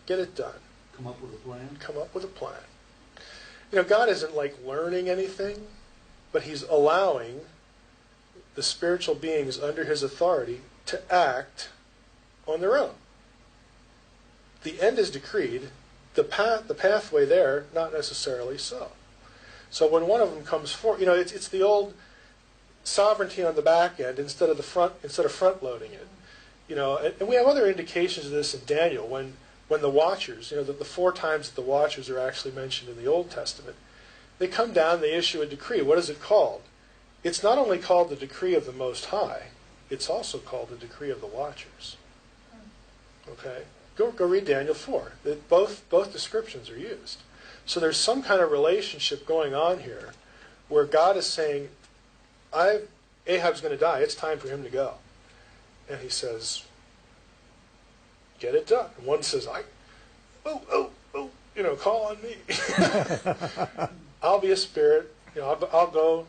Get it done. Come up with a plan. Come up with a plan. You know, God isn't like learning anything, but he's allowing the spiritual beings under his authority to act on their own. The end is decreed. The pathway there, not necessarily so. So when one of them comes forward, you know, it's the old sovereignty on the back end instead of front loading it. You know, and we have other indications of this in Daniel when the Watchers, you know, the 4 times that the Watchers are actually mentioned in the Old Testament, they come down, they issue a decree. What is it called? It's not only called the decree of the Most High, it's also called the decree of the Watchers. Okay? Go read Daniel 4. Both descriptions are used. So there's some kind of relationship going on here where God is saying, Ahab's going to die. It's time for him to go. And he says, get it done. And one says, you know, call on me. I'll be a spirit. You know, I'll go,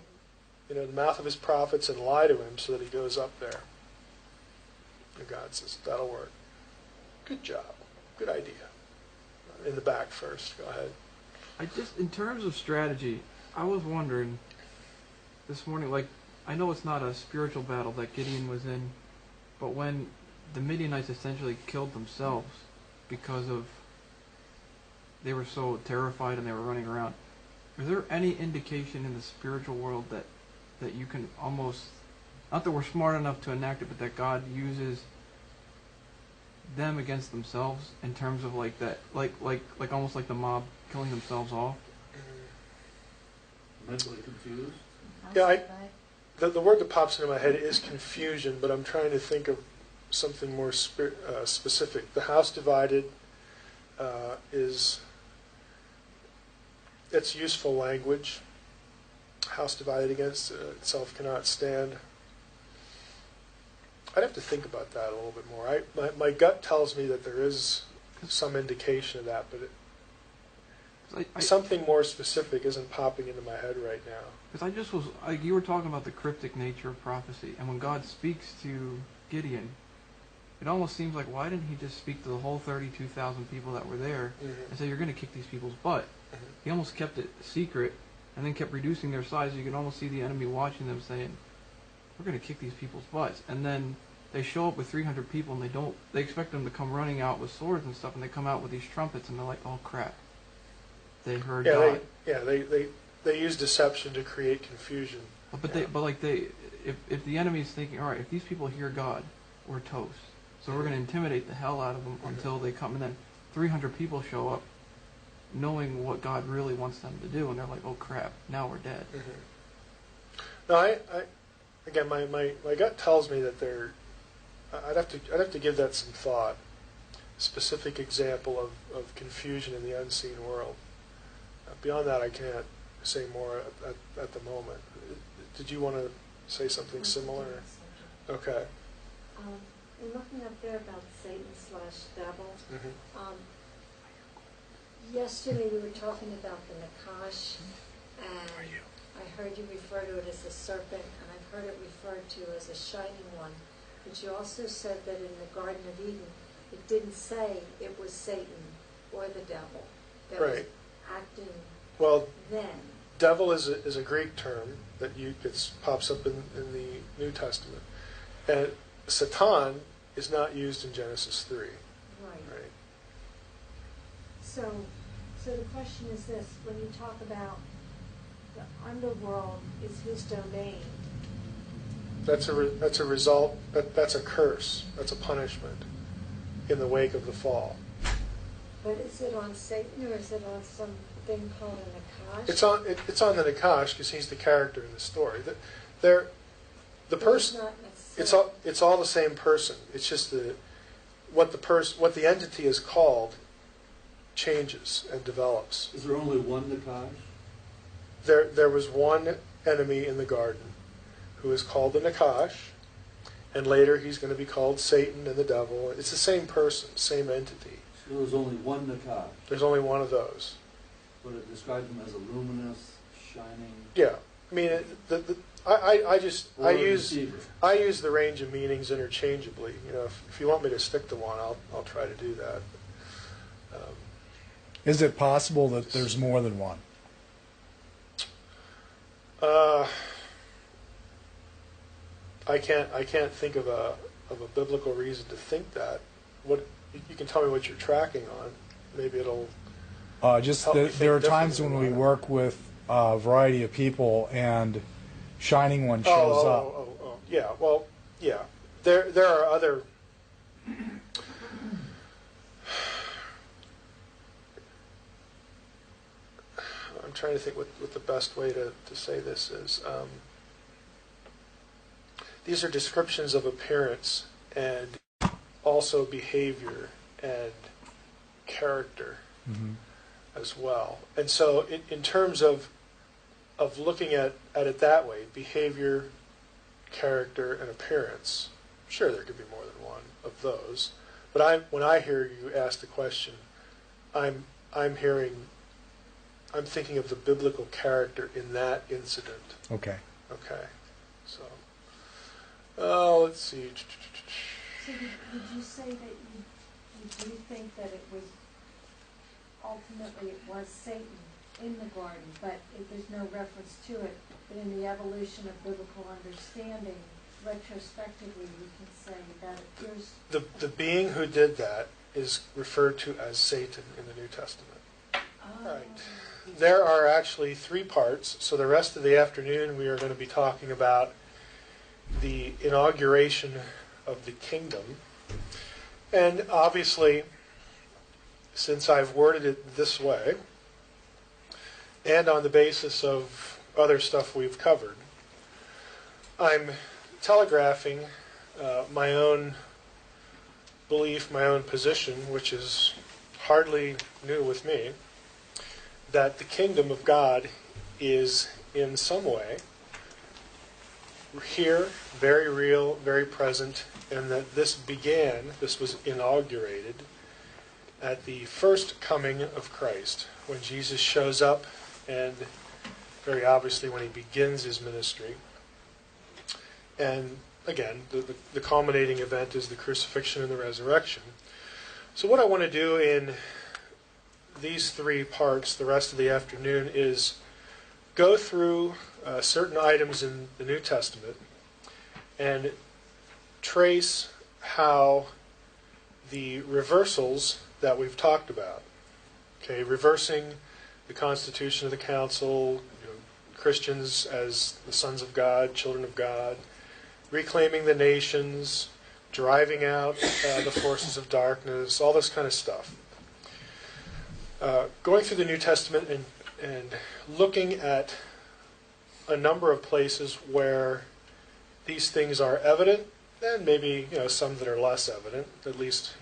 you know, in the mouth of his prophets and lie to him so that he goes up there. And God says, that'll work. Good job. Good idea. In the back first. Go ahead. In terms of strategy, I was wondering this morning, like, I know it's not a spiritual battle that Gideon was in, but when the Midianites essentially killed themselves because of they were so terrified and they were running around, is there any indication in the spiritual world that you can almost, not that we're smart enough to enact it, but that God uses them against themselves in terms of like that, like almost like the mob killing themselves off? Mentally confused. Yeah, the word that pops into my head is confusion, but I'm trying to think of something more specific. The house divided it's useful language. House divided against itself cannot stand. I'd have to think about that a little bit more. My gut tells me that there is some indication of that, but something more specific isn't popping into my head right now. Because I just was, like, you were talking about the cryptic nature of prophecy, and when God speaks to Gideon, it almost seems like, why didn't he just speak to the whole 32,000 people that were there and say, you're going to kick these people's butt? He almost kept it secret and then kept reducing their size. You can almost see the enemy watching them saying, we're going to kick these people's butts. And then they show up with 300 people and they expect them to come running out with swords and stuff, and they come out with these trumpets and they're like, oh crap, they heard God. They use deception to create confusion. If the enemy is thinking, all right, if these people hear God, we're toast. So we're going to intimidate the hell out of them until they come, and then 300 people show up knowing what God really wants them to do, and they're like, oh crap, now we're dead. No, again, my gut tells me that I'd have to give that some thought. Specific example of confusion in the unseen world. Beyond that, I can't say more at the moment. Did you want to say something similar? Okay. In looking up there about Satan/devil, yesterday we were talking about the Nakash, and I heard you refer to it as a serpent, and I've heard it referred to as a shining one. But you also said that in the Garden of Eden, it didn't say it was Satan or the devil that was acting then. Devil is a Greek term that pops up in the New Testament, and Satan is not used in Genesis 3. Right. So the question is this: when you talk about the underworld is his domain, that's a result. That's a curse. That's a punishment in the wake of the fall. but is it on Satan or is it on something called a Nakash? It's on the Nakash because he's the character in the story. The person. It's all the same person. It's just what the entity is called changes and develops. Is there only one Nakash? There was one enemy in the garden who is called the Nakash, and later he's going to be called Satan and the devil. It's the same person, same entity. So there's only one Nakash, There's only one of those. but it describes him as a luminous, shining, Yeah, I mean, I or a use deceiver. the range of meanings interchangeably. You know, if you want me to stick to one, I'll try to do that. Is it possible that there's more than one? I can't think of a biblical reason to think that. What you can tell me what you're tracking on. Maybe it'll. Just Help me that think there are times when differently we about it. work with a variety of people and Shining One shows up. Oh, yeah. Well, yeah. There are other. I'm trying to think what the best way to say this is. These are descriptions of appearance and also behavior and character as well. And so in terms of looking at it that way, behavior, character, and appearance, sure, there could be more than one of those. But when I hear you ask the question, I'm thinking of the biblical character in that incident. Okay. Okay. So, let's see. So would you say that you do think that it was, ultimately it was Satan in the garden, but there's no reference to it, but in the evolution of biblical understanding, retrospectively, we can say that appears... The being who did that is referred to as Satan in the New Testament. Right. There are actually 3 parts, so the rest of the afternoon we are going to be talking about the inauguration of the kingdom. And obviously, since I've worded it this way, and on the basis of other stuff we've covered, I'm telegraphing my own belief, my own position, which is hardly new with me, that the kingdom of God is in some way here, very real, very present, and that this was inaugurated at the first coming of Christ, when Jesus shows up, and very obviously when he begins his ministry. And again, the culminating event is the crucifixion and the resurrection. So what I want to do in these 3 parts, the rest of the afternoon, is go through certain items in the New Testament and trace how the reversals that we've talked about, okay, reversing the constitution of the council, Christians as the sons of God, children of God, reclaiming the nations, driving out the forces of darkness, all this kind of stuff. Going through the New Testament and looking at a number of places where these things are evident, and maybe some that are less evident, at least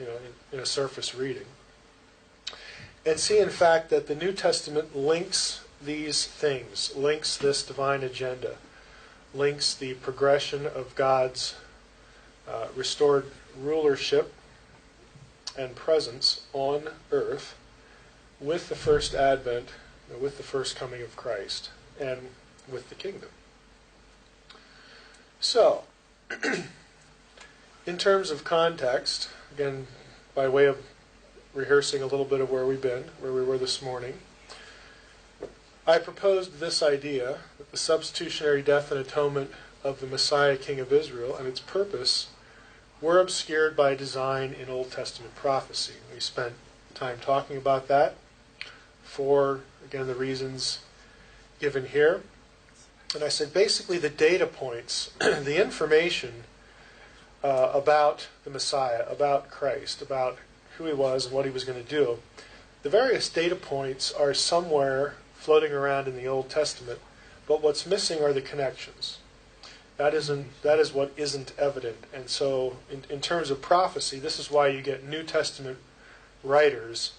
in a surface reading, and see in fact that the New Testament links these things, links this divine agenda, links the progression of God's restored rulership and presence on earth with the first advent, with the first coming of Christ, and with the kingdom. So, in terms of context, again, by way of rehearsing a little bit of where we've been, where we were this morning, I proposed this idea that the substitutionary death and atonement of the Messiah, King of Israel, and its purpose were obscured by design in Old Testament prophecy. We spent time talking about that for, again, the reasons given here. And I said basically the data points, the information about the Messiah, about Christ, about who he was and what he was going to do, the various data points are somewhere floating around in the Old Testament, but what's missing are the connections. That is what isn't evident. And so in terms of prophecy, this is why you get New Testament writers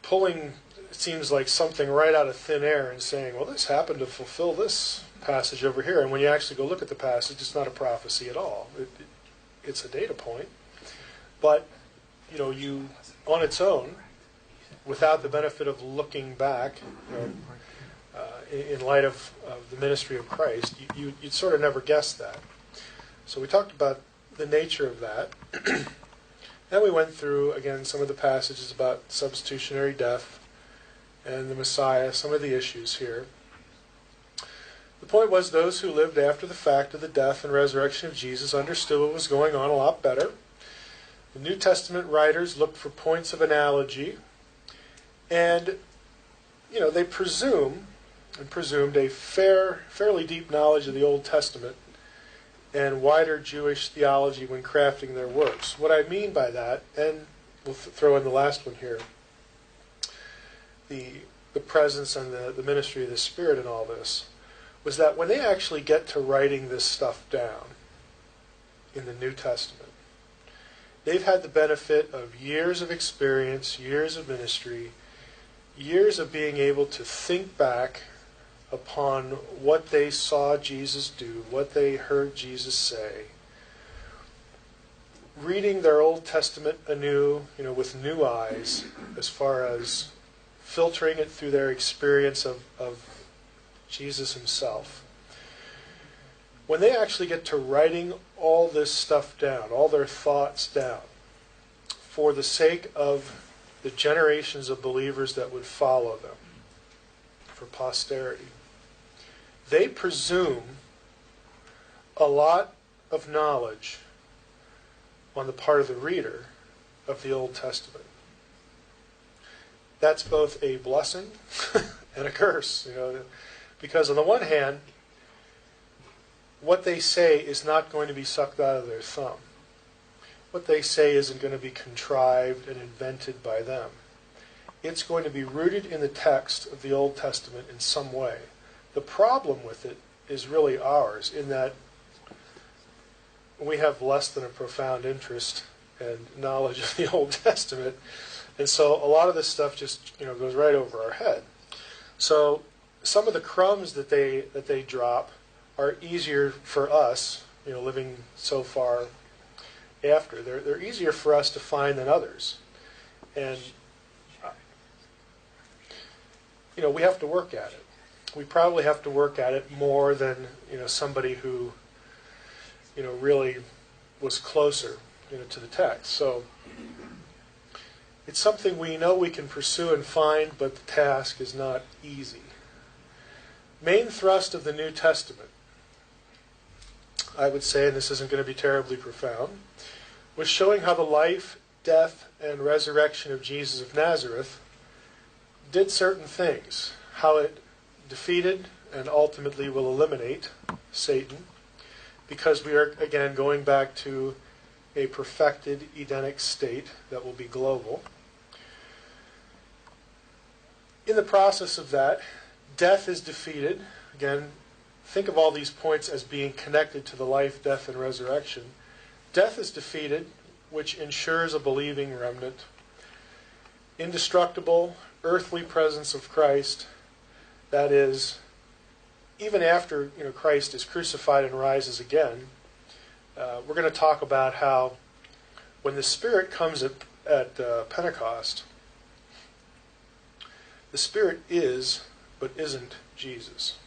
pulling, it seems like something right out of thin air and saying, well, this happened to fulfill this passage over here. And when you actually go look at the passage, it's not a prophecy at all. It's a data point. But, you, on its own, without the benefit of looking back, in light of the ministry of Christ, you'd sort of never guess that. So we talked about the nature of that. Then we went through, again, some of the passages about substitutionary death and the Messiah, some of the issues here. The point was those who lived after the fact of the death and resurrection of Jesus understood what was going on a lot better. The New Testament writers looked for points of analogy, and they presumed a fairly deep knowledge of the Old Testament and wider Jewish theology when crafting their works. What I mean by that, and we'll throw in the last one here, the presence and the ministry of the Spirit in all this, was that when they actually get to writing this stuff down in the New Testament, they've had the benefit of years of experience, years of ministry, years of being able to think back upon what they saw Jesus do, what they heard Jesus say, reading their Old Testament anew, with new eyes, as far as filtering it through their experience of Jesus himself. When they actually get to writing all this stuff down, all their thoughts down, for the sake of the generations of believers that would follow them, for posterity, they presume a lot of knowledge on the part of the reader of the Old Testament. That's both a blessing and a curse, because on the one hand, what they say is not going to be sucked out of their thumb. What they say isn't going to be contrived and invented by them. It's going to be rooted in the text of the Old Testament in some way. The problem with it is really ours, in that we have less than a profound interest and knowledge of the Old Testament, and so a lot of this stuff just goes right over our head. So some of the crumbs that they drop are easier for us, living so far after. They're easier for us to find than others, and we have to work at it. We probably have to work at it more than somebody who really was closer to the text. So it's something we know we can pursue and find, but the task is not easy. Main thrust of the New Testament, I would say, and this isn't going to be terribly profound, was showing how the life, death, and resurrection of Jesus of Nazareth did certain things, how it defeated and ultimately will eliminate Satan, because we are, again, going back to a perfected Edenic state that will be global. In the process of that, death is defeated. Again, think of all these points as being connected to the life, death, and resurrection. Death is defeated, which ensures a believing remnant. Indestructible, earthly presence of Christ, that is, even after Christ is crucified and rises again, we're going to talk about how when the Spirit comes at Pentecost, the Spirit is, but isn't Jesus.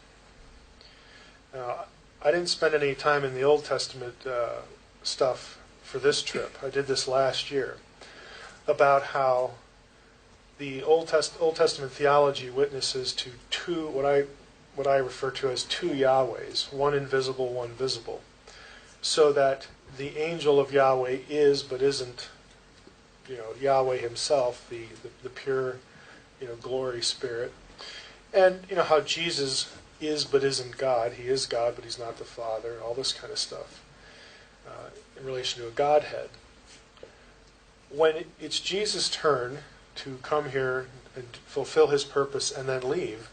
Now, I didn't spend any time in the Old Testament stuff for this trip. I did this last year, about how the Old Testament theology witnesses to two, what I refer to as two Yahwehs, one invisible, one visible, so that the angel of Yahweh is but isn't, Yahweh himself, the pure, glory spirit, and how Jesus is but isn't God. He is God, but he's not the Father. All this kind of stuff in relation to a Godhead. When it's Jesus' turn to come here and fulfill his purpose and then leave,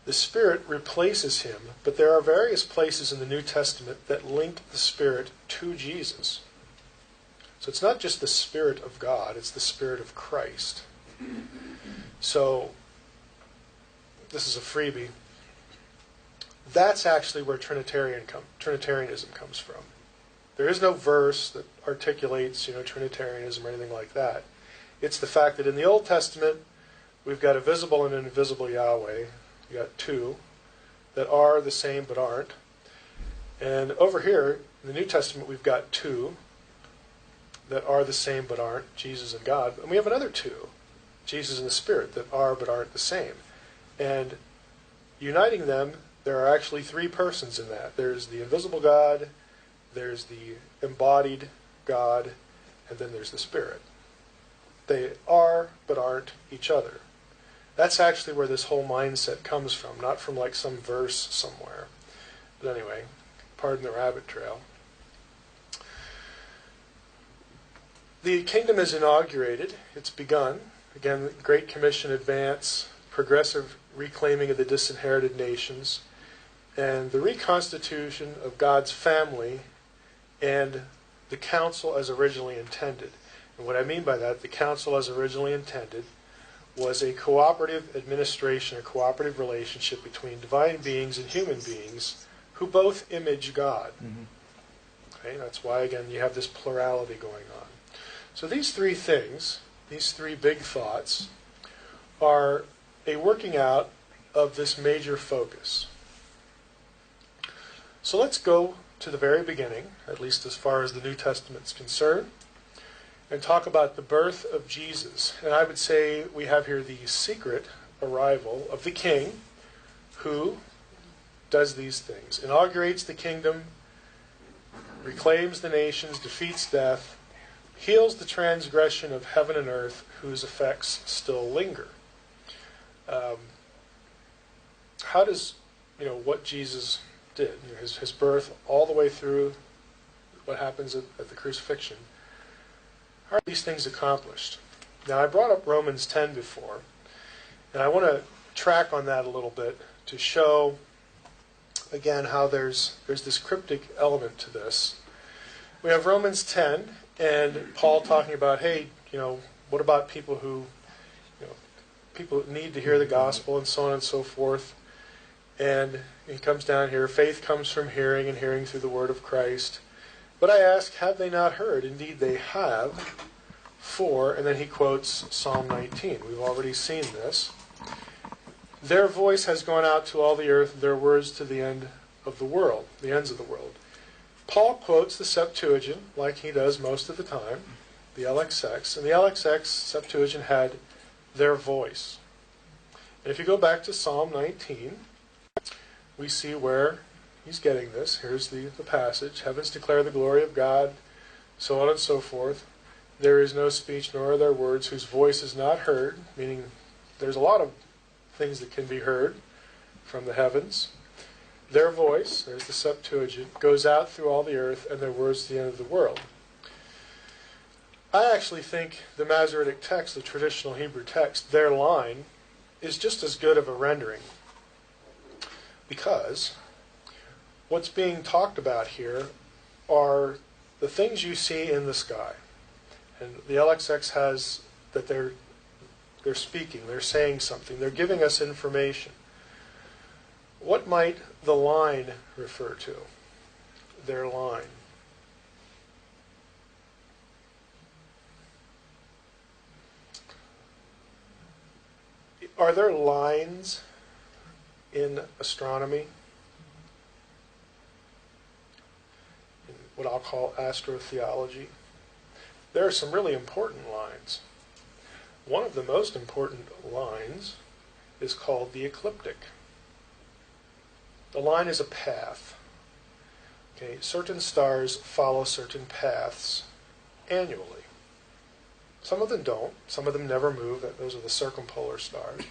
the Spirit replaces him, but there are various places in the New Testament that link the Spirit to Jesus. So it's not just the Spirit of God, it's the Spirit of Christ. So, this is a freebie. That's actually where Trinitarianism comes from. There is no verse that articulates, Trinitarianism or anything like that. It's the fact that in the Old Testament, we've got a visible and an invisible Yahweh. You got two that are the same but aren't. And over here, in the New Testament, we've got two that are the same but aren't, Jesus and God. And we have another two, Jesus and the Spirit, that are but aren't the same. And uniting them, there are actually three persons in that. There's the invisible God, there's the embodied God, and then there's the Spirit. They are but aren't each other. That's actually where this whole mindset comes from, not from like some verse somewhere. But anyway, pardon the rabbit trail. The kingdom is inaugurated. It's begun. Again, the Great Commission advance, progressive reclaiming of the disinherited nations, and the reconstitution of God's family and the council as originally intended. And what I mean by that, the council as originally intended was a cooperative administration, a cooperative relationship between divine beings and human beings who both image God. Okay, that's why, again, you have this plurality going on. So these three things, these three big thoughts, are a working out of this major focus. So let's go to the very beginning, at least as far as the New Testament's concerned, and talk about the birth of Jesus. And I would say we have here the secret arrival of the King who does these things. Inaugurates the kingdom, reclaims the nations, defeats death, heals the transgression of heaven and earth, whose effects still linger. How does, what Jesus did, his birth all the way through what happens at the crucifixion, how are these things accomplished? Now, I brought up Romans 10 before, and I want to track on that a little bit to show, again, how there's this cryptic element to this. We have Romans 10, and Paul talking about, hey, what about people who, people need to hear the gospel and so on and so forth. And he comes down here, faith comes from hearing, and hearing through the word of Christ. But I ask, have they not heard? Indeed they have. For, and then he quotes Psalm 19. We've already seen this. Their voice has gone out to all the earth, their words to the end of the world, the ends of the world. Paul quotes the Septuagint, like he does most of the time, the LXX. And the LXX Septuagint had their voice. And if you go back to Psalm 19, we see where he's getting this. Here's the passage. Heavens declare the glory of God, so on and so forth. There is no speech, nor are there words, whose voice is not heard, meaning there's a lot of things that can be heard from the heavens. Their voice, there's the Septuagint, goes out through all the earth, and their words to the end of the world. I actually think the Masoretic text, the traditional Hebrew text, their line, is just as good of a rendering. Because what's being talked about here are the things you see in the sky. And the LXX has that they're speaking, they're saying something, they're giving us information. What might the line refer to? Their line. Are there lines in astronomy? In what I'll call astrotheology? There are some really important lines. One of the most important lines is called the ecliptic. The line is a path. Okay, certain stars follow certain paths annually. Some of them don't. Some of them never move. Those are the circumpolar stars.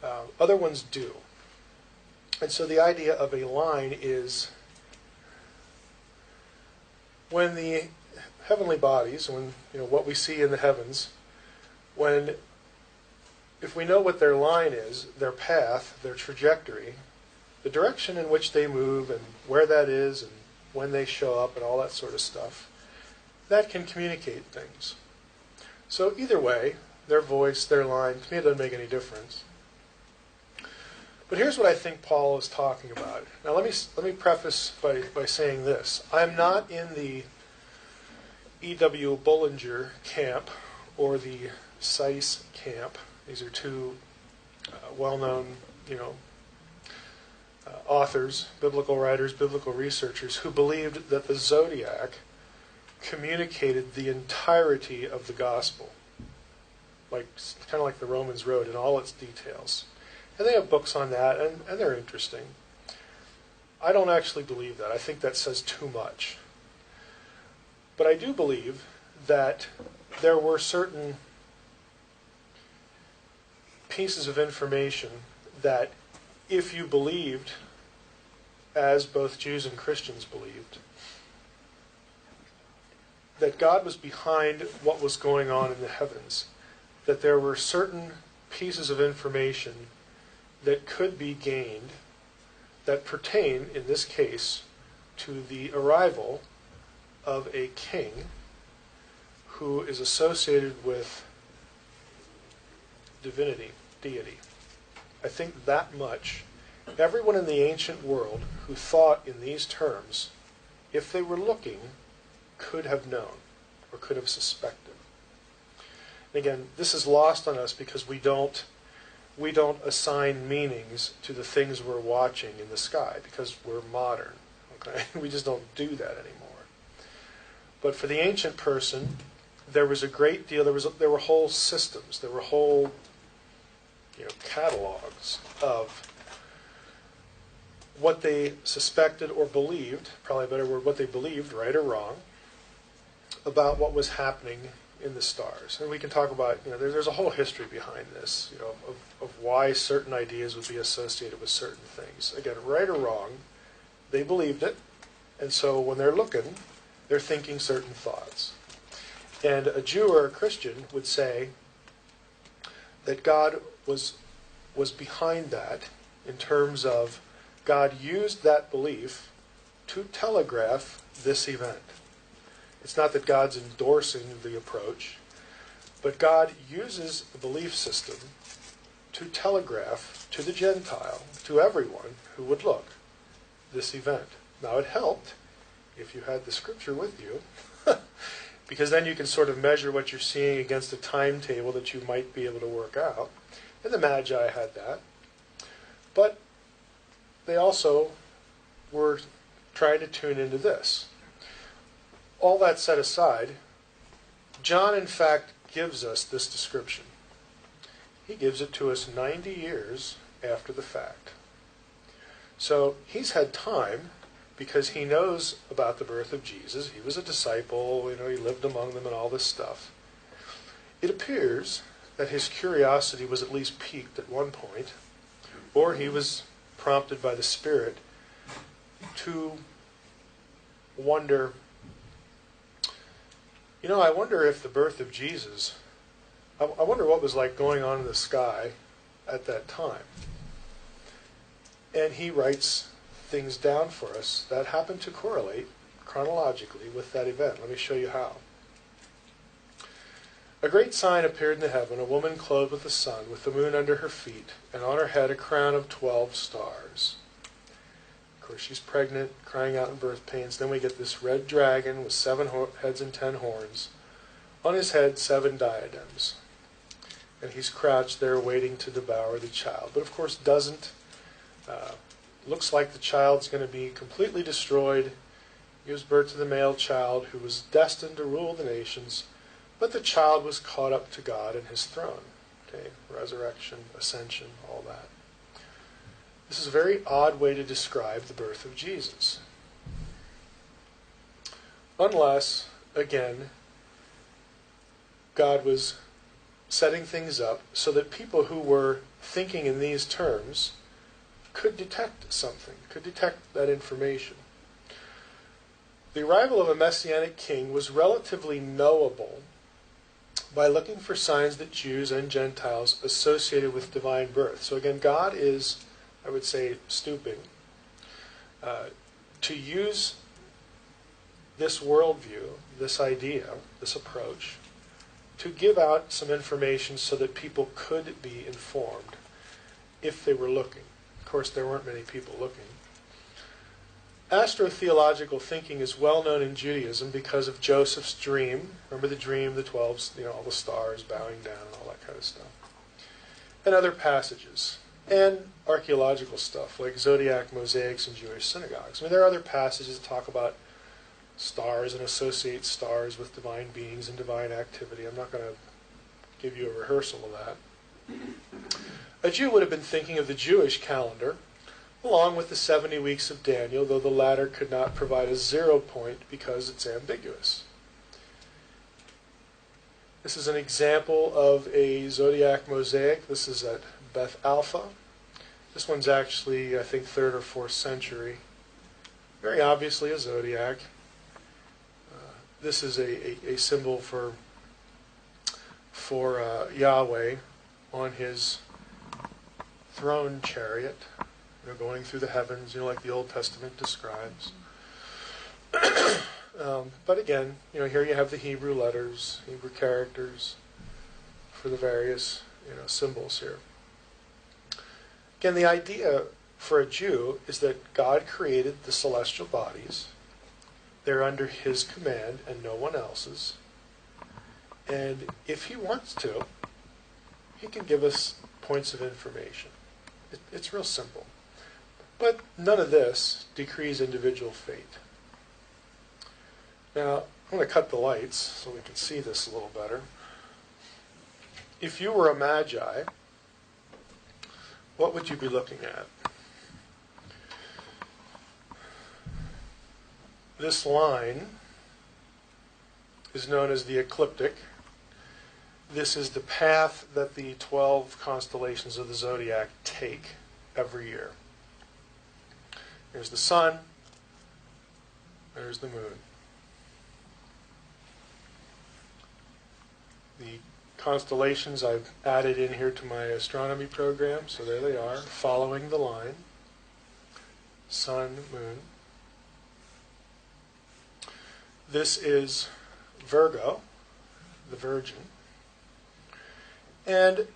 But other ones do. And so the idea of a line is when the heavenly bodies, when what we see in the heavens, if we know what their line is, their path, their trajectory, the direction in which they move and where that is and when they show up and all that sort of stuff, that can communicate things. So either way, their voice, their line. To me, it doesn't make any difference. But here's what I think Paul is talking about. Now, let me preface by saying this. I'm not in the E.W. Bullinger camp or the Seiss camp. These are two well-known, authors, biblical writers, biblical researchers who believed that the zodiac communicated the entirety of the gospel, kind of like the Romans Road in all its details. And they have books on that, and they're interesting. I don't actually believe that. I think that says too much. But I do believe that there were certain pieces of information that if you believed, as both Jews and Christians believed, that God was behind what was going on in the heavens, that there were certain pieces of information that could be gained that pertain, in this case, to the arrival of a king who is associated with divinity, deity. I think that much. Everyone in the ancient world who thought in these terms, if they were looking, could have known or could have suspected. And again, this is lost on us because we don't assign meanings to the things we're watching in the sky because we're modern. Okay, we just don't do that anymore. But for the ancient person, there was a great deal. There were whole systems. There were whole catalogs of what they suspected or believed, probably a better word, what they believed, right or wrong, about what was happening in the stars. And we can talk about, there's a whole history behind this, of why certain ideas would be associated with certain things. Again, right or wrong, they believed it, and so when they're looking, they're thinking certain thoughts. And a Jew or a Christian would say that God was behind that in terms of God used that belief to telegraph this event. It's not that God's endorsing the approach, but God uses the belief system to telegraph to the Gentile, to everyone who would look, this event. Now it helped if you had the scripture with you, because then you can sort of measure what you're seeing against a timetable that you might be able to work out. And the Magi had that. But they also were trying to tune into this. All that set aside, John, in fact, gives us this description. He gives it to us 90 years after the fact. So he's had time because he knows about the birth of Jesus. He was a disciple, he lived among them and all this stuff. It appears that his curiosity was at least piqued at one point, or he was prompted by the Spirit to wonder, I wonder if the birth of Jesus, I wonder what was like going on in the sky at that time. And he writes things down for us that happen to correlate chronologically with that event. Let me show you how. A great sign appeared in the heaven, a woman clothed with the sun, with the moon under her feet, and on her head a crown of 12 stars. Of course, she's pregnant, crying out in birth pains. Then we get this red dragon with 7 heads and 10 horns. On his head, 7 diadems. And he's crouched there waiting to devour the child. But of course doesn't. Looks like the child's going to be completely destroyed. Gives birth to the male child who was destined to rule the nations. But the child was caught up to God and his throne. Okay, resurrection, ascension, all that. This is a very odd way to describe the birth of Jesus. Unless, again, God was setting things up so that people who were thinking in these terms could detect something, could detect that information. The arrival of a Messianic king was relatively knowable by looking for signs that Jews and Gentiles associated with divine birth. So again, God is, I would say, stooping to use this worldview, this idea, this approach, to give out some information so that people could be informed if they were looking. Of course, there weren't many people looking. Astrotheological thinking is well known in Judaism because of Joseph's dream. Remember the dream, the 12, all the stars bowing down and all that kind of stuff. And other passages. And archaeological stuff, like zodiac mosaics in Jewish synagogues. There are other passages that talk about stars and associate stars with divine beings and divine activity. I'm not going to give you a rehearsal of that. A Jew would have been thinking of the Jewish calendar, along with the 70 weeks of Daniel, though the latter could not provide a 0 point because it's ambiguous. This is an example of a zodiac mosaic. This is at Beth Alpha. This one's actually, I think, 3rd or 4th century. Very obviously a zodiac. This is a symbol for Yahweh on his throne chariot, going through the heavens, like the Old Testament describes. But again, here you have the Hebrew letters, Hebrew characters for the various, symbols here. Again, the idea for a Jew is that God created the celestial bodies. They're under his command and no one else's. And if he wants to, he can give us points of information. It's real simple. But none of this decrees individual fate. Now, I'm going to cut the lights so we can see this a little better. If you were a magi, what would you be looking at? This line is known as the ecliptic. This is the path that the 12 constellations of the zodiac take every year. There's the sun, there's the moon. The constellations I've added in here to my astronomy program, so there they are, following the line. Sun, moon. This is Virgo, the Virgin. And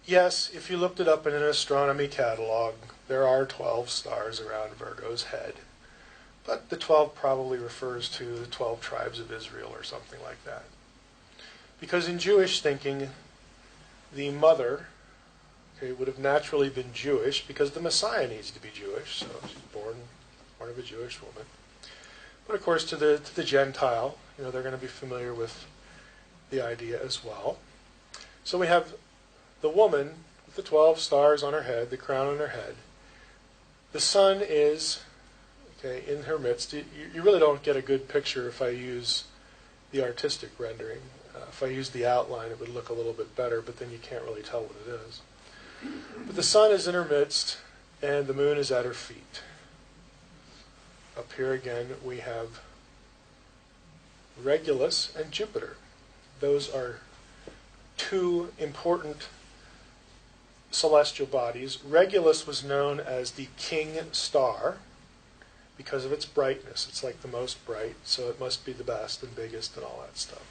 yes, if you looked it up in an astronomy catalog, there are 12 stars around Virgo's head. But the 12 probably refers to the 12 tribes of Israel or something like that. Because in Jewish thinking, the mother would have naturally been Jewish because the Messiah needs to be Jewish, so she's born of a Jewish woman. But of course, to the Gentile, they're going to be familiar with the idea as well. So we have the woman with the 12 stars on her head, the crown on her head. The sun is in her midst. You really don't get a good picture if I use the artistic rendering. If I use the outline, it would look a little bit better, but then you can't really tell what it is. But the sun is in her midst, and the moon is at her feet. Up here again, we have Regulus and Jupiter. Those are two important celestial bodies. Regulus was known as the king star because of its brightness. It's like the most bright, so it must be the best and biggest and all that stuff.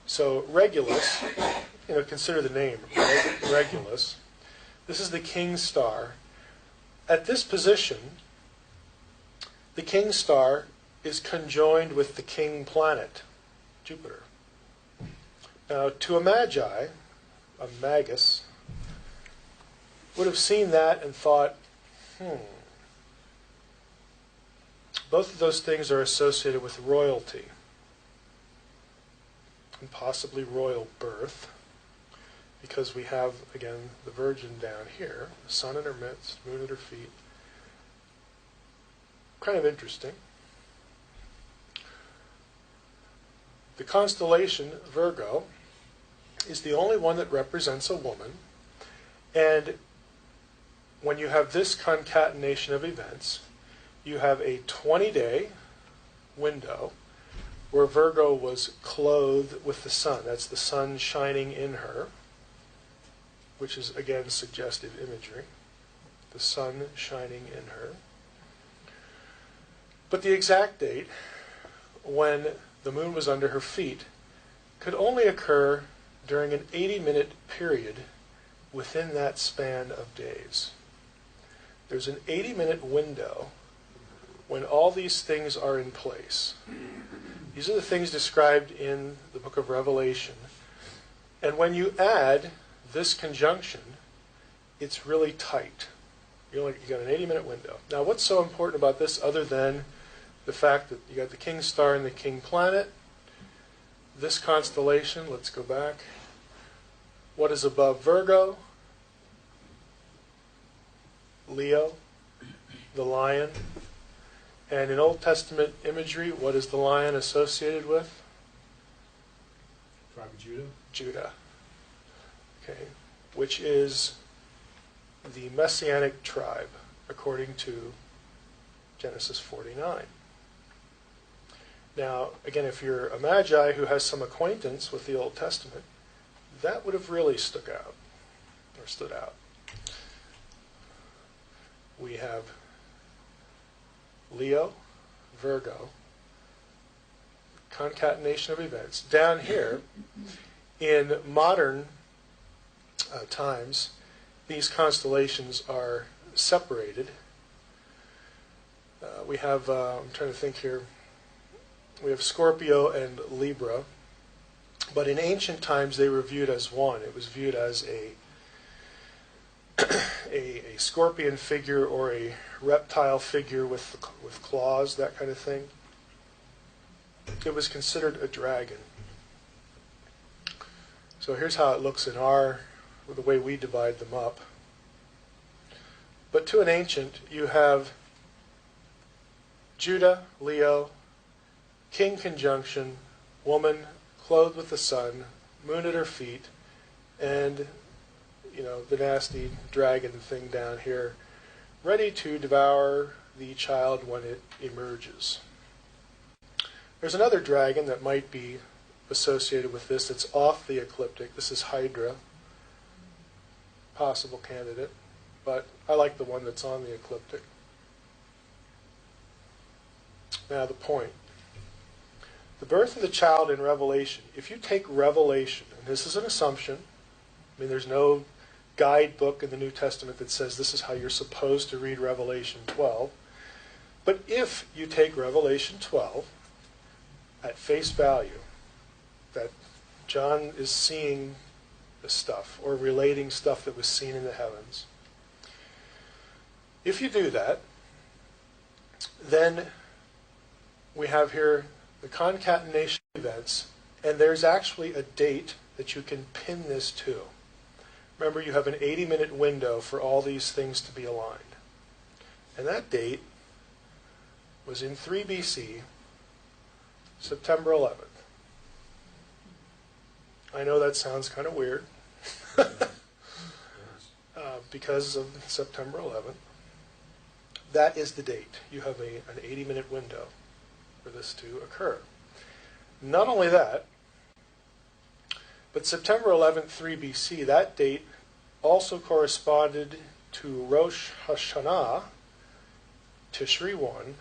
So Regulus, consider the name, Regulus. This is the king star. At this position, the king star is conjoined with the king planet, Jupiter. Now, to a magi, a magus, would have seen that and thought, both of those things are associated with royalty and possibly royal birth, because we have, again, the Virgin down here, the sun in her midst, moon at her feet. Kind of interesting. The constellation Virgo is the only one that represents a woman, and when you have this concatenation of events, you have a 20-day window where Virgo was clothed with the sun. That's the sun shining in her, which is, again, suggestive imagery. The sun shining in her. But the exact date, when the moon was under her feet, could only occur during an 80-minute period within that span of days. There's an 80-minute window when all these things are in place. These are the things described in the book of Revelation. And when you add this conjunction, it's really tight. You got an 80-minute window. Now, what's so important about this other than the fact that you got the king star and the king planet? This constellation, let's go back. What is above Virgo? Leo, the lion. And in Old Testament imagery, what is the lion associated with? Tribe of Judah. Judah. Okay. Which is the Messianic tribe, according to Genesis 49. Now, again, if you're a Magi who has some acquaintance with the Old Testament, that would have really stood out. We have Leo, Virgo, concatenation of events. Down here, in modern times, these constellations are separated. We have, I'm trying to think here, we have Scorpio and Libra, but in ancient times they were viewed as one. It was viewed as a scorpion figure or a reptile figure with claws, that kind of thing. It was considered a dragon. So here's how it looks in the way we divide them up. But to an ancient, you have Judah, Leo, king conjunction, woman clothed with the sun, moon at her feet, and the nasty dragon thing down here, ready to devour the child when it emerges. There's another dragon that might be associated with this that's off the ecliptic. This is Hydra, possible candidate, but I like the one that's on the ecliptic. Now the point. The birth of the child in Revelation, if you take Revelation, and this is an assumption, there's no guidebook in the New Testament that says this is how you're supposed to read Revelation 12, but if you take Revelation 12 at face value, that John is seeing the stuff or relating stuff that was seen in the heavens, if you do that, then we have here the concatenation events, and there's actually a date that you can pin this to. Remember, you have an 80-minute window for all these things to be aligned. And that date was in 3 BC, September 11th. I know that sounds kind of weird because of September 11th. That is the date. You have an 80-minute window for this to occur. Not only that, but September 11th, 3 BC, that date also corresponded to Rosh Hashanah, Tishri 1,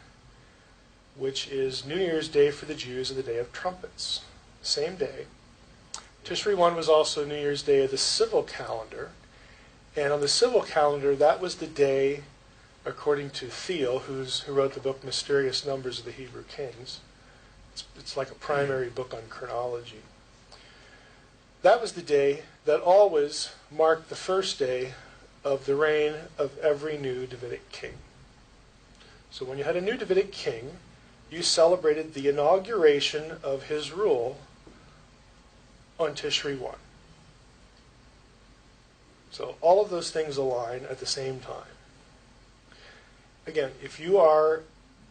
which is New Year's Day for the Jews and the Day of Trumpets. Same day. Tishri 1 was also New Year's Day of the civil calendar. And on the civil calendar, that was the day, according to Thiel, who wrote the book Mysterious Numbers of the Hebrew Kings. It's like a primary book on chronology. That was the day that always marked the first day of the reign of every new Davidic king. So when you had a new Davidic king, you celebrated the inauguration of his rule on Tishri 1. So all of those things align at the same time. Again, if you are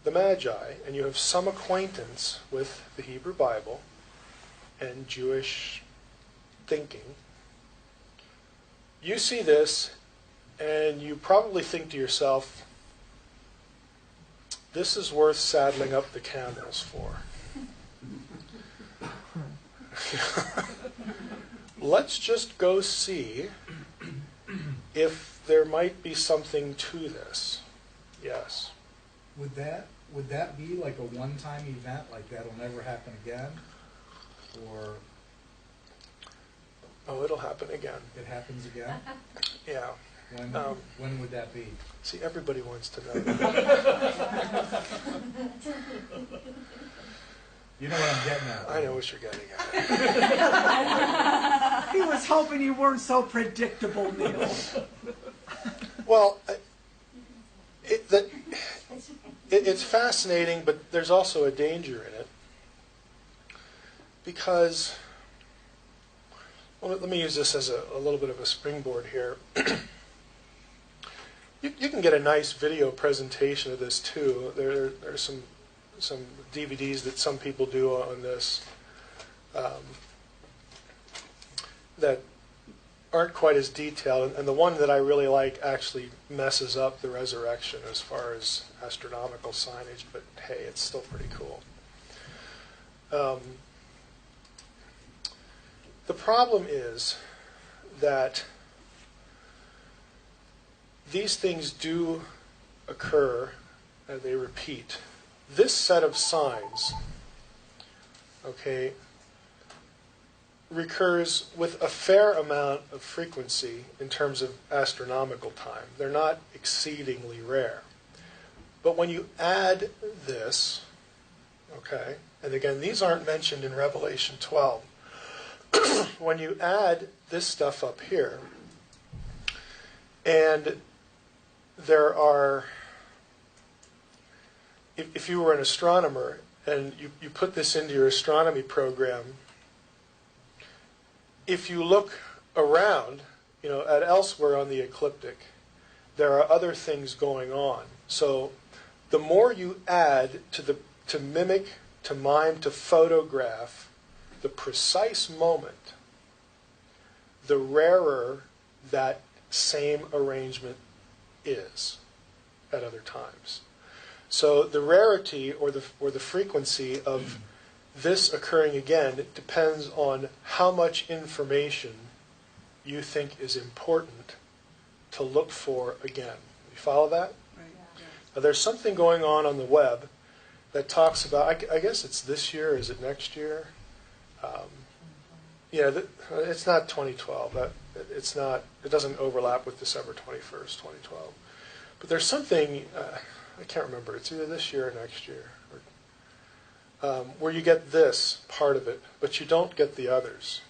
the Magi and you have some acquaintance with the Hebrew Bible and Jewish thinking, you see this and you probably think to yourself, this is worth saddling up the camels for. Let's just go see if there might be something to this. Yes. Would that be like a one-time event, like that'll never happen again? Or Oh, it'll happen again. It happens again? Yeah. When would that be? See, everybody wants to know. You know what I'm getting at. I know what you're getting at. He was hoping you weren't so predictable, Neil. Well, it's fascinating, but there's also a danger in it. Because, well, let me use this as a little bit of a springboard here. You can get a nice video presentation of this too. There's some DVDs that some people do on this that aren't quite as detailed, and the one that I really like actually messes up the resurrection as far as astronomical signage, but hey, it's still pretty cool. The problem is that these things do occur and they repeat. This set of signs, okay, recurs with a fair amount of frequency in terms of astronomical time. They're not exceedingly rare. But when you add this, okay, and again, these aren't mentioned in Revelation 12. When you add this stuff up here, and there are, if you were an astronomer and you put this into your astronomy program, if you look around, at elsewhere on the ecliptic, there are other things going on. So the more you add to mimic, to mime, to photograph the precise moment, the rarer that same arrangement is at other times. So the rarity or the frequency of this occurring again depends on how much information you think is important to look for again. You follow that? Right. Now, there's something going on the web that talks about, I guess it's this year, is it next year? It's not 2012. It doesn't overlap with December 21st, 2012. But there's something, I can't remember, it's either this year or next year, where you get this part of it, but you don't get the others.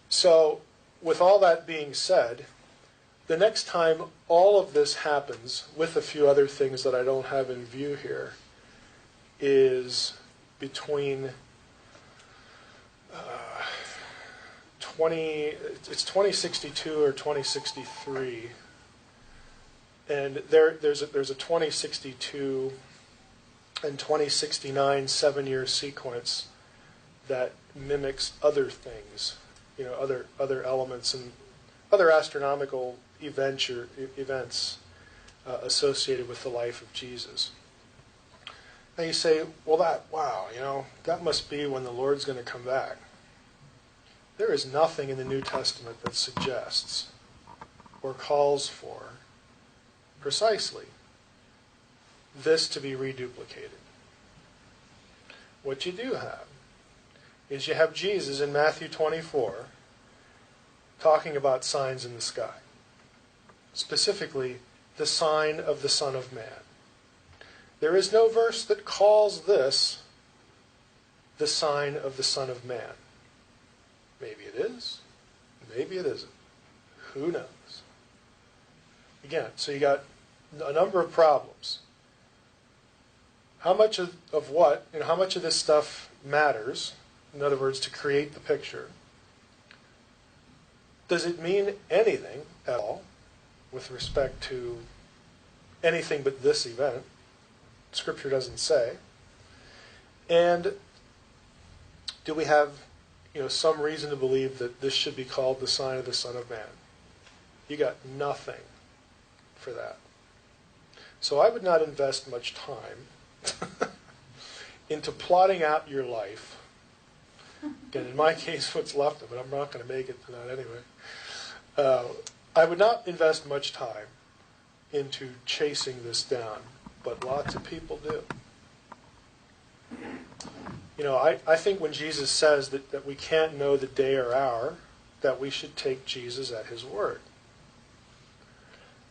So, with all that being said, the next time all of this happens, with a few other things that I don't have in view here, is between it's 2062 or 2063, and there's a 2062 and 2069 7-year sequence that mimics other things, other elements and other astronomical events associated with the life of Jesus. And you say, well, that must be when the Lord's going to come back. There is nothing in the New Testament that suggests or calls for precisely this to be reduplicated. What you do have is you have Jesus in Matthew 24 talking about signs in the sky, specifically the sign of the Son of Man. There is no verse that calls this the sign of the Son of Man. Maybe it is, maybe it isn't. Who knows? Again, so you got a number of problems. How much of what, how much of this stuff matters, in other words, to create the picture? Does it mean anything at all with respect to anything but this event? Scripture doesn't say. And do we have, some reason to believe that this should be called the sign of the Son of Man? You got nothing for that. So I would not invest much time into plotting out your life. Again, in my case, what's left of it, I'm not going to make it to that anyway. I would not invest much time into chasing this down, but lots of people do. I think when Jesus says that we can't know the day or hour, that we should take Jesus at his word.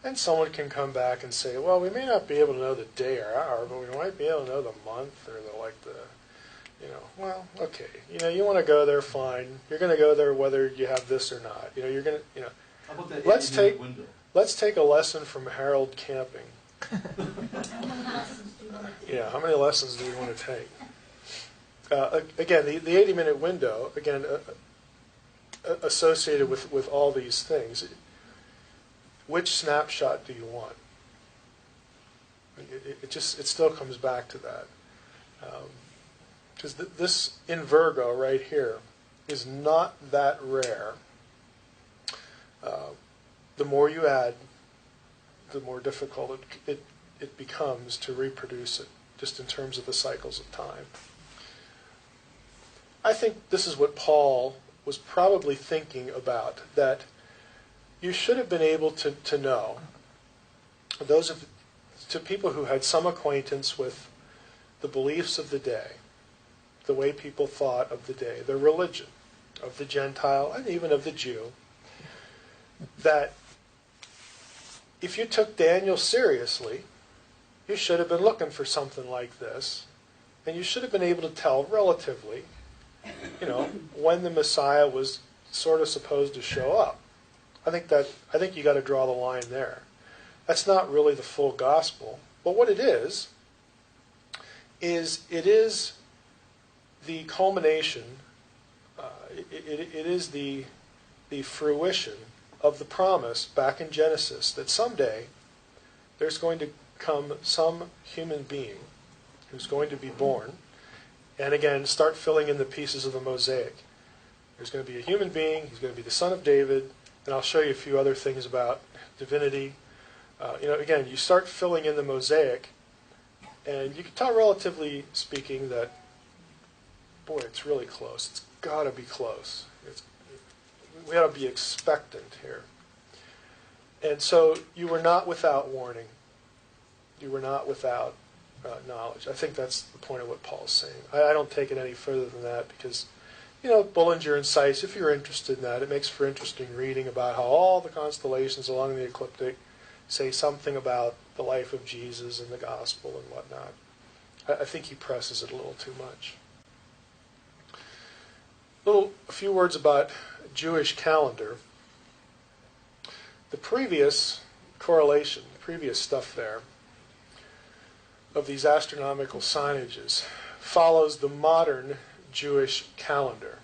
And someone can come back and say, well, we may not be able to know the day or hour, but we might be able to know the month or well, okay. You want to go there, fine. You're going to go there whether you have this or not. You're going to, How about that let's 80-minute window? let's take a lesson from Harold Camping. How many lessons do you want to take? Yeah, how many lessons do we want to take? Again, the 80-minute window, again, associated with all these things. Which snapshot do you want? It still comes back to that. Because this in Virgo right here is not that rare. The more you add, the more difficult it becomes to reproduce it, just in terms of the cycles of time. I think this is what Paul was probably thinking about, that you should have been able to know, to people who had some acquaintance with the beliefs of the day, the way people thought of the day, their religion, of the Gentile and even of the Jew, that if you took Daniel seriously, you should have been looking for something like this, and you should have been able to tell relatively, when the Messiah was sort of supposed to show up. I think you got to draw the line there. That's not really the full gospel, but what it is it is the culmination. It is the fruition of the promise back in Genesis that someday there's going to come some human being who's going to be born, and again start filling in the pieces of the mosaic. There's going to be a human being. He's going to be the son of David. And I'll show you a few other things about divinity. Again, you start filling in the mosaic, and you can tell, relatively speaking, that, boy, it's really close. It's got to be close. We ought to be expectant here. And so you were not without warning. You were not without knowledge. I think that's the point of what Paul's saying. I don't take it any further than that because, Bullinger and Seiss, if you're interested in that, it makes for interesting reading about how all the constellations along the ecliptic say something about the life of Jesus and the gospel and whatnot. I think he presses it a little too much. A few words about Jewish calendar. The previous correlation, the previous stuff there, of these astronomical signages follows the modern Jewish calendar,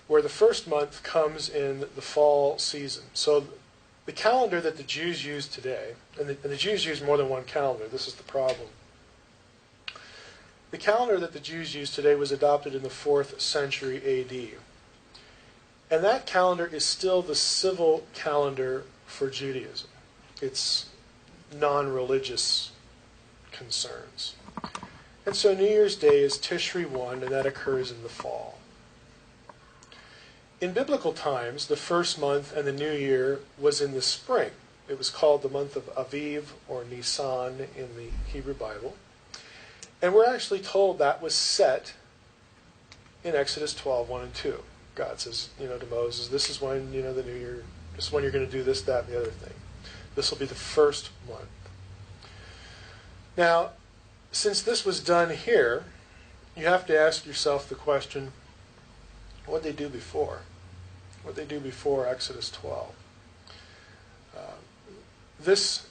where the first month comes in the fall season. So the calendar that the Jews use today, and the Jews use more than one calendar, this is the problem. The calendar that the Jews use today was adopted in the 4th century A.D. And that calendar is still the civil calendar for Judaism. It's non-religious concerns. And so New Year's Day is Tishri 1, and that occurs in the fall. In biblical times, the first month and the new year was in the spring. It was called the month of Aviv, or Nisan in the Hebrew Bible. And we're actually told that was set in Exodus 12, 1 and 2. God says, to Moses, this is when, the new year, this is when you're going to do this, that, and the other thing. This will be the first month. Now, since this was done here, you have to ask yourself the question, what did they do before? What did they do before Exodus 12? This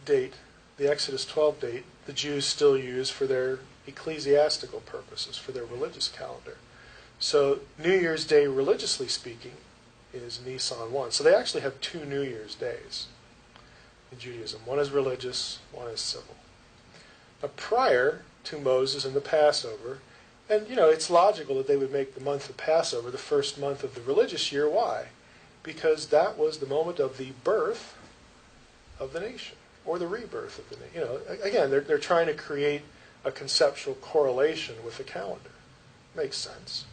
date, the Exodus 12 date, the Jews still use for their ecclesiastical purposes, for their religious calendar. So New Year's Day, religiously speaking, is Nisan 1. So they actually have 2 New Year's days in Judaism. One is religious, one is civil. Prior to Moses and the Passover, and it's logical that they would make the month of Passover the first month of the religious year. Why? Because that was the moment of the birth of the nation, or the rebirth of the nation. Again, they're trying to create a conceptual correlation with the calendar. Makes sense.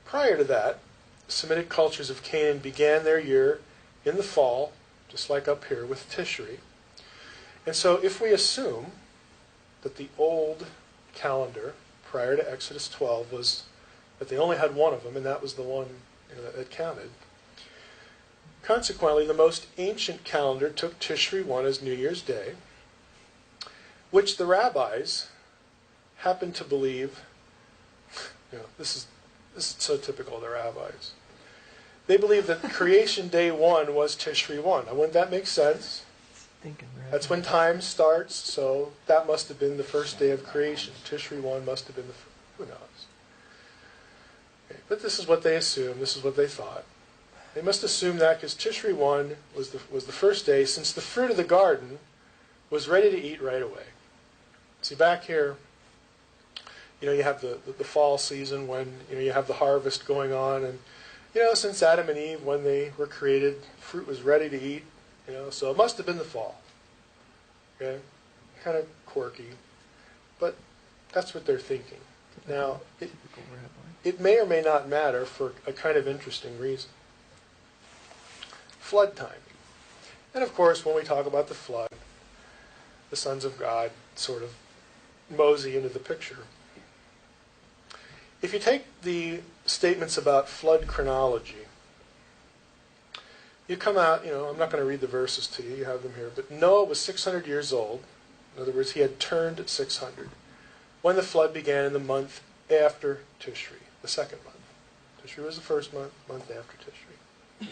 Prior to that, Semitic cultures of Canaan began their year in the fall, just like up here with Tishri. And so if we assume that the old calendar prior to Exodus 12 was that they only had one of them, and that was the one that counted. Consequently, the most ancient calendar took Tishri 1 as New Year's Day, which the rabbis happened to believe, this is so typical of the rabbis. They believe that creation day 1 was Tishri 1. Now, wouldn't that make sense? That's when time starts, so that must have been the first day of creation. Tishri 1 must have been who knows? Okay, but this is what they assumed, this is what they thought. They must assume that because Tishri 1 was the first day, since the fruit of the garden was ready to eat right away. See, back here, you have the fall season when you have the harvest going on, and since Adam and Eve, when they were created, fruit was ready to eat. So it must have been the fall. Okay, kind of quirky, but that's what they're thinking. Now, it may or may not matter for a kind of interesting reason. Flood time. And of course, when we talk about the flood, the sons of God sort of mosey into the picture. If you take the statements about flood chronology, you come out, I'm not going to read the verses to you, you have them here, but Noah was 600 years old. In other words, he had turned 600 when the flood began in the month after Tishri, the second month. Tishri was the first month after Tishri.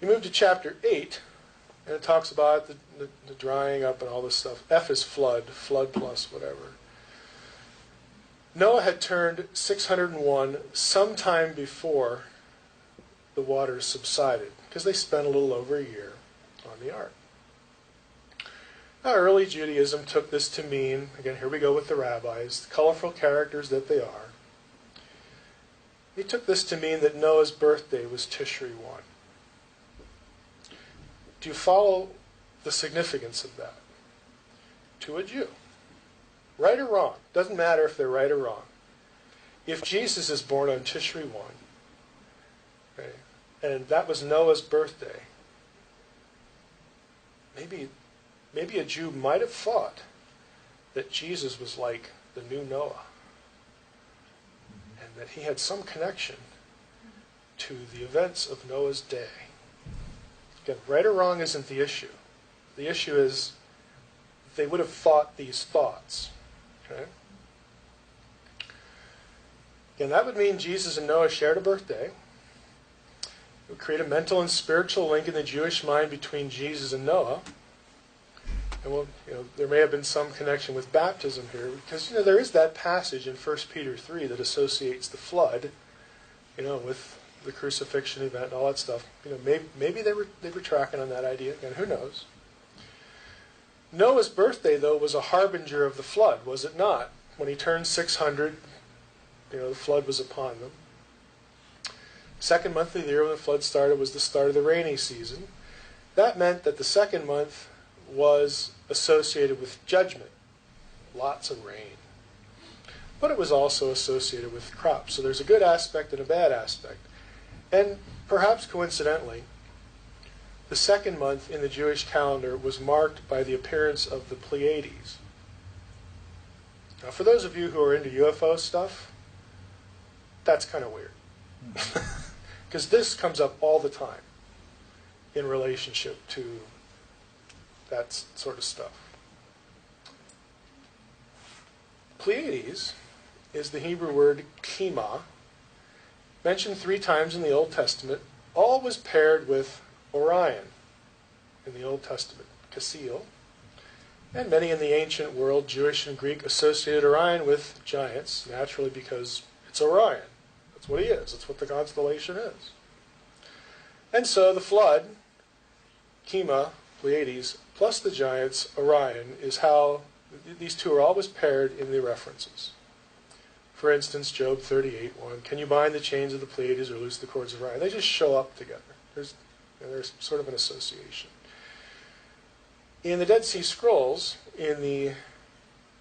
You move to chapter 8, and it talks about the drying up and all this stuff. F is flood plus whatever. Noah had turned 601 sometime before the waters subsided, because they spent a little over a year on the ark. Now, early Judaism took this to mean, again, here we go with the rabbis, the colorful characters that they are. They took this to mean that Noah's birthday was Tishri 1. Do you follow the significance of that? To a Jew. Right or wrong. Doesn't matter if they're right or wrong. If Jesus is born on Tishri 1, okay, and that was Noah's birthday, maybe a Jew might have thought that Jesus was like the new Noah, and that he had some connection to the events of Noah's day. Again, right or wrong isn't the issue. The issue is they would have thought these thoughts. Okay? Again, that would mean Jesus and Noah shared a birthday. It would create a mental and spiritual link in the Jewish mind between Jesus and Noah. And there may have been some connection with baptism here, because there is that passage in 1 Peter 3 that associates the flood, with the crucifixion event and all that stuff. Maybe they were tracking on that idea. Again, who knows? Noah's birthday, though, was a harbinger of the flood, was it not? When he turned 600, the flood was upon them. Second month of the year when the flood started was the start of the rainy season. That meant that the second month was associated with judgment, lots of rain. But it was also associated with crops. So there's a good aspect and a bad aspect. And perhaps coincidentally, the second month in the Jewish calendar was marked by the appearance of the Pleiades. Now, for those of you who are into UFO stuff, that's kind of weird. Because this comes up all the time in relationship to that sort of stuff. Pleiades is the Hebrew word chema, mentioned 3 times in the Old Testament. All was paired with Orion in the Old Testament, Cassiel. And many in the ancient world, Jewish and Greek, associated Orion with giants, naturally because it's Orion. That's what he is. That's what the constellation is. And so the flood, Chema, Pleiades, plus the giants, Orion, is how these two are always paired in the references. For instance, Job 38:1, can you bind the chains of the Pleiades or loose the cords of Orion? They just show up together. There's sort of an association. In the Dead Sea Scrolls, in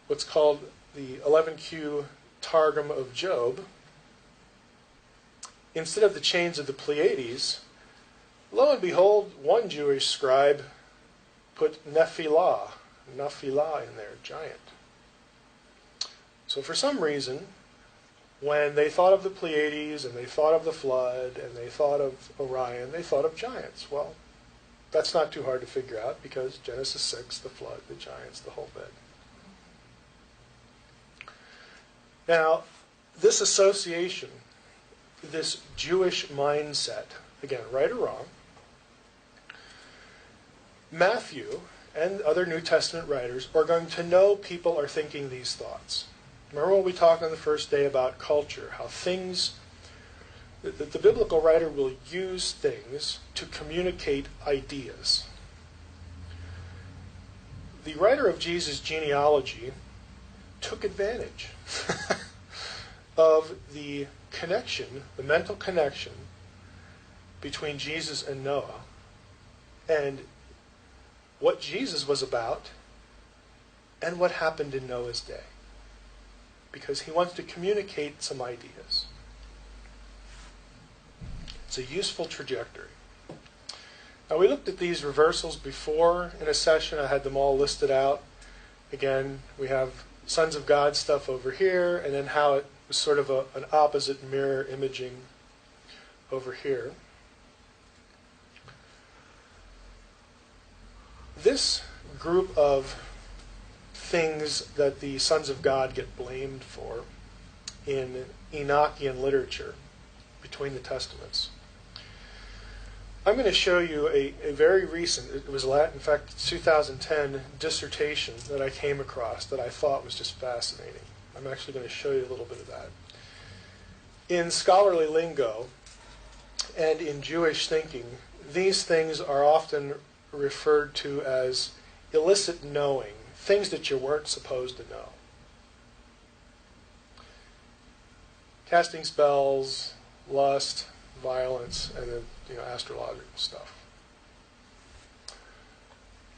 what's called the 11Q Targum of Job, instead of the chains of the Pleiades, lo and behold, one Jewish scribe put Nephilah in there, giant. So for some reason, when they thought of the Pleiades and they thought of the flood and they thought of Orion, they thought of giants. Well, that's not too hard to figure out because Genesis 6, the flood, the giants, the whole bit. Now, this association, this Jewish mindset, again, right or wrong, Matthew and other New Testament writers are going to know people are thinking these thoughts. Remember when we talked on the first day about culture, how things, the biblical writer will use things to communicate ideas. The writer of Jesus' genealogy took advantage of the connection, the mental connection between Jesus and Noah, and what Jesus was about, and what happened in Noah's day. Because he wants to communicate some ideas. It's a useful trajectory. Now, we looked at these reversals before in a session. I had them all listed out. Again, we have sons of God stuff over here, and then how it was sort of an opposite mirror imaging over here. This group of things that the sons of God get blamed for in Enochian literature between the Testaments. I'm going to show you a very recent, it was in fact 2010 dissertation that I came across that I thought was just fascinating. I'm actually going to show you a little bit of that. In scholarly lingo and in Jewish thinking, these things are often referred to as illicit knowing, things that you weren't supposed to know. Casting spells, lust, violence, and then astrological stuff.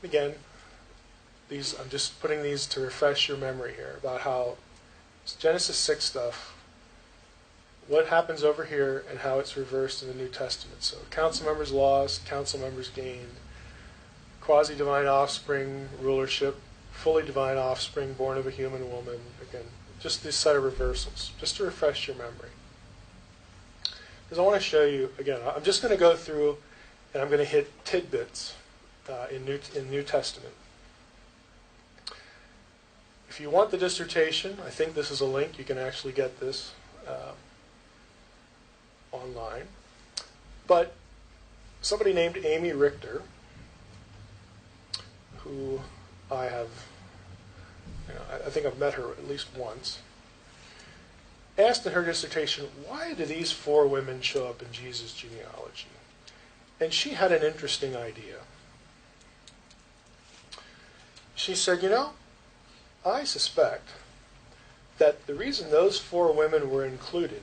Again, I'm just putting these to refresh your memory here about how Genesis 6 stuff, what happens over here and how it's reversed in the New Testament. So council members lost, council members gained, quasi-divine offspring, rulership, fully divine offspring, born of a human woman. Again, just this set of reversals, just to refresh your memory. Because I want to show you, again, I'm just going to go through and I'm going to hit tidbits in New Testament. If you want the dissertation, I think this is a link. You can actually get this online. But somebody named Amy Richter, who I have, I think I've met her at least once, asked in her dissertation, why do these 4 women show up in Jesus' genealogy? And she had an interesting idea. She said, I suspect that the reason those 4 women were included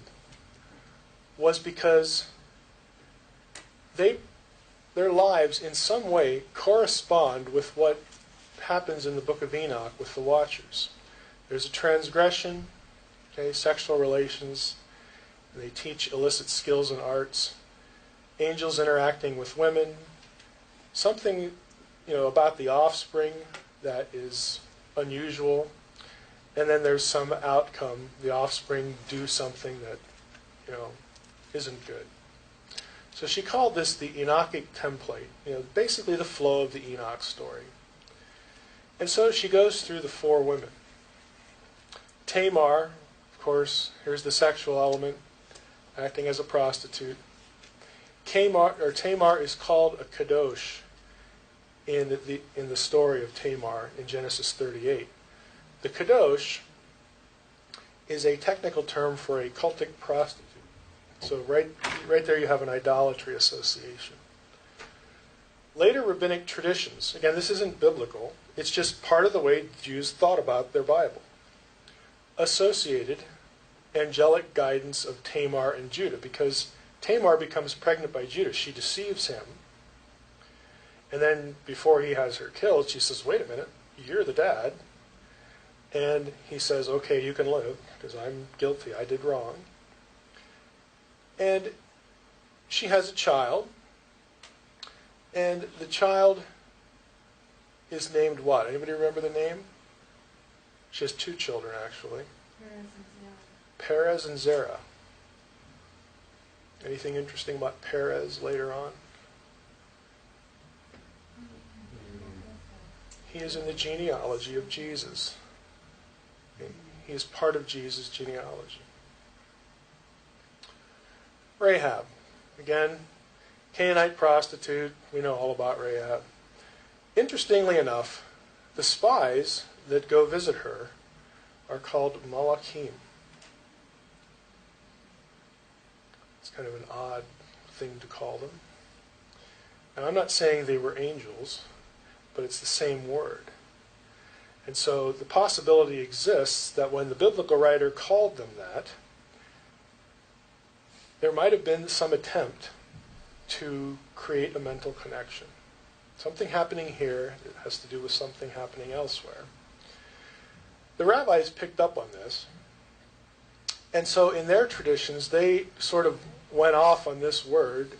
was because their lives in some way correspond with what happens in the book of Enoch with the Watchers. There's a transgression, sexual relations, and they teach illicit skills and arts, angels interacting with women, something about the offspring that is unusual, and then there's some outcome. The offspring do something that isn't good. So she called this the Enochic template, basically the flow of the Enoch story. And so she goes through the 4 women. Tamar, of course, here's the sexual element, acting as a prostitute. Tamar is called a kadosh in the story of Tamar in Genesis 38. The kadosh is a technical term for a cultic prostitute. So right there you have an idolatry association. Later rabbinic traditions, again, this isn't biblical, it's just part of the way Jews thought about their Bible, associated angelic guidance of Tamar and Judah, because Tamar becomes pregnant by Judah. She deceives him, and then before he has her killed, she says, wait a minute, you're the dad. And he says, okay, you can live, because I'm guilty, I did wrong. And she has a child, and the child is named what? Anybody remember the name? She has 2 children, actually. Perez and Zerah. Perez and Zerah. Anything interesting about Perez later on? He is in the genealogy of Jesus. He is part of Jesus' genealogy. Rahab. Again, Canaanite prostitute. We know all about Rahab. Interestingly enough, the spies that go visit her are called Malachim. It's kind of an odd thing to call them. Now, I'm not saying they were angels, but it's the same word. And so the possibility exists that when the biblical writer called them that, there might have been some attempt to create a mental connection. Something happening here that has to do with something happening elsewhere. The rabbis picked up on this, and so in their traditions, they sort of went off on this word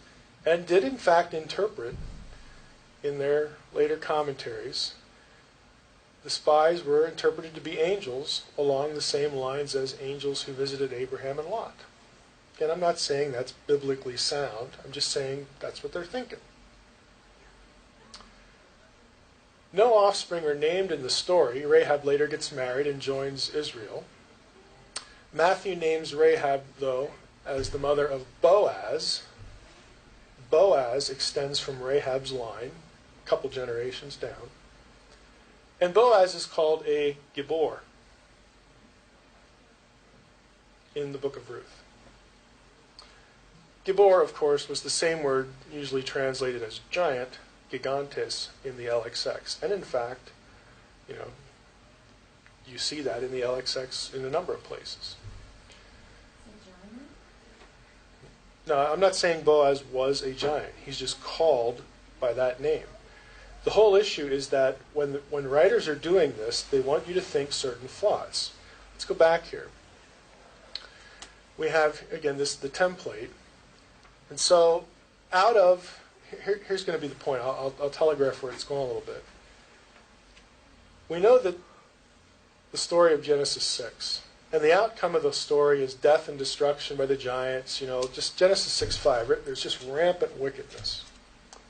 and did in fact interpret in their later commentaries. The spies were interpreted to be angels along the same lines as angels who visited Abraham and Lot. And I'm not saying that's biblically sound. I'm just saying that's what they're thinking. No offspring are named in the story. Rahab later gets married and joins Israel. Matthew names Rahab, though, as the mother of Boaz. Boaz extends from Rahab's line, a couple generations down. And Boaz is called a Gibor in the book of Ruth. Gibor, of course, was the same word usually translated as giant, gigantes, in the LXX. And in fact, you see that in the LXX in a number of places. No, I'm not saying Boaz was a giant. He's just called by that name. The whole issue is that when writers are doing this, they want you to think certain thoughts. Let's go back here. We have, again, the template. And so here's going to be the point. I'll telegraph where it's going a little bit. We know that the story of Genesis 6, and the outcome of the story is death and destruction by the giants. Just Genesis 6:5. There's just rampant wickedness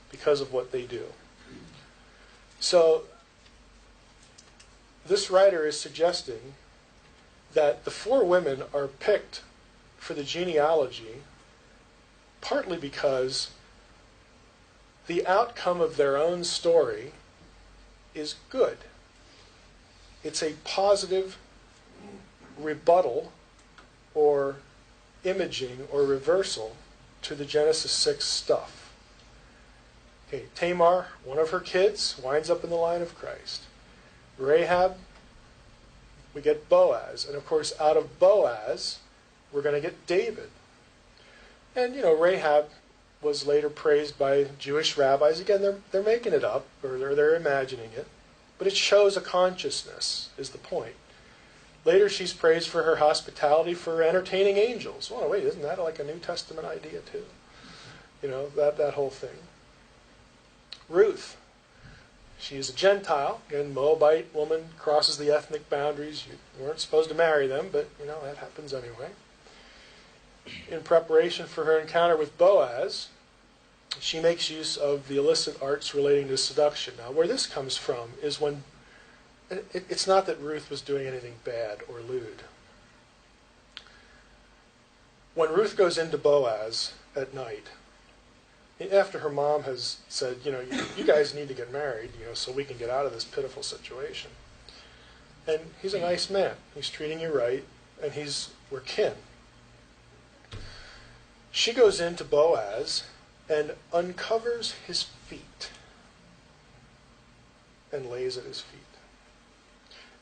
because of what they do. So this writer is suggesting that the four women are picked for the genealogy partly because the outcome of their own story is good. It's a positive rebuttal or imaging or reversal to the Genesis 6 stuff. Okay, Tamar, one of her kids, winds up in the line of Christ. Rahab, we get Boaz. And of course, out of Boaz, we're going to get David. And, Rahab was later praised by Jewish rabbis. Again, they're making it up, or they're imagining it. But it shows a consciousness, is the point. Later, she's praised for her hospitality for entertaining angels. Oh, wait, isn't that like a New Testament idea, too? That whole thing. Ruth. She is a Gentile. Again, Moabite woman, crosses the ethnic boundaries. You weren't supposed to marry them, but, that happens anyway. In preparation for her encounter with Boaz, she makes use of the illicit arts relating to seduction. Now, where this comes from is when it's not that Ruth was doing anything bad or lewd. When Ruth goes into Boaz at night, after her mom has said, you guys need to get married, so we can get out of this pitiful situation. And he's a nice man. He's treating you right, and we're kin. She goes into Boaz and uncovers his feet and lays at his feet.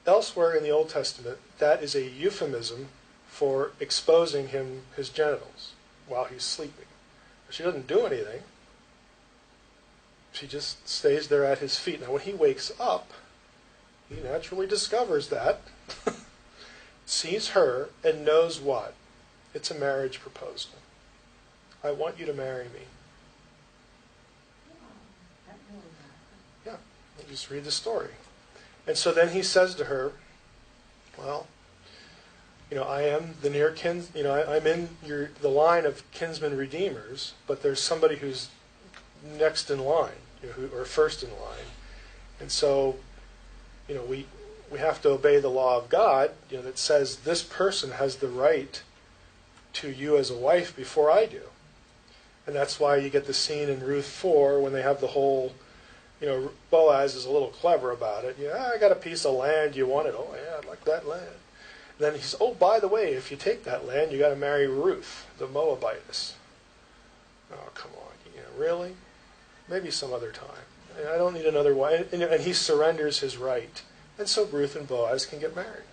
Elsewhere in the Old Testament, that is a euphemism for exposing his genitals while he's sleeping. She doesn't do anything. She just stays there at his feet. Now, when he wakes up, he naturally discovers that, sees her, and knows what? It's a marriage proposal. I want you to marry me. Yeah, we'll just read the story. And so then he says to her, well, I am the near kin, I'm in the line of kinsman redeemers, but there's somebody who's next in line, or first in line. And so, we have to obey the law of God, that says this person has the right to you as a wife before I do. And that's why you get the scene in Ruth 4 when they have the whole, Boaz is a little clever about it. Yeah, I got a piece of land, you want it? Oh yeah, I'd like that land. Then he says, oh, by the way, if you take that land, you got to marry Ruth, the Moabitess. Oh, come on, really? Maybe some other time. I don't need another wife. And he surrenders his right. And so Ruth and Boaz can get married.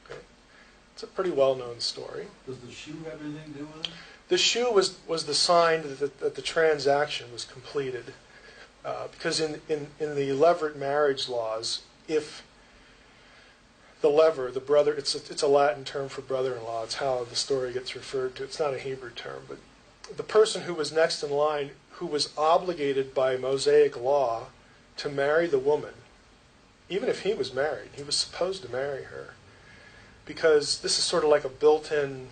Okay? It's a pretty well-known story. Does the shoe have anything to do with it? The shoe was the sign that the transaction was completed. Because in the levirate marriage laws, if the lever, the brother, it's a Latin term for brother-in-law. It's how the story gets referred to. It's not a Hebrew term, but the person who was next in line, who was obligated by Mosaic law to marry the woman, even if he was married, he was supposed to marry her, because this is sort of like a built-in,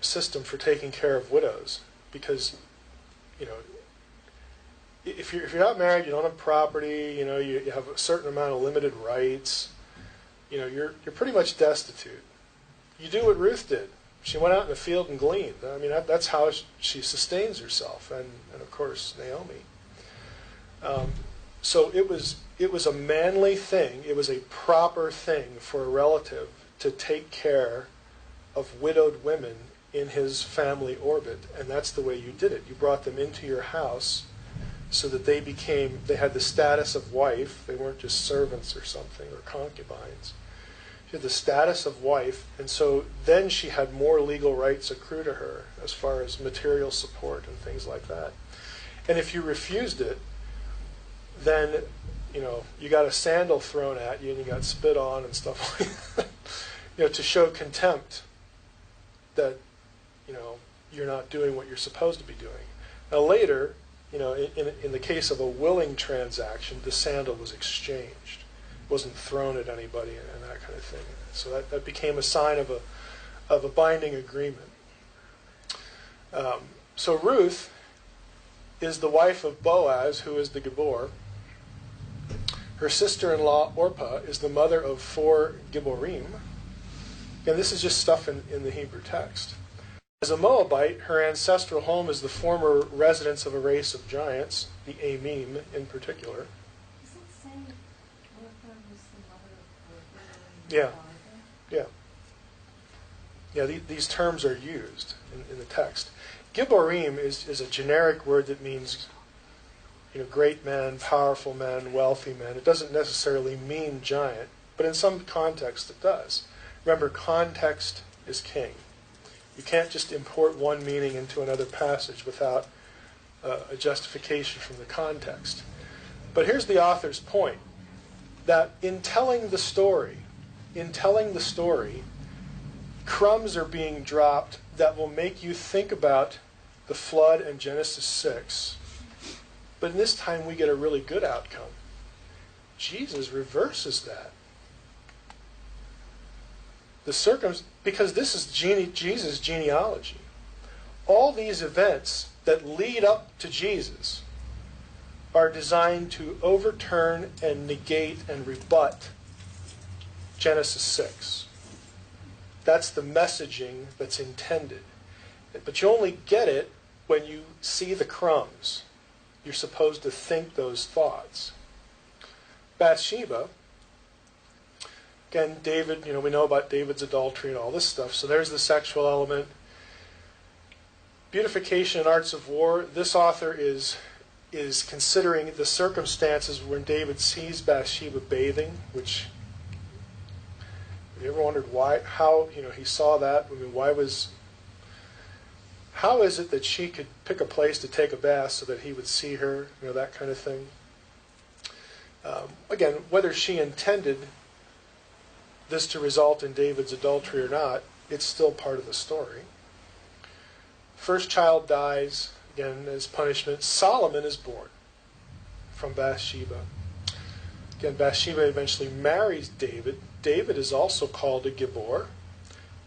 system for taking care of widows. Because, if you're not married, you don't have property, you have a certain amount of limited rights, you're pretty much destitute. You do what Ruth did. She went out in the field and gleaned. I mean, that's how she sustains herself, and of course Naomi. So it was a manly thing. It was a proper thing for a relative to take care of widowed women in his family orbit, and that's the way you did it. You brought them into your house so that they had the status of wife. They weren't just servants or something, or concubines. She had the status of wife, and so then she had more legal rights accrue to her as far as material support and things like that. And if you refused it, then you got a sandal thrown at you and you got spit on and stuff like that, to show contempt that you're not doing what you're supposed to be doing. Now later, in the case of a willing transaction, the sandal was exchanged. It wasn't thrown at anybody and that kind of thing. So that became a sign of a binding agreement. So Ruth is the wife of Boaz, who is the Gibor. Her sister-in-law Orpah is the mother of 4 Giborim. And this is just stuff in the Hebrew text. As a Moabite, her ancestral home is the former residence of a race of giants, the Amim in particular. Does it say Orpah was the mother of Yeah. Yeah, these terms are used in the text. Giborim is a generic word that means great men, powerful men, wealthy men. It doesn't necessarily mean giant, but in some context it does. Remember, context is king. You can't just import one meaning into another passage without a justification from the context. But here's the author's point, that in telling the story, crumbs are being dropped that will make you think about the flood and Genesis 6. But in this time we get a really good outcome. Jesus reverses that. Because this is Jesus' genealogy. All these events that lead up to Jesus are designed to overturn and negate and rebut Genesis 6. That's the messaging that's intended. But you only get it when you see the crumbs. You're supposed to think those thoughts. Bathsheba, again, David, we know about David's adultery and all this stuff, so there's the sexual element. Beautification and arts of war, this author is considering the circumstances when David sees Bathsheba bathing, which, have you ever wondered how he saw that? I mean, how is it that she could pick a place to take a bath so that he would see her, that kind of thing? Again, whether she intended this to result in David's adultery or not, it's still part of the story. First child dies, again, as punishment. Solomon is born from Bathsheba. Again, Bathsheba eventually marries David, David is also called a Gibor,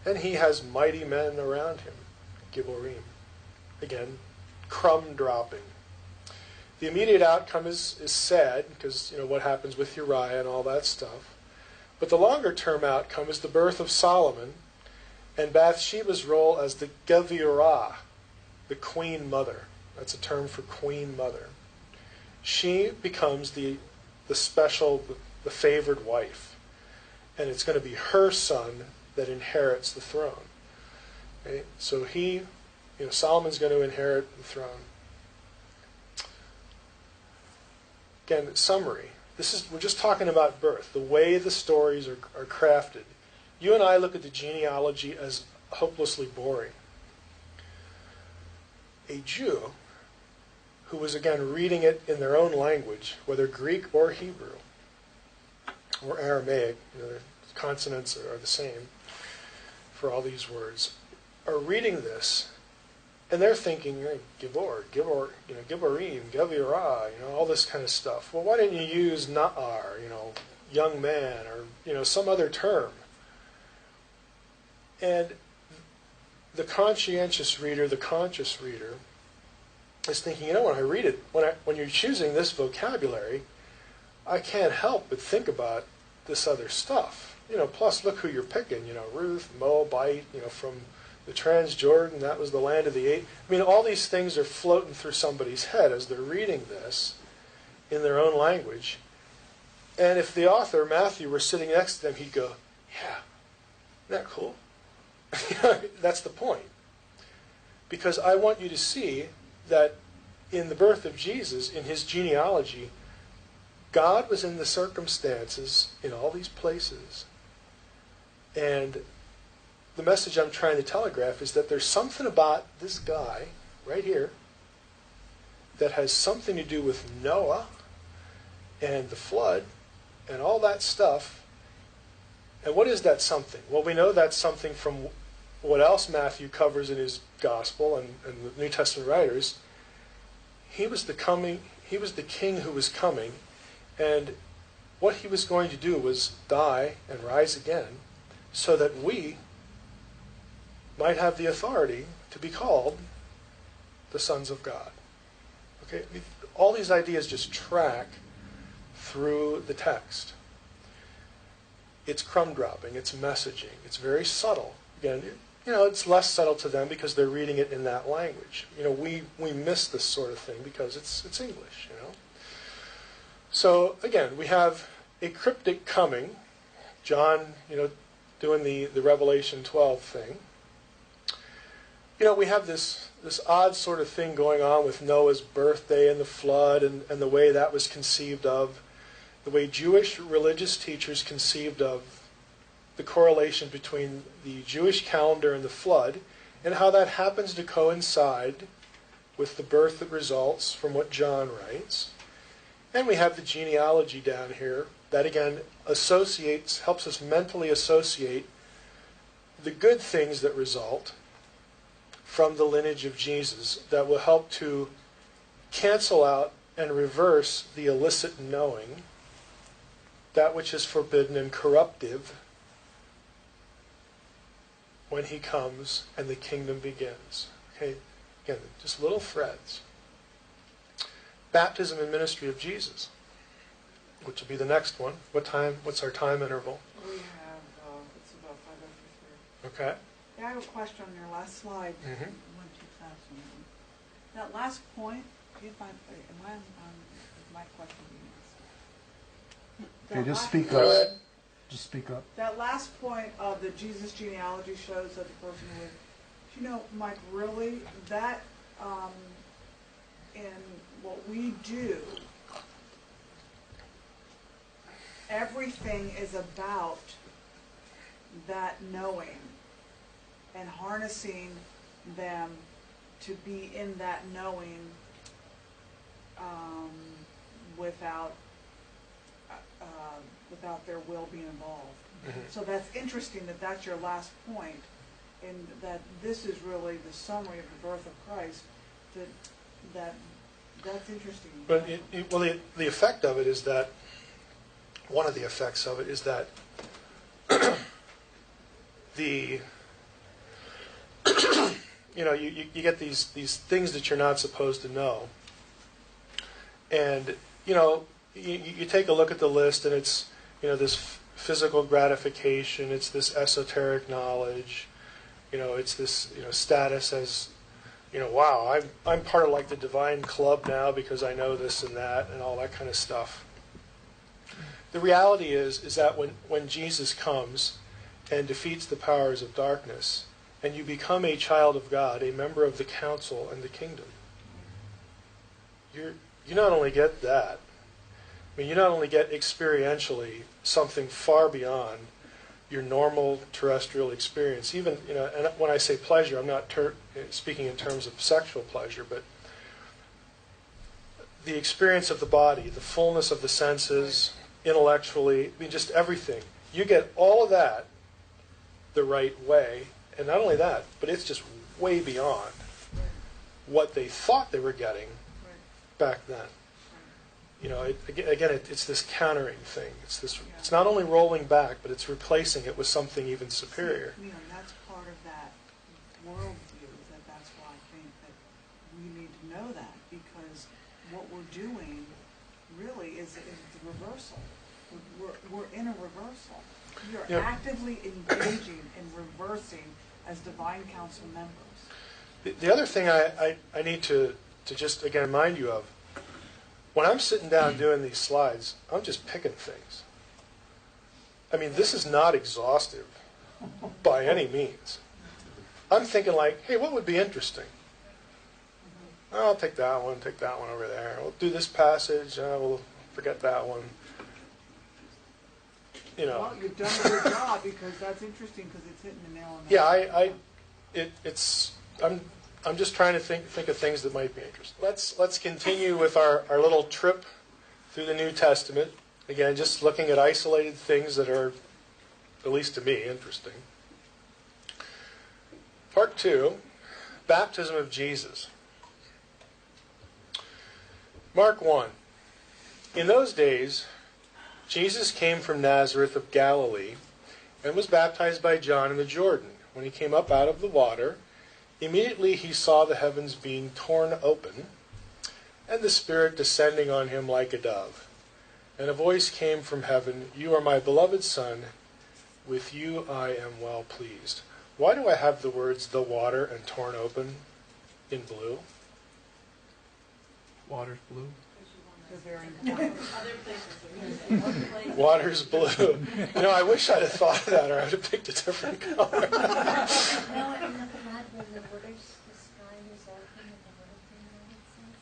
and he has mighty men around him, Giborim. Again, crumb dropping. The immediate outcome is sad, because what happens with Uriah and all that stuff. But the longer term outcome is the birth of Solomon and Bathsheba's role as the Gevirah, the queen mother. That's a term for queen mother. She becomes the special, the favored wife. And it's going to be her son that inherits the throne. Okay? So Solomon's going to inherit the throne. Again, summary. We're just talking about birth, the way the stories are crafted. You and I look at the genealogy as hopelessly boring. A Jew who was, again, reading it in their own language, whether Greek or Hebrew or Aramaic, the consonants are the same for all these words, are reading this, and they're thinking, Giborim, Gevirah, all this kind of stuff. Well, why didn't you use Na'ar, young man, or some other term? And the conscientious reader, the conscious reader, is thinking, when I read it, when you're choosing this vocabulary, I can't help but think about this other stuff. Plus look who you're picking, Ruth, Moabite, from the Transjordan, that was the land of the eight. All these things are floating through somebody's head as they're reading this in their own language. And if the author, Matthew, were sitting next to them, he'd go, yeah, isn't that cool? That's the point. Because I want you to see that in the birth of Jesus, in his genealogy, God was in the circumstances in all these places. And the message I'm trying to telegraph is that there's something about this guy right here that has something to do with Noah and the flood and all that stuff. And what is that something? Well, we know that's something from what else Matthew covers in his gospel and the New Testament writers. He was the king who was coming, and what he was going to do was die and rise again so that we might have the authority to be called the sons of God. Okay, all these ideas just track through the text. It's crumb dropping, it's messaging, it's very subtle. Again, it's less subtle to them because they're reading it in that language. We miss this sort of thing because it's English. So again, we have a cryptic coming. John, doing the Revelation 12 thing. We have this odd sort of thing going on with Noah's birthday and the flood and the way that was conceived of, the way Jewish religious teachers conceived of the correlation between the Jewish calendar and the flood, and how that happens to coincide with the birth that results from what John writes. And we have the genealogy down here that, again, helps us mentally associate the good things that result from the lineage of Jesus that will help to cancel out and reverse the illicit knowing, that which is forbidden and corruptive, when he comes and the kingdom begins. Okay, again, just little threads. Baptism and ministry of Jesus, which will be the next one. What's our time interval? We have, it's about 5:03. Okay. Yeah, I have a question on your last slide. Mm-hmm. Went too fast on that one. That last point, is my question being asked? Okay, just That speak Go ahead. up. Just speak up. That last point of the Jesus genealogy shows that the person who, Mike, really, that, in what we do, everything is about that knowing and harnessing them to be in that knowing without their will being involved. Mm-hmm. So that's interesting that that's your last point, and that this is really the summary of the birth of Christ. That's interesting. But the effect of it is that, one of the effects of it is that the you get these things that you're not supposed to know. And, you take a look at the list, and it's, this physical gratification, it's this esoteric knowledge, it's this, status as, wow, I'm part of like the divine club now because I know this and that and all that kind of stuff. The reality is that when Jesus comes and defeats the powers of darkness, and you become a child of God, a member of the council and the kingdom, you not only get that, you not only get experientially something far beyond your normal terrestrial experience. Even, and when I say pleasure, I'm not speaking in terms of sexual pleasure, but the experience of the body, the fullness of the senses, intellectually, just everything. You get all of that the right way, and not only that, but it's just way beyond what they thought they were getting back then. It's this countering thing. It's not only rolling back, but it's replacing it with something even superior. That's part of that worldview. That's why I think that we need to know that, because what we're doing really is the reversal. We're in a reversal. You're actively engaging and reversing as divine council members. The other thing I need to just again remind you of, when I'm sitting down doing these slides, I'm just picking things. This is not exhaustive by any means. I'm thinking like, hey, what would be interesting? I'll take that one over there. We'll do this passage, we'll forget that one. Well, you've done a good job, because that's interesting, because it's hitting the nail on the head. I'm just trying to think of things that might be interesting. Let's continue with our little trip through the New Testament. Again, just looking at isolated things that are, at least to me, interesting. Part 2, Baptism of Jesus. Mark 1. In those days, Jesus came from Nazareth of Galilee and was baptized by John in the Jordan. When he came up out of the water, immediately he saw the heavens being torn open, and the Spirit descending on him like a dove. And a voice came from heaven, "You are my beloved Son, with you I am well pleased." Why do I have the words "the water" and "torn open" in blue? Water's blue. Water's blue. I wish I'd have thought of that, or I would have picked a different color. No, in the flood, when the waters, the sky was open and the water came out, it says.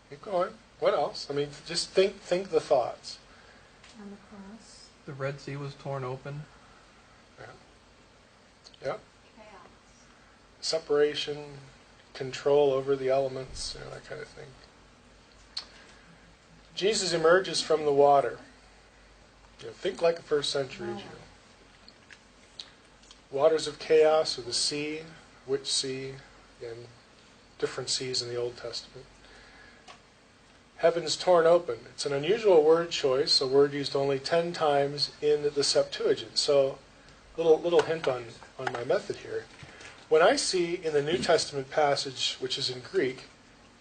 Keep going. What else? Just think the thoughts. On the cross. The Red Sea was torn open. Yeah. Chaos. Separation, control over the elements, that kind of thing. Jesus emerges from the water. Think like a first century Jew. Waters of chaos, or the sea. Which sea? Again, different seas in the Old Testament. Heavens torn open. It's an unusual word choice, a word used only 10 times in the Septuagint. So, little hint on my method here. When I see in the New Testament passage, which is in Greek,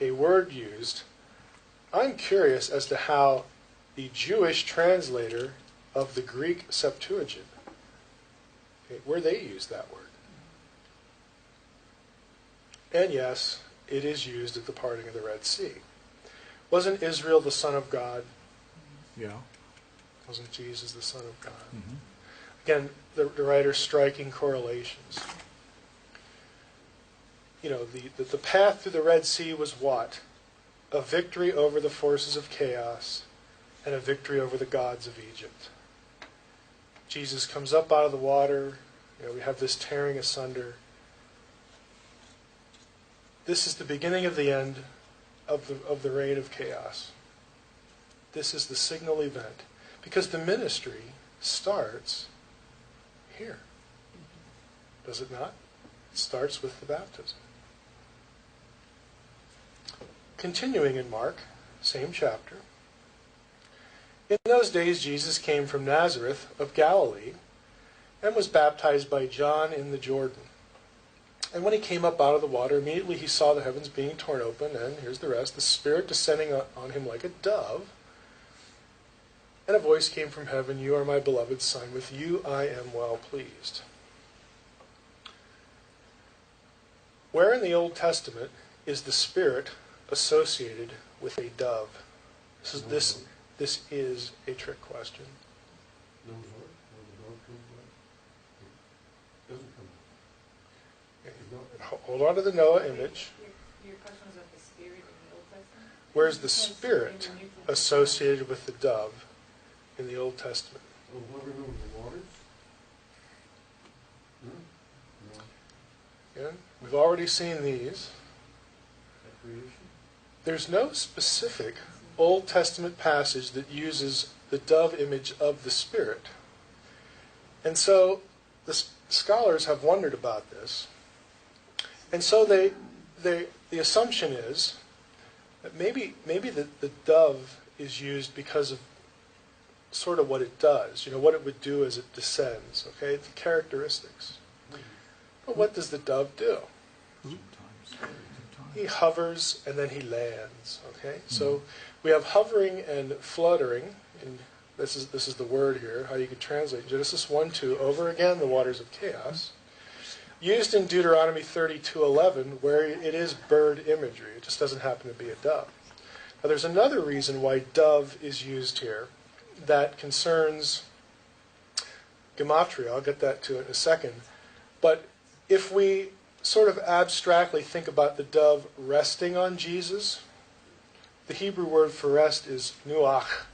a word used, I'm curious as to how the Jewish translator of the Greek Septuagint, where they use that word. And yes, it is used at the parting of the Red Sea. Wasn't Israel the Son of God? Yeah. Wasn't Jesus the Son of God? Mm-hmm. Again, the writer's striking correlations. The path through the Red Sea was what? A victory over the forces of chaos and a victory over the gods of Egypt. Jesus comes up out of the water. We have this tearing asunder. This is the beginning of the end of the reign of chaos. This is the signal event, because the ministry starts here. Does it not? It starts with the baptism. Continuing in Mark, same chapter. In those days Jesus came from Nazareth of Galilee and was baptized by John in the Jordan. And when he came up out of the water, immediately he saw the heavens being torn open, and here's the rest, the Spirit descending on him like a dove. And a voice came from heaven, "You are my beloved Son, with you I am well pleased." Where in the Old Testament is the Spirit associated with a dove? This is a trick question. Noah's Ark, where the dog comes back. It doesn't come back. It's not- Hold on to the Noah image. Your question was about the Spirit in the Old Testament? Where's the Spirit associated with the dove in the Old Testament? Oh, hovering over the waters? No? No. Yeah, we've already seen these. Is that creation? There's no specific Old Testament passage that uses the dove image of the Spirit. And so the scholars have wondered about this. And so the assumption is that maybe the dove is used because of sort of what it does, what it would do as it descends, okay, the characteristics. But what does the dove do? He hovers and then he lands, okay? So we have hovering and fluttering, and this is the word here, how you could translate Genesis 1:2, over again the waters of chaos. Used in Deuteronomy 32:11, where it is bird imagery. It just doesn't happen to be a dove. Now there's another reason why dove is used here that concerns gematria. I'll get that to it in a second. But if we sort of abstractly think about the dove resting on Jesus, the Hebrew word for rest is nuach,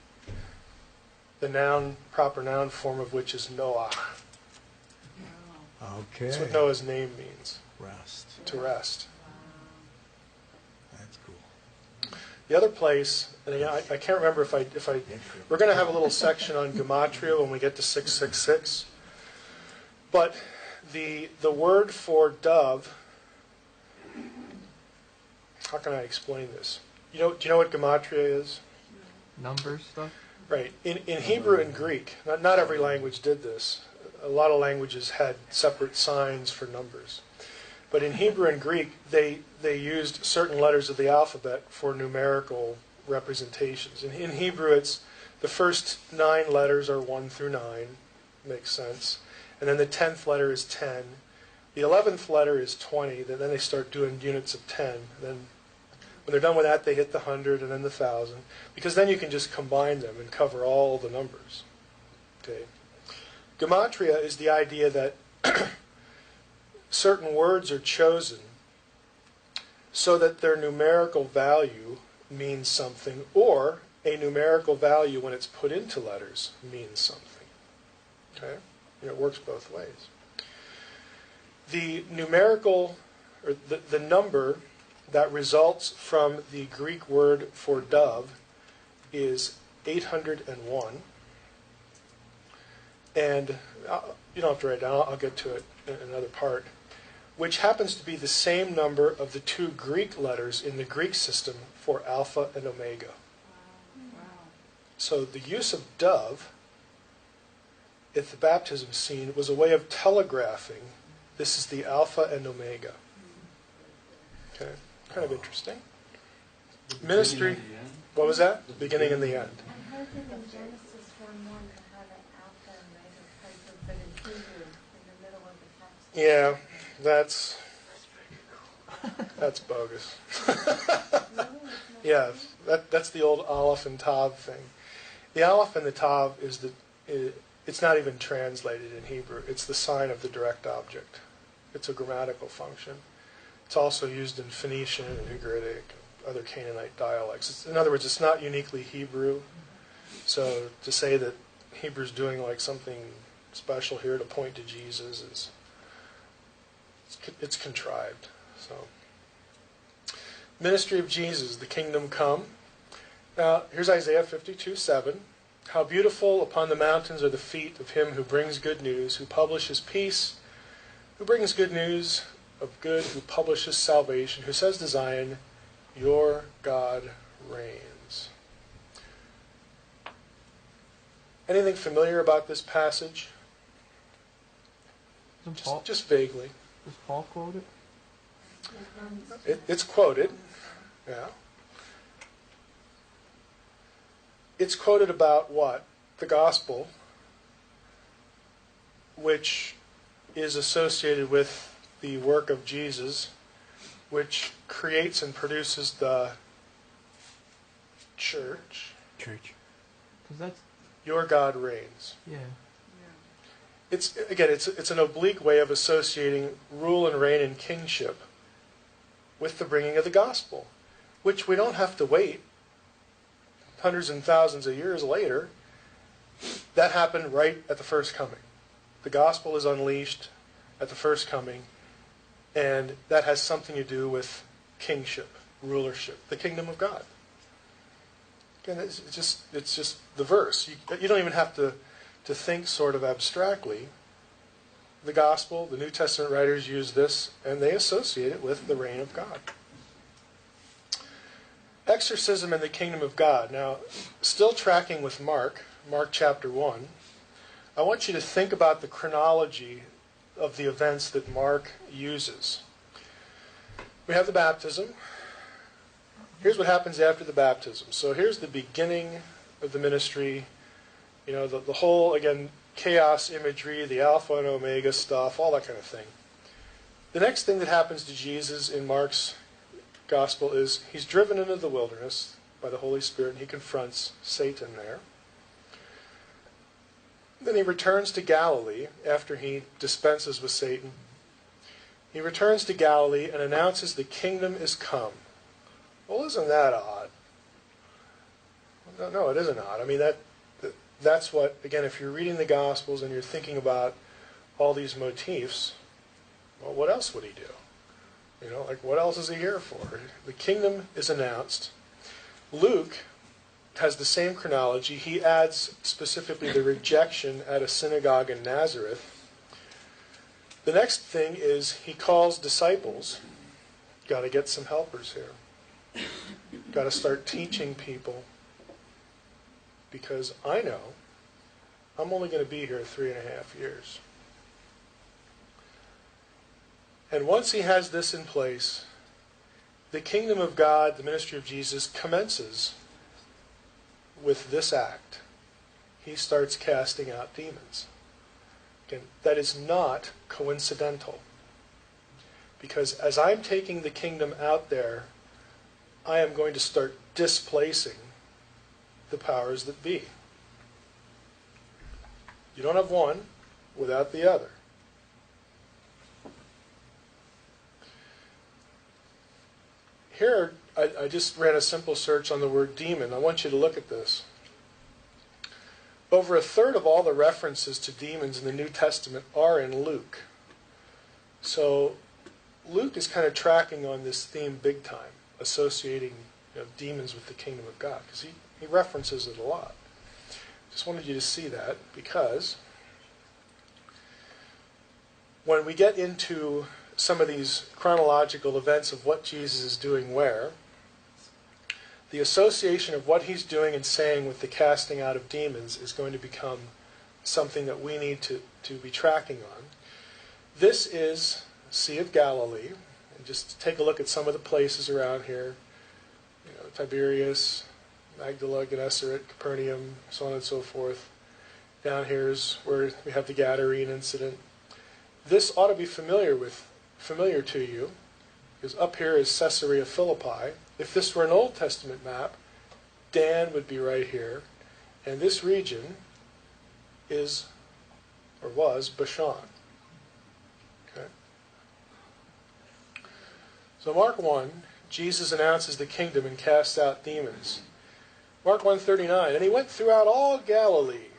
the proper noun form of which is Noah. Okay. That's what Noah's name means, Rest. to rest. That's cool. The other place, and again, I can't remember if I we're going to have a little section on gematria when we get to 666, but the word for dove, how can I explain this? Do you know what gematria is? Numbers stuff? Right. In Hebrew and Greek, not every language did this. A lot of languages had separate signs for numbers. But in Hebrew and Greek, they used certain letters of the alphabet for numerical representations. In Hebrew, it's the first 9 letters are 1 through 9. Makes sense. And then the 10th letter is 10. The 11th letter is 20. Then they start doing units of 10. Then when they're done with that, they hit the 100 and then the 1,000. Because then you can just combine them and cover all the numbers. Okay. Gematria is the idea that certain words are chosen so that their numerical value means something, or a numerical value when it's put into letters means something. Okay? And it works both ways. The numerical, or the number that results from the Greek word for dove is 801. And you don't have to write it down, I'll get to it in another part, which happens to be the same number of the 2 Greek letters in the Greek system for alpha and omega. Wow. So the use of dove at the baptism scene was a way of telegraphing this is the alpha and omega. Okay, kind of interesting. Ministry, what was that? The beginning and the end. I heard that in Genesis 1:1 they had an alpha and omega type of, but in Hebrew, in the middle of the text. Yeah, that's bogus. Yeah, that's the old Aleph and Tav thing. The Aleph and the Tav it's not even translated in Hebrew. It's the sign of the direct object. It's a grammatical function. It's also used in Phoenician and Ugaritic and other Canaanite dialects. In other words, it's not uniquely Hebrew. So to say that Hebrew's doing like something special here to point to Jesus it's contrived. So, ministry of Jesus, the kingdom come. Now, here's Isaiah 52:7. How beautiful upon the mountains are the feet of him who brings good news, who publishes peace, who brings good news of good, who publishes salvation, who says to Zion, your God reigns. Anything familiar about this passage? Doesn't Paul, just vaguely. does Paul quote it? It's quoted, yeah. It's quoted about what? The gospel, which is associated with the work of Jesus, which creates and produces the church. Church. Because that's, Your God reigns. yeah. It's an oblique way of associating rule and reign and kingship with the bringing of the gospel, which we don't have to wait hundreds and thousands of years later. That happened right at the first coming. The gospel is unleashed at the first coming, and that has something to do with kingship, rulership, the kingdom of God. Again, it's just the verse. You don't even have to think sort of abstractly. The gospel, the New Testament writers use this, and they associate it with the reign of God. Exorcism in the kingdom of God. Now, still tracking with Mark chapter 1, I want you to think about the chronology of the events that Mark uses. We have the baptism. Here's what happens after the baptism. So here's the beginning of the ministry. You know, the whole, again, chaos imagery, the Alpha and Omega stuff, all that kind of thing. The next thing that happens to Jesus in Mark's gospel is he's driven into the wilderness by the Holy Spirit, and he confronts Satan there. Then he returns to Galilee after he dispenses with Satan. He returns to Galilee and announces the kingdom is come. Well, isn't that odd? No, it isn't odd. I mean, that's what, again, if you're reading the Gospels and you're thinking about all these motifs, well, what else would he do? You know, like, what else is he here for? The kingdom is announced. Luke has the same chronology. He adds specifically the rejection at a synagogue in Nazareth. The next thing is he calls disciples. Got to get some helpers here. Got to start teaching people. Because I know I'm only going to be here 3.5 years. And once he has this in place, the kingdom of God, the ministry of Jesus, commences with this act. He starts casting out demons. Again, that is not coincidental. Because as I'm taking the kingdom out there, I am going to start displacing the powers that be. You don't have one without the other. Here, I just ran a simple search on the word demon. I want you to look at this. Over a third of all the references to demons in the New Testament are in Luke. So Luke is kind of tracking on this theme big time, associating demons with the kingdom of God, because he references it a lot. Just wanted you to see that, because when we get into some of these chronological events of what Jesus is doing where, the association of what he's doing and saying with the casting out of demons is going to become something that we need to be tracking on. This is Sea of Galilee, and just take a look at some of the places around here. Tiberias, Magdala, Gennesaret, Capernaum, so on and so forth. Down here is where we have the Gadarene incident. This ought to be familiar to you, because up here is Caesarea Philippi. If this were an Old Testament map, Dan would be right here, and this region is, or was, Bashan. Okay. So Mark 1, Jesus announces the kingdom and casts out demons. Mark 1:39, and he went throughout all Galilee.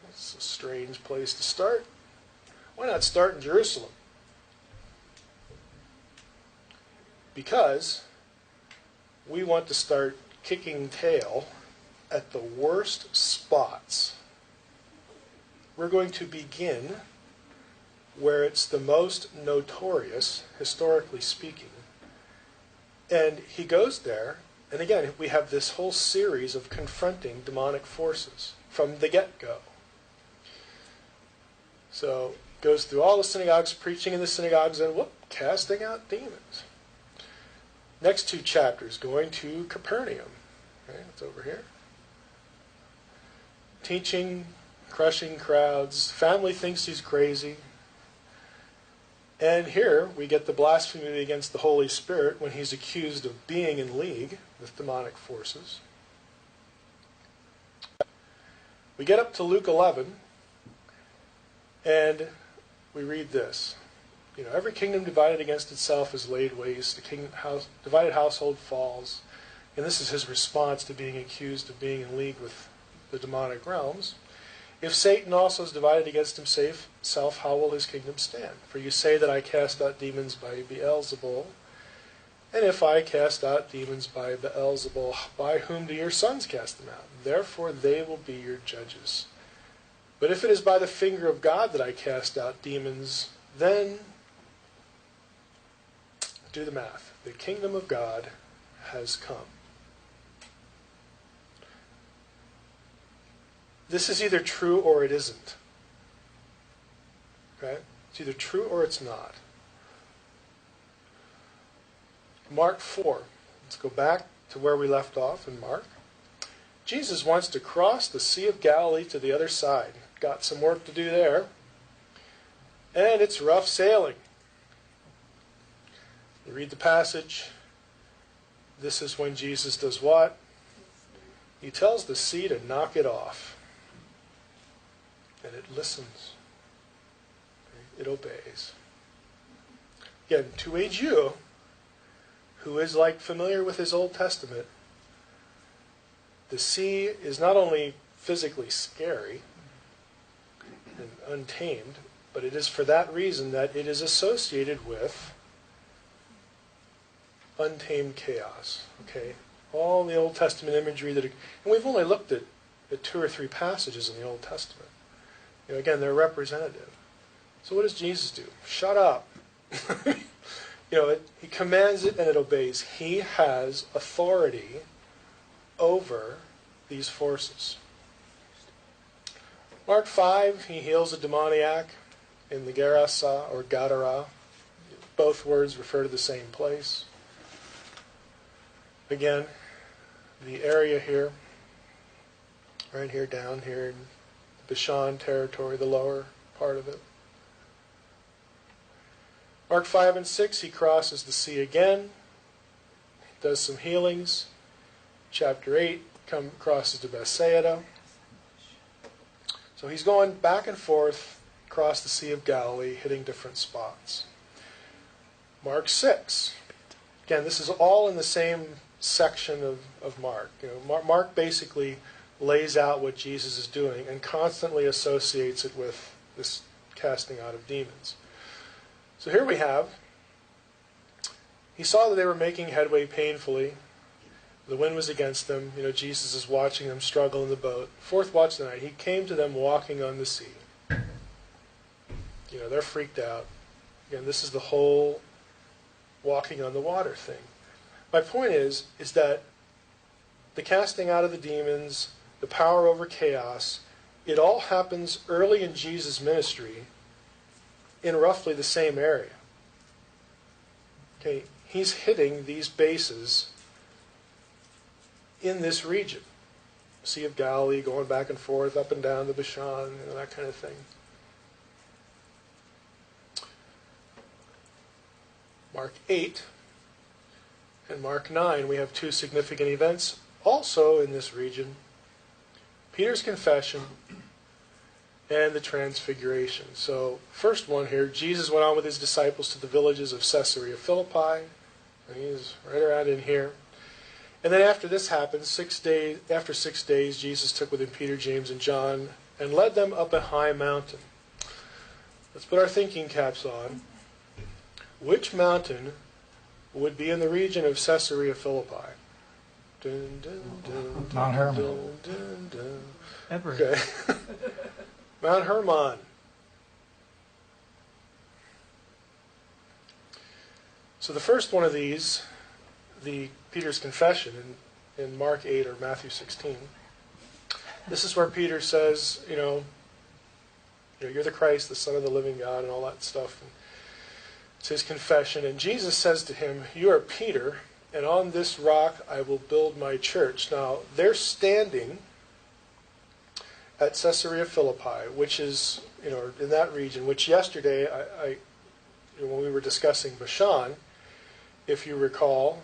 That's a strange place to start. Why not start in Jerusalem? Because we want to start kicking tail at the worst spots. We're going to begin where it's the most notorious, historically speaking. And he goes there, and again, we have this whole series of confronting demonic forces from the get-go. So goes through all the synagogues, preaching in the synagogues, and casting out demons. Next 2 chapters, going to Capernaum. Okay, it's over here. Teaching, crushing crowds. Family thinks he's crazy. And here we get the blasphemy against the Holy Spirit when he's accused of being in league with demonic forces. We get up to Luke 11, and we read this. Every kingdom divided against itself is laid waste. The divided household falls. And this is his response to being accused of being in league with the demonic realms. If Satan also is divided against himself, how will his kingdom stand? For you say that I cast out demons by Beelzebul. And if I cast out demons by Beelzebul, by whom do your sons cast them out? Therefore they will be your judges. But if it is by the finger of God that I cast out demons, then do the math. The kingdom of God has come. This is either true or it isn't. Okay? It's either true or it's not. Mark 4. Let's go back to where we left off in Mark. Jesus wants to cross the Sea of Galilee to the other side. Got some work to do there. And it's rough sailing. You read the passage. This is when Jesus does what? He tells the sea to knock it off. And it listens. It obeys. Again, to a Jew who is familiar with his Old Testament, the sea is not only physically scary and untamed, but it is for that reason that it is associated with untamed chaos. Okay? All the Old Testament imagery and we've only looked at 2 or 3 passages in the Old Testament. Again, they're representative. So what does Jesus do? Shut up. He commands it and it obeys. He has authority over these forces. Mark 5, he heals a demoniac in the Gerasa or Gadara. Both words refer to the same place. Again, the area here, right here, down here in Bashan territory, the lower part of it. Mark 5 and 6, he crosses the sea again, does some healings. Chapter 8, crosses to Bethsaida. So he's going back and forth across the Sea of Galilee, hitting different spots. Mark 6. Again, this is all in the same section of Mark. Mark basically lays out what Jesus is doing and constantly associates it with this casting out of demons. So here we have, he saw that they were making headway painfully. The wind was against them. Jesus is watching them struggle in the boat. 4th watch of the night, he came to them walking on the sea. They're freaked out. Again, this is the whole walking on the water thing. My point is that the casting out of the demons, the power over chaos, it all happens early in Jesus' ministry in roughly the same area. Okay, he's hitting these bases in this region. Sea of Galilee, going back and forth, up and down the Bashan, that kind of thing. Mark 8 and Mark 9, we have 2 significant events also in this region. Peter's confession and the transfiguration. So, first one here, Jesus went on with his disciples to the villages of Caesarea Philippi. He's right around in here. And then after this happened, after 6 days, Jesus took with him Peter, James, and John and led them up a high mountain. Let's put our thinking caps on. Which mountain would be in the region of Caesarea Philippi? Dun, dun, dun, Mount Hermon. dun, dun, dun. Everett. Okay. Mount Hermon. So the first one of these, the Peter's confession in Mark 8 or Matthew 16, this is where Peter says, you're the Christ, the Son of the living God, and all that stuff. And it's his confession. And Jesus says to him, you are Peter, and on this rock I will build my church. Now, they're standing at Caesarea Philippi, which is, in that region, which yesterday, when we were discussing Bashan, if you recall,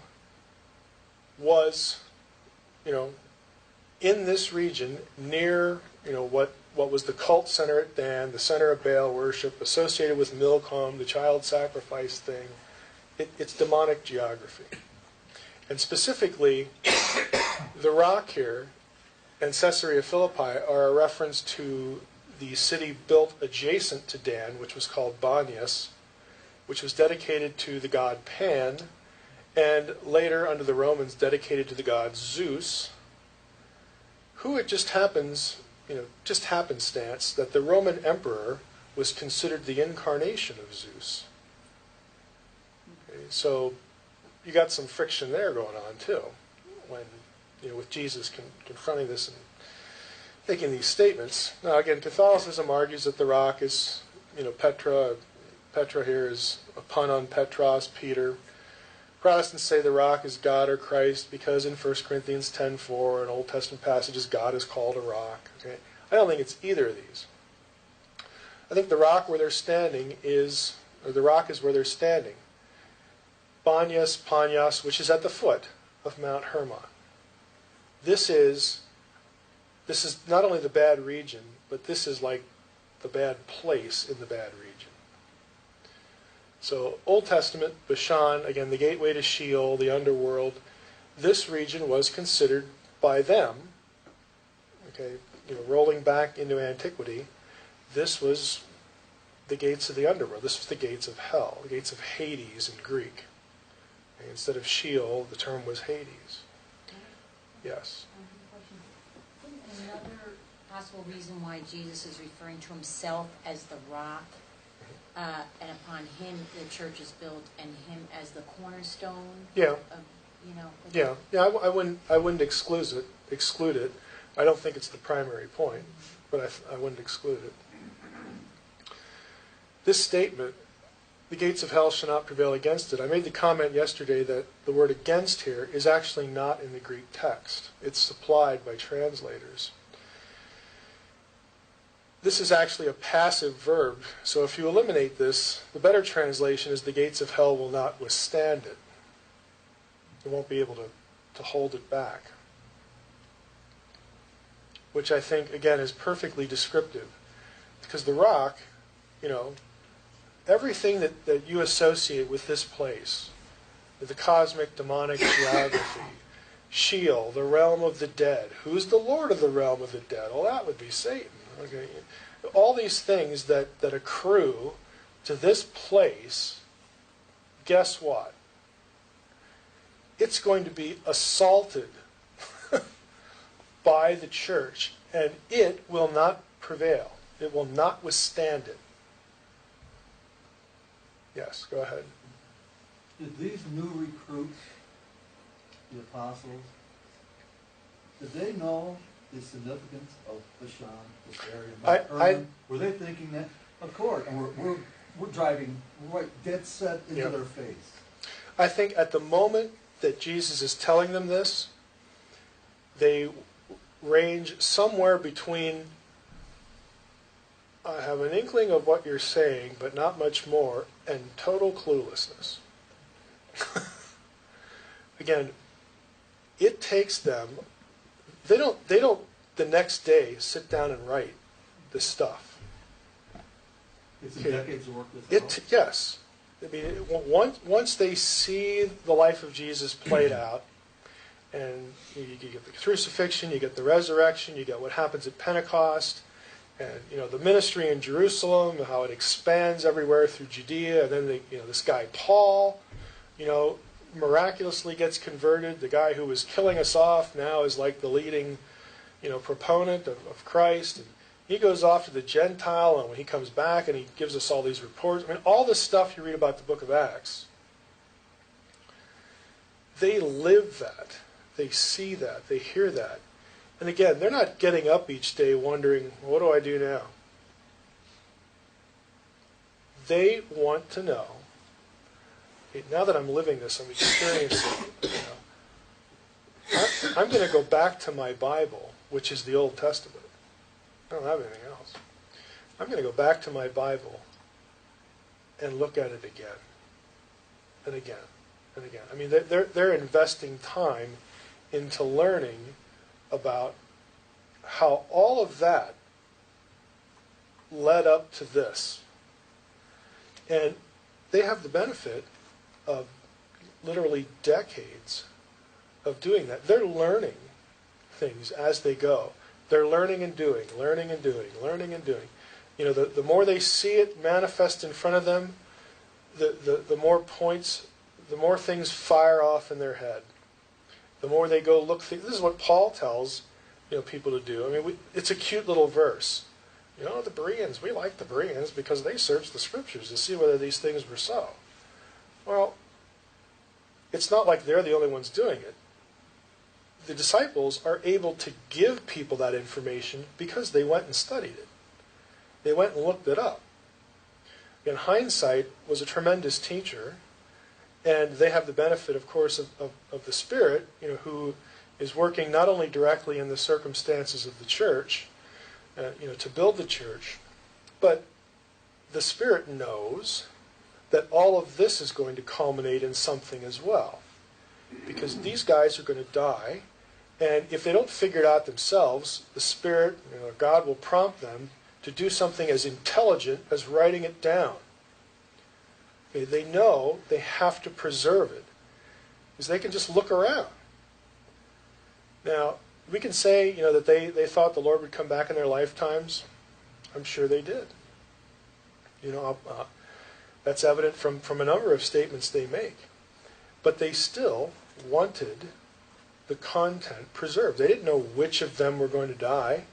was, in this region near, what was the cult center at Dan, the center of Baal worship, associated with Milcom, the child sacrifice thing. It's demonic geography. And specifically, the rock here and Caesarea Philippi are a reference to the city built adjacent to Dan, which was called Banias, which was dedicated to the god Pan, and later, under the Romans, dedicated to the god Zeus, who it just happens, just happenstance, that the Roman emperor was considered the incarnation of Zeus. Okay, so you got some friction there going on too, when, with Jesus confronting this and making these statements. Now again, Catholicism argues that the rock is, Petra. Petra here is a pun on Petros, Peter. Protestants say the rock is God or Christ because in 1 Corinthians 10:4, an Old Testament passages, God is called a rock. Okay? I don't think it's either of these. I think the rock where they're standing is, or the rock is where they're standing. Banyas, Panyas, which is at the foot of Mount Hermon. This is not only the bad region, but this is like the bad place in the bad region. So Old Testament, Bashan, again, the gateway to Sheol, the underworld, this region was considered by them, okay, rolling back into antiquity, this was the gates of the underworld. This was the gates of hell, the gates of Hades in Greek. Okay, instead of Sheol, the term was Hades. Yes. Another possible reason why Jesus is referring to himself as the rock, and upon him the church is built, and him as the cornerstone. Yeah. Of, I wouldn't exclude it. I don't think it's the primary point, but I wouldn't exclude it. This statement, the gates of hell shall not prevail against it. I made the comment yesterday that the word against here is actually not in the Greek text. It's supplied by translators. This is actually a passive verb, so if you eliminate this, the better translation is the gates of hell will not withstand it. It won't be able to hold it back. Which I think, again, is perfectly descriptive. Because the rock, everything that you associate with this place, with the cosmic demonic geography, Sheol, the realm of the dead. Who's the Lord of the realm of the dead? Well, that would be Satan. Okay, all these things that accrue to this place, guess what? It's going to be assaulted by the church, and it will not prevail. It will not withstand it. Yes, go ahead. Did these new recruits, the apostles, did they know the significance of Bashan, this area? Were they thinking that? Of course, and we're driving right dead set into their face. I think at the moment that Jesus is telling them this, they range somewhere between, I have an inkling of what you're saying, but not much more, and total cluelessness. Again, it takes them, they don't the next day sit down and write this stuff. It's a decade's work. Yes. I mean, once they see the life of Jesus played out, and you get the crucifixion, you get the resurrection, you get what happens at Pentecost, and the ministry in Jerusalem, how it expands everywhere through Judea, and then this guy Paul, miraculously gets converted. The guy who was killing us off now is like the leading, proponent of Christ. And he goes off to the Gentile, and when he comes back and he gives us all these reports, I mean, all this stuff you read about the book of Acts, they live that. They see that. They hear that. And again, they're not getting up each day wondering, what do I do now? they want to know. Now that I'm living this, I'm experiencing it. I'm going to go back to my Bible, which is the Old Testament. I don't have anything else. I'm going to go back to my Bible and look at it again and again and again. I mean, they're investing time into learning about how all of that led up to this. And they have the benefit of literally decades of doing that. They're learning things as they go. They're learning and doing, learning and doing, learning and doing. You know, the more they see it manifest in front of them, the more points, the more things fire off in their head. The more they go look. This is what Paul tells people to do. I mean, it's a cute little verse. The Bereans, we like the Bereans because they searched the Scriptures to see whether these things were so. Well, it's not like they're the only ones doing it. The disciples are able to give people that information because they went and studied it. They went and looked it up. In hindsight, was a tremendous teacher, and they have the benefit, of course, of the Spirit, who is working not only directly in the circumstances of the church, to build the church, but the Spirit knows that all of this is going to culminate in something as well. Because these guys are going to die, and if they don't figure it out themselves, the Spirit, God will prompt them to do something as intelligent as writing it down. Okay, they know they have to preserve it, because they can just look around. Now, we can say, that they thought the Lord would come back in their lifetimes. I'm sure they did. That's evident from a number of statements they make. But they still wanted the content preserved. They didn't know which of them were going to die.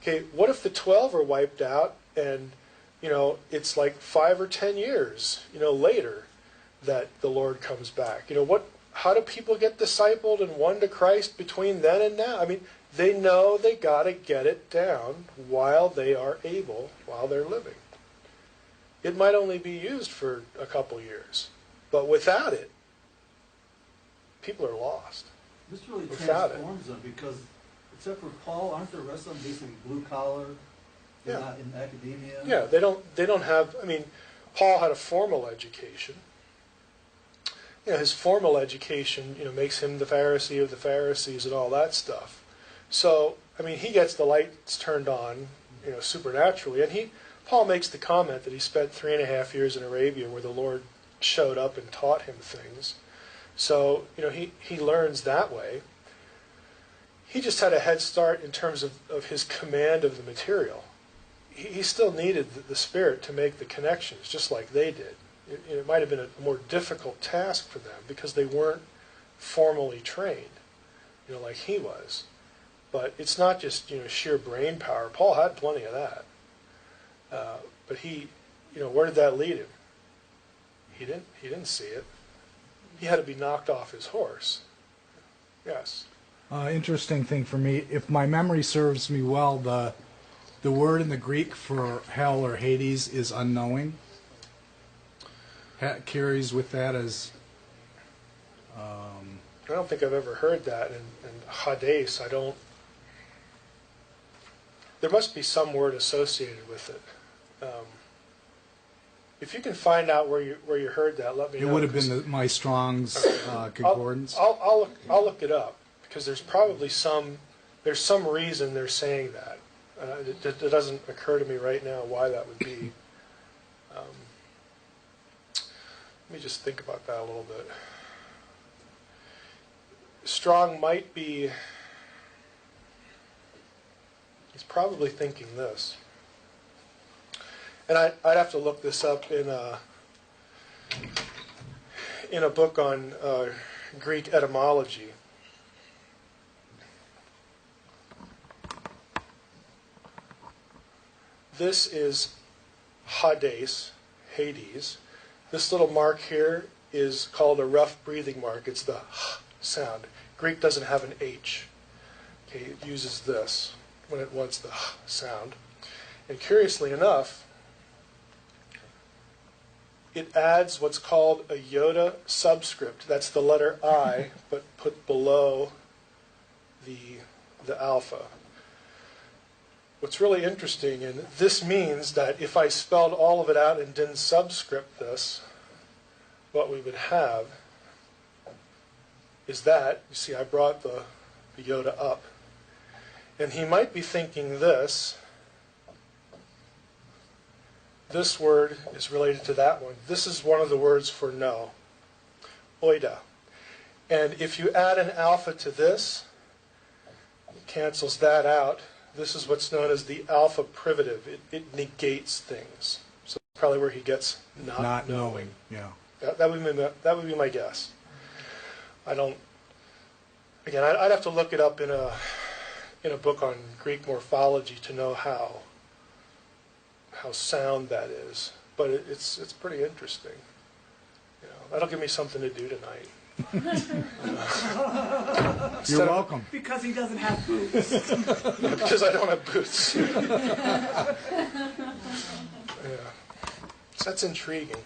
Okay, what if the 12 are wiped out and, it's like 5 or 10 years, later that the Lord comes back? How do people get discipled and won to Christ between then and now? I mean, they know they got to get it down while they are able, while they're living. It might only be used for a couple years, but without it, people are lost. This really Without transforms them because, except for Paul, aren't the rest of them basically blue collar? They're not in academia. Yeah, they don't have. I mean, Paul had a formal education. His formal education, makes him the Pharisee of the Pharisees and all that stuff. So, I mean, he gets the lights turned on, supernaturally. And Paul makes the comment that he spent 3.5 years in Arabia where the Lord showed up and taught him things. So, he learns that way. He just had a head start in terms of his command of the material. He still needed the Spirit to make the connections, just like they did. It might have been a more difficult task for them because they weren't formally trained, like he was. But it's not just sheer brain power. Paul had plenty of that, but he, where did that lead him? He didn't see it. He had to be knocked off his horse. Yes. Interesting thing for me, if my memory serves me well, the word in the Greek for hell or Hades is unknowing. Carries with that as... I don't think I've ever heard that in Hades. There must be some word associated with it. If you can find out where you heard that, let me know. It would have been my Strong's concordance. I'll look it up because there's probably some reason they're saying that. It doesn't occur to me right now why that would be. Let me just think about that a little bit. Strong might be, he's probably thinking this. And I'd have to look this up in a book on Greek etymology. This is Hades. This little mark here is called a rough breathing mark. It's the h sound. Greek doesn't have an H. Okay, it uses this when it wants the h sound. And curiously enough, it adds what's called a iota subscript. That's the letter I, but put below the alpha. What's really interesting, and this means that if I spelled all of it out and didn't subscript this, what we would have is that, you see, I brought the iota up. And he might be thinking this word is related to that one. This is one of the words for no, oida. And if you add an alpha to this, it cancels that out. This is what's known as the alpha privative. It negates things. So that's probably where he gets not knowing. Yeah. That would be my guess. I don't. Again, I'd have to look it up in a book on Greek morphology to know how sound that is. But it's pretty interesting. That'll give me something to do tonight. You're welcome. Because he doesn't have boots. Because I don't have boots. So that's intriguing.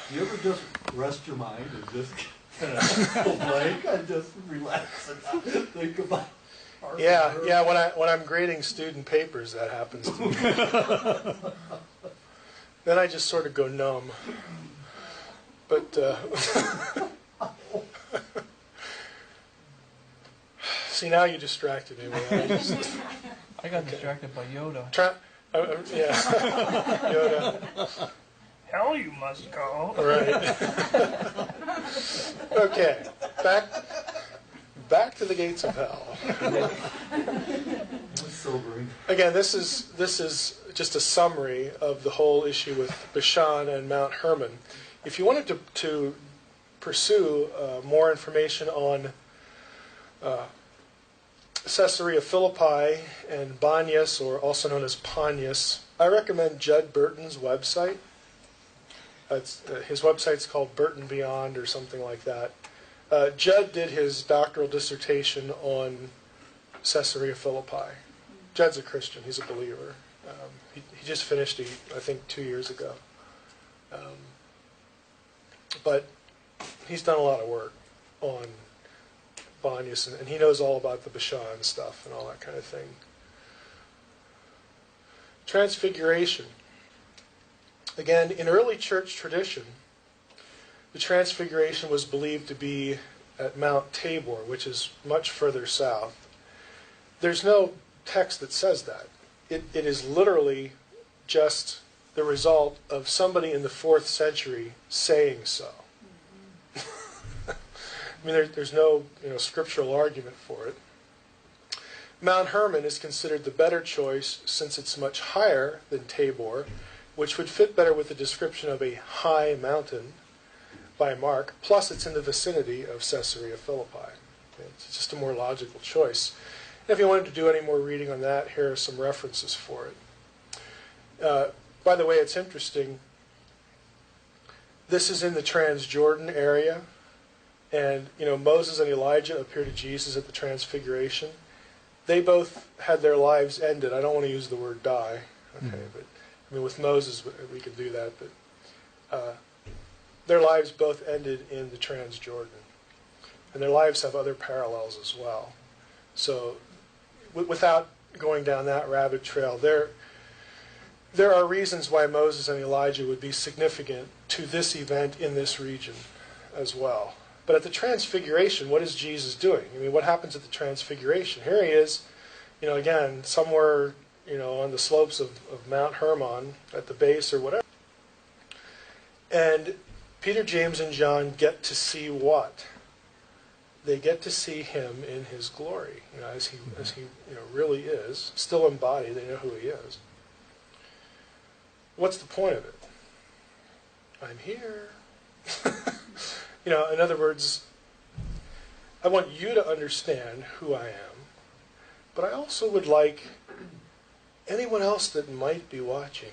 Do you ever just rest your mind and just kind of go blank and just relax and not think about art? Yeah. When I'm grading student papers, that happens to me. Then I just sort of go numb. But see, now you distracted me. I got distracted by Yoda. Yeah, Yoda. Hell, you must go. Right. Okay. Back to the gates of hell. Sobering. Again, this is just a summary of the whole issue with Bashan and Mount Hermon. If you wanted to pursue more information on Caesarea Philippi and Banyas, or also known as Panyas, I recommend Judd Burton's website. His website's called Burton Beyond or something like that. Judd did his doctoral dissertation on Caesarea Philippi. Judd's a Christian. He's a believer. He just finished it, I think, 2 years ago. But he's done a lot of work on Banyas, and he knows all about the Bashan stuff and all that kind of thing. Transfiguration. Again, in early church tradition, the Transfiguration was believed to be at Mount Tabor, which is much further south. There's no text that says that. It is literally just the result of somebody in the 4th century saying so. I mean, there's no scriptural argument for it. Mount Hermon is considered the better choice since it's much higher than Tabor, which would fit better with the description of a high mountain by Mark, plus it's in the vicinity of Caesarea Philippi. It's just a more logical choice. And if you wanted to do any more reading on that, here are some references for it. By the way, it's interesting. This is in the Transjordan area, and Moses and Elijah appear to Jesus at the Transfiguration. They both had their lives ended. I don't want to use the word die, okay, but with Moses we could do that, but their lives both ended in the Transjordan, and their lives have other parallels as well. So, without going down that rabbit trail, there are reasons why Moses and Elijah would be significant to this event in this region as well. But at the Transfiguration, what is Jesus doing? What happens at the Transfiguration? Here he is, again, somewhere, on the slopes of Mount Hermon, at the base or whatever. And Peter, James, and John get to see what? They get to see him in his glory, as he really is, still embodied. They know who he is. What's the point of it? I'm here. In other words, I want you to understand who I am, but I also would like anyone else that might be watching,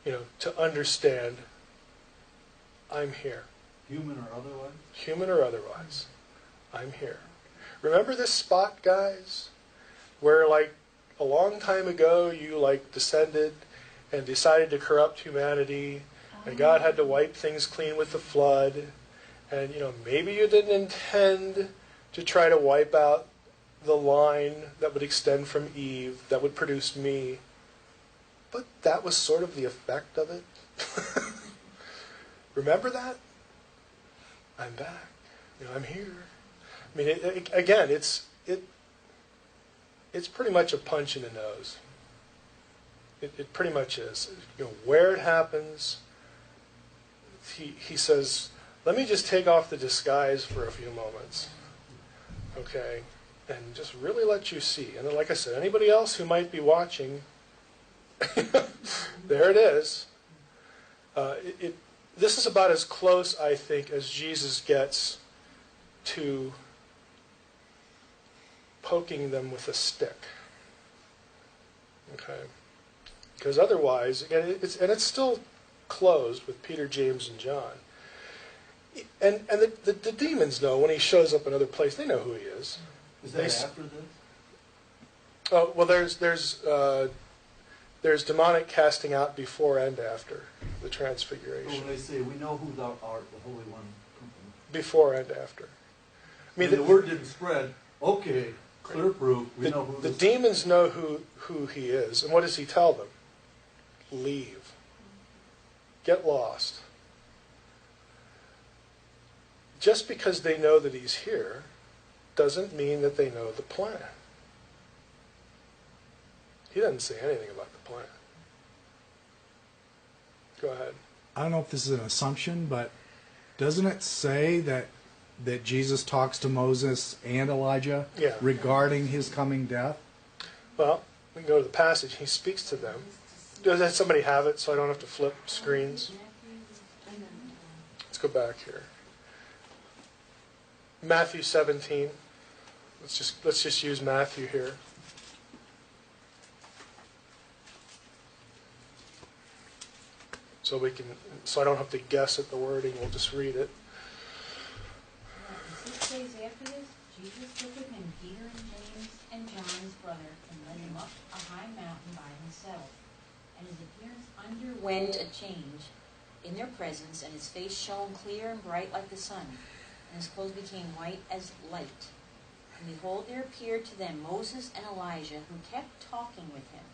to understand I'm here. Human or otherwise? Human or otherwise. I'm here. Remember this spot, guys? Where, a long time ago, you, descended and decided to corrupt humanity, and God had to wipe things clean with the flood, and maybe you didn't intend to try to wipe out the line that would extend from Eve, that would produce me, but that was sort of the effect of it. Remember that? I'm back. I'm here. I mean, again, it's pretty much a punch in the nose. It pretty much is. Where it happens, he says, let me just take off the disguise for a few moments, okay, and just really let you see. And then, like I said, anybody else who might be watching, there it is. This is about as close, I think, as Jesus gets to poking them with a stick. Okay? Because otherwise, again, it's still closed with Peter, James, and John. And the demons know when he shows up in another place, they know who he is. Is that after this? Oh, well, there's demonic casting out before and after the transfiguration. So when they say, we know who thou art, the Holy One. Before and after. I mean, the word didn't spread. Okay, clear proof. We know who the demons know who he is. And what does he tell them? Leave. Get lost. Just because they know that he's here doesn't mean that they know the plan. He doesn't say anything about the plan. Go ahead. I don't know if this is an assumption, but doesn't it say that Jesus talks to Moses and Elijah regarding his coming death? Well, we can go to the passage. He speaks to them. Does somebody have it so I don't have to flip screens? Let's go back here. Matthew 17. Let's just use Matthew here. So I don't have to guess at the wording. We'll just read it. 6 days after this, Jesus took with him Peter and James and John his brother, and led them up a high mountain by himself. And his appearance underwent a change in their presence, and his face shone clear and bright like the sun, and his clothes became white as light. And behold, there appeared to them Moses and Elijah, who kept talking with him.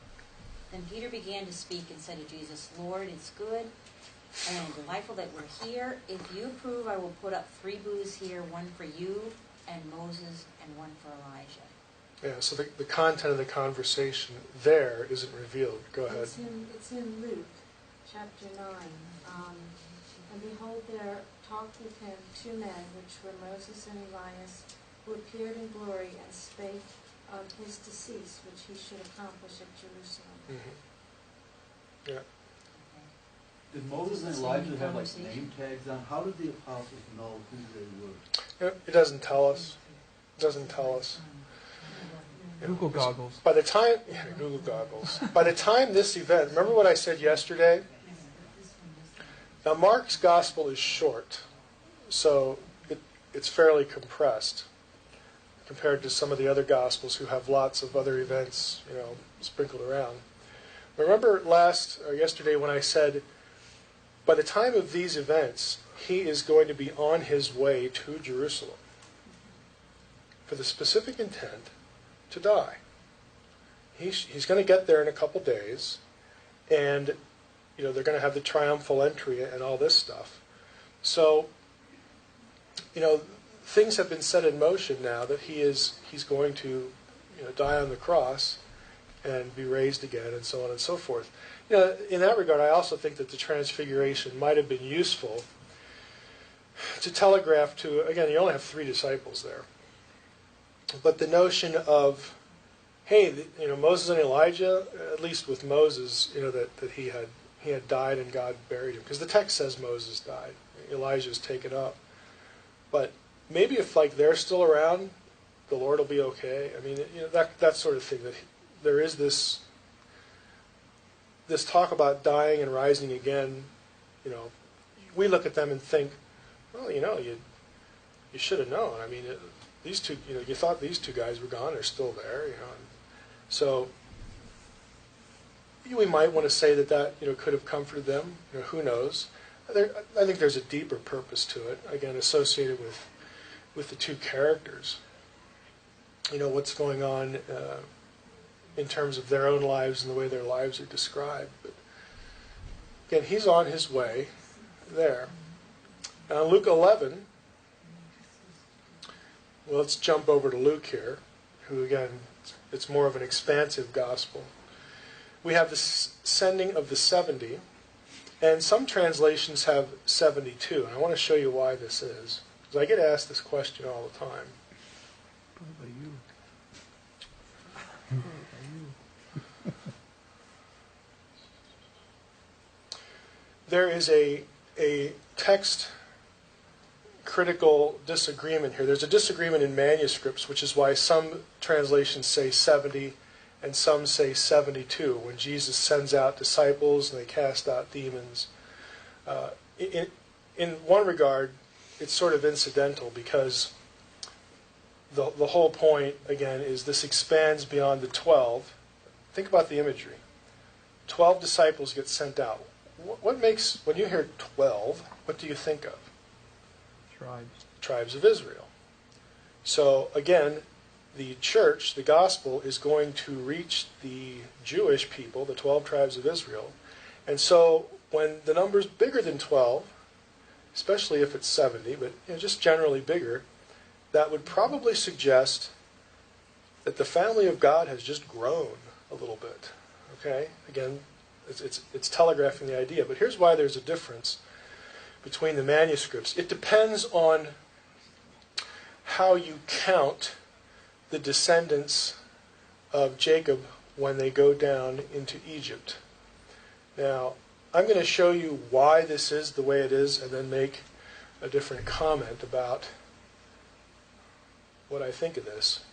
Then Peter began to speak and said to Jesus, Lord, it's good and delightful that we're here. If you approve, I will put up 3 booths here, one for you and Moses and one for Elijah. Yeah, so the content of the conversation there isn't revealed. Go ahead. It's in Luke, chapter 9. And behold, there talked with him 2 men, which were Moses and Elias, who appeared in glory and spake of his decease, which he should accomplish at Jerusalem. Mm-hmm. Yeah. Did Moses and Elijah have like name tags on? How did the apostles know who they were? It doesn't tell us. It doesn't tell us. Google goggles. By the time Google goggles. By the time this event, remember what I said yesterday? Now Mark's gospel is short, so it's fairly compressed compared to some of the other gospels who have lots of other events, sprinkled around. Remember yesterday when I said, by the time of these events, he is going to be on his way to Jerusalem for the specific intent to die. He's going to get there in a couple days, and they're going to have the triumphal entry and all this stuff. So, things have been set in motion now that he's going to die on the cross and be raised again, and so on and so forth. In that regard, I also think that the transfiguration might have been useful to telegraph to, again, you only have 3 disciples there, but the notion of, hey, Moses and Elijah, at least with Moses, that he had died and God buried him, because the text says Moses died, Elijah's taken up, but maybe if they're still around, the Lord will be okay. I mean, that sort of thing. That there is this talk about dying and rising again. We look at them and think, well, you should have known. I mean, these 2, you thought these 2 guys were gone. They're still there. And so we might want to say that could have comforted them. Who knows? I think there's a deeper purpose to it, again, associated with the two characters. What's going on in terms of their own lives and the way their lives are described. But again, he's on his way there. Now, Luke 11, well, let's jump over to Luke here, who, again, it's more of an expansive gospel. We have the sending of the 70, and some translations have 72, and I want to show you why this is, because I get asked this question all the time. There is a text critical disagreement here. There's a disagreement in manuscripts, which is why some translations say 70 and some say 72, when Jesus sends out disciples and they cast out demons. In one regard, it's sort of incidental, because the whole point, again, is this expands beyond the 12. Think about the imagery. 12 disciples get sent out. What makes, when you hear 12, what do you think of? Tribes of Israel. So again, the church, the gospel, is going to reach the Jewish people, the 12 tribes of Israel. And so when the number's bigger than 12, especially if it's 70, but just generally bigger, that would probably suggest that the family of God has just grown a little bit. Okay? Again, it's telegraphing the idea. But here's why there's a difference between the manuscripts. It depends on how you count the descendants of Jacob when they go down into Egypt. Now, I'm going to show you why this is the way it is, and then make a different comment about what I think of this.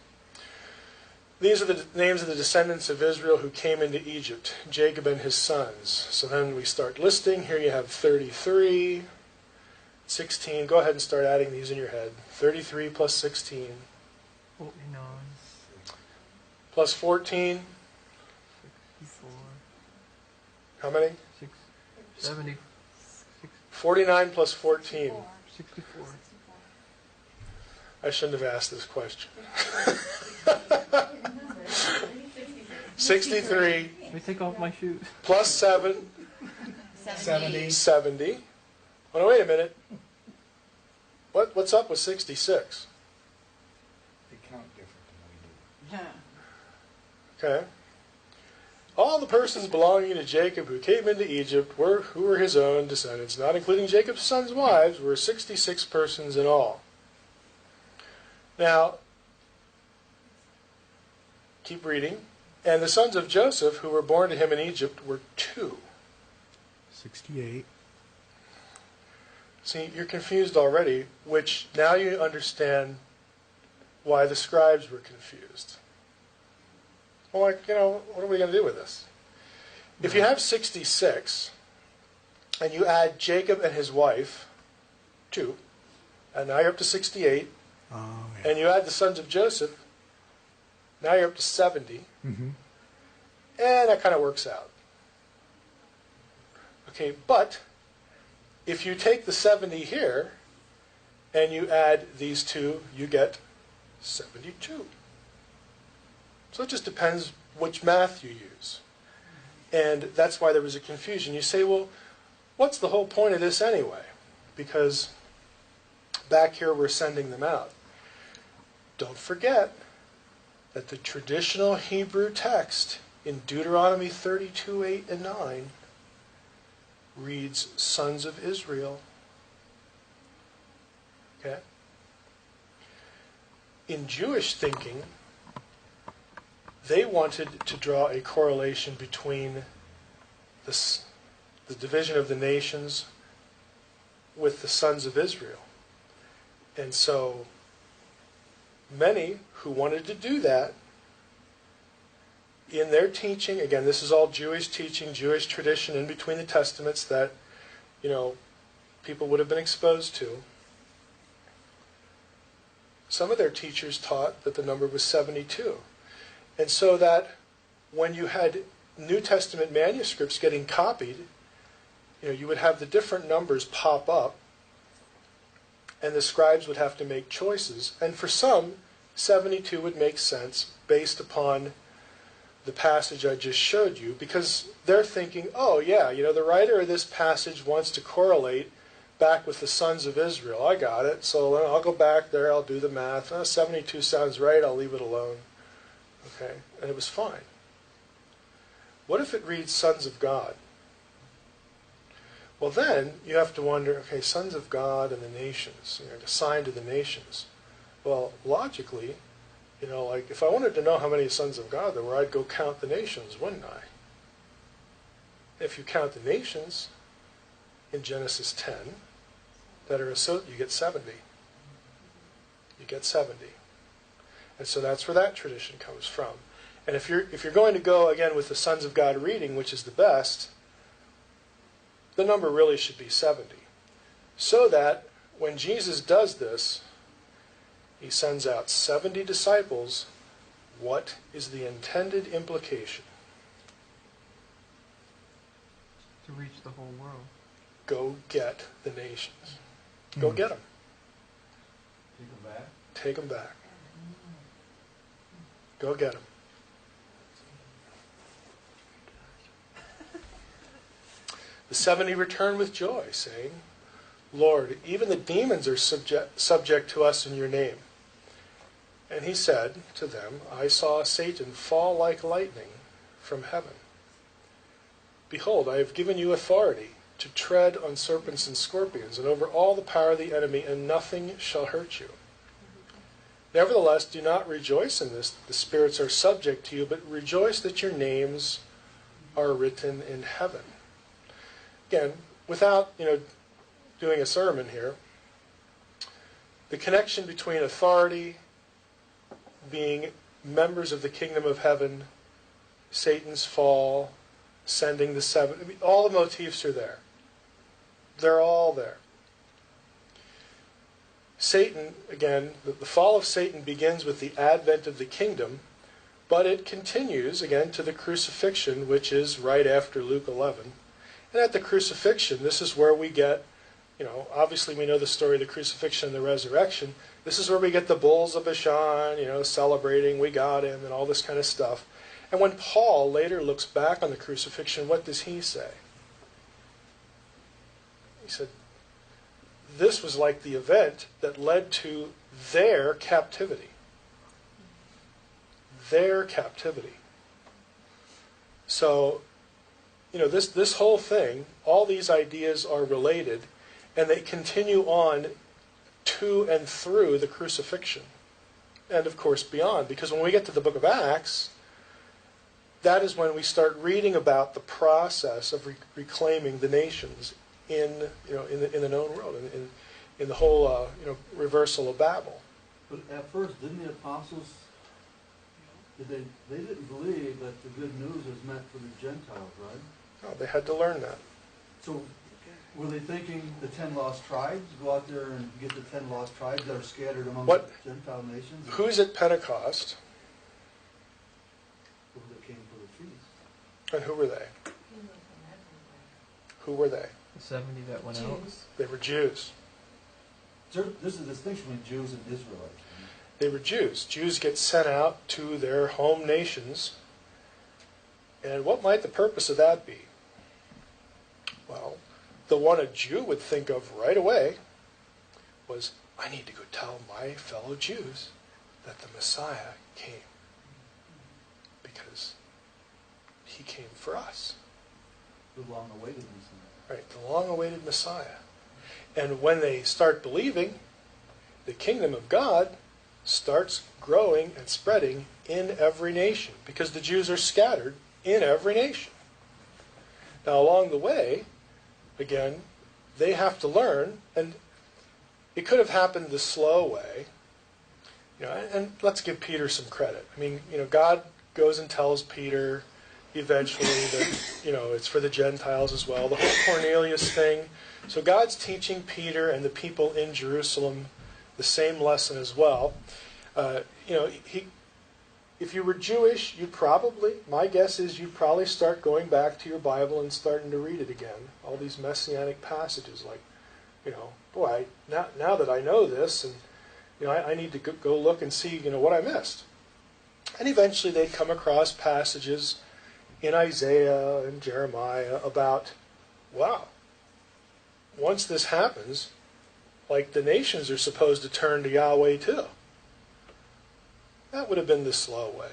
These are the names of the descendants of Israel who came into Egypt, Jacob and his sons. So then we start listing. Here you have 33, 16. Go ahead and start adding these in your head. 33 plus 16. 49. Plus 14. 64. How many? 70. 49 plus 14. 64. I shouldn't have asked this question. 63 Let me take off my shoes. plus 7. 70. 70. Oh, no, wait a minute. What's up with 66? They count different than we do. Yeah. Okay. All the persons belonging to Jacob who came into Egypt who were his own descendants, not including Jacob's sons' wives, were 66 persons in all. Now, keep reading. And the sons of Joseph who were born to him in Egypt were 2. 68. See, you're confused already, which now you understand why the scribes were confused. Well, what are we going to do with this? If you have 66, and you add Jacob and his wife, 2, and now you're up to 68, and you add the sons of Joseph, now you're up to 70, Mm-hmm. and that kind of works out. Okay, but if you take the 70 here, and you add these 2, you get 72. So it just depends which math you use. And that's why there was a confusion. You say, well, what's the whole point of this anyway? Because back here we're sending them out. Don't forget that the traditional Hebrew text in Deuteronomy 32, 8, and 9 reads sons of Israel. Okay? In Jewish thinking, they wanted to draw a correlation between the division of the nations with the sons of Israel. And so many who wanted to do that, in their teaching, again, this is all Jewish teaching, Jewish tradition in between the testaments that, people would have been exposed to. Some of their teachers taught that the number was 72. And so that when you had New Testament manuscripts getting copied, you would have the different numbers pop up, and the scribes would have to make choices. And for some, 72 would make sense based upon the passage I just showed you, because they're thinking, oh yeah, the writer of this passage wants to correlate back with the sons of Israel. I got it, so I'll go back there, I'll do the math. 72 sounds right, I'll leave it alone. Okay, and it was fine. What if it reads sons of God? Well, then you have to wonder, okay, sons of God and the nations, assigned to the nations. Well, logically, like if I wanted to know how many sons of God there were, I'd go count the nations, wouldn't I? If you count the nations in Genesis 10 that are you get 70. You get 70. And so that's where that tradition comes from. And if you're going to go again with the sons of God reading, which is the best, the number really should be 70. So that when Jesus does this, he sends out 70 disciples. What is the intended implication? To reach the whole world. Go get the nations. Go get them. Take them back. Take them back. Go get them. The 70 returned with joy, saying, Lord, even the demons are subject to us in your name. And he said to them, I saw Satan fall like lightning from heaven. Behold, I have given you authority to tread on serpents and scorpions, and over all the power of the enemy, and nothing shall hurt you. Nevertheless, do not rejoice in this, that the spirits are subject to you, but rejoice that your names are written in heaven. Again, without doing a sermon here, the connection between authority, being members of the kingdom of heaven, Satan's fall, sending the 7, all the motifs are there. They're all there. Satan, again, the fall of Satan begins with the advent of the kingdom, but it continues, again, to the crucifixion, which is right after Luke 11. And at the crucifixion, this is where we get, obviously we know the story of the crucifixion and the resurrection. This is where we get the bulls of Bashan, celebrating, we got him, and all this kind of stuff. And when Paul later looks back on the crucifixion, what does he say? He said, this was like the event that led to their captivity. Their captivity. So, this whole thing, all these ideas are related, and they continue on to and through the crucifixion. And, of course, beyond. Because when we get to the book of Acts, that is when we start reading about the process of reclaiming the nations in the known world, in the whole reversal of Babel. But at first, didn't the apostles, they didn't believe that the good news was meant for the Gentiles, right? No, they had to learn that. So were they thinking the 10 lost tribes, go out there and get the 10 lost tribes that are scattered among the Gentile nations? Who's at Pentecost? Who that came for the feast? And who were they? Who were they? The 70 that went out. They were Jews. There's a distinction between Jews and Israelites. They were Jews. Jews get sent out to their home nations. And what might the purpose of that be? Well, the one a Jew would think of right away was, I need to go tell my fellow Jews that the Messiah came. Because he came for us. The long-awaited Messiah. Right, the long-awaited Messiah. And when they start believing, the kingdom of God starts growing and spreading in every nation, because the Jews are scattered in every nation. Now, along the way, again, they have to learn, and it could have happened the slow way. And let's give Peter some credit. I mean, God goes and tells Peter eventually that, it's for the Gentiles as well. The whole Cornelius thing. So God's teaching Peter and the people in Jerusalem the same lesson as well. It if you were Jewish, my guess is you'd probably start going back to your Bible and starting to read it again. All these messianic passages, like, boy, now that I know this, and I need to go look and see, what I missed. And eventually they'd come across passages in Isaiah and Jeremiah about, wow, once this happens, like the nations are supposed to turn to Yahweh too. That would have been the slow way.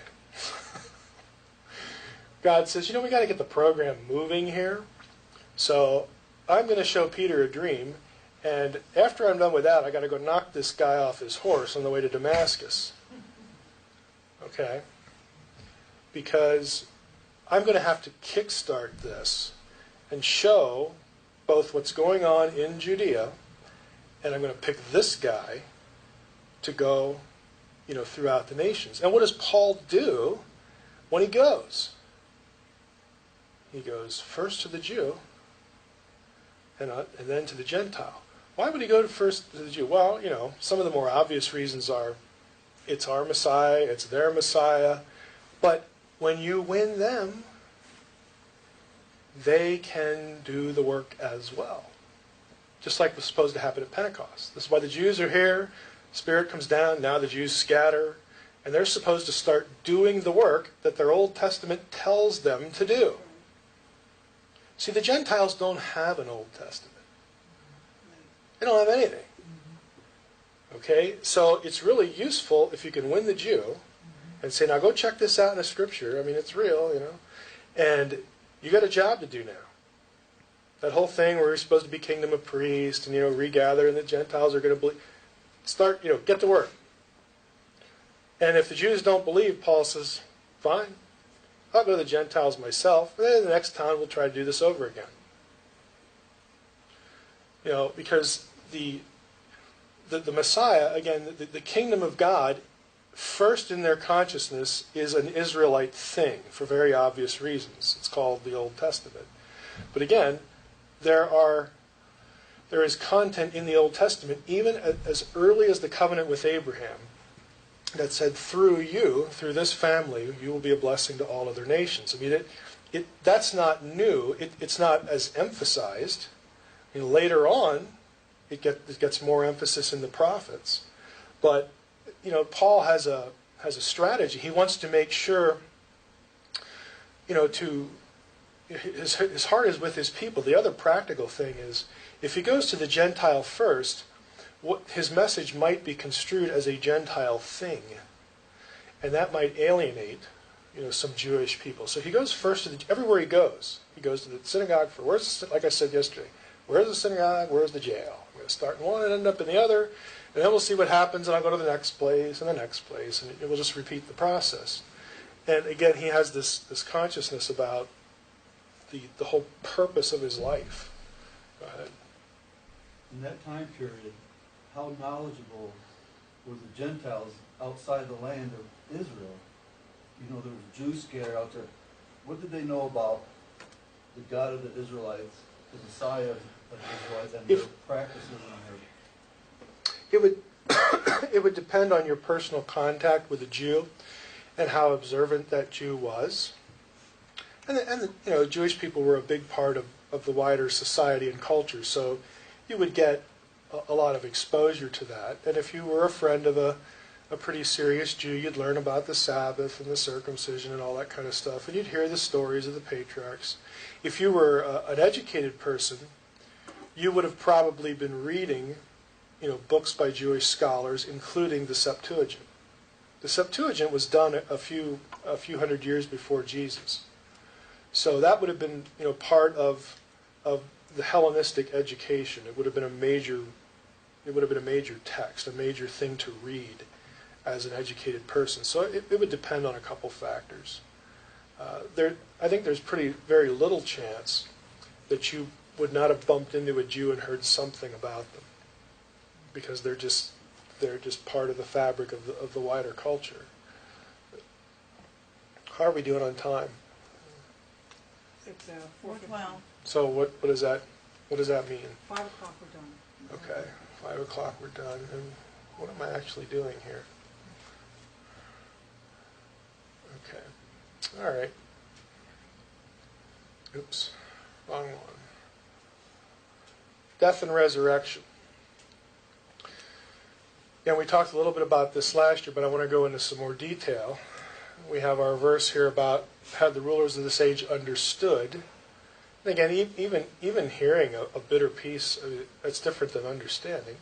God says, we got to get the program moving here. So I'm going to show Peter a dream. And after I'm done with that, I got to go knock this guy off his horse on the way to Damascus. Okay? Because I'm going to have to kickstart this and show both what's going on in Judea, and I'm going to pick this guy to go, throughout the nations. And what does Paul do when he goes? He goes first to the Jew and then to the Gentile. Why would he go first to the Jew? Well, some of the more obvious reasons are it's our Messiah, it's their Messiah. But when you win them, they can do the work as well. Just like was supposed to happen at Pentecost. This is why the Jews are here. Spirit comes down, now the Jews scatter, and they're supposed to start doing the work that their Old Testament tells them to do. See, the Gentiles don't have an Old Testament. They don't have anything. Okay? So it's really useful if you can win the Jew and say, now go check this out in a scripture. I mean, it's real, And you got a job to do now. That whole thing where you're supposed to be kingdom of priests and, regather and the Gentiles are going to believe. Start, get to work. And if the Jews don't believe, Paul says, fine, I'll go to the Gentiles myself, and then the next time we'll try to do this over again. Because the Messiah, again, the kingdom of God, first in their consciousness is an Israelite thing for very obvious reasons. It's called the Old Testament. But again, there is content in the Old Testament, even as early as the covenant with Abraham, that said, through this family, you will be a blessing to all other nations. I mean, that's not new. It's not as emphasized. I mean, later on, it gets more emphasis in the prophets. But, Paul has a strategy. He wants to make sure, his heart is with his people. The other practical thing is, if he goes to the Gentile first, his message might be construed as a Gentile thing. And that might alienate, some Jewish people. So he goes first to everywhere he goes. He goes to the synagogue like I said yesterday, where's the synagogue, where's the jail? I'm going to start in one and end up in the other, and then we'll see what happens, and I'll go to the next place, and the next place, and we'll just repeat the process. And again, he has this consciousness about the whole purpose of his life. Go ahead. In that time period, how knowledgeable were the Gentiles outside the land of Israel? There was Jews scattered out there. What did they know about the God of the Israelites, the Messiah of the Israelites, and their practices and their... It would depend on your personal contact with a Jew and how observant that Jew was. And Jewish people were a big part of the wider society and culture, so you would get a lot of exposure to that. And if you were a friend of a pretty serious Jew, you'd learn about the Sabbath and the circumcision and all that kind of stuff, and you'd hear the stories of the patriarchs. If you were an educated person, you would have probably been reading, books by Jewish scholars, including the Septuagint. The Septuagint was done a few hundred years before Jesus. So that would have been, part of the Hellenistic education. It would have been a major text, a major thing to read as an educated person. So it would depend on a couple factors. I think there's very little chance that you would not have bumped into a Jew and heard something about them, because they're just part of the fabric of the wider culture. How are we doing on time? It's 4:12. So what does that mean? 5 o'clock we're done. Okay, 5 o'clock we're done. And what am I actually doing here? Okay. All right. Oops. Wrong one. Death and resurrection. Yeah, we talked a little bit about this last year, but I want to go into some more detail. We have our verse here about had the rulers of this age understood. And again, even hearing a bitter piece, that's different than understanding.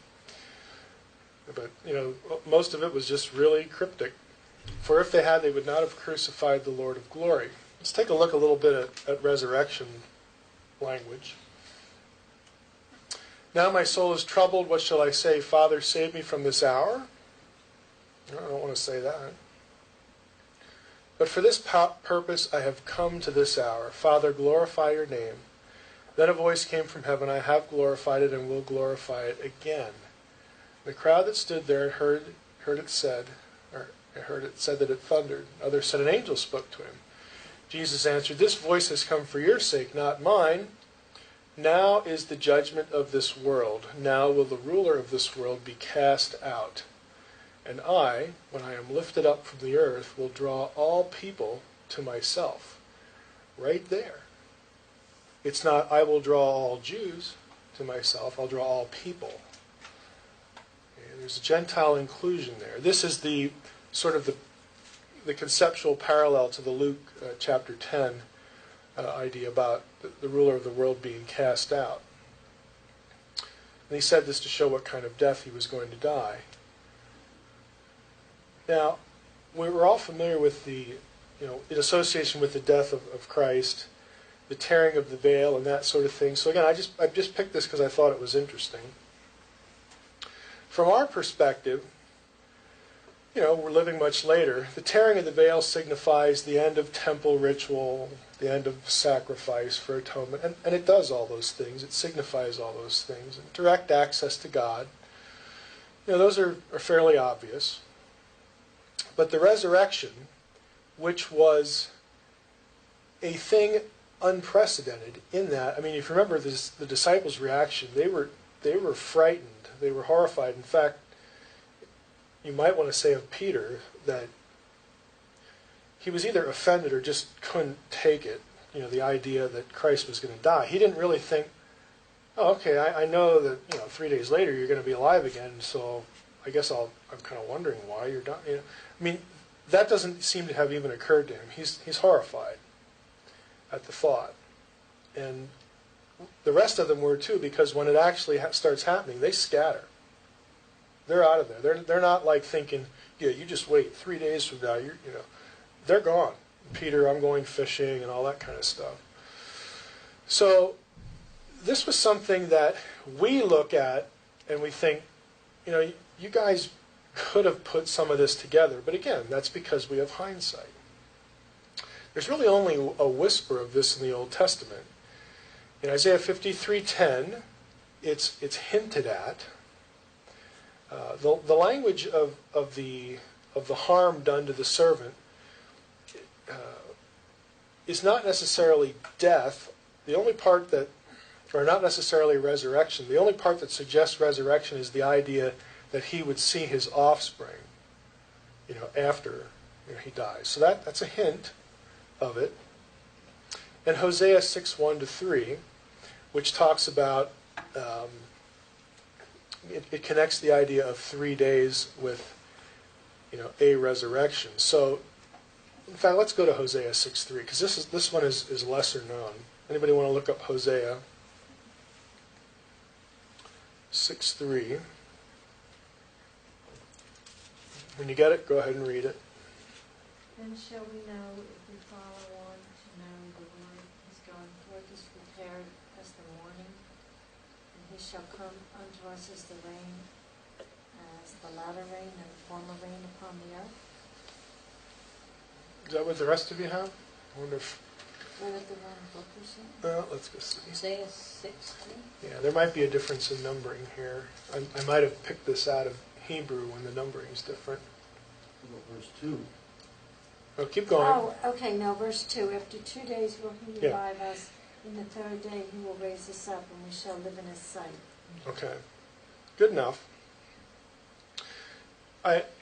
But, most of it was just really cryptic. For if they had, they would not have crucified the Lord of glory. Let's take a look a little bit at resurrection language. Now my soul is troubled. What shall I say? Father, save me from this hour? I don't want to say that. But for this purpose I have come to this hour. Father, glorify your name. Then a voice came from heaven. I have glorified it and will glorify it again. The crowd that stood there heard it said that it thundered. Others said an angel spoke to him. Jesus answered, this voice has come for your sake, not mine. Now is the judgment of this world. Now will the ruler of this world be cast out. And I, when I am lifted up from the earth, will draw all people to myself. Right there. It's not, I will draw all Jews to myself. I'll draw all people. Okay, there's a Gentile inclusion there. This is the sort of the conceptual parallel to the Luke chapter 10 idea about the ruler of the world being cast out. And he said this to show what kind of death he was going to die. Now, we're all familiar with in association with the death of Christ, the tearing of the veil and that sort of thing. So again, I just picked this because I thought it was interesting. From our perspective, we're living much later. The tearing of the veil signifies the end of temple ritual, the end of sacrifice for atonement, and it does all those things. It signifies all those things. And direct access to God, those are fairly obvious. But the resurrection, which was a thing unprecedented in that, if you remember the disciples' reaction, they were frightened, they were horrified. In fact, you might want to say of Peter that he was either offended or just couldn't take it, the idea that Christ was going to die. He didn't really think, oh, okay, I know that 3 days later you're going to be alive again, so I guess I'm kind of wondering why you're dying. That doesn't seem to have even occurred to him. He's horrified at the thought. And the rest of them were too, because when it actually starts happening, they scatter. They're out of there. They're not like thinking, yeah, you just wait 3 days from now. They're gone. Peter, I'm going fishing and all that kind of stuff. So this was something that we look at and we think, you guys could have put some of this together. But again, that's because we have hindsight. There's really only a whisper of this in the Old Testament. In Isaiah 53:10, it's hinted at. The language of the harm done to the servant is not necessarily death. The only part that, or not necessarily resurrection, the only part that suggests resurrection is the idea that he would see his offspring, after he dies. So that's a hint of it. And Hosea 6:1-3, which talks about it connects the idea of 3 days with, a resurrection. So, in fact, let's go to Hosea 6:3, because this one is lesser known. Anybody want to look up Hosea 6:3? When you get it, go ahead and read it. Then shall we know if we follow on to know the Lord is going forth as prepared as the morning, and he shall come unto us as the rain, as the latter rain and the former rain upon the earth. Is that what the rest of you have? I wonder if... What is the wrong book or something? Let's go see. Isaiah 60. Yeah, there might be a difference in numbering here. I might have picked this out of Hebrew when the numbering is different. Verse 2. Oh, keep going. Oh, okay, no, verse 2. After 2 days will he revive us. In the third day he will raise us up, and we shall live in his sight. Okay. Good enough.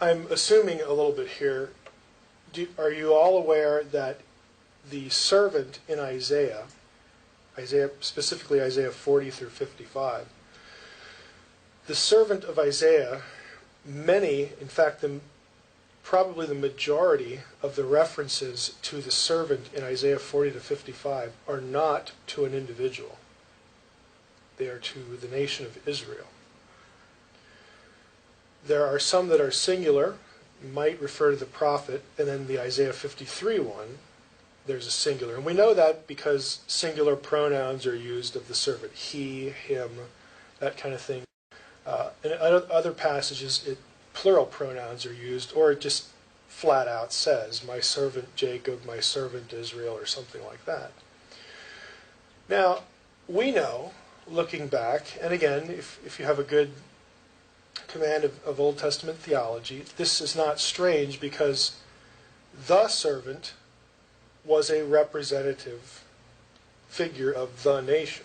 I'm assuming a little bit here. are you all aware that the servant in Isaiah, specifically Isaiah 40 through 55, the servant of Isaiah, many, in fact, probably the majority of the references to the servant in Isaiah 40 to 55 are not to an individual. They are to the nation of Israel. There are some that are singular, might refer to the prophet, and then the Isaiah 53 one, there's a singular. And we know that because singular pronouns are used of the servant. He, him, that kind of thing. In other passages, plural pronouns are used, or it just flat out says, my servant Jacob, my servant Israel, or something like that. Now, we know, looking back, and again, if you have a good command of Old Testament theology, this is not strange because the servant was a representative figure of the nation.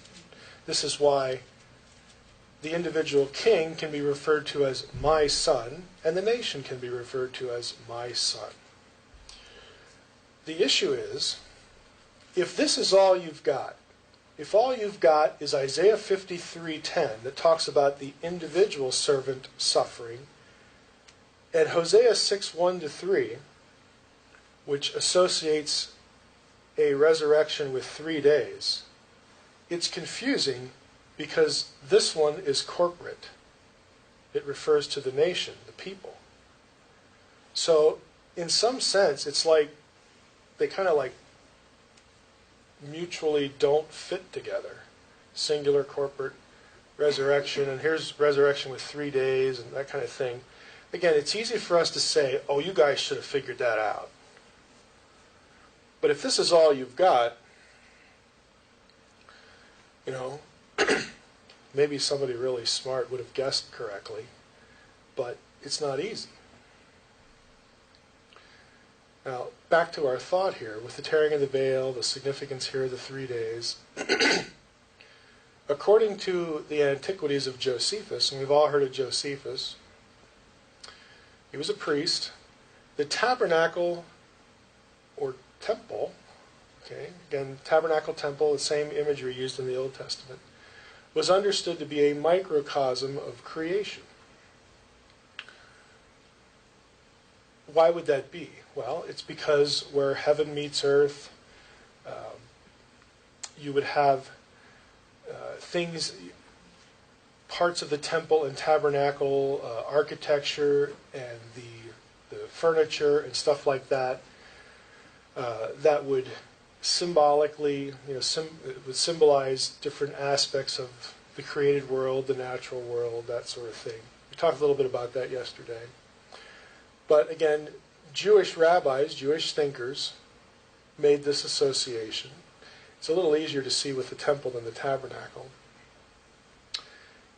This is why the individual king can be referred to as my son, and the nation can be referred to as my son. The issue is, if this is all you've got, if all you've got is Isaiah 53:10 that talks about the individual servant suffering, and Hosea 6:1-3, which associates a resurrection with 3 days, it's confusing because this one is corporate. It refers to the nation, the people. So, in some sense, it's like they kind of like mutually don't fit together. Singular, corporate, resurrection, and here's resurrection with 3 days and that kind of thing. Again, it's easy for us to say, oh, you guys should have figured that out. But if this is all you've got, maybe somebody really smart would have guessed correctly, but it's not easy. Now, back to our thought here, with the tearing of the veil, the significance here of the 3 days. According to the Antiquities of Josephus, and we've all heard of Josephus, he was a priest. The tabernacle, or temple, again, tabernacle, temple, the same imagery used in the Old Testament, was understood to be a microcosm of creation. Why would that be? Well, it's because where heaven meets earth, you would have things, parts of the temple and tabernacle, architecture and the furniture and stuff like that, that would symbolically, it would symbolize different aspects of the created world, the natural world, that sort of thing. We talked a little bit about that yesterday. But again, Jewish rabbis, Jewish thinkers, made this association. It's a little easier to see with the temple than the tabernacle.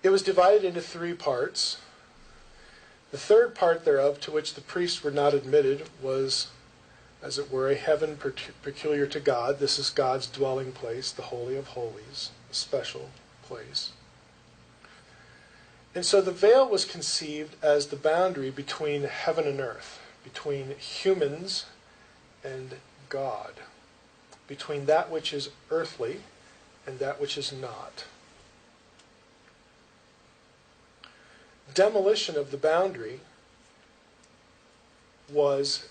It was divided into 3 parts. The third part thereof, to which the priests were not admitted, was, as it were, a heaven peculiar to God. This is God's dwelling place, the Holy of Holies, a special place. And so the veil was conceived as the boundary between heaven and earth, between humans and God, between that which is earthly and that which is not. Demolition of the boundary was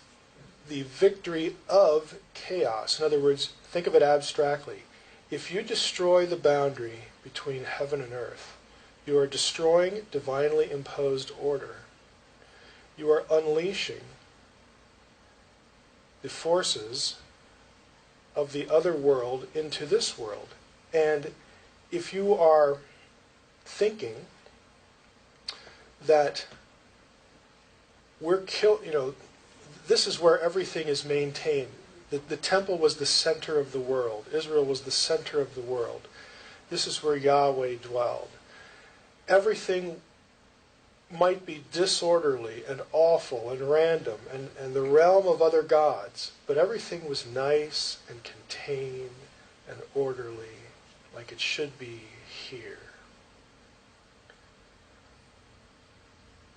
the victory of chaos. In other words, think of it abstractly. If you destroy the boundary between heaven and earth, you are destroying divinely imposed order. You are unleashing the forces of the other world into this world. And if you are thinking that this is where everything is maintained. The temple was the center of the world. Israel was the center of the world. This is where Yahweh dwelled. Everything might be disorderly and awful and random and the realm of other gods, but everything was nice and contained and orderly, like it should be here.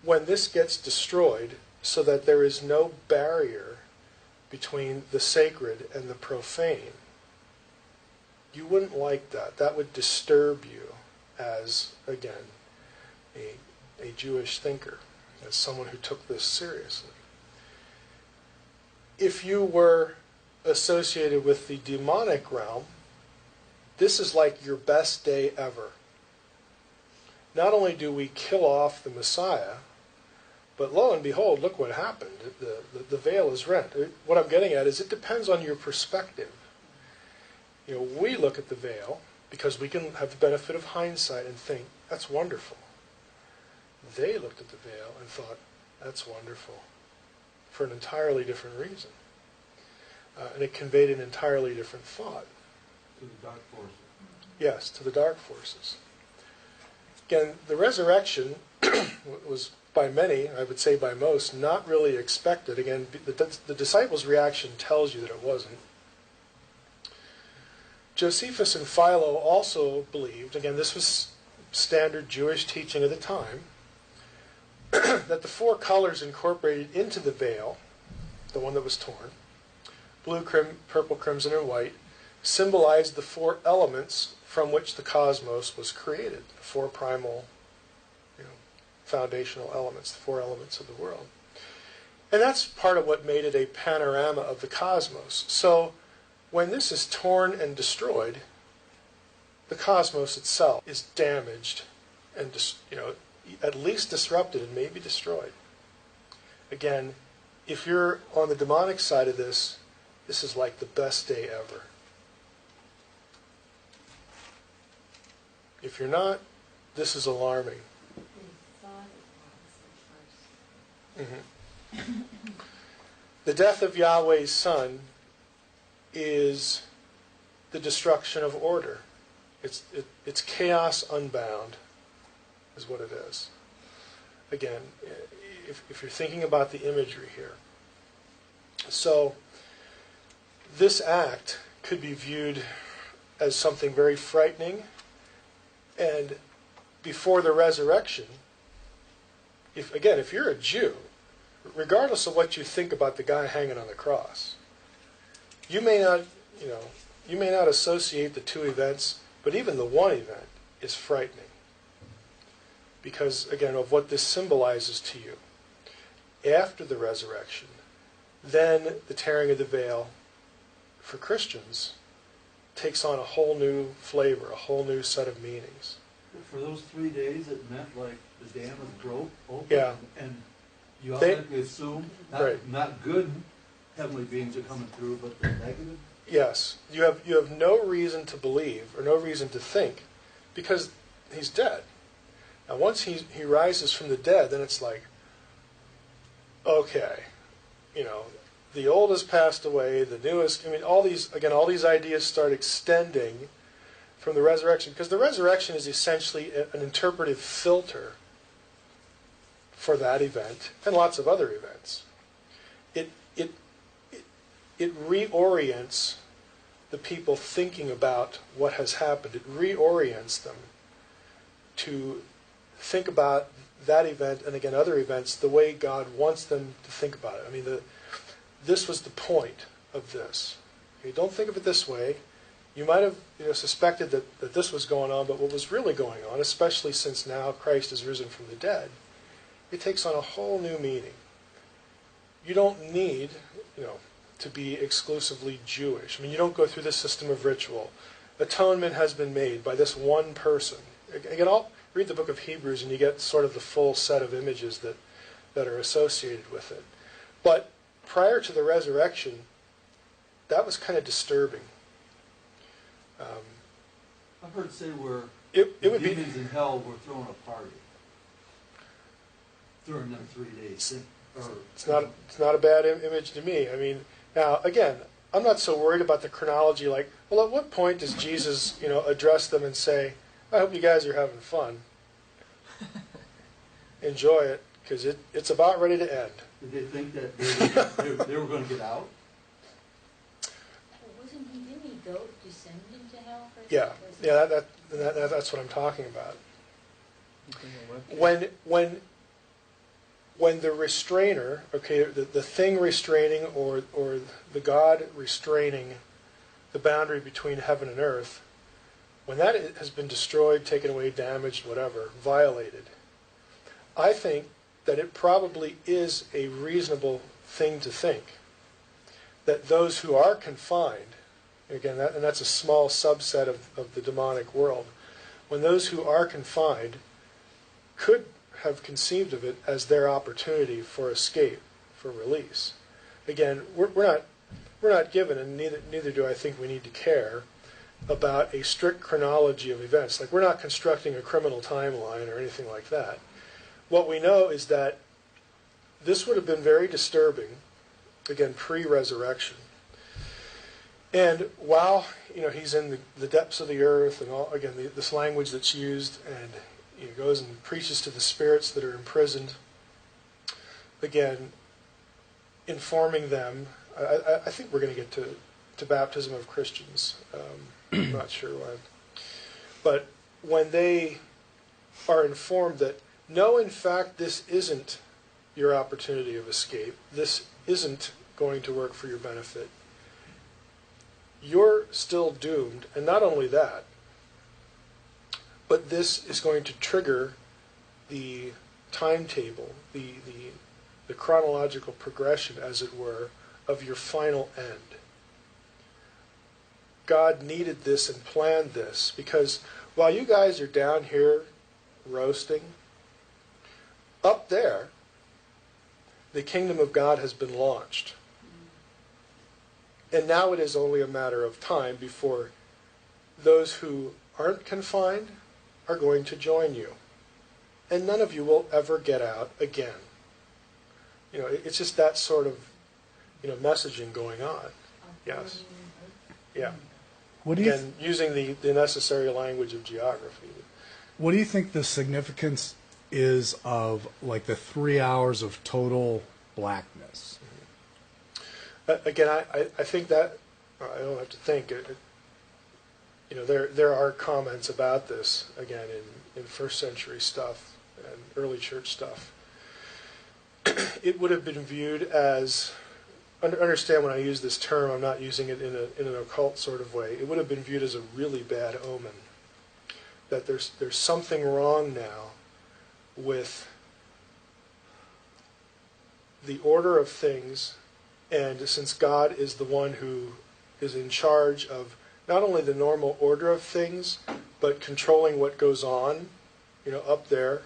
When this gets destroyed, so that there is no barrier between the sacred and the profane. You wouldn't like that. That would disturb you as, again, a Jewish thinker, as someone who took this seriously. If you were associated with the demonic realm, this is like your best day ever. Not only do we kill off the Messiah, but lo and behold, look what happened. The veil is rent. What I'm getting at is it depends on your perspective. We look at the veil because we can have the benefit of hindsight and think, that's wonderful. They looked at the veil and thought, that's wonderful, for an entirely different reason. And it conveyed an entirely different thought. To the dark forces. Yes, to the dark forces. Again, the resurrection was by many, I would say by most, not really expected. Again, the disciples' reaction tells you that it wasn't. Josephus and Philo also believed, again, this was standard Jewish teaching of the time, that the four colors incorporated into the veil, the one that was torn, blue, purple, crimson, and white, symbolized the four elements from which the cosmos was created, the four primal, foundational elements, the four elements of the world. And that's part of what made it a panorama of the cosmos. So when this is torn and destroyed, the cosmos itself is damaged and at least disrupted and maybe destroyed. Again, if you're on the demonic side of this, this is like the best day ever. If you're not, this is alarming. Mm-hmm. The death of Yahweh's Son is the destruction of order. It's chaos unbound, is what it is. Again, if you're thinking about the imagery here. So, this act could be viewed as something very frightening, and before the resurrection, if you're a Jew, regardless of what you think about the guy hanging on the cross, you may not associate the two events, but even the one event is frightening. Because, again, of what this symbolizes to you. After the resurrection, then the tearing of the veil for Christians takes on a whole new flavor, a whole new set of meanings. For those 3 days, it meant like the dam was broke open, Yeah. and you automatically assume Right. not good heavenly beings are coming through, but the negative. Yes, you have no reason to believe or no reason to think, because he's dead. Now, once he rises from the dead, then it's like, okay, the old has passed away, the newest. All these ideas start extending from the resurrection, because the resurrection is essentially an interpretive filter for that event and lots of other events. It reorients the people thinking about what has happened. It reorients them to think about that event and, again, other events the way God wants them to think about it. This was the point of this. Okay, don't think of it this way. You might have suspected that this was going on, but what was really going on, especially since now Christ is risen from the dead, it takes on a whole new meaning. You don't need, to be exclusively Jewish. You don't go through this system of ritual. Atonement has been made by this one person. Again, I'll read the book of Hebrews and you get sort of the full set of images that are associated with it. But prior to the resurrection, that was kind of disturbing. I've heard say where it the would be demons in hell were throwing a party during them 3 days. it's not a bad image to me. Now again, I'm not so worried about the chronology. Like, well, at what point does Jesus, address them and say, "I hope you guys are having fun. Enjoy it, because it's about ready to end." Did they think that they were going to get out? Didn't he go descend into hell? Yeah, that's what I'm talking about. When when the restrainer, okay, the thing restraining or the God restraining the boundary between heaven and earth, when that has been destroyed, taken away, damaged, whatever, violated, I think that it probably is a reasonable thing to think that those who are confined, again, and that's a small subset of the demonic world, when those who are confined could have conceived of it as their opportunity for escape, for release. Again, we're not given, and neither do I think we need to care about a strict chronology of events. Like, we're not constructing a criminal timeline or anything like that. What we know is that this would have been very disturbing, again, pre-resurrection. And while he's in the depths of the earth, and all, again, this language that's used, and he goes and preaches to the spirits that are imprisoned, again, informing them. I think we're going to get to baptism of Christians. I'm not sure when. But when they are informed that, no, in fact, this isn't your opportunity of escape, this isn't going to work for your benefit, you're still doomed. And not only that, but this is going to trigger the timetable, the chronological progression, as it were, of your final end. God needed this and planned this, because while you guys are down here roasting, up there, the kingdom of God has been launched. And now it is only a matter of time before those who aren't confined are going to join you. And none of you will ever get out again. It's just that sort of, messaging going on. Yes. Yeah. What do you Again, using the necessary language of geography. What do you think the significance is of, like, the 3 hours of total blackness? Again, I think that, I don't have to think, there are comments about this, again, in first century stuff and early church stuff. It would have been viewed as, understand when I use this term, I'm not using it in an occult sort of way, it would have been viewed as a really bad omen. That there's something wrong now with the order of things, and since God is the one who is in charge of not only the normal order of things, but controlling what goes on, up there,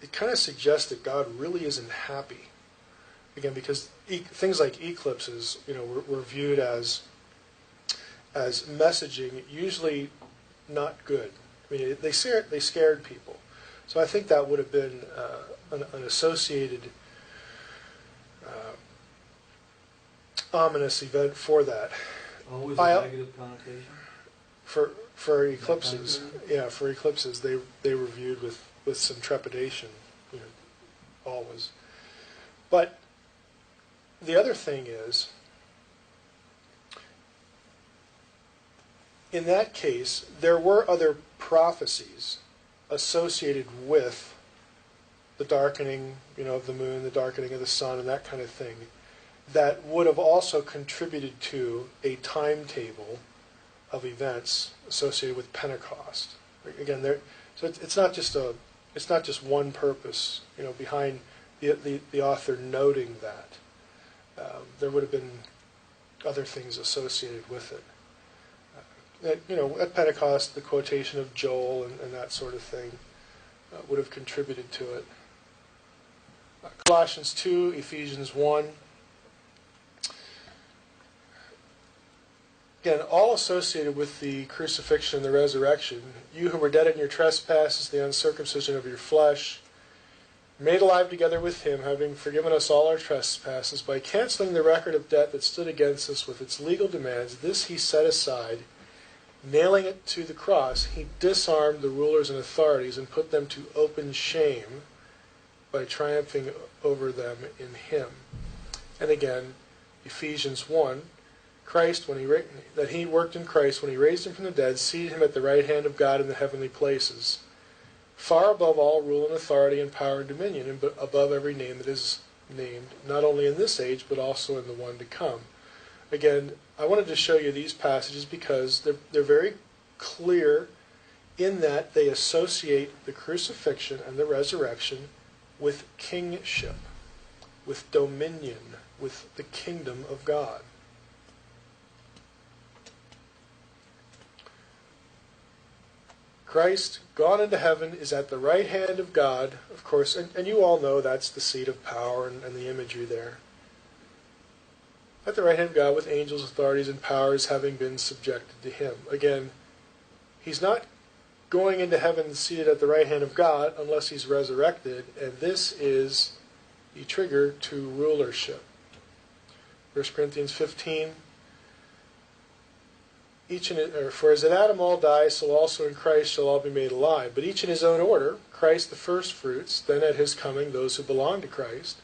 it kind of suggests that God really isn't happy. Again, because things like eclipses, were viewed as messaging, usually not good. I mean, they scared people. So I think that would have been an associated ominous event for that. Always a negative connotation? For eclipses, for eclipses, they were viewed with some trepidation, always. But the other thing is, in that case, there were other prophecies associated with the darkening, of the moon, the darkening of the sun, and that kind of thing, that would have also contributed to a timetable of events associated with Pentecost. Again, so it's not just one purpose, behind the author noting that. There would have been other things associated with it. At Pentecost, the quotation of Joel and that sort of thing would have contributed to it. Colossians 2, Ephesians 1. Again, all associated with the crucifixion and the resurrection. You who were dead in your trespasses, the uncircumcision of your flesh, made alive together with him, having forgiven us all our trespasses, by canceling the record of debt that stood against us with its legal demands, this he set aside, nailing it to the cross. He disarmed the rulers and authorities and put them to open shame by triumphing over them in him. And again, Ephesians 1, Christ, that he worked in Christ when he raised him from the dead, seated him at the right hand of God in the heavenly places. far above all rule and authority and power and dominion, and above every name that is named, not only in this age, but also in the one to come. Again, I wanted to show you these passages because they're very clear in that they associate the crucifixion and the resurrection with kingship, with dominion, with the kingdom of God. Christ, gone into heaven, is at the right hand of God, of course, and you all know that's the seat of power and the imagery there. At the right hand of God with angels, authorities, and powers having been subjected to him. Again, he's not going into heaven seated at the right hand of God unless he's resurrected, and this is the trigger to rulership. 1 Corinthians 15, for as in Adam all die, so also in Christ shall all be made alive. But each in his own order, Christ the first fruits, then at his coming those who belong to Christ.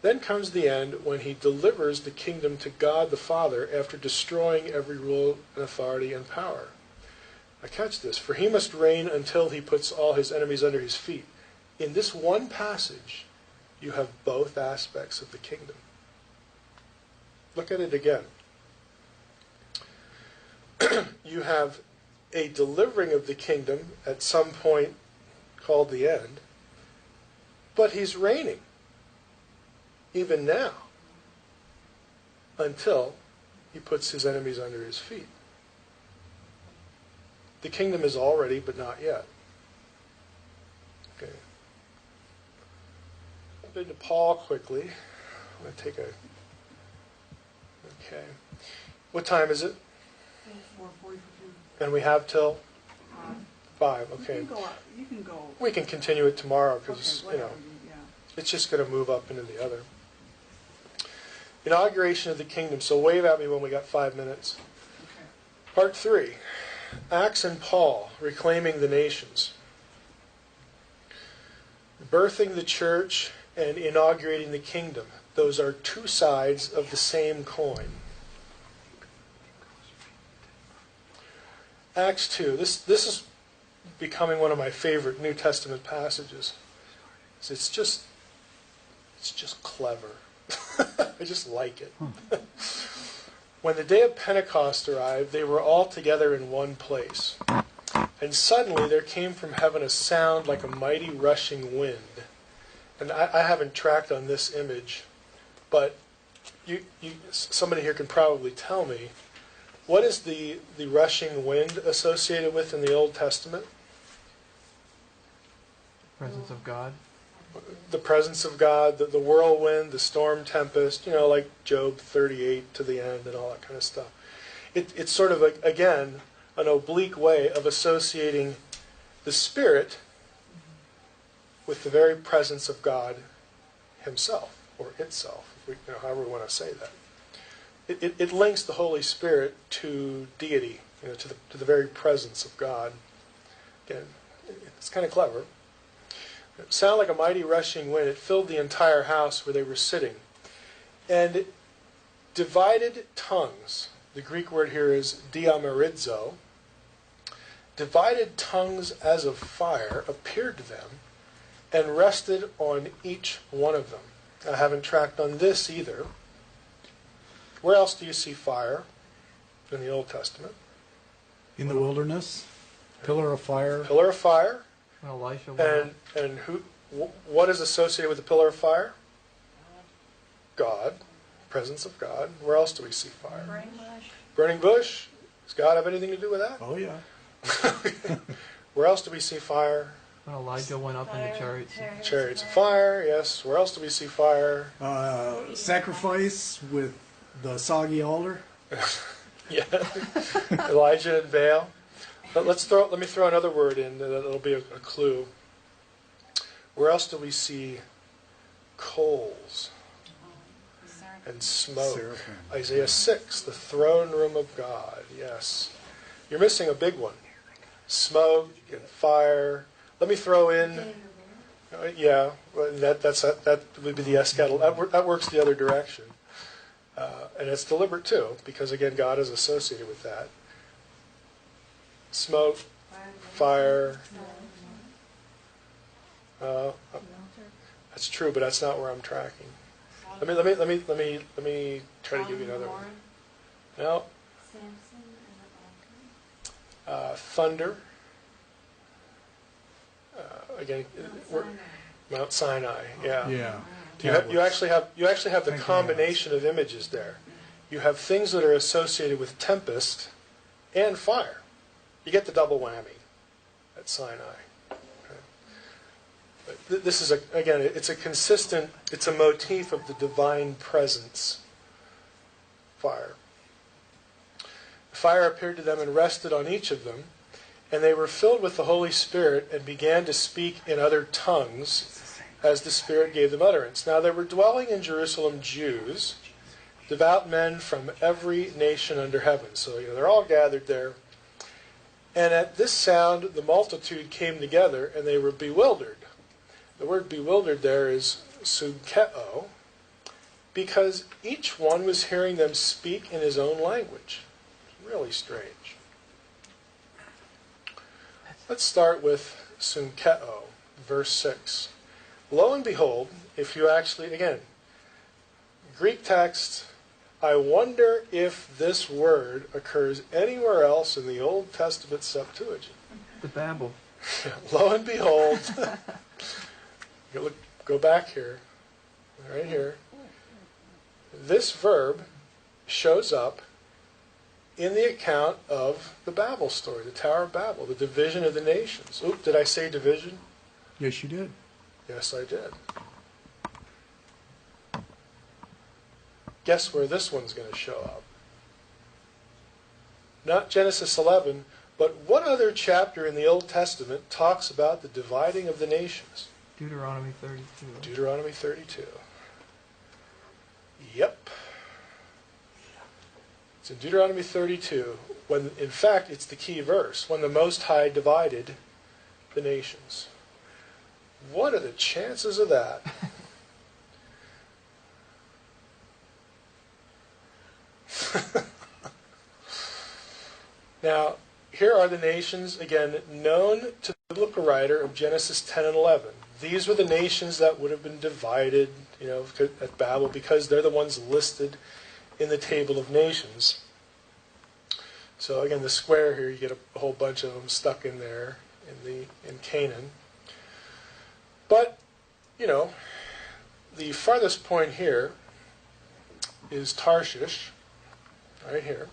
Then comes the end when he delivers the kingdom to God the Father after destroying every rule and authority and power. Now catch this, for he must reign until he puts all his enemies under his feet. In this one passage, you have both aspects of the kingdom. Look at it again. You have a delivering of the kingdom at some point called the end, but he's reigning even now until he puts his enemies under his feet. The kingdom is already, but not yet. Okay. Jump into Paul quickly. I'm going to take a... Okay. What time is it? 4:42. And we have till 5. Okay. You can go. We can continue it tomorrow because, Okay, you know, whatever, yeah. it's just going to move up into the other. Inauguration of the kingdom. So wave at me when we got 5 minutes. Okay. Part 3. Acts and Paul, reclaiming the nations. Birthing the church and inaugurating the kingdom. Those are two sides of the same coin. Acts 2. This is becoming one of my favorite New Testament passages. It's just clever. I just like it. When the day of Pentecost arrived, they were all together in one place. And suddenly there came from heaven a sound like a mighty rushing wind. And I haven't tracked on this image, but somebody here can probably tell me, what is the rushing wind associated with in the Old Testament? Presence of God. The presence of God, the whirlwind, the storm tempest, like Job 38 to the end and all that kind of stuff. It's sort of, again, an oblique way of associating the Spirit with the very presence of God himself, or itself, however we want to say that. It links the Holy Spirit to deity, to the very presence of God. Again, it's kind of clever. It sounded like a mighty rushing wind. It filled the entire house where they were sitting. And divided tongues, the Greek word here is diamerizo, divided tongues as of fire appeared to them and rested on each one of them. I haven't tracked on this either. Where else do you see fire in the Old Testament? In the wilderness, pillar of fire. Pillar of fire. Well, Elisha went And what is associated with the pillar of fire? God, presence of God. Where else do we see fire? Burning bush. Burning bush. Does God have anything to do with that? Oh yeah. Where else do we see fire? when Elijah went up in the chariots. Chariots of fire, yes. Where else do we see fire? Sacrifice with the soggy altar. Yeah, Elijah and Baal. But let me throw another word in that'll be a clue. Where else do we see coals and smoke? Seraphim. Isaiah 6, the throne room of God. Yes, you're missing a big one. Smoke and fire. Let me throw in. Yeah, that would be the eschatology. That works the other direction. And it's deliberate too, because again, God is associated with that. Smoke, fire, That's true, but that's not where I'm tracking. Let me try to give you another one. No, Samson and the thunder. Again, Mount Sinai. Yeah. Yeah. You actually have the Thank you. combination of images there. You have things that are associated with tempest and fire. You get the double whammy at Sinai. Okay. But this is it's a motif of the divine presence. Fire. The fire appeared to them and rested on each of them, and they were filled with the Holy Spirit and began to speak in other tongues as the Spirit gave them utterance. Now there were dwelling in Jerusalem Jews, devout men from every nation under heaven. So they're all gathered there. And at this sound the multitude came together, and they were bewildered. The word bewildered there is subkeo, because each one was hearing them speak in his own language. Really strange. Let's start with subkeo, verse 6. Lo and behold, if you actually, again, Greek text, I wonder if this word occurs anywhere else in the Old Testament Septuagint. The Babel. Lo and behold, go back here, right here. This verb shows up in the account of the Babel story, the Tower of Babel, the division of the nations. Oop, did I say division? Yes, you did. Yes, I did. Guess where this one's going to show up? Not Genesis 11, but what other chapter in the Old Testament talks about the dividing of the nations? Deuteronomy 32. Deuteronomy 32. Yep. It's in Deuteronomy 32, when, in fact, it's the key verse, when the Most High divided the nations. What are the chances of that? Now, here are the nations, again, known to the biblical writer of Genesis 10 and 11. These were the nations that would have been divided, at Babel, because they're the ones listed in the table of nations. So again, the square here, you get a whole bunch of them stuck in there in Canaan. But, the farthest point here is Tarshish, right here.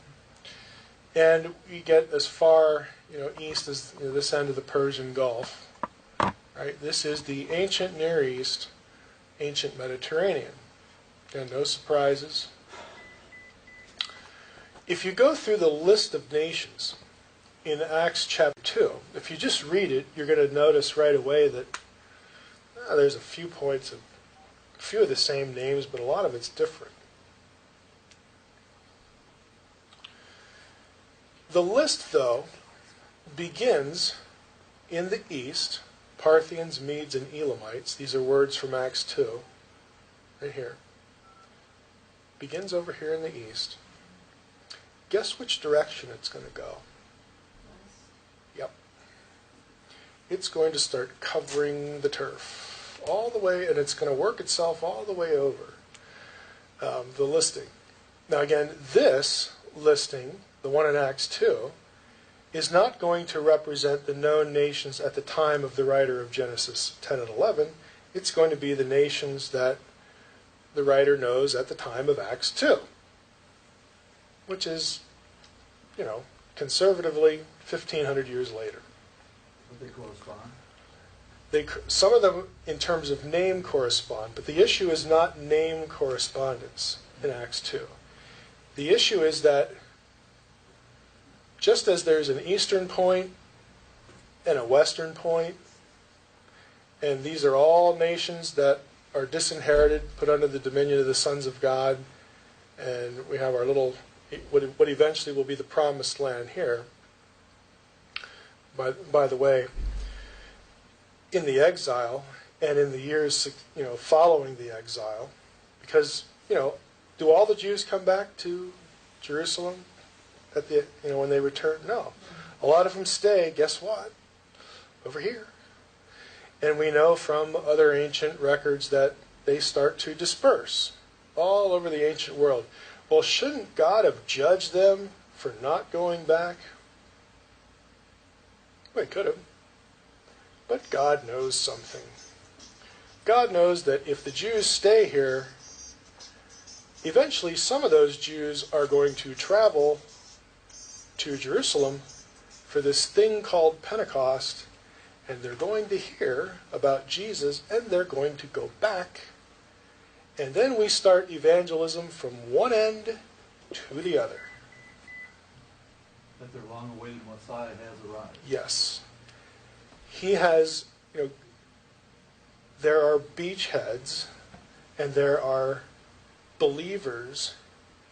And we get as far, east as this end of the Persian Gulf. Right? This is the ancient Near East, ancient Mediterranean. And no surprises. If you go through the list of nations in Acts chapter 2, if you just read it, you're going to notice right away that there's a few of the same names, but a lot of it's different. The list, though, begins in the east, Parthians, Medes, and Elamites. These are words from Acts 2, right here. Begins over here in the east. Guess which direction it's going to go? Yep. It's going to start covering the turf all the way, and it's going to work itself all the way over the listing. Now again, this listing, the one in Acts 2, is not going to represent the known nations at the time of the writer of Genesis 10 and 11. It's going to be the nations that the writer knows at the time of Acts 2. Which is, conservatively 1,500 years later. Would they correspond? Some of them, in terms of name, correspond, but the issue is not name correspondence in Acts 2. The issue is that just as there's an eastern point and a western point, and these are all nations that are disinherited, put under the dominion of the sons of God, and we have our little, what eventually will be the promised land here. By the way, in the exile and in the years following the exile, because do all the Jews come back to Jerusalem at the when they return? No, a lot of them stay. Guess what? Over here. And we know from other ancient records that they start to disperse all over the ancient world. Well, shouldn't God have judged them for not going back? Well, he could have. But God knows something. God knows that if the Jews stay here, eventually some of those Jews are going to travel to Jerusalem for this thing called Pentecost, and they're going to hear about Jesus, and they're going to go back. And then we start evangelism from one end to the other. That their long-awaited Messiah has arrived. Yes. He has, there are beachheads and there are believers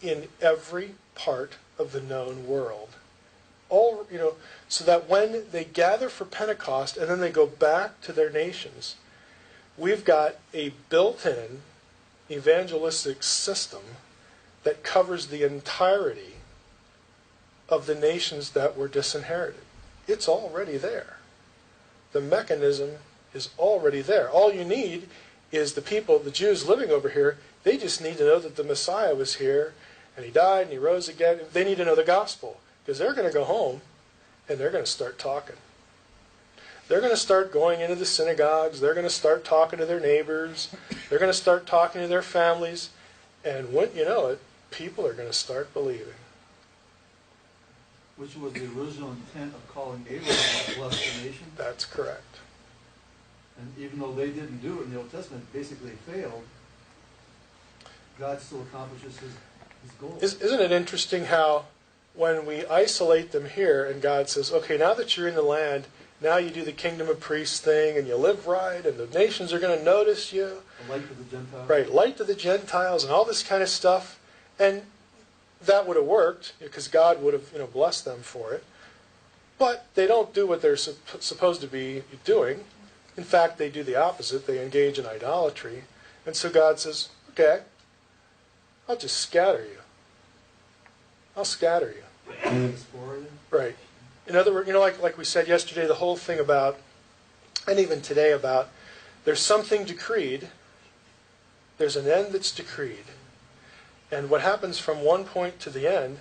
in every part of the known world. All, so that when they gather for Pentecost and then they go back to their nations, we've got a built-in evangelistic system that covers the entirety of the nations that were disinherited. It's already there. The mechanism is already there. All you need is the people, the Jews living over here, they just need to know that the Messiah was here and he died and he rose again. They need to know the gospel because they're going to go home and they're going to start talking. They're going to start going into the synagogues. They're going to start talking to their neighbors. They're going to start talking to their families. And wouldn't you know it, people are going to start believing. Which was the original intent of calling Abraham a blessed nation. That's correct. And even though they didn't do it in the Old Testament, basically failed, God still accomplishes his goal. Isn't it interesting how when we isolate them here and God says, okay, now that you're in the land, now you do the kingdom of priests thing and you live right and the nations are going to notice you. A light to the Gentiles. Right, light to the Gentiles and all this kind of stuff. And that would have worked because God would have blessed them for it. But they don't do what they're supposed to be doing. In fact, they do the opposite. They engage in idolatry. And so God says, okay, I'll just scatter you. I'll scatter you. Right. In other words, like we said yesterday, the whole thing about, and even today about, there's something decreed. There's an end that's decreed. And what happens from one point to the end,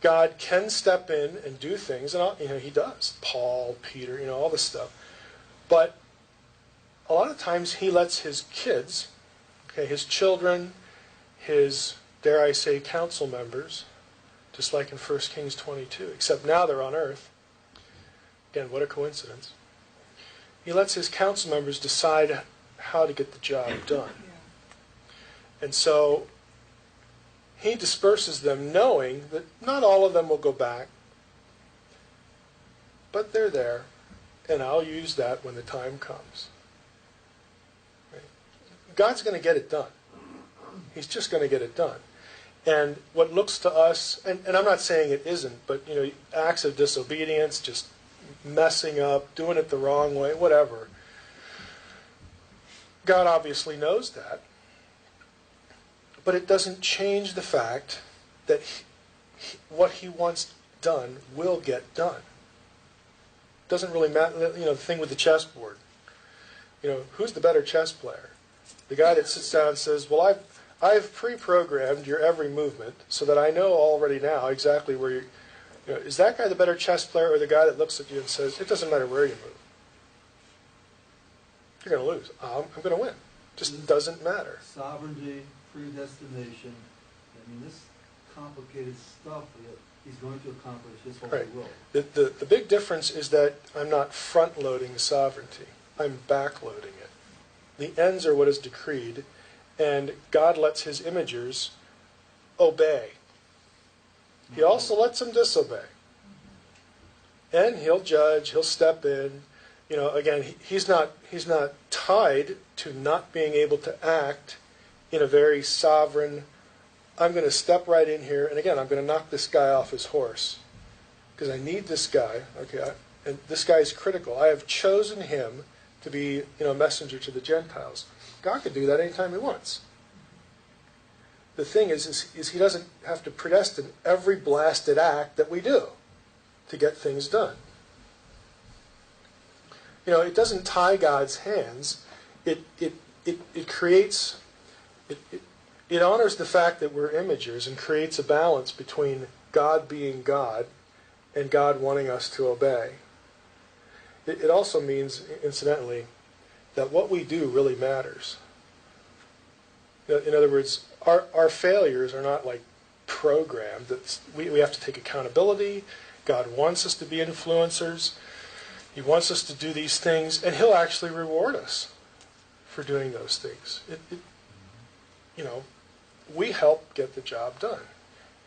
God can step in and do things, and he does. Paul, Peter, all this stuff. But a lot of times he lets his kids, his children, his, dare I say, council members, just like in 1 Kings 22, except now they're on earth. Again, what a coincidence. He lets his council members decide how to get the job done. And so he disperses them knowing that not all of them will go back, but they're there, and I'll use that when the time comes. Right? God's going to get it done. He's just going to get it done. And what looks to us, and I'm not saying it isn't, but acts of disobedience, just messing up, doing it the wrong way, whatever. God obviously knows that. But it doesn't change the fact that what he wants done will get done. It doesn't really matter, the thing with the chessboard. Who's the better chess player? The guy that sits down and says, well, I've pre-programmed your every movement so that I know already now exactly where you is that guy the better chess player or the guy that looks at you and says, it doesn't matter where you move. You're going to lose. I'm going to win. Just doesn't matter. Sovereignty, predestination, this complicated stuff that he's going to accomplish his whole will. The big difference is that I'm not front-loading sovereignty. I'm back-loading it. The ends are what is decreed, and God lets his imagers obey. He also lets them disobey. And he'll judge, he'll step in. Again, he's not tied to not being able to act in a very sovereign, I'm going to step right in here, and again, I'm going to knock this guy off his horse. Because I need this guy, and this guy is critical. I have chosen him to be a messenger to the Gentiles. God can do that anytime he wants. The thing is he doesn't have to predestine every blasted act that we do to get things done. it doesn't tie God's hands. It creates, it honors the fact that we're imagers and creates a balance between God being God and God wanting us to obey. It also means, incidentally, that what we do really matters. In other words, our failures are not like programmed. That we have to take accountability. God wants us to be influencers. He wants us to do these things, and He'll actually reward us for doing those things. We help get the job done.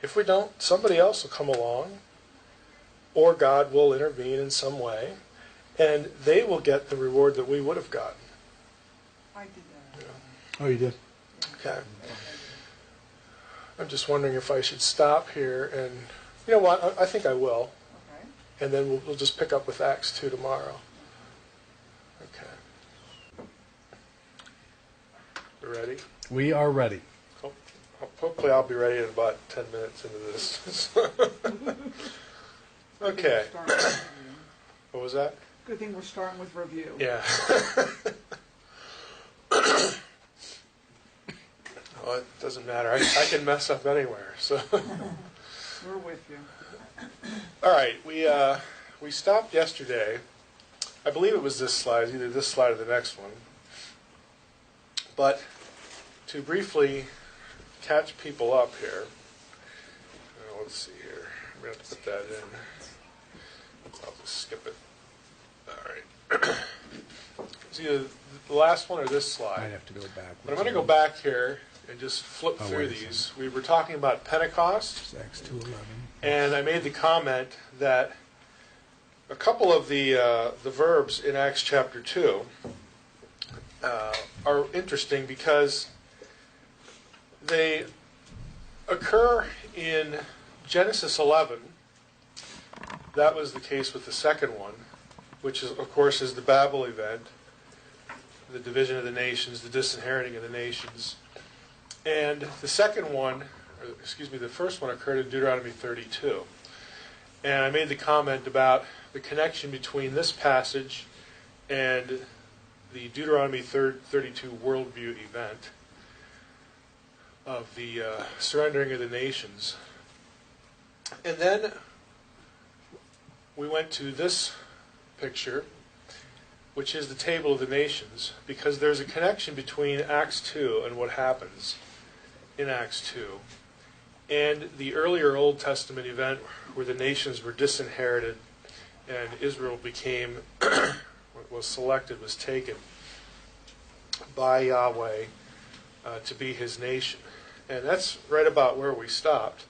If we don't, somebody else will come along, or God will intervene in some way, and they will get the reward that we would have gotten. I did that. Oh, you did? Okay. I'm just wondering if I should stop here, and you know what? I think I will. Okay. And then we'll just pick up with Acts 2 tomorrow. Okay. You ready? We are ready. Hopefully I'll be ready in about 10 minutes into this. Okay. Start with review. What was that? Good thing we're starting with review. Yeah. Well, it doesn't matter. I can mess up anywhere. So. We're with you. All right. We stopped yesterday. I believe it was this slide, either this slide or the next one. But to briefly catch people up here, let's see here. I'm going to have to put that in. I'll just skip it. All right. It's either the last one or this slide. I'd have to go back. But I'm going to go back here and just flip Oh, through wait a these. We were talking about Pentecost, Acts 2:11. and I made the comment that a couple of the verbs in Acts chapter 2 are interesting because they occur in Genesis 11. That was the case with the second one, which is, of course, is the Babel event, the division of the nations, the disinheriting of the nations. And the second one, the first one occurred in Deuteronomy 32. And I made the comment about the connection between this passage and the Deuteronomy 32 worldview event of the surrendering of the nations. And then we went to this picture, which is the table of the nations, because there's a connection between Acts 2 and what happens in Acts 2 and the earlier Old Testament event where the nations were disinherited and Israel became, was selected, was taken by Yahweh to be His nation. And that's right about where we stopped.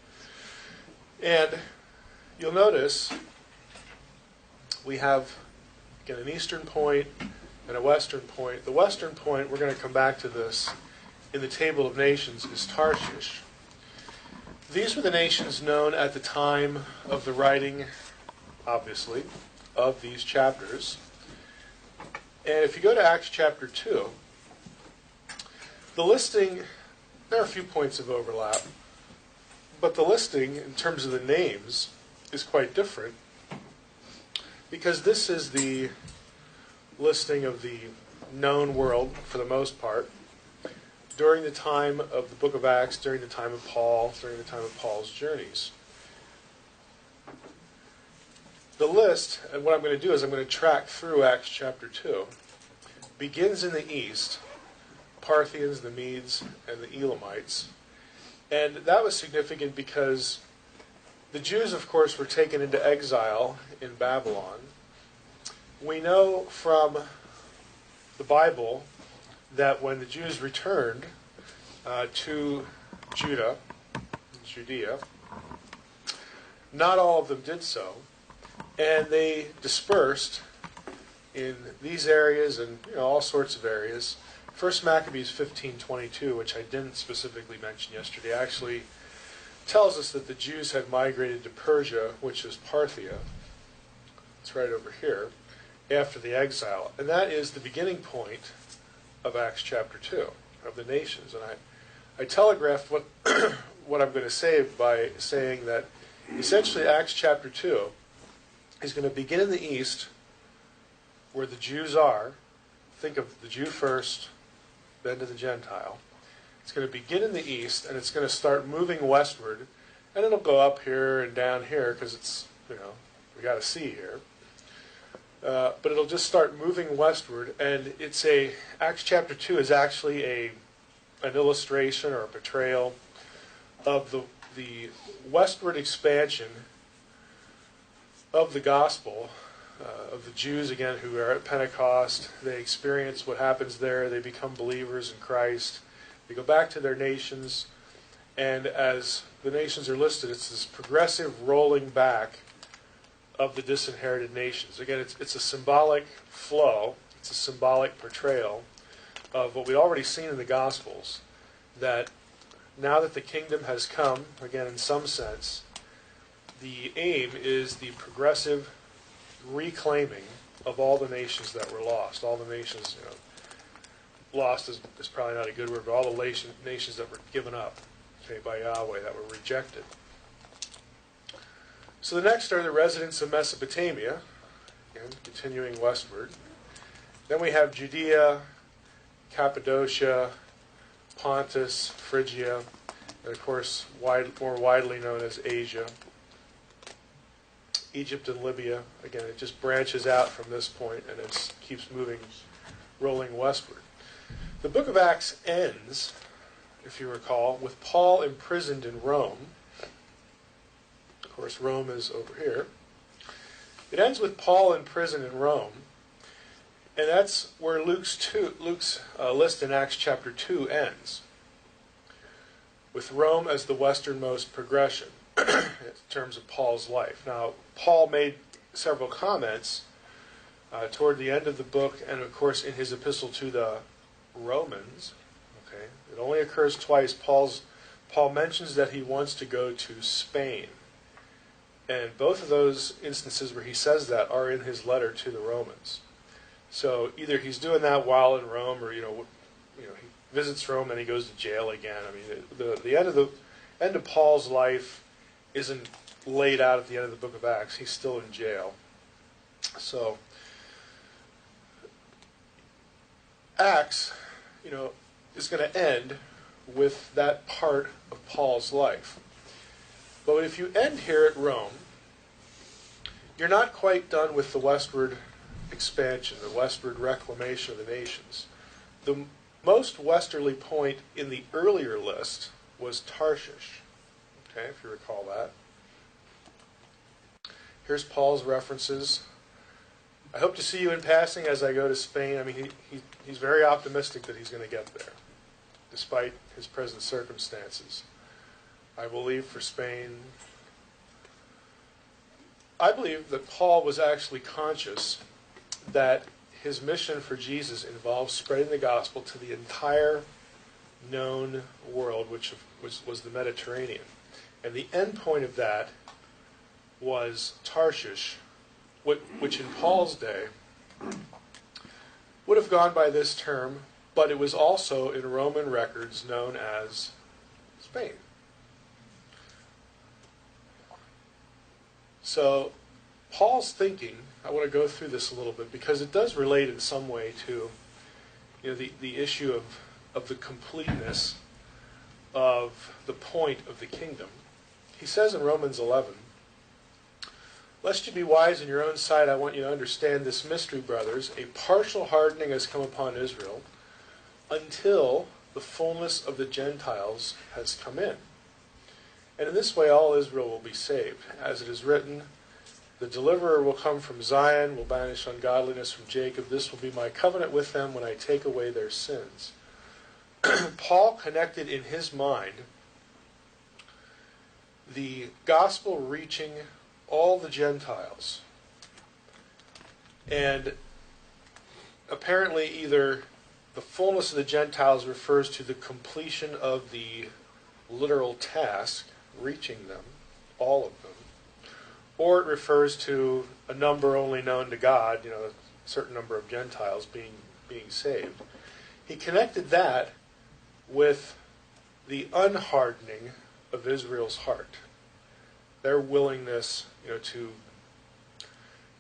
And you'll notice we have, again, an eastern point and a western point. The western point, we're going to come back to this, in the table of nations is Tarshish. These were the nations known at the time of the writing, obviously, of these chapters. And if you go to Acts chapter 2, the listing, there are a few points of overlap, but the listing, in terms of the names, is quite different, because this is the listing of the known world, for the most part, during the time of the book of Acts, during the time of Paul, during the time of Paul's journeys. The list, and what I'm going to do is I'm going to track through Acts chapter 2, begins in the east, Parthians, the Medes, and the Elamites. And that was significant because the Jews, of course, were taken into exile in Babylon. We know from the Bible that when the Jews returned to Judea, not all of them did so, and they dispersed in these areas and all sorts of areas. First Maccabees 15:22, which I didn't specifically mention yesterday, actually tells us that the Jews had migrated to Persia, which is Parthia. It's right over here, after the exile. And that is the beginning point of Acts chapter 2, of the nations. And I telegraphed what what I'm going to say by saying that essentially Acts chapter 2 is going to begin in the east where the Jews are, think of the Jew first, then to the Gentile. It's going to begin in the east, and it's going to start moving westward, and it'll go up here and down here because it's, we got to see here. But it'll just start moving westward, and Acts chapter 2 is actually an illustration or a portrayal of the westward expansion of the gospel, of the Jews, again, who are at Pentecost. They experience what happens there. They become believers in Christ. They go back to their nations, and as the nations are listed, it's this progressive rolling back of the disinherited nations. Again, it's a symbolic flow. It's a symbolic portrayal of what we've already seen in the Gospels, that now that the kingdom has come, again, in some sense, the aim is the progressive reclaiming of all the nations that were lost. All the nations, lost is probably not a good word, but all the nations that were given up, by Yahweh, that were rejected. So the next are the residents of Mesopotamia, again, continuing westward. Then we have Judea, Cappadocia, Pontus, Phrygia, and of course, more widely known as Asia. Egypt and Libya, again, it just branches out from this point, and it keeps moving, rolling westward. The book of Acts ends, if you recall, with Paul imprisoned in Rome. Of course, Rome is over here. It ends with Paul in prison in Rome, and that's where Luke's list in Acts chapter 2 ends, with Rome as the westernmost progression in terms of Paul's life. Now, Paul made several comments toward the end of the book, and of course in his epistle to the Romans. Okay, it only occurs twice. Paul mentions that he wants to go to Spain, and both of those instances where he says that are in his letter to the Romans. So either he's doing that while in Rome, or he visits Rome and he goes to jail again. I mean, the end of Paul's life isn't laid out at the end of the book of Acts. He's still in jail. So Acts, is going to end with that part of Paul's life. But if you end here at Rome, you're not quite done with the westward expansion, the westward reclamation of the nations. The most westerly point in the earlier list was Tarshish. Okay, if you recall that. Here's Paul's references. I hope to see you in passing as I go to Spain. I mean, he's very optimistic that he's going to get there, despite his present circumstances. I will leave for Spain. I believe that Paul was actually conscious that his mission for Jesus involves spreading the gospel to the entire known world, which was the Mediterranean. And the end point of that was Tarshish, which in Paul's day would have gone by this term, but it was also in Roman records known as Spain. So Paul's thinking, I want to go through this a little bit because it does relate in some way to the issue of the completeness of the point of the kingdom. He says in Romans 11, "Lest you be wise in your own sight, I want you to understand this mystery, brothers. A partial hardening has come upon Israel until the fullness of the Gentiles has come in. And in this way all Israel will be saved. As it is written, the deliverer will come from Zion, will banish ungodliness from Jacob. This will be my covenant with them when I take away their sins." Paul connected in his mind the gospel reaching all the Gentiles. And apparently either the fullness of the Gentiles refers to the completion of the literal task, reaching them, all of them, or it refers to a number only known to God, a certain number of Gentiles being saved. He connected that with the unhardening of Israel's heart, their willingness, to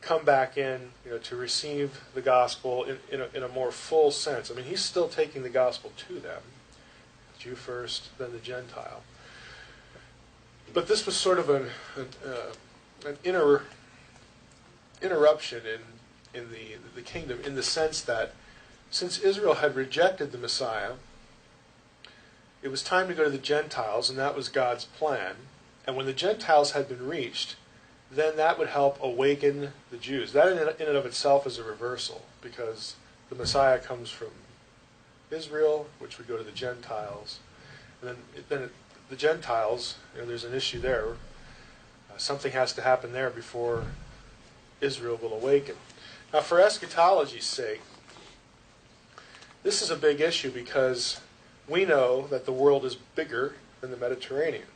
come back in, to receive the gospel in a more full sense. I mean, he's still taking the gospel to them, Jew first, then the Gentile. But this was sort of an interruption in the kingdom, in the sense that since Israel had rejected the Messiah, it was time to go to the Gentiles, and that was God's plan. And when the Gentiles had been reached, then that would help awaken the Jews. That in and of itself is a reversal, because the Messiah comes from Israel, which would go to the Gentiles. And then the Gentiles, there's an issue there. Something has to happen there before Israel will awaken. Now, for eschatology's sake, this is a big issue because we know that the world is bigger than the Mediterranean.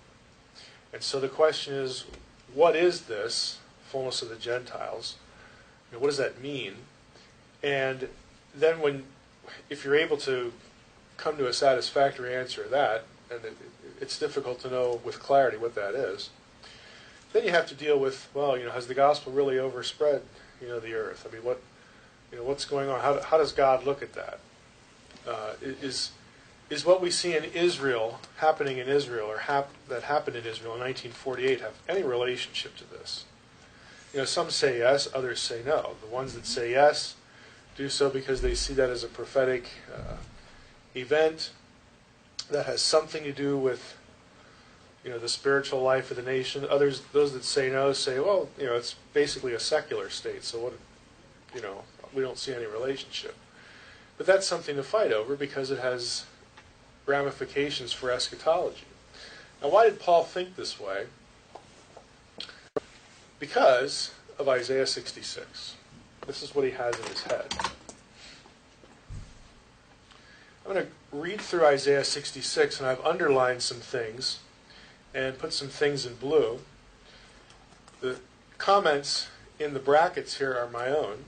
And so the question is, what is this fullness of the Gentiles? What does that mean? And then if you're able to come to a satisfactory answer to that, and it's difficult to know with clarity what that is, then you have to deal with, has the gospel really overspread, the earth? I mean, what's going on? How does God look at that? Is what we see in Israel, happening in Israel, or that happened in Israel in 1948, have any relationship to this? Some say yes, others say no. The ones that say yes do so because they see that as a prophetic event that has something to do with the spiritual life of the nation. Others, those that say no, say, well, it's basically a secular state, so what, we don't see any relationship. But that's something to fight over because it has ramifications for eschatology. Now, why did Paul think this way? Because of Isaiah 66. This is what he has in his head. I'm going to read through Isaiah 66, and I've underlined some things and put some things in blue. The comments in the brackets here are my own.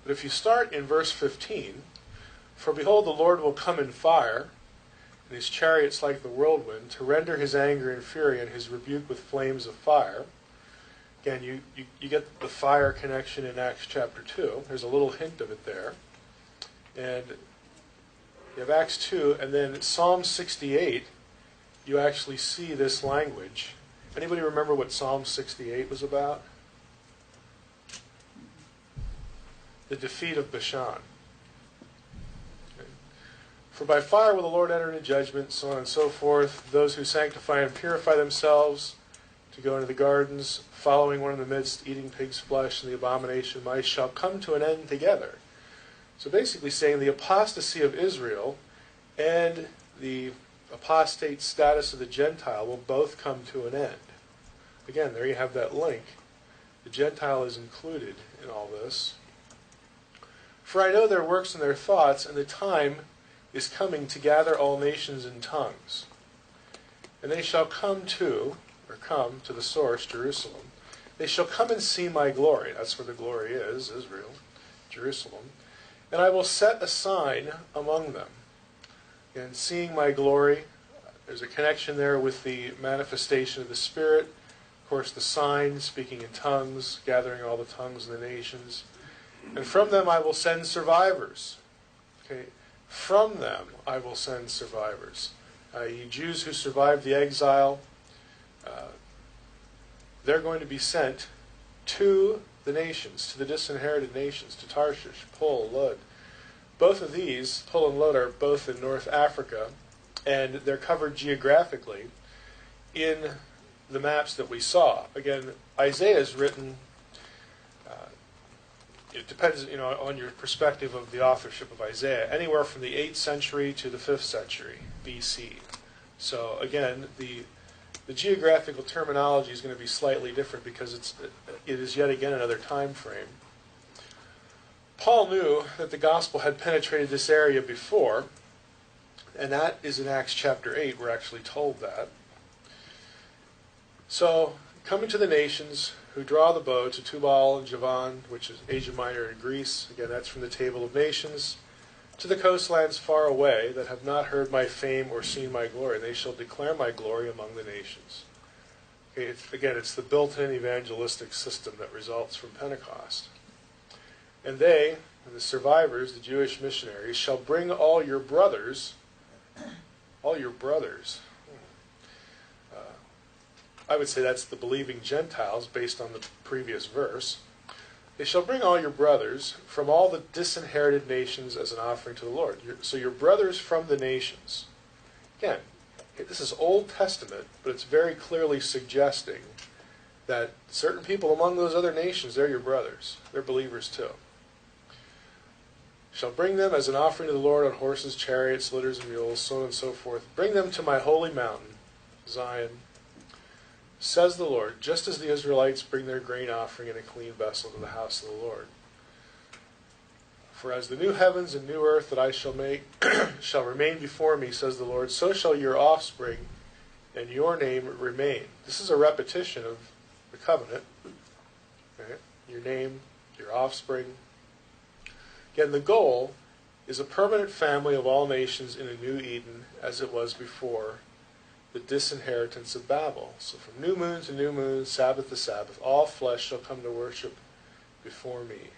But if you start in verse 15, "For behold, the Lord will come in fire, and his chariots like the whirlwind, to render his anger and fury and his rebuke with flames of fire." Again, you get the fire connection in Acts chapter 2. There's a little hint of it there. And you have Acts 2, and then Psalm 68, you actually see this language. Anybody remember what Psalm 68 was about? The defeat of Bashan. Okay. "For by fire will the Lord enter into judgment," so on and so forth. "Those who sanctify and purify themselves to go into the gardens, following one in the midst, eating pig's flesh, and the abomination of mice, shall come to an end together." So basically saying the apostasy of Israel and the apostate status of the Gentile will both come to an end. Again, there you have that link. The Gentile is included in all this. "For I know their works and their thoughts, and the time is coming to gather all nations and tongues. And they shall come to the source, Jerusalem. They shall come and see my glory." That's where the glory is, Israel, Jerusalem. "And I will set a sign among them." And seeing my glory, there's a connection there with the manifestation of the Spirit. Of course, the sign, speaking in tongues, gathering all the tongues of the nations. "And from them I will send survivors." Okay, from them I will send survivors. i.e. Jews who survived the exile, they're going to be sent to the nations, to the disinherited nations, to Tarshish, Pul, Lud. Both of these, Pul and Lud, are both in North Africa, and they're covered geographically in the maps that we saw. Again, Isaiah is written, it depends on your perspective of the authorship of Isaiah, anywhere from the 8th century to the 5th century BC. So again, the geographical terminology is going to be slightly different because it is yet again another time frame. Paul knew that the gospel had penetrated this area before, and that is in Acts chapter 8. We're actually told that. So, coming to the nations who draw the bow, to Tubal and Javan, which is Asia Minor and Greece. Again, that's from the Table of Nations. "To the coastlands far away that have not heard my fame or seen my glory. They shall declare my glory among the nations." Okay, it's the built-in evangelistic system that results from Pentecost. And they, the survivors, the Jewish missionaries, shall bring all your brothers. I would say that's the believing Gentiles based on the previous verse. They shall bring all your brothers from all the disinherited nations as an offering to the Lord. So your brothers from the nations. Again, this is Old Testament, but it's very clearly suggesting that certain people among those other nations, they're your brothers. They're believers too. Shall bring them as an offering to the Lord on horses, chariots, litters, and mules, so on and so forth. Bring them to my holy mountain, Zion, says the Lord, just as the Israelites bring their grain offering in a clean vessel to the house of the Lord. For as the new heavens and new earth that I shall make shall remain before me, says the Lord, so shall your offspring and your name remain. This is a repetition of the covenant. Okay? Your name, your offspring. Again, the goal is a permanent family of all nations in a new Eden as it was before the disinheritance of Babel. So from new moon to new moon, Sabbath to Sabbath, all flesh shall come to worship before me.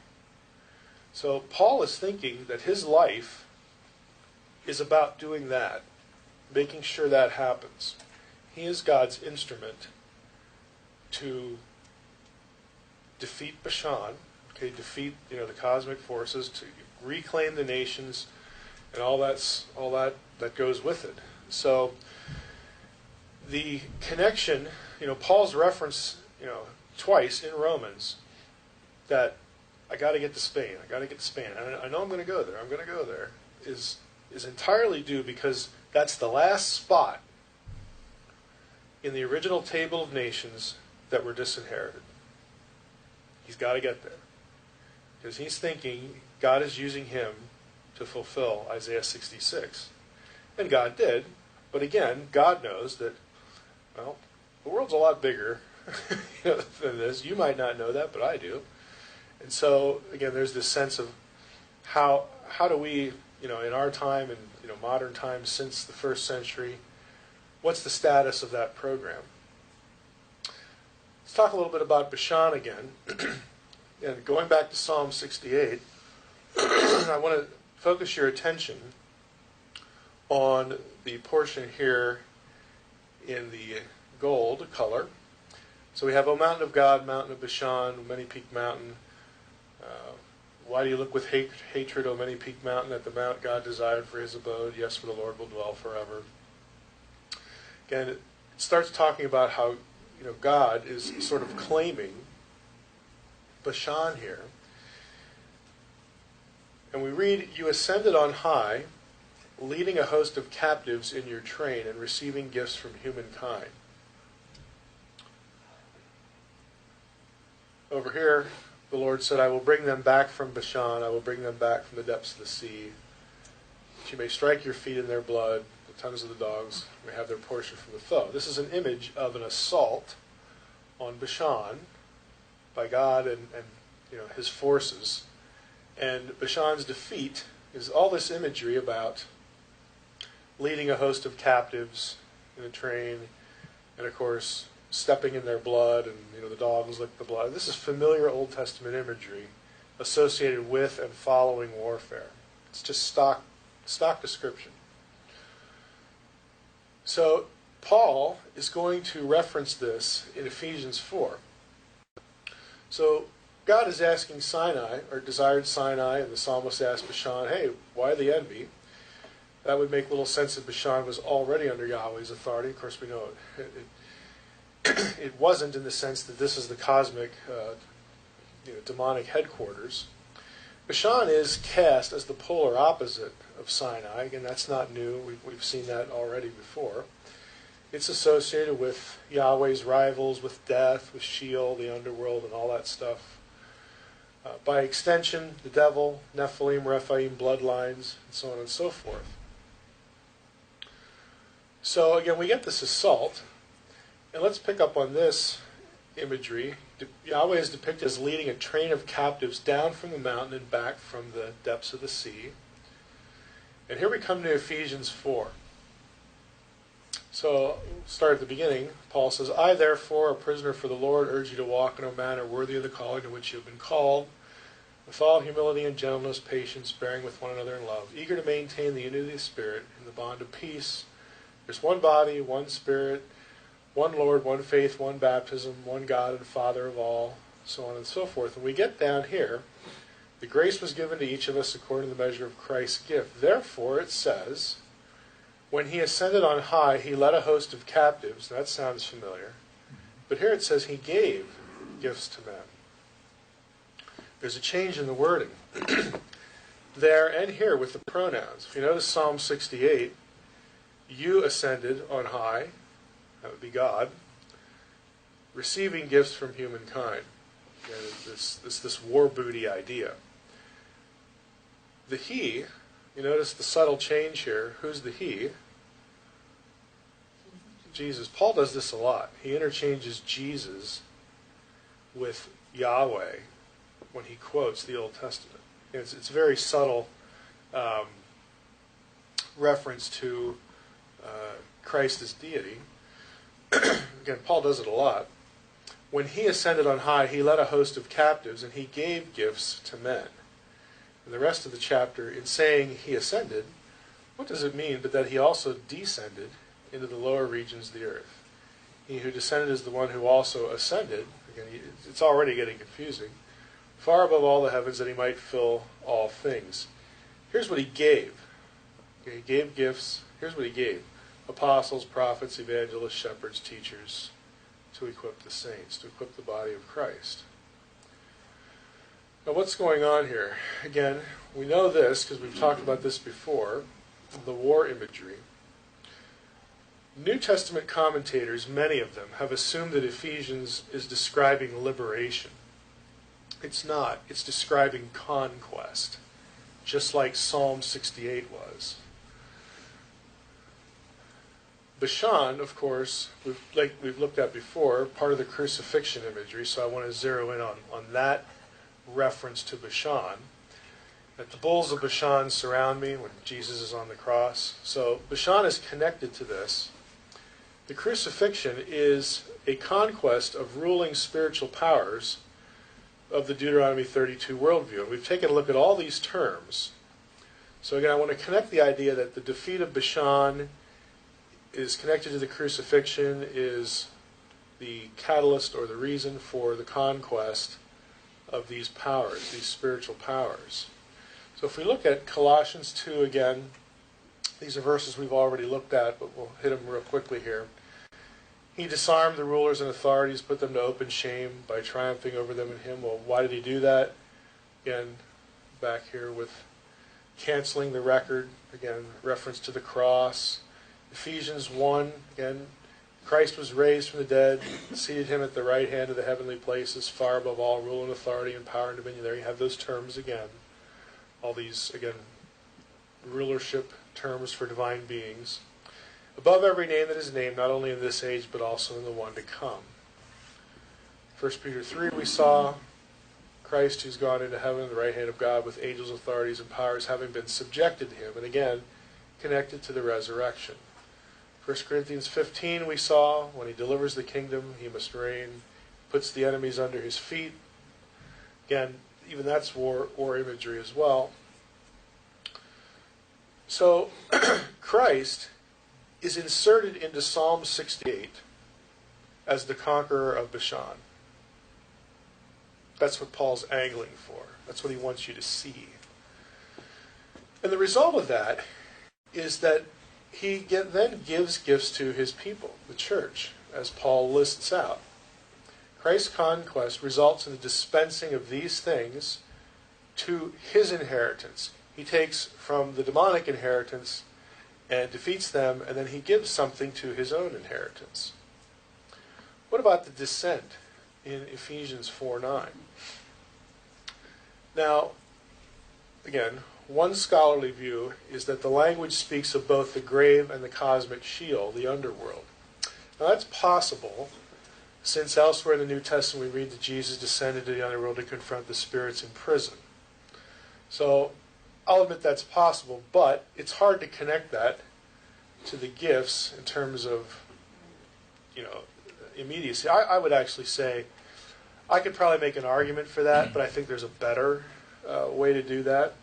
So Paul is thinking that his life is about doing that, making sure that happens. He is God's instrument to defeat Bashan, defeat the cosmic forces, to reclaim the nations, and all that goes with it. So the connection, Paul's reference, twice in Romans that I got to get to Spain. I know I'm going to go there. I'm going to go there. Is entirely due because that's the last spot in the original table of nations that were disinherited. He's got to get there. Because he's thinking God is using him to fulfill Isaiah 66. And God did. But again, God knows that, well, the world's a lot bigger than this. You might not know that, but I do. And so, again, there's this sense of how do we, in our time and modern times since the first century, what's the status of that program? Let's talk a little bit about Bashan again. And going back to Psalm 68, I want to focus your attention on the portion here in the gold color. So we have, O mountain of God, mountain of Bashan, many-peaked mountain. Why do you look with hatred, O many-peaked mountain, at the mount God desired for his abode? Yes, for the Lord will dwell forever. Again, it starts talking about how God is sort of claiming Bashan here. And we read, you ascended on high, leading a host of captives in your train and receiving gifts from humankind. Over here, the Lord said, I will bring them back from Bashan, I will bring them back from the depths of the sea, that you may strike your feet in their blood, the tongues of the dogs may have their portion from the foe. This is an image of an assault on Bashan by God and his forces. And Bashan's defeat is all this imagery about leading a host of captives in a train, and of course stepping in their blood, and the dogs lick the blood. This is familiar Old Testament imagery associated with and following warfare. It's just stock description. So Paul is going to reference this in Ephesians 4. So God is asking Sinai, or desired Sinai, and the psalmist asked Bashan, hey, why the envy? That would make little sense if Bashan was already under Yahweh's authority. Of course, we know it wasn't, in the sense that this is the cosmic, demonic headquarters. Bashan is cast as the polar opposite of Sinai. Again, that's not new. We've seen that already before. It's associated with Yahweh's rivals, with death, with Sheol, the underworld, and all that stuff. By extension, the devil, Nephilim, Rephaim, bloodlines, and so on and so forth. So again, we get this assault. And let's pick up on this imagery. Yahweh is depicted as leading a train of captives down from the mountain and back from the depths of the sea. And here we come to Ephesians 4. So, start at the beginning. Paul says, I therefore, a prisoner for the Lord, urge you to walk in a manner worthy of the calling to which you have been called, with all humility and gentleness, patience, bearing with one another in love, eager to maintain the unity of the Spirit in the bond of peace. There's one body, one Spirit, one Lord, one faith, one baptism, one God and Father of all, so on and so forth. And we get down here, the grace was given to each of us according to the measure of Christ's gift. Therefore, it says, when he ascended on high, he led a host of captives. That sounds familiar. But here it says he gave gifts to men. There's a change in the wording there and here with the pronouns. If you notice Psalm 68, you ascended on high, that would be God, receiving gifts from humankind. Again, this war booty idea. The he, you notice the subtle change here. Who's the he? Jesus. Paul does this a lot. He interchanges Jesus with Yahweh when he quotes the Old Testament. It's a very subtle reference to Christ as deity. Again, Paul does it a lot. When he ascended on high, he led a host of captives, and he gave gifts to men. And the rest of the chapter, in saying he ascended, what does it mean but that he also descended into the lower regions of the earth? He who descended is the one who also ascended. Again, it's already getting confusing. Far above all the heavens, that he might fill all things. Here's what he gave. Okay, he gave gifts. Here's what he gave. Apostles, prophets, evangelists, shepherds, teachers, to equip the saints, to equip the body of Christ. Now what's going on here? Again, we know this because we've talked about this before, the war imagery. New Testament commentators, many of them, have assumed that Ephesians is describing liberation. It's not. It's describing conquest, just like Psalm 68 was. Bashan, of course, like we've looked at before, part of the crucifixion imagery, so I want to zero in on that reference to Bashan. That the bulls of Bashan surround me when Jesus is on the cross. So Bashan is connected to this. The crucifixion is a conquest of ruling spiritual powers of the Deuteronomy 32 worldview. And we've taken a look at all these terms. So again, I want to connect the idea that the defeat of Bashan is connected to the crucifixion, is the catalyst or the reason for the conquest of these powers, these spiritual powers. So if we look at Colossians 2 again, these are verses we've already looked at, but we'll hit them real quickly here. He disarmed the rulers and authorities, put them to open shame by triumphing over them in him. Well, why did he do that? Again, back here with canceling the record. Again, reference to the cross. Ephesians 1, again, Christ was raised from the dead, seated him at the right hand of the heavenly places, far above all rule and authority and power and dominion. There you have those terms again. All these, again, rulership terms for divine beings. Above every name that is named, not only in this age, but also in the one to come. 1 Peter 3, we saw Christ who's gone into heaven at the right hand of God with angels, authorities, and powers having been subjected to him. And again, connected to the resurrection. 1 Corinthians 15, we saw when he delivers the kingdom, he must reign, puts the enemies under his feet. Again, even that's war imagery as well. So, Christ is inserted into Psalm 68 as the conqueror of Bashan. That's what Paul's angling for. That's what he wants you to see. And the result of that is that he then gives gifts to his people, the church, as Paul lists out. Christ's conquest results in the dispensing of these things to his inheritance. He takes from the demonic inheritance and defeats them, and then he gives something to his own inheritance. What about the descent in Ephesians 4:9? Now, again, one scholarly view is that the language speaks of both the grave and the cosmic Sheol, the underworld. Now that's possible, since elsewhere in the New Testament we read that Jesus descended to the underworld to confront the spirits in prison. So I'll admit that's possible, but it's hard to connect that to the gifts in terms of, immediacy. I would actually say I could probably make an argument for that, but I think there's a better way to do that.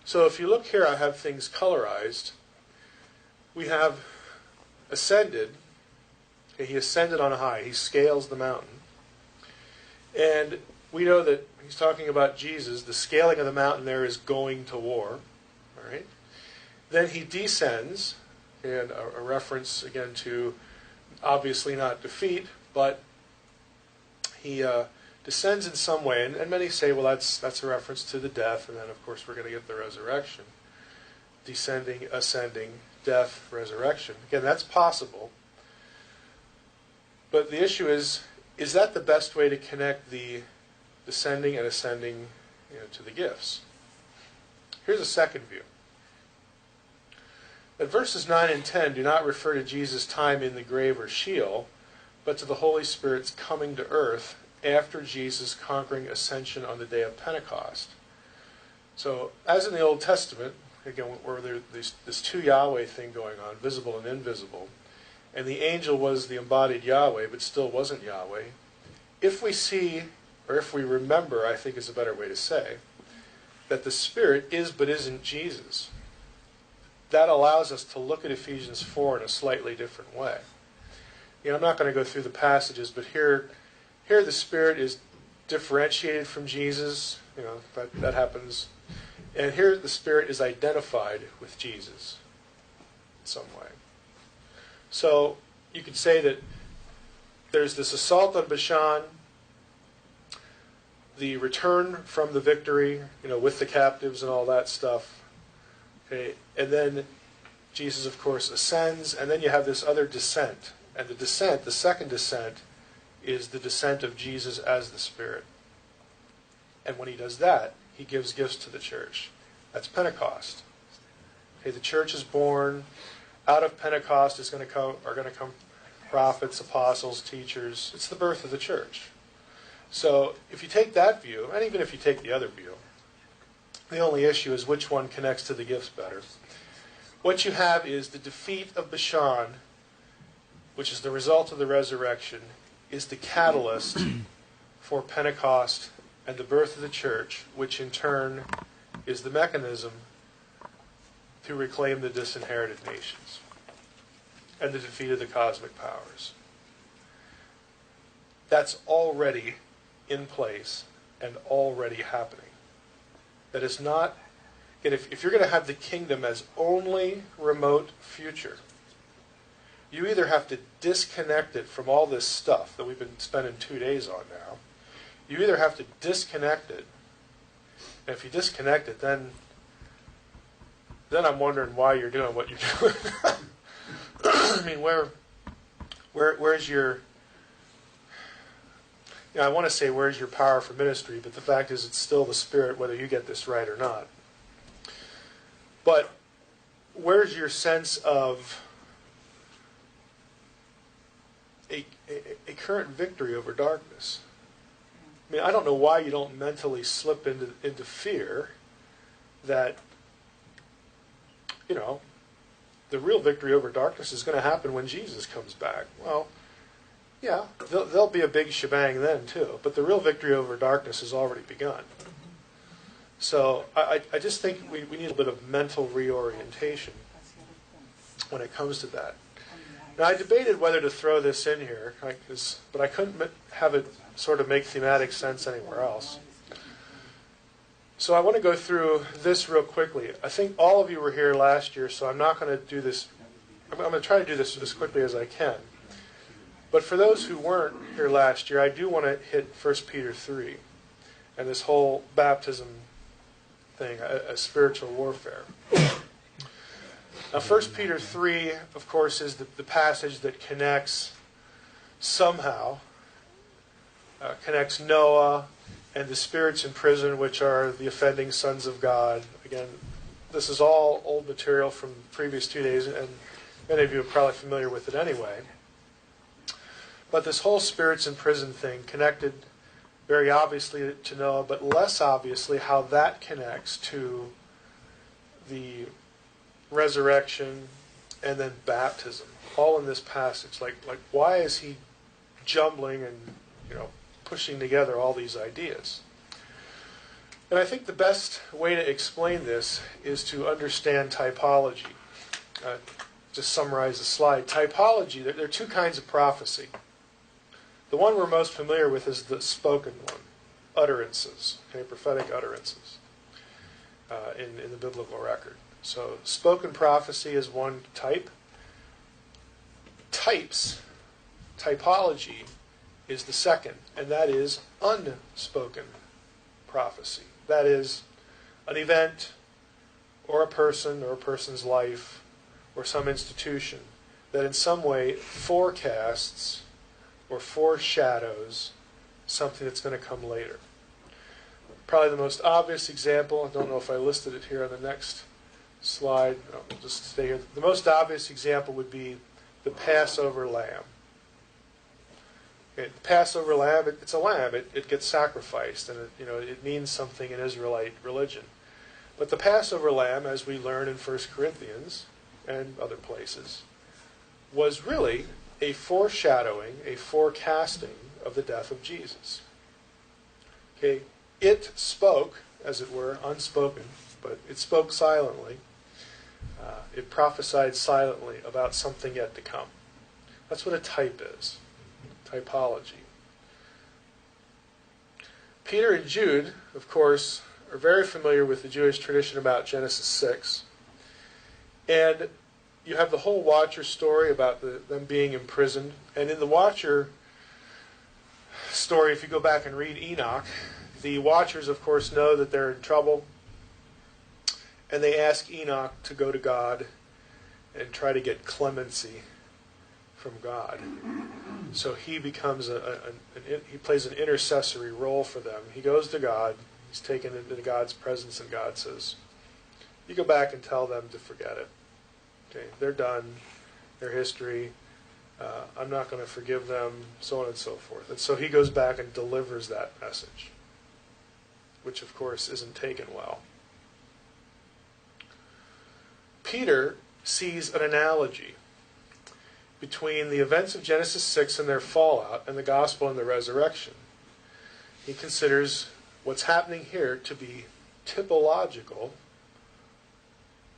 So if you look here, I have things colorized. We have ascended. Okay, he ascended on high. He scales the mountain. And we know that he's talking about Jesus. The scaling of the mountain there is going to war. All right. Then he descends, and a reference again to obviously not defeat, but he descends in some way, and many say, well, that's a reference to the death, and then of course we're going to get the resurrection. Descending, ascending, death, resurrection. Again, that's possible. But the issue is that the best way to connect the descending and ascending to the gifts? Here's a second view. That verses 9 and 10 do not refer to Jesus' time in the grave or Sheol, but to the Holy Spirit's coming to earth after Jesus' conquering ascension on the day of Pentecost. So, as in the Old Testament, again, where there's this two Yahweh thing going on, visible and invisible, and the angel was the embodied Yahweh, but still wasn't Yahweh, if we see, or if we remember, I think is a better way to say, that the Spirit is but isn't Jesus, that allows us to look at Ephesians 4 in a slightly different way. I'm not going to go through the passages, but here the Spirit is differentiated from Jesus. That happens. And here the Spirit is identified with Jesus in some way. So you could say that there's this assault on Bashan, the return from the victory, with the captives and all that stuff. Okay, and then Jesus, of course, ascends, and then you have this other descent. And the descent, the second descent, is the descent of Jesus as the Spirit. And when he does that, he gives gifts to the church. That's Pentecost. Okay, the church is born. Out of Pentecost are going to come prophets, apostles, teachers. It's the birth of the church. So if you take that view, and even if you take the other view, the only issue is which one connects to the gifts better. What you have is the defeat of Bashan, which is the result of the resurrection, is the catalyst for Pentecost and the birth of the church, which in turn is the mechanism to reclaim the disinherited nations and the defeat of the cosmic powers. That's already in place and already happening. That is not, if you're going to have the kingdom as only remote future, you either have to disconnect it from all this stuff that we've been spending 2 days on now. You either have to disconnect it, and if you disconnect it, then I'm wondering why you're doing what you're doing. I mean, where's your... I want to say where's your power for ministry, but the fact is it's still the Spirit, whether you get this right or not. But where's your sense of a current victory over darkness? I mean, I don't know why you don't mentally slip into fear that, the real victory over darkness is going to happen when Jesus comes back. Well, yeah, there'll be a big shebang then too, but the real victory over darkness has already begun. So I just think we need a bit of mental reorientation when it comes to that. Now, I debated whether to throw this in here, but I couldn't have it sort of make thematic sense anywhere else. So I want to go through this real quickly. I think all of you were here last year, so I'm not going to do this. I'm going to try to do this as quickly as I can. But for those who weren't here last year, I do want to hit 1 Peter 3 and this whole baptism thing, a spiritual warfare. Now, 1 Peter 3, of course, is the passage that connects Noah and the spirits in prison, which are the offending sons of God. Again, this is all old material from the previous 2 days, and many of you are probably familiar with it anyway. But this whole spirits in prison thing connected very obviously to Noah, but less obviously how that connects to the resurrection, and then baptism, all in this passage. Like why is he jumbling and pushing together all these ideas? And I think the best way to explain this is to understand typology. Just summarize the slide. Typology, there are two kinds of prophecy. The one we're most familiar with is the spoken one, utterances, prophetic utterances in the biblical record. So spoken prophecy is one type. Typology is the second, and that is unspoken prophecy. That is an event or a person or a person's life or some institution that in some way forecasts or foreshadows something that's going to come later. Probably the most obvious example, I don't know if I listed it here on the next slide, I'll just stay here. The most obvious example would be the Passover lamb. Okay, the Passover lamb, it's a lamb. It gets sacrificed, and it means something in Israelite religion. But the Passover lamb, as we learn in 1 Corinthians and other places, was really a foreshadowing, a forecasting of the death of Jesus. Okay, it spoke, as it were, unspoken, but it spoke silently. It prophesied silently about something yet to come. That's what a type is. Typology. Peter and Jude, of course, are very familiar with the Jewish tradition about Genesis 6. And you have the whole Watcher story about them being imprisoned. And in the Watcher story, if you go back and read Enoch, the Watchers, of course, know that they're in trouble. And they ask Enoch to go to God and try to get clemency from God. So he becomes he plays an intercessory role for them. He goes to God. He's taken into God's presence, and God says, "You go back and tell them to forget it. Okay, they're done. Their history. I'm not going to forgive them." So on and so forth. And so he goes back and delivers that message, which of course isn't taken well. Peter sees an analogy between the events of Genesis 6 and their fallout and the gospel and the resurrection. He considers what's happening here to be typological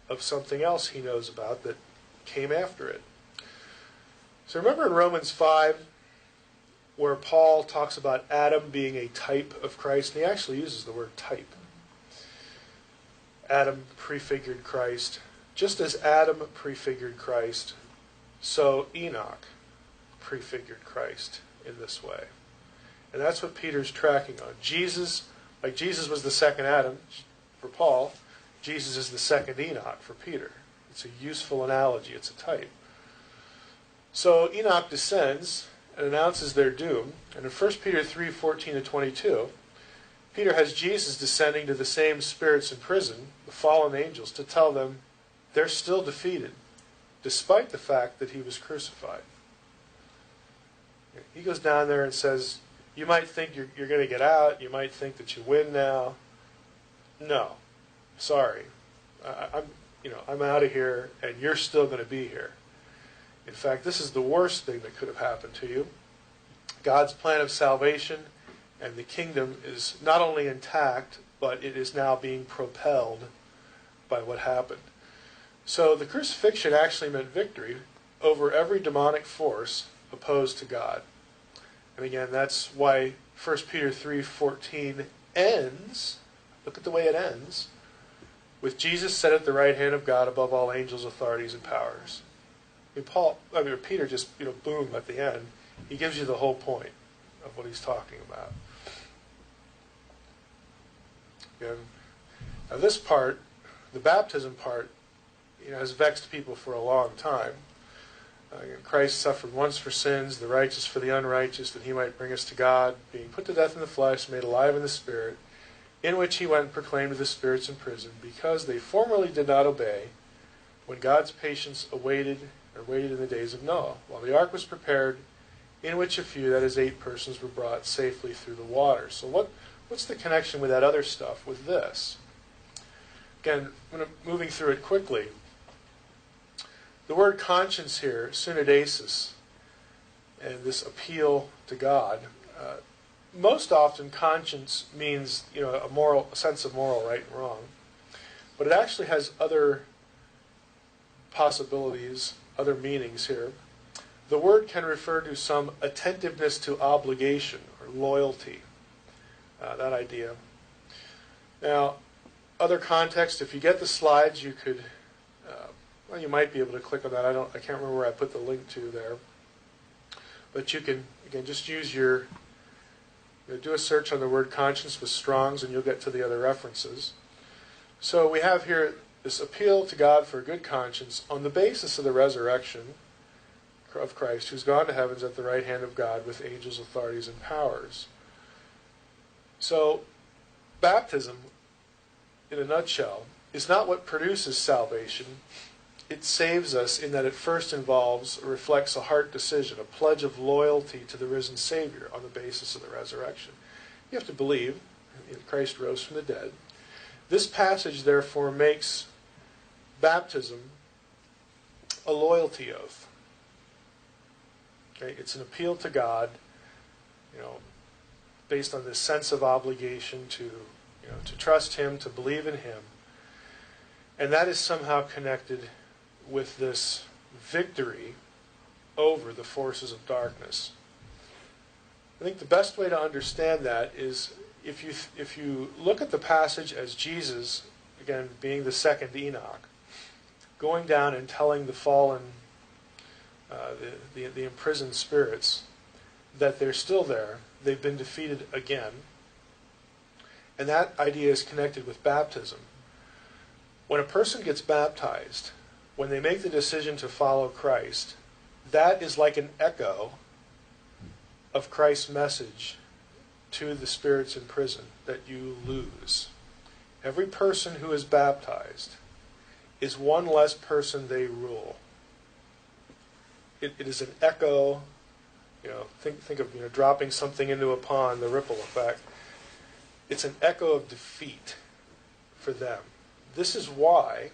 of something else he knows about that came after it. So remember in Romans 5 where Paul talks about Adam being a type of Christ, and he actually uses the word type. Adam prefigured Christ. Just as Adam prefigured Christ, so Enoch prefigured Christ in this way. And that's what Peter's tracking on. Jesus, like Jesus was the second Adam for Paul, Jesus is the second Enoch for Peter. It's a useful analogy. It's a type. So Enoch descends and announces their doom. And in 1 Peter 3:14-22, Peter has Jesus descending to the same spirits in prison, the fallen angels, to tell them they're still defeated, despite the fact that he was crucified. He goes down there and says, you might think you're going to get out. You might think that you win now. No. Sorry. I'm out of here, and you're still going to be here. In fact, this is the worst thing that could have happened to you. God's plan of salvation and the kingdom is not only intact, but it is now being propelled by what happened. So the crucifixion actually meant victory over every demonic force opposed to God. And again, that's why 1 Peter 3:14 ends, look at the way it ends, with Jesus set at the right hand of God above all angels, authorities, and powers. Peter just, boom, at the end, he gives you the whole point of what he's talking about. Again, now this part, the baptism part, has vexed people for a long time. Christ suffered once for sins, the righteous for the unrighteous, that he might bring us to God, being put to death in the flesh, made alive in the Spirit, in which he went and proclaimed to the spirits in prison, because they formerly did not obey, when God's patience waited in the days of Noah, while the ark was prepared, in which a few, that is 8 persons, were brought safely through the water. So what's the connection with that other stuff, with this? Again, moving through it quickly. The word conscience here, synodesis, and this appeal to God, most often conscience means a sense of moral right and wrong, but it actually has other possibilities, other meanings here. The word can refer to some attentiveness to obligation or loyalty, that idea. Now, other context, if you get the slides, you could, you might be able to click on that. I can't remember where I put the link to there. But you can, again, just use do a search on the word conscience with Strong's and you'll get to the other references. So we have here this appeal to God for a good conscience on the basis of the resurrection of Christ, who's gone to heavens at the right hand of God with angels, authorities, and powers. So, baptism, in a nutshell, is not what produces salvation. It saves us in that it first reflects a heart decision, a pledge of loyalty to the risen Savior on the basis of the resurrection. You have to believe that Christ rose from the dead. This passage, therefore, makes baptism a loyalty oath. Okay? It's an appeal to God, based on this sense of obligation to trust Him, to believe in Him. And that is somehow connected with this victory over the forces of darkness. I think the best way to understand that is if you look at the passage as Jesus, again, being the second Enoch, going down and telling the fallen, the imprisoned spirits that they're still there, they've been defeated again. And that idea is connected with baptism. When a person gets baptized, when they make the decision to follow Christ, that is like an echo of Christ's message to the spirits in prison that you lose. Every person who is baptized is one less person they rule. It is an echo. Think of dropping something into a pond, the ripple effect. It's an echo of defeat for them. This is why,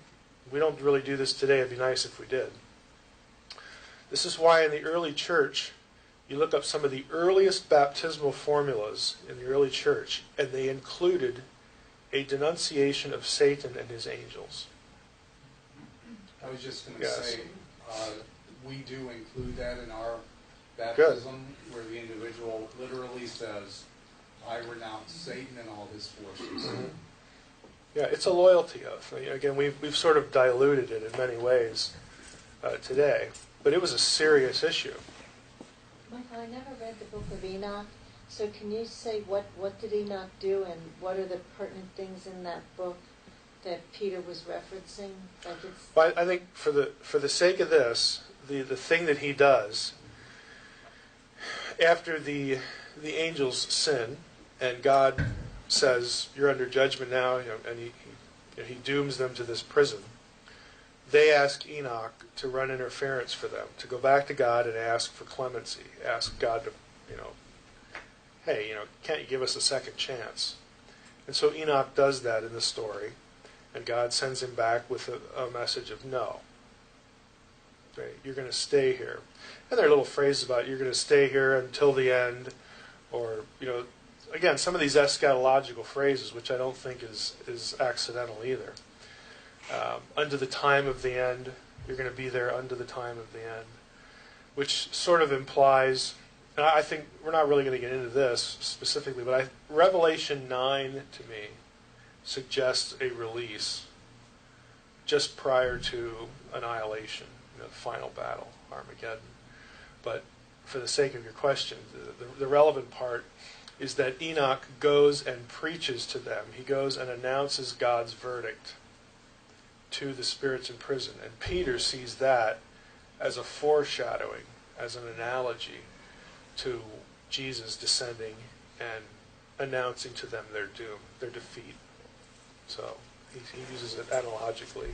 we don't really do this today, it'd be nice if we did. This is why in the early church, you look up some of the earliest baptismal formulas in the early church, and they included a denunciation of Satan and his angels. I was just going to Yes. say, we do include that in our baptism, where the individual literally says, I renounce Satan and all his forces. Mm-hmm. Yeah, it's a loyalty oath. Again, we've sort of diluted it in many ways today, but it was a serious issue. Michael, I never read the book of Enoch, so can you say what did Enoch do and what are the pertinent things in that book that Peter was referencing? Well, I think for the sake of this, the thing that he does after the angels sin and God says you're under judgment now, and he dooms them to this prison. They ask Enoch to run interference for them, to go back to God and ask for clemency, ask God to, hey, can't you give us a second chance? And so Enoch does that in the story, and God sends him back with a message of no. Okay, you're going to stay here. And there are little phrases about you're going to stay here until the end, or, again, some of these eschatological phrases, which I don't think is accidental either. Unto the time of the end, you're going to be there unto the time of the end, which sort of implies, and I think we're not really going to get into this specifically, but Revelation 9 to me suggests a release just prior to annihilation, the final battle, Armageddon. But for the sake of your question, the relevant part is that Enoch goes and preaches to them. He goes and announces God's verdict to the spirits in prison. And Peter sees that as a foreshadowing, as an analogy to Jesus descending and announcing to them their doom, their defeat. So he uses it analogically.